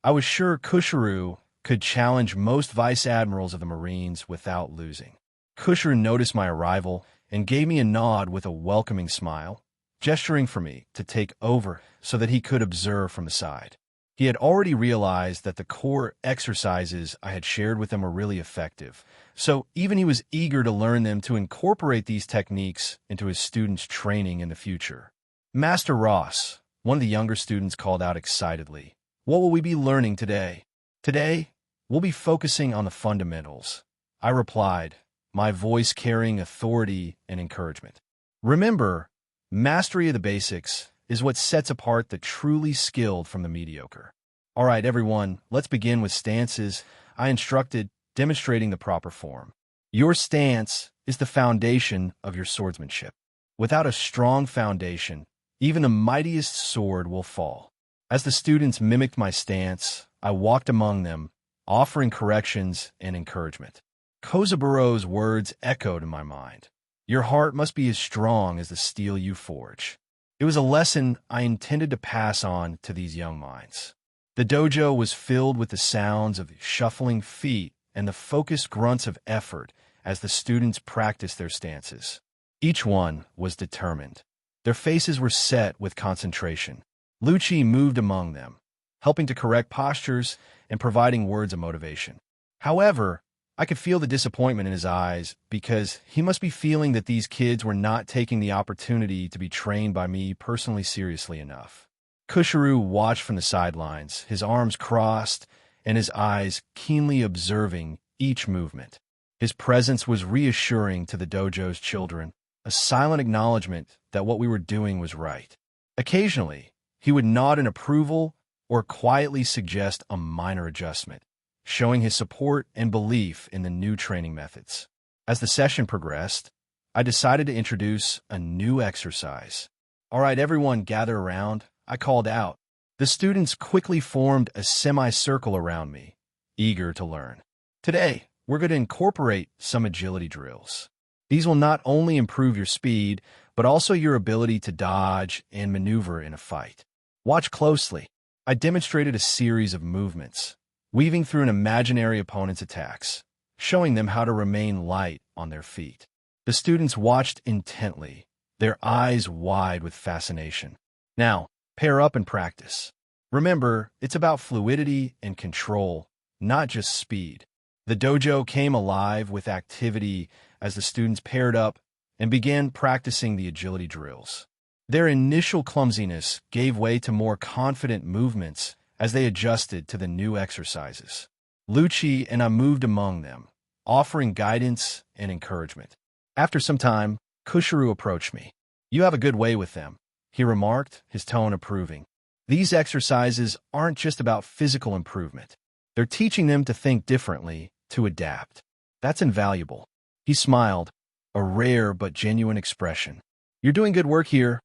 Speaker 2: I was sure Kushiru could challenge most vice admirals of the Marines without losing. Kushiru noticed my arrival and gave me a nod with a welcoming smile, gesturing for me to take over so that he could observe from the side. He had already realized that the core exercises I had shared with him were really effective, so even he was eager to learn them to incorporate these techniques into his students' training in the future. Master Ross, one of the younger students, called out excitedly, "What will we be learning today?" "Today, we'll be focusing on the fundamentals," I replied, my voice carrying authority and encouragement. Remember, mastery of the basics is what sets apart the truly skilled from the mediocre. All right, everyone, let's begin with stances, I instructed, demonstrating the proper form. Your stance is the foundation of your swordsmanship. Without a strong foundation, even the mightiest sword will fall. As the students mimicked my stance, I walked among them, offering corrections and encouragement. Kozaburo's words echoed in my mind. Your heart must be as strong as the steel you forge. It was a lesson I intended to pass on to these young minds. The dojo was filled with the sounds of shuffling feet and the focused grunts of effort as the students practiced their stances. Each one was determined. Their faces were set with concentration. Lucci moved among them, helping to correct postures and providing words of motivation. However, I could feel the disappointment in his eyes because he must be feeling that these kids were not taking the opportunity to be trained by me personally seriously enough. Kushiru watched from the sidelines, his arms crossed and his eyes keenly observing each movement. His presence was reassuring to the dojo's children, a silent acknowledgement that what we were doing was right. Occasionally, he would nod in approval or quietly suggest a minor adjustment, showing his support and belief in the new training methods. As the session progressed, I decided to introduce a new exercise. All right, everyone gather around, I called out. The students quickly formed a semicircle around me, eager to learn. Today, we're going to incorporate some agility drills. These will not only improve your speed, but also your ability to dodge and maneuver in a fight. Watch closely. I demonstrated a series of movements, weaving through an imaginary opponent's attacks, showing them how to remain light on their feet. The students watched intently, their eyes wide with fascination. Now, pair up and practice. Remember, it's about fluidity and control, not just speed. The dojo came alive with activity as the students paired up and began practicing the agility drills. Their initial clumsiness gave way to more confident movements as they adjusted to the new exercises. Lucci and I moved among them, offering guidance and encouragement. After some time, Kushiru approached me. "You have a good way with them," he remarked, his tone approving. "These exercises aren't just about physical improvement. They're teaching them to think differently, to adapt. That's invaluable." He smiled, a rare but genuine expression. "You're doing good work here,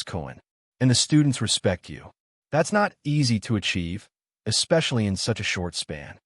Speaker 2: Cohen, and the students respect you. That's not easy to achieve, especially in such a short span."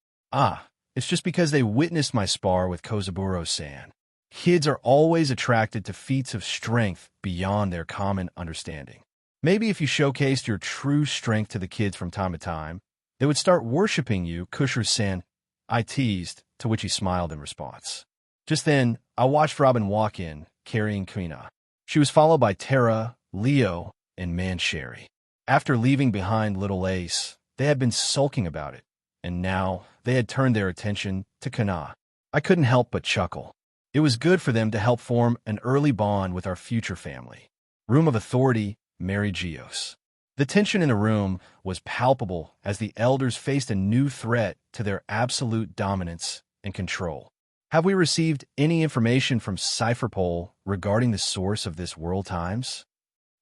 Speaker 2: It's just because they witnessed my spar with Kozaburo-san. Kids are always attracted to feats of strength beyond their common understanding. Maybe if you showcased your true strength to the kids from time to time, they would start worshiping you, Kushiru-san, I teased, to which he smiled in response. Just then, I watched Robin walk in, carrying Kuna. She was followed by Tara, Leo, and Mancheri. After leaving behind Little Ace, they had been sulking about it, and now they had turned their attention to Kana. I couldn't help but chuckle. It was good for them to help form an early bond with our future family. Room of Authority, Mary Gios. The tension in the room was palpable as the elders faced a new threat to their absolute dominance and control. "Have we received any information from Cypherpole regarding the source of this World Times?"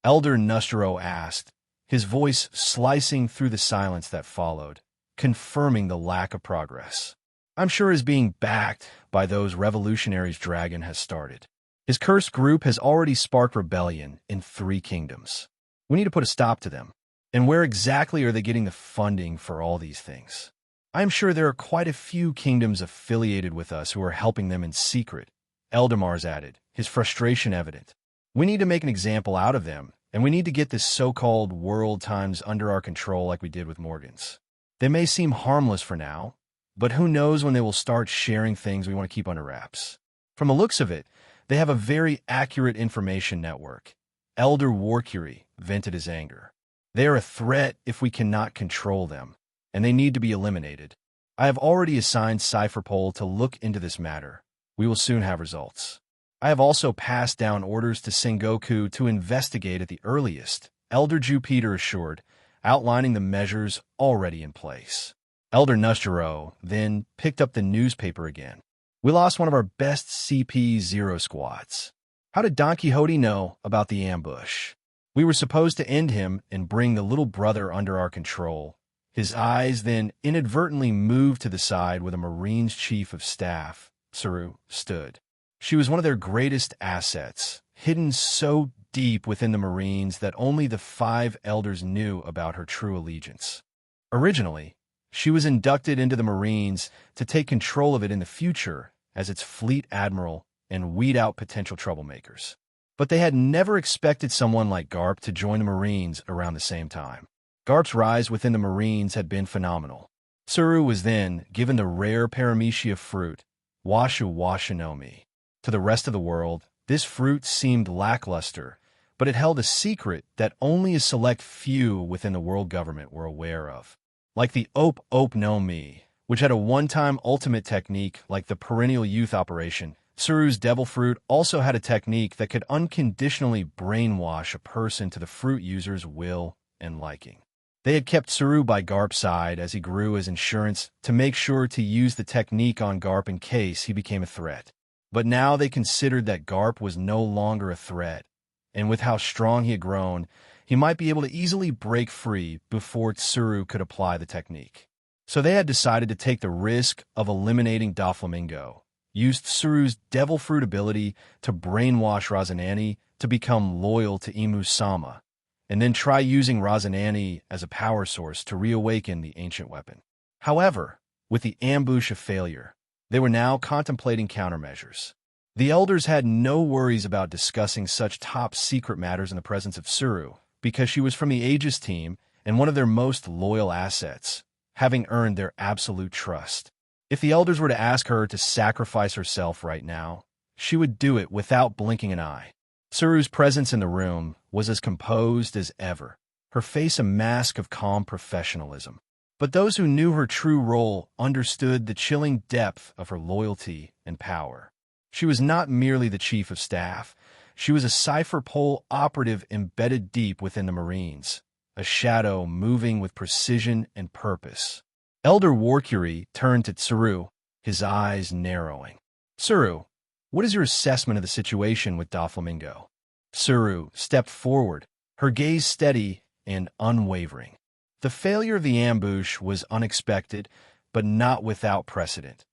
Speaker 2: Elder Nustero asked, his voice slicing through the silence that followed, confirming the lack of progress. "I'm sure his being backed by those revolutionaries Dragon has started. His cursed group has already sparked rebellion in 3 kingdoms. We need to put a stop to them. And where exactly are they getting the funding for all these things? I am sure there are quite a few kingdoms affiliated with us who are helping them in secret," Eldemars added, his frustration evident. "We need to make an example out of them, and we need to get this so-called World Times under our control like we did with Morgan's. They may seem harmless for now, but who knows when they will start sharing things we want to keep under wraps. From the looks of it, they have a very accurate information network." Elder Warcury vented his anger. "They are a threat if we cannot control them, and they need to be eliminated. I have already assigned Cypherpole to look into this matter. We will soon have results. I have also passed down orders to Sengoku to investigate at the earliest," Elder Jupiter assured, outlining the measures already in place. Elder Nustero then picked up the newspaper again. "We lost one of our best CP0 squads. How did Don Quixote know about the ambush? We were supposed to end him and bring the little brother under our control." His eyes then inadvertently moved to the side where the Marines' chief of staff, Tsuru, stood. She was one of their greatest assets, hidden so deep within the Marines that only the 5 elders knew about her true allegiance. Originally, she was inducted into the Marines to take control of it in the future as its fleet admiral and weed out potential troublemakers. But they had never expected someone like Garp to join the Marines around the same time. Garp's rise within the Marines had been phenomenal. Tsuru was then given the rare paramecia fruit, Washu Washinomi. To the rest of the world, this fruit seemed lackluster, but it held a secret that only a select few within the world government were aware of. Like the Ope Ope no Mi, which had a one-time ultimate technique like the perennial youth operation, Tsuru's devil fruit also had a technique that could unconditionally brainwash a person to the fruit user's will and liking. They had kept Tsuru by Garp's side as he grew as insurance to make sure to use the technique on Garp in case he became a threat. But now they considered that Garp was no longer a threat, and with how strong he had grown, he might be able to easily break free before Tsuru could apply the technique. So they had decided to take the risk of eliminating Doflamingo, used Tsuru's devil fruit ability to brainwash Rosinante to become loyal to Imu-sama, and then try using Rosinante as a power source to reawaken the ancient weapon. However, with the ambush a failure, they were now contemplating countermeasures. The elders had no worries about discussing such top-secret matters in the presence of Tsuru, because she was from the Aegis team and one of their most loyal assets, having earned their absolute trust. If the elders were to ask her to sacrifice herself right now, she would do it without blinking an eye. Tsuru's presence in the room was as composed as ever, her face a mask of calm professionalism. But those who knew her true role understood the chilling depth of her loyalty and power. She was not merely the chief of staff. She was a cipher pole operative embedded deep within the Marines, a shadow moving with precision and purpose. Elder Warcury turned to Tsuru, his eyes narrowing. "Tsuru, what is your assessment of the situation with Doflamingo?" Tsuru stepped forward, her gaze steady and unwavering. The failure of the ambush was unexpected, but not without precedent.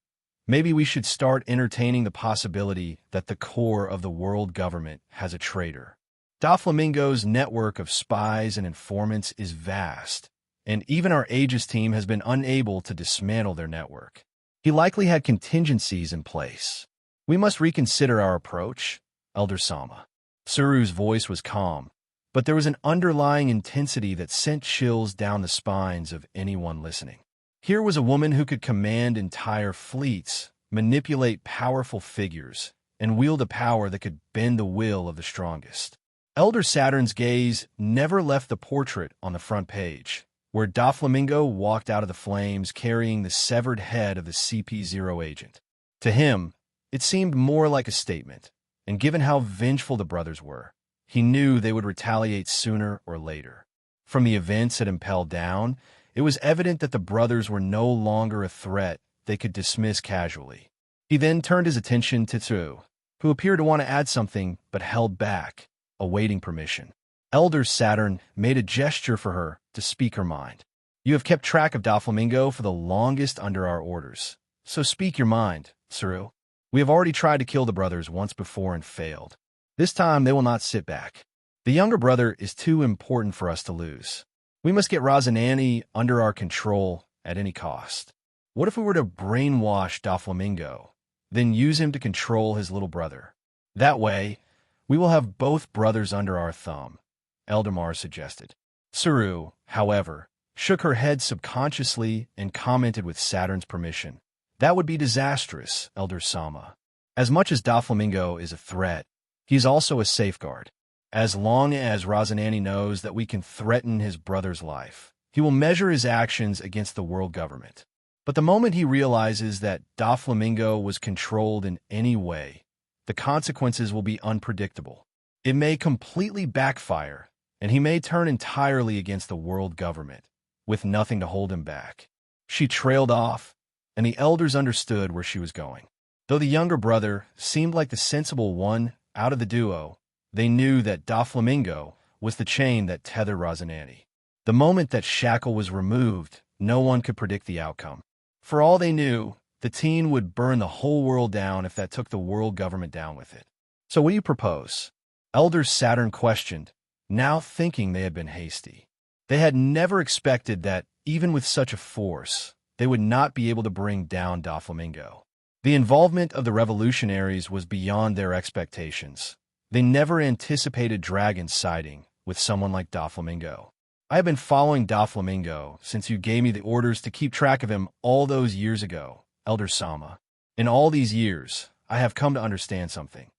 Speaker 2: Maybe we should start entertaining the possibility that the core of the world government has a traitor. Doflamingo's network of spies and informants is vast, and even our Aegis team has been unable to dismantle their network. He likely had contingencies in place. We must reconsider our approach, Elder Sama. Tsuru's voice was calm, but there was an underlying intensity that sent chills down the spines of anyone listening. Here was a woman who could command entire fleets, manipulate powerful figures, and wield a power that could bend the will of the strongest. Elder Saturn's gaze never left the portrait on the front page, where Doflamingo walked out of the flames carrying the severed head of the CP0 agent. To him, it seemed more like a statement, and given how vengeful the brothers were, he knew they would retaliate sooner or later. From the events at Impel Down, it was evident that the brothers were no longer a threat they could dismiss casually. He then turned his attention to Tsu, who appeared to want to add something but held back, awaiting permission. Elder Saturn made a gesture for her to speak her mind. "You have kept track of Doflamingo for the longest under our orders, so speak your mind, Tsuru. We have already tried to kill the brothers once before and failed. This time they will not sit back. The younger brother is too important for us to lose. We must get Rosinante under our control at any cost. What if we were to brainwash Doflamingo, then use him to control his little brother? That way, we will have both brothers under our thumb," Eldamar suggested. Tsuru, however, shook her head subconsciously and commented with Saturn's permission. "That would be disastrous, Elder Sama. As much as Doflamingo is a threat, he is also a safeguard. As long as Rosinante knows that we can threaten his brother's life, he will measure his actions against the world government. But the moment he realizes that Doflamingo was controlled in any way, the consequences will be unpredictable. It may completely backfire, and he may turn entirely against the world government, with nothing to hold him back." She trailed off, and the elders understood where she was going. Though the younger brother seemed like the sensible one out of the duo, they knew that Doflamingo was the chain that tethered Rosinante. The moment that shackle was removed, no one could predict the outcome. For all they knew, the teen would burn the whole world down if that took the world government down with it. "So what do you propose?" Elder Saturn questioned, now thinking they had been hasty. They had never expected that, even with such a force, they would not be able to bring down Doflamingo. The involvement of the revolutionaries was beyond their expectations. They never anticipated dragons siding with someone like Doflamingo. "I have been following Doflamingo since you gave me the orders to keep track of him all those years ago, Elder Sama. In all these years, I have come to understand something.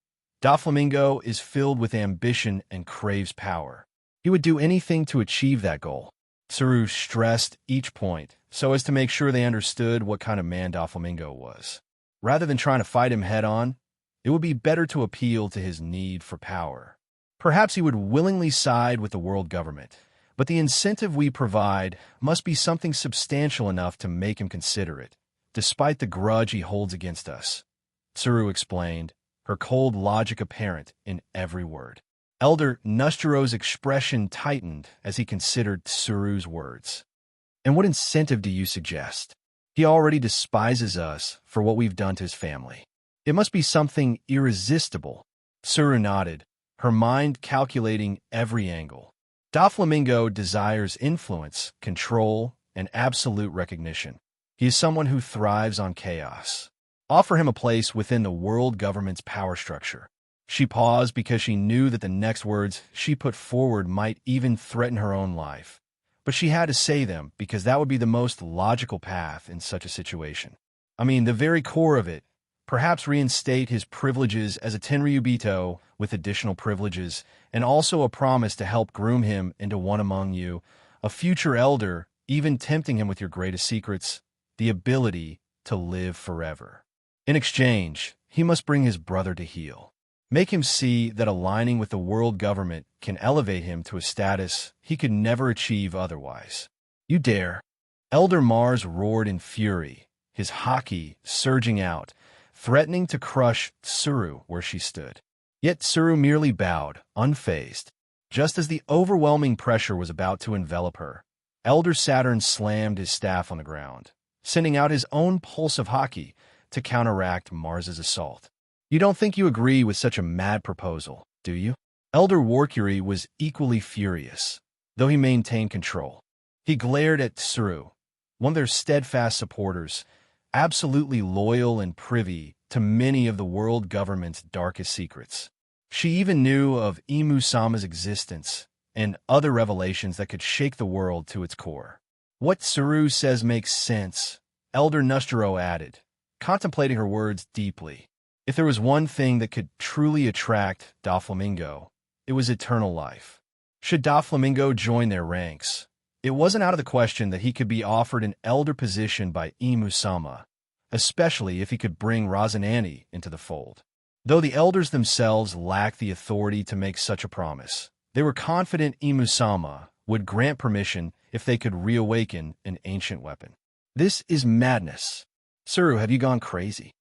Speaker 2: Doflamingo is filled with ambition and craves power. He would do anything to achieve that goal." Tsuru stressed each point so as to make sure they understood what kind of man Doflamingo was. Rather than trying to fight him head-on, it would be better to appeal to his need for power. Perhaps he would willingly side with the world government, but the incentive we provide must be something substantial enough to make him consider it, despite the grudge he holds against us, Tsuru explained, her cold logic apparent in every word. Elder Nusturo's expression tightened as he considered Tsuru's words. "And what incentive do you suggest? He already despises us for what we've done to his family. It must be something irresistible." Tsuru nodded, her mind calculating every angle. Doflamingo desires influence, control, and absolute recognition. He is someone who thrives on chaos. Offer him a place within the world government's power structure. She paused because she knew that the next words she put forward might even threaten her own life. But she had to say them because that would be the most logical path in such a situation. I mean, the very core of it perhaps reinstate his privileges as a Tenryubito with additional privileges, and also a promise to help groom him into one among you, a future elder, even tempting him with your greatest secrets, the ability to live forever. In exchange, he must bring his brother to heel. Make him see that aligning with the world government can elevate him to a status he could never achieve otherwise. You dare? Elder Mars roared in fury, his haki surging out, threatening to crush Tsuru where she stood. Yet Tsuru merely bowed, unfazed. Just as the overwhelming pressure was about to envelop her, Elder Saturn slammed his staff on the ground, sending out his own pulse of haki to counteract Mars's assault. You don't think you agree with such a mad proposal, do you? Elder Warcury was equally furious, though he maintained control. He glared at Tsuru, one of their steadfast supporters, absolutely loyal and privy to many of the world government's darkest secrets. She even knew of Imu-sama's existence and other revelations that could shake the world to its core. What Tsuru says makes sense, Elder Nustero added, contemplating her words deeply. If there was one thing that could truly attract Doflamingo, it was eternal life. Should Doflamingo join their ranks, it wasn't out of the question that he could be offered an elder position by Imu-sama, especially if he could bring Rosinante into the fold. Though the elders themselves lacked the authority to make such a promise, they were confident Imu-sama would grant permission if they could reawaken an ancient weapon. This is madness. Tsuru, have you gone crazy?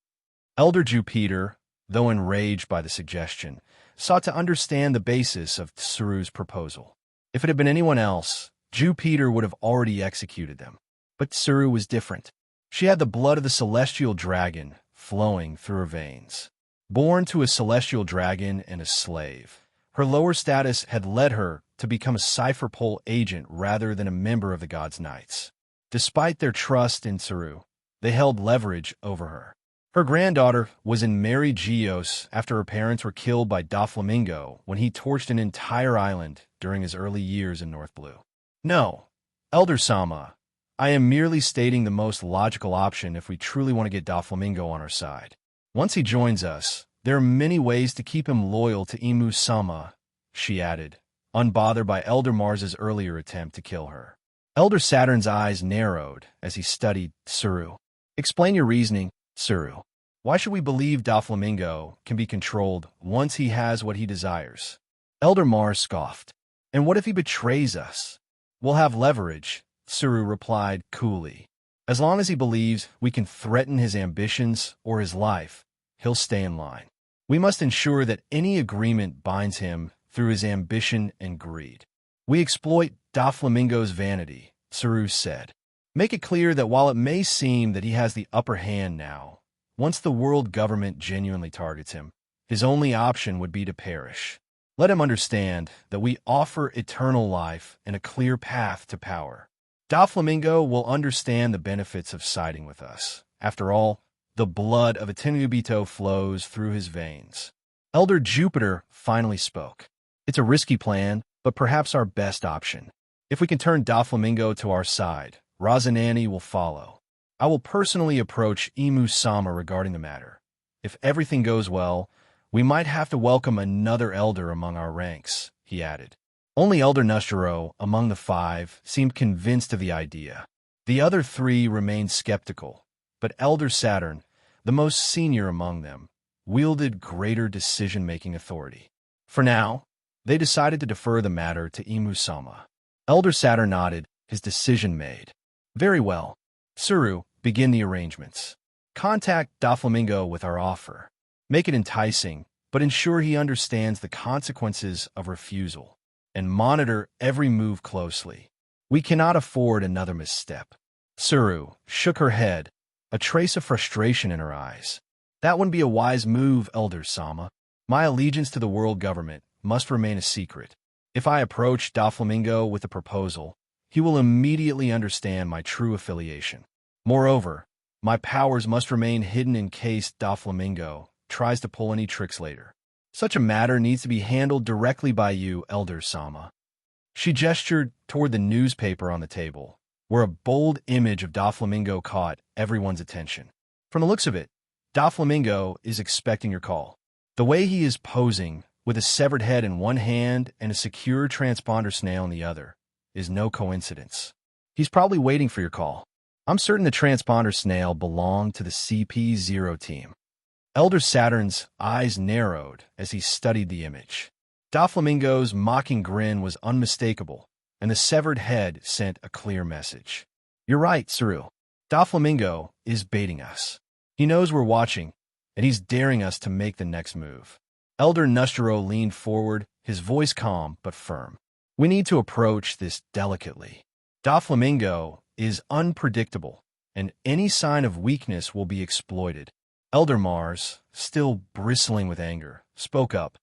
Speaker 2: Elder Jupiter, though enraged by the suggestion, sought to understand the basis of Tsuru's proposal. If it had been anyone else, Jupiter would have already executed them. But Tsuru was different. She had the blood of the celestial dragon flowing through her veins. Born to a celestial dragon and a slave, her lower status had led her to become a cipher pole agent rather than a member of the God's Knights. Despite their trust in Tsuru, they held leverage over her. Her granddaughter was in Mary Geos after her parents were killed by Doflamingo when he torched an entire island during his early years in North Blue. No, Elder Sama, I am merely stating the most logical option if we truly want to get Doflamingo on our side. Once he joins us, there are many ways to keep him loyal to Imu-sama, she added, unbothered by Elder Mars's earlier attempt to kill her. Elder Saturn's eyes narrowed as he studied Tsuru. Explain your reasoning, Tsuru. Why should we believe Doflamingo can be controlled once he has what he desires? Elder Mars scoffed. And what if he betrays us? We'll have leverage, Tsuru replied coolly. As long as he believes we can threaten his ambitions or his life, he'll stay in line. We must ensure that any agreement binds him through his ambition and greed. We exploit Doflamingo's vanity, Tsuru said. Make it clear that while it may seem that he has the upper hand now, once the world government genuinely targets him, his only option would be to perish. Let him understand that we offer eternal life and a clear path to power. Doflamingo will understand the benefits of siding with us. After all, the blood of a Tenryubito flows through his veins. Elder Jupiter finally spoke. It's a risky plan, but perhaps our best option. If we can turn Doflamingo to our side, Rosinante will follow. I will personally approach Imu-sama regarding the matter. If everything goes well, we might have to welcome another elder among our ranks, he added. Only Elder Nustero, among the five, seemed convinced of the idea. The other three remained skeptical, but Elder Saturn, the most senior among them, wielded greater decision-making authority. For now, they decided to defer the matter to Imu-sama. Elder Saturn nodded, his decision made. Very well. Tsuru, begin the arrangements. Contact Doflamingo with our offer. Make it enticing, but ensure he understands the consequences of refusal. And monitor every move closely. We cannot afford another misstep. Tsuru shook her head, a trace of frustration in her eyes. That wouldn't be a wise move, Elder Sama. My allegiance to the world government must remain a secret. If I approach Doflamingo with a proposal, he will immediately understand my true affiliation. Moreover, my powers must remain hidden in case Doflamingo tries to pull any tricks later. Such a matter needs to be handled directly by you, Elder Sama. She gestured toward the newspaper on the table, where a bold image of Doflamingo caught everyone's attention. From the looks of it, Doflamingo is expecting your call. The way he is posing, with a severed head in one hand and a secure transponder snail in the other, is no coincidence. He's probably waiting for your call. I'm certain the transponder snail belonged to the CP0 team. Elder Saturn's eyes narrowed as he studied the image. Doflamingo's mocking grin was unmistakable, and the severed head sent a clear message. You're right, Saru. Doflamingo is baiting us. He knows we're watching, and he's daring us to make the next move. Elder Nustero leaned forward, his voice calm but firm. We need to approach this delicately. Doflamingo is unpredictable, and any sign of weakness will be exploited. Elder Mars, still bristling with anger, spoke up.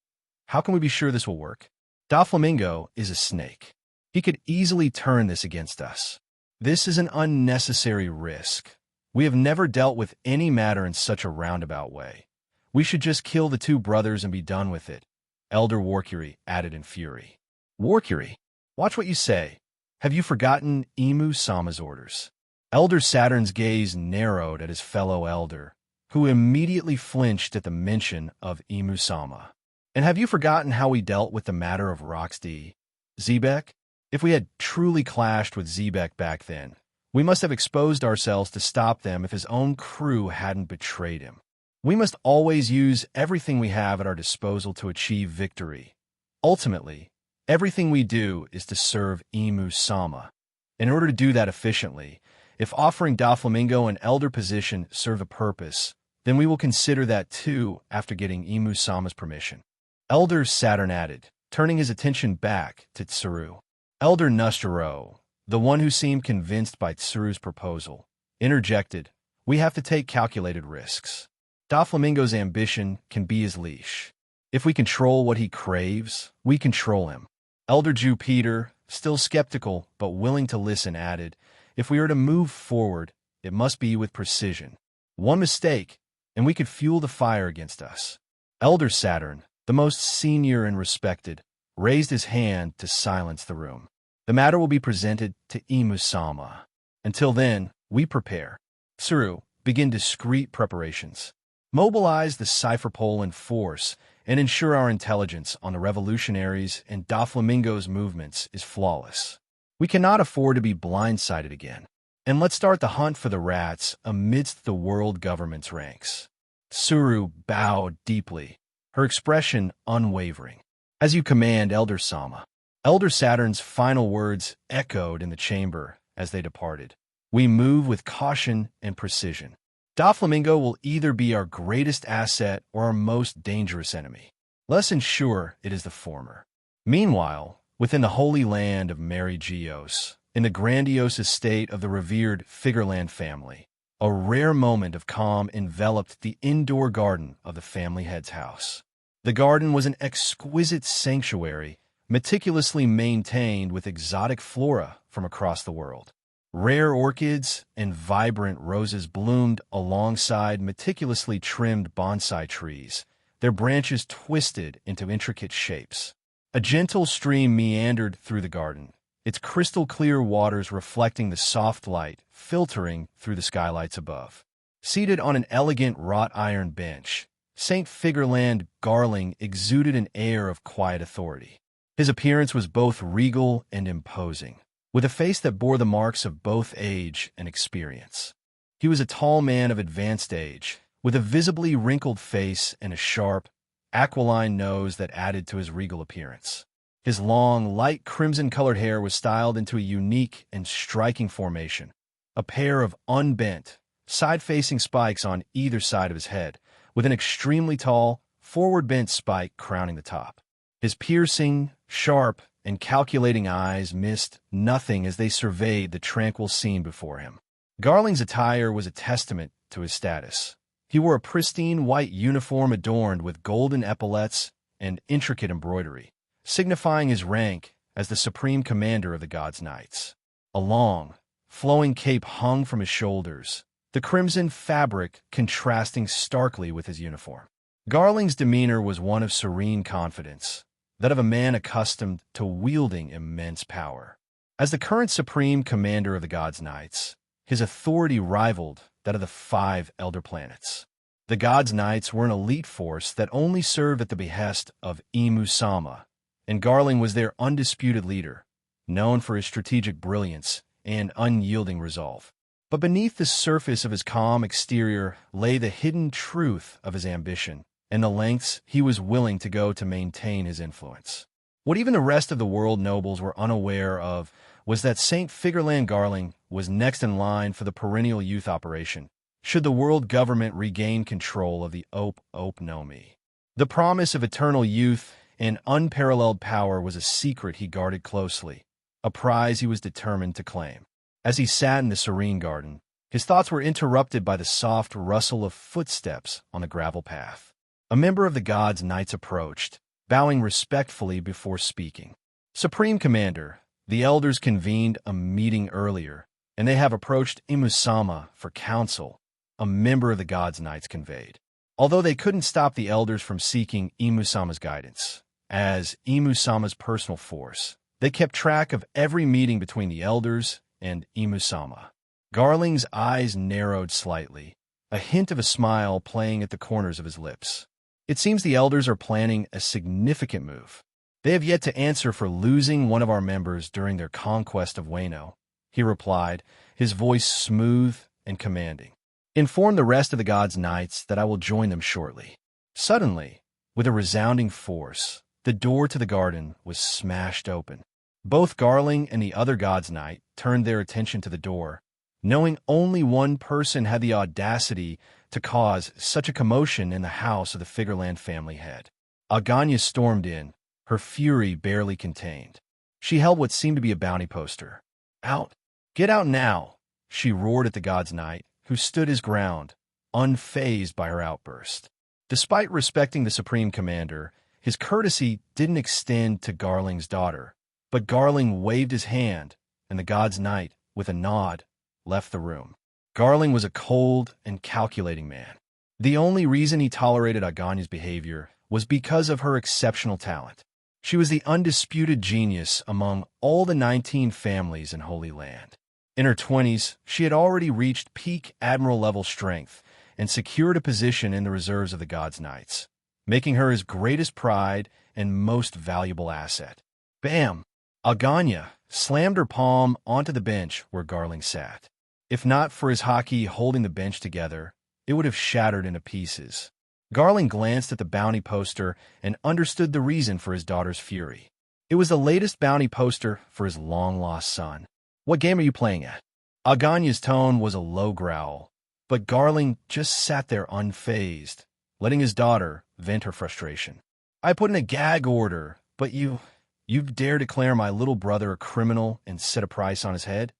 Speaker 2: How can we be sure this will work? Doflamingo is a snake. He could easily turn this against us. This is an unnecessary risk. We have never dealt with any matter in such a roundabout way. We should just kill the two brothers and be done with it, Elder Warcury added in fury. Warcury, watch what you say. Have you forgotten Emu Sama's orders? Elder Saturn's gaze narrowed at his fellow elder, who immediately flinched at the mention of Emu Sama. And have you forgotten how we dealt with the matter of Roxd? Zebek? If we had truly clashed with Zebek back then, we must have exposed ourselves to stop them if his own crew hadn't betrayed him. We must always use everything we have at our disposal to achieve victory. Ultimately, everything we do is to serve Emu Sama. In order to do that efficiently, if offering Doflamingo an elder position serve a purpose, then we will consider that too after getting Emu Sama's permission. Elder Saturn added, turning his attention back to Tsuru. Elder Nustero, the one who seemed convinced by Tsuru's proposal, interjected, we have to take calculated risks. Doflamingo's ambition can be his leash. If we control what he craves, we control him. Elder Jupiter, still skeptical but willing to listen, added, if we are to move forward, it must be with precision. One mistake, and we could fuel the fire against us. Elder Saturn, the most senior and respected, raised his hand to silence the room. The matter will be presented to Emu Sama. Until then, we prepare. Tsuru, begin discreet preparations. Mobilize the cipher pole in force and ensure our intelligence on the revolutionaries and Doflamingo's movements is flawless. We cannot afford to be blindsided again. And let's start the hunt for the rats amidst the world government's ranks. Tsuru bowed deeply, her expression unwavering. As you command, Elder Sama. Elder Saturn's final words echoed in the chamber as they departed. We move with caution and precision. Doflamingo will either be our greatest asset or our most dangerous enemy. Let's ensure it is the former. Meanwhile, within the holy land of Mary Geos, in the grandiose estate of the revered Figureland family, a rare moment of calm enveloped the indoor garden of the family head's house. The garden was an exquisite sanctuary, meticulously maintained with exotic flora from across the world. Rare orchids and vibrant roses bloomed alongside meticulously trimmed bonsai trees, their branches twisted into intricate shapes. A gentle stream meandered through the garden, its crystal-clear waters reflecting the soft light filtering through the skylights above. Seated on an elegant wrought-iron bench, St. Figureland Garling exuded an air of quiet authority. His appearance was both regal and imposing, with a face that bore the marks of both age and experience. He was a tall man of advanced age, with a visibly wrinkled face and a sharp, aquiline nose that added to his regal appearance. His long, light crimson-colored hair was styled into a unique and striking formation, a pair of unbent, side-facing spikes on either side of his head, with an extremely tall, forward-bent spike crowning the top. His piercing, sharp, and calculating eyes missed nothing as they surveyed the tranquil scene before him. Garling's attire was a testament to his status. He wore a pristine white uniform adorned with golden epaulets and intricate embroidery, signifying his rank as the supreme commander of the God's Knights. A long, flowing cape hung from his shoulders, the crimson fabric contrasting starkly with his uniform. Garling's demeanor was one of serene confidence, that of a man accustomed to wielding immense power. As the current supreme commander of the God's Knights, his authority rivaled that of the 5 elder planets. The God's Knights were an elite force that only served at the behest of Imu-sama, and Garling was their undisputed leader, known for his strategic brilliance and unyielding resolve. But beneath the surface of his calm exterior lay the hidden truth of his ambition and the lengths he was willing to go to maintain his influence. What even the rest of the world nobles were unaware of was that St. Figurland Garling was next in line for the perennial youth operation, should the world government regain control of the Nomi. The promise of eternal youth and unparalleled power was a secret he guarded closely, a prize he was determined to claim. As he sat in the serene garden, his thoughts were interrupted by the soft rustle of footsteps on the gravel path. A member of the God's Knights approached, bowing respectfully before speaking. "Supreme Commander, the elders convened a meeting earlier, and they have approached Imusama for counsel," a member of the God's Knights conveyed. Although they couldn't stop the elders from seeking Imusama's guidance, as Imusama's personal force, they kept track of every meeting between the elders and Imusama. Garling's eyes narrowed slightly, a hint of a smile playing at the corners of his lips. "It seems the elders are planning a significant move. They have yet to answer for losing one of our members during their conquest of Wano," he replied, his voice smooth and commanding. "Inform the rest of the God's Knights that I will join them shortly." Suddenly, with a resounding force, the door to the garden was smashed open. Both Garling and the other God's Knight turned their attention to the door, knowing only one person had the audacity to cause such a commotion in the house of the Figurland family head. Aganya stormed in, her fury barely contained. She held what seemed to be a bounty poster. "Out! Get out now!" she roared at the God's Knight, who stood his ground, unfazed by her outburst. Despite respecting the Supreme Commander, his courtesy didn't extend to Garling's daughter, but Garling waved his hand, and the God's Knight, with a nod, left the room. Garling was a cold and calculating man. The only reason he tolerated Aganya's behavior was because of her exceptional talent. She was the undisputed genius among all the 19 families in Holy Land. In her 20s, she had already reached peak admiral-level strength and secured a position in the reserves of the God's Knights, making her his greatest pride and most valuable asset. Bam! Aganya slammed her palm onto the bench where Garling sat. If not for his hockey holding the bench together, it would have shattered into pieces. Garling glanced at the bounty poster and understood the reason for his daughter's fury. It was the latest bounty poster for his long-lost son. "What game are you playing at?" Aganya's tone was a low growl, but Garling just sat there unfazed, letting his daughter vent her frustration. "I put in a gag order, but you dare declare my little brother a criminal and set a price on his head?"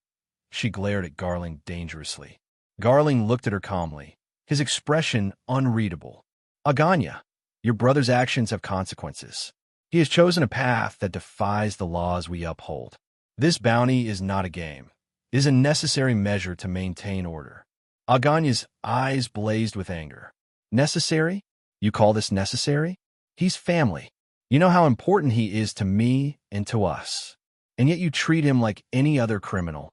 Speaker 2: She glared at Garling dangerously. Garling looked at her calmly, his expression unreadable. "Aganya, your brother's actions have consequences. He has chosen a path that defies the laws we uphold. This bounty is not a game. It is a necessary measure to maintain order." Aganya's eyes blazed with anger. "Necessary? You call this necessary? He's family. You know how important he is to me and to us. And yet you treat him like any other criminal."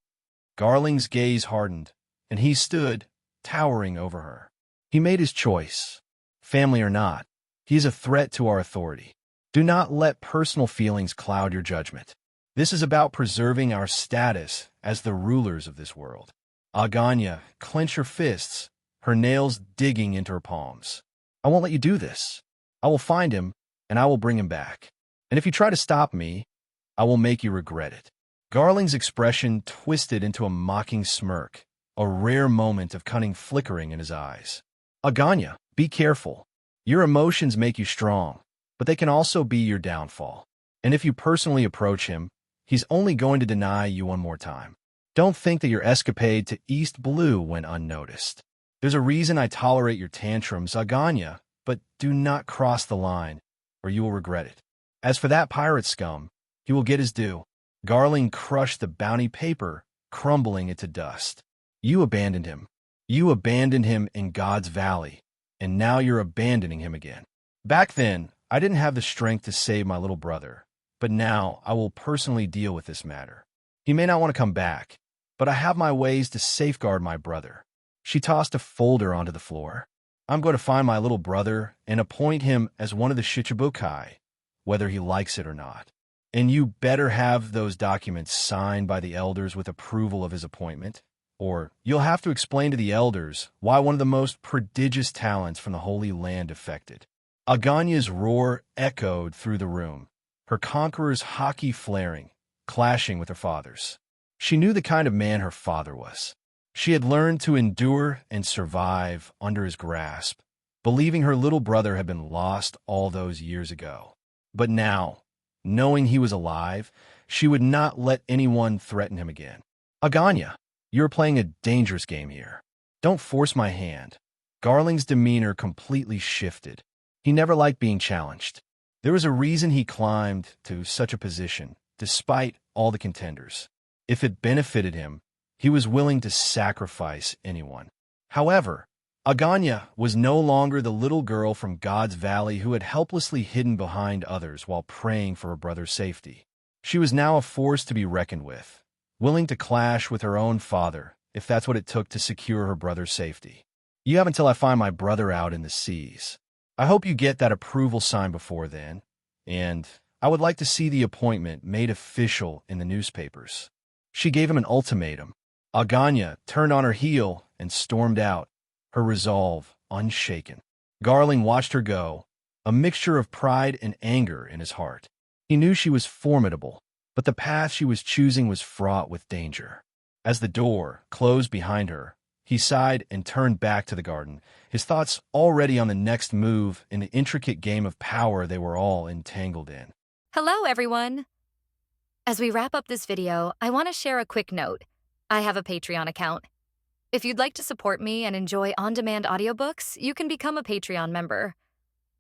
Speaker 2: Garling's gaze hardened, and he stood, towering over her. He made his choice. Family or not, he is a threat to our authority. Do not let personal feelings cloud your judgment. This is about preserving our status as the rulers of this world. Aganya clenched her fists, her nails digging into her palms. "I won't let you do this. I will find him, and I will bring him back. And if you try to stop me, I will make you regret it." Garling's expression twisted into a mocking smirk, a rare moment of cunning flickering in his eyes. "Aganya, be careful. Your emotions make you strong, but they can also be your downfall. And if you personally approach him, he's only going to deny you one more time. Don't think that your escapade to East Blue went unnoticed. There's a reason I tolerate your tantrums, Aganya, but do not cross the line, or you will regret it. As for that pirate scum, he will get his due." Garling crushed the bounty paper, crumbling it to dust. "You abandoned him. You abandoned him in God's Valley, and now you're abandoning him again. Back then, I didn't have the strength to save my little brother, but now I will personally deal with this matter. He may not want to come back, but I have my ways to safeguard my brother." She tossed a folder onto the floor. I'm going to find my little brother and appoint him as one of the Shichibukai, whether he likes it or not. And you better have those documents signed by the elders with approval of his appointment, or you'll have to explain to the elders why one of the most prodigious talents from the Holy Land defected." Aganya's roar echoed through the room, her conqueror's haki flaring, clashing with her father's. She knew the kind of man her father was. She had learned to endure and survive under his grasp, believing her little brother had been lost all those years ago. But now, knowing he was alive, she would not let anyone threaten him again. "Aganya, you're playing a dangerous game here. Don't force my hand." Garling's demeanor completely shifted. He never liked being challenged. There was a reason he climbed to such a position, despite all the contenders. If it benefited him, he was willing to sacrifice anyone. However, Aganya was no longer the little girl from God's Valley who had helplessly hidden behind others while praying for her brother's safety. She was now a force to be reckoned with, willing to clash with her own father if that's what it took to secure her brother's safety. "You have until I find my brother out in the seas. I hope you get that approval signed before then, and I would like to see the appointment made official in the newspapers." She gave him an ultimatum. Aganya turned on her heel and stormed out, her resolve unshaken. Garling watched her go, a mixture of pride and anger in his heart. He knew she was formidable, but the path she was choosing was fraught with danger. As the door closed behind her, he sighed and turned back to the garden, his thoughts already on the next move in the intricate game of power they were all entangled in.
Speaker 3: Hello, everyone. As we wrap up this video, I want to share a quick note. I have a Patreon account. If you'd like to support me and enjoy on-demand audiobooks, you can become a Patreon member.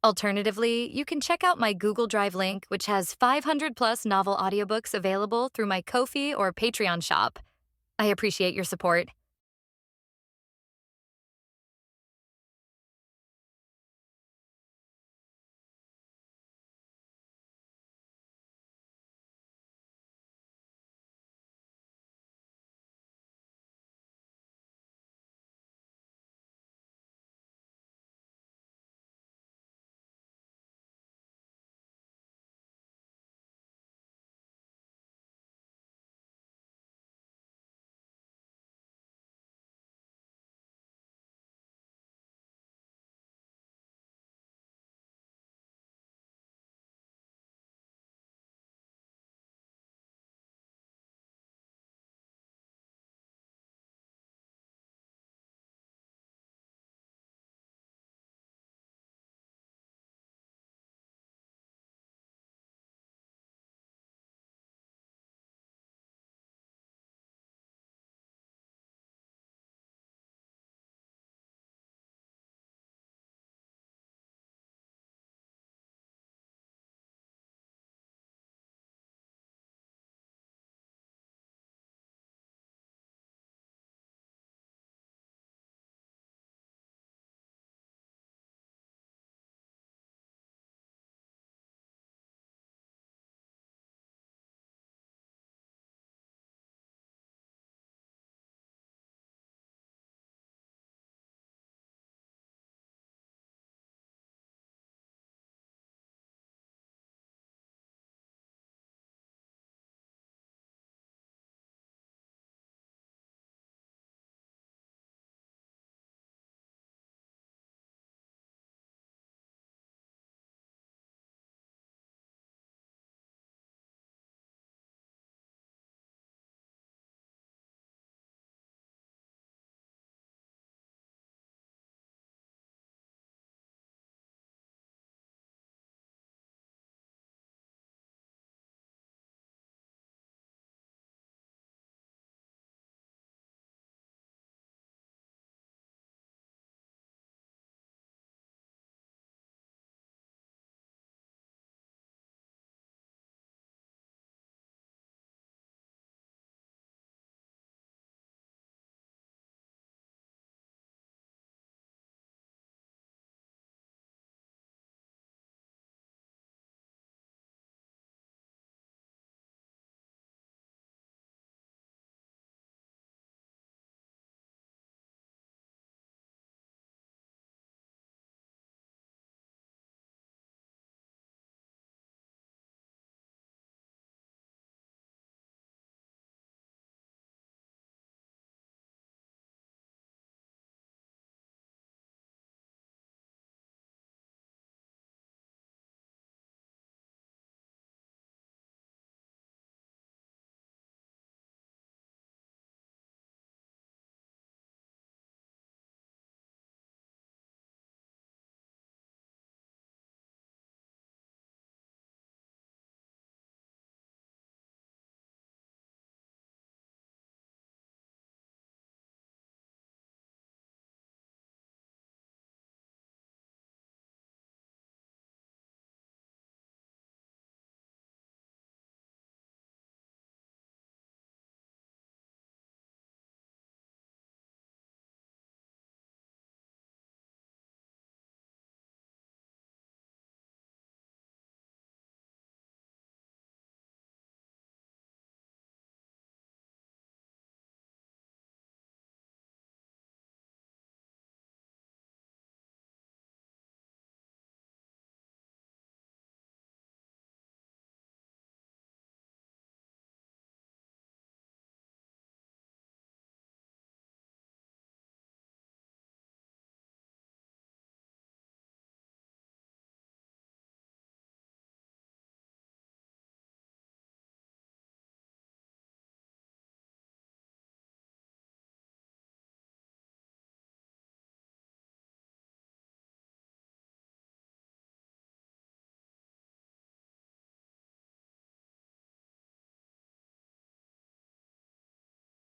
Speaker 3: Alternatively, you can check out my Google Drive link, which has 500+ novel audiobooks available through my Ko-fi or Patreon shop. I appreciate your support.